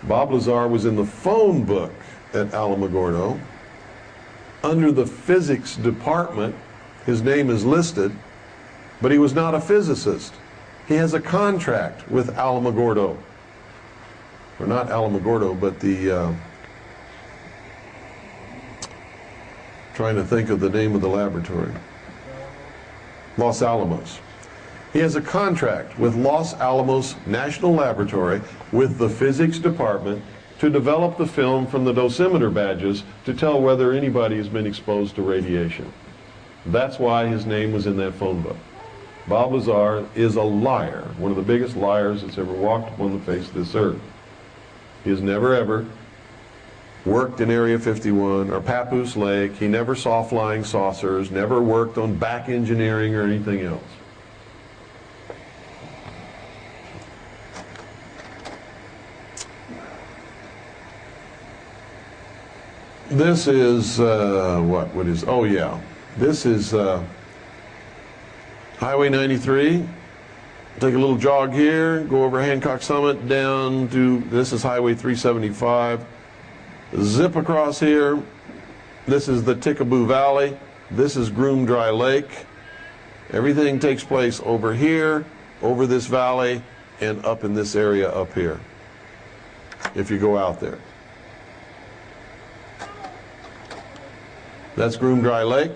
Bob Lazar was in the phone book at Alamogordo. Under the physics department, his name is listed, but he was not a physicist. He has a contract with Alamogordo. Or not Alamogordo, but the, trying to think of the name of the laboratory. Los Alamos. He has a contract with Los Alamos National Laboratory with the physics department to develop the film from the dosimeter badges to tell whether anybody has been exposed to radiation. That's why his name was in that phone book. Bob Lazar is a liar, one of the biggest liars that's ever walked upon the face of this earth. He has never ever worked in Area 51 or Papoose Lake. He never saw flying saucers, never worked on back engineering or anything else. This is, what is, oh yeah, this is Highway 93. Take a little jog here, go over Hancock Summit down to, this is Highway 375. Zip across here. This is the Tickaboo Valley. This is Groom Dry Lake. Everything takes place over here, over this valley, and up in this area up here, if you go out there. That's Groom Dry Lake.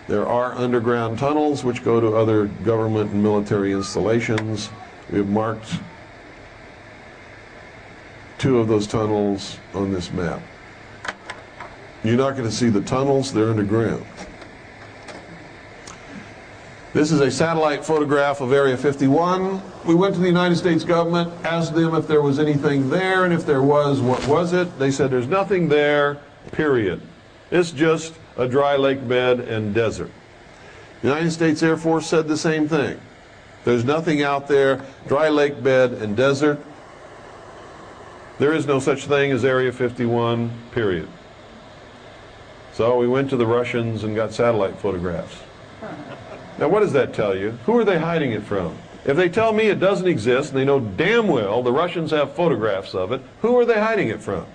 There are underground tunnels which go to other government and military installations. We have marked 2 of those tunnels on this map. You're not going to see the tunnels, they're underground. This is a satellite photograph of Area 51. We went to the United States government, asked them if there was anything there, and if there was, what was it? They said there's nothing there, period. It's just a dry lake bed and desert. The United States Air Force said the same thing. There's nothing out there, dry lake bed and desert. There is no such thing as Area 51, period. So we went to the Russians and got satellite photographs. Now what does that tell you? Who are they hiding it from? If they tell me it doesn't exist, and they know damn well the Russians have photographs of it, who are they hiding it from?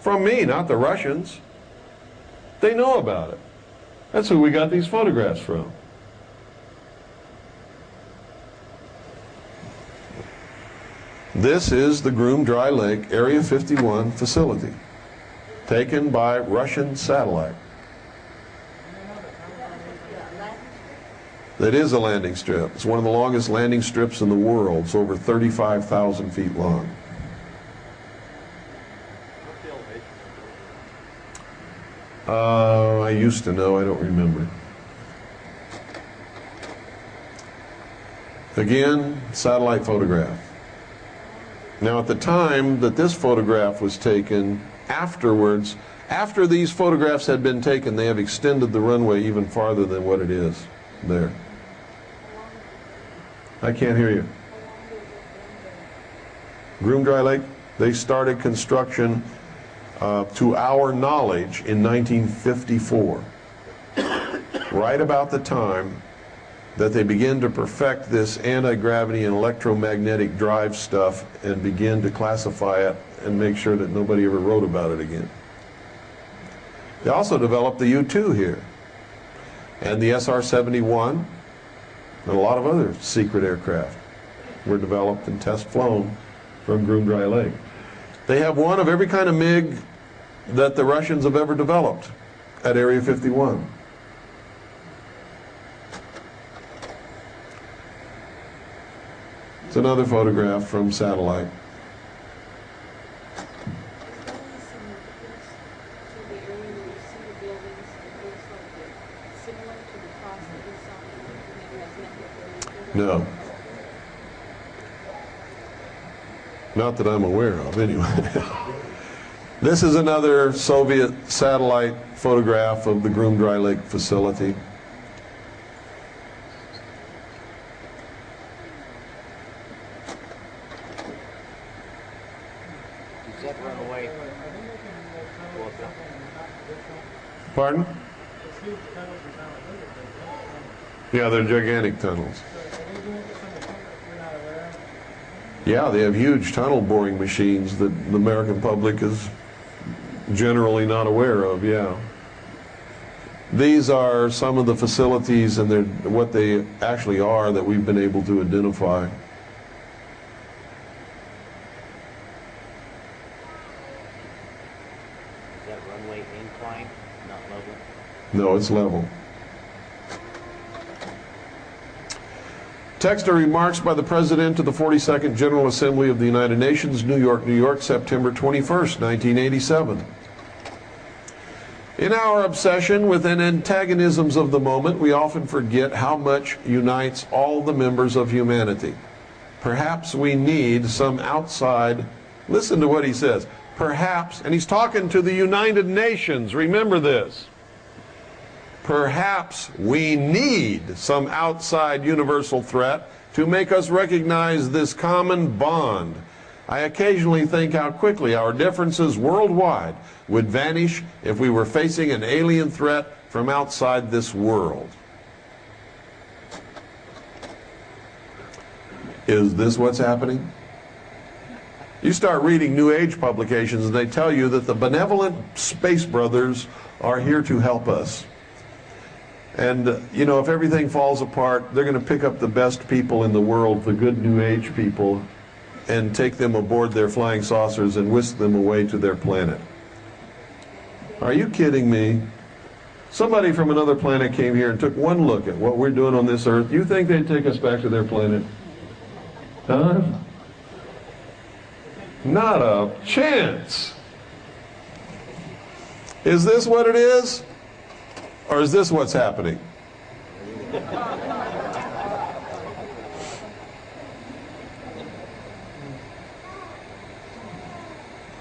From me, not the Russians. They know about it. That's who we got these photographs from. This is the Groom Dry Lake Area 51 facility, taken by Russian satellite. That is a landing strip. It's one of the longest landing strips in the world. It's over 35,000 feet long. I used to know, I don't remember. Again, satellite photograph. Now at the time that this photograph was taken, afterwards, after these photographs had been taken, they have extended the runway even farther than what it is there. I can't hear you. Groom Dry Lake, they started construction to our knowledge in 1954. Right about the time that they begin to perfect this anti-gravity and electromagnetic drive stuff and begin to classify it and make sure that nobody ever wrote about it again. They also developed the U-2 here, and the SR-71, and a lot of other secret aircraft were developed and test flown from Groom Dry Lake. They have one of every kind of MiG that the Russians have ever developed at Area 51. It's another photograph from satellite. No. Not that I'm aware of, anyway. This is another Soviet satellite photograph of the Groom Dry Lake facility. Does that run away? Pardon? Yeah, they're gigantic tunnels. Yeah, they have huge tunnel boring machines that the American public is generally not aware of, yeah. These are some of the facilities and what they actually are that we've been able to identify. Is that runway incline, not level? No, it's level. Text or remarks by the President to the 42nd General Assembly of the United Nations, New York, New York, September 21st, 1987. In our obsession with the antagonisms of the moment, we often forget how much unites all the members of humanity. Perhaps we need some outside, listen to what he says, perhaps, and he's talking to the United Nations, remember this. Perhaps we need some outside universal threat to make us recognize this common bond. I occasionally think how quickly our differences worldwide would vanish if we were facing an alien threat from outside this world. Is this what's happening? You start reading New Age publications and they tell you that the benevolent space brothers are here to help us. And, you know, if everything falls apart, they're going to pick up the best people in the world, the good New Age people, and take them aboard their flying saucers and whisk them away to their planet. Are you kidding me? Somebody from another planet came here and took one look at what we're doing on this Earth. You think they'd take us back to their planet? Huh? Not a chance. Is this what it is? Or is this what's happening?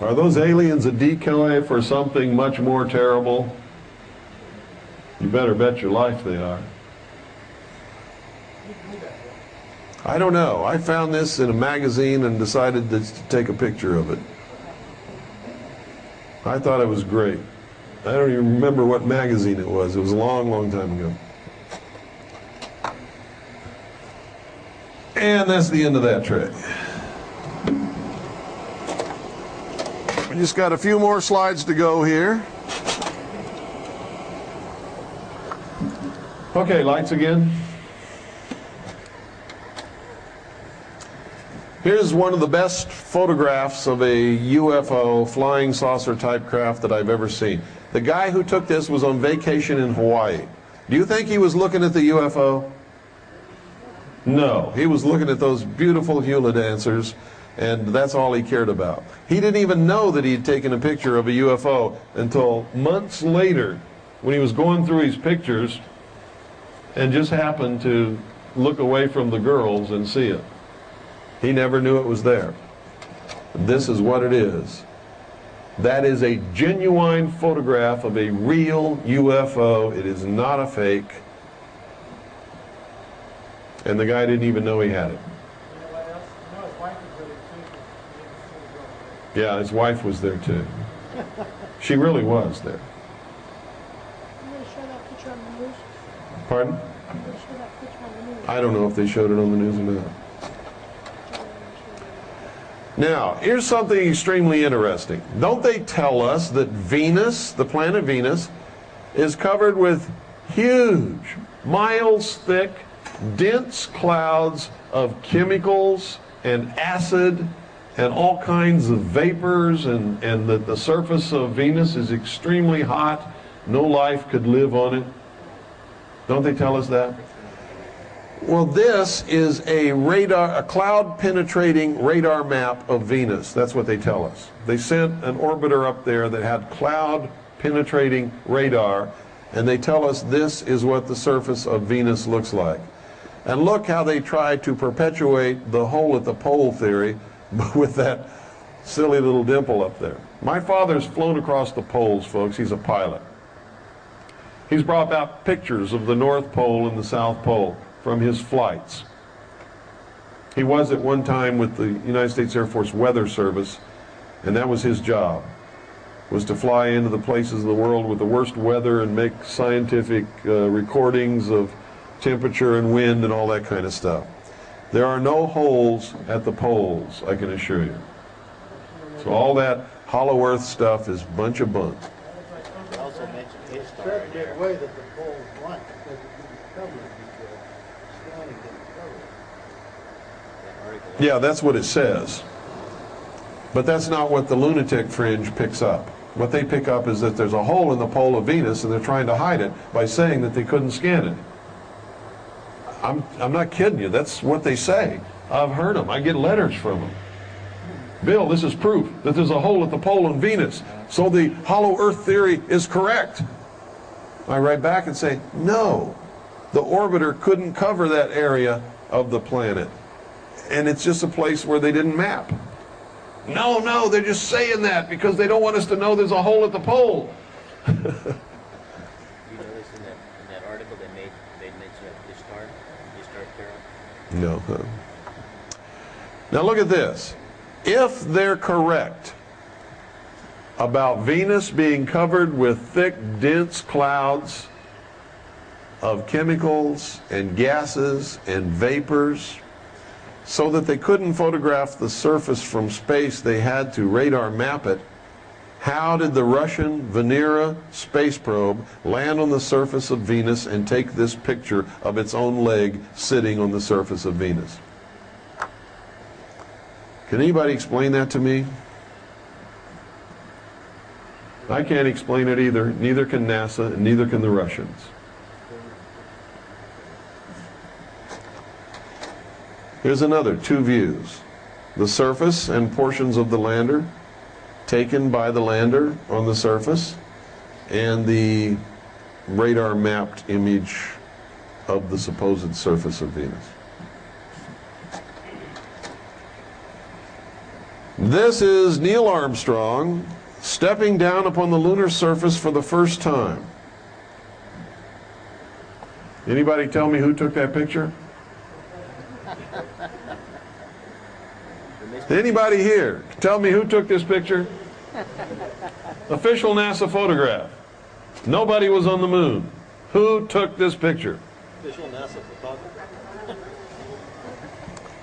Are those aliens a decoy for something much more terrible? You better bet your life they are. I don't know. I found this in a magazine and decided to take a picture of it. I thought it was great. I don't even remember what magazine it was. It was a long, long time ago. And that's the end of that trick. We just got a few more slides to go here. Okay, lights again. Here's one of the best photographs of a UFO, flying saucer type craft that I've ever seen. The guy who took this was on vacation in Hawaii. Do you think he was looking at the UFO? No, he was looking at those beautiful hula dancers, and that's all he cared about. He didn't even know that he had taken a picture of a UFO until months later when he was going through his pictures and just happened to look away from the girls and see it. He never knew it was there. This is what it is. That is a genuine photograph of a real UFO. It is not a fake. And the guy didn't even know he had it. Yeah, his wife was there too. She really was there. Pardon? I don't know if they showed it on the news or not. Now, here's something extremely interesting. Don't they tell us that Venus, the planet Venus, is covered with huge, miles thick, dense clouds of chemicals and acid and all kinds of vapors, and that the surface of Venus is extremely hot. No life could live on it. Don't they tell us that? Well, this is a cloud-penetrating radar map of Venus. That's what they tell us. They sent an orbiter up there that had cloud-penetrating radar, and they tell us this is what the surface of Venus looks like. And look how they try to perpetuate the hole at the pole theory with that silly little dimple up there. My father's flown across the poles, folks. He's a pilot. He's brought out pictures of the North Pole and the South Pole from his flights. He was at one time with the United States Air Force Weather Service, and that was his job, was to fly into the places of the world with the worst weather and make scientific recordings of temperature and wind and all that kind of stuff. There are no holes at the poles, I can assure you. So all that hollow earth stuff is a bunch of bunk. They also mentioned his star in there. Way that the pole's blank because it didn't cover it because scanning didn't cover it. Yeah, that's what it says. But that's not what the lunatic fringe picks up. What they pick up is that there's a hole in the pole of Venus and they're trying to hide it by saying that they couldn't scan it. I'm not kidding you. That's what they say. I've heard them. I get letters from them. Bill, this is proof that there's a hole at the pole in Venus, so the hollow earth theory is correct. I write back and say, no, the orbiter couldn't cover that area of the planet. And it's just a place where they didn't map. No, they're just saying that because they don't want us to know there's a hole at the pole. You notice in that article they mention Ishtar Carol? No. Now look at this. If they're correct about Venus being covered with thick, dense clouds of chemicals and gases and vapors, so that they couldn't photograph the surface from space, they had to radar map it. How did the Russian Venera space probe land on the surface of Venus and take this picture of its own leg sitting on the surface of Venus? Can anybody explain that to me? I can't explain it either. Neither can NASA, and neither can the Russians. Here's another, two views. The surface and portions of the lander taken by the lander on the surface, and the radar mapped image of the supposed surface of Venus. This is Neil Armstrong stepping down upon the lunar surface for the first time. Anybody tell me who took that picture? Anybody here? Tell me who took this picture? Official NASA photograph. Nobody was on the moon. Who took this picture? Official NASA photographer.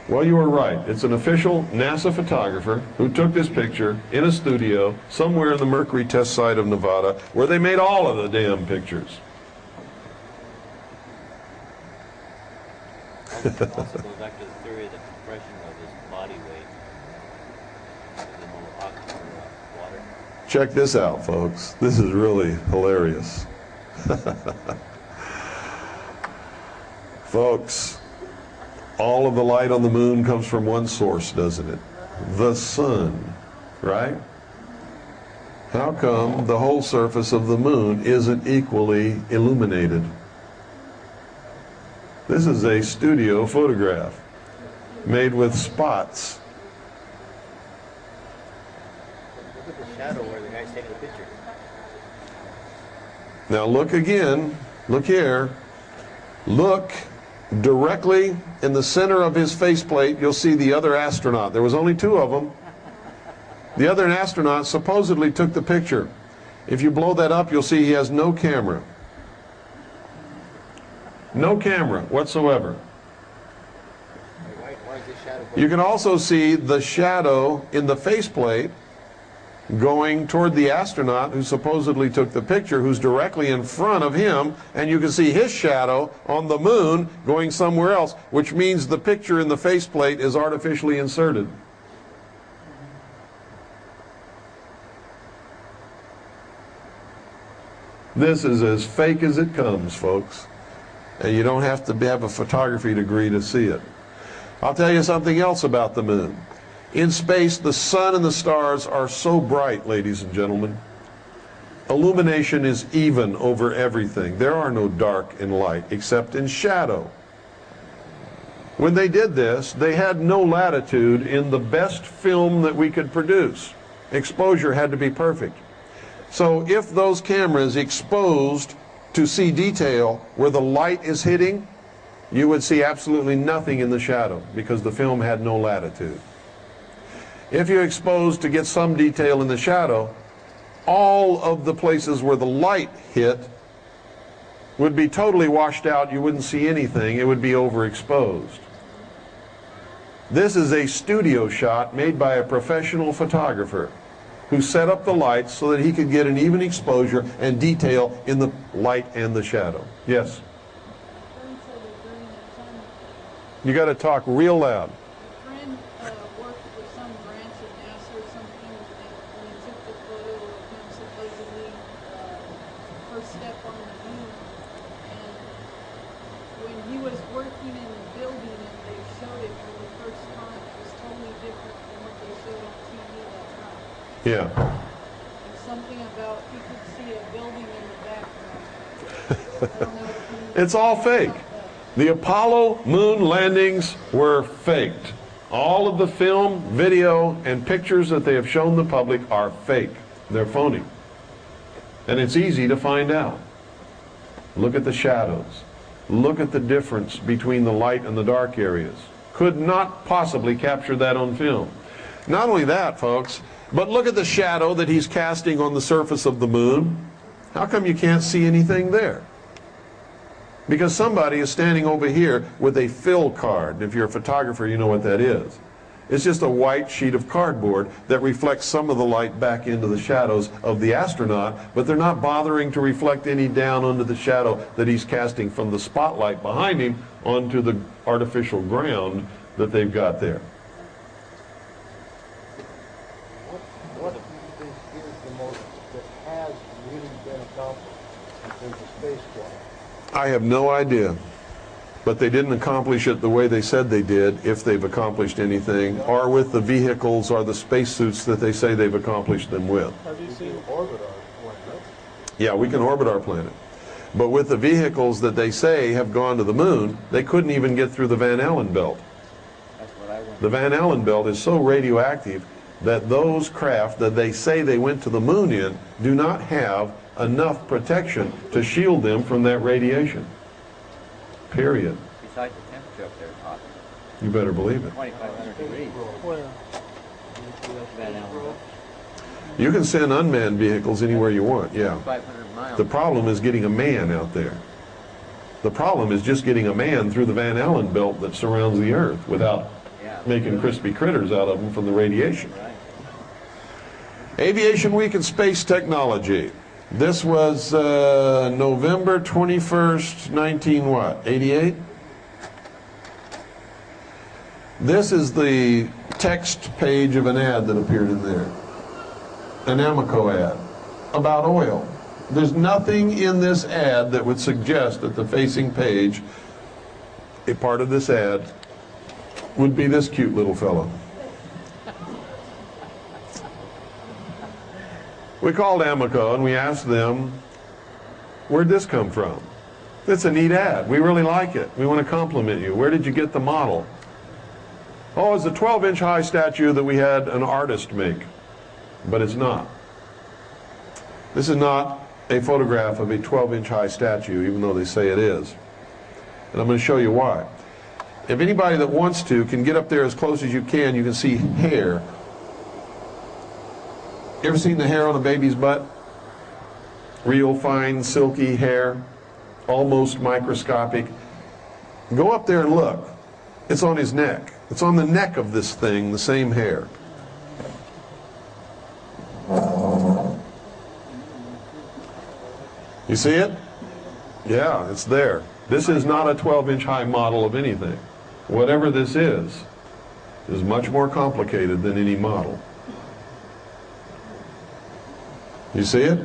Well, you were right. It's an official NASA photographer who took this picture in a studio somewhere in the Mercury test site of Nevada, where they made all of the damn pictures. Also goes back to the theory of the compression of his body weight. The more oxygen water. Check this out, folks. This is really hilarious. Folks, all of the light on the moon comes from one source, doesn't it? The sun, right? How come the whole surface of the moon isn't equally illuminated? This is a studio photograph made with spots. Look at the shadow where the guy's taking the picture. Now look again, look here. Look directly in the center of his faceplate, you'll see the other astronaut. There was only two of them. The other astronaut supposedly took the picture. If you blow that up, you'll see he has no camera. No camera whatsoever. Why is this shadow? You can also see the shadow in the faceplate going toward the astronaut who supposedly took the picture, who's directly in front of him, and you can see his shadow on the moon going somewhere else, which means the picture in the faceplate is artificially inserted. This is as fake as it comes, folks. And you don't have to have a photography degree to see it. I'll tell you something else about the moon. In space, the sun and the stars are so bright, ladies and gentlemen. Illumination is even over everything. There are no dark and light except in shadow. When they did this, they had no latitude in the best film that we could produce. Exposure had to be perfect. So if those cameras exposed to see detail where the light is hitting, you would see absolutely nothing in the shadow because the film had no latitude. If you exposed to get some detail in the shadow, all of the places where the light hit would be totally washed out. You wouldn't see anything. It would be overexposed. This is a studio shot made by a professional photographer who set up the lights so that he could get an even exposure and detail in the light and the shadow. Yes? You got to talk real loud. Yeah. Something about you could see a building in the background. It's all fake. The Apollo moon landings were faked. All of the film, video, and pictures that they have shown the public are fake. They're phony. And it's easy to find out. Look at the shadows. Look at the difference between the light and the dark areas. Could not possibly capture that on film. Not only that, folks, but look at the shadow that he's casting on the surface of the moon. How come you can't see anything there? Because somebody is standing over here with a fill card. If you're a photographer, you know what that is. It's just a white sheet of cardboard that reflects some of the light back into the shadows of the astronaut, but they're not bothering to reflect any down onto the shadow that he's casting from the spotlight behind him onto the artificial ground that they've got there. What do you think is the most that has really been accomplished in terms of spaceflight? I have no idea. But they didn't accomplish it the way they said they did, if they've accomplished anything, or with the vehicles or the spacesuits that they say they've accomplished them with. Have you seen orbit our planet? Yeah, we can orbit our planet. But with the vehicles that they say have gone to the moon, they couldn't even get through the Van Allen belt. That's what I want. The Van Allen belt is so radioactive that those craft that they say they went to the moon in do not have enough protection to shield them from that radiation. Period. Besides, the temperature up there is hot. You better believe it. 2,500 degrees. Van Allen. You can send unmanned vehicles anywhere you want, yeah. 500 miles. The problem is getting a man out there. The problem is just getting a man through the Van Allen belt that surrounds the Earth without making crispy critters out of them from the radiation. Right. Aviation Week and Space Technology. This was November 21st, 88? This is the text page of an ad that appeared in there. An Amoco ad about oil. There's nothing in this ad that would suggest that the facing page, a part of this ad, would be this cute little fellow. We called Amoco and we asked them, where'd this come from? It's a neat ad. We really like it. We want to compliment you. Where did you get the model? Oh, it's a 12-inch high statue that we had an artist make. But it's not. This is not a photograph of a 12-inch high statue, even though they say it is. And I'm going to show you why. If anybody that wants to can get up there as close as you can see hair. You ever seen the hair on a baby's butt? Real fine, silky hair, almost microscopic. Go up there and look. It's on his neck. It's on the neck of this thing, the same hair. You see it? Yeah, it's there. This is not a 12-inch high model of anything. Whatever this is much more complicated than any model. You see it?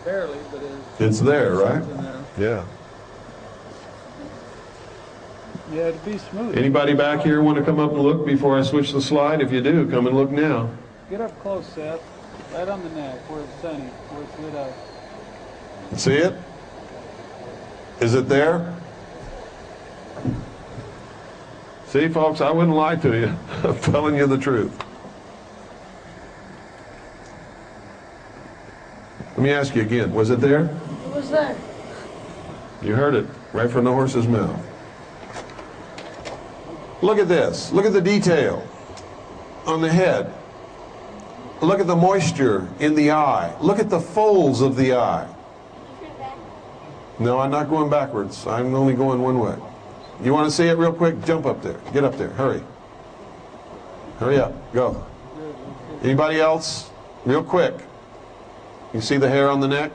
Barely, but it's there, right? There. Yeah. Yeah, it'd be smooth. Anybody back here want to come up and look before I switch the slide? If you do, come and look now. Get up close, Seth. Right on the neck, where it's sunny, where it's lit up. See it? Is it there? See, folks, I wouldn't lie to you. I'm telling you the truth. Let me ask you again. Was it there? It was there. You heard it right from the horse's mouth. Look at this. Look at the detail on the head. Look at the moisture in the eye. Look at the folds of the eye. No, I'm not going backwards. I'm only going one way. You want to see it real quick? Jump up there. Get up there. Hurry. Hurry up. Go. Anybody else? Real quick. You see the hair on the neck?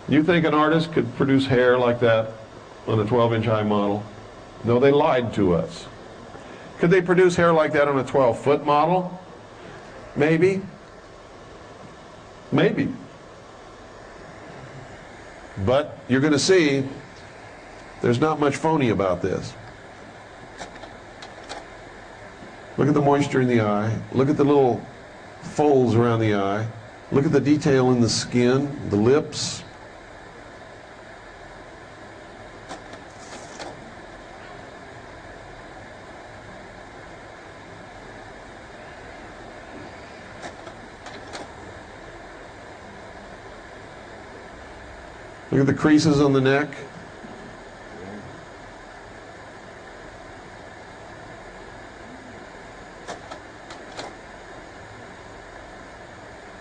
You think an artist could produce hair like that on a 12-inch high model? No, they lied to us. Could they produce hair like that on a 12-foot model? Maybe. Maybe. But you're going to see there's not much phony about this. Look at the moisture in the eye. Look at the little folds around the eye. Look at the detail in the skin, the lips. Look at the creases on the neck.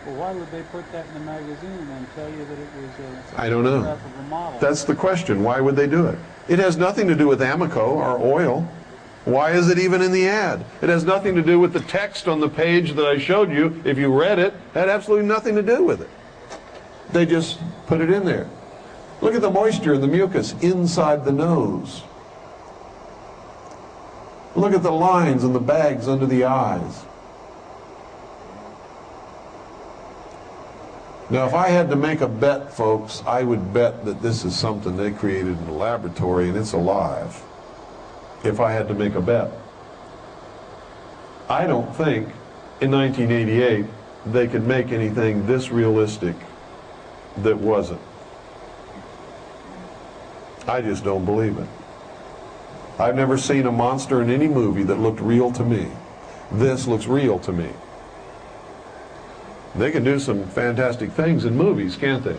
Well, why would they put that in the magazine and tell you that it was a I don't know. photograph of a model? That's the question. Why would they do it? It has nothing to do with Amoco or oil. Why is it even in the ad? It has nothing to do with the text on the page that I showed you. If you read it, it had absolutely nothing to do with it. They just put it in there. Look at the moisture and the mucus inside the nose. Look at the lines and the bags under the eyes. Now, if I had to make a bet, folks, I would bet that this is something they created in the laboratory and it's alive. If I had to make a bet. I don't think in 1988 they could make anything this realistic that wasn't. I just don't believe it. I've never seen a monster in any movie that looked real to me. This looks real to me. They can do some fantastic things in movies, can't they?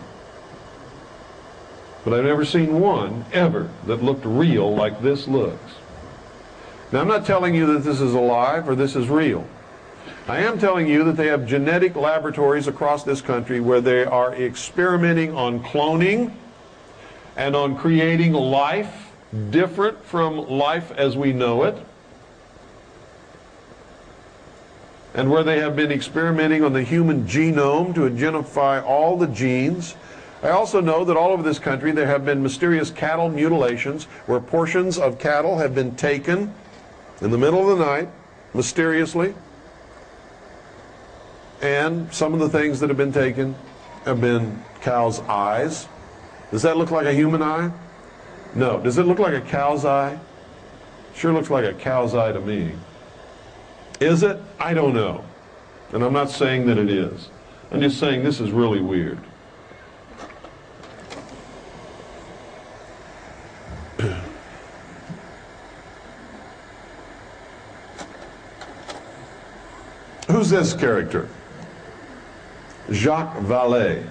But I've never seen one, ever, that looked real like this looks. Now, I'm not telling you that this is alive or this is real. I am telling you that they have genetic laboratories across this country where they are experimenting on cloning and on creating life different from life as we know it, and where they have been experimenting on the human genome to identify all the genes, I also know that all over this country there have been mysterious cattle mutilations where portions of cattle have been taken in the middle of the night, mysteriously, and some of the things that have been taken have been cows' eyes. Does that look like a human eye? No. Does it look like a cow's eye? Sure looks like a cow's eye to me. Is it? I don't know. And I'm not saying that it is. I'm just saying this is really weird. Who's this character? Jacques Vallée.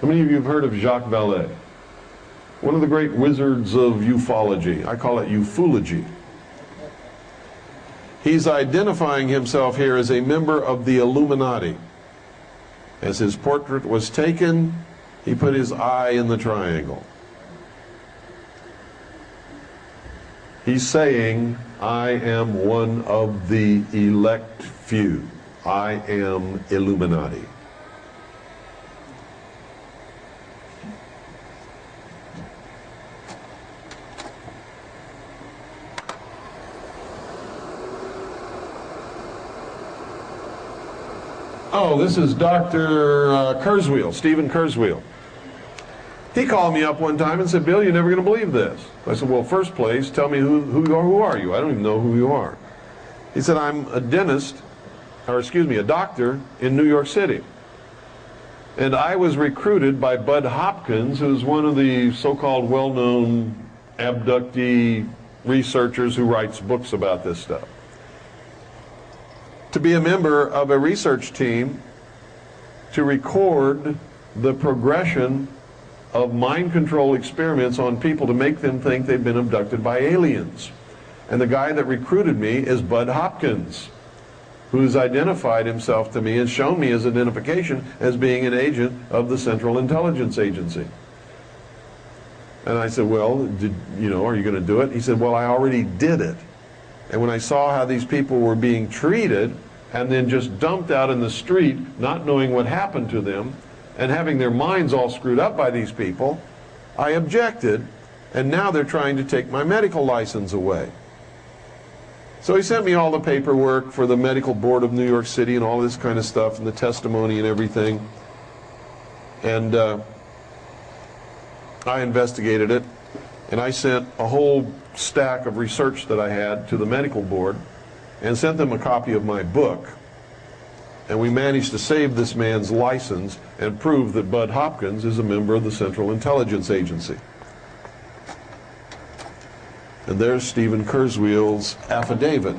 How many of you have heard of Jacques Vallée? One of the great wizards of ufology. I call it ufology. He's identifying himself here as a member of the Illuminati. As his portrait was taken, he put his eye in the triangle. He's saying, I am one of the elect few. I am Illuminati. Oh, this is Dr. Kurzweil, Stephen Kurzweil. He called me up one time and said, Bill, you're never going to believe this. I said, well, first place, tell me who are you? I don't even know who you are. He said, I'm a dentist, or excuse me, a doctor in New York City. And I was recruited by Bud Hopkins, who's one of the so-called well-known abductee researchers who writes books about this stuff, to be a member of a research team to record the progression of mind control experiments on people to make them think they've been abducted by aliens. And the guy that recruited me is Bud Hopkins, who's identified himself to me and shown me his identification as being an agent of the Central Intelligence Agency. And I said, well, are you going to do it? He said, well, I already did it. And when I saw how these people were being treated and then just dumped out in the street, not knowing what happened to them, and having their minds all screwed up by these people, I objected, and now they're trying to take my medical license away. So he sent me all the paperwork for the Medical Board of New York City and all this kind of stuff, and the testimony and everything. And I investigated it, and I sent a whole stack of research that I had to the medical board and sent them a copy of my book. And we managed to save this man's license and prove that Bud Hopkins is a member of the Central Intelligence Agency. And there's Stephen Kurzweil's affidavit.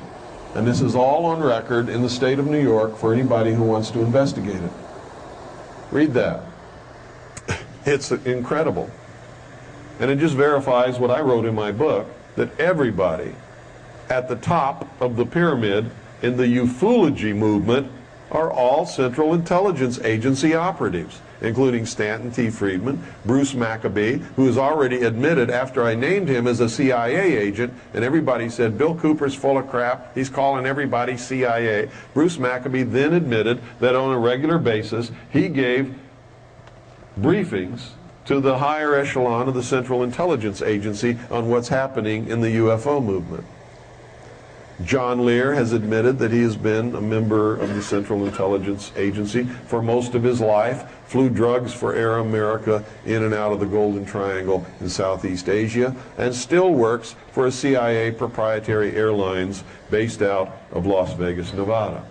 And this is all on record in the state of New York for anybody who wants to investigate it. Read that. It's incredible. And it just verifies what I wrote in my book, that everybody at the top of the pyramid in the ufology movement are all Central Intelligence Agency operatives, including Stanton T. Friedman, Bruce Maccabee, who has already admitted after I named him as a CIA agent, and everybody said, Bill Cooper's full of crap, he's calling everybody CIA. Bruce Maccabee then admitted that on a regular basis he gave briefings to the higher echelon of the Central Intelligence Agency on what's happening in the UFO movement. John Lear has admitted that he has been a member of the Central Intelligence Agency for most of his life, flew drugs for Air America in and out of the Golden Triangle in Southeast Asia, and still works for a CIA proprietary airlines based out of Las Vegas, Nevada.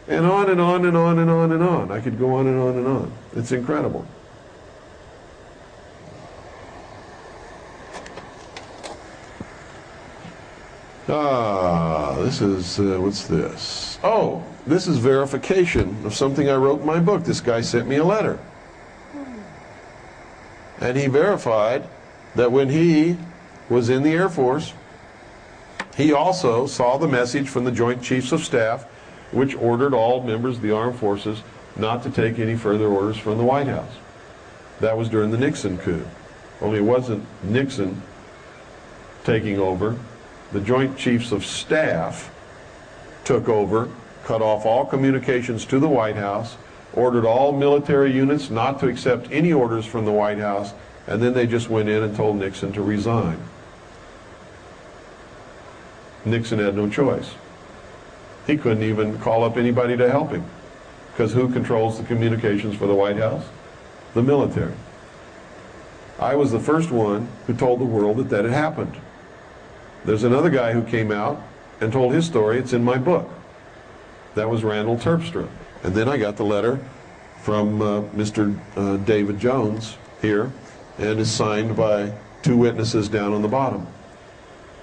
And on and on and on and on and on. I could go on and on and on. It's incredible. This is, what's this? Oh, this is verification of something I wrote in my book. This guy sent me a letter. And he verified that when he was in the Air Force, he also saw the message from the Joint Chiefs of Staff, which ordered all members of the armed forces not to take any further orders from the White House. That was during the Nixon coup. Only it wasn't Nixon taking over. The Joint Chiefs of Staff took over, cut off all communications to the White House, ordered all military units not to accept any orders from the White House, and then they just went in and told Nixon to resign. Nixon had no choice. He couldn't even call up anybody to help him, because who controls the communications for the White House? The military. I was the first one who told the world that that had happened. There's another guy who came out and told his story. It's in my book. That was Randall Terpstra. And then I got the letter from Mr. David Jones here, and it's signed by 2 witnesses down on the bottom,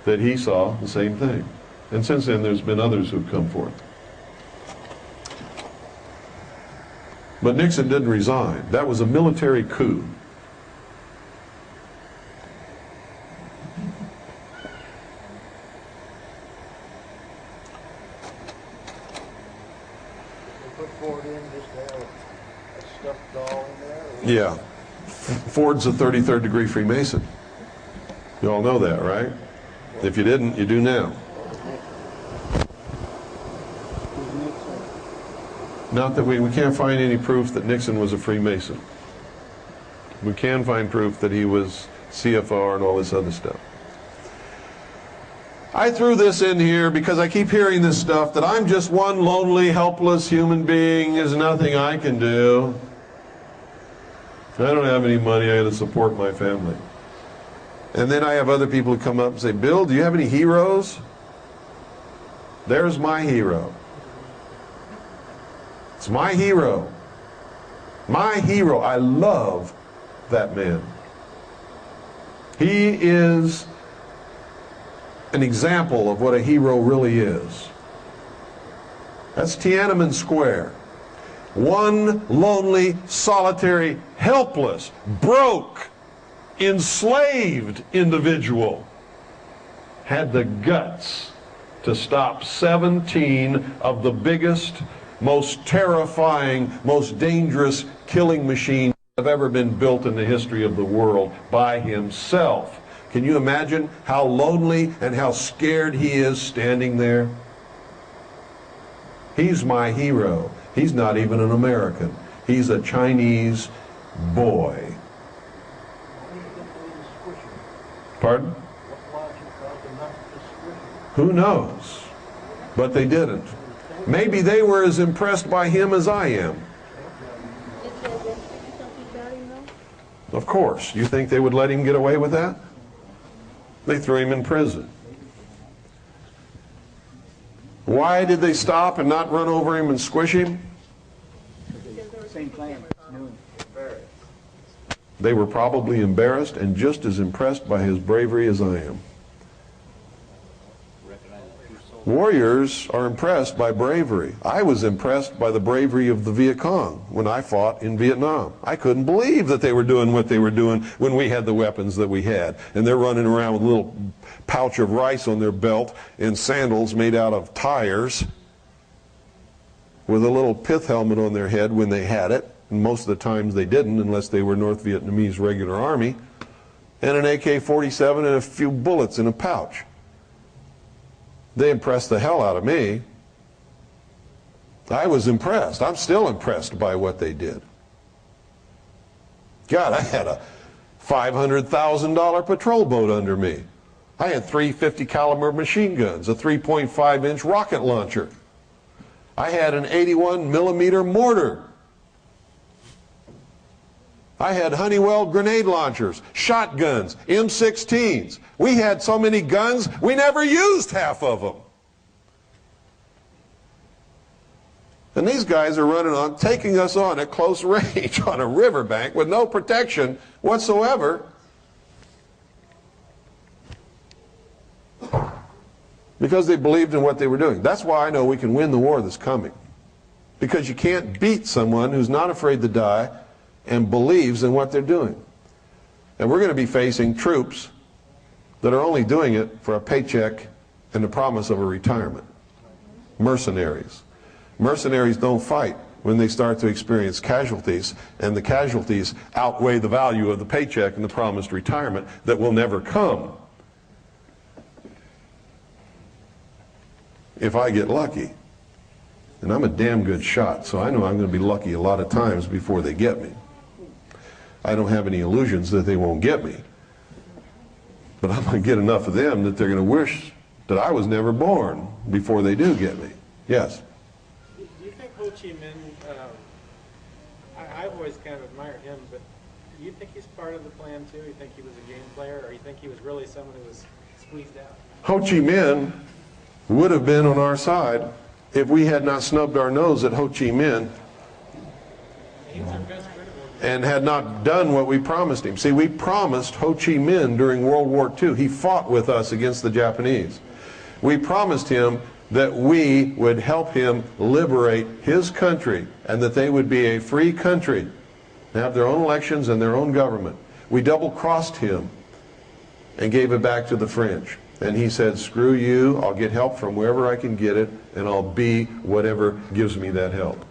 that he saw the same thing. And since then, there's been others who've come forth. But Nixon didn't resign. That was a military coup. Yeah. Ford's a 33rd degree Freemason. You all know that, right? If you didn't, you do now. Not that we can't find any proof that Nixon was a Freemason. We can find proof that he was CFR and all this other stuff. I threw this in here because I keep hearing this stuff, that I'm just one lonely, helpless human being. There's nothing I can do. I don't have any money. I got to support my family. And then I have other people who come up and say, Bill, do you have any heroes? There's my hero. It's my hero. My hero. I love that man. He is an example of what a hero really is. That's Tiananmen Square. One lonely, solitary, helpless, broke, enslaved individual had the guts to stop 17 of the biggest, most terrifying, most dangerous killing machines that have ever been built in the history of the world by himself. Can you imagine how lonely and how scared he is standing there? He's my hero. He's not even an American. He's a Chinese boy. Pardon? Who knows? But they didn't. Maybe they were as impressed by him as I am. Of course. You think they would let him get away with that? They threw him in prison. Why did they stop and not run over him and squish him? Same plan. They were probably embarrassed and just as impressed by his bravery as I am. Warriors are impressed by bravery. I was impressed by the bravery of the Viet Cong when I fought in Vietnam. I couldn't believe that they were doing what they were doing when we had the weapons that we had. And they're running around with a little pouch of rice on their belt and sandals made out of tires with a little pith helmet on their head when they had it. And most of the times they didn't, unless they were North Vietnamese regular army, and an AK-47 and a few bullets in a pouch. They impressed the hell out of me. I was impressed. I'm still impressed by what they did. God, I had a $500,000 patrol boat under me. I had 350 caliber machine guns, a 3.5-inch rocket launcher. I had an 81 millimeter mortar. I had Honeywell grenade launchers, shotguns, M16s. We had so many guns, we never used half of them. And these guys are running on, taking us on at close range on a riverbank with no protection whatsoever. Because they believed in what they were doing. That's why I know we can win the war that's coming. Because you can't beat someone who's not afraid to die and believes in what they're doing. And we're going to be facing troops that are only doing it for a paycheck and the promise of a retirement. Mercenaries. Mercenaries don't fight when they start to experience casualties, and the casualties outweigh the value of the paycheck and the promised retirement that will never come. If I get lucky. And I'm a damn good shot, so I know I'm going to be lucky a lot of times before they get me. I don't have any illusions that they won't get me. But I'm going to get enough of them that they're going to wish that I was never born before they do get me. Yes? Do you think Ho Chi Minh, I've always kind of admired him, but do you think he's part of the plan too? You think he was a game player, or you think he was really someone who was squeezed out? Ho Chi Minh would have been on our side if we had not snubbed our nose at Ho Chi Minh and had not done what we promised him. See, we promised Ho Chi Minh during World War II. He fought with us against the Japanese. We promised him that we would help him liberate his country and that they would be a free country, have their own elections and their own government. We double-crossed him and gave it back to the French. And he said, screw you, I'll get help from wherever I can get it, and I'll be whatever gives me that help.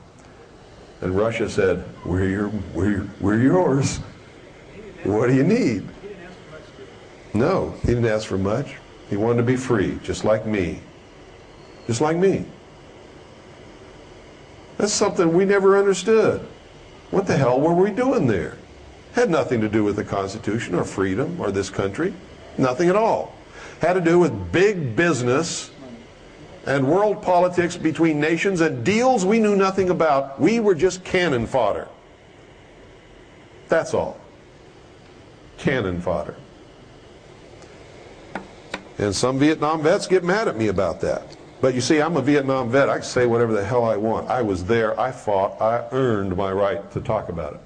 And Russia said, we're yours. What do you need? No, he didn't ask for much. He wanted to be free, just like me. Just like me. That's something we never understood. What the hell were we doing there? Had nothing to do with the Constitution or freedom or this country. Nothing at all. Had to do with big business and world politics between nations and deals we knew nothing about. We were just cannon fodder. That's all. Cannon fodder. And some Vietnam vets get mad at me about that. But you see, I'm a Vietnam vet. I can say whatever the hell I want. I was there. I fought. I earned my right to talk about it.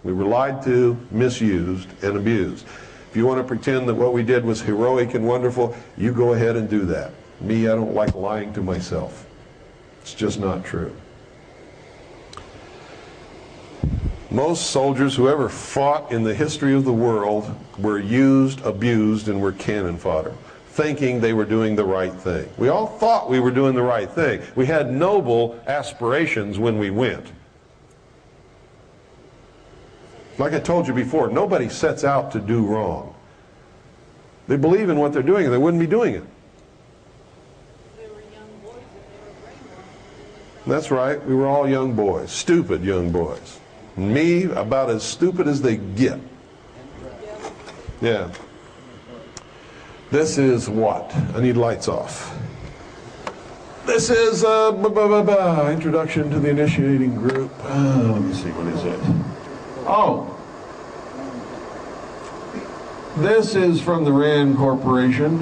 We were lied to, misused, and abused. If you want to pretend that what we did was heroic and wonderful, you go ahead and do that. Me, I don't like lying to myself. It's just not true. Most soldiers who ever fought in the history of the world were used, abused, and were cannon fodder, thinking they were doing the right thing. We all thought we were doing the right thing. We had noble aspirations when we went. Like I told you before, nobody sets out to do wrong. They believe in what they're doing, and they wouldn't be doing it. That's right, we were all young boys, stupid young boys. Me, about as stupid as they get. Yeah. This is what? I need lights off. This is introduction to the initiating group. Let me see, what is it? Oh. This is from the RAND Corporation.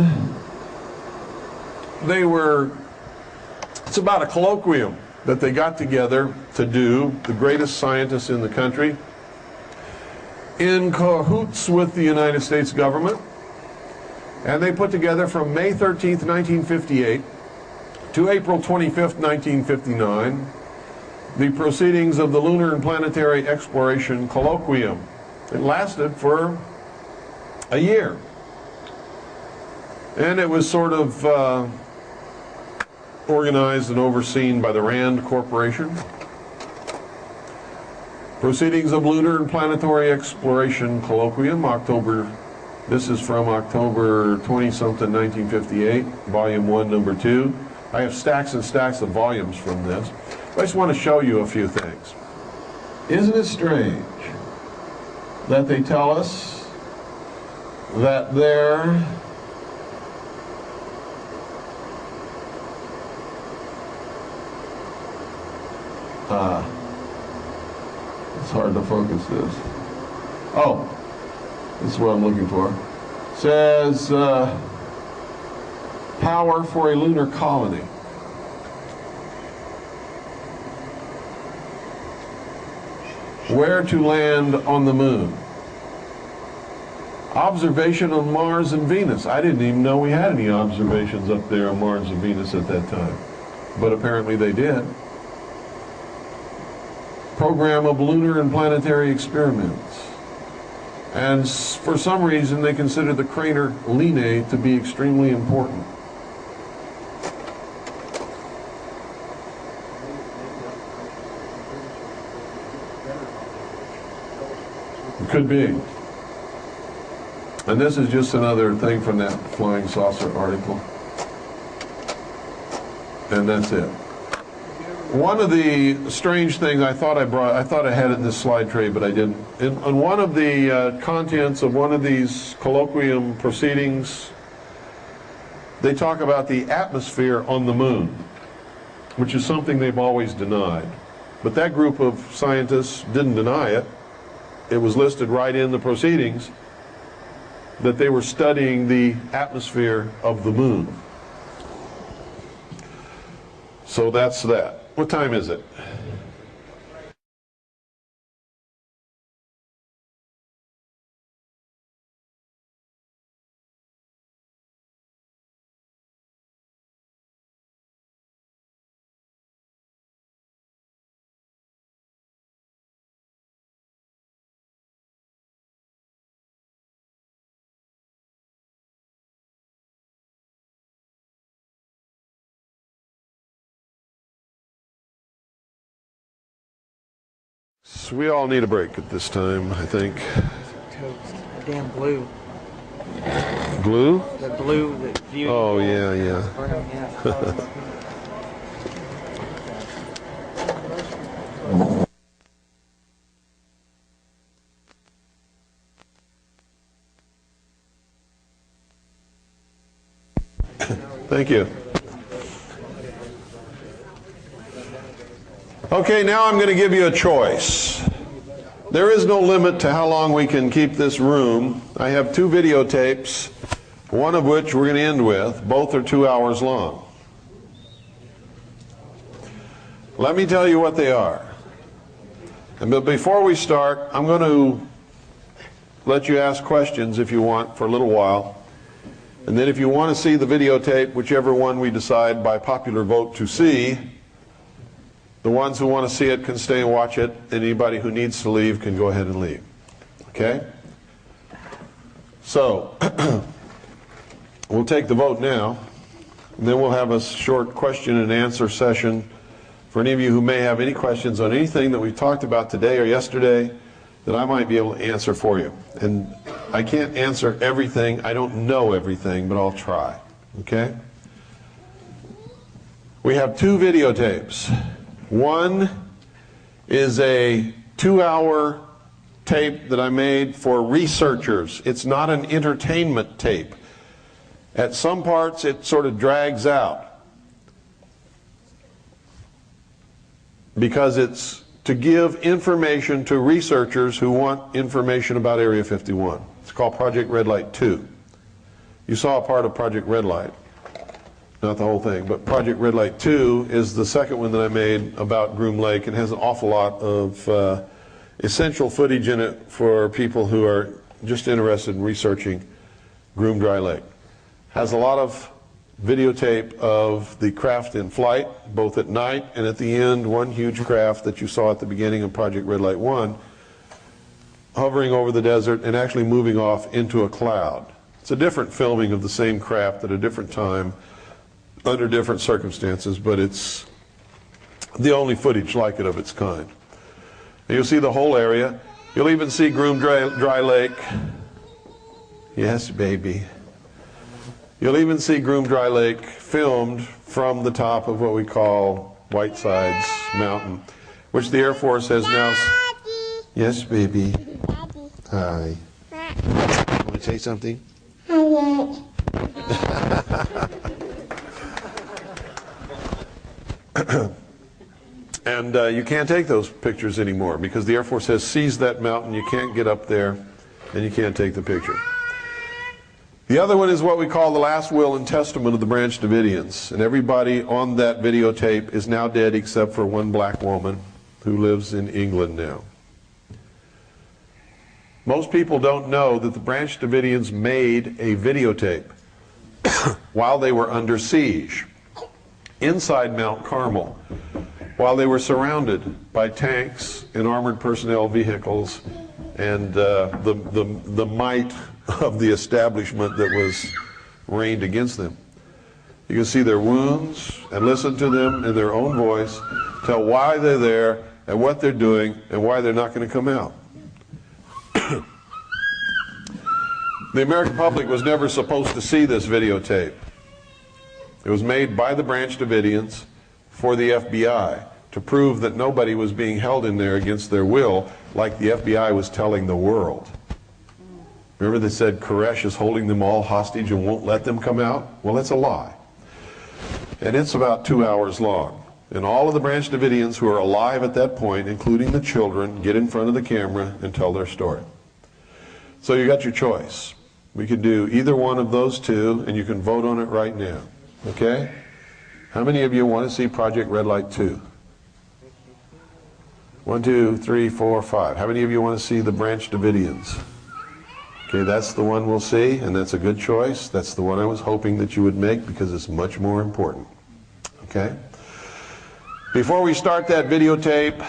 It's about a colloquium that they got together to do, the greatest scientists in the country, in cahoots with the United States government. And they put together from May 13th, 1958 to April 25th, 1959, the proceedings of the Lunar and Planetary Exploration Colloquium. It lasted for a year. And it was sort of organized and overseen by the RAND Corporation. Proceedings of Lunar and Planetary Exploration Colloquium, this is from October 20-something, 1958, Volume 1, Number 2. I have stacks and stacks of volumes from this. I just want to show you a few things. Isn't it strange that they tell us that they're it's hard to focus this. Oh, this is what I'm looking for. It says power for a lunar colony. Where to land on the moon. Observation on Mars and Venus. I didn't even know we had any observations up there on Mars and Venus at that time. But apparently they did. Program of lunar and planetary experiments. And for some reason they consider the crater Linnae to be extremely important. It could be. And this is just another thing from that flying saucer article. And that's it. One of the strange things I thought I had it in this slide tray, but I didn't. On one of the contents of one of these colloquium proceedings, they talk about the atmosphere on the moon, which is something they've always denied. But that group of scientists didn't deny it. It was listed right in the proceedings that they were studying the atmosphere of the moon. So that's that. What time is it? So we all need a break at this time, I think. Toast. The damn glue. Glue? The glue that viewed. Oh, yeah, yeah. Thank you. Okay, now I'm going to give you a choice. There is no limit to how long we can keep this room. I have 2 videotapes, one of which we're going to end with. Both are 2 hours long. Let me tell you what they are. But before we start, I'm going to let you ask questions if you want for a little while. And then if you want to see the videotape, whichever one we decide by popular vote to see, the ones who want to see it can stay and watch it, and anybody who needs to leave can go ahead and leave. Okay? So, we'll take the vote now, and then we'll have a short question and answer session for any of you who may have any questions on anything that we talked about today or yesterday that I might be able to answer for you. And I can't answer everything. I don't know everything, but I'll try. Okay? We have 2 videotapes. One is a 2-hour tape that I made for researchers. It's not an entertainment tape. At some parts it sort of drags out because it's to give information to researchers who want information about Area 51. It's called Project Red Light 2. You saw a part of Project Red Light. Not the whole thing, but Project Red Light 2 is the second one that I made about Groom Lake and has an awful lot of essential footage in it for people who are just interested in researching Groom Dry Lake. Has a lot of videotape of the craft in flight, both at night and at the end, one huge craft that you saw at the beginning of Project Red Light 1, hovering over the desert and actually moving off into a cloud. It's a different filming of the same craft at a different time, under different circumstances, but it's the only footage like it of its kind. And you'll see the whole area. You'll even see Groom Dry Lake. Yes, baby. You'll even see Groom Dry Lake filmed from the top of what we call Whitesides Mountain, which the Air Force has now... Yes, baby. Hi. Want to say something? Hi. And you can't take those pictures anymore because the Air Force has seized that mountain. You can't get up there and you can't take the picture. The other one is what we call the last will and testament of the Branch Davidians. And everybody on that videotape is now dead except for one black woman who lives in England now. Most people don't know that the Branch Davidians made a videotape while they were under siege inside Mount Carmel, while they were surrounded by tanks and armored personnel vehicles and the might of the establishment that was rained against them. You can see their wounds and listen to them in their own voice, tell why they're there and what they're doing and why they're not going to come out. The American public was never supposed to see this videotape. It was made by the Branch Davidians for the FBI. to prove that nobody was being held in there against their will, like the FBI was telling the world. Remember they said Koresh is holding them all hostage and won't let them come out? Well, that's a lie. And it's about 2 hours long. And all of the Branch Davidians who are alive at that point, including the children, get in front of the camera and tell their story. So you got your choice. We could do either one of those two, and you can vote on it right now. Okay? How many of you want to see Project Red Light 2? 1, 2, 3, 4, 5. How many of you want to see the Branch Davidians? Okay, that's the one we'll see, and that's a good choice. That's the one I was hoping that you would make because it's much more important. Okay? Before we start that videotape,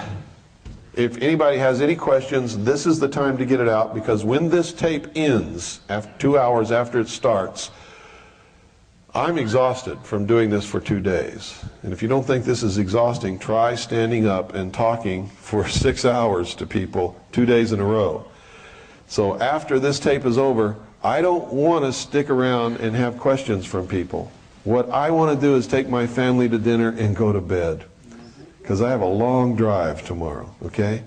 if anybody has any questions, this is the time to get it out, because when this tape ends, after 2 hours after it starts, I'm exhausted from doing this for 2 days. And if you don't think this is exhausting, try standing up and talking for 6 hours to people 2 days in a row. So after this tape is over, I don't want to stick around and have questions from people. What I want to do is take my family to dinner and go to bed, because I have a long drive tomorrow, okay?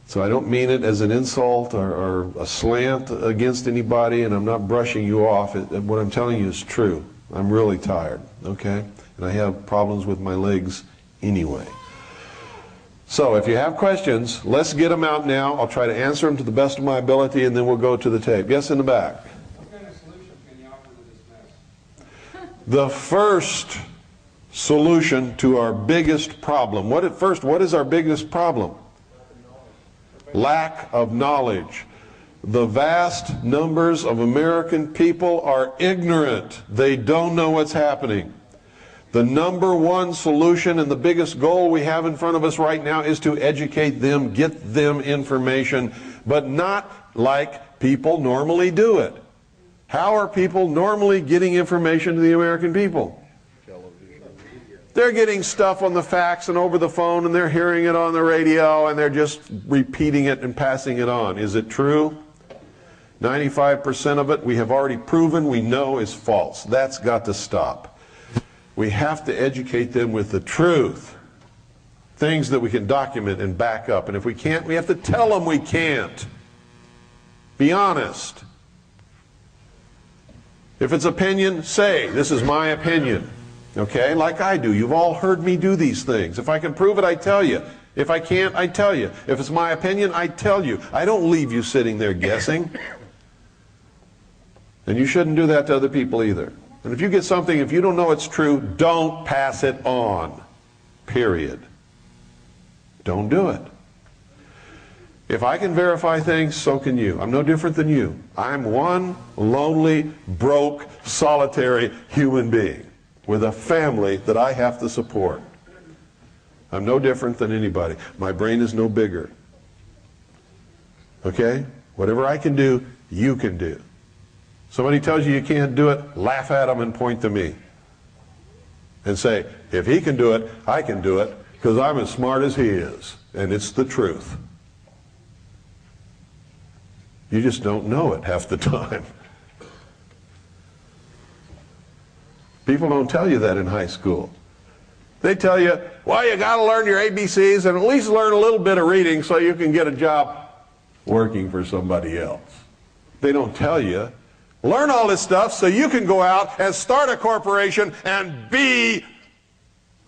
So I don't mean it as an insult or a slant against anybody, and I'm not brushing you off. What I'm telling you is true. I'm really tired, okay? And I have problems with my legs anyway. So if you have questions, let's get them out now. I'll try to answer them to the best of my ability, and then we'll go to the tape. Yes, in the back. What kind of solution can you offer to this mess? The first solution to our biggest problem. What is our biggest problem? Lack of knowledge. The vast numbers of American people are ignorant. They don't know what's happening. The number one solution and the biggest goal we have in front of us right now is to educate them, get them information, but not like people normally do it. How are people normally getting information to the American people? They're getting stuff on the fax and over the phone, and they're hearing it on the radio, and they're just repeating it and passing it on. Is it true? 95% of it we have already proven we know is false. That's got to stop. We have to educate them with the truth. Things that we can document and back up. And if we can't, we have to tell them we can't. Be honest. If it's opinion, say, this is my opinion. Okay? Like I do. You've all heard me do these things. If I can prove it, I tell you. If I can't, I tell you. If it's my opinion, I tell you. I don't leave you sitting there guessing. And you shouldn't do that to other people either. And if you get something, if you don't know it's true, don't pass it on. Period. Don't do it. If I can verify things, so can you. I'm no different than you. I'm one lonely, broke, solitary human being with a family that I have to support. I'm no different than anybody. My brain is no bigger. Okay? Whatever I can do, you can do. Somebody tells you you can't do it, laugh at them and point to me. And say, if he can do it, I can do it, because I'm as smart as he is. And it's the truth. You just don't know it half the time. People don't tell you that in high school. They tell you, well, you got to learn your ABCs and at least learn a little bit of reading so you can get a job working for somebody else. They don't tell you, learn all this stuff so you can go out and start a corporation and be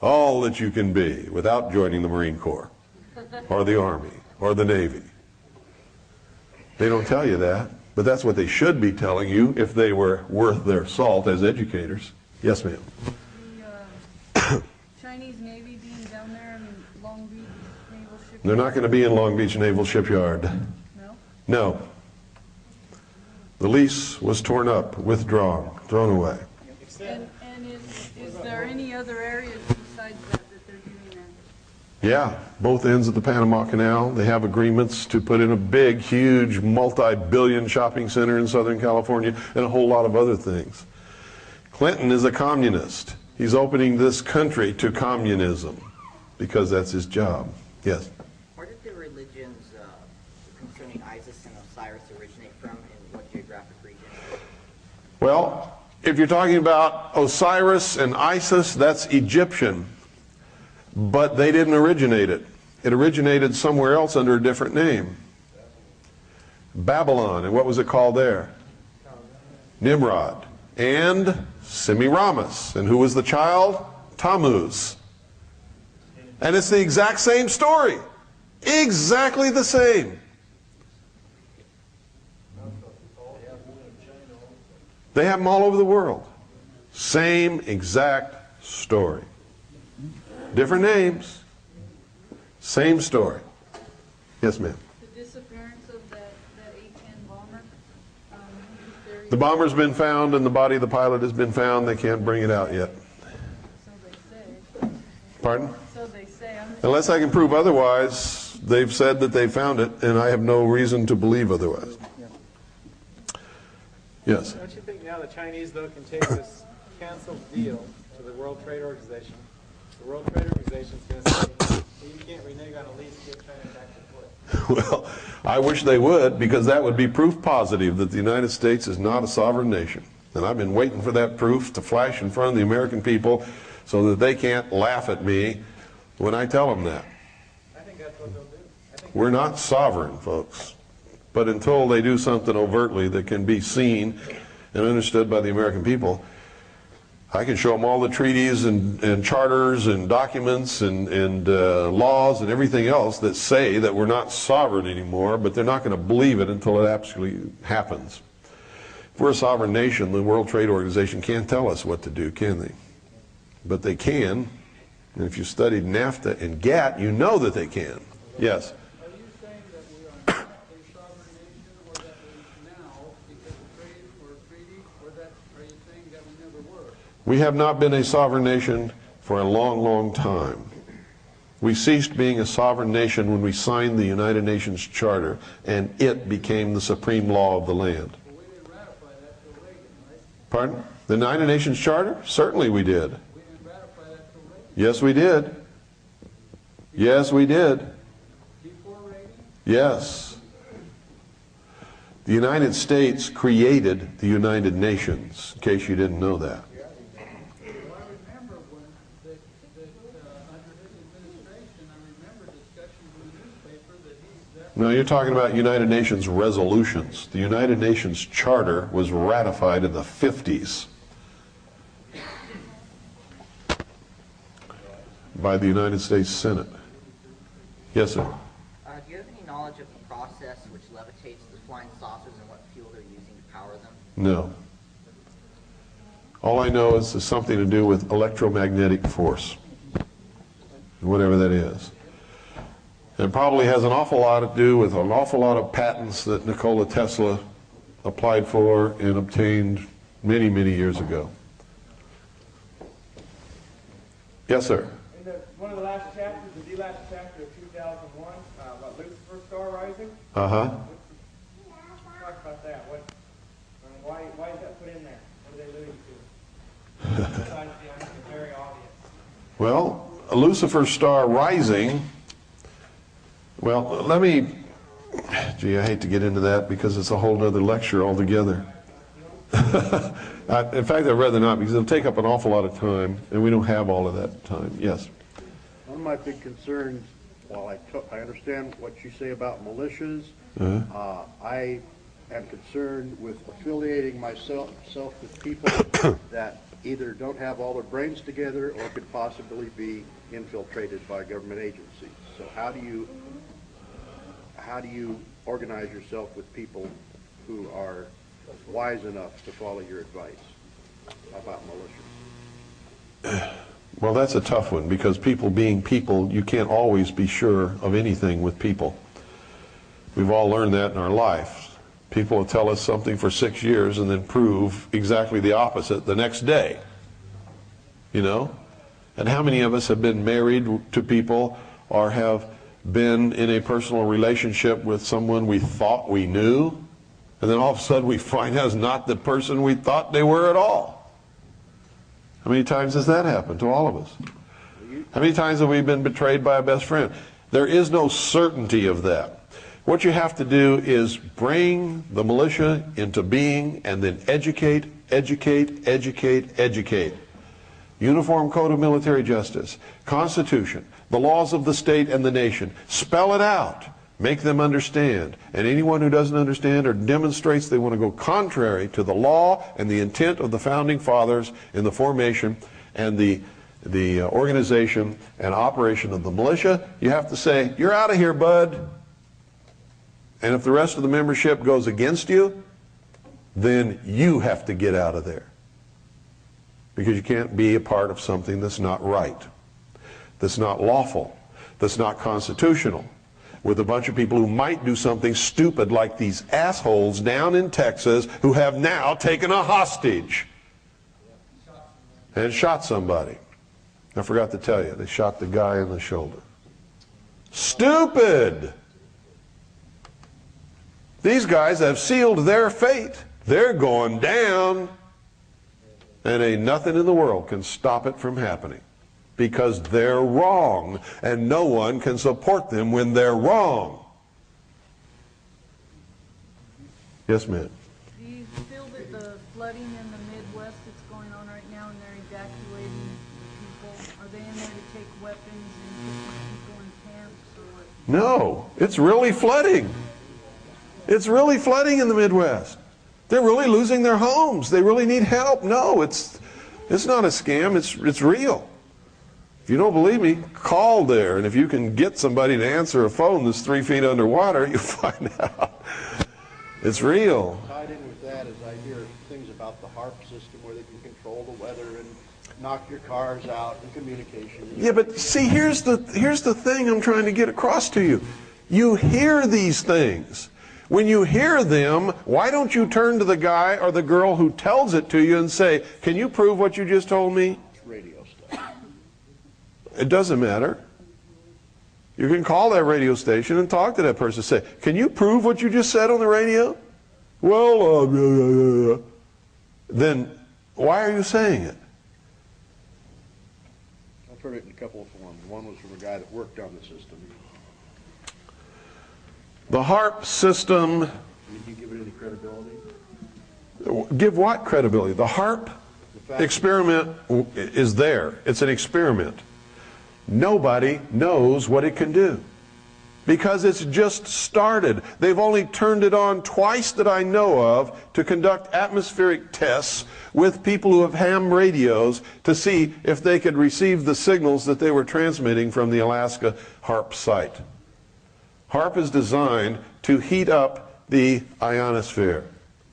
all that you can be without joining the Marine Corps or the Army or the Navy. They don't tell you that, but that's what they should be telling you if they were worth their salt as educators. Yes, ma'am. The Chinese Navy being down there in Long Beach Naval Shipyard? They're not going to be in Long Beach Naval Shipyard. No? No. The lease was torn up, withdrawn, thrown away. And is there any other areas besides that they're doing that? Yeah, both ends of the Panama Canal. They have agreements to put in a big, huge, multi-billion shopping center in Southern California and a whole lot of other things. Clinton is a communist. He's opening this country to communism because that's his job. Yes? Where did the religions concerning Isis and Osiris originate from, and what geographic region? Well, if you're talking about Osiris and Isis, that's Egyptian. But they didn't originate it. It originated somewhere else under a different name. Babylon. And what was it called there? Nimrod. And Semiramis. And who was the child? Tammuz. And it's the exact same story. Exactly the same. They have them all over the world. Same exact story. Different names. Same story. Yes, ma'am. The disappearance of that A-10 bomber. The bomber's been found and the body of the pilot has been found. They can't bring it out yet. So they say. Pardon? So they say. Unless I can prove otherwise, they've said that they found it, and I have no reason to believe otherwise. Yes. Don't you think now the Chinese, though, can take this canceled deal to the World Trade Organization? The World Trade Organization is going to say, hey, you can't renege on a lease, get China back to foot. Well, I wish they would, because that would be proof positive that the United States is not a sovereign nation. And I've been waiting for that proof to flash in front of the American people so that they can't laugh at me when I tell them that. I think that's what they'll do. We're not sovereign, folks. But until they do something overtly that can be seen and understood by the American people, I can show them all the treaties and charters and documents and laws and everything else that say that we're not sovereign anymore, but they're not going to believe it until it actually happens. If we're a sovereign nation, the World Trade Organization can't tell us what to do, can they? But they can. And if you studied NAFTA and GATT, you know that they can. Yes? Are you saying that we are not a sovereign nation, or that we now, because of trade or treaty, or that are you saying that we never were? We have not been a sovereign nation for a long, long time. We ceased being a sovereign nation when we signed the United Nations Charter, and it became the supreme law of the land. But we didn't ratify that till Reagan, right? Pardon? The United Nations Charter? Certainly we did. We didn't ratify that till Reagan. Yes, we did. Yes, we did. Before Reagan? Yes. The United States created the United Nations, in case you didn't know that. No, you're talking about United Nations resolutions. The United Nations Charter was ratified in the 50s by the United States Senate. Yes, sir. Do you have any knowledge of the process which levitates the flying saucers and what fuel they're using to power them? No. All I know is it's something to do with electromagnetic force, whatever that is. It probably has an awful lot to do with an awful lot of patents that Nikola Tesla applied for and obtained many, many years ago. Yes, sir. In one of the last chapters, the last chapter of 2001, about Lucifer's star rising. Uh-huh. Talk about that. Why is that put in there? What are they alluding to? Besides the very obvious. Well, Lucifer's star rising. Well, let me, gee, I hate to get into that because it's a whole other lecture altogether. In fact, I'd rather not, because it'll take up an awful lot of time, and we don't have all of that time. Yes? One of my big concerns, while I understand what you say about militias, I am concerned with affiliating myself with people that either don't have all their brains together or could possibly be infiltrated by government agencies. So how do you organize yourself with people who are wise enough to follow your advice about militias? Well, that's a tough one, because people being people, you can't always be sure of anything with people. We've all learned that in our life. People will tell us something for 6 years and then prove exactly the opposite the next day. You know? And how many of us have been married to people or have been in a personal relationship with someone we thought we knew, and then all of a sudden we find out it's not the person we thought they were at all? How many times has that happened to all of us? How many times have we been betrayed by a best friend? There is no certainty of that. What you have to do is bring the militia into being and then educate, educate, educate, educate. Uniform Code of Military Justice, Constitution, the laws of the state and the nation. Spell it out. Make them understand. And anyone who doesn't understand or demonstrates they want to go contrary to the law and the intent of the Founding Fathers in the formation and the organization and operation of the militia, you have to say, you're out of here, bud. And if the rest of the membership goes against you, then you have to get out of there. Because you can't be a part of something that's not right, that's not lawful, that's not constitutional, with a bunch of people who might do something stupid like these assholes down in Texas who have now taken a hostage and shot somebody. I forgot to tell you, they shot the guy in the shoulder. Stupid! These guys have sealed their fate. They're going down. And ain't nothing in the world can stop it from happening. Because they're wrong. And no one can support them when they're wrong. Yes, ma'am. Do you feel that the flooding in the Midwest that's going on right now and they're evacuating people, are they in there to take weapons and put people in camps or what? No, it's really flooding. It's really flooding in the Midwest. They're really losing their homes. They really need help. No, it's not a scam. It's real. If you don't believe me, call there. And if you can get somebody to answer a phone that's 3 feet underwater, you'll find out. It's real. Tied in with that is I hear things about the HARP system where they can control the weather and knock your cars out and communication. Yeah, but see, here's the thing I'm trying to get across to you. You hear these things. When you hear them, why don't you turn to the guy or the girl who tells it to you and say, can you prove what you just told me? It's radio stuff. It doesn't matter. You can call that radio station and talk to that person. Say, can you prove what you just said on the radio? Well, then why are you saying it? I've heard it in a couple of forms. One was from a guy that worked on the system. The HARP system. Did you give it any credibility? Give what credibility? The HARP experiment is there. It's an experiment. Nobody knows what it can do because it's just started. They've only turned it on twice that I know of to conduct atmospheric tests with people who have ham radios to see if they could receive the signals that they were transmitting from the Alaska HARP site. HARP is designed to heat up the ionosphere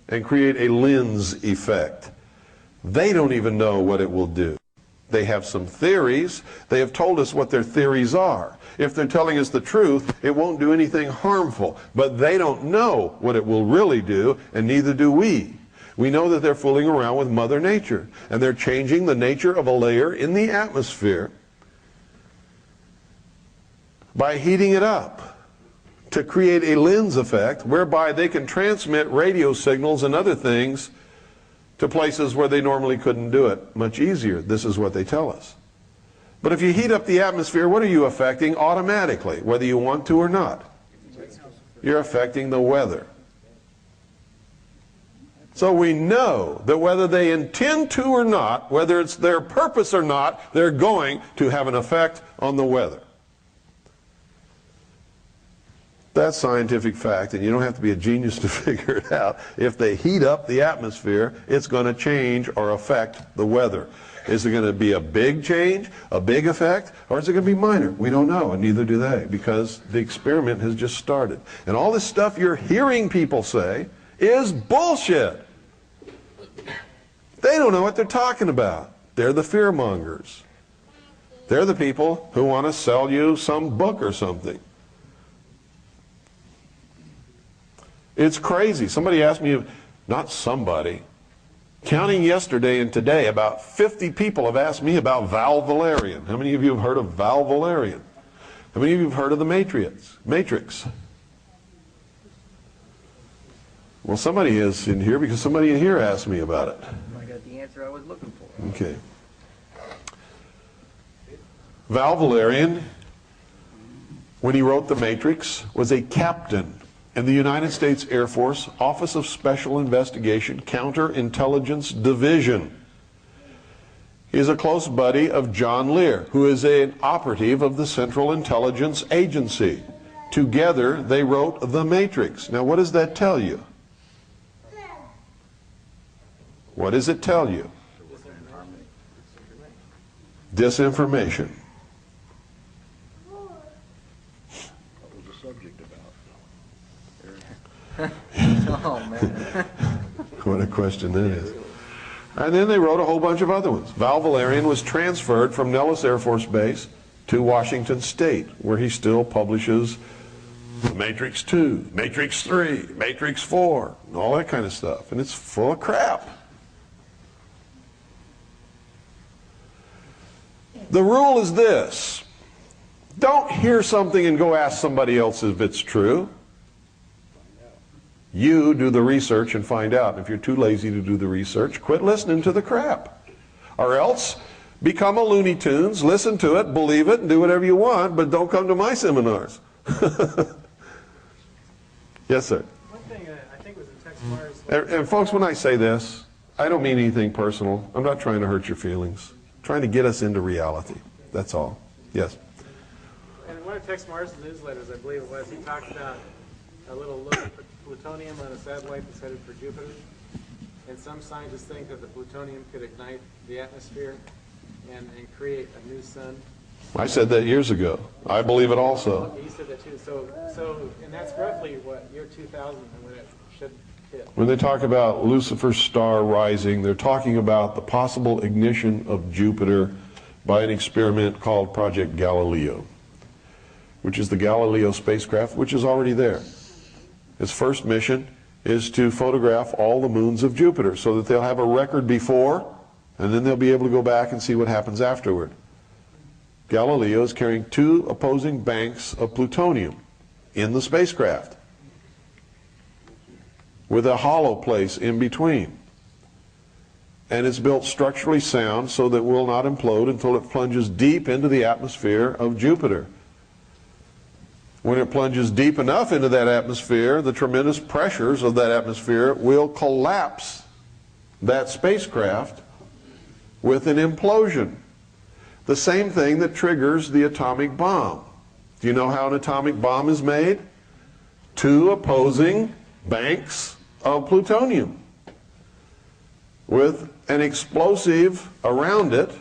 and create a lens effect. They don't even know what it will do. They have some theories. They have told us what their theories are. If they're telling us the truth, it won't do anything harmful. But they don't know what it will really do, and neither do we. We know that they're fooling around with Mother Nature, and they're changing the nature of a layer in the atmosphere by heating it up to create a lens effect whereby they can transmit radio signals and other things to places where they normally couldn't do it much easier. This is what they tell us. But if you heat up the atmosphere, what are you affecting automatically, whether you want to or not? You're affecting the weather. So we know that whether they intend to or not, whether it's their purpose or not, they're going to have an effect on the weather. That's scientific fact, and you don't have to be a genius to figure it out. If they heat up the atmosphere, it's going to change or affect the weather. Is it going to be a big change, a big effect, or is it going to be minor? We don't know, and neither do they, because the experiment has just started. And all this stuff you're hearing people say is bullshit. They don't know what they're talking about. They're the fearmongers. They're the people who want to sell you some book or something. It's crazy. Somebody asked me, not somebody, counting yesterday and today, about 50 people have asked me about Val Valerian. How many of you have heard of Val Valerian? How many of you have heard of the Matrix? Well, somebody is in here because somebody in here asked me about it. I got the answer I was looking for. Okay. Val Valerian, when he wrote The Matrix, was a captain in the United States Air Force Office of Special Investigation Counterintelligence Division. He's a close buddy of John Lear, who is an operative of the Central Intelligence Agency. Together, they wrote The Matrix. Now, what does that tell you? What does it tell you? Disinformation. What was the subject about? Oh, man. What a question that is. And then they wrote a whole bunch of other ones. Val Valerian was transferred from Nellis Air Force Base to Washington State, where he still publishes Matrix 2, Matrix 3, Matrix 4, and all that kind of stuff. And it's full of crap. The rule is this: don't hear something and go ask somebody else if it's true. You do the research and find out. And if you're too lazy to do the research, quit listening to the crap. Or else become a Looney Tunes, listen to it, believe it, and do whatever you want, but don't come to my seminars. Yes, sir. One thing I think was in Tex Mars. And folks, when I say this, I don't mean anything personal. I'm not trying to hurt your feelings. I'm trying to get us into reality. That's all. Yes. And one of Tex Mars' newsletters, I believe it was, he talked about a little look at plutonium on a satellite that's headed for Jupiter. And some scientists think that the plutonium could ignite the atmosphere and create a new sun. I said that years ago. I believe it also. Okay, you said that too. So, and that's roughly what, year 2000 when it should hit. When they talk about Lucifer's star rising, they're talking about the possible ignition of Jupiter by an experiment called Project Galileo, which is the Galileo spacecraft, which is already there. Its first mission is to photograph all the moons of Jupiter so that they'll have a record before, and then they'll be able to go back and see what happens afterward. Galileo is carrying 2 opposing banks of plutonium in the spacecraft with a hollow place in between. And it's built structurally sound so that it will not implode until it plunges deep into the atmosphere of Jupiter. When it plunges deep enough into that atmosphere, the tremendous pressures of that atmosphere will collapse that spacecraft with an implosion. The same thing that triggers the atomic bomb. Do you know how an atomic bomb is made? 2 opposing banks of plutonium with an explosive around it.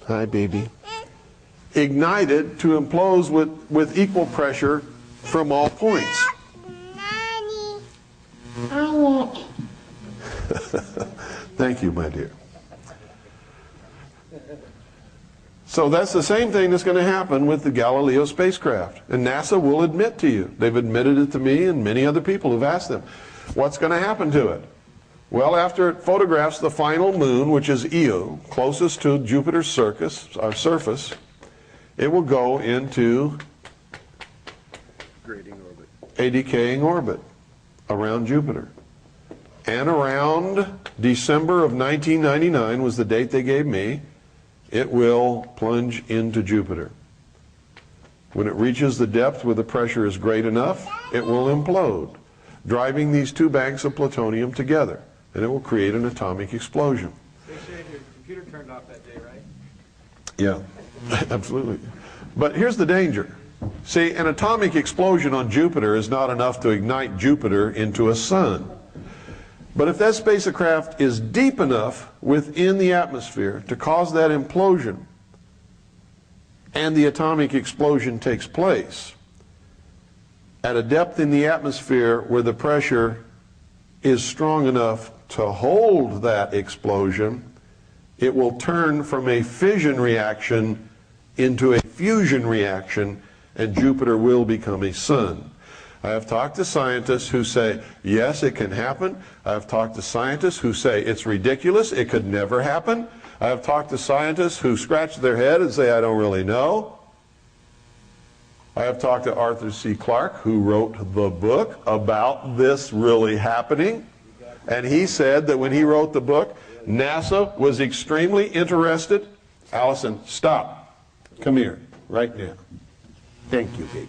Hi, baby. Ignited to implode with equal pressure from all points. Thank you, my dear. So that's the same thing that's going to happen with the Galileo spacecraft. And NASA will admit to you. They've admitted it to me and many other people who've asked them. What's going to happen to it? Well, after it photographs the final moon, which is Io, closest to Jupiter's surface, it will go into a decaying orbit around Jupiter. And around December of 1999 was the date they gave me, it will plunge into Jupiter. When it reaches the depth where the pressure is great enough, it will implode, driving these 2 banks of plutonium together, and it will create an atomic explosion. They should have your computer turned off that day, right? Yeah, absolutely. But here's the danger. See, an atomic explosion on Jupiter is not enough to ignite Jupiter into a sun. But if that spacecraft is deep enough within the atmosphere to cause that implosion, and the atomic explosion takes place at a depth in the atmosphere where the pressure is strong enough to hold that explosion, it will turn from a fission reaction into a fusion reaction, and Jupiter will become a sun. I have talked to scientists who say, yes, it can happen. I have talked to scientists who say it's ridiculous, it could never happen. I have talked to scientists who scratch their head and say, I don't really know. I have talked to Arthur C. Clarke, who wrote the book about this really happening. And he said that when he wrote the book, NASA was extremely interested. Allison, stop. Come here, right now. Thank you, baby.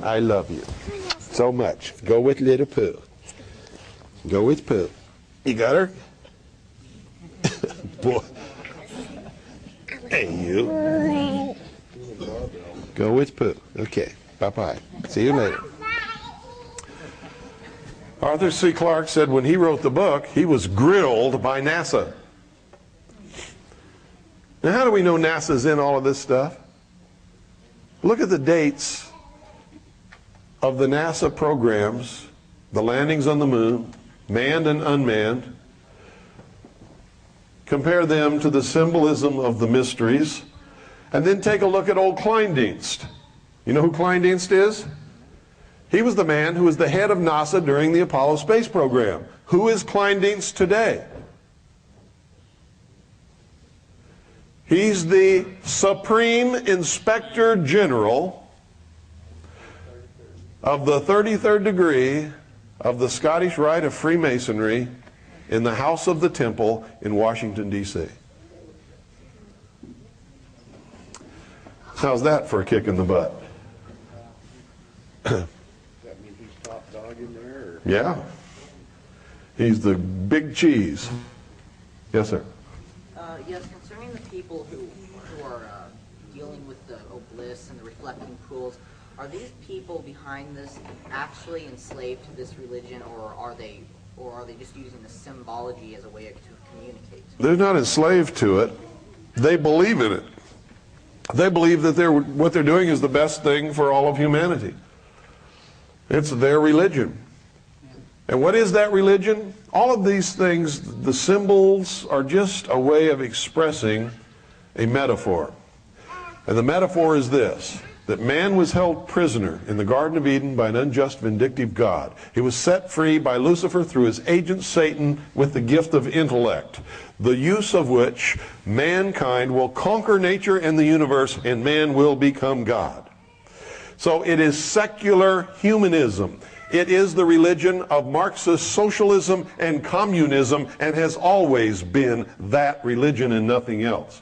I love you so much. Go with little Pooh. Go with Pooh. You got her? boy. Hey, you. Go with Pooh. Okay. Bye-bye. See you later. Arthur C. Clarke said when he wrote the book, he was grilled by NASA. Now, how do we know NASA's in all of this stuff? Look at the dates of the NASA programs, the landings on the moon, manned and unmanned. Compare them to the symbolism of the mysteries. And then take a look at old Kleindienst. You know who Kleindienst is? He was the man who was the head of NASA during the Apollo space program. Who is Kleindienst today? He's the Supreme Inspector General of the 33rd degree of the Scottish Rite of Freemasonry in the House of the Temple in Washington, D.C. How's that for a kick in the butt? Does that mean he's top dog in there? Or? Yeah. He's the big cheese. Yes, sir. Yes, concerning the people who are dealing with the obelisks and the reflecting pools, are these people behind this actually enslaved to this religion, or are they just using the symbology as a way to communicate? They're not enslaved to it. They believe in it. They believe that what they're doing is the best thing for all of humanity. It's their religion. And what is that religion? All of these things, the symbols, are just a way of expressing a metaphor. And the metaphor is this, that man was held prisoner in the Garden of Eden by an unjust, vindictive God. He was set free by Lucifer through his agent Satan with the gift of intellect, the use of which mankind will conquer nature and the universe, and man will become God. So it is secular humanism. It is the religion of Marxist socialism and communism, and has always been that religion and nothing else.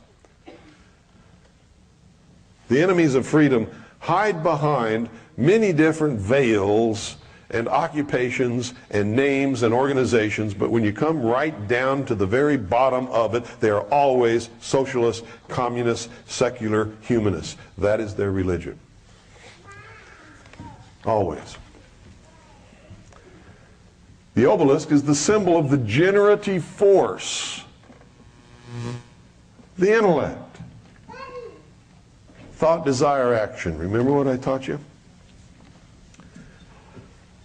The enemies of freedom hide behind many different veils and occupations and names and organizations, but when you come right down to the very bottom of it, they are always socialist, communist, secular humanists. That is their religion. Always. The obelisk is the symbol of the generative force, the intellect. Thought, desire, action. Remember what I taught you?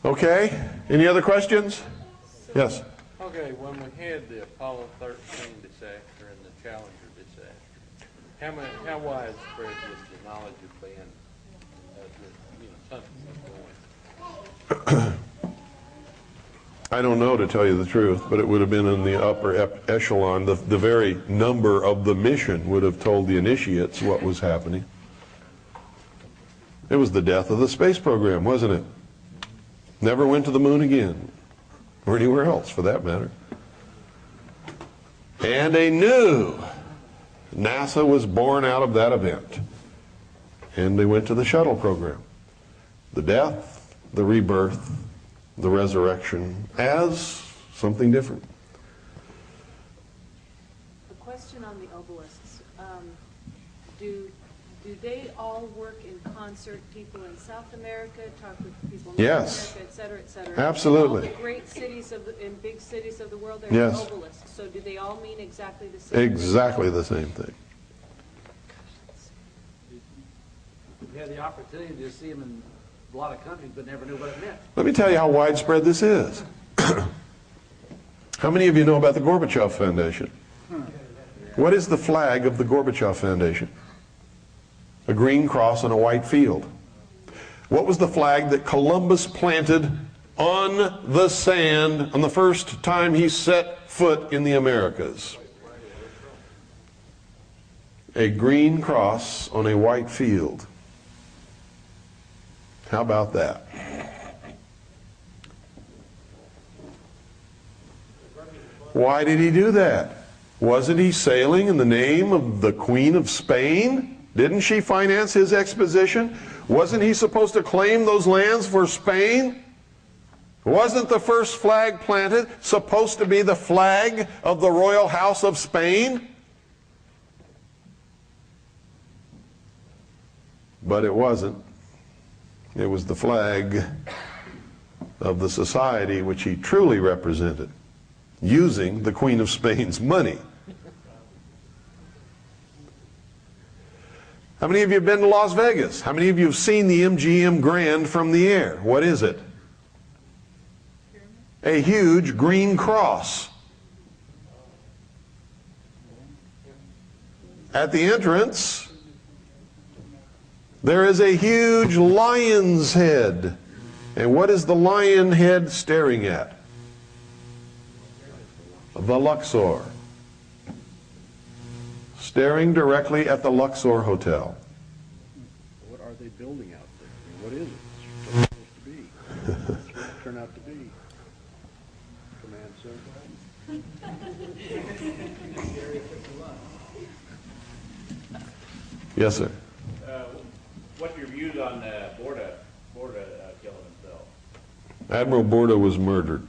Okay, any other questions? Yes? Okay, when we had the Apollo 13 disaster and the Challenger disaster, how widespread was the knowledge of being something was going? I don't know, to tell you the truth, but it would have been in the upper echelon. The very number of the mission would have told the initiates what was happening. It was the death of the space program, wasn't it? Never went to the moon again, or anywhere else for that matter. And a new NASA was born out of that event. And they went to the shuttle program. The death, the rebirth, the resurrection as something different. A question on the obelisks. Do they all work in concert? People in South America talk with people in Yes. North America, et cetera, et cetera. Absolutely. All the great cities in big cities of the world, there Yes. are obelisks. So do they all mean exactly the same? Exactly the same thing. We had the opportunity to see them in a lot of countries, but never knew what it meant. Let me tell you how widespread this is. How many of you know about the Gorbachev Foundation? What is the flag of the Gorbachev Foundation? A green cross on a white field. What was the flag that Columbus planted on the sand on the first time he set foot in the Americas? A green cross on a white field. How about that? Why did he do that? Wasn't he sailing in the name of the Queen of Spain? Didn't she finance his exposition? Wasn't he supposed to claim those lands for Spain? Wasn't the first flag planted supposed to be the flag of the royal house of Spain? But it wasn't. It was the flag of the society which he truly represented, using the Queen of Spain's money. How many of you have been to Las Vegas? How many of you have seen the MGM Grand from the air? What is it? A huge green cross. At the entrance, there is a huge lion's head. And what is the lion head staring at? The Luxor. Staring directly at the Luxor Hotel. What are they building out there? I mean, what is it? It's supposed to be. What's it turn out to be? Command, sir? Yes, sir. What's your views on Borda killing himself? Admiral Borda was murdered.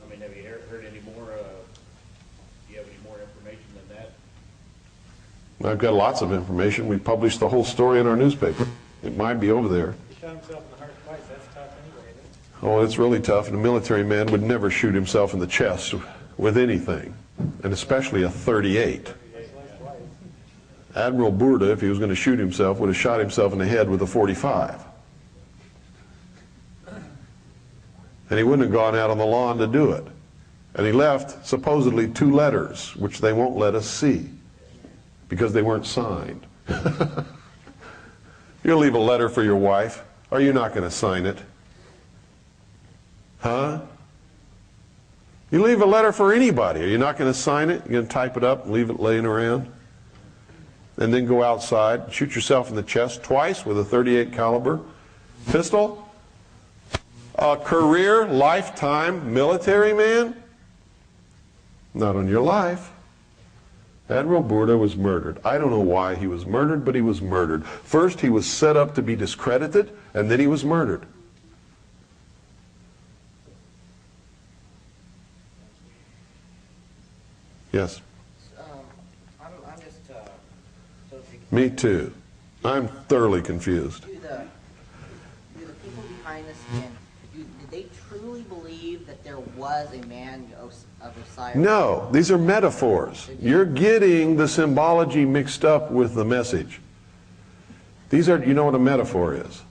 I mean, have you heard any more? Do you have any more information than that? I've got lots of information. We published the whole story in our newspaper. It might be over there. He shot himself in the heart twice. That's tough anyway, isn't it? Oh, it's really tough. And a military man would never shoot himself in the chest with anything, and especially a .38. Admiral Borda, if he was going to shoot himself, would have shot himself in the head with a .45. And he wouldn't have gone out on the lawn to do it. And he left supposedly 2 letters, which they won't let us see, because they weren't signed. You'll leave a letter for your wife, or you're not going to sign it. Huh? You leave a letter for anybody. Are you not going to sign it? You're going to type it up and leave it laying around? And then go outside, shoot yourself in the chest twice with a .38 caliber pistol? A career, lifetime military man? Not on your life. Admiral Borda was murdered. I don't know why he was murdered, but he was murdered. First, he was set up to be discredited, and then he was murdered. Yes? I'm just, Me too. I'm thoroughly confused. do the people behind this, did they truly believe that there was a man of Osiris? No, these are metaphors. You're getting the symbology mixed up with the message. These are, you know what a metaphor is?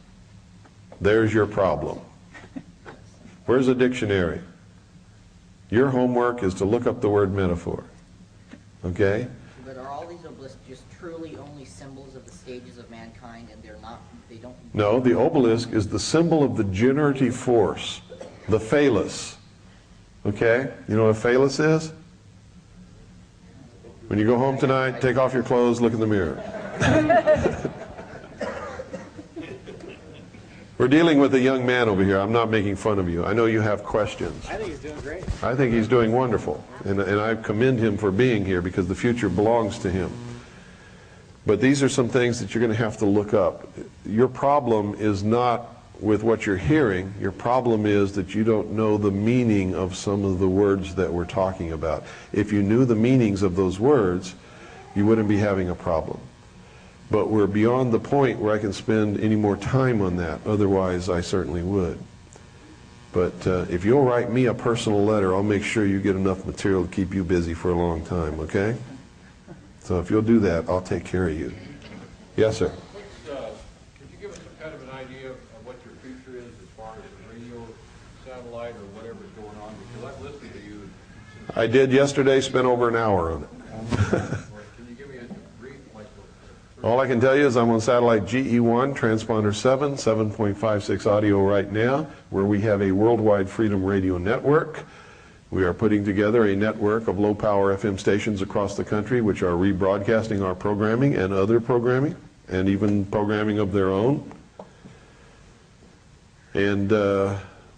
There's your problem. Where's a dictionary? Your homework is to look up the word metaphor. Okay? But are all these obelisks just truly only symbols of the stages of mankind, and they don't... No, the obelisk is the symbol of the generative force, the phallus. Okay? You know what a phallus is? When you go home tonight, take off your clothes, look in the mirror. We're dealing with a young man over here. I'm not making fun of you. I know you have questions. I think he's doing great. I think he's doing wonderful. And I commend him for being here because the future belongs to him. But these are some things that you're going to have to look up. Your problem is not with what you're hearing. Your problem is that you don't know the meaning of some of the words that we're talking about. If you knew the meanings of those words, you wouldn't be having a problem. But we're beyond the point where I can spend any more time on that. Otherwise, I certainly would. But if you'll write me a personal letter, I'll make sure you get enough material to keep you busy for a long time, okay? So if you'll do that, I'll take care of you. Yes, sir. Could you give us some kind of an idea of what your future is as far as radio, satellite, or whatever's going on? Because I've listened to you. I did yesterday, spent over an hour on it. Can you give me a brief, All I can tell you is I'm on satellite GE1, transponder 7, 7.56 audio right now, where we have a worldwide freedom radio network. We are putting together a network of low-power FM stations across the country which are rebroadcasting our programming and other programming, and even programming of their own. And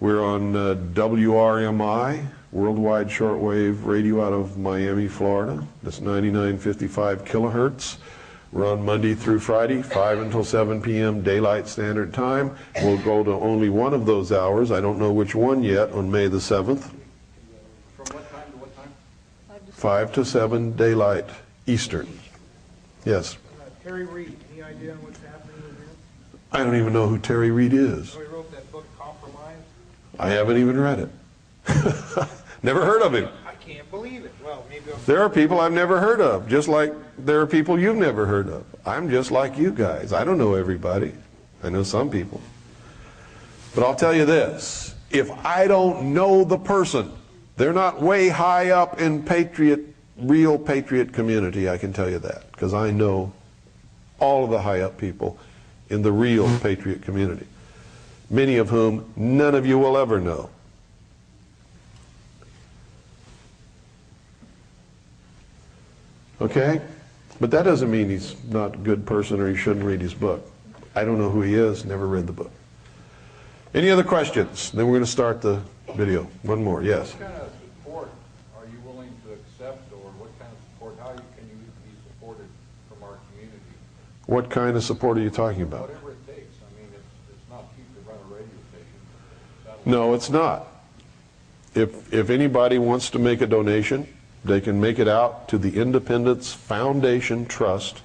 we're on WRMI, worldwide shortwave radio out of Miami, Florida. That's 9955 kilohertz. We're on Monday through Friday, 5 until 7 p.m. Daylight Standard Time. We'll go to only one of those hours. I don't know which one yet on May the 7th. From what time to what time? 5 to 7 Daylight Eastern. Yes. Terry Reid, any idea on what's happening with him? I don't even know who Terry Reid is. Oh, he wrote that book, Compromise. I haven't even read it. Never heard of him. I can't believe it. Well, maybe I'll... There are people I've never heard of, just like there are people you've never heard of. I'm just like you guys. I don't know everybody. I know some people. But I'll tell you this. If I don't know the person, they're not way high up in real patriot community, I can tell you that. Because I know all of the high up people in the real patriot community. Many of whom none of you will ever know. Okay? But that doesn't mean he's not a good person or he shouldn't read his book. I don't know who he is, never read the book. Any other questions? Then we're going to start the video. One more, yes. What kind of support are you willing to accept, or what kind of support, how can you be supported from our community? What kind of support are you talking about? Whatever it takes. I mean, it's not cheap to run a radio station. No, it's not. If anybody wants to make a donation, they can make it out to the Independence Foundation Trust,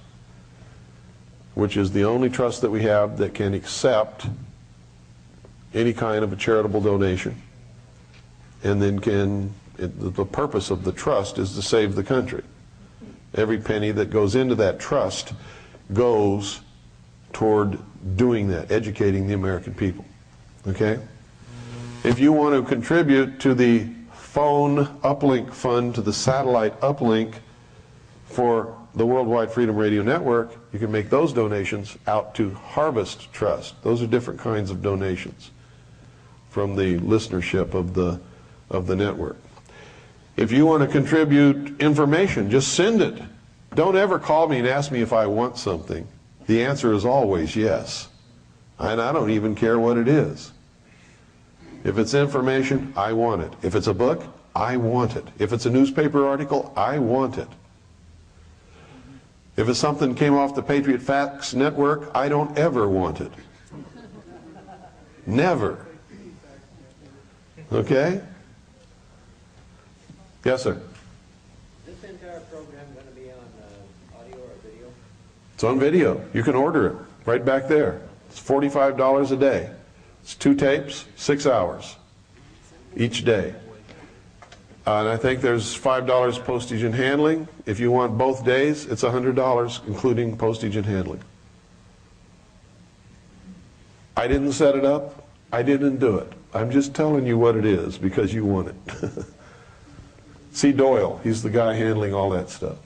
which is the only trust that we have that can accept any kind of a charitable donation. And then the purpose of the trust is to save the country. Every penny that goes into that trust goes toward doing that, educating the American people. Okay? If you want to contribute to the phone uplink fund, to the satellite uplink for the Worldwide Freedom Radio Network, you can make those donations out to Harvest Trust. Those are different kinds of donations from the listenership of the network. If you want to contribute information, just send it. Don't ever call me and ask me if I want something. The answer is always yes. And I don't even care what it is. If it's information, I want it. If it's a book, I want it. If it's a newspaper article, I want it. If it's something that came off the Patriot Facts Network, I don't ever want it. Never. Okay? Yes, sir. Is this entire program going to be on audio or video? It's on video. You can order it right back there. It's $45 a day. It's 2 tapes, 6 hours each day. And I think there's $5 postage and handling. If you want both days, it's $100, including postage and handling. I didn't set it up. I didn't do it. I'm just telling you what it is because you want it. See Doyle. He's the guy handling all that stuff.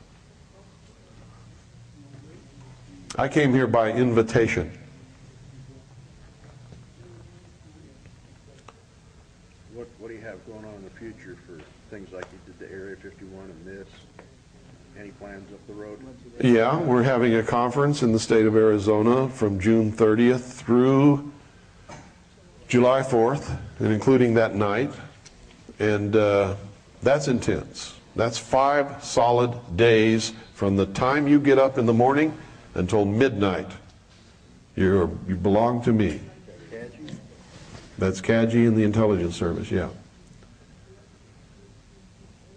I came here by invitation. What do you have going on in the future for things like you did the Area 51 and this? Any plans up the road? Yeah, we're having a conference in the state of Arizona from June 30th through July 4th, and including that night. And that's intense. That's 5 solid days from the time you get up in the morning until midnight. You belong to me. That's CAGI and the intelligence service, yeah.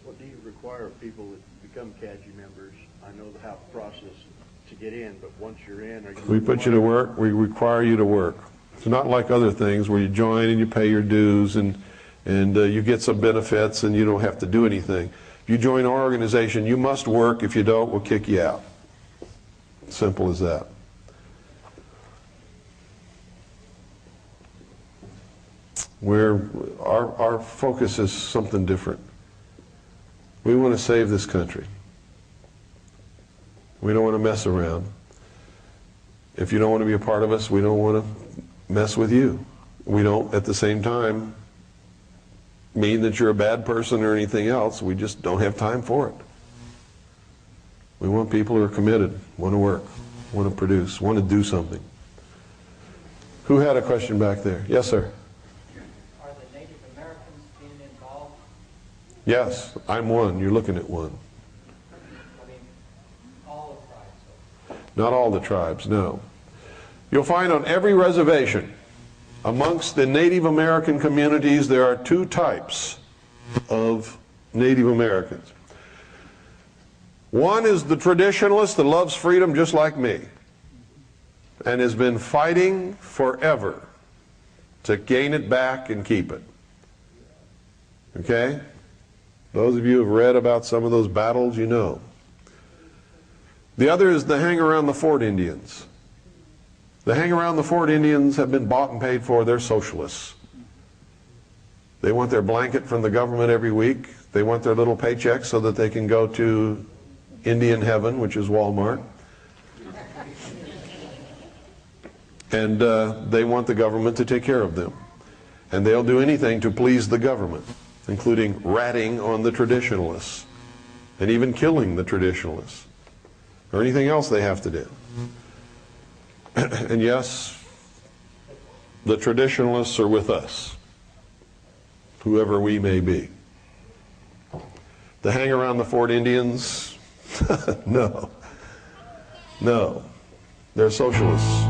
What do you require of people that become CAGI members? I know the how process to get in, but once you're in, are you... We put you to work. We require you to work. It's not like other things where you join and you pay your dues and you get some benefits and you don't have to do anything. If you join our organization, you must work. If you don't, we'll kick you out. Simple as that. Our focus is something different. We want to save this country. We don't want to mess around. If you don't want to be a part of us, we don't want to mess with you. We don't, at the same time, mean that you're a bad person or anything else. We just don't have time for it. We want people who are committed, want to work, want to produce, want to do something. Who had a question back there? Yes, sir. Are the Native Americans being involved? Yes, I'm one. You're looking at one. I mean, all of tribes. Not all the tribes, no. You'll find on every reservation, amongst the Native American communities, there are two types of Native Americans. One is the traditionalist that loves freedom just like me and has been fighting forever to gain it back and keep it. Okay? Those of you who have read about some of those battles, you know. The other is the hang around the fort Indians. The hang around the fort Indians have been bought and paid for. They're socialists. They want their blanket from the government every week. They want their little paychecks so that they can go to Indian heaven, which is Walmart. And they want the government to take care of them. And they'll do anything to please the government, including ratting on the traditionalists and even killing the traditionalists or anything else they have to do. And yes, the traditionalists are with us, whoever we may be. The hang around the fort Indians, no. They're socialists.